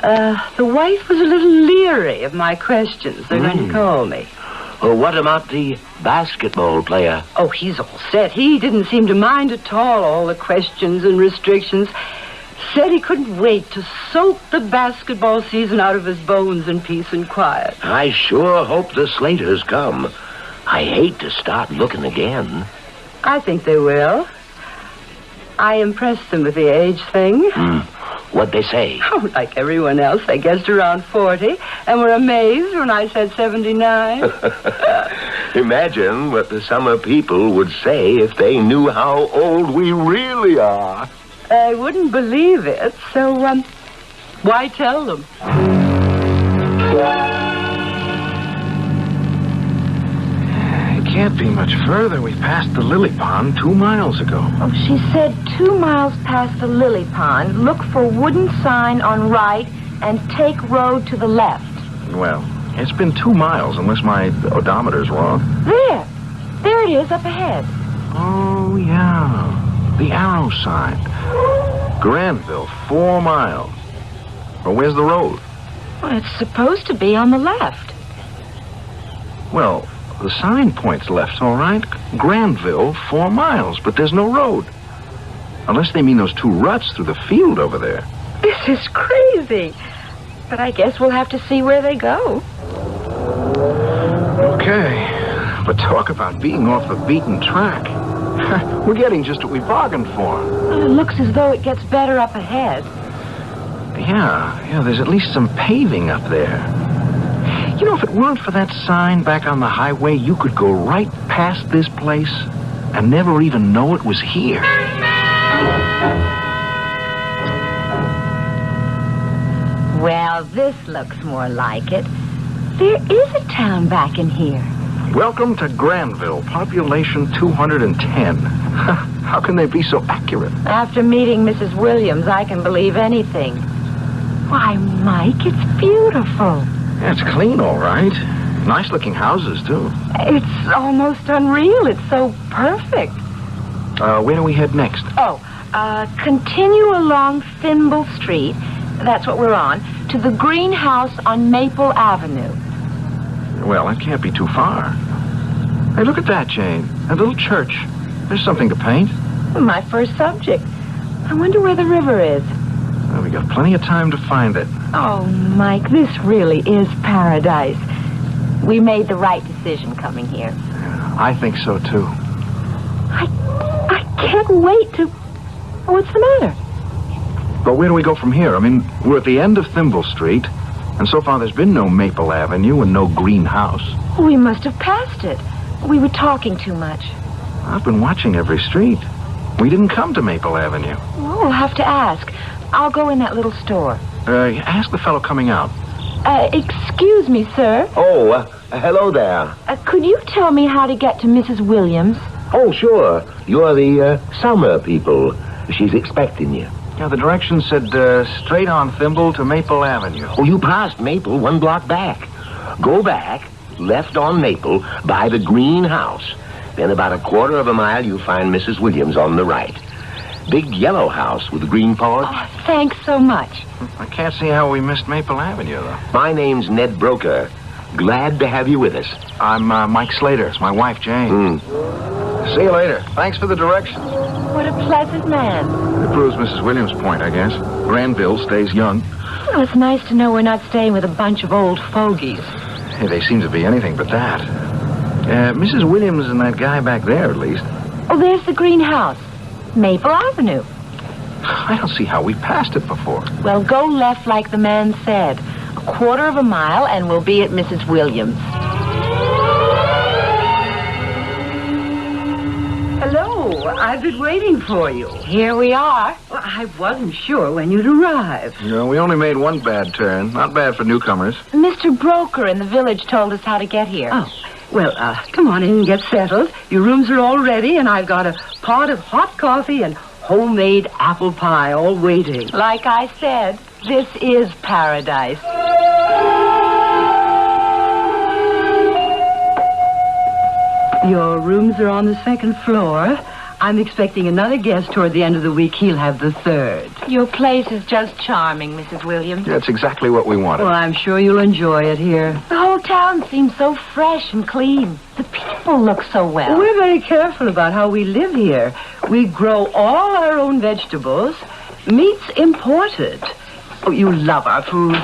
The wife was a little leery of my questions. They're going to call me. Oh, what about the basketball player? Oh, he's all set. He didn't seem to mind at all the questions and restrictions. Said he couldn't wait to soak the basketball season out of his bones in peace and quiet. I sure hope the Slaters come. I hate to start looking again. I think they will. I impressed them with the age thing. What'd they say? Oh, like everyone else, they guessed around 40 and were amazed when I said 79. Imagine what the summer people would say if they knew how old we really are. I wouldn't believe it, so, why tell them? It can't be much further. We passed the lily pond 2 miles ago. Oh, she said 2 miles past the lily pond, look for wooden sign on right and take road to the left. Well, it's been 2 miles, unless my odometer's wrong. There it is up ahead. Oh, yeah. The arrow sign. Granville, 4 miles. Well, where's the road? Well, it's supposed to be on the left. Well, the sign points left, all right. Granville, 4 miles, but there's no road. Unless they mean those 2 ruts through the field over there. This is crazy. But I guess we'll have to see where they go. Okay. But talk about being off the beaten track. We're getting just what we bargained for. Well, it looks as though it gets better up ahead. Yeah, there's at least some paving up there. You know, if it weren't for that sign back on the highway, you could go right past this place and never even know it was here. Well, this looks more like it. There is a town back in here. Welcome to Granville, population 210. How can they be so accurate? After meeting Mrs. Williams, I can believe anything. Why, Mike, it's beautiful. Yeah, it's clean, all right. Nice-looking houses, too. It's almost unreal. It's so perfect. Where do we head next? Continue along Thimble Street. That's what we're on. To the greenhouse on Maple Avenue. Well, that can't be too far. Hey, look at that, Jane. A little church. There's something to paint. My first subject. I wonder where the river is. Well, we got plenty of time to find it. Oh, Mike, this really is paradise. We made the right decision coming here. I think so, too. I can't wait to... What's the matter? But where do we go from here? I mean, we're at the end of Thimble Street, and so far there's been no Maple Avenue and no greenhouse. We must have passed it. We were talking too much. I've been watching every street. We didn't come to Maple Avenue. Well, we'll have to ask. I'll go in that little store. Ask the fellow coming out. Excuse me, sir. Oh, Hello there. Could you tell me how to get to Mrs. Williams? Oh, sure. You're the Summer people. She's expecting you. Yeah, the directions said straight on Thimble to Maple Avenue. Oh, you passed Maple 1 block back. Go back, left on Maple, by the green house. Then about a 1/4 mile, you'll find Mrs. Williams on the right. Big yellow house with a green porch. Oh, thanks so much. I can't see how we missed Maple Avenue, though. My name's Ned Broker. Glad to have you with us. I'm Mike Slater. It's my wife, Jane. See you later. Thanks for the directions. What a pleasant man. It proves Mrs. Williams' point, I guess. Granville stays young. Well, it's nice to know we're not staying with a bunch of old fogies. Hey, they seem to be anything but that. Mrs. Williams and that guy back there, at least. Oh, there's the greenhouse. Maple Avenue. I don't see how we passed it before. Well, go left like the man said. A 1/4 mile and we'll be at Mrs. Williams. Hello, I've been waiting for you. Here we are. Well, I wasn't sure when you'd arrive. No, we only made one bad turn. Not bad for newcomers. Mr. Broker in the village told us how to get here. Oh, well, come on in and get settled. Your rooms are all ready, and I've got a pot of hot coffee and homemade apple pie all waiting. Like I said, this is paradise. Your rooms are on the 2nd floor. I'm expecting another guest toward the end of the week. He'll have the 3rd. Your place is just charming, Mrs. Williams. That's exactly what we wanted. Well, I'm sure you'll enjoy it here. The whole town seems so fresh and clean. The people look so well. We're very careful about how we live here. We grow all our own vegetables. Meat's imported. Oh, you love our food.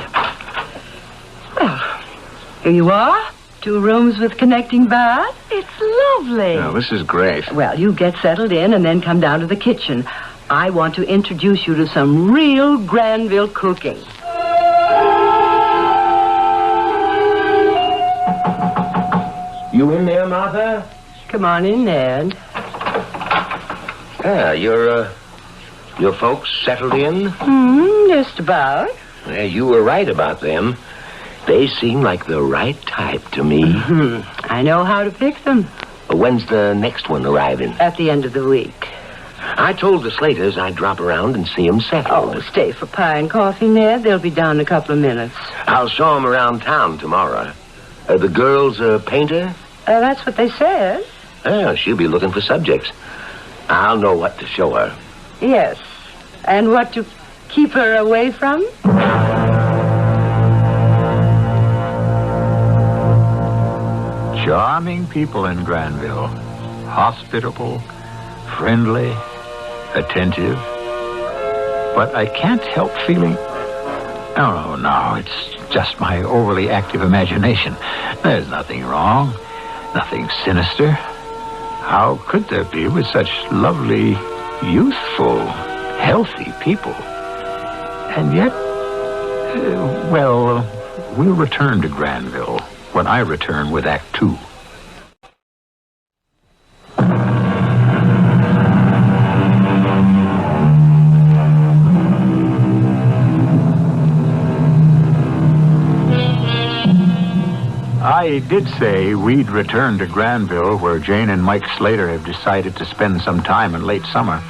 Well, here you are. 2 rooms with connecting bath. It's lovely. Now, this is great. Well, you get settled in and then come down to the kitchen. I want to introduce you to some real Granville cooking. You in there, Martha? Come on in, Ned. Your folks settled in? Just about. Well, you were right about them. They seem like the right type to me. I know how to pick them. When's the next one arriving? At the end of the week. I told the Slaters I'd drop around and see them settled. Oh, stay for pie and coffee, Ned. They'll be down in a couple of minutes. I'll show them around town tomorrow. The girl's a painter? That's what they said. Well, she'll be looking for subjects. I'll know what to show her. Yes. And what to keep her away from? Charming people in Granville. Hospitable, friendly, attentive. But I can't help feeling... Oh, no, it's just my overly active imagination. There's nothing wrong, nothing sinister. How could there be with such lovely, youthful, healthy people? And yet, we'll return to Granville when I return with Act 2. I did say we'd return to Granville, where Jane and Mike Slater have decided to spend some time in late summer.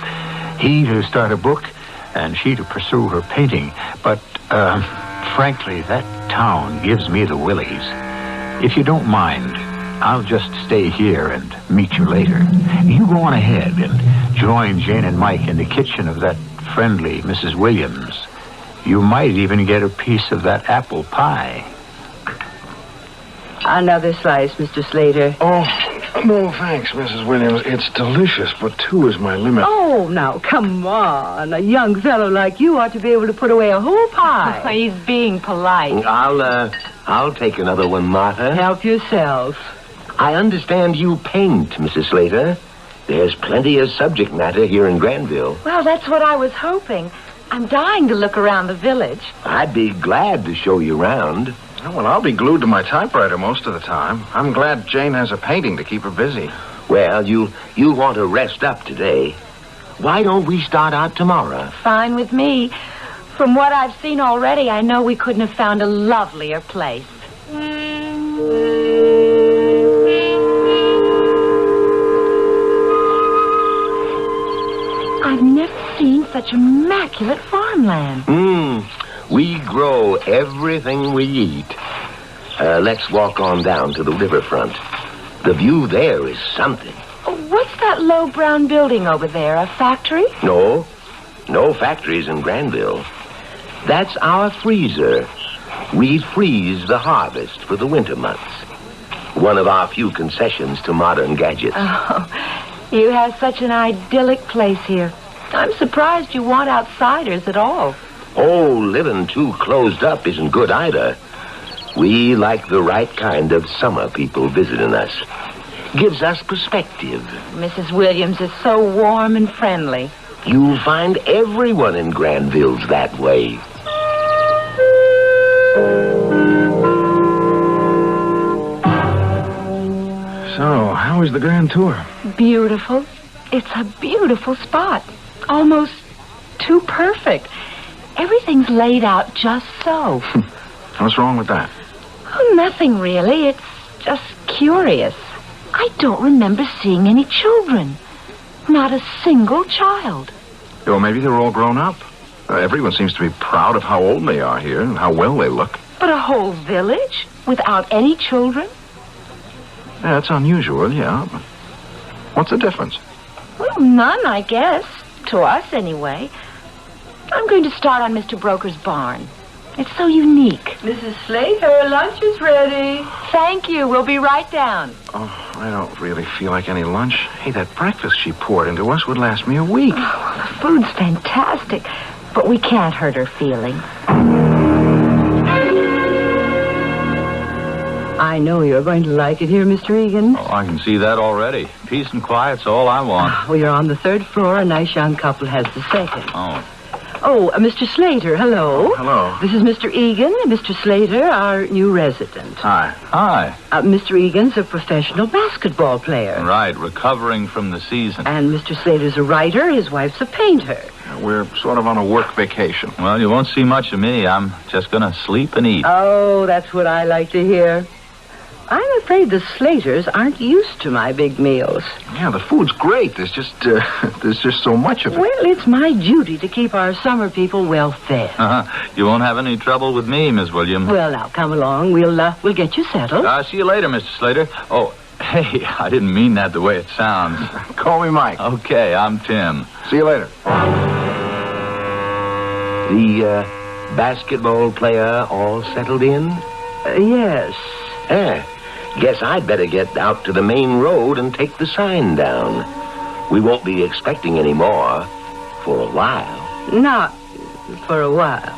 He to start a book, and she to pursue her painting. But, frankly, that town gives me the willies. If you don't mind, I'll just stay here and meet you later. You go on ahead and join Jane and Mike in the kitchen of that friendly Mrs. Williams. You might even get a piece of that apple pie. Another slice, Mr. Slater. Oh, no, thanks, Mrs. Williams. It's delicious, but 2 is my limit. Oh, now, come on. A young fellow like you ought to be able to put away a whole pie. He's being polite. I'll take another one, Martha. Help yourself. I understand you paint, Mrs. Slater. There's plenty of subject matter here in Granville. Well, that's what I was hoping. I'm dying to look around the village. I'd be glad to show you around. Well, I'll be glued to my typewriter most of the time. I'm glad Jane has a painting to keep her busy. Well, you'll want to rest up today. Why don't we start out tomorrow? Fine with me. From what I've seen already, I know we couldn't have found a lovelier place. I've never seen such immaculate farmland. We grow everything we eat. Let's walk on down to the riverfront. The view there is something. What's that low brown building over there? A factory? No factories in Granville. That's our freezer. We freeze the harvest for the winter months. One of our few concessions to modern gadgets. Oh, you have such an idyllic place here. I'm surprised you want outsiders at all. Oh, living too closed up isn't good either. We like the right kind of summer people visiting us. Gives us perspective. Mrs. Williams is so warm and friendly. You'll find everyone in Granville's that way. So, how was the grand tour? Beautiful. It's a beautiful spot. Almost too perfect. Everything's laid out just so. What's wrong with that? Oh, nothing really. It's just curious. I don't remember seeing any children. Not a single child. Well, maybe they're all grown up. Everyone seems to be proud of how old they are here and how well they look. But a whole village without any children? Yeah, that's unusual, yeah. But what's the difference? Well, none, I guess. To us, anyway. I'm going to start on Mr. Broker's barn. It's so unique. Mrs. Slater, lunch is ready. Thank you. We'll be right down. Oh, I don't really feel like any lunch. Hey, that breakfast she poured into us would last me a week. Oh, the food's fantastic, but we can't hurt her feelings. I know you're going to like it here, Mr. Egan. Oh, I can see that already. Peace and quiet's all I want. Well, you're on the third floor. A nice young couple has the second. Oh, Mr. Slater, hello. Oh, hello. This is Mr. Egan, Mr. Slater, our new resident. Hi. Hi. Mr. Egan's a professional basketball player. Right, recovering from the season. And Mr. Slater's a writer. His wife's a painter. We're sort of on a work vacation. Well, you won't see much of me. I'm just going to sleep and eat. Oh, that's what I like to hear. I'm afraid the Slaters aren't used to my big meals. Yeah, the food's great. There's just so much of it. Well, it's my duty to keep our summer people well fed. You won't have any trouble with me, Miss Williams. Well, now, come along. We'll get you settled. See you later, Mr. Slater. Oh, hey, I didn't mean that the way it sounds. Call me Mike. Okay, I'm Tim. See you later. The basketball player all settled in? Yes. Guess I'd better get out to the main road and take the sign down. We won't be expecting any more for a while. Not for a while.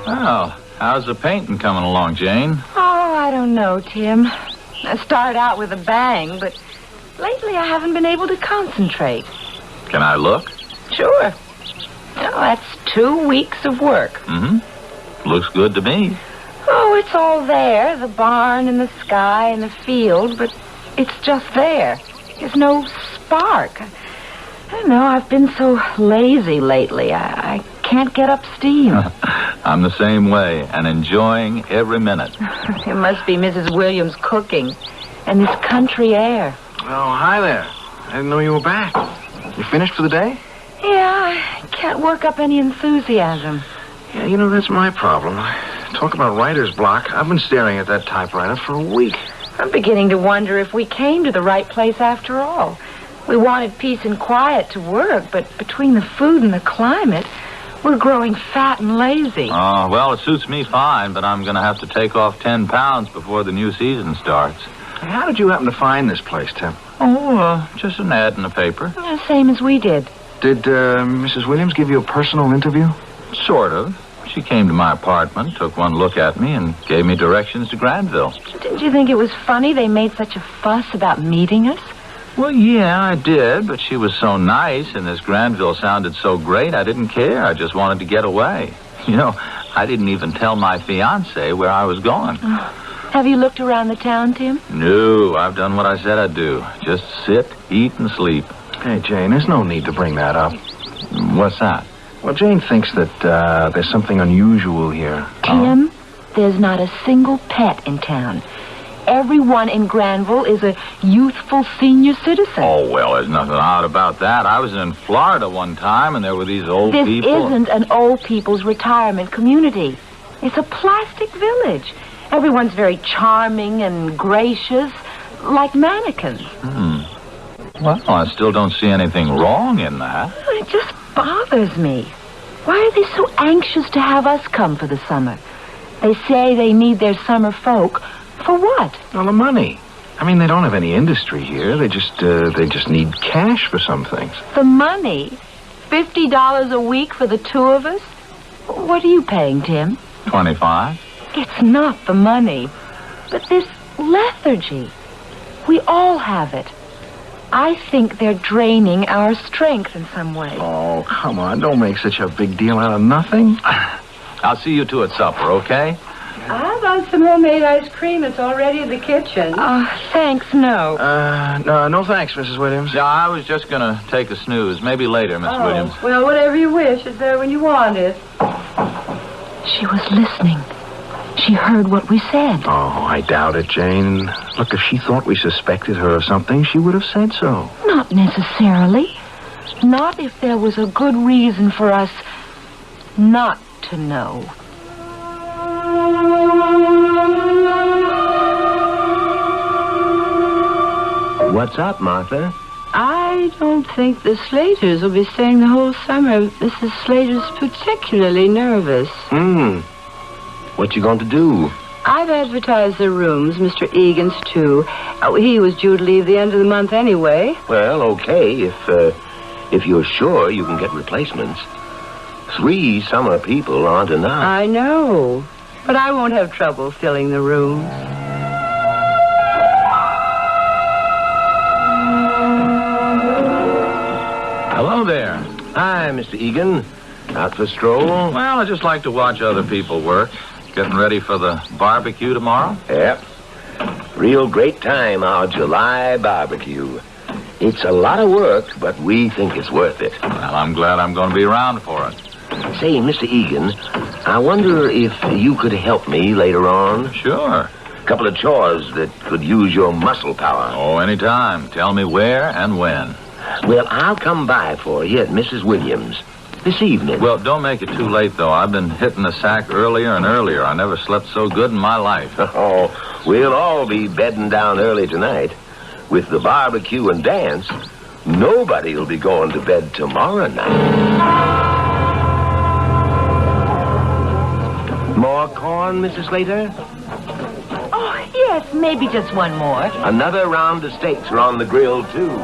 Well, how's the painting coming along, Jane? Oh, I don't know, Tim. I started out with a bang, but lately I haven't been able to concentrate. Can I look? Sure. Oh, that's 2 weeks of work. Mm-hmm. Looks good to me. Oh, it's all there, the barn and the sky and the field, but it's just there. There's no spark. I don't know, I've been so lazy lately. I can't get up steam. I'm the same way, and enjoying every minute. It must be Mrs. Williams' cooking and this country air. Oh, hi there. I didn't know you were back. You finished for the day? Yeah, I can't work up any enthusiasm. Yeah, that's my problem. Talk about writer's block. I've been staring at that typewriter for a week. I'm beginning to wonder if we came to the right place after all. We wanted peace and quiet to work, but between the food and the climate, we're growing fat and lazy. Oh, well, it suits me fine, but I'm going to have to take off 10 pounds before the new season starts. Hey, how did you happen to find this place, Tim? Oh, just an ad in the paper. Same as we did. Did Mrs. Williams give you a personal interview? Sort of. She came to my apartment, took one look at me, and gave me directions to Granville. Didn't you think it was funny they made such a fuss about meeting us? Well, yeah, I did, but she was so nice, and this Granville sounded so great, I didn't care. I just wanted to get away. I didn't even tell my fiancé where I was going. Have you looked around the town, Tim? No, I've done what I said I'd do. Just sit, eat, and sleep. Hey, Jane, there's no need to bring that up. What's that? Well, Jane thinks that there's something unusual here. Tim, there's not a single pet in town. everyone in Granville is a youthful senior citizen. Oh, well, there's nothing odd about that. I was in Florida one time, and there were these old people. This isn't an old people's retirement community. It's a plastic village. Everyone's very charming and gracious, like mannequins. Well, I still don't see anything wrong in that. It just bothers me. Why are they so anxious to have us come for the summer? They say they need their summer folk. For what? Well, the money. I mean, they don't have any industry here. They just need cash for some things. The money? $50 a week for the two of us? What are you paying, Tim? 25. It's not the money, but this lethargy. We all have it. I think they're draining our strength in some way. Oh, come on. Don't make such a big deal out of nothing. I'll see you two at supper, okay? How about some homemade ice cream? It's already in the kitchen. Thanks, no. No thanks, Mrs. Williams. Yeah, I was just going to take a snooze. Maybe later, Miss Williams. Well, whatever you wish. It's there when you want it. She was listening. She heard what we said. Oh, I doubt it, Jane. Look, if she thought we suspected her of something, she would have said so. Not necessarily. Not if there was a good reason for us not to know. What's up, Martha? I don't think the Slaters will be staying the whole summer. Mrs. Slater's particularly nervous. What you going to do? I've advertised the rooms, Mr. Egan's too. He was due to leave the end of the month anyway. Well, okay, if you're sure you can get replacements. 3 summer people aren't enough. I know, but I won't have trouble filling the rooms. Hello there. Hi, Mr. Egan. Out for a stroll? Well, I just like to watch other people work. Getting ready for the barbecue tomorrow? Yep. Real great time, our July barbecue. It's a lot of work, but we think it's worth it. Well, I'm glad I'm going to be around for it. Say, Mr. Egan, I wonder if you could help me later on? Sure. A couple of chores that could use your muscle power. Oh, anytime. Tell me where and when. Well, I'll come by for you at Mrs. Williams this evening. Well, don't make it too late, though. I've been hitting the sack earlier and earlier. I never slept so good in my life. Oh, we'll all be bedding down early tonight. With the barbecue and dance, nobody will be going to bed tomorrow night. More corn, Mrs. Slater? Oh, yes, maybe just one more. Another round of steaks are on the grill, too.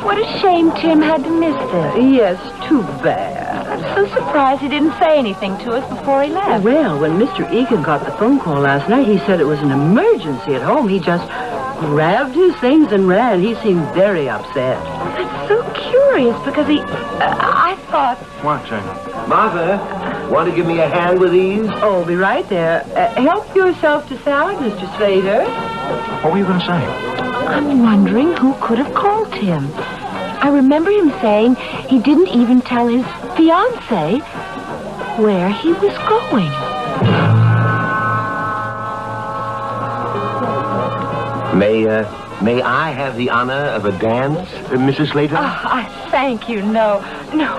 What a shame Tim had to miss this. Yes, too bad. I'm so surprised he didn't say anything to us before he left. Well, when Mr. Egan got the phone call last night, he said it was an emergency at home. He just grabbed his things and ran. He seemed very upset. That's so curious because I thought... What, Jane? Martha, want to give me a hand with these? Oh, be right there. Help yourself to salad, Mr. Slater. What were you going to say? I'm wondering who could have called him. I remember him saying he didn't even tell his fiancée where he was going. May I have the honor of a dance, Mrs. Slater? I thank you. No,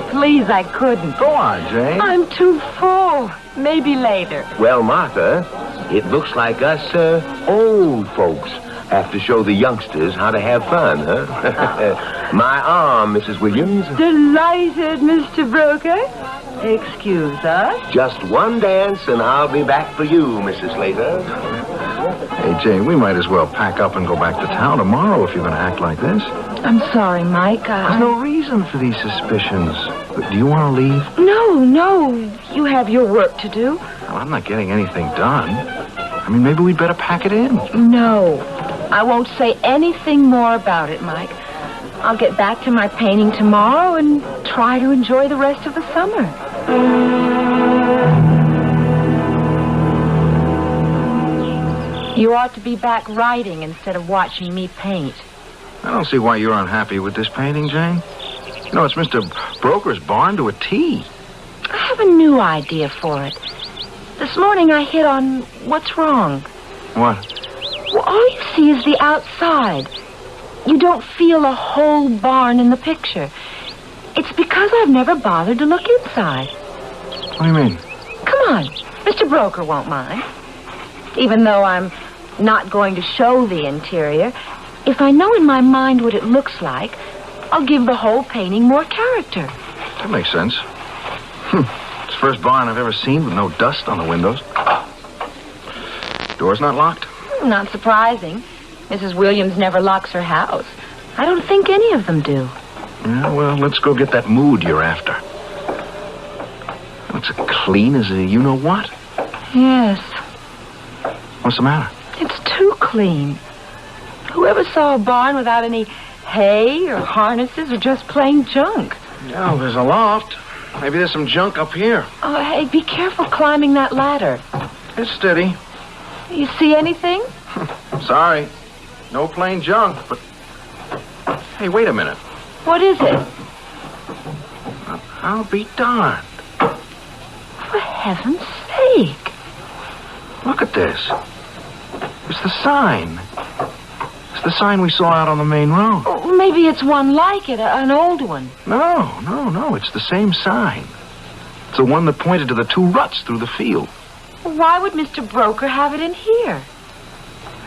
please, I couldn't. Go on, Jane. I'm too full. Maybe later. Well, Martha, it looks like us old folks have to show the youngsters how to have fun, huh? My arm, Mrs. Williams. Delighted, Mr. Broker. Excuse us. Just one dance, and I'll be back for you, Mrs. Slater. Hey, Jane, we might as well pack up and go back to town tomorrow if you're going to act like this. I'm sorry, Mike. There's no reason for these suspicions. But do you want to leave? No. You have your work to do. Well, I'm not getting anything done. I mean, maybe we'd better pack it in. No. I won't say anything more about it, Mike. I'll get back to my painting tomorrow and try to enjoy the rest of the summer. You ought to be back writing instead of watching me paint. I don't see why you're unhappy with this painting, Jane. You know, it's Mr. Broker's barn to a T. I have a new idea for it. This morning I hit on what's wrong. What? Well, all you see is the outside. You don't feel a whole barn in the picture. It's because I've never bothered to look inside. What do you mean? Come on. Mr. Broker won't mind. Even though I'm not going to show the interior, if I know in my mind what it looks like, I'll give the whole painting more character. That makes sense. It's the first barn I've ever seen with no dust on the windows. Door's not locked? Not surprising. Mrs. Williams never locks her house. I don't think any of them do. Yeah, well, let's go get that mood you're after. It's as clean as a you-know-what. Yes. What's the matter? It's too clean. Whoever saw a barn without any hay or harnesses or just plain junk? Yeah, there's a loft. Maybe there's some junk up here. Oh, hey, be careful climbing that ladder. It's steady. You see anything? Sorry. No plain junk, but... Hey, wait a minute. What is it? I'll be darned. For heaven's sake. Look at this. It's the sign. It's the sign we saw out on the main road. Oh, maybe it's one like it, an old one. No. It's the same sign. It's the one that pointed to the two ruts through the field. Why would Mr. Broker have it in here?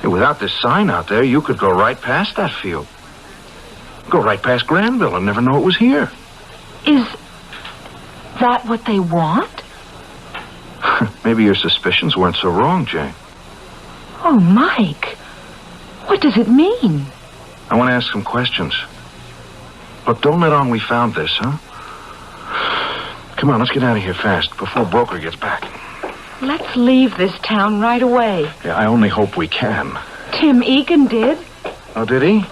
Hey, without this sign out there, you could go right past that field. Go right past Granville and never know it was here. Is that what they want? Maybe your suspicions weren't so wrong, Jane. Oh, Mike. What does it mean? I want to ask some questions. Look, don't let on we found this, huh? Come on, let's get out of here fast before Broker gets back. Let's leave this town right away. Yeah, I only hope we can. Tim Egan did. Oh, did he?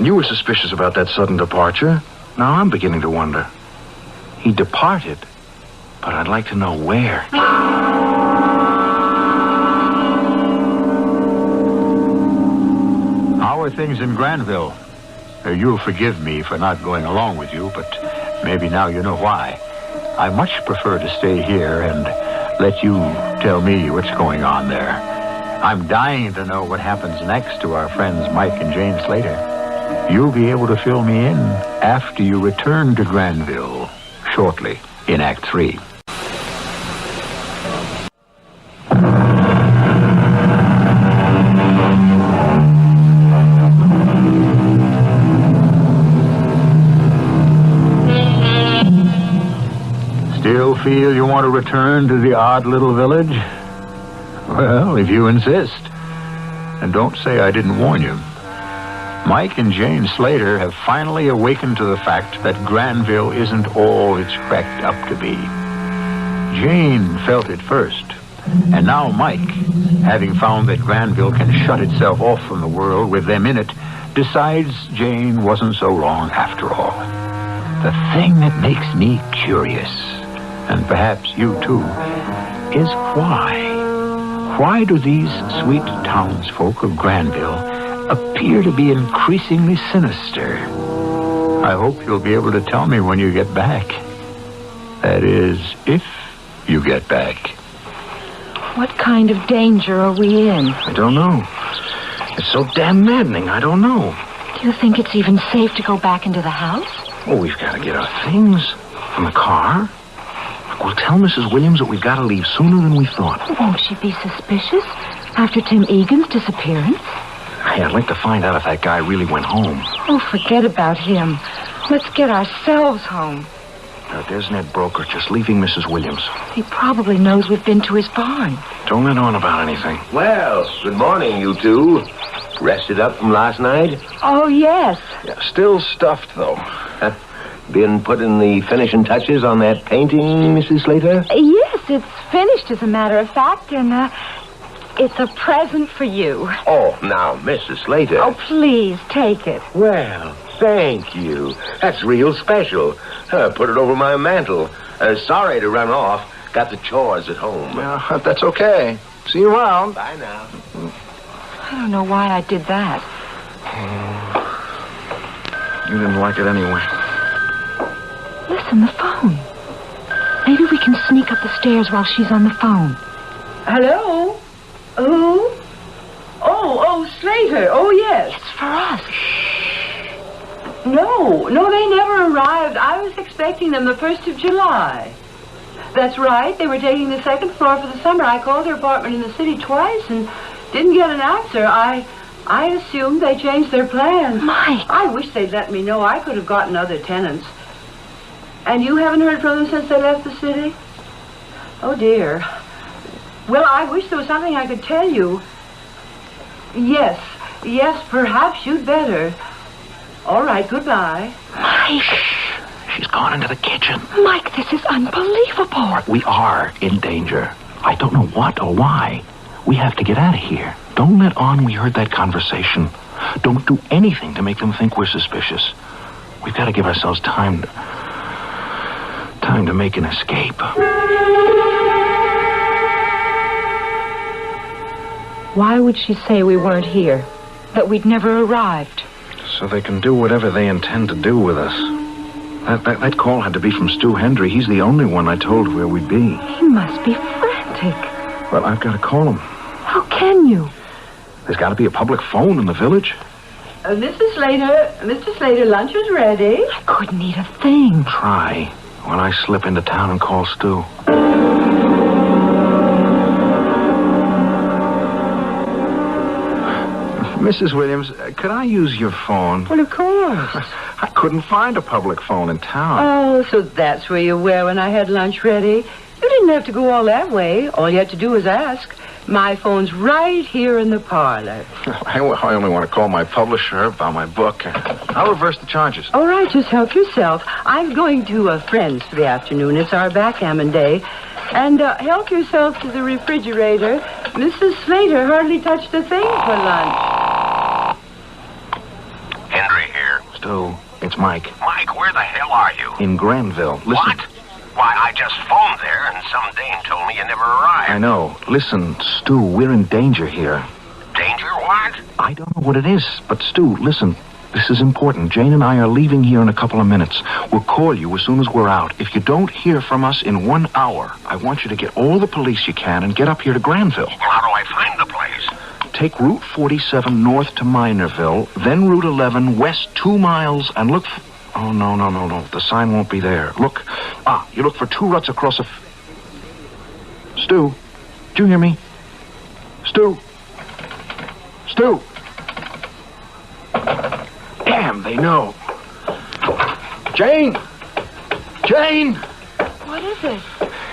You were suspicious about that sudden departure. Now I'm beginning to wonder. He departed, but I'd like to know where. How are things in Granville? You'll forgive me for not going along with you, but maybe now you know why. I much prefer to stay here and let you tell me what's going on there. I'm dying to know what happens next to our friends Mike and Jane Slater. You'll be able to fill me in after you return to Granville shortly in Act 3. Still feel you want to return to the odd little village? Well, if you insist. And don't say I didn't warn you. Mike and Jane Slater have finally awakened to the fact that Granville isn't all it's cracked up to be. Jane felt it first, and now Mike, having found that Granville can shut itself off from the world with them in it, decides Jane wasn't so wrong after all. The thing that makes me curious, and perhaps you too, is why? Why do these sweet townsfolk of Granville appear to be increasingly sinister? I hope you'll be able to tell me when you get back. That is, if you get back. What kind of danger are we in? I don't know. It's so damn maddening, I don't know. Do you think it's even safe to go back into the house? Oh, we've got to get our things from the car. Look, we'll tell Mrs. Williams that we've got to leave sooner than we thought. Won't she be suspicious after Tim Egan's disappearance? Hey, I'd like to find out if that guy really went home. Oh, forget about him. Let's get ourselves home. There's Ned Broker just leaving Mrs. Williams. He probably knows we've been to his barn. Don't let on about anything. Well, good morning, you two. Rested up from last night? Oh, yes. Yeah, still stuffed, though. Been putting the finishing touches on that painting, Mrs. Slater? Yes, it's finished, as a matter of fact, and, it's a present for you. Oh, now, Mrs. Slater. Oh, please, take it. Well, thank you. That's real special. Put it over my mantle. Sorry to run off. Got the chores at home. Yeah, that's okay. See you around. Bye now. I don't know why I did that. You didn't like it anyway. Listen, the phone. Maybe we can sneak up the stairs while she's on the phone. Hello? Who? Oh, Slater. Oh, yes. It's for us. No, they never arrived. I was expecting them the 1st of July. That's right. They were taking the 2nd floor for the summer. I called their apartment in the city twice and didn't get an answer. I assumed they changed their plans. Mike. I wish they'd let me know. I could have gotten other tenants. And you haven't heard from them since they left the city? Oh, dear. Well, I wish there was something I could tell you. Yes, perhaps you'd better. All right, goodbye. Mike. She's gone into the kitchen. Mike, this is unbelievable. We are in danger. I don't know what or why. We have to get out of here. Don't let on we heard that conversation. Don't do anything to make them think we're suspicious. We've got to give ourselves time to make an escape. Why would she say we weren't here? That we'd never arrived? So they can do whatever they intend to do with us. That call had to be from Stu Hendry. He's the only one I told where we'd be. He must be frantic. Well, I've got to call him. How can you? There's got to be a public phone in the village. Mr. Slater, lunch is ready. I couldn't eat a thing. Try when I slip into town and call Stu. Mrs. Williams, could I use your phone? Well, of course. I couldn't find a public phone in town. Oh, so that's where you were when I had lunch ready. You didn't have to go all that way. All you had to do was ask. My phone's right here in the parlor. I only want to call my publisher about my book. I'll reverse the charges. All right, just help yourself. I'm going to a friend's for the afternoon. It's our backgammon day. And help yourself to the refrigerator. Mrs. Slater hardly touched a thing for lunch. Henry here. Stu, it's Mike. Mike, where the hell are you? In Granville. Listen. What? Why, I just phoned there, and some dame told me you never arrived. I know. Listen, Stu, we're in danger here. Danger? What? I don't know what it is, but Stu, listen. This is important. Jane and I are leaving here in a couple of minutes. We'll call you as soon as we're out. If you don't hear from us in 1 hour, I want you to get all the police you can and get up here to Granville. Well, how do I find the place? Take Route 47 north to Minorville, then Route 11 west 2 miles, and look for... Oh, no. The sign won't be there. Look. You look for 2 ruts across a... Stu, do you hear me? Stu. Damn, they know. Jane! What is it?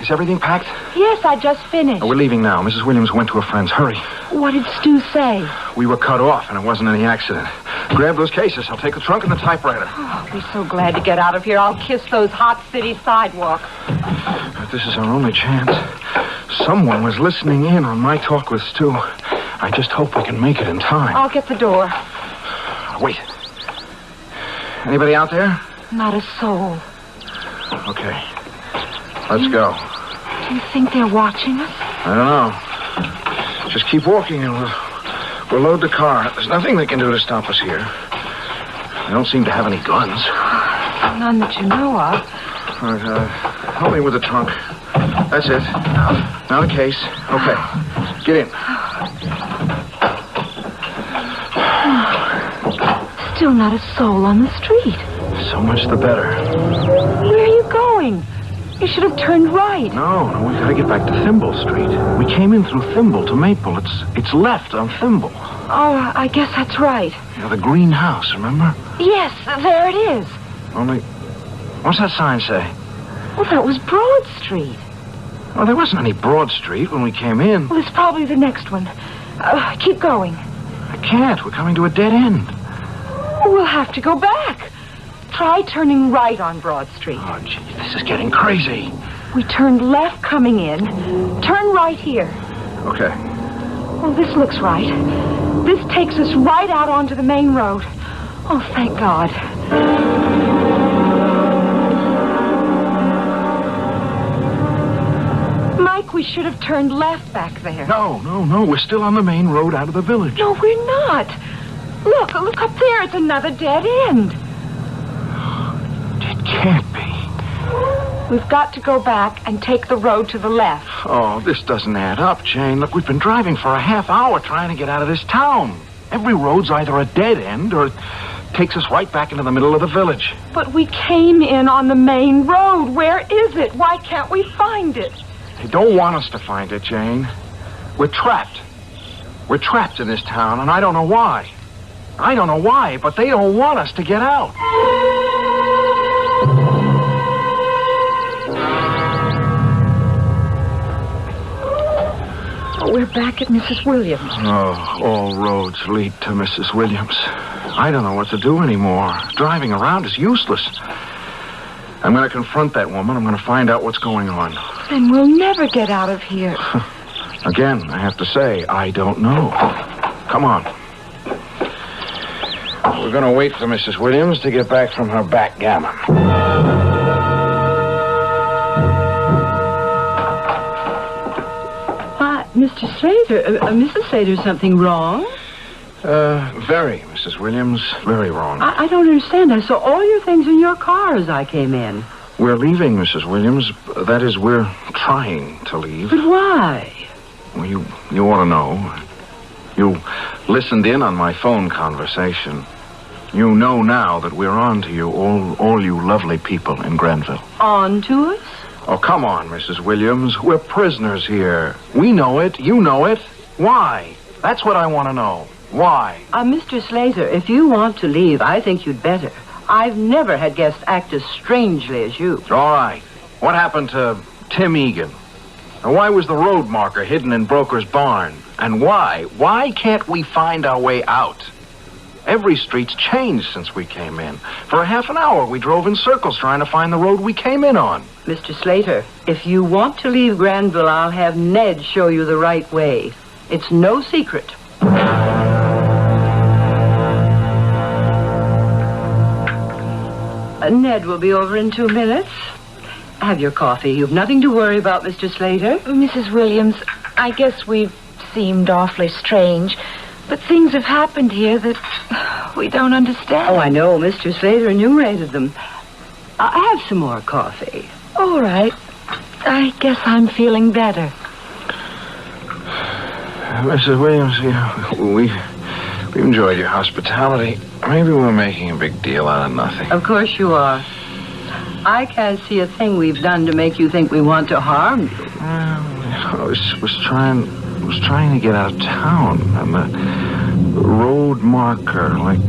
Is everything packed? Yes, I just finished. We're leaving now. Mrs. Williams went to a friend's. Hurry. What did Stu say? We were cut off, and it wasn't any accident. Grab those cases. I'll take the trunk and the typewriter. Oh, I'll be so glad to get out of here. I'll kiss those hot city sidewalks. But this is our only chance. Someone was listening in on my talk with Stu. I just hope we can make it in time. I'll get the door. Wait. Anybody out there? Not a soul. Okay. Let's go. Do you think they're watching us? I don't know. Just keep walking and we'll load the car. There's nothing they can do to stop us here. They don't seem to have any guns. None that you know of. All right, help me with the trunk. That's it. Now the case. Okay. Get in. Still not a soul on the street. So much the better. Where are you going? You should have turned right. No, we've got to get back to Thimble Street. We came in through Thimble to Maple. It's left on Thimble. Oh, I guess that's right. The green house, remember? Yes, there it is. Only, what's that sign say? Well, that was Broad Street. Well, there wasn't any Broad Street when we came in. Well, it's probably the next one. Keep going. I can't. We're coming to a dead end. We'll have to go back. Try turning right on Broad Street. Oh, gee, this is getting crazy. We turned left coming in. Turn right here. Okay. Oh, this looks right. This takes us right out onto the main road. Oh, thank God. Mike, we should have turned left back there. No. We're still on the main road out of the village. No, we're not. Look up there. It's another dead end. It can't be. We've got to go back and take the road to the left. Oh, this doesn't add up, Jane. Look, we've been driving for a half hour trying to get out of this town. Every road's either a dead end or takes us right back into the middle of the village. But we came in on the main road. Where is it? Why can't we find it? They don't want us to find it, Jane. We're trapped. We're trapped in this town, and I don't know why. I don't know why, but they don't want us to get out. We're back at Mrs. Williams. Oh, all roads lead to Mrs. Williams. I don't know what to do anymore. Driving around is useless. I'm going to confront that woman. I'm going to find out what's going on. Then we'll never get out of here. Again, I have to say, I don't know. Come on. We're going to wait for Mrs. Williams to get back from her backgammon. Mr. Slater, Mrs. Slater, something wrong? Very, Mrs. Williams. Very wrong. I don't understand. I saw all your things in your car as I came in. We're leaving, Mrs. Williams. That is, we're trying to leave. But why? Well, you ought to know. You listened in on my phone conversation. You know now that we're on to you, all you lovely people in Granville. On to us? Oh, come on, Mrs. Williams. We're prisoners here. We know it. You know it. Why? That's what I want to know. Why? Mr. Slater, if you want to leave, I think you'd better. I've never had guests act as strangely as you. All right. What happened to Tim Egan? And why was the road marker hidden in Broker's barn? And why? Why can't we find our way out? Every street's changed since we came in. For a half an hour, we drove in circles trying to find the road we came in on. Mr. Slater, if you want to leave Granville, I'll have Ned show you the right way. It's no secret. Ned will be over in 2 minutes. Have your coffee. You've nothing to worry about, Mr. Slater. Mrs. Williams, I guess we've seemed awfully strange, but things have happened here that we don't understand. Oh, I know. Mr. Slater enumerated them. I'll have some more coffee. All right. I guess I'm feeling better. Mrs. Williams, we've enjoyed your hospitality. Maybe we're making a big deal out of nothing. Of course you are. I can't see a thing we've done to make you think we want to harm you. I was trying to get out of town, and the road marker, like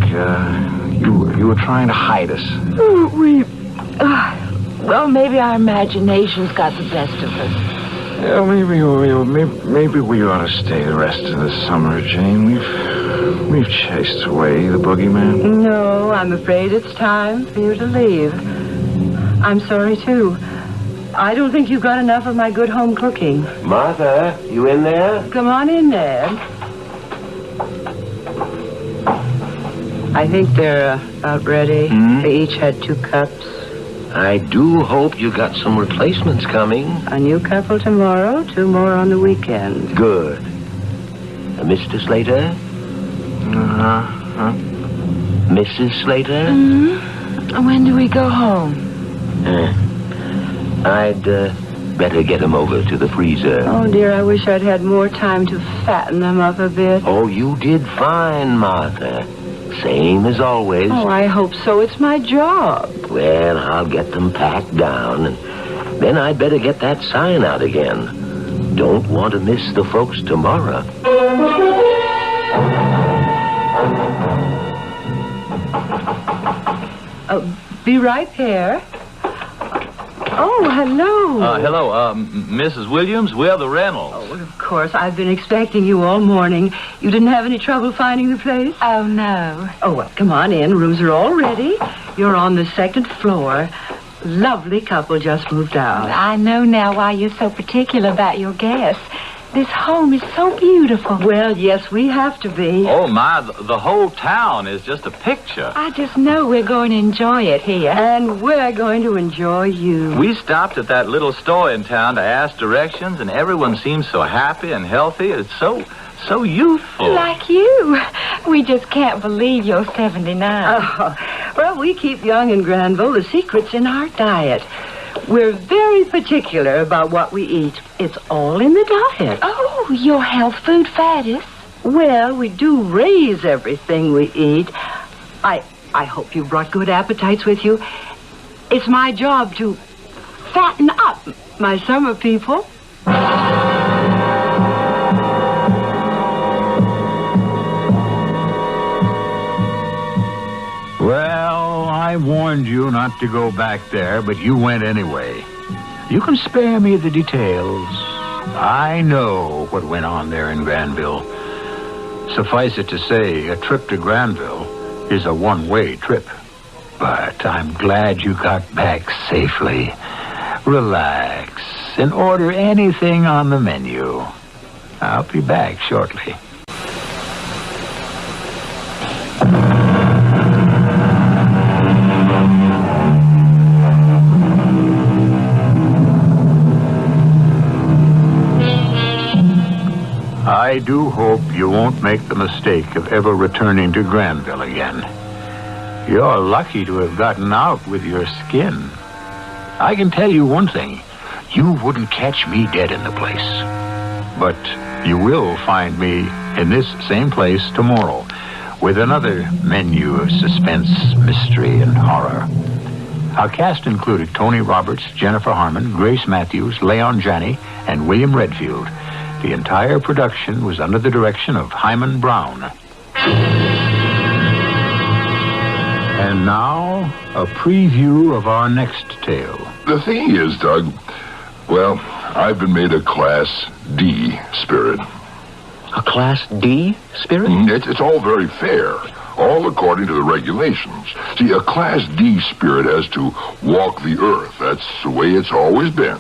you were trying to hide us. Well, maybe our imaginations got the best of us. Yeah, maybe we ought to stay the rest of the summer, Jane. We've chased away the boogeyman. No, I'm afraid it's time for you to leave. I'm sorry, too. I don't think you've got enough of my good home cooking. Martha, you in there? Come on in, Ned. I think they're about ready. They each had 2 cups. I do hope you got some replacements coming. A new couple tomorrow, 2 more on the weekend. Good. Mr. Slater? Mrs. Slater? When do we go home? I'd better get them over to the freezer. Oh, dear, I wish I'd had more time to fatten them up a bit. Oh, you did fine, Martha. Same as always. Oh, I hope so. It's my job. Well, I'll get them packed down, and then I'd better get that sign out again. Don't want to miss the folks tomorrow. Be right there. Oh, hello. Hello, Mrs. Williams. We're the Reynolds. Oh, well, of course. I've been expecting you all morning. You didn't have any trouble finding the place? Oh, no. Oh, well, come on in. Rooms are all ready. You're on the 2nd floor. Lovely couple just moved out. I know now why you're so particular about your guests. This home is so beautiful. Well, yes, we have to be. Oh, my, the whole town is just a picture. I just know we're going to enjoy it here. And we're going to enjoy you. We stopped at that little store in town to ask directions, and everyone seems so happy and healthy. It's so youthful. Like you. We just can't believe you're 79. Oh, well, we keep young in Granville. The secret's in our diet. We're very particular about what we eat. It's all in the diet. Oh, your health food fattest. Well, we do raise everything we eat. I hope you brought good appetites with you. It's my job to fatten up my summer people. Well, I warned you not to go back there, but you went anyway. You can spare me the details. I know what went on there in Granville. Suffice it to say, a trip to Granville is a one-way trip. But I'm glad you got back safely. Relax and order anything on the menu. I'll be back shortly. I do hope you won't make the mistake of ever returning to Granville again. You're lucky to have gotten out with your skin. I can tell you one thing. You wouldn't catch me dead in the place. But you will find me in this same place tomorrow with another menu of suspense, mystery, and horror. Our cast included Tony Roberts, Jennifer Harmon, Grace Matthews, Leon Janney, and William Redfield. The entire production was under the direction of Hyman Brown. And now, a preview of our next tale. The thing is, Doug, well, I've been made a Class D spirit. A Class D spirit? It's all very fair, all according to the regulations. See, a Class D spirit has to walk the earth. That's the way it's always been.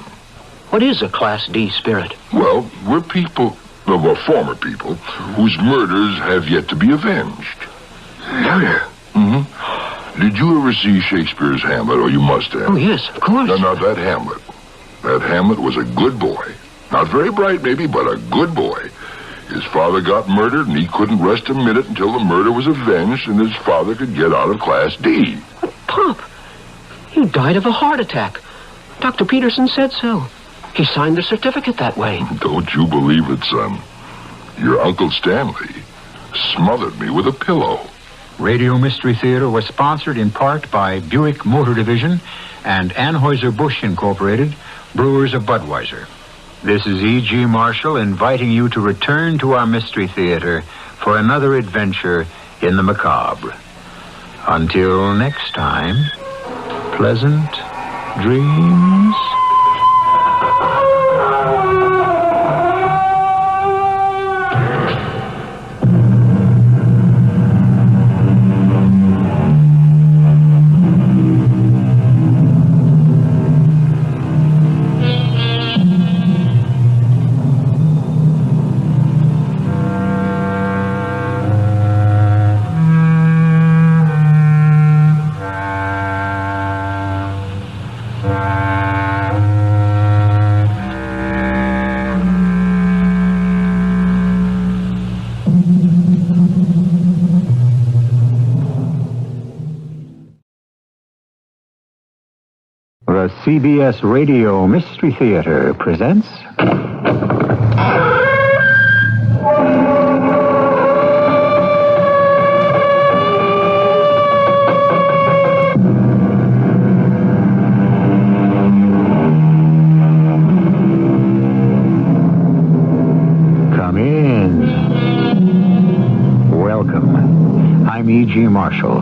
What is a Class D spirit? Well, we're people, well, former people, whose murders have yet to be avenged. Murder? Mm-hmm. Did you ever see Shakespeare's Hamlet? Oh, you must have. Oh, yes, of course. No, that Hamlet. That Hamlet was a good boy. Not very bright, maybe, but a good boy. His father got murdered, and he couldn't rest a minute until the murder was avenged and his father could get out of Class D. But, Pop, you died of a heart attack. Dr. Peterson said so. He signed the certificate that way. Don't you believe it, son. Your Uncle Stanley smothered me with a pillow. Radio Mystery Theater was sponsored in part by Buick Motor Division and Anheuser-Busch Incorporated, brewers of Budweiser. This is E.G. Marshall inviting you to return to our Mystery Theater for another adventure in the macabre. Until next time, pleasant dreams. The CBS Radio Mystery Theater presents... Come in. Welcome. I'm E.G. Marshall.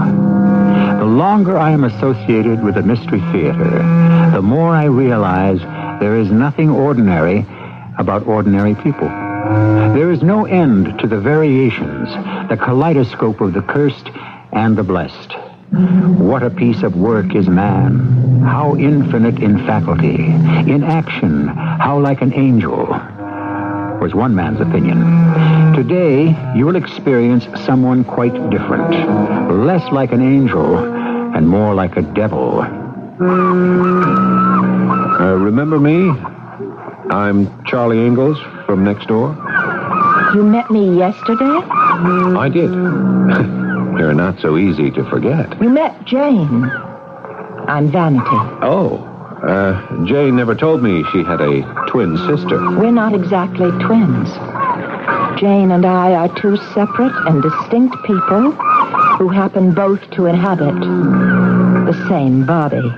The longer I am associated with the Mystery Theater, the more I realize there is nothing ordinary about ordinary people. There is no end to the variations, the kaleidoscope of the cursed and the blessed. What a piece of work is man. How infinite in faculty. In action, how like an angel, was one man's opinion. Today, you will experience someone quite different. Less like an angel and more like a devil. Remember me? I'm Charlie Ingalls from next door. You met me yesterday? I did. You're not so easy to forget. You met Jane. I'm Vanity. Oh, Jane never told me she had a twin sister. We're not exactly twins. Jane and I are two separate and distinct people who happen both to inhabit the same body.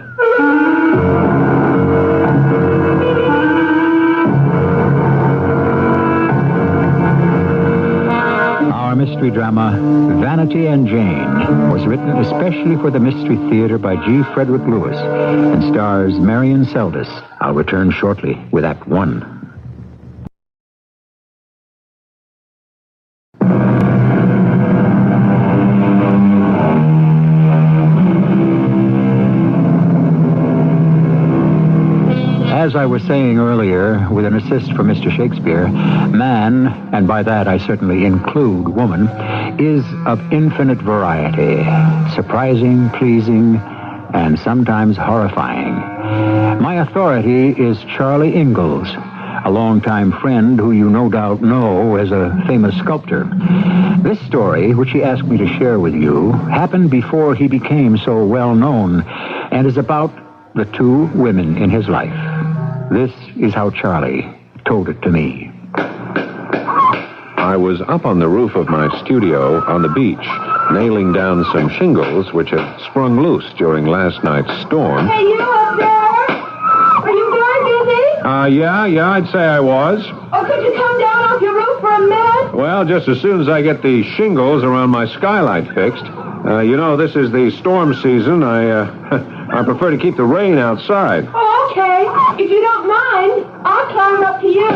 Our mystery drama, Vanity and Jane, was written especially for the Mystery Theater by G. Frederick Lewis and stars Marion Seldes. I'll return shortly with Act 1. As I was saying earlier, with an assist from Mr. Shakespeare, man, and by that I certainly include woman, is of infinite variety, surprising, pleasing, and sometimes horrifying. My authority is Charlie Ingalls, a longtime friend who you no doubt know as a famous sculptor. This story, which he asked me to share with you, happened before he became so well known, and is about the two women in his life. This is how Charlie told it to me. I was up on the roof of my studio on the beach, nailing down some shingles which had sprung loose during last night's storm. Hey, you up there? Are you there, Dizzy? Yeah, I'd say I was. Oh, could you come down off your roof for a minute? Well, just as soon as I get the shingles around my skylight fixed. This is the storm season. I prefer to keep the rain outside. Oh, okay. If you don't mind, I'll climb up to you.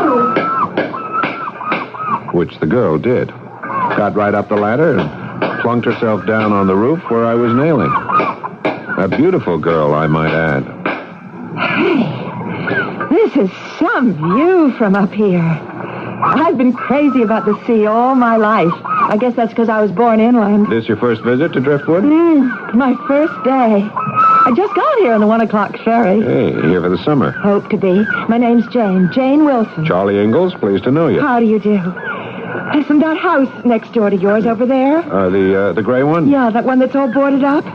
Which the girl did. Got right up the ladder and plunked herself down on the roof where I was nailing. A beautiful girl, I might add. Hey, this is some view from up here. I've been crazy about the sea all my life. I guess that's because I was born inland. This your first visit to Driftwood? My first day. I just got here on the 1 o'clock ferry. Hey, here for the summer. Hope to be. My name's Jane Wilson. Charlie Ingalls, pleased to know you. How do you do? Listen, that house next door to yours over there? The gray one? Yeah, that one that's all boarded up.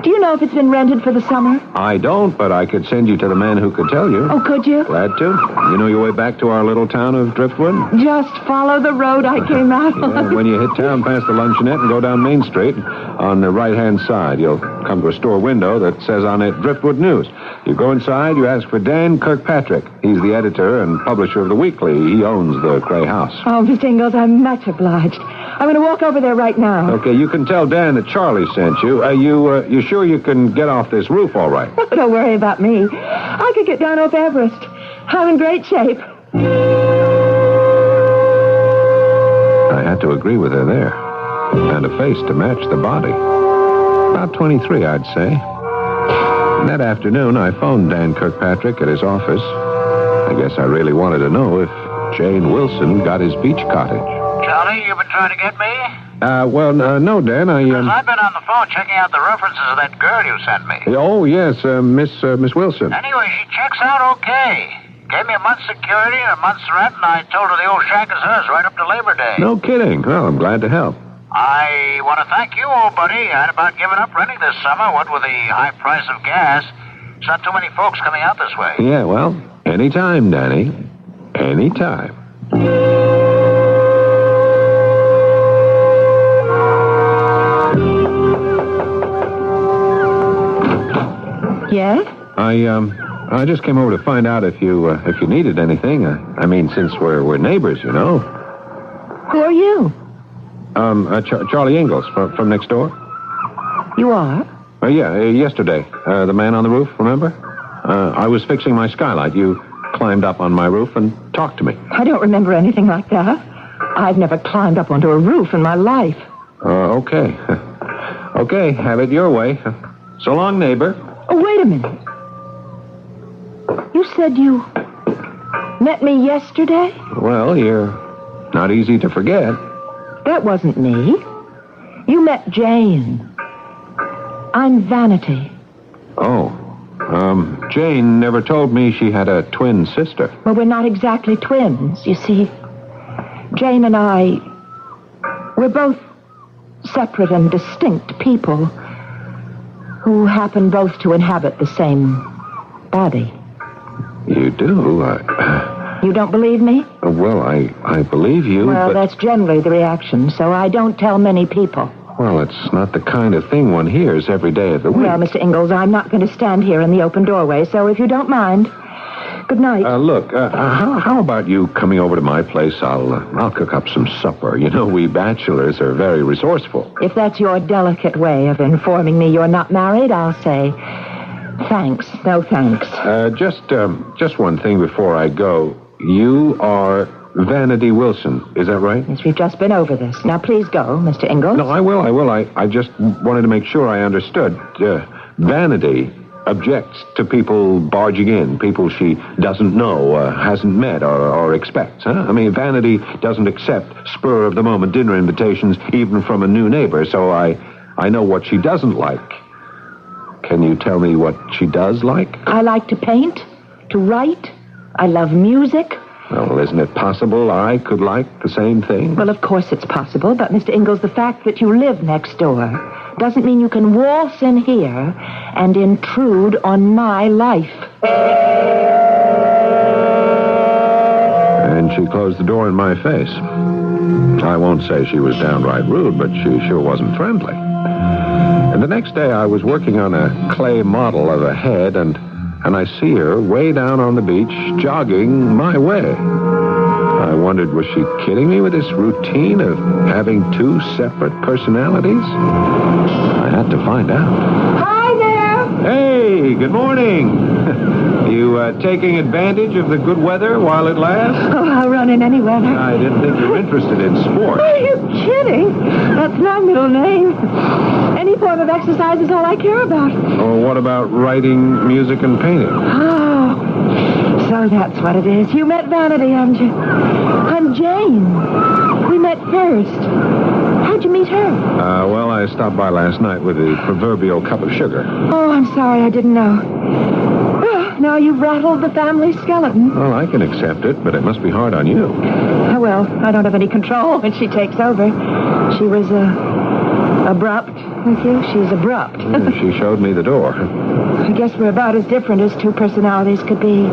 Do you know if it's been rented for the summer? I don't, but I could send you to the man who could tell you. Oh, could you? Glad to. You know your way back to our little town of Driftwood? Just follow the road I came out on. Yeah, when you hit town past the luncheonette and go down Main Street, on the right-hand side, you'll come to a store window that says on it, Driftwood News. You go inside, you ask for Dan Kirkpatrick. He's the editor and publisher of the weekly. He owns the gray house. Oh, Mr. Ingalls, I'm much obliged. I'm going to walk over there right now. Okay, you can tell Dan that Charlie sent you. You sure you can get off this roof all right? Don't worry about me. I could get down off Everest. I'm in great shape. I had to agree with her there. And a face to match the body. About 23, I'd say. That afternoon, I phoned Dan Kirkpatrick at his office. I guess I really wanted to know if Jane Wilson got his beach cottage. Charlie, you been trying to get me? No, Dan, Because I've been on the phone checking out the references of that girl you sent me. Oh, yes, Miss Wilson. Anyway, she checks out okay. Gave me a month's security and a month's rent, and I told her the old shack is hers right up to Labor Day. No kidding. Well, I'm glad to help. I want to thank you, old buddy. I had about given up renting this summer, what with the high price of gas. There's not too many folks coming out this way. Yeah, well, anytime, Danny. Anytime. Yes? I just came over to find out if you needed anything. I mean, since we're neighbors, you know. Who are you? Charlie Ingalls from next door. You are? Yesterday. The man on the roof, remember? I was fixing my skylight. You climbed up on my roof and talked to me. I don't remember anything like that. I've never climbed up onto a roof in my life. Okay. Okay, have it your way. So long, neighbor. Oh, wait a minute. You said you met me yesterday? Well, you're not easy to forget. That wasn't me. You met Jane. I'm Vanity. Oh. Jane never told me she had a twin sister. Well, we're not exactly twins. You see, Jane and I, we're both separate and distinct people who happen both to inhabit the same body. You do? You don't believe me? Well, I believe you, Well, but... that's generally the reaction, so I don't tell many people. Well, it's not the kind of thing one hears every day of the week. Well, Mr. Ingalls, I'm not going to stand here in the open doorway, so if you don't mind, good night. Look, how about you coming over to my place? I'll cook up some supper. You know, we bachelors are very resourceful. If that's your delicate way of informing me you're not married, I'll say thanks. No thanks. Just one thing before I go. You are Vanity Wilson, is that right? Yes, we've just been over this. Now, please go, Mr. Ingalls. No, I will. I just wanted to make sure I understood. Vanity objects to people barging in, people she doesn't know, hasn't met, or expects, huh? I mean, Vanity doesn't accept spur-of-the-moment dinner invitations, even from a new neighbor, so I know what she doesn't like. Can you tell me what she does like? I like to paint, to write. I love music. Well, isn't it possible I could like the same thing? Well, of course it's possible, but, Mr. Ingalls, the fact that you live next door doesn't mean you can waltz in here and intrude on my life. And she closed the door in my face. I won't say she was downright rude, but she sure wasn't friendly. And the next day I was working on a clay model of a head, and I see her way down on the beach jogging my way. I wondered, was she kidding me with this routine of having two separate personalities? I had to find out. Hi there. Hey, good morning. You taking advantage of the good weather while it lasts? Oh, I'll run in any weather. I didn't think you were interested in sports. Are you kidding? That's my middle name. Any form of exercise is all I care about. Or what about writing, music, and painting? Oh, so that's what it is. You met Vanity, haven't you? I'm Jane. We met first. How'd you meet her? Well, I stopped by last night with the proverbial cup of sugar. Oh, I'm sorry, I didn't know. Now you've rattled the family skeleton. Well, I can accept it, but it must be hard on you. Oh, well, I don't have any control when she takes over. She was, abrupt with you. She's abrupt. Yeah, she showed me the door. I guess we're about as different as two personalities could be.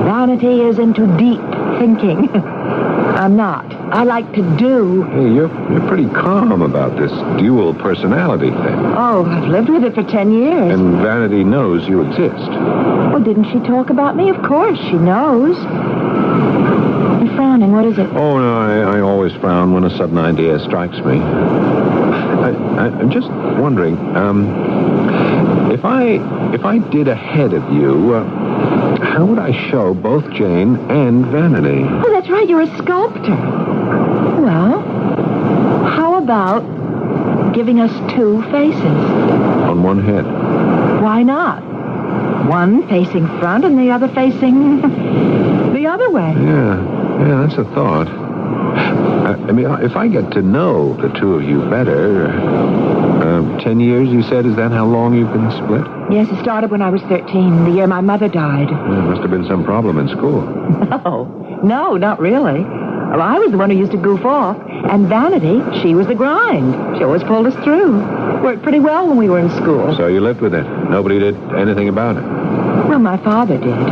Vanity is into deep thinking. I'm not. I like to do. Hey, you're pretty calm about this dual personality thing. Oh, I've lived with it for 10 years. And Vanity knows you exist. Well, didn't she talk about me? Of course, she knows. You're frowning. What is it? Oh, no, I always frown when a sudden idea strikes me. I'm just wondering, if I did a head of you, how would I show both Jane and Vanity? Oh, that's right. You're a sculptor. Well, how about giving us two faces? On one head. Why not? One facing front and the other facing the other way. Yeah, that's a thought. I mean, if I get to know the two of you better, 10 years, you said, is that how long you've been split? Yes, it started when I was 13, the year my mother died. There must have been some problem in school. No, not really. Well, I was the one who used to goof off, and Vanity, she was the grind. She always pulled us through. Worked pretty well when we were in school. So you lived with it. Nobody did anything about it. Well, my father did.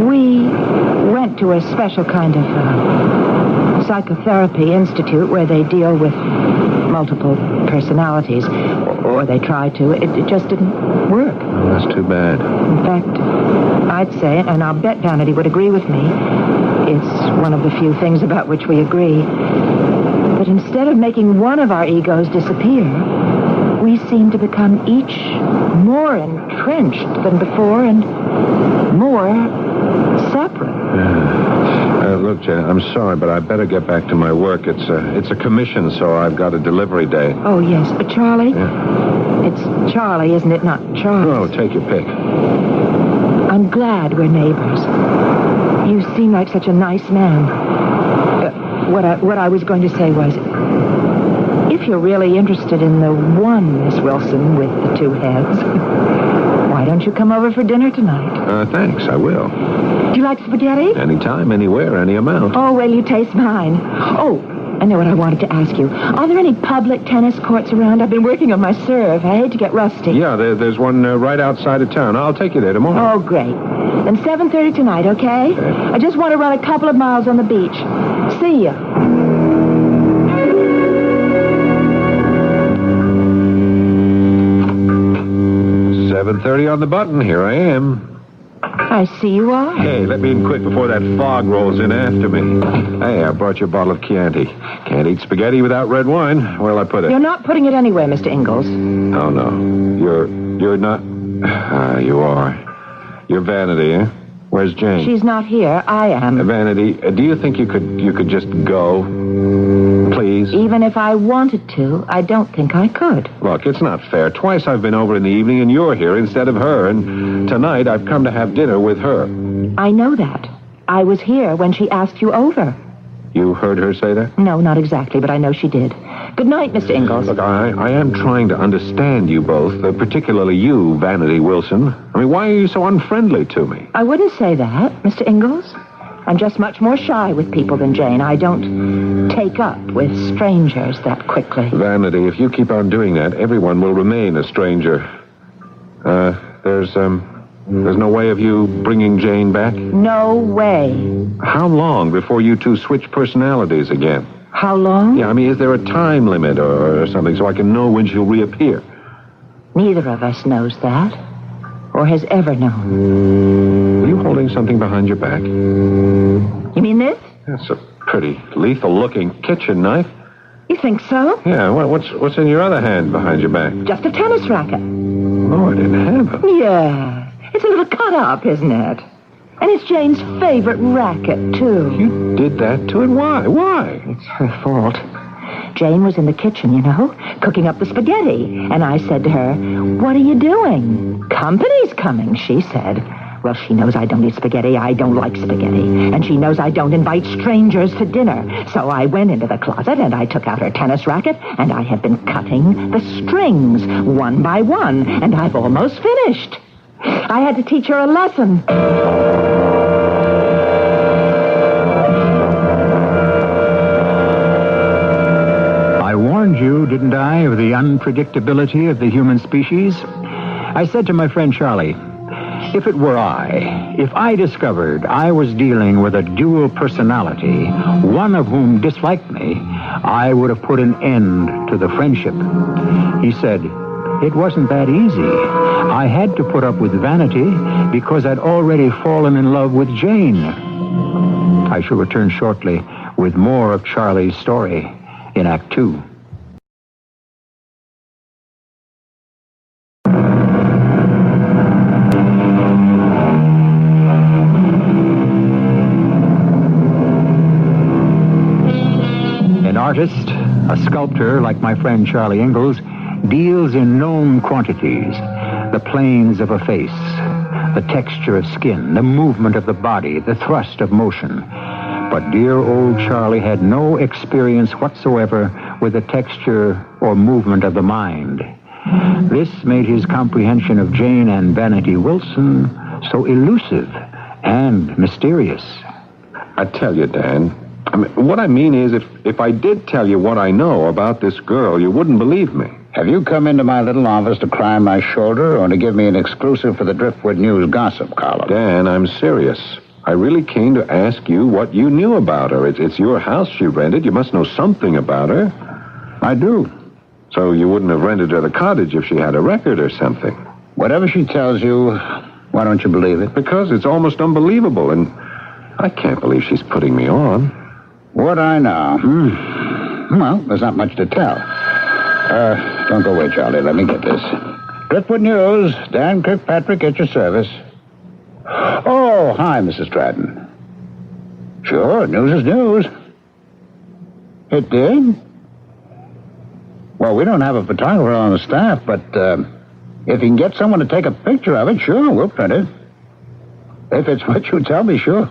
We went to a special kind of psychotherapy institute where they deal with multiple personalities, or they try to. It just didn't work. Oh, that's too bad. In fact, I'd say, and I'll bet Vanity would agree with me, it's one of the few things about which we agree, but instead of making one of our egos disappear, we seem to become each more entrenched than before and more separate. Look, Jane, I'm sorry, but I better get back to my work. It's a commission, so I've got a delivery day. Oh, yes. But Charlie? Yeah. It's Charlie, isn't it? Not Charlie. Oh, take your pick. I'm glad we're neighbors. You seem like such a nice man. What I was going to say was, if you're really interested in the one Miss Wilson with the two heads, why don't you come over for dinner tonight? Thanks, I will. Do you like spaghetti? Anytime, anywhere, any amount. Oh, well, you taste mine. Oh, I know what I wanted to ask you. Are there any public tennis courts around? I've been working on my serve. I hate to get rusty. Yeah, there's one right outside of town. I'll take you there tomorrow. Oh, great. Then 7:30 tonight, okay? I just want to run a couple of miles on the beach. See ya. 7:30 on the button. Here I am. I see you are. Hey, let me in quick before that fog rolls in after me. Hey, I brought you a bottle of Chianti. Can't eat spaghetti without red wine. Where'll I put it? You're not putting it anywhere, Mr. Ingalls. Oh, no. You're not... you are. You're Vanity, eh? Where's Jane? She's not here. I am. Vanity, do you think you could just go? Please? Even if I wanted to, I don't think I could. Look, it's not fair. Twice I've been over in the evening and you're here instead of her, and tonight I've come to have dinner with her. I know that. I was here when she asked you over. You heard her say that? No, not exactly, but I know she did. Good night, Mr. Ingalls. Look, I am trying to understand you both, particularly you, Vanity Wilson. I mean, why are you so unfriendly to me? I wouldn't say that, Mr. Ingalls. I'm just much more shy with people than Jane. I don't take up with strangers that quickly. Vanity, if you keep on doing that, everyone will remain a stranger. There's no way of you bringing Jane back? No way. How long before you two switch personalities again? How long? Yeah, I mean, is there a time limit or something so I can know when she'll reappear? Neither of us knows that, or has ever known. Are you holding something behind your back? You mean this? That's a pretty lethal-looking kitchen knife. You think so? Yeah, what's in your other hand behind your back? Just a tennis racket. Lord in heaven. Yeah. It's a little cut up, isn't it? And it's Jane's favorite racket, too. You did that to it? Why? Why? It's her fault. Jane was in the kitchen, you know, cooking up the spaghetti. And I said to her, "What are you doing?" "Company's coming," she said. Well, she knows I don't eat spaghetti. I don't like spaghetti. And she knows I don't invite strangers to dinner. So I went into the closet and I took out her tennis racket and I have been cutting the strings one by one. And I've almost finished. I had to teach her a lesson. I warned you, didn't I, of the unpredictability of the human species? I said to my friend Charlie, if it were if I discovered I was dealing with a dual personality, one of whom disliked me, I would have put an end to the friendship. He said, it wasn't that easy. I had to put up with Vanity because I'd already fallen in love with Jane. I shall return shortly with more of Charlie's story in Act 2. An artist, a sculptor like my friend Charlie Ingalls, deals in known quantities. The planes of a face, the texture of skin, the movement of the body, the thrust of motion. But dear old Charlie had no experience whatsoever with the texture or movement of the mind. This made his comprehension of Jane and Vanity Wilson so elusive and mysterious. I tell you, Dan, what I mean is if I did tell you what I know about this girl, you wouldn't believe me. Have you come into my little office to cry my shoulder or to give me an exclusive for the Driftwood News gossip column? Dan, I'm serious. I really came to ask you what you knew about her. It's your house she rented. You must know something about her. I do. So you wouldn't have rented her the cottage if she had a record or something. Whatever she tells you, why don't you believe it? Because it's almost unbelievable, and I can't believe she's putting me on. What I know? Well, there's not much to tell. Don't go away, Charlie. Let me get this. Driftwood News. Dan Kirkpatrick at your service. Oh, hi, Mrs. Stratton. Sure, news is news. It did? Well, we don't have a photographer on the staff, but if you can get someone to take a picture of it, sure, we'll print it. If it's what you tell me, sure.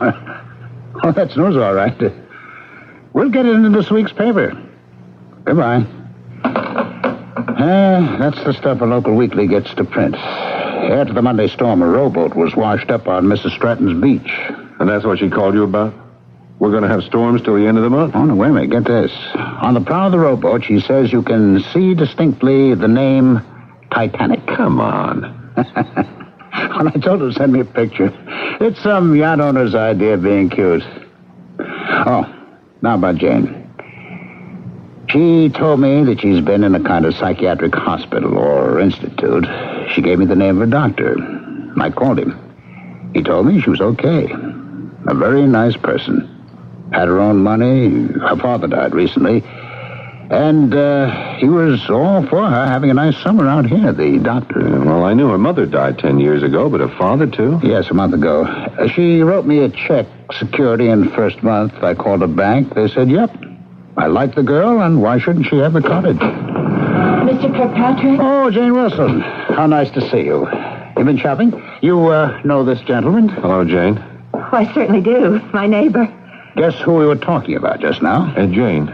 Oh, that's news, all right. We'll get it into this week's paper. Goodbye. That's the stuff a local weekly gets to print. After the Monday storm, a rowboat was washed up on Mrs. Stratton's beach. And that's what she called you about? We're going to have storms till the end of the month. Oh, no, wait a minute. Get this. On the prow of the rowboat, she says you can see distinctly the name Titanic. Come on. When I told her to send me a picture, it's some yacht owner's idea of being cute. Oh, now about Jane. She told me that she's been in a kind of psychiatric hospital or institute. She gave me the name of a doctor. I called him. He told me she was okay. A very nice person. Had her own money. Her father died recently. And he was all for her having a nice summer out here, the doctor. Well, I knew her mother died 10 years ago, but her father, too? Yes, a month ago. She wrote me a check, security in the first month. I called the bank. They said, yep. I like the girl, and why shouldn't she have the cottage? Mr. Kirkpatrick? Oh, Jane Wilson. How nice to see you. You been shopping? You know this gentleman? Hello, Jane. Oh, I certainly do. My neighbor. Guess who we were talking about just now? Jane.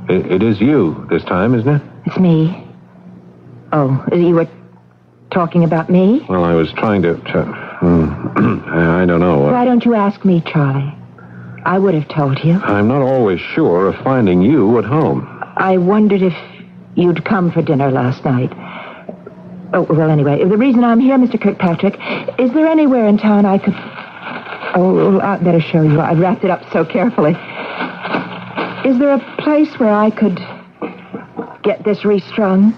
It is you this time, isn't it? It's me. Oh, you were talking about me? Well, I was trying to I don't know. Why don't you ask me, Charlie? I would have told you. I'm not always sure of finding you at home. I wondered if you'd come for dinner last night. Oh, well, anyway, the reason I'm here, Mr. Kirkpatrick, is there anywhere in town I could... Oh, I'd better show you. I wrapped it up so carefully. Is there a place where I could get this restrung?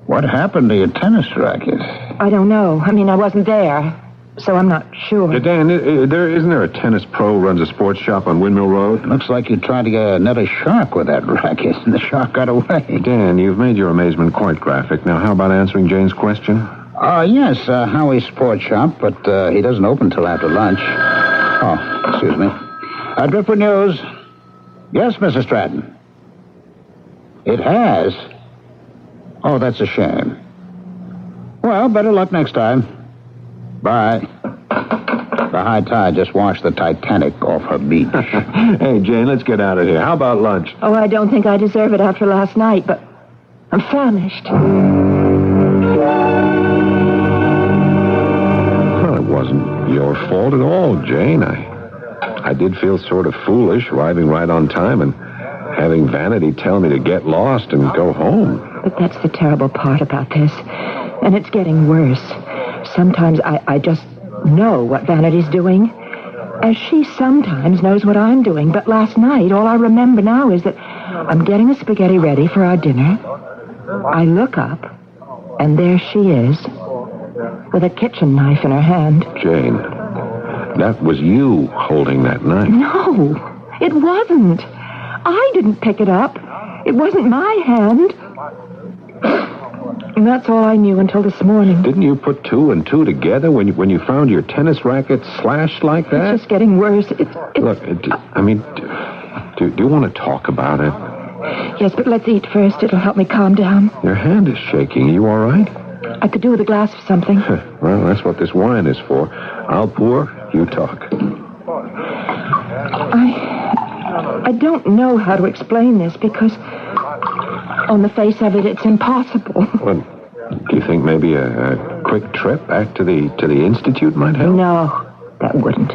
What happened to your tennis racket? I don't know. I mean, I wasn't there, so I'm not sure. Dan, isn't there a tennis pro who runs a sports shop on Windmill Road? Looks like you tried to net a shark with that racket, and the shark got away. Dan, you've made your amazement quite graphic. Now, how about answering Jane's question? Yes, Howie's sports shop, but he doesn't open till after lunch. Oh, excuse me. Driftwood News. Yes, Mrs. Stratton. It has? Oh, that's a shame. Well, better luck next time. Bye. The high tide just washed the Titanic off her beach. Hey, Jane, let's get out of here. How about lunch? Oh, I don't think I deserve it after last night, but I'm famished. Well, it wasn't your fault at all, Jane. I did feel sort of foolish arriving right on time and having Vanity tell me to get lost and go home. But that's the terrible part about this. And it's getting worse. Sometimes I just know what Vanity's doing, as she sometimes knows what I'm doing. But last night, all I remember now is that I'm getting the spaghetti ready for our dinner. I look up, and there she is, with a kitchen knife in her hand. Jane, that was you holding that knife. No, it wasn't. I didn't pick it up. It wasn't my hand. And that's all I knew until this morning. Didn't you put two and two together when you found your tennis racket slashed like that? It's just getting worse. Look, I mean, do you want to talk about it? Yes, but let's eat first. It'll help me calm down. Your hand is shaking. Are you all right? I could do with a glass of something. Well, that's what this wine is for. I'll pour, you talk. I don't know how to explain this because on the face of it, it's impossible. Well, do you think maybe a quick trip back to the institute might help? No, that wouldn't.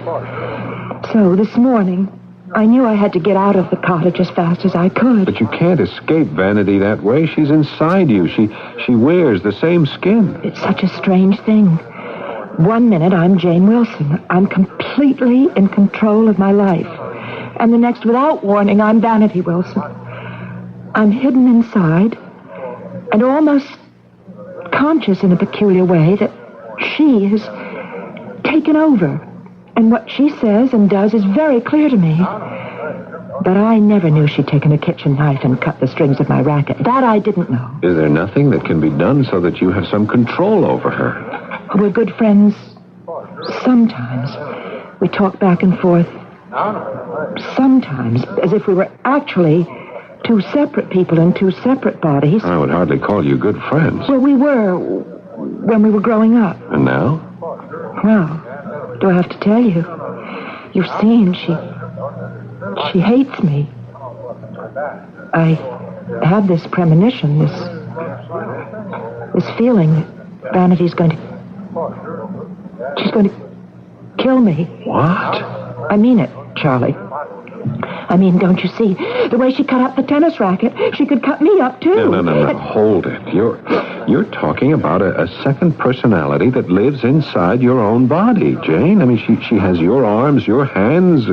So this morning, I knew I had to get out of the cottage as fast as I could. But you can't escape Vanity that way. She's inside you. She wears the same skin. It's such a strange thing. 1 minute, I'm Jane Wilson. I'm completely in control of my life. And the next, without warning, I'm Vanity Wilson. I'm hidden inside and almost conscious in a peculiar way that she has taken over. And what she says and does is very clear to me. But I never knew she'd taken a kitchen knife and cut the strings of my racket. That I didn't know. Is there nothing that can be done so that you have some control over her? We're good friends. Sometimes we talk back and forth. Sometimes, as if we were actually two separate people in two separate bodies. I would hardly call you good friends. Well, we were when we were growing up. And now? Well, do I have to tell you? You've seen, she hates me. I had this premonition, this feeling that Vanity's she's going to kill me. What? I mean it, Charlie. I mean, don't you see? The way she cut up the tennis racket, she could cut me up, too. No. Hold it. You're talking about a second personality that lives inside your own body, Jane. I mean, she has your arms, your hands.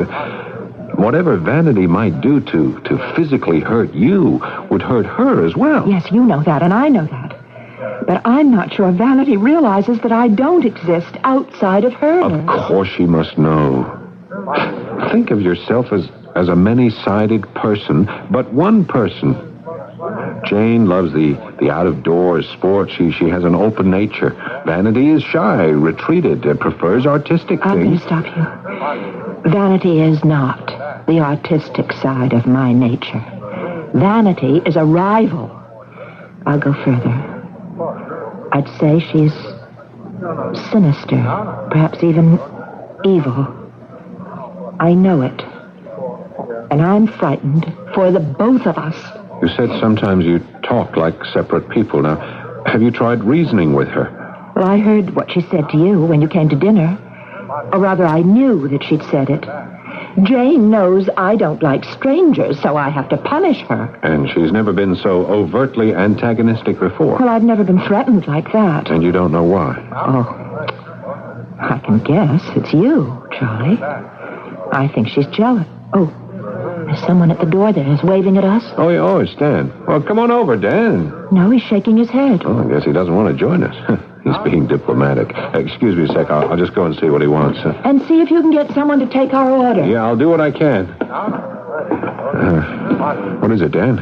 Whatever Vanity might do to physically hurt you would hurt her as well. Yes, you know that, and I know that. But I'm not sure Vanity realizes that I don't exist outside of her. Of course she must know. Think of yourself as a many-sided person, but one person. Jane loves the out-of-doors sports. She has an open nature. Vanity is shy, retreated, prefers artistic things. I'm going to stop you. Vanity is not the artistic side of my nature. Vanity is a rival. I'll go further. I'd say she's sinister, perhaps even evil. I know it. And I'm frightened for the both of us. You said sometimes you talk like separate people. Now, have you tried reasoning with her? Well, I heard what she said to you when you came to dinner. Or rather, I knew that she'd said it. Jane knows I don't like strangers, so I have to punish her. And she's never been so overtly antagonistic before. Well, I've never been threatened like that. And you don't know why? Oh, I can guess. It's you, Charlie. I think she's jealous. Oh, there's someone at the door there who's waving at us. Oh, it's Dan. Well, come on over, Dan. No, he's shaking his head. Oh, I guess he doesn't want to join us. He's being diplomatic. Excuse me a sec. I'll just go and see what he wants. And see if you can get someone to take our order. Yeah, I'll do what I can. What is it, Dan?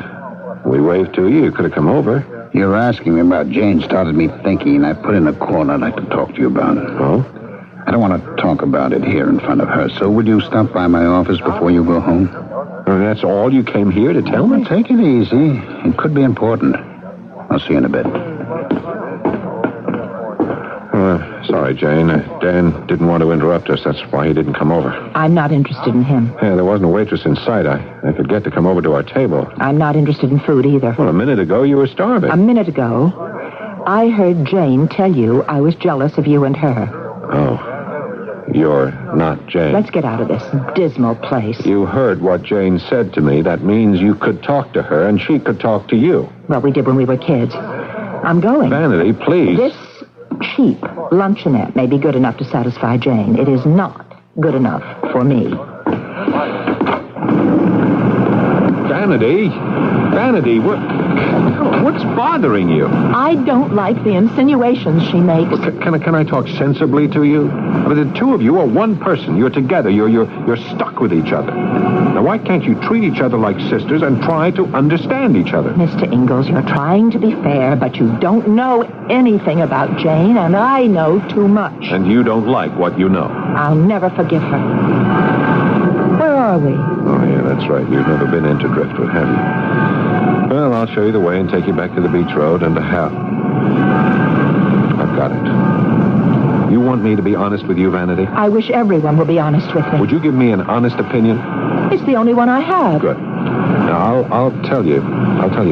We waved to you. You could have come over. You're asking me about Jane started me thinking, and I put in a corner I'd like to talk to you about it. Oh? I don't want to talk about it here in front of her, so would you stop by my office before you go home? Oh, that's all you came here to tell me? Take it easy. It could be important. I'll see you in a bit. Sorry, Jane. Dan didn't want to interrupt us. That's why he didn't come over. I'm not interested in him. Yeah, there wasn't a waitress in sight. I could get to come over to our table. I'm not interested in food either. Well, a minute ago you were starving. A minute ago, I heard Jane tell you I was jealous of you and her. Oh. You're not Jane. Let's get out of this dismal place. You heard what Jane said to me. That means you could talk to her and she could talk to you. Well, we did when we were kids. I'm going. Vanity, please. This cheap luncheonette may be good enough to satisfy Jane. It is not good enough for me. Vanity, what's bothering you? I don't like the insinuations she makes. Well, can I talk sensibly to you? I mean, the two of you are one person. You're together. You're stuck with each other. Now, why can't you treat each other like sisters and try to understand each other? Mr. Ingalls, you're trying to be fair, but you don't know anything about Jane, and I know too much. And you don't like what you know. I'll never forgive her. Where are we? Oh, yeah, that's right. You've never been into Driftwood, have you? Well, I'll show you the way and take you back to the beach road and to Hal. I've got it. You want me to be honest with you, Vanity? I wish everyone would be honest with me. Would you give me an honest opinion? It's the only one I have. Good. Now, I'll tell you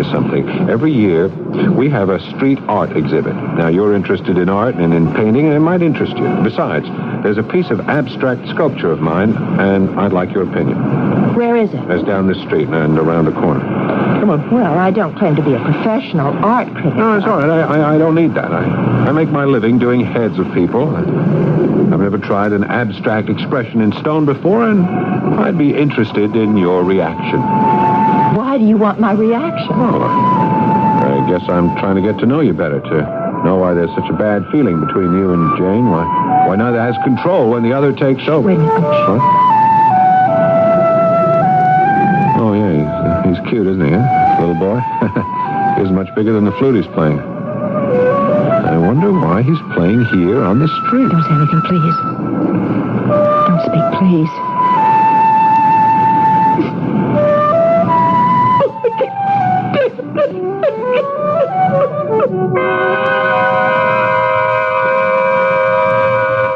something. Every year, we have a street art exhibit. Now, you're interested in art and in painting, and it might interest you. Besides, there's a piece of abstract sculpture of mine, and I'd like your opinion. Where is it? It's down this street and around the corner. Come on. Well, I don't claim to be a professional art critic. No, it's all right. I don't need that. I make my living doing heads of people. I've never tried an abstract expression in stone before, and I'd be interested in your reaction. Why do you want my reaction? Well, I guess I'm trying to get to know you better, to know why there's such a bad feeling between you and Jane. Why neither has control when the other takes over. Wait a minute. What? Oh, yeah, he's cute, isn't he, huh? Little boy. He's much bigger than the flute he's playing. I wonder why he's playing here on the street. Don't say anything, please. Don't speak, please.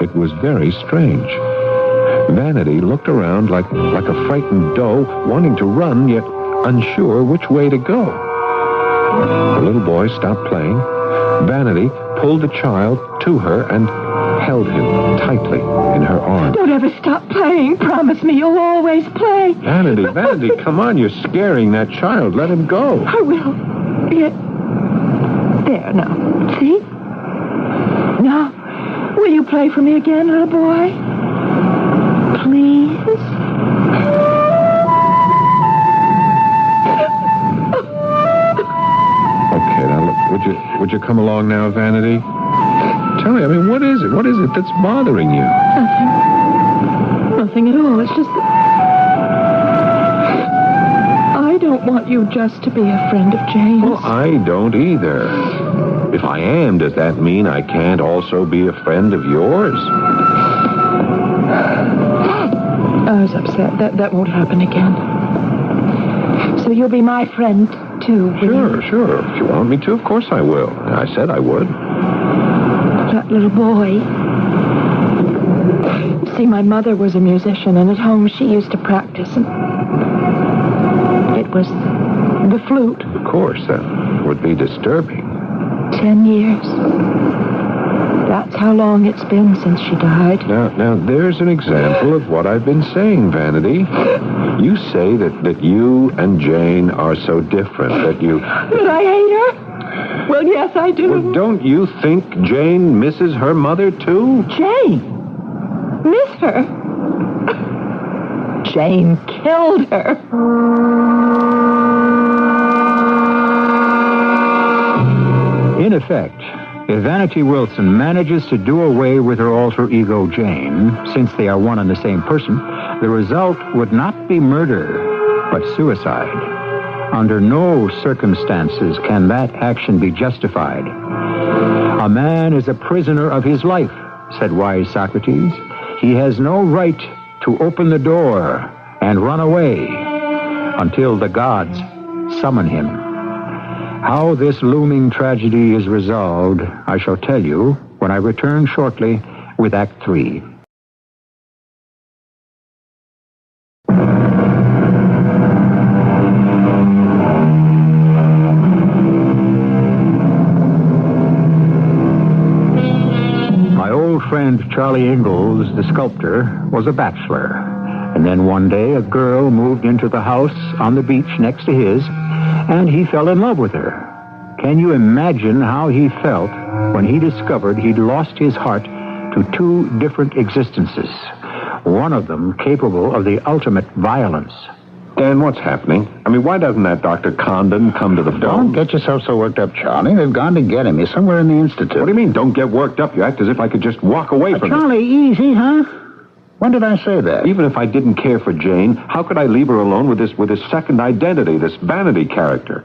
It was very strange. Vanity looked around like a frightened doe, wanting to run, yet unsure which way to go. The little boy stopped playing. Vanity pulled the child to her and held him tightly in her arms. Don't ever stop playing. Promise me you'll always play. Vanity, come on. You're scaring that child. Let him go. I will. There, now. See? Now, will you play for me again, little boy? Please? Okay, now look, would you come along now, Vanity? Tell me, what is it? What is it that's bothering you? Nothing at all. It's just that I don't want you just to be a friend of Jane's. Well, I don't either. If I am, does that mean I can't also be a friend of yours? I was upset. That won't happen again. So you'll be my friend, too, will you? Sure. If you want me to, of course I will. I said I would. That little boy. See, my mother was a musician, and at home she used to practice, and it was the flute. Of course, that would be disturbing. 10 years. That's how long it's been since she died. Now, there's an example of what I've been saying, Vanity. You say that you and Jane are so different, that you... That I hate her? Well, yes, I do. Well, don't you think Jane misses her mother, too? Jane? Miss her? Jane killed her. In effect, if Vanity Wilson manages to do away with her alter ego Jane, since they are one and the same person, the result would not be murder, but suicide. Under no circumstances can that action be justified. A man is a prisoner of his life, said wise Socrates. He has no right to open the door and run away until the gods summon him. How this looming tragedy is resolved, I shall tell you when I return shortly with Act 3. My old friend Charlie Ingalls, the sculptor, was a bachelor. And then one day a girl moved into the house on the beach next to his, and he fell in love with her. Can you imagine how he felt when he discovered he'd lost his heart to two different existences, one of them capable of the ultimate violence? Dan, what's happening? Why doesn't that Dr. Condon come to the phone? Don't get yourself so worked up, Charlie. They've gone to get him. He's somewhere in the institute. What do you mean, don't get worked up? You act as if I could just walk away from Charlie, easy, huh? When did I say that? Even if I didn't care for Jane, how could I leave her alone with this second identity, this Vanity character?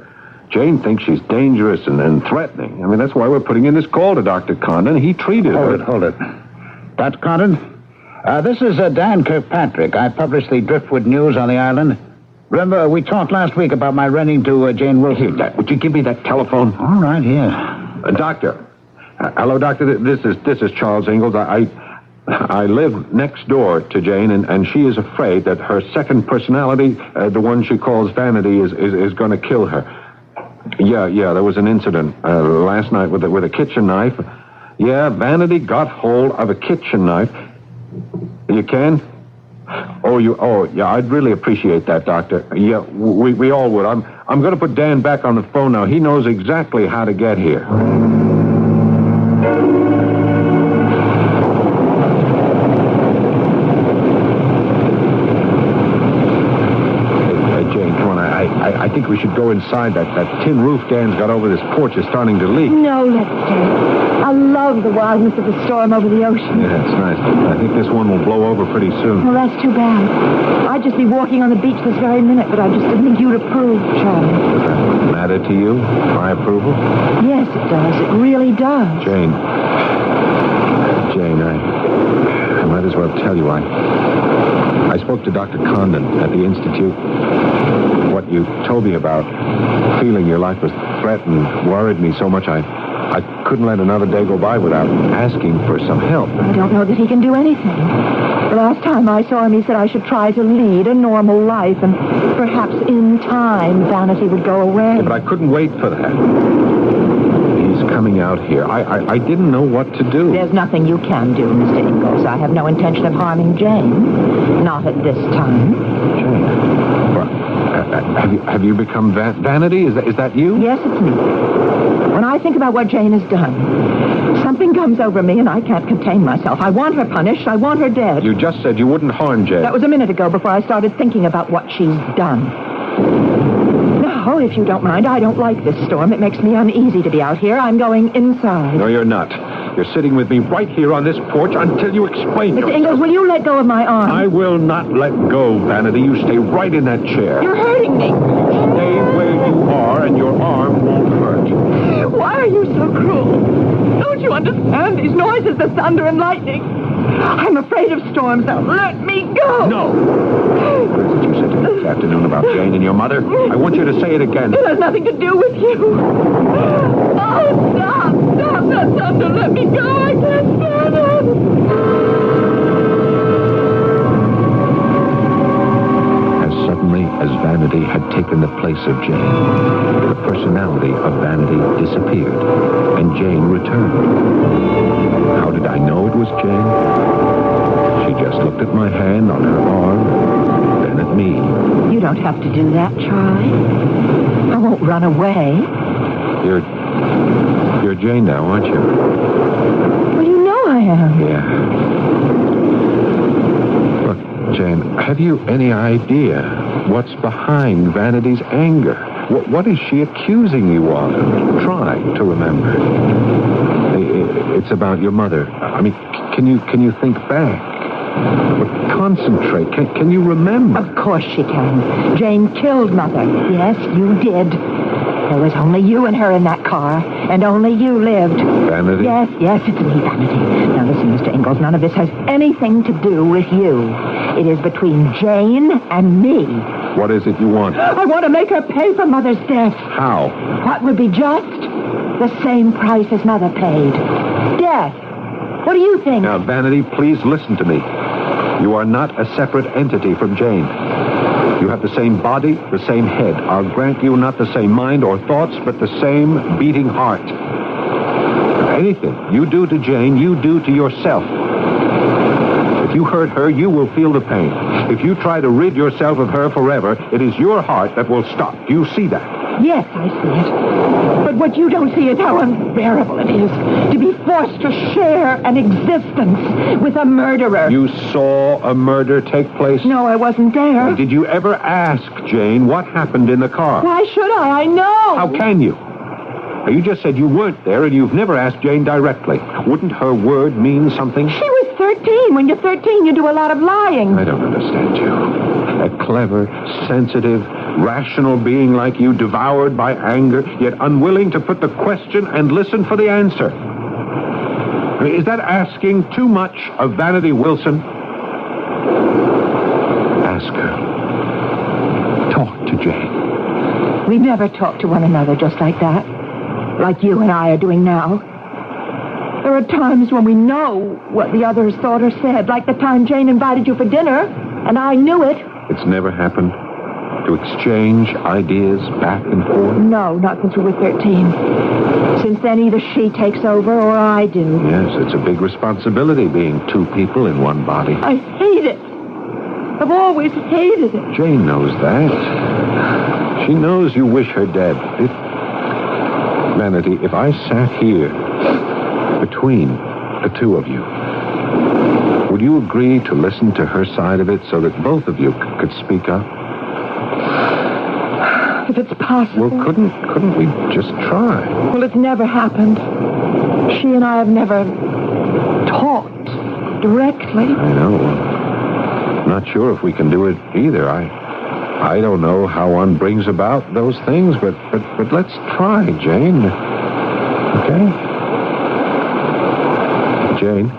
Jane thinks she's dangerous and threatening. That's why we're putting in this call to Dr. Condon. He treated her. Hold it. Dr. Condon? This is Dan Kirkpatrick. I published the Driftwood News on the island. Remember, we talked last week about my renting to Jane Wilson. Here, would you give me that telephone? All right, here. Doctor. Hello, Doctor. This is Charles Ingalls. I live next door to Jane, and she is afraid that her second personality, the one she calls Vanity, is going to kill her. Yeah, there was an incident last night with a kitchen knife. Yeah, Vanity got hold of a kitchen knife. You can? Oh, yeah, I'd really appreciate that, Doctor. Yeah, we all would. I'm going to put Dan back on the phone now. He knows exactly how to get here. I think we should go inside. That tin roof Dan's got over this porch is starting to leak. No, let's stay. I love the wildness of the storm over the ocean. Yeah, it's nice. I think this one will blow over pretty soon. Well, that's too bad. I'd just be walking on the beach this very minute, but I just didn't think you'd approve, Charlie. Does that matter to you, my approval? Yes, it does. It really does. Jane, I might as well tell you, I spoke to Dr. Condon at the Institute. What you told me about feeling your life was threatened worried me so much I couldn't let another day go by without asking for some help. I don't know that he can do anything. The last time I saw him, he said I should try to lead a normal life, and perhaps in time, Vanity would go away. Yeah, but I couldn't wait for that. He's coming out here. I didn't know what to do. There's nothing you can do, Mr. Ingalls. I have no intention of harming Jane. Not at this time. Jane? Well, have you become Vanity? Is that you? Yes, it's me. When I think about what Jane has done, something comes over me and I can't contain myself. I want her punished. I want her dead. You just said you wouldn't harm Jane. That was a minute ago before I started thinking about what she's done. Now, if you don't mind, I don't like this storm. It makes me uneasy to be out here. I'm going inside. No, you're not. You're sitting with me right here on this porch until you explain Mr. yourself. Ingalls, will you let go of my arm? I will not let go, Vanity. You stay right in that chair. You're hurting me. Stay where you are and your arm won't hurt. Why are you so cruel? Don't you understand these noises, the thunder and lightning? I'm afraid of storms. Now let me go. No. What is it you said to me this afternoon about Jane and your mother? I want you to say it again. It has nothing to do with you. Oh, stop. Stop that thunder. Let me go. I can't stand it. As suddenly as Vanity had taken the place of Jane, the personality of Vanity disappeared, and Jane returned. How did I know it was Jane? She just looked at my hand on her arm, then at me. You don't have to do that, Charlie. I won't run away. You're Jane now, aren't you? Well, you know I am. Yeah. Look, Jane, have you any idea what's behind Vanity's anger? What is she accusing you of? Try to remember. It's about your mother. I mean, can you think back? Concentrate. Can you remember? Of course she can. Jane killed Mother. Yes, you did. There was only you and her in that car, and only you lived. Vanity? Yes, it's me, Vanity. Now listen, Mr. Ingalls, none of this has anything to do with you. It is between Jane and me. What is it you want? I want to make her pay for Mother's death. How? What would be just? The same price as Mother paid. Death. What do you think? Now, Vanity, please listen to me. You are not a separate entity from Jane. You have the same body, the same head. I'll grant you not the same mind or thoughts, but the same beating heart. Anything you do to Jane, you do to yourself. If you hurt her, you will feel the pain. If you try to rid yourself of her forever, it is your heart that will stop. You see that? Yes, I see it. But what you don't see is how unbearable it is to be forced to share an existence with a murderer. You saw a murder take place? No, I wasn't there. Did you ever ask Jane what happened in the car? Why should I? I know. How can you? Now, you just said you weren't there and you've never asked Jane directly. Wouldn't her word mean something? She was 13. When you're 13, you do a lot of lying. I don't understand you. A clever, sensitive, rational being like you, devoured by anger, yet unwilling to put the question and listen for the answer. I mean, is that asking too much of Vanity Wilson? Ask her. Talk to Jane. We never talk to one another just like that. Like you and I are doing now. There are times when we know what the others thought or said, like the time Jane invited you for dinner, and I knew it. It's never happened to exchange ideas back and forth? No, not since we were 13. Since then, either she takes over or I do. Yes, it's a big responsibility being two people in one body. I hate it. I've always hated it. Jane knows that. She knows you wish her dead. Vanity, if I sat here between the two of you, would you agree to listen to her side of it so that both of you could speak up? If it's possible. Well, couldn't we just try? Well, it's never happened. She and I have never talked directly. I know. Not sure if we can do it either. I don't know how one brings about those things, but let's try, Jane. Okay? Jane?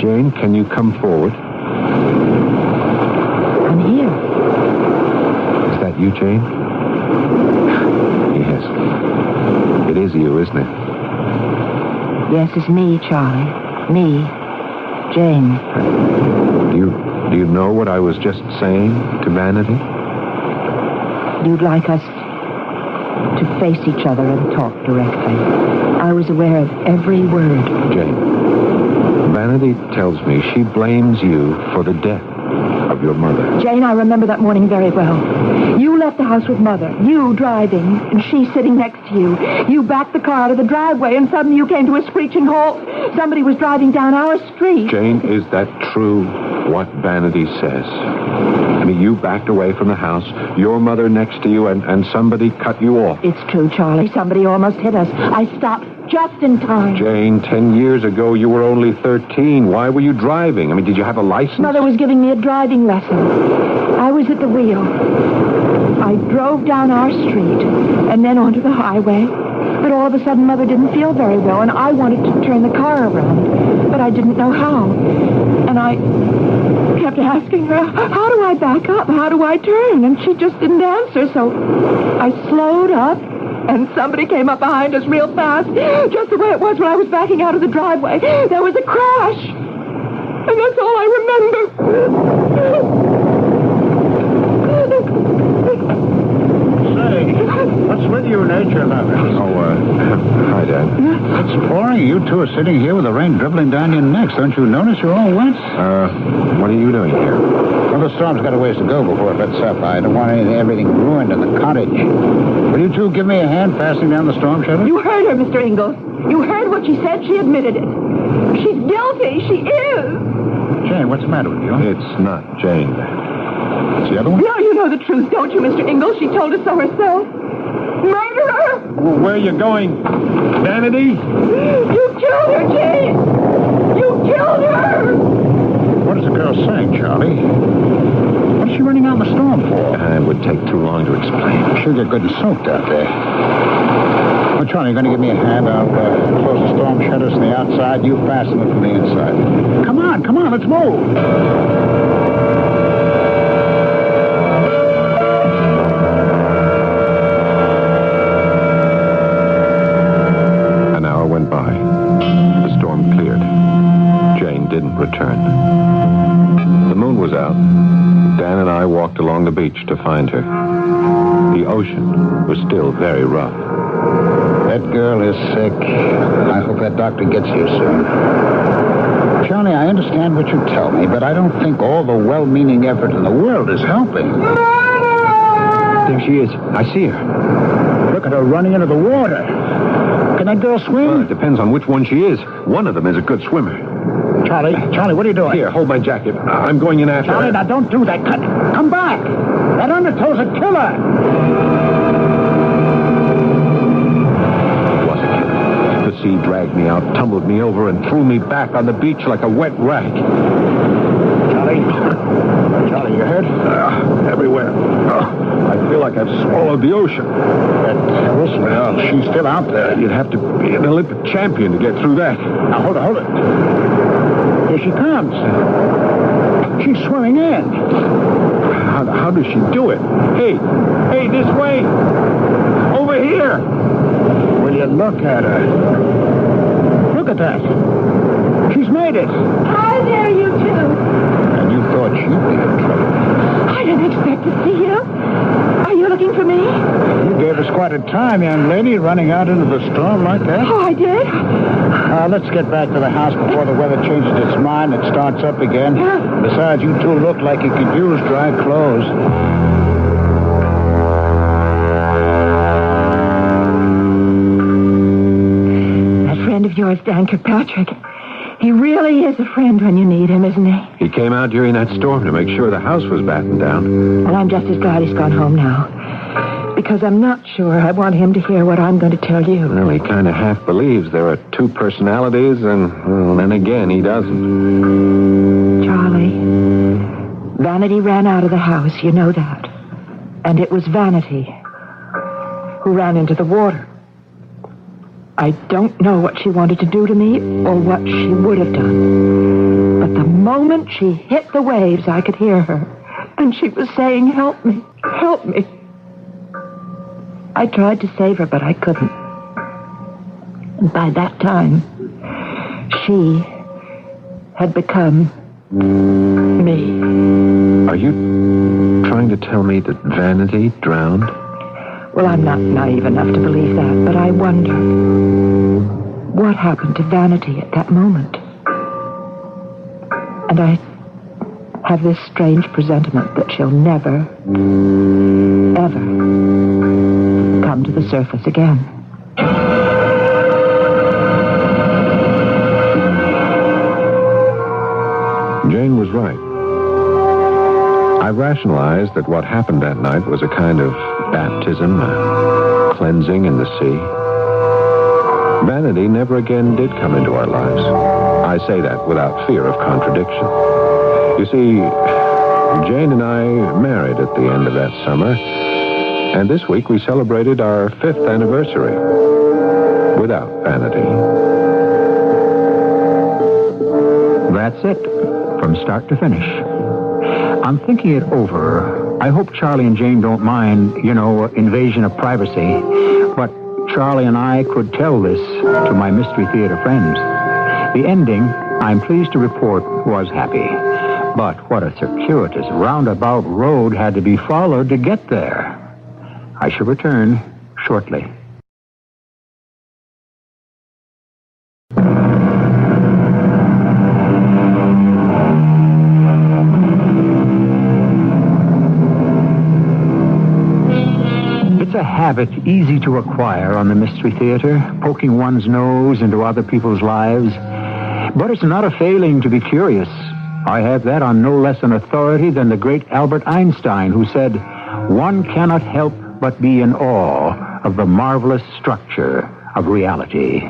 Jane, can you come forward? I'm here. Is that you, Jane? Yes. It is you, isn't it? Yes, it's me, Charlie. Me. Jane. Do you know what I was just saying to Vanity? You'd like us to face each other and talk directly. I was aware of every word. Jane, Vanity tells me she blames you for the death of your mother. Jane, I remember that morning very well. You left the house with Mother. You driving, and she sitting next to you. You backed the car out of the driveway, and suddenly you came to a screeching halt. Somebody was driving down our street. Jane, is that true, what Vanity says? I mean, you backed away from the house, your mother next to you, and somebody cut you off. It's true, Charlie. Somebody almost hit us. I stopped just in time. Jane, 10 years ago, you were only 13. Why were you driving? I mean, did you have a license? Mother was giving me a driving lesson. I was at the wheel. I drove down our street and then onto the highway. But all of a sudden, Mother didn't feel very well, and I wanted to turn the car around. But I didn't know how. And I kept asking her, how do I back up? How do I turn? And she just didn't answer, so I slowed up. And somebody came up behind us real fast, just the way it was when I was backing out of the driveway. There was a crash. And that's all I remember. Say, what's with you, nature lover? Hi, Dad. It's pouring. You two are sitting here with the rain dribbling down your necks. Don't you notice you're all wet? What are you doing here? Well, the storm's got a ways to go before it lets up. I don't want everything ruined in the cottage. Will you two give me a hand fastening down the storm shutter? You heard her, Mr. Ingalls. You heard what she said. She admitted it. She's guilty. She is. Jane, what's the matter with you? It's not Jane. It's the other one? Now you know the truth, don't you, Mr. Ingalls? She told us so herself. Murderer! Where are you going? Vanity? You killed her, Jane! You killed her! What is the girl saying, Charlie? What is she running out in the storm for? It would take too long to explain. She'll get good and soaked out there. Well, Charlie, you're going to give me a hand. I'll close the storm shutters from the outside. You fasten it from the inside. Come on, let's move. Went by. The storm cleared. Jane didn't return. The moon was out. Dan and I walked along the beach to find her. The ocean was still very rough. That girl is sick. I hope that doctor gets here soon. Johnny, I understand what you tell me, but I don't think all the well-meaning effort in the world is helping. There she is. I see her. Look at her running into the water. Can that girl swim? Well, it depends on which one she is. One of them is a good swimmer. Charlie, what are you doing? Here, hold my jacket. I'm going in after her. Charlie, now don't do that. Come back. That undertow's a killer. It was a killer. The sea dragged me out, tumbled me over, and threw me back on the beach like a wet rag. Charlie, you hurt? Everywhere. I feel like I've swallowed the ocean. That Wilson, she's still out there. You'd have to be an Olympic champion to get through that. Now, hold it. Here she comes. She's swimming in. How does she do it? Hey, this way. Over here. Will you look at her? Look at that. She's made it. Hi there, you two. And you thought she'd be in trouble. I didn't expect to see you. Are you looking for me? You gave us quite a time, young lady, running out into the storm like that. Oh, I did? Let's get back to the house before the weather changes its mind and starts up again. Besides, you two look like you could use dry clothes. That friend of yours, Dan Kirkpatrick, he really is a friend when you need him, isn't he? He came out during that storm to make sure the house was battened down. Well, I'm just as glad he's gone home now. Because I'm not sure I want him to hear what I'm going to tell you. Well, he kind of half believes there are two personalities, and then again, he doesn't. Charlie, Vanity ran out of the house, you know that. And it was Vanity who ran into the water. I don't know what she wanted to do to me or what she would have done. But the moment she hit the waves, I could hear her. And she was saying, "Help me, help me." I tried to save her, but I couldn't. And by that time, she had become me. Are you trying to tell me that Vanity drowned? Well, I'm not naive enough to believe that, but I wonder what happened to Vanity at that moment. And I have this strange presentiment that she'll never, ever come to the surface again. Jane was right. I rationalized that what happened that night was a kind of baptism, a cleansing in the sea. Vanity never again did come into our lives. I say that without fear of contradiction. You see, Jane and I married at the end of that summer, and this week we celebrated our 5th anniversary without Vanity. That's it, from start to finish. I'm thinking it over. I hope Charlie and Jane don't mind, invasion of privacy, but Charlie and I could tell this to my Mystery Theater friends. The ending, I'm pleased to report, was happy. But what a circuitous, roundabout road had to be followed to get there. I shall return shortly. It's a habit easy to acquire on the Mystery Theater, poking one's nose into other people's lives. But it's not a failing to be curious. I have that on no less an authority than the great Albert Einstein, who said, "One cannot help but be in awe of the marvelous structure of reality."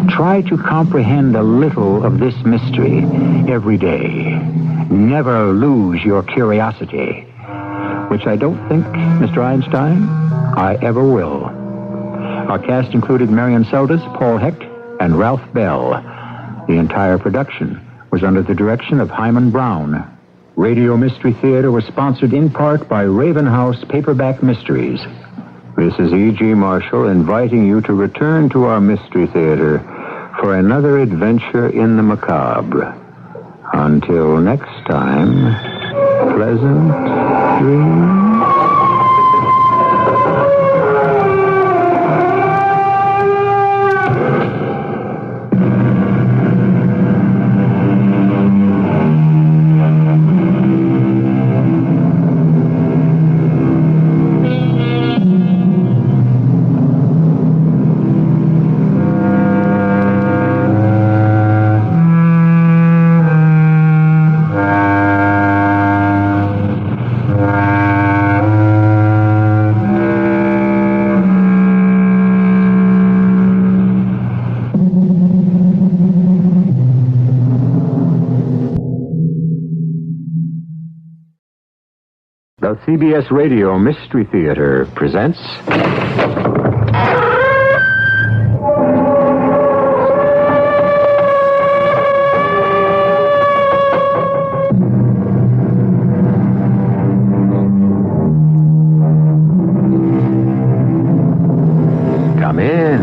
Try to comprehend a little of this mystery every day. Never lose your curiosity, which I don't think, Mr. Einstein, I ever will. Our cast included Marion Seldes, Paul Hecht, and Ralph Bell. The entire production was under the direction of Hyman Brown. Radio Mystery Theater was sponsored in part by Raven House Paperback Mysteries. This is E.G. Marshall inviting you to return to our Mystery Theater for another adventure in the macabre. Until next time, pleasant dreams. The CBS Radio Mystery Theater presents... Come in.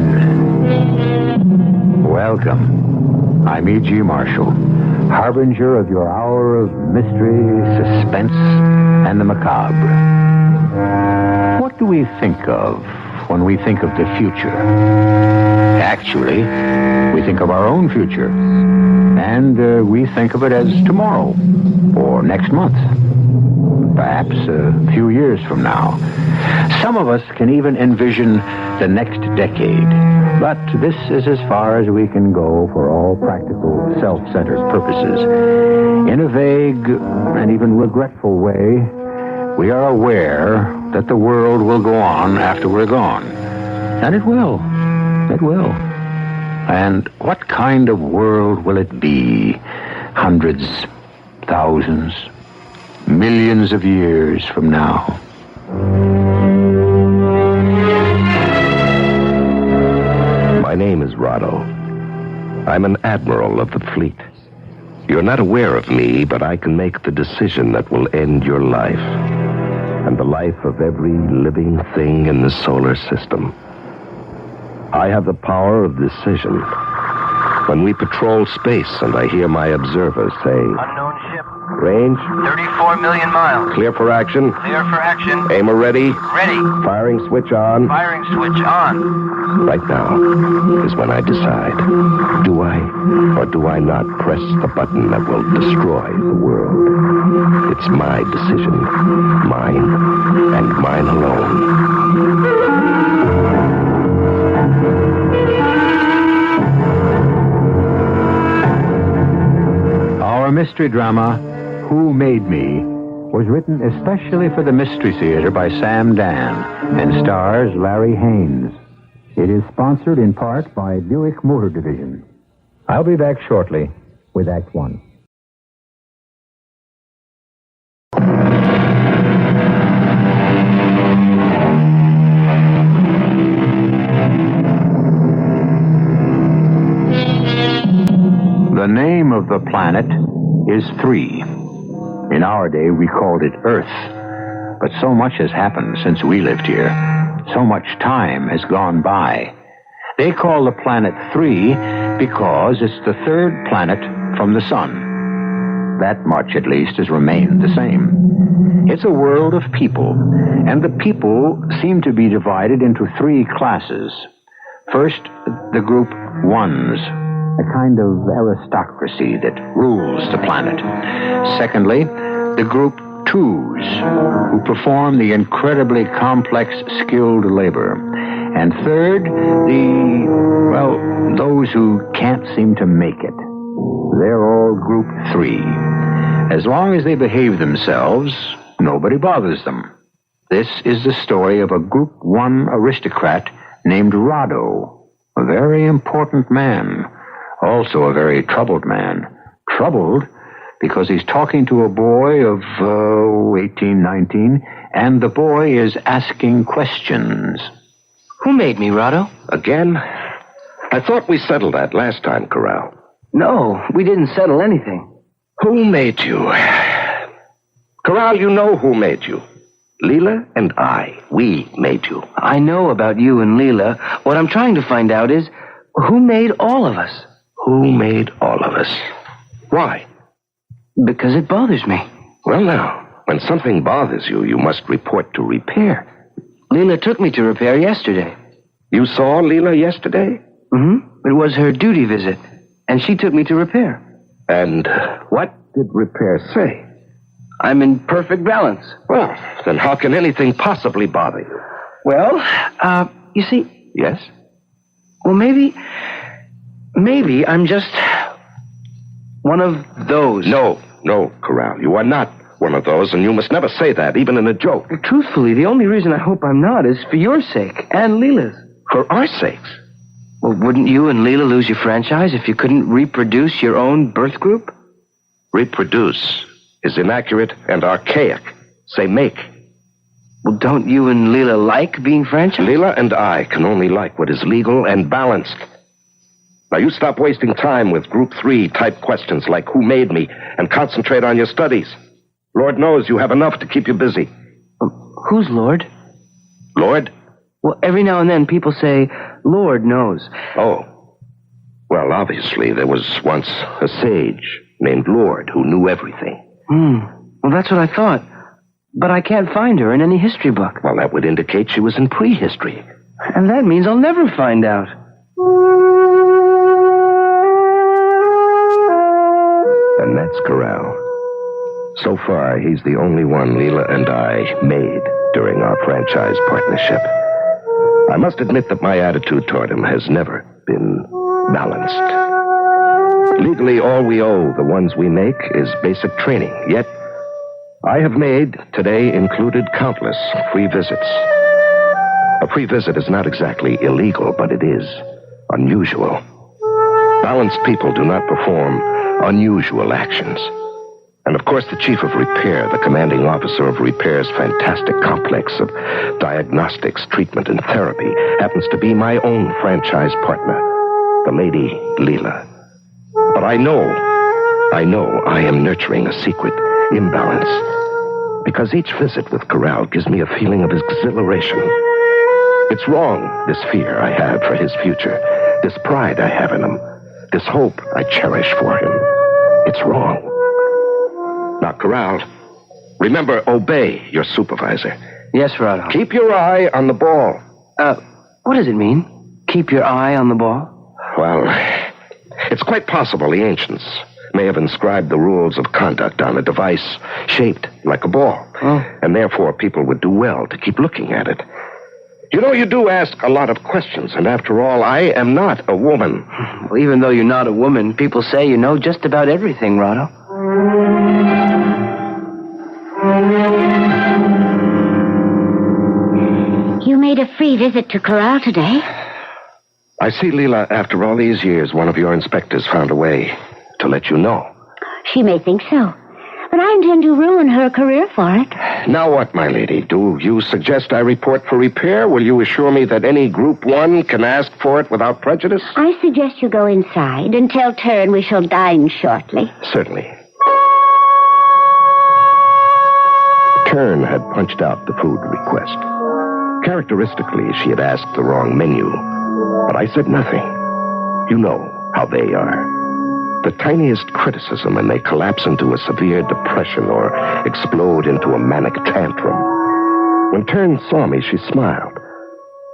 Welcome. I'm E.G. Marshall, harbinger of your hour of mystery, suspense, and the macabre. What do we think of when we think of the future? Actually, we think of our own future. And we think of it as tomorrow, or next month, perhaps a few years from now. Some of us can even envision the next decade. But this is as far as we can go for all practical, self-centered purposes. In a vague and even regretful way, we are aware that the world will go on after we're gone. And it will. It will. And what kind of world will it be? Hundreds, thousands, millions of years from now. My name is Rado. I'm an admiral of the fleet. You're not aware of me, but I can make the decision that will end your life and the life of every living thing in the solar system. I have the power of decision. When we patrol space and I hear my observers say, "Unknown ship," Range? 34 million miles. Clear for action? Clear for action. Aimer ready? Ready. Firing switch on? Firing switch on. Right now is when I decide. Do I or do I not press the button that will destroy the world? It's my decision. Mine and mine alone. Our mystery drama, Who Made Me, was written especially for the Mystery Theater by Sam Dan and stars Larry Haynes. It is sponsored in part by Buick Motor Division. I'll be back shortly with Act One. The name of the planet is 3. In our day, we called it Earth. But so much has happened since we lived here. So much time has gone by. They call the planet 3 because it's the third planet from the sun. That much, at least, has remained the same. It's a world of people, and the people seem to be divided into 3 classes. First, the group ones, a kind of aristocracy that rules the planet. Secondly, the group twos, who perform the incredibly complex, skilled labor. And third, those who can't seem to make it. They're all group 3. As long as they behave themselves, nobody bothers them. This is the story of a group 1 aristocrat named Rado, a very important man. Also a very troubled man. Troubled because he's talking to a boy of 18, 19, and the boy is asking questions. Who made me, Rado? Again? I thought we settled that last time, Corral. No, we didn't settle anything. Who made you? Corral, you know who made you. Leela and I. We made you. I know about you and Leela. What I'm trying to find out is, who made all of us? Who made all of us? Why? Because it bothers me. Well, now, when something bothers you, you must report to repair. Leela took me to repair yesterday. You saw Leela yesterday? Mm-hmm. It was her duty visit, and she took me to repair. And what did repair say? I'm in perfect balance. Well, then how can anything possibly bother you? Well, you see... Yes? Well, maybe I'm just one of those. No, Corral. You are not one of those, and you must never say that, even in a joke. Truthfully, the only reason I hope I'm not is for your sake and Leela's. For our sakes? Well, wouldn't you and Leela lose your franchise if you couldn't reproduce your own birth group? Reproduce is inaccurate and archaic. Say make. Well, don't you and Leela like being franchised? Leela and I can only like what is legal and balanced. Now, you stop wasting time with Group 3 type questions like who made me and concentrate on your studies. Lord knows you have enough to keep you busy. Who's Lord? Lord? Well, every now and then people say, Lord knows. Oh. Well, obviously, there was once a sage named Lord who knew everything. Well, that's what I thought. But I can't find her in any history book. Well, that would indicate she was in prehistory. And that means I'll never find out. And that's Corral. So far, he's the only one Leela and I made during our franchise partnership. I must admit that my attitude toward him has never been balanced. Legally, all we owe the ones we make is basic training. Yet, I have made, today included, countless free visits. A free visit is not exactly illegal, but it is unusual. Balanced people do not perform unusual actions. And of course, the chief of repair, the commanding officer of repair's fantastic complex of diagnostics, treatment, and therapy, happens to be my own franchise partner, the lady Leela. But I know I am nurturing a secret imbalance, because each visit with Corral gives me a feeling of exhilaration. It's wrong, this fear I have for his future, this pride I have in him, this hope I cherish for him. It's wrong. Now, Corral, remember, obey your supervisor. Yes, Rado. Keep your eye on the ball. What does it mean? Keep your eye on the ball? Well, it's quite possible the ancients may have inscribed the rules of conduct on a device shaped like a ball. Oh. And therefore, people would do well to keep looking at it. You know, you do ask a lot of questions, and after all, I am not a woman. Well, even though you're not a woman, people say you know just about everything, Rado. You made a free visit to Corral today. I see, Leela, after all these years, one of your inspectors found a way to let you know. She may think so, but I intend to ruin her career for it. Now what, my lady? Do you suggest I report for repair? Will you assure me that any Group 1 can ask for it without prejudice? I suggest you go inside and tell Turn we shall dine shortly. Certainly. Turn had punched out the food request. Characteristically, she had asked the wrong menu, but I said nothing. You know how they are. The tiniest criticism and they collapse into a severe depression or explode into a manic tantrum. When Turn saw me, she smiled.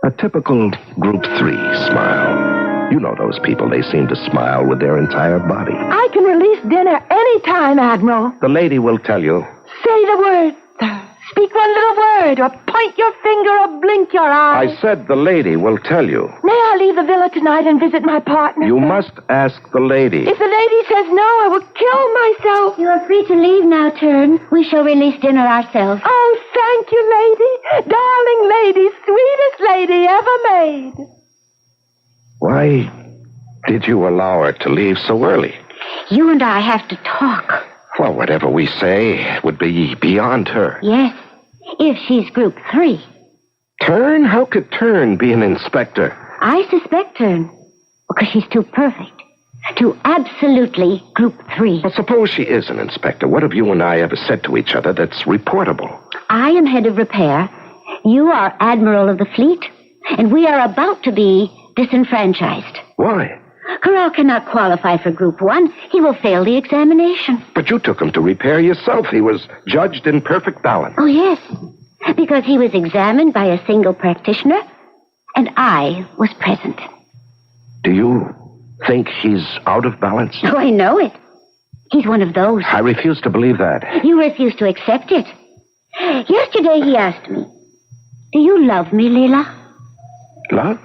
A typical Group 3 smile. You know those people, they seem to smile with their entire body. I can release dinner any time, Admiral. The lady will tell you. Say the word, sir. Speak one little word, or point your finger, or blink your eye. I said the lady will tell you. May I leave the villa tonight and visit my partner? You must ask the lady. If the lady says no, I will kill myself. You are free to leave now, Turn. We shall release dinner ourselves. Oh, thank you, lady. Darling lady, sweetest lady ever made. Why did you allow her to leave so early? You and I have to talk. Well, whatever we say would be beyond her. Yes, if she's Group 3. Turn? How could Turn be an inspector? I suspect Turn, because she's too perfect. Too absolutely Group 3. Well, suppose she is an inspector. What have you and I ever said to each other that's reportable? I am head of repair. You are Admiral of the Fleet. And we are about to be disenfranchised. Why? Corral cannot qualify for Group 1. He will fail the examination. But you took him to repair yourself. He was judged in perfect balance. Oh, yes. Because he was examined by a single practitioner, and I was present. Do you think he's out of balance? Oh, I know it. He's one of those. I refuse to believe that. You refuse to accept it. Yesterday he asked me, do you love me, Leela? Love?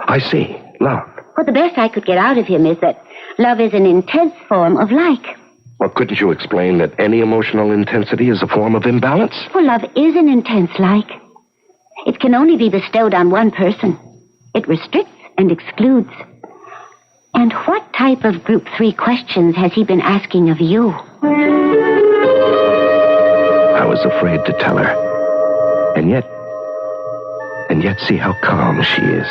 I see. Love. Well, the best I could get out of him is that love is an intense form of like. Well, couldn't you explain that any emotional intensity is a form of imbalance? Well, love is an intense like. It can only be bestowed on one person. It restricts and excludes. And what type of Group 3 questions has he been asking of you? I was afraid to tell her. And yet see how calm she is.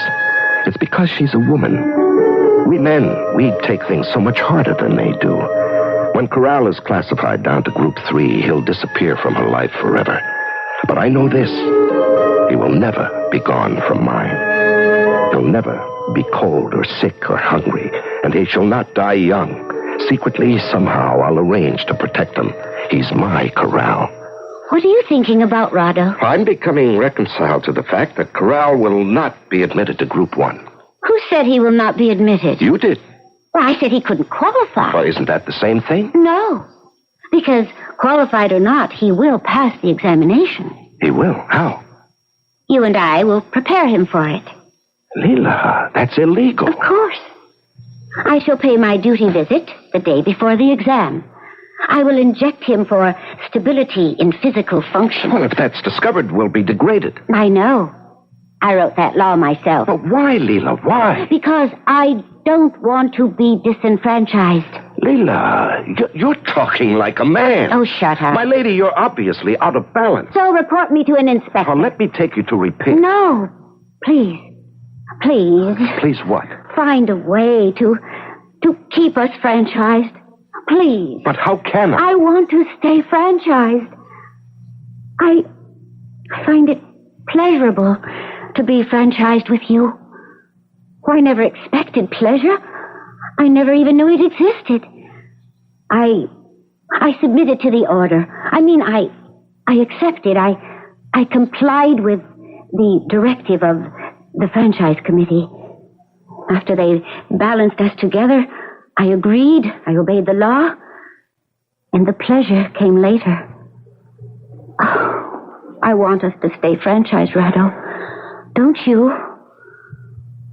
It's because she's a woman. We men, we take things so much harder than they do. When Corral is classified down to Group 3, he'll disappear from her life forever. But I know this. He will never be gone from mine. He'll never be cold or sick or hungry, and he shall not die young. Secretly, somehow, I'll arrange to protect him. He's my Corral. What are you thinking about, Rado? I'm becoming reconciled to the fact that Corral will not be admitted to Group 1. Who said he will not be admitted? You did. Well, I said he couldn't qualify. Well, isn't that the same thing? No. Because, qualified or not, he will pass the examination. He will? How? You and I will prepare him for it. Leela, that's illegal. Of course. I shall pay my duty visit the day before the exam. I will inject him for stability in physical function. Well, if that's discovered, we'll be degraded. I know. I wrote that law myself. But why, Leela? Why? Because I don't want to be disenfranchised. Leela, you're talking like a man. Oh, shut up. My lady, you're obviously out of balance. So report me to an inspector. Well, let me take you to repair. No. Please. Please. Please what? Find a way to keep us franchised. Please. But how can I? I want to stay franchised. I find it pleasurable to be franchised with you. I never expected pleasure. I never even knew it existed. I I submitted to the order. I accepted. I complied with the directive of the franchise committee. After they balanced us together, I agreed. I obeyed the law. And the pleasure came later. Oh, I want us to stay franchised, Rado. Don't you?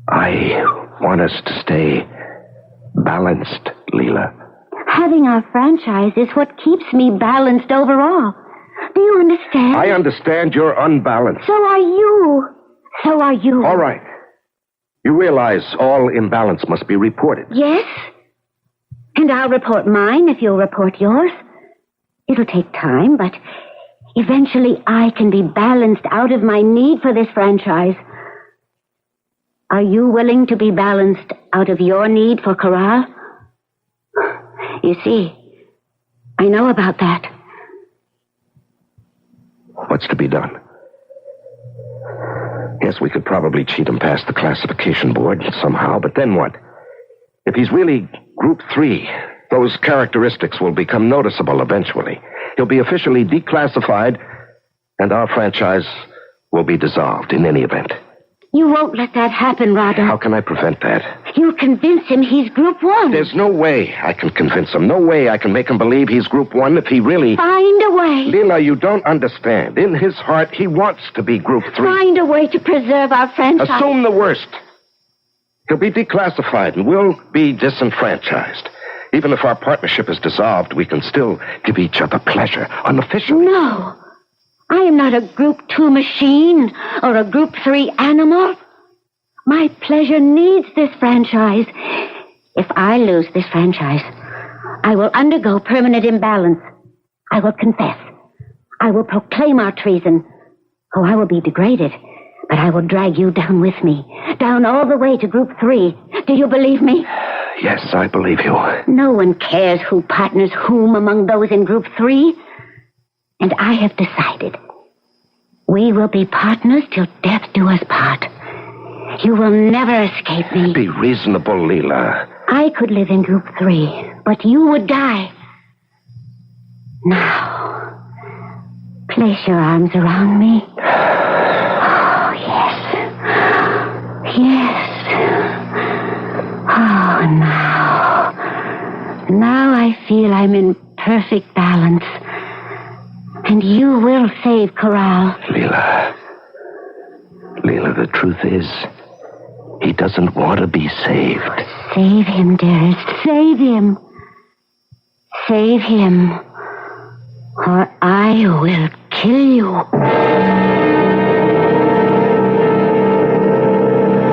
I want us to stay balanced, Leela. Having our franchise is what keeps me balanced overall. Do you understand? I understand you're unbalanced. So are you. So are you. All right. You realize all imbalance must be reported. Yes. And I'll report mine if you'll report yours. It'll take time, but eventually I can be balanced out of my need for this franchise. Are you willing to be balanced out of your need for Corral? You see, I know about that. What's to be done? Yes, we could probably cheat him past the classification board somehow, but then what? If he's really Group 3, those characteristics will become noticeable eventually. He'll be officially declassified, and our franchise will be dissolved in any event. You won't let that happen, Rado. How can I prevent that? You'll convince him he's Group 1. There's no way I can convince him. No way I can make him believe he's Group 1 if he really... Find a way. Leela, you don't understand. In his heart, he wants to be Group 3. Find a way to preserve our franchise. Assume the worst. He'll be declassified, and we'll be disenfranchised. Even if our partnership is dissolved, we can still give each other pleasure unofficially. No. I am not a Group 2 machine or a Group 3 animal. My pleasure needs this franchise. If I lose this franchise, I will undergo permanent imbalance. I will confess. I will proclaim our treason. Oh, I will be degraded, but I will drag you down with me, down all the way to Group 3. Do you believe me? Yes, I believe you. No one cares who partners whom among those in Group 3. And I have decided. We will be partners till death do us part. You will never escape me. Be reasonable, Leela. I could live in Group 3, but you would die. Now, place your arms around me. Oh, yes. Yes. Oh, now. Now I feel I'm in perfect balance. And you will save Corral. Leela, the truth is, he doesn't want to be saved. Save him, dearest. Save him. Save him. Or I will kill you.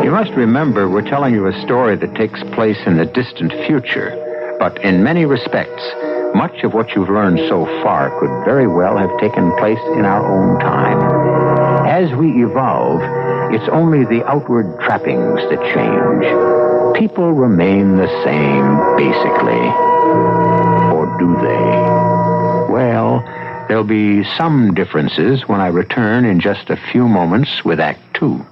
You must remember we're telling you a story that takes place in the distant future. But in many respects, much of what you've learned so far could very well have taken place in our own time. As we evolve, it's only the outward trappings that change. People remain the same, basically. Or do they? Well, there'll be some differences when I return in just a few moments with Act 2.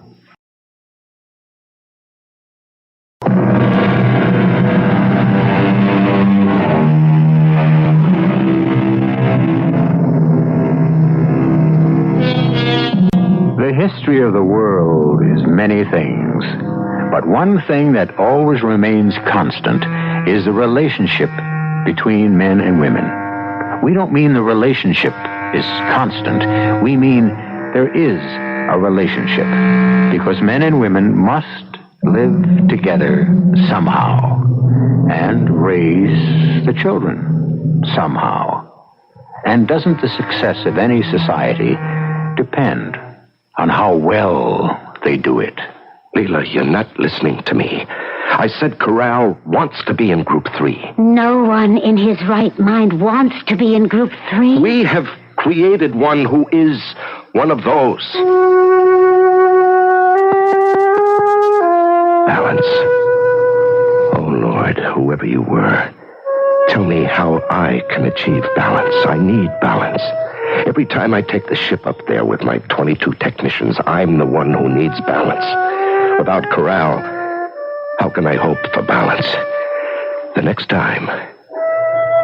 The history of the world is many things, but one thing that always remains constant is the relationship between men and women. We don't mean the relationship is constant. We mean there is a relationship, because men and women must live together somehow and raise the children somehow. And doesn't the success of any society depend on how well they do it? Leela, you're not listening to me. I said Corral wants to be in Group 3. No one in his right mind wants to be in Group 3. We have created one who is one of those. Balance. Oh, Lord, whoever you were, tell me how I can achieve balance. I need balance. Every time I take the ship up there with my 22 technicians, I'm the one who needs balance. Without Corral, how can I hope for balance? The next time,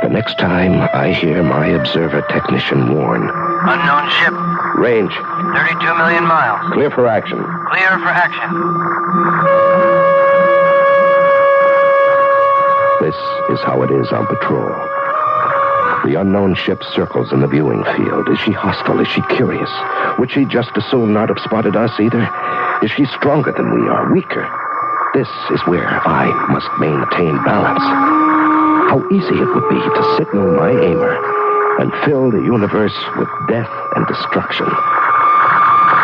The next time I hear my observer technician warn, Unknown ship. range, 32 million miles. clear for action. Clear for action. This is how it is on patrol. The unknown ship circles in the viewing field. Is she hostile? Is she curious? Would she just as soon not have spotted us either? Is she stronger than we are? Weaker? This is where I must maintain balance. How easy it would be to signal my aimer and fill the universe with death and destruction.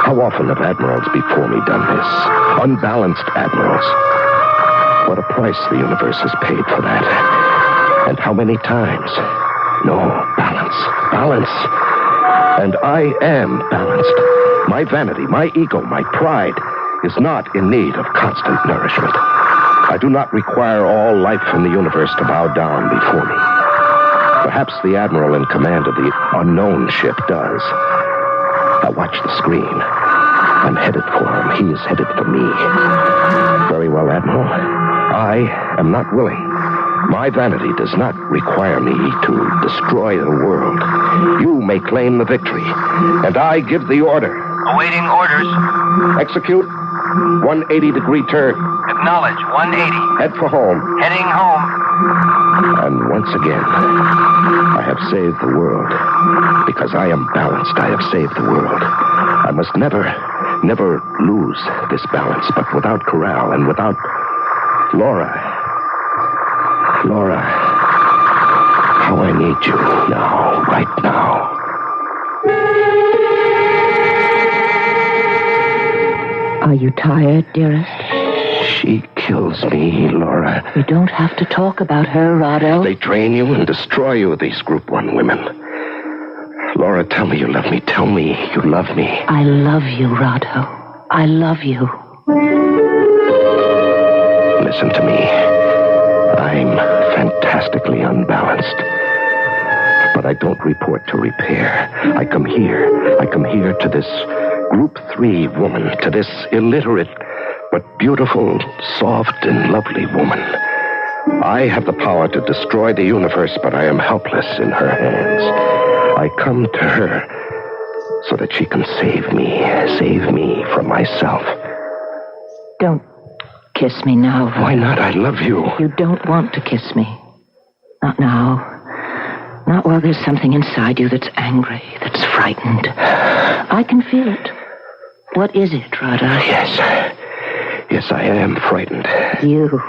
How often have admirals before me done this? Unbalanced admirals. What a price the universe has paid for that. And how many times? No, balance. Balance. And I am balanced. My vanity, my ego, my pride is not in need of constant nourishment. I do not require all life in the universe to bow down before me. Perhaps the admiral in command of the unknown ship does. Now watch the screen. I'm headed for him. He is headed for me. Very well, Admiral. I am not willing. My vanity does not require me to destroy the world. You may claim the victory, and I give the order. Awaiting orders. Execute 180-degree turn. Acknowledge 180. Head for home. Heading home. And once again, I have saved the world. Because I am balanced, I have saved the world. I must never lose this balance, but without Corral and without Laura, how I need you now, right now. Are you tired, dearest? She kills me, Laura. You don't have to talk about her, Rado. They drain you and destroy you, these Group 1 women. Laura, tell me you love me. Tell me you love me. I love you, Rado. I love you. Listen to me. I'm fantastically unbalanced. But I don't report to repair. I come here to this Group 3 woman, to this illiterate but beautiful, soft, and lovely woman. I have the power to destroy the universe, but I am helpless in her hands. I come to her so that she can save me from myself. Don't kiss me now, Rado. Why not? I love you. You don't want to kiss me. Not now. Not while there's something inside you that's angry, that's frightened. I can feel it. What is it, Rado? Yes, I am frightened. You?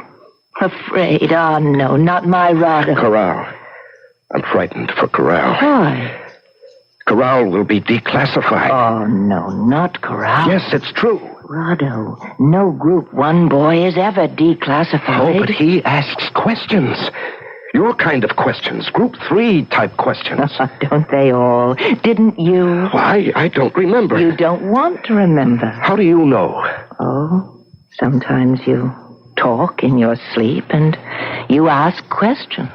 Afraid? Oh, no, not my Rado. Corral. I'm frightened for Corral. Why? Corral will be declassified. Oh, no, not Corral. Yes, it's true. Rado, no Group 1 boy is ever declassified. Oh, but he asks questions. Your kind of questions. Group 3 type questions. Don't they all? Didn't you? Why, I don't remember. You don't want to remember. How do you know? Oh, sometimes you talk in your sleep and you ask questions.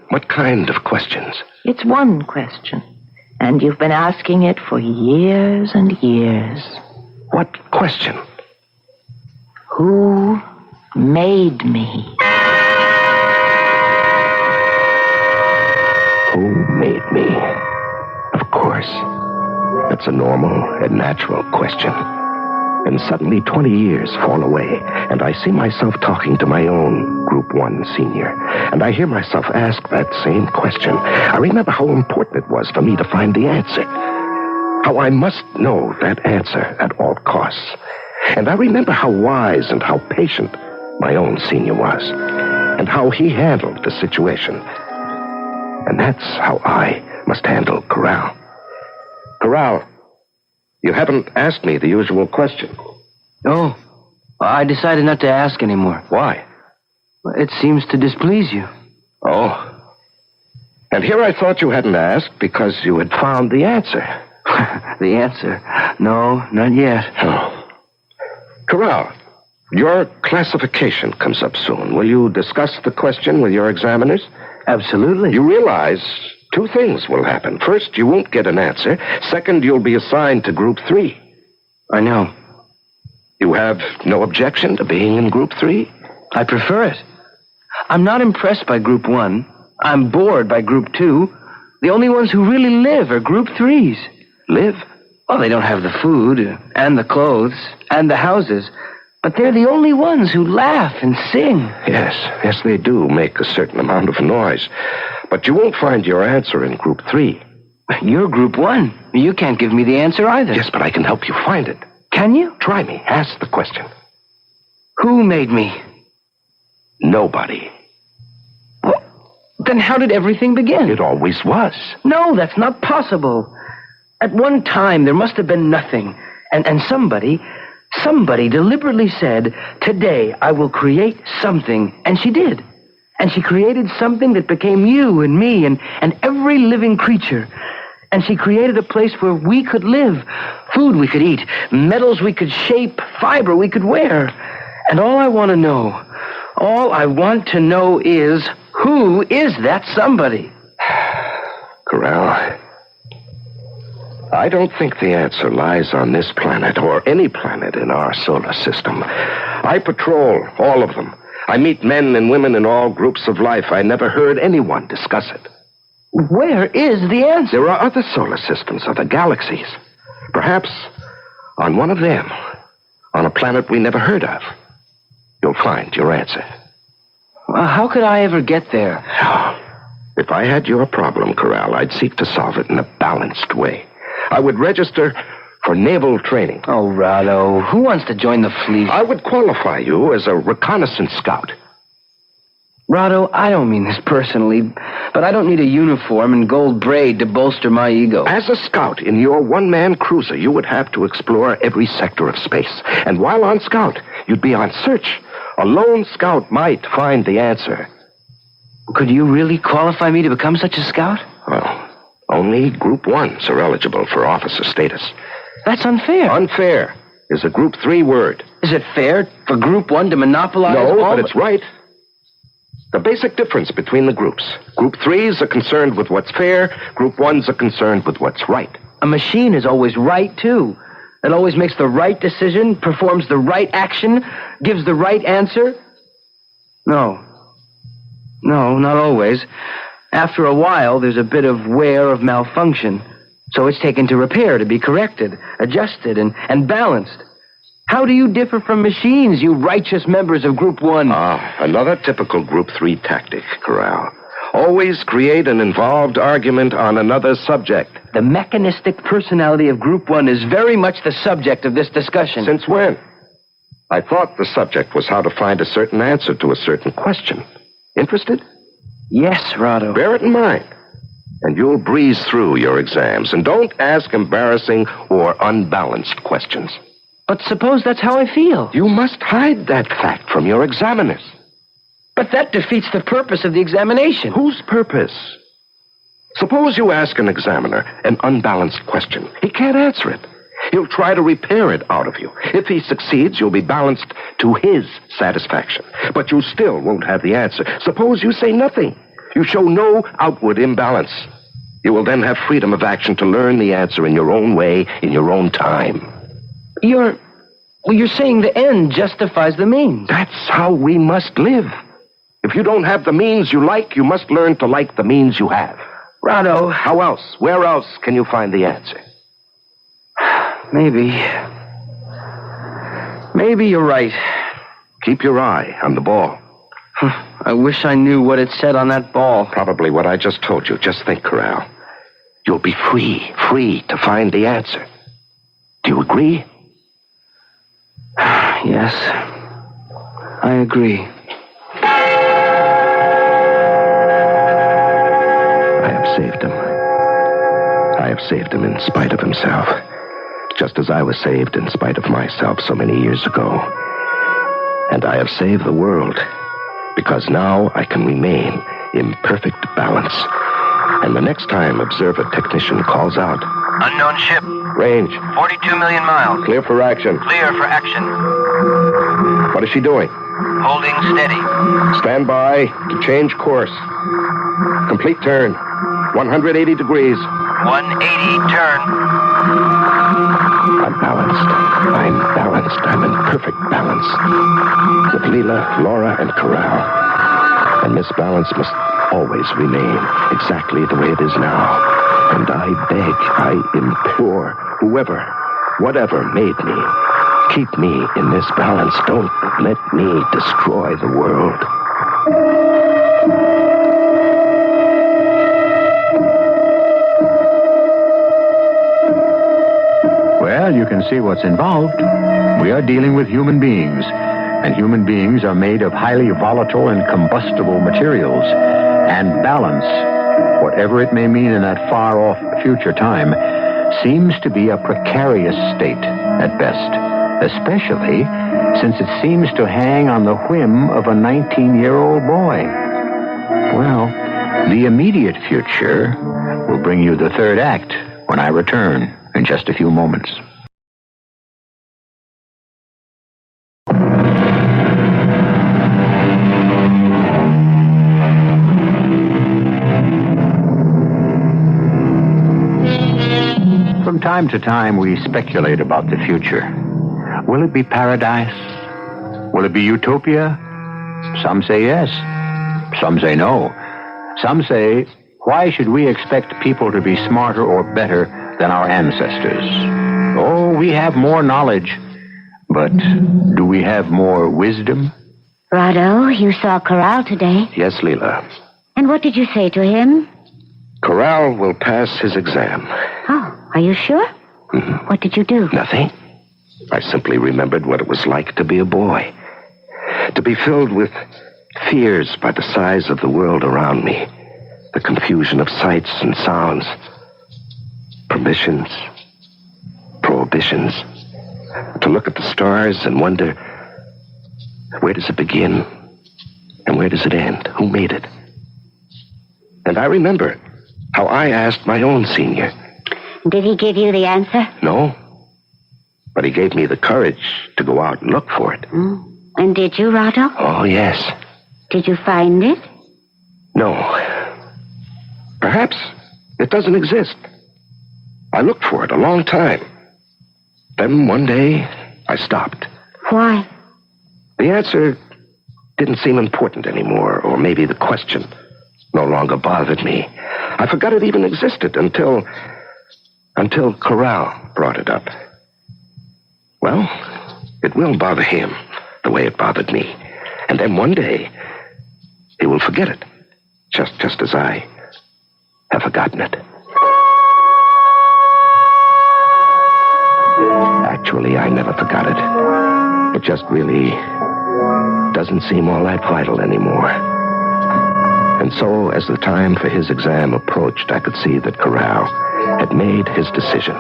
What kind of questions? It's one question, and you've been asking it for years and years. What question? Who made me? Who made me? Of course. That's a normal and natural question. And suddenly 20 years fall away, and I see myself talking to my own Group 1 senior. And I hear myself ask that same question. I remember how important it was for me to find the answer. How I must know that answer at all costs. And I remember how wise and how patient my own senior was. And how he handled the situation. And that's how I must handle Corral. Corral, you haven't asked me the usual question. No, I decided not to ask anymore. Why? It seems to displease you. Oh. And here I thought you hadn't asked because you had found the answer. The answer? No, not yet. Oh. Corral, your classification comes up soon. Will you discuss the question with your examiners? Absolutely. You realize 2 things will happen. First, you won't get an answer. Second, you'll be assigned to Group 3. I know. You have no objection to being in Group 3? I prefer it. I'm not impressed by Group 1. I'm bored by Group 2. The only ones who really live are Group 3s. Live? Well, they don't have the food, and the clothes, and the houses. But they're the only ones who laugh and sing. Yes, they do make a certain amount of noise. But you won't find your answer in Group 3. You're Group 1. You can't give me the answer either. Yes, but I can help you find it. Can you? Try me. Ask the question. Who made me? Nobody. Well, then how did everything begin? It always was. No, that's not possible. At one time, there must have been nothing. And somebody deliberately said, today I will create something. And she did. And she created something that became you and me and every living creature. And she created a place where we could live. Food we could eat. Metals we could shape. Fiber we could wear. And all I want to know is, who is that somebody? Corral, I don't think the answer lies on this planet or any planet in our solar system. I patrol all of them. I meet men and women in all groups of life. I never heard anyone discuss it. Where is the answer? There are other solar systems, other galaxies. Perhaps on one of them, on a planet we never heard of, you'll find your answer. Well, how could I ever get there? If I had your problem, Corral, I'd seek to solve it in a balanced way. I would register for naval training. Oh, Rado, who wants to join the fleet? I would qualify you as a reconnaissance scout. Rado, I don't mean this personally, but I don't need a uniform and gold braid to bolster my ego. As a scout in your one-man cruiser, you would have to explore every sector of space. And while on scout, you'd be on search. A lone scout might find the answer. Could you really qualify me to become such a scout? Well, only Group 1s are eligible for officer status. That's unfair. Unfair is a Group 3 word. Is it fair for Group 1 to monopolize No, all... but it's right. The basic difference between the groups. Group 3s are concerned with what's fair. Group 1s are concerned with what's right. A machine is always right, too. It always makes the right decision, performs the right action, gives the right answer. No, not always. After a while, there's a bit of wear of malfunction. So it's taken to repair, to be corrected, adjusted, and balanced. How do you differ from machines, you righteous members of Group 1? Another typical Group 3 tactic, Corral. Always create an involved argument on another subject. The mechanistic personality of Group 1 is very much the subject of this discussion. Since when? I thought the subject was how to find a certain answer to a certain question. Interested? Yes, Rado. Bear it in mind. And you'll breeze through your exams. And don't ask embarrassing or unbalanced questions. But suppose that's how I feel. You must hide that fact from your examiners. But that defeats the purpose of the examination. Whose purpose? Suppose you ask an examiner an unbalanced question. He can't answer it. He'll try to repair it out of you. If he succeeds, you'll be balanced to his satisfaction. But you still won't have the answer. Suppose you say nothing. You show no outward imbalance. You will then have freedom of action to learn the answer in your own way, in your own time. You're saying the end justifies the means. That's how we must live. If you don't have the means you like, you must learn to like the means you have. Rado. How else? Where else can you find the answer? Maybe you're right. Keep your eye on the ball. I wish I knew what it said on that ball. Probably what I just told you. Just think, Corral. You'll be free to find the answer. Do you agree? Yes, I agree. I have saved him. I have saved him in spite of himself. Just as I was saved in spite of myself so many years ago. And I have saved the world because now I can remain in perfect balance. And the next time observer technician calls out, Unknown ship. Range. 42 million miles. Clear for action. Clear for action. What is she doing? Holding steady. Stand by to change course. Complete turn. 180 degrees. 180 turn. I'm balanced. I'm in perfect balance. With Leela, Laura, and Corral. And this balance must always remain exactly the way it is now. And I beg, I implore, whoever, whatever made me, keep me in this balance. Don't let me destroy the world. Well, you can see what's involved. We are dealing with human beings, and human beings are made of highly volatile and combustible materials. And balance, whatever it may mean in that far-off future time, seems to be a precarious state at best, especially since it seems to hang on the whim of a 19-year-old boy. Well, the immediate future will bring you the third act when I return in just a few moments. From time to time, we speculate about the future. Will it be paradise? Will it be utopia? Some say yes. Some say no. Some say, why should we expect people to be smarter or better than our ancestors? Oh, we have more knowledge. But do we have more wisdom? Rado, you saw Corral today. Yes, Leela. And what did you say to him? Corral will pass his exam. Oh, are you sure? Mm-hmm. What did you do? Nothing. I simply remembered what it was like to be a boy. To be filled with fears by the size of the world around me. The confusion of sights and sounds. Permissions. Prohibitions. To look at the stars and wonder, where does it begin? And where does it end? Who made it? And I remember how I asked my own senior. Did he give you the answer? No. But he gave me the courage to go out and look for it. And did you, Rado? Oh, yes. Did you find it? No. Perhaps it doesn't exist. I looked for it a long time. Then one day, I stopped. Why? The answer didn't seem important anymore, or maybe the question no longer bothered me. I forgot it even existed until Corral brought it up. Well, it will bother him the way it bothered me. And then one day, he will forget it, just as I have forgotten it. Actually, I never forgot it. It just really doesn't seem all that vital anymore. And so, as the time for his exam approached, I could see that Corral had made his decision.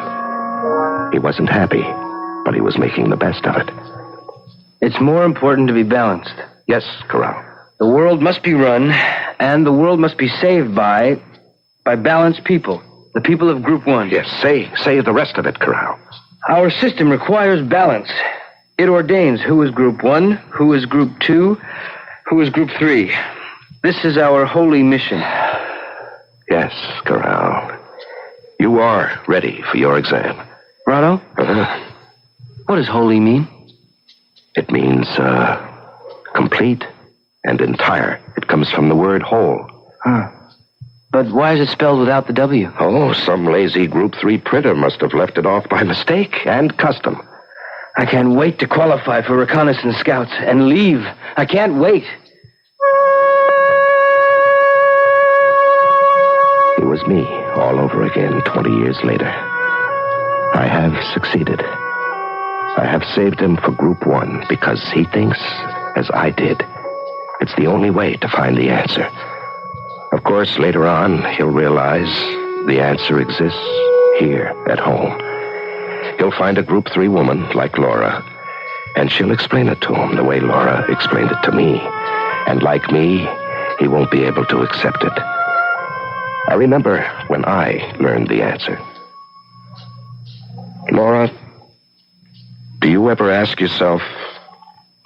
He wasn't happy, but he was making the best of it. It's more important to be balanced. Yes, Corral. The world must be run, and the world must be saved by balanced people. The people of Group 1. Yes, say the rest of it, Corral. Our system requires balance. It ordains who is Group 1, who is Group 2, who is Group 3. This is our holy mission. Yes, Corral. You are ready for your exam. Rado? What does holy mean? It means, complete and entire. It comes from the word whole. Huh. But why is it spelled without the W? Oh, some lazy Group 3 printer must have left it off by mistake and custom. I can't wait to qualify for reconnaissance scouts and leave. I can't wait. It was me all over again 20 years later. I have succeeded. I have saved him for Group 1 because he thinks, as I did, it's the only way to find the answer. Of course, later on, he'll realize the answer exists here at home. He'll find a Group 3 woman like Laura, and she'll explain it to him the way Laura explained it to me. And like me, he won't be able to accept it. I remember when I learned the answer. Laura, do you ever ask yourself,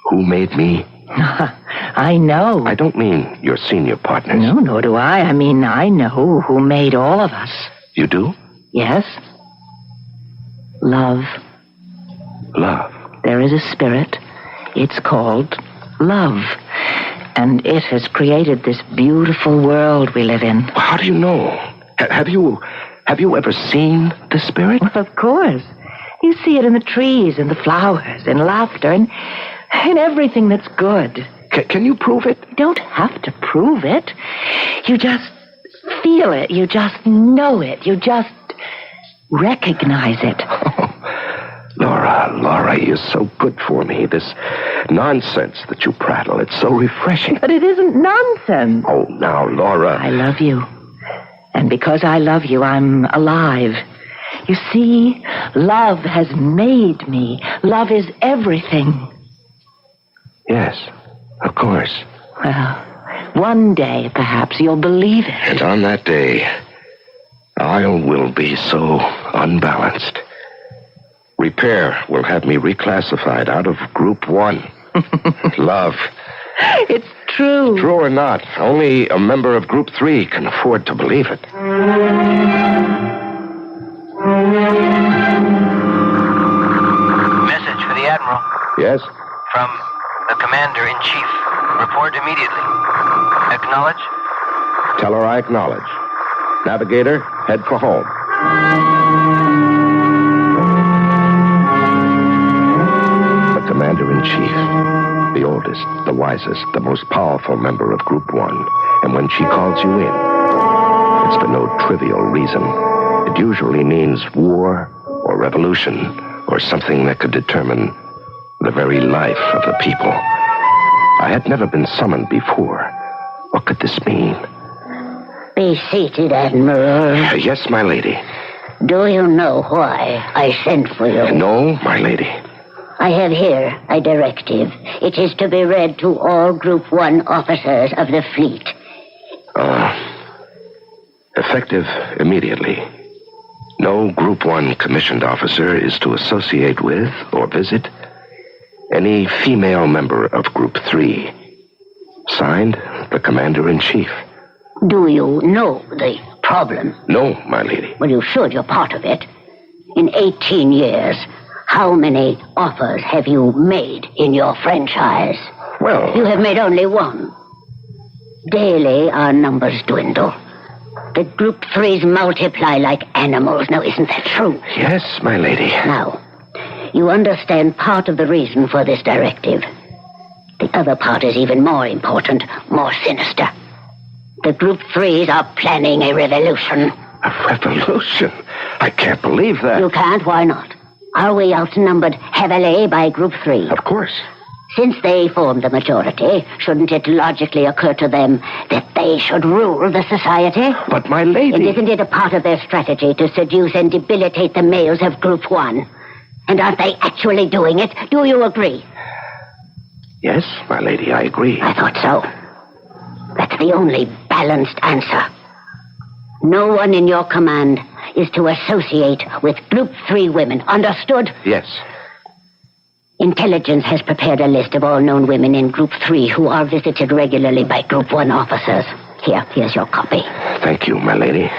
who made me? I know. I don't mean your senior partners. No, nor do I. I mean, I know who made all of us. You do? Yes. Love. Love. There is a spirit. It's called love. And it has created this beautiful world we live in. How do you know? Have you ever seen the spirit? Well, of course. You see it in the trees and the flowers and laughter and in everything that's good. Can you prove it? You don't have to prove it. You just feel it. You just know it. You just recognize it. Laura, you're so good for me. This nonsense that you prattle, it's so refreshing. But it isn't nonsense. Oh, now, Laura. I love you. And because I love you, I'm alive. You see, love has made me. Love is everything. Yes, of course. Well, one day, perhaps, you'll believe it. And on that day, I will be so unbalanced. Repair will have me reclassified out of Group 1. Love. It's true. True or not, only a member of Group 3 can afford to believe it. Message for the Admiral. Yes? From the Commander-in-Chief. Report immediately. Acknowledge. Tell her I acknowledge. Navigator, head for home. The Commander-in-Chief. The oldest, the wisest, the most powerful member of Group 1. And when she calls you in, it's for no trivial reason. It usually means war or revolution or something that could determine the very life of the people. I had never been summoned before. What could this mean? Be seated, Admiral. Yes, my lady. Do you know why I sent for you? No, my lady. I have here a directive. It is to be read to all Group 1 officers of the fleet. Effective immediately. No Group 1 commissioned officer is to associate with or visit any female member of Group 3. Signed, the Commander-in-Chief. Do you know the problem? No, my lady. Well, you should. You're part of it. In 18 years, how many offers have you made in your franchise? Well... You have made only one. Daily, our numbers dwindle. The Group 3s multiply like animals. Now, isn't that true? Yes, my lady. Now, you understand part of the reason for this directive. The other part is even more important, more sinister. The Group 3s are planning a revolution. A revolution? I can't believe that. You can't? Why not? Are we outnumbered heavily by Group 3? Of course. Since they form the majority, shouldn't it logically occur to them that they should rule the society? But, my lady... And isn't it a part of their strategy to seduce and debilitate the males of Group 1? And aren't they actually doing it? Do you agree? Yes, my lady, I agree. I thought so. That's the only balanced answer. No one in your command is to associate with Group 3 women. Understood? Yes. Intelligence has prepared a list of all known women in Group 3 who are visited regularly by Group 1 officers. Here's your copy. Thank you, my lady.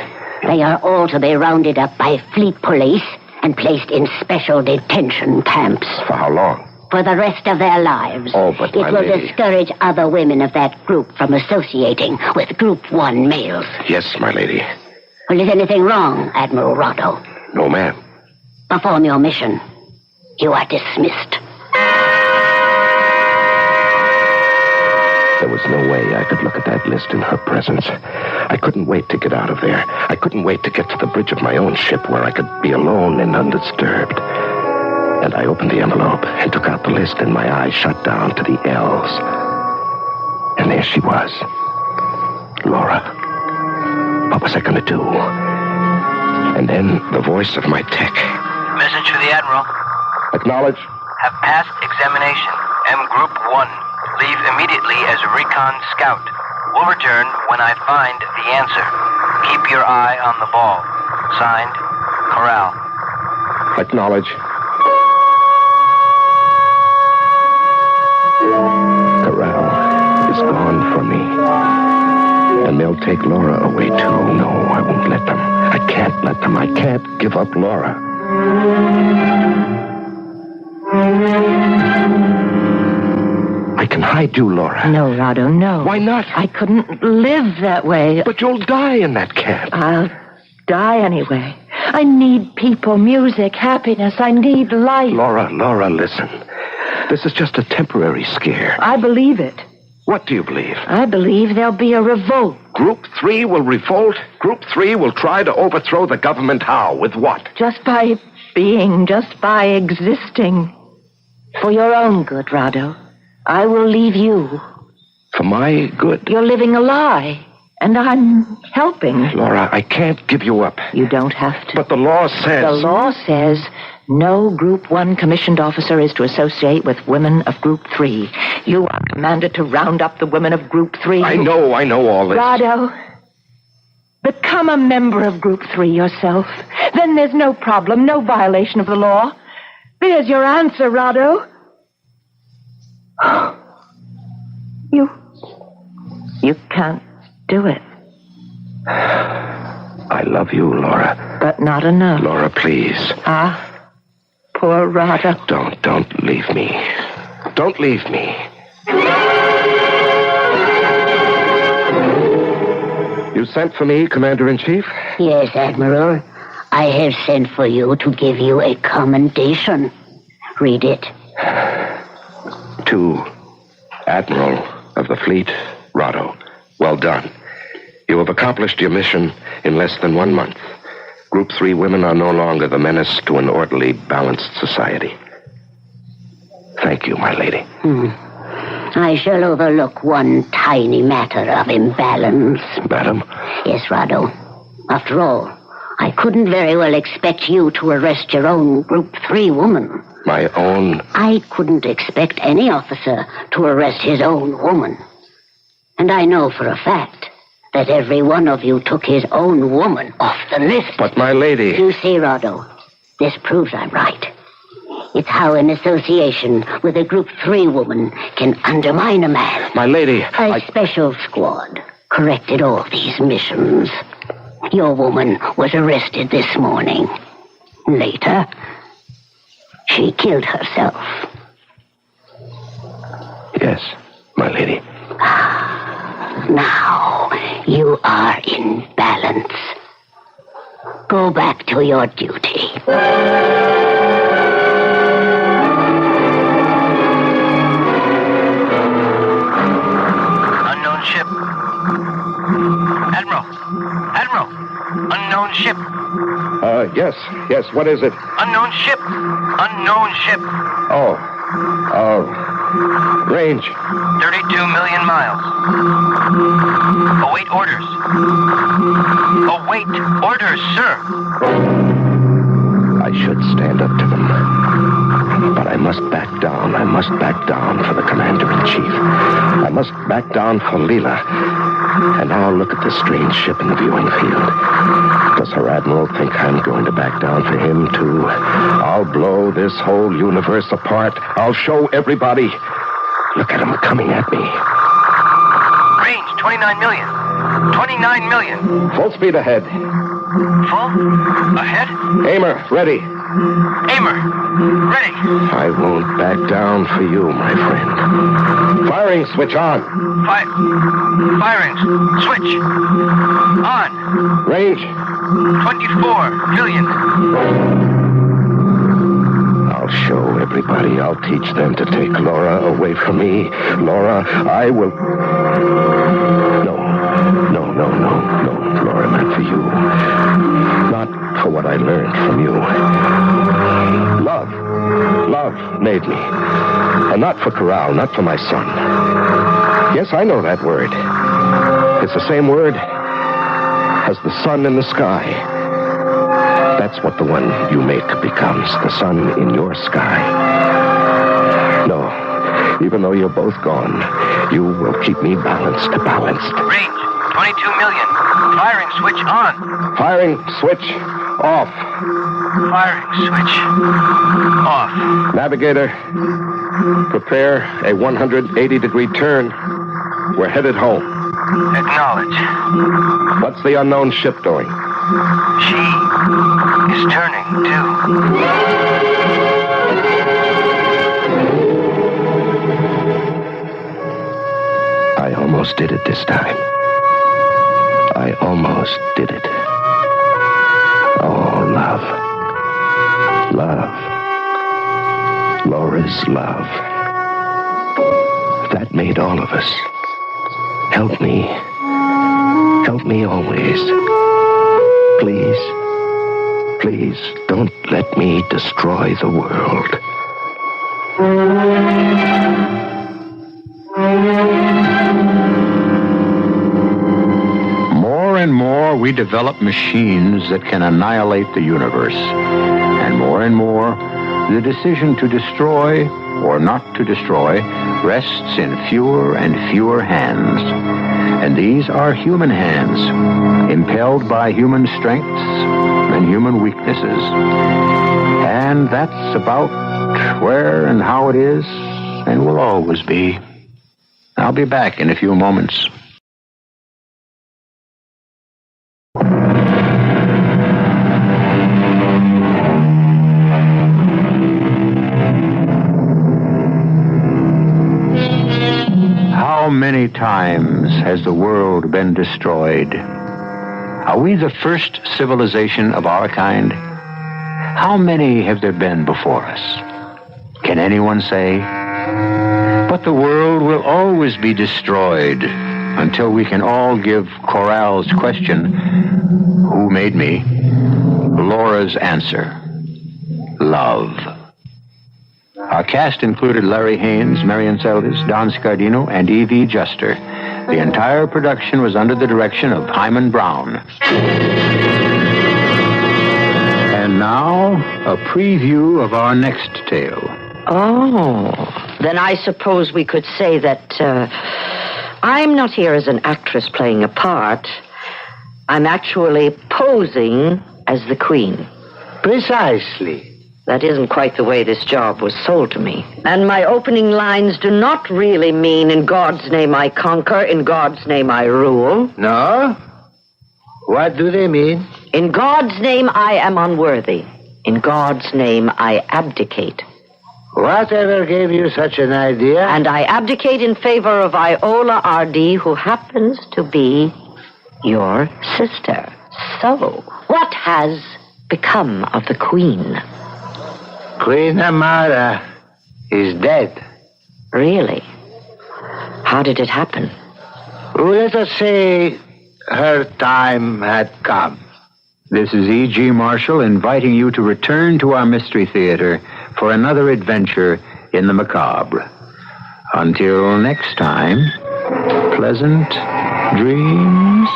They are all to be rounded up by fleet police and placed in special detention camps. For how long? For the rest of their lives. Oh, but my It will lady... discourage other women of that group from associating with Group 1 males. Yes, my lady. Well, is anything wrong, Admiral Rotto? No, ma'am. Perform your mission. You are dismissed. There was no way I could look at that list in her presence. I couldn't wait to get out of there. I couldn't wait to get to the bridge of my own ship where I could be alone and undisturbed. And I opened the envelope and took out the list, and my eyes shut down to the L's. And there she was. Laura. What was I going to do? And then the voice of my tech. Message for the Admiral. Acknowledge. Have passed examination. M Group 1. Leave immediately as a recon scout. Will return when I find the answer. Keep your eye on the ball. Signed, Corral. Acknowledge. Corral is gone from me. And they'll take Laura away, too. No, I won't let them. I can't let them. I can't give up Laura. I can can hide you, Laura. No, Rado, no. Why not? I couldn't live that way. But you'll die in that camp. I'll die anyway. I need people, music, happiness. I need life. Laura, listen. This is just a temporary scare. I believe it. What do you believe? I believe there'll be a revolt. Group 3 will revolt? Group 3 will try to overthrow the government. How? With what? Just by being, just by existing. For your own good, Rado. I will leave you. For my good? You're living a lie, and I'm helping. Laura, I can't give you up. You don't have to. But the law says... The law says no Group 1 commissioned officer is to associate with women of Group 3. You are commanded to round up the women of Group 3. I know all this. Rado, become a member of Group 3 yourself. Then there's no problem, no violation of the law. There's your answer, Rado. You can't do it. I love you, Laura. But not enough. Laura, please. Poor Rado. Don't leave me. Don't leave me. You sent for me, Commander-in-Chief? Yes, Admiral. I have sent for you to give you a commendation. Read it. To Admiral of the Fleet, Rado. Well done. You have accomplished your mission in less than 1 month. Group 3 women are no longer the menace to an orderly, balanced society. Thank you, my lady. I shall overlook one tiny matter of imbalance. Madam? Yes, Rado. After all, I couldn't very well expect you to arrest your own Group 3 woman. My own? I couldn't expect any officer to arrest his own woman. And I know for a fact that every one of you took his own woman off the list. But, my lady... You see, Rado, this proves I'm right. It's how an association with a Group 3 woman can undermine a man. My lady, A special squad corrected all these missions. Your woman was arrested this morning. Later, she killed herself. Yes, my lady. Now, you are in balance. Go back to your duty. Unknown ship. Admiral, unknown ship. Yes, what is it? Unknown ship. Range. 32 million miles. Await orders, sir. I should stand up to them. But I must back down. I must back down for the Commander-in-Chief. I must back down for Leela. And now look at this strange ship in the viewing field. Does her Admiral think I'm going to back down for him, too? I'll blow this whole universe apart. I'll show everybody. Look at him coming at me. Range, 29 million. 29 million. Full speed ahead. Full? Ahead? Aimer, ready. Aimer, ready. I won't back down for you, my friend. Firing switch on. Firing switch on. Range. 24 million. I'll show everybody. I'll teach them to take Laura away from me. Laura, I will... No, Laura, not for you. Not for what I learned from you. Love made me. And not for Corral, not for my son. Yes, I know that word. It's the same word as the sun in the sky. That's what the one you make becomes, the sun in your sky. No, even though you're both gone, you will keep me balanced. Range, 22 million. Firing switch on. Firing switch off. Firing switch off. Navigator, prepare a 180-degree turn. We're headed home. Acknowledge. What's the unknown ship doing? She is turning, too. almost did it this time. I almost did it. Oh, love. Love. Laura's love. That made all of us. Help me. Help me always. Please. Please, don't let me destroy the world. More and more, we develop machines that can annihilate the universe. And more, the decision to destroy or not to destroy rests in fewer and fewer hands. And these are human hands, impelled by human strengths and human weaknesses. And that's about where and how it is and will always be. I'll be back in a few moments. How many times has the world been destroyed? Are we the first civilization of our kind? How many have there been before us? Can anyone say? But the world will always be destroyed until we can all give Corral's question, who made me, Laura's answer, love. Our cast included Larry Haynes, Marion Seldes, Don Scardino, and E.V. Juster. The entire production was under the direction of Hyman Brown. And now, a preview of our next tale. Oh, then I suppose we could say that I'm not here as an actress playing a part. I'm actually posing as the Queen. Precisely. That isn't quite the way this job was sold to me. And my opening lines do not really mean, in God's name I conquer, in God's name I rule. No? What do they mean? In God's name I am unworthy. In God's name I abdicate. Whatever gave you such an idea? And I abdicate in favor of Iola R.D., who happens to be your sister. So, what has become of the Queen? Queen Amara is dead. Really? How did it happen? Let us say her time had come. This is E.G. Marshall inviting you to return to our Mystery Theater for another adventure in the macabre. Until next time, pleasant dreams.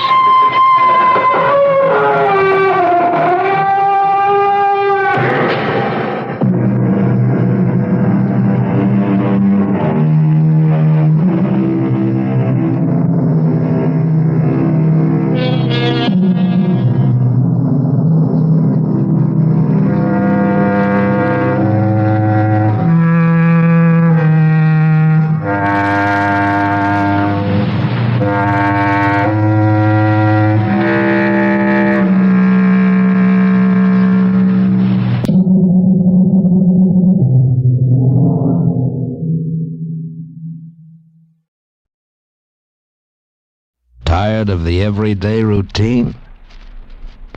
Tired of the everyday routine?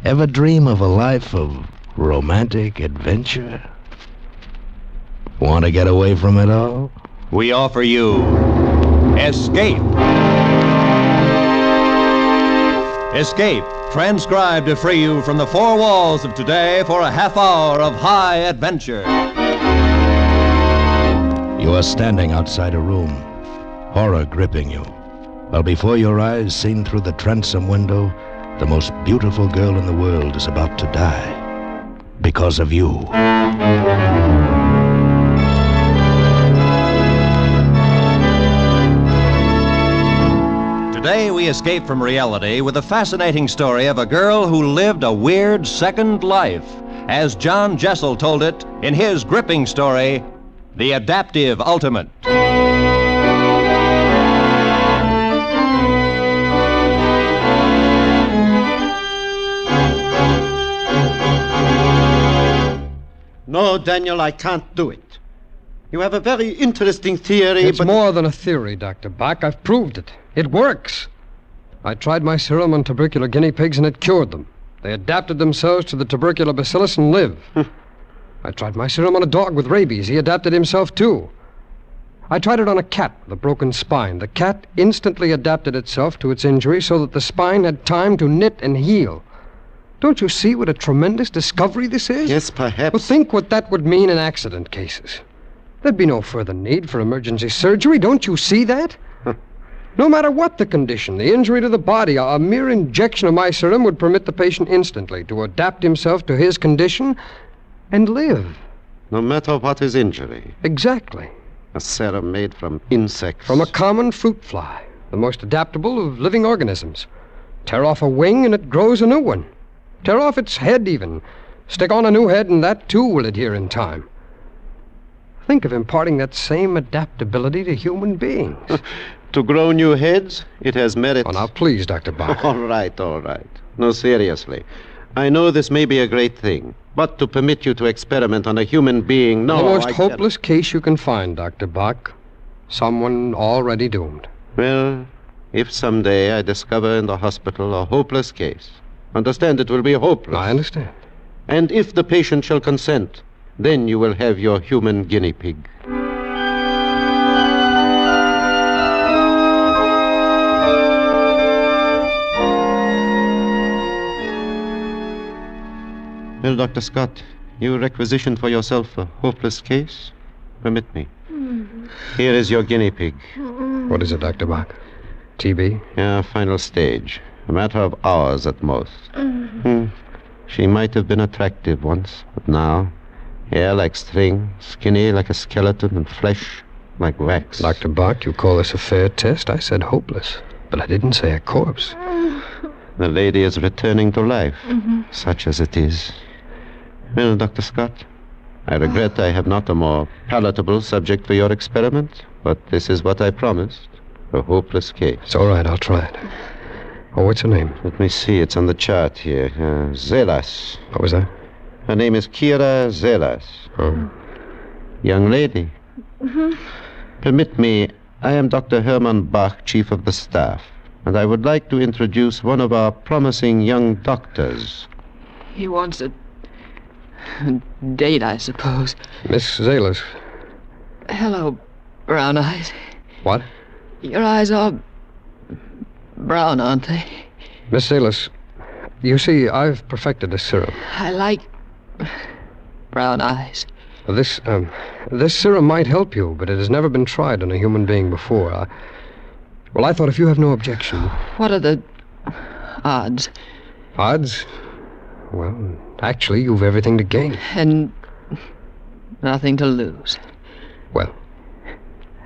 Ever dream of a life of romantic adventure? Want to get away from it all? We offer you Escape. Escape, transcribed to free you from the four walls of today for a half hour of high adventure. You are standing outside a room, horror gripping you, while before your eyes, seen through the transom window, the most beautiful girl in the world is about to die because of you. Today we escape from reality with a fascinating story of a girl who lived a weird second life, as John Jessel told it in his gripping story, The Adaptive Ultimate. No, Daniel, I can't do it. You have a very interesting theory, It's but... more than a theory, Dr. Bach. I've proved it. It works. I tried my serum on tubercular guinea pigs and it cured them. They adapted themselves to the tubercular bacillus and live. I tried my serum on a dog with rabies. He adapted himself, too. I tried it on a cat with a broken spine. The cat instantly adapted itself to its injury so that the spine had time to knit and heal. Don't you see what a tremendous discovery this is? Yes, perhaps. Well, think what that would mean in accident cases. There'd be no further need for emergency surgery. Don't you see that? No matter what the condition, the injury to the body, a mere injection of my serum would permit the patient instantly to adapt himself to his condition and live. No matter what his injury. Exactly. A serum made from insects. From a common fruit fly, the most adaptable of living organisms. Tear off a wing and it grows a new one. Tear off its head even. Stick on a new head and that too will adhere in time. Think of imparting that same adaptability to human beings. To grow new heads, it has merit. Oh, now please, Dr. Bach. All right. No, seriously. I know this may be a great thing, but to permit you to experiment on a human being, no. The most hopeless case you can find, Dr. Bach. Someone already doomed. Well, if someday I discover in the hospital a hopeless case, understand it will be hopeless. I understand. And if the patient shall consent, then you will have your human guinea pig. Well, Dr. Scott, you requisitioned for yourself a hopeless case? Permit me. Here is your guinea pig. What is it, Dr. Bach? TB? Yeah, final stage. A matter of hours at most. She might have been attractive once, but now, hair like string, skinny like a skeleton, and flesh like wax. Dr. Bach, you call this a fair test? I said hopeless, but I didn't say a corpse. The lady is returning to life, such as it is. Well, Dr. Scott, I regret I have not a more palatable subject for your experiment, but this is what I promised. A hopeless case. It's all right, I'll try it. Oh, what's her name? Let me see, it's on the chart here. Zelas. What was that? Her name is Kira Zelas. Oh. Young lady. Permit me, I am Dr. Hermann Bach, Chief of the Staff, and I would like to introduce one of our promising young doctors. He wants a date, I suppose. Miss Zelas. Hello, Brown Eyes. What? Your eyes are brown, aren't they? Miss Zelas, you see, I've perfected a serum. I like brown eyes. This serum might help you, but it has never been tried on a human being before. I thought if you have no objection... What are the odds? Odds? Well, actually, you've everything to gain. And nothing to lose. Well?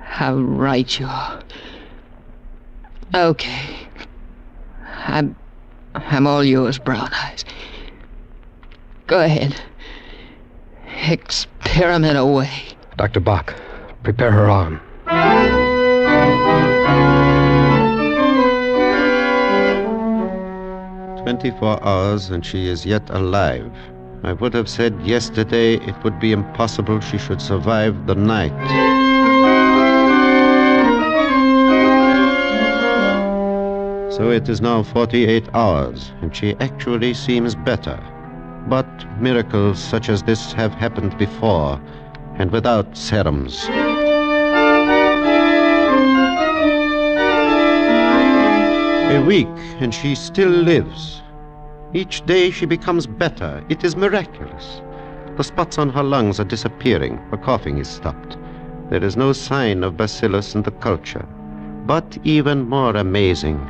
How right you are. Okay. I'm all yours, Brown Eyes. Go ahead. Experiment away. Dr. Bach, prepare her arm. 24 hours and she is yet alive. I would have said yesterday it would be impossible she should survive the night. So it is now 48 hours, and she actually seems better. But miracles such as this have happened before, and without serums. A week, and she still lives. Each day she becomes better. It is miraculous. The spots on her lungs are disappearing. Her coughing is stopped. There is no sign of bacillus in the culture. But even more amazing,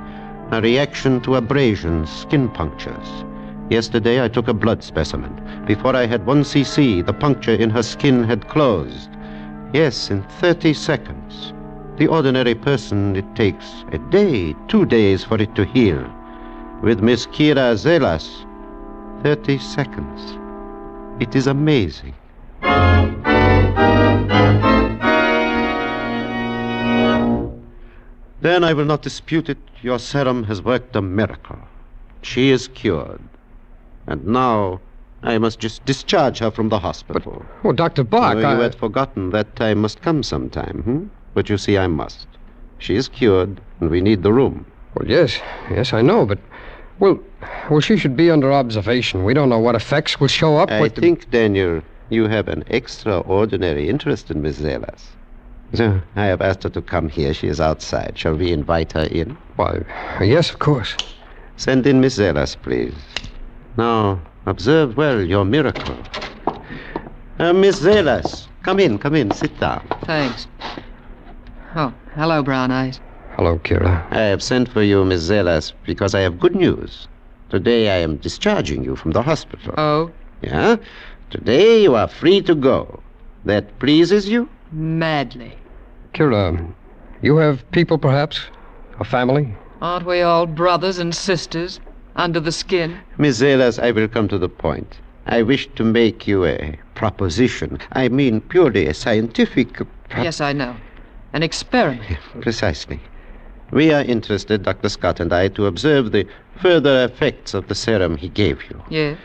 a reaction to abrasions, skin punctures. Yesterday I took a blood specimen. Before I had 1 cc, the puncture in her skin had closed. Yes, in 30 seconds. The ordinary person, it takes a day, 2 days for it to heal. With Miss Kira Zelas, 30 seconds. It is amazing. Then I will not dispute it. Your serum has worked a miracle. She is cured. And now I must just discharge her from the hospital. Dr. Bach, You had forgotten that time must come sometime, But you see, I must. She is cured, and we need the room. Well, yes, I know, but... Well, she should be under observation. We don't know what effects will show up. I think, Daniel, you have an extraordinary interest in Miss Zelas. So, I have asked her to come here. She is outside. Shall we invite her in? Why, yes, of course. Send in Miss Zelas, please. Now, observe well your miracle. Miss Zelas, come in, sit down. Thanks. Oh, hello, Brown Eyes. Hello, Kira. I have sent for you, Miss Zelas, because I have good news. Today I am discharging you from the hospital. Oh? Yeah? Today you are free to go. That pleases you? Madly. Kira, you have people, perhaps? A family? Aren't we all brothers and sisters under the skin? Miss Zelas, I will come to the point. I wish to make you a proposition. I mean purely a scientific... Yes, I know. An experiment. Precisely. We are interested, Dr. Scott and I, to observe the further effects of the serum he gave you. Yes.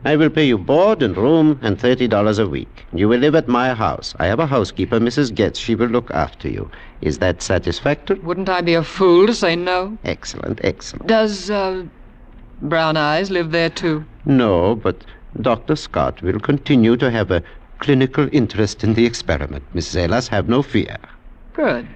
I will pay you board and room and $30 a week. You will live at my house. I have a housekeeper, Mrs. Getz. She will look after you. Is that satisfactory? Wouldn't I be a fool to say no? Excellent. Does, Brown Eyes live there, too? No, but Dr. Scott will continue to have a clinical interest in the experiment. Miss Zelas, have no fear. Good.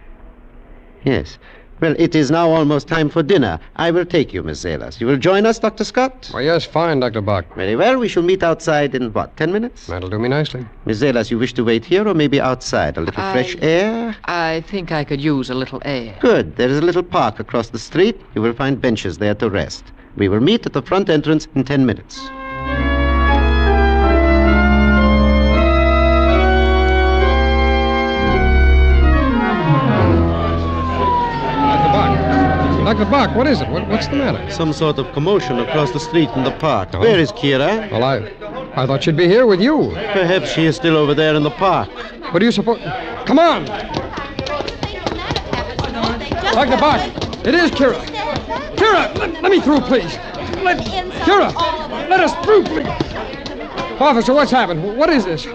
Yes. Well, it is now almost time for dinner. I will take you, Miss Zelas. You will join us, Dr. Scott? Oh, yes, fine, Dr. Bach. Very well. We shall meet outside in, 10 minutes? That'll do me nicely. Miss Zelas, you wish to wait here or maybe outside? A little fresh air? I think I could use a little air. Good. There is a little park across the street. You will find benches there to rest. We will meet at the front entrance in 10 minutes. Dr. Bach, what is it? What's the matter? Some sort of commotion across the street in the park. Oh. Where is Kira? Well, I thought she'd be here with you. Perhaps she is still over there in the park. What do you suppose? Come on! Dr. Bach, it is Kira. Kira, let me through, please. Kira, let us through, please. Officer, what's happened? What is this?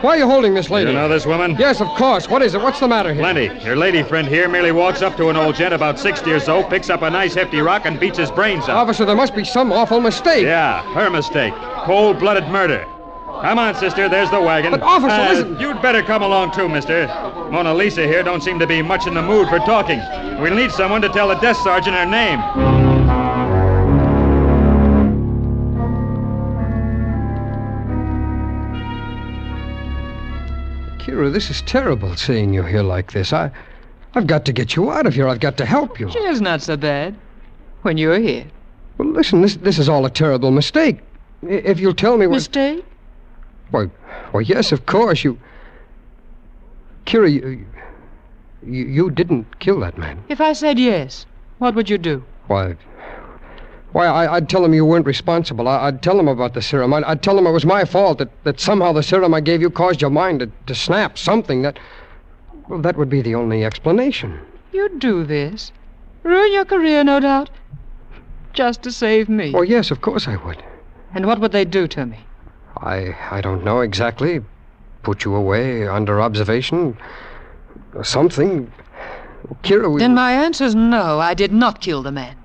Why are you holding this lady? You know this woman? Yes, of course. What is it? What's the matter here? Plenty. Your lady friend here merely walks up to an old gent about 60 or so, picks up a nice hefty rock, and beats his brains out. Officer, there must be some awful mistake. Yeah, her mistake. Cold-blooded murder. Come on, sister. There's the wagon. But, officer, listen. You'd better come along, too, mister. Mona Lisa here don't seem to be much in the mood for talking. We'll need someone to tell the desk sergeant her name. Kira, this is terrible, seeing you here like this. I've got to get you out of here. I've got to help you. It's not so bad when you're here. Well, listen, this is all a terrible mistake. If you'll tell me what... Mistake? Why, yes, of course, you... Kira, you didn't kill that man. If I said yes, what would you do? Why, I'd tell him you weren't responsible. I'd tell him about the serum. I'd tell him it was my fault, that somehow the serum I gave you caused your mind to snap, something that... Well, that would be the only explanation. You'd do this? Ruin your career, no doubt? Just to save me? Oh, yes, of course I would. And what would they do to me? I don't know exactly. Put you away, under observation, or something. Kira, Then my answer's no, I did not kill the man.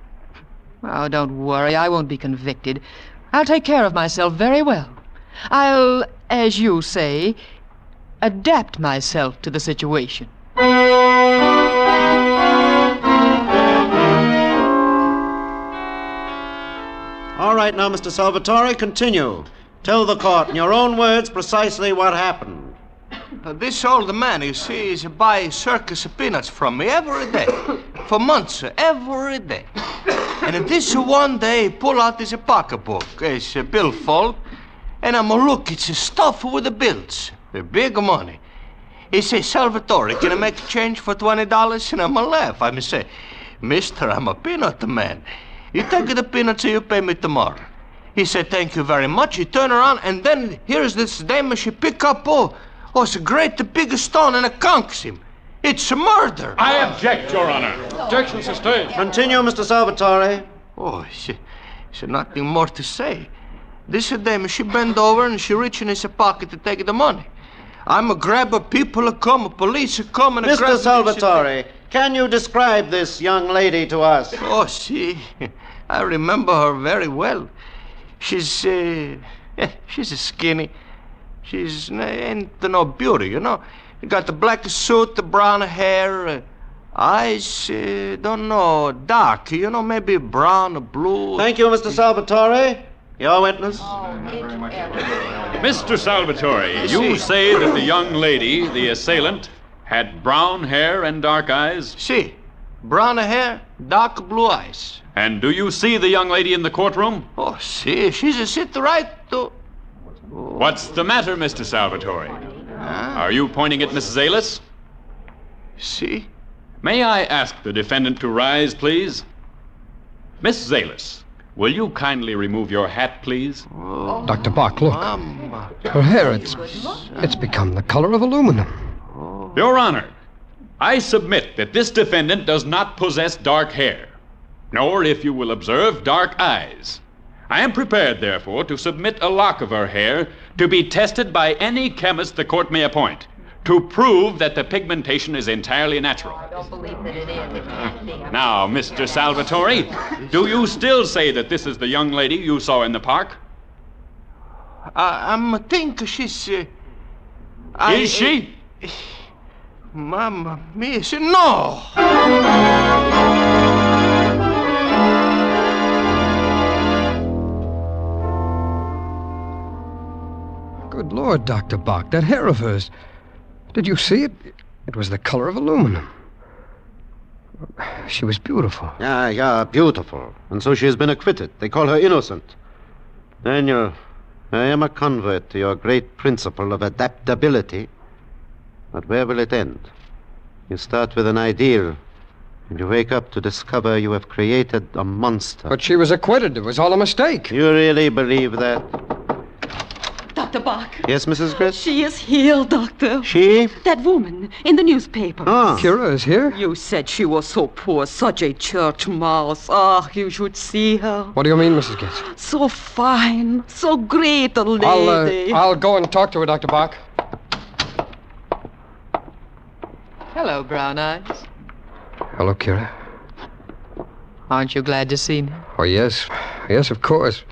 Oh, don't worry, I won't be convicted. I'll take care of myself very well. I'll, as you say, adapt myself to the situation. All right, now, Mr. Salvatore, continue. Tell the court in your own words precisely what happened. This old man, you see, is buy circus peanuts from me every day. For months, every day. And this one day, he pull out this pocketbook. It's a billfold. And I'm look, it's stuffed with the bills. The big money. He say, Salvatore, can I make a change for $20? And I'm laugh. I'm say, mister, I'm a peanut man. You take the peanuts and you pay me tomorrow. He said, thank you very much. He turn around, and then here's this dame, she pick up, it's a great big stone, and it conks him. It's a murder. I object, Your Honor. Objection sustained. Continue, Mr. Salvatore. Oh, she nothing more to say. This dame, she bend over, and she reach in his pocket to take the money. I'm a grabber, people come, police come, and Mr. Salvatore, Can you describe this young lady to us? Oh, I remember her very well. She's skinny. She's ain't no beauty, you know. You got the black suit, the brown hair, eyes, don't know, dark, you know, maybe brown or blue. Thank you, Mr. Salvatore. Your witness? Mr. Salvatore, you say that the young lady, the assailant, had brown hair and dark eyes? Si. Brown hair, dark blue eyes. And do you see the young lady in the courtroom? Oh, si. She's a sit right to... What's the matter, Mr. Salvatore? Are you pointing at Mrs. Alis? Si. May I ask the defendant to rise, please? Mrs. Alis, will you kindly remove your hat, please? Dr. Bach, look. Her hair, it's become the color of aluminum. Your Honor, I submit that this defendant does not possess dark hair, nor, if you will observe, dark eyes. I am prepared, therefore, to submit a lock of her hair to be tested by any chemist the court may appoint to prove that the pigmentation is entirely natural. I don't believe that it is. Now, Mr. Salvatore, do you still say that this is the young lady you saw in the park? I think she's... Is she? Mamma mia, no! Good Lord, Dr. Bach, that hair of hers. Did you see it? It was the color of aluminum. She was beautiful. Yeah, beautiful. And so she has been acquitted. They call her innocent. Daniel, I am a convert to your great principle of adaptability. But where will it end? You start with an ideal, and you wake up to discover you have created a monster. But she was acquitted. It was all a mistake. You really believe that? Dr. Bach. Yes, Mrs. Gritz? She is here, Doctor. She? That woman in the newspaper. Kira is here? You said she was so poor, such a church mouse. Ah, you should see her. What do you mean, Mrs. Gitz? So fine, so great a lady. I'll go and talk to her, Dr. Bach. Hello, Brown Eyes. Hello, Kira. Aren't you glad to see me? Oh, yes. Yes, of course.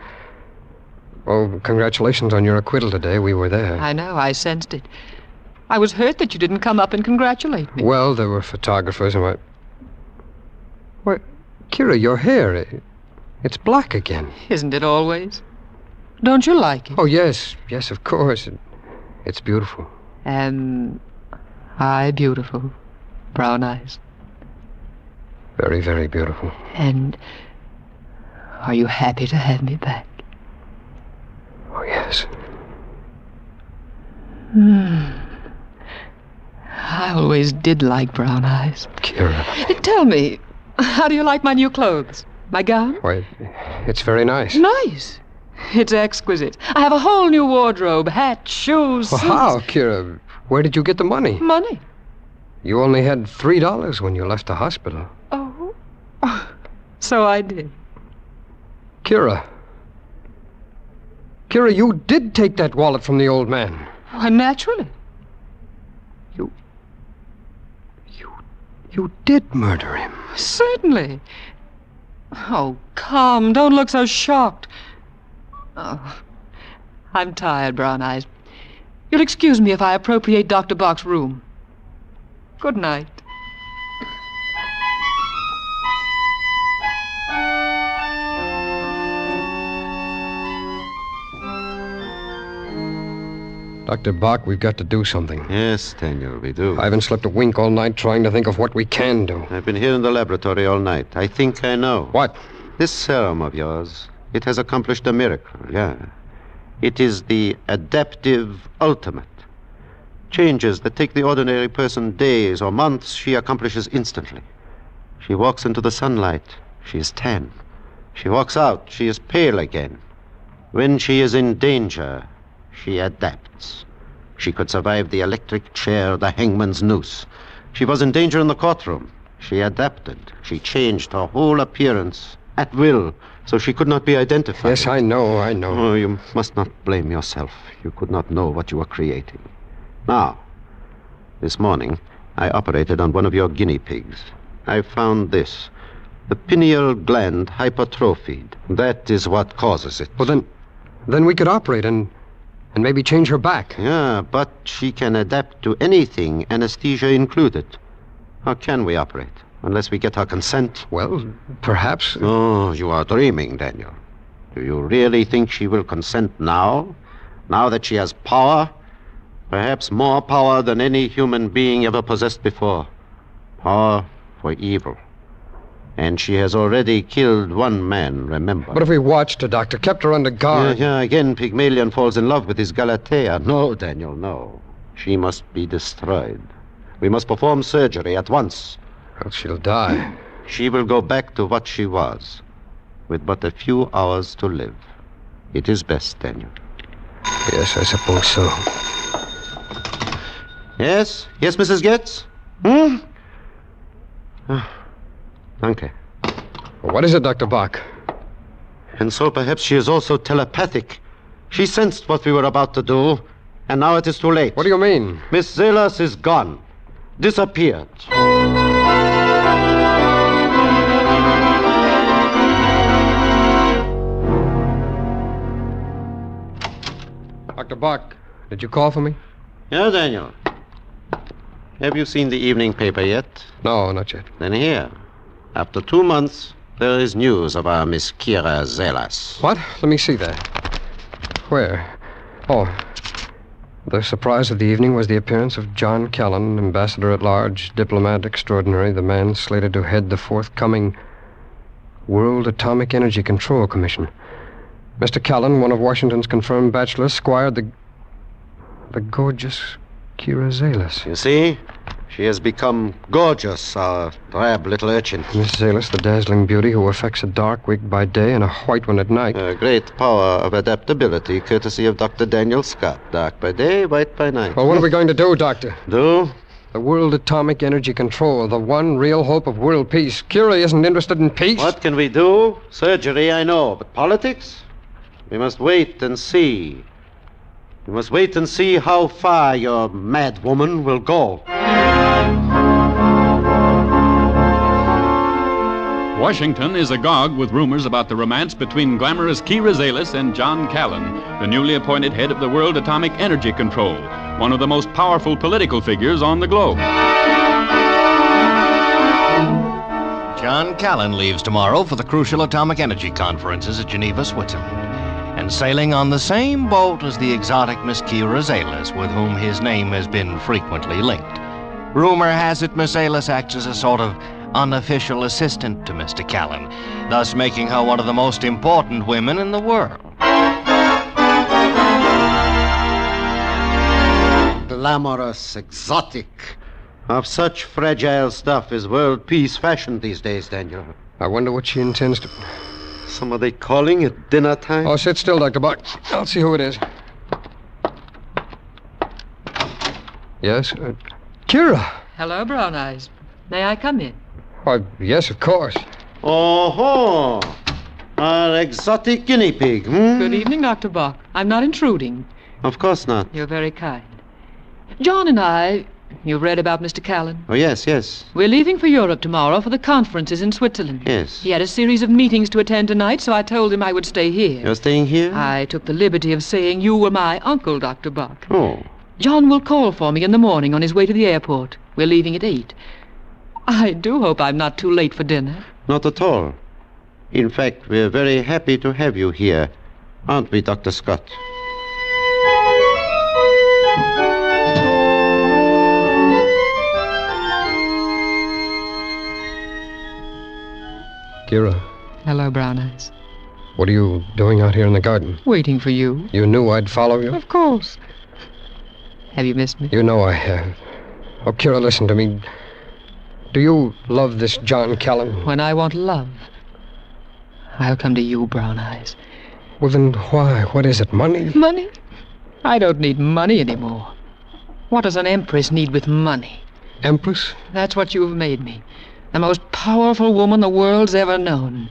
Oh, congratulations on your acquittal today. We were there. I know, I sensed it. I was hurt that you didn't come up and congratulate me. Well, there were photographers and what... Why, Kira, your hair, it's black again. Isn't it always? Don't you like it? Oh, yes. Yes, of course. It's beautiful. Am I beautiful, Brown Eyes? Very, very beautiful. And are you happy to have me back? Oh, yes. I always did like Brown Eyes. Kira. Tell me, how do you like my new clothes? My gown? Why, it's very nice. Nice. It's exquisite. I have a whole new wardrobe, hat, shoes, Well, suits. how, Kira? Where did you get the money? Money? You only had $3 when you left the hospital. Oh. So I did. Kira, you did take that wallet from the old man. Why, naturally. You did murder him. Certainly. Oh, come. Don't look so shocked. Oh, I'm tired, Brown Eyes. You'll excuse me if I appropriate Dr. Bach's room. Good night. Dr. Bach, we've got to do something. Yes, Daniel, we do. I haven't slept a wink all night trying to think of what we can do. I've been here in the laboratory all night. I think I know. What? This serum of yours, it has accomplished a miracle, yeah. It is the adaptive ultimate. Changes that take the ordinary person days or months, she accomplishes instantly. She walks into the sunlight, she is tan. She walks out, she is pale again. When she is in danger, she adapts. She could survive the electric chair, the hangman's noose. She was in danger in the courtroom. She adapted. She changed her whole appearance at will, so she could not be identified. Yes, I know. Oh, you must not blame yourself. You could not know what you were creating. Now, this morning, I operated on one of your guinea pigs. I found this. The pineal gland hypertrophied. That is what causes it. Well, then we could operate and maybe change her back. Yeah, but she can adapt to anything, anesthesia included. How can we operate? Unless we get her consent? Well, perhaps. Oh, you are dreaming, Daniel. Do you really think she will consent now? Now that she has power? Perhaps more power than any human being ever possessed before. Power for evil. And she has already killed one man, remember. But if we watched her, Doctor, kept her under guard... Yeah, again, Pygmalion falls in love with his Galatea. No, Daniel, no. She must be destroyed. We must perform surgery at once. Well, she'll die. She will go back to what she was, with but a few hours to live. It is best, Daniel. Yes, I suppose so. Yes, Mrs. Getz? Danke. What is it, Dr. Bach? And so perhaps she is also telepathic. She sensed what we were about to do, and now it is too late. What do you mean? Miss Zelas is gone. Disappeared. Dr. Bach, did you call for me? Yeah, Daniel. Have you seen the evening paper yet? No, not yet. Then here. After 2 months, there is news of our Miss Kira Zelas. What? Let me see that. Where? Oh. The surprise of the evening was the appearance of John Callan, Ambassador at Large, Diplomat Extraordinary, the man slated to head the forthcoming World Atomic Energy Control Commission. Mr. Callan, one of Washington's confirmed bachelors, squired the gorgeous Kira Zelas. You see? She has become gorgeous, our drab little urchin. Miss Zelas, the dazzling beauty who affects a dark wig by day and a white one at night. A great power of adaptability, courtesy of Dr. Daniel Scott. Dark by day, white by night. Well, what are we going to do, Doctor? Do? The World Atomic Energy Control, the one real hope of world peace. Kira isn't interested in peace. What can we do? Surgery, I know, but politics? We must wait and see. We must wait and see how far your mad woman will go. Washington is agog with rumors about the romance between glamorous Kira Zelas and John Callan, the newly appointed head of the World Atomic Energy Control, one of the most powerful political figures on the globe. John Callan leaves tomorrow for the crucial atomic energy conferences at Geneva, Switzerland, and sailing on the same boat as the exotic Miss Kira Zelas, with whom his name has been frequently linked. Rumor has it Miss Zelas acts as a sort of unofficial assistant to Mr. Callan, thus making her one of the most important women in the world. Glamorous, exotic. Of such fragile stuff is world peace fashioned these days, Daniel. I wonder what she intends to... Somebody calling at dinner time? Oh, sit still, Dr. Bach. I'll see who it is. Yes? Kira! Hello, Brown Eyes. May I come in? Why, yes, of course. Oh-ho! Our exotic guinea pig, Good evening, Dr. Bach. I'm not intruding. Of course not. You're very kind. John and I... You've read about Mr. Callan? Oh, yes. We're leaving for Europe tomorrow for the conferences in Switzerland. Yes. He had a series of meetings to attend tonight, so I told him I would stay here. You're staying here? I took the liberty of saying you were my uncle, Dr. Bach. Oh. John will call for me in the morning on his way to the airport. We're leaving at 8. I do hope I'm not too late for dinner. Not at all. In fact, we're very happy to have you here. Aren't we, Dr. Scott? Kira. Hello, Brown Eyes. What are you doing out here in the garden? Waiting for you. You knew I'd follow you? Of course. Have you missed me? You know I have. Oh, Kira, listen to me. Do you love this John Callan? When I want love, I'll come to you, Brown Eyes. Well, then why? What is it, money? Money? I don't need money anymore. What does an empress need with money? Empress? That's what you've made me. The most powerful woman the world's ever known.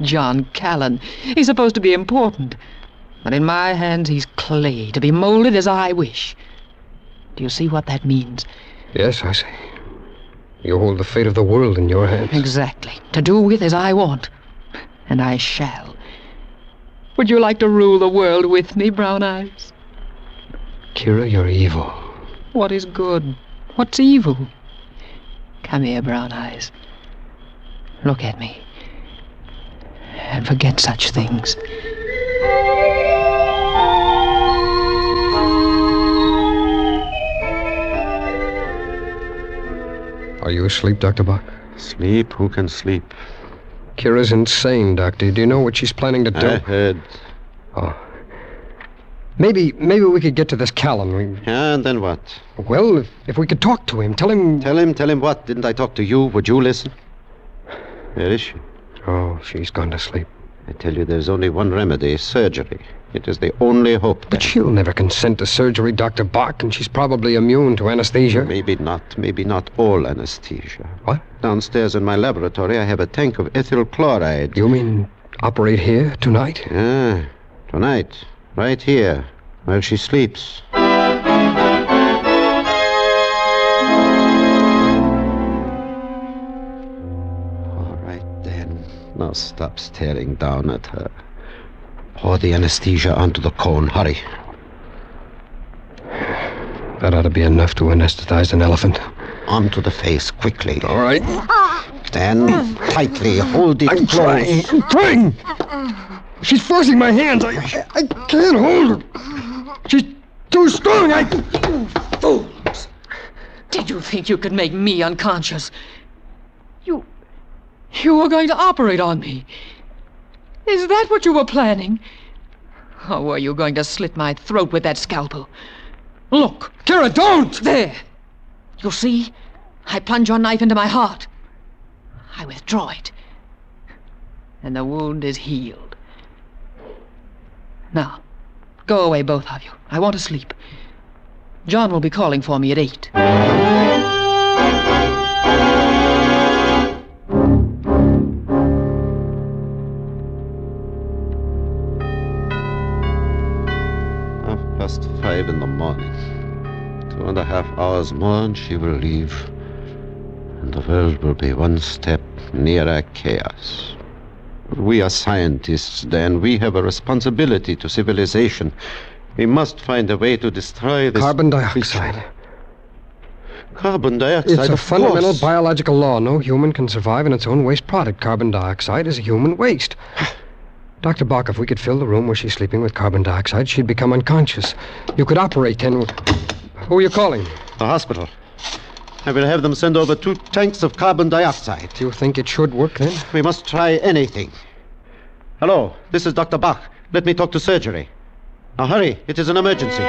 John Callan. He's supposed to be important. But in my hands, he's clay, to be molded as I wish. Do you see what that means? Yes, I see. You hold the fate of the world in your hands. Exactly. To do with as I want. And I shall. Would you like to rule the world with me, Brown Eyes? Kira, you're evil. What is good? What's evil? Come here, Brown Eyes. Look at me. And forget such things. Are you asleep, Dr. Bach? Sleep? Who can sleep? Kira's insane, Doctor. Do you know what she's planning to do? I heard. Oh. Maybe we could get to this Callan. Yeah, and then what? Well, if we could talk to him, tell him... Tell him what? Didn't I talk to you? Would you listen? Where is she? Oh, she's gone to sleep. I tell you, there's only one remedy, surgery. It is the only hope. But she'll never consent to surgery, Dr. Bach, and she's probably immune to anesthesia. Maybe not all anesthesia. What? Downstairs in my laboratory, I have a tank of ethyl chloride. You mean operate here tonight? Yeah, tonight. Right here, where she sleeps. All right, then. Now stop staring down at her. Pour the anesthesia onto the cone. Hurry. That ought to be enough to anesthetize an elephant. Onto the face, quickly. All right. Stand tightly. Hold it I'm close. trying. She's forcing my hands. I can't hold her. She's too strong. Fools! Did you think you could make me unconscious? You were going to operate on me. Is that what you were planning? Or were you going to slit my throat with that scalpel? Look! Kira, don't! There! You see? I plunge your knife into my heart. I withdraw it. And the wound is healed. Now, go away, both of you. I want to sleep. John will be calling for me at 8. Past 5 in the morning. 2.5 hours more and she will leave. And the world will be one step nearer chaos. We are scientists, Dan. We have a responsibility to civilization. We must find a way to destroy this... Carbon dioxide. Carbon dioxide, It's a of fundamental course. biological law. No human can survive in its own waste product. Carbon dioxide is a human waste. Dr. Bach, if we could fill the room where she's sleeping with carbon dioxide, she'd become unconscious. You could operate and... Who are you calling? The hospital. I will have them send over 2 tanks of carbon dioxide. Do you think it should work then? We must try anything. Hello, this is Dr. Bach. Let me talk to surgery. Now hurry, it is an emergency.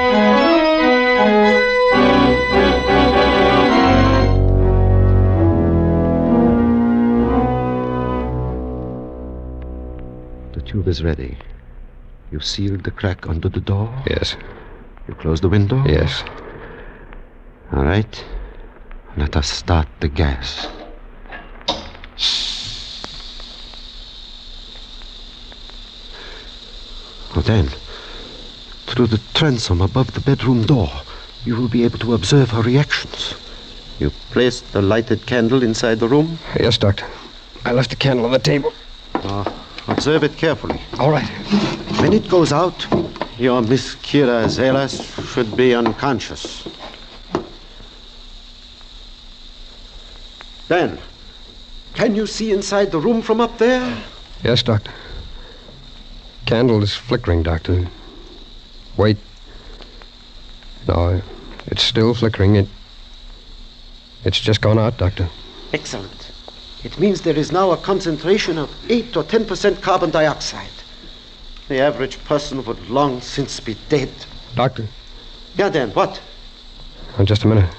The tube is ready. You sealed the crack under the door? Yes. You closed the window? Yes. All right. Let us start the gas. Well, then, through the transom above the bedroom door, you will be able to observe her reactions. You placed the lighted candle inside the room? Yes, Doctor. I left the candle on the table. Observe it carefully. All right. When it goes out, your Miss Kira Zelas should be unconscious. Dan, can you see inside the room from up there? Yes, Doctor. Candle is flickering, Doctor. Wait. No, it's still flickering. It's just gone out, Doctor. Excellent. It means there is now a concentration of 8 or 10% carbon dioxide. The average person would long since be dead. Doctor. Yeah, Dan, what? Oh, just a minute.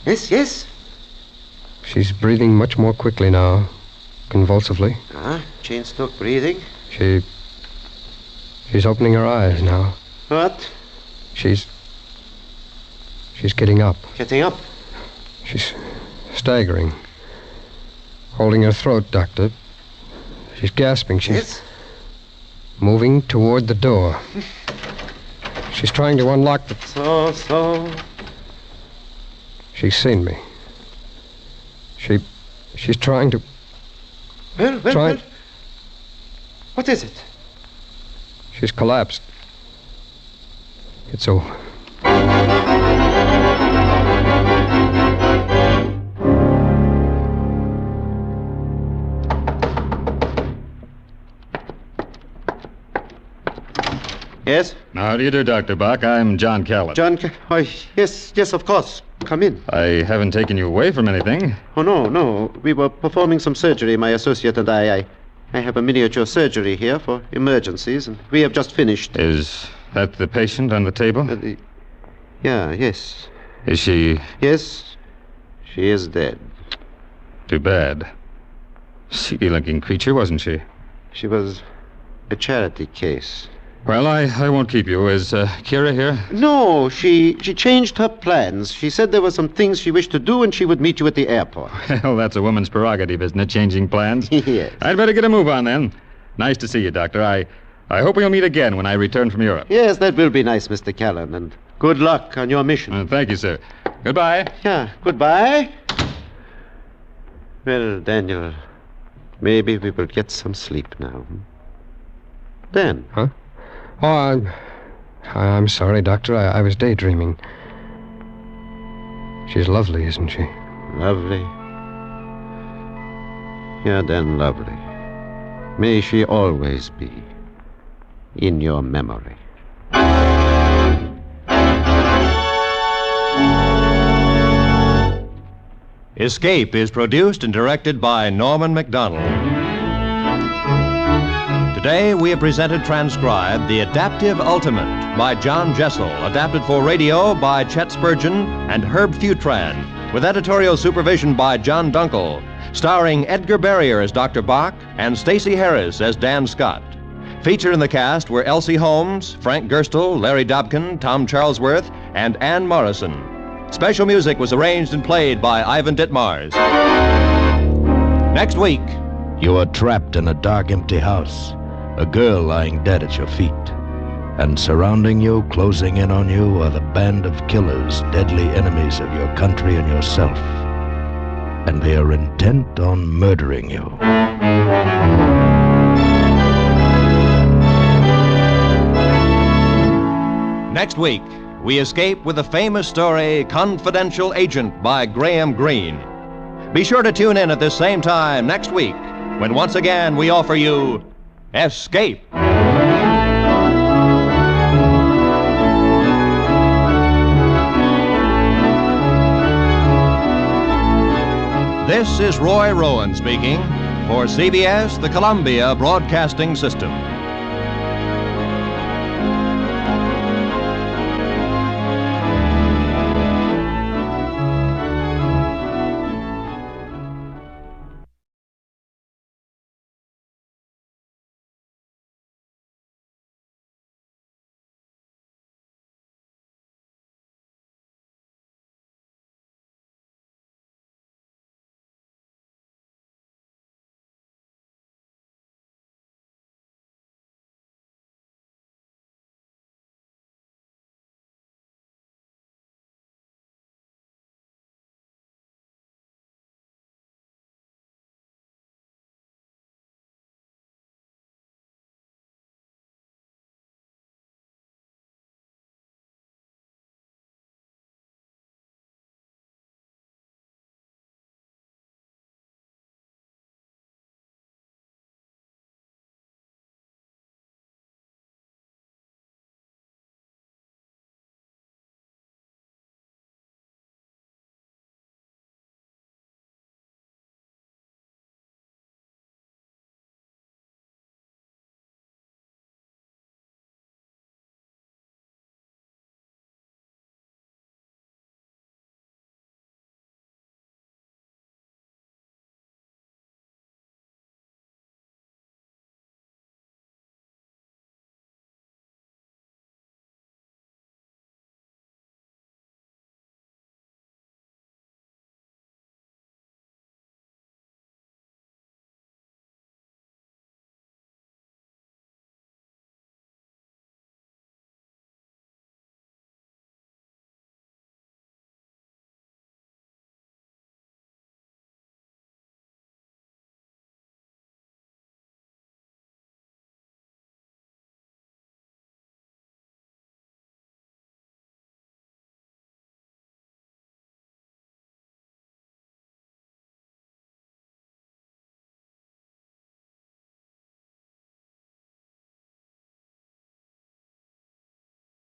Yes? She's breathing much more quickly now, convulsively. Chain stroke breathing. She's opening her eyes now. What? She's getting up. Getting up? She's staggering. Holding her throat, Doctor. She's gasping. She's moving toward the door. She's trying to unlock the... So. She's seen me. She's trying to... Well. What is it? She's collapsed. It's over. Yes? How do you do, Dr. Bach? I'm John Callan. Yes, of course. Come in. I haven't taken you away from anything. Oh, no. We were performing some surgery, my associate and I. I have a miniature surgery here for emergencies, and we have just finished. Is that the patient on the table? Yes. Is she... Yes, she is dead. Too bad. Seedy-looking creature, wasn't she? She was a charity case. Well, I won't keep you. Is Kira here? No, she changed her plans. She said there were some things she wished to do, and she would meet you at the airport. Well, that's a woman's prerogative, isn't it, changing plans? Yes. I'd better get a move on, then. Nice to see you, Doctor. I hope we'll meet again when I return from Europe. Yes, that will be nice, Mr. Callan, and good luck on your mission. Thank you, sir. Goodbye. Yeah, goodbye. Well, Daniel, maybe we will get some sleep now. Dan? Huh? Oh, I'm sorry, Doctor. I was daydreaming. She's lovely, isn't she? Lovely. Yeah, then lovely. May she always be in your memory. Escape is produced and directed by Norman MacDonald. Today, we have presented transcribed The Adaptive Ultimate by John Jessel, adapted for radio by Chet Spurgeon and Herb Futran, with editorial supervision by John Dunkel, starring Edgar Barrier as Dr. Bach and Stacey Harris as Dan Scott. Featured in the cast were Elsie Holmes, Frank Gerstle, Larry Dobkin, Tom Charlesworth, and Ann Morrison. Special music was arranged and played by Ivan Ditmars. Next week... You are trapped in a dark, empty house. A girl lying dead at your feet. And surrounding you, closing in on you, are the band of killers, deadly enemies of your country and yourself. And they are intent on murdering you. Next week, we escape with the famous story Confidential Agent by Graham Greene. Be sure to tune in at this same time next week, when once again we offer you Escape. This is Roy Rowan speaking for CBS, the Columbia Broadcasting System.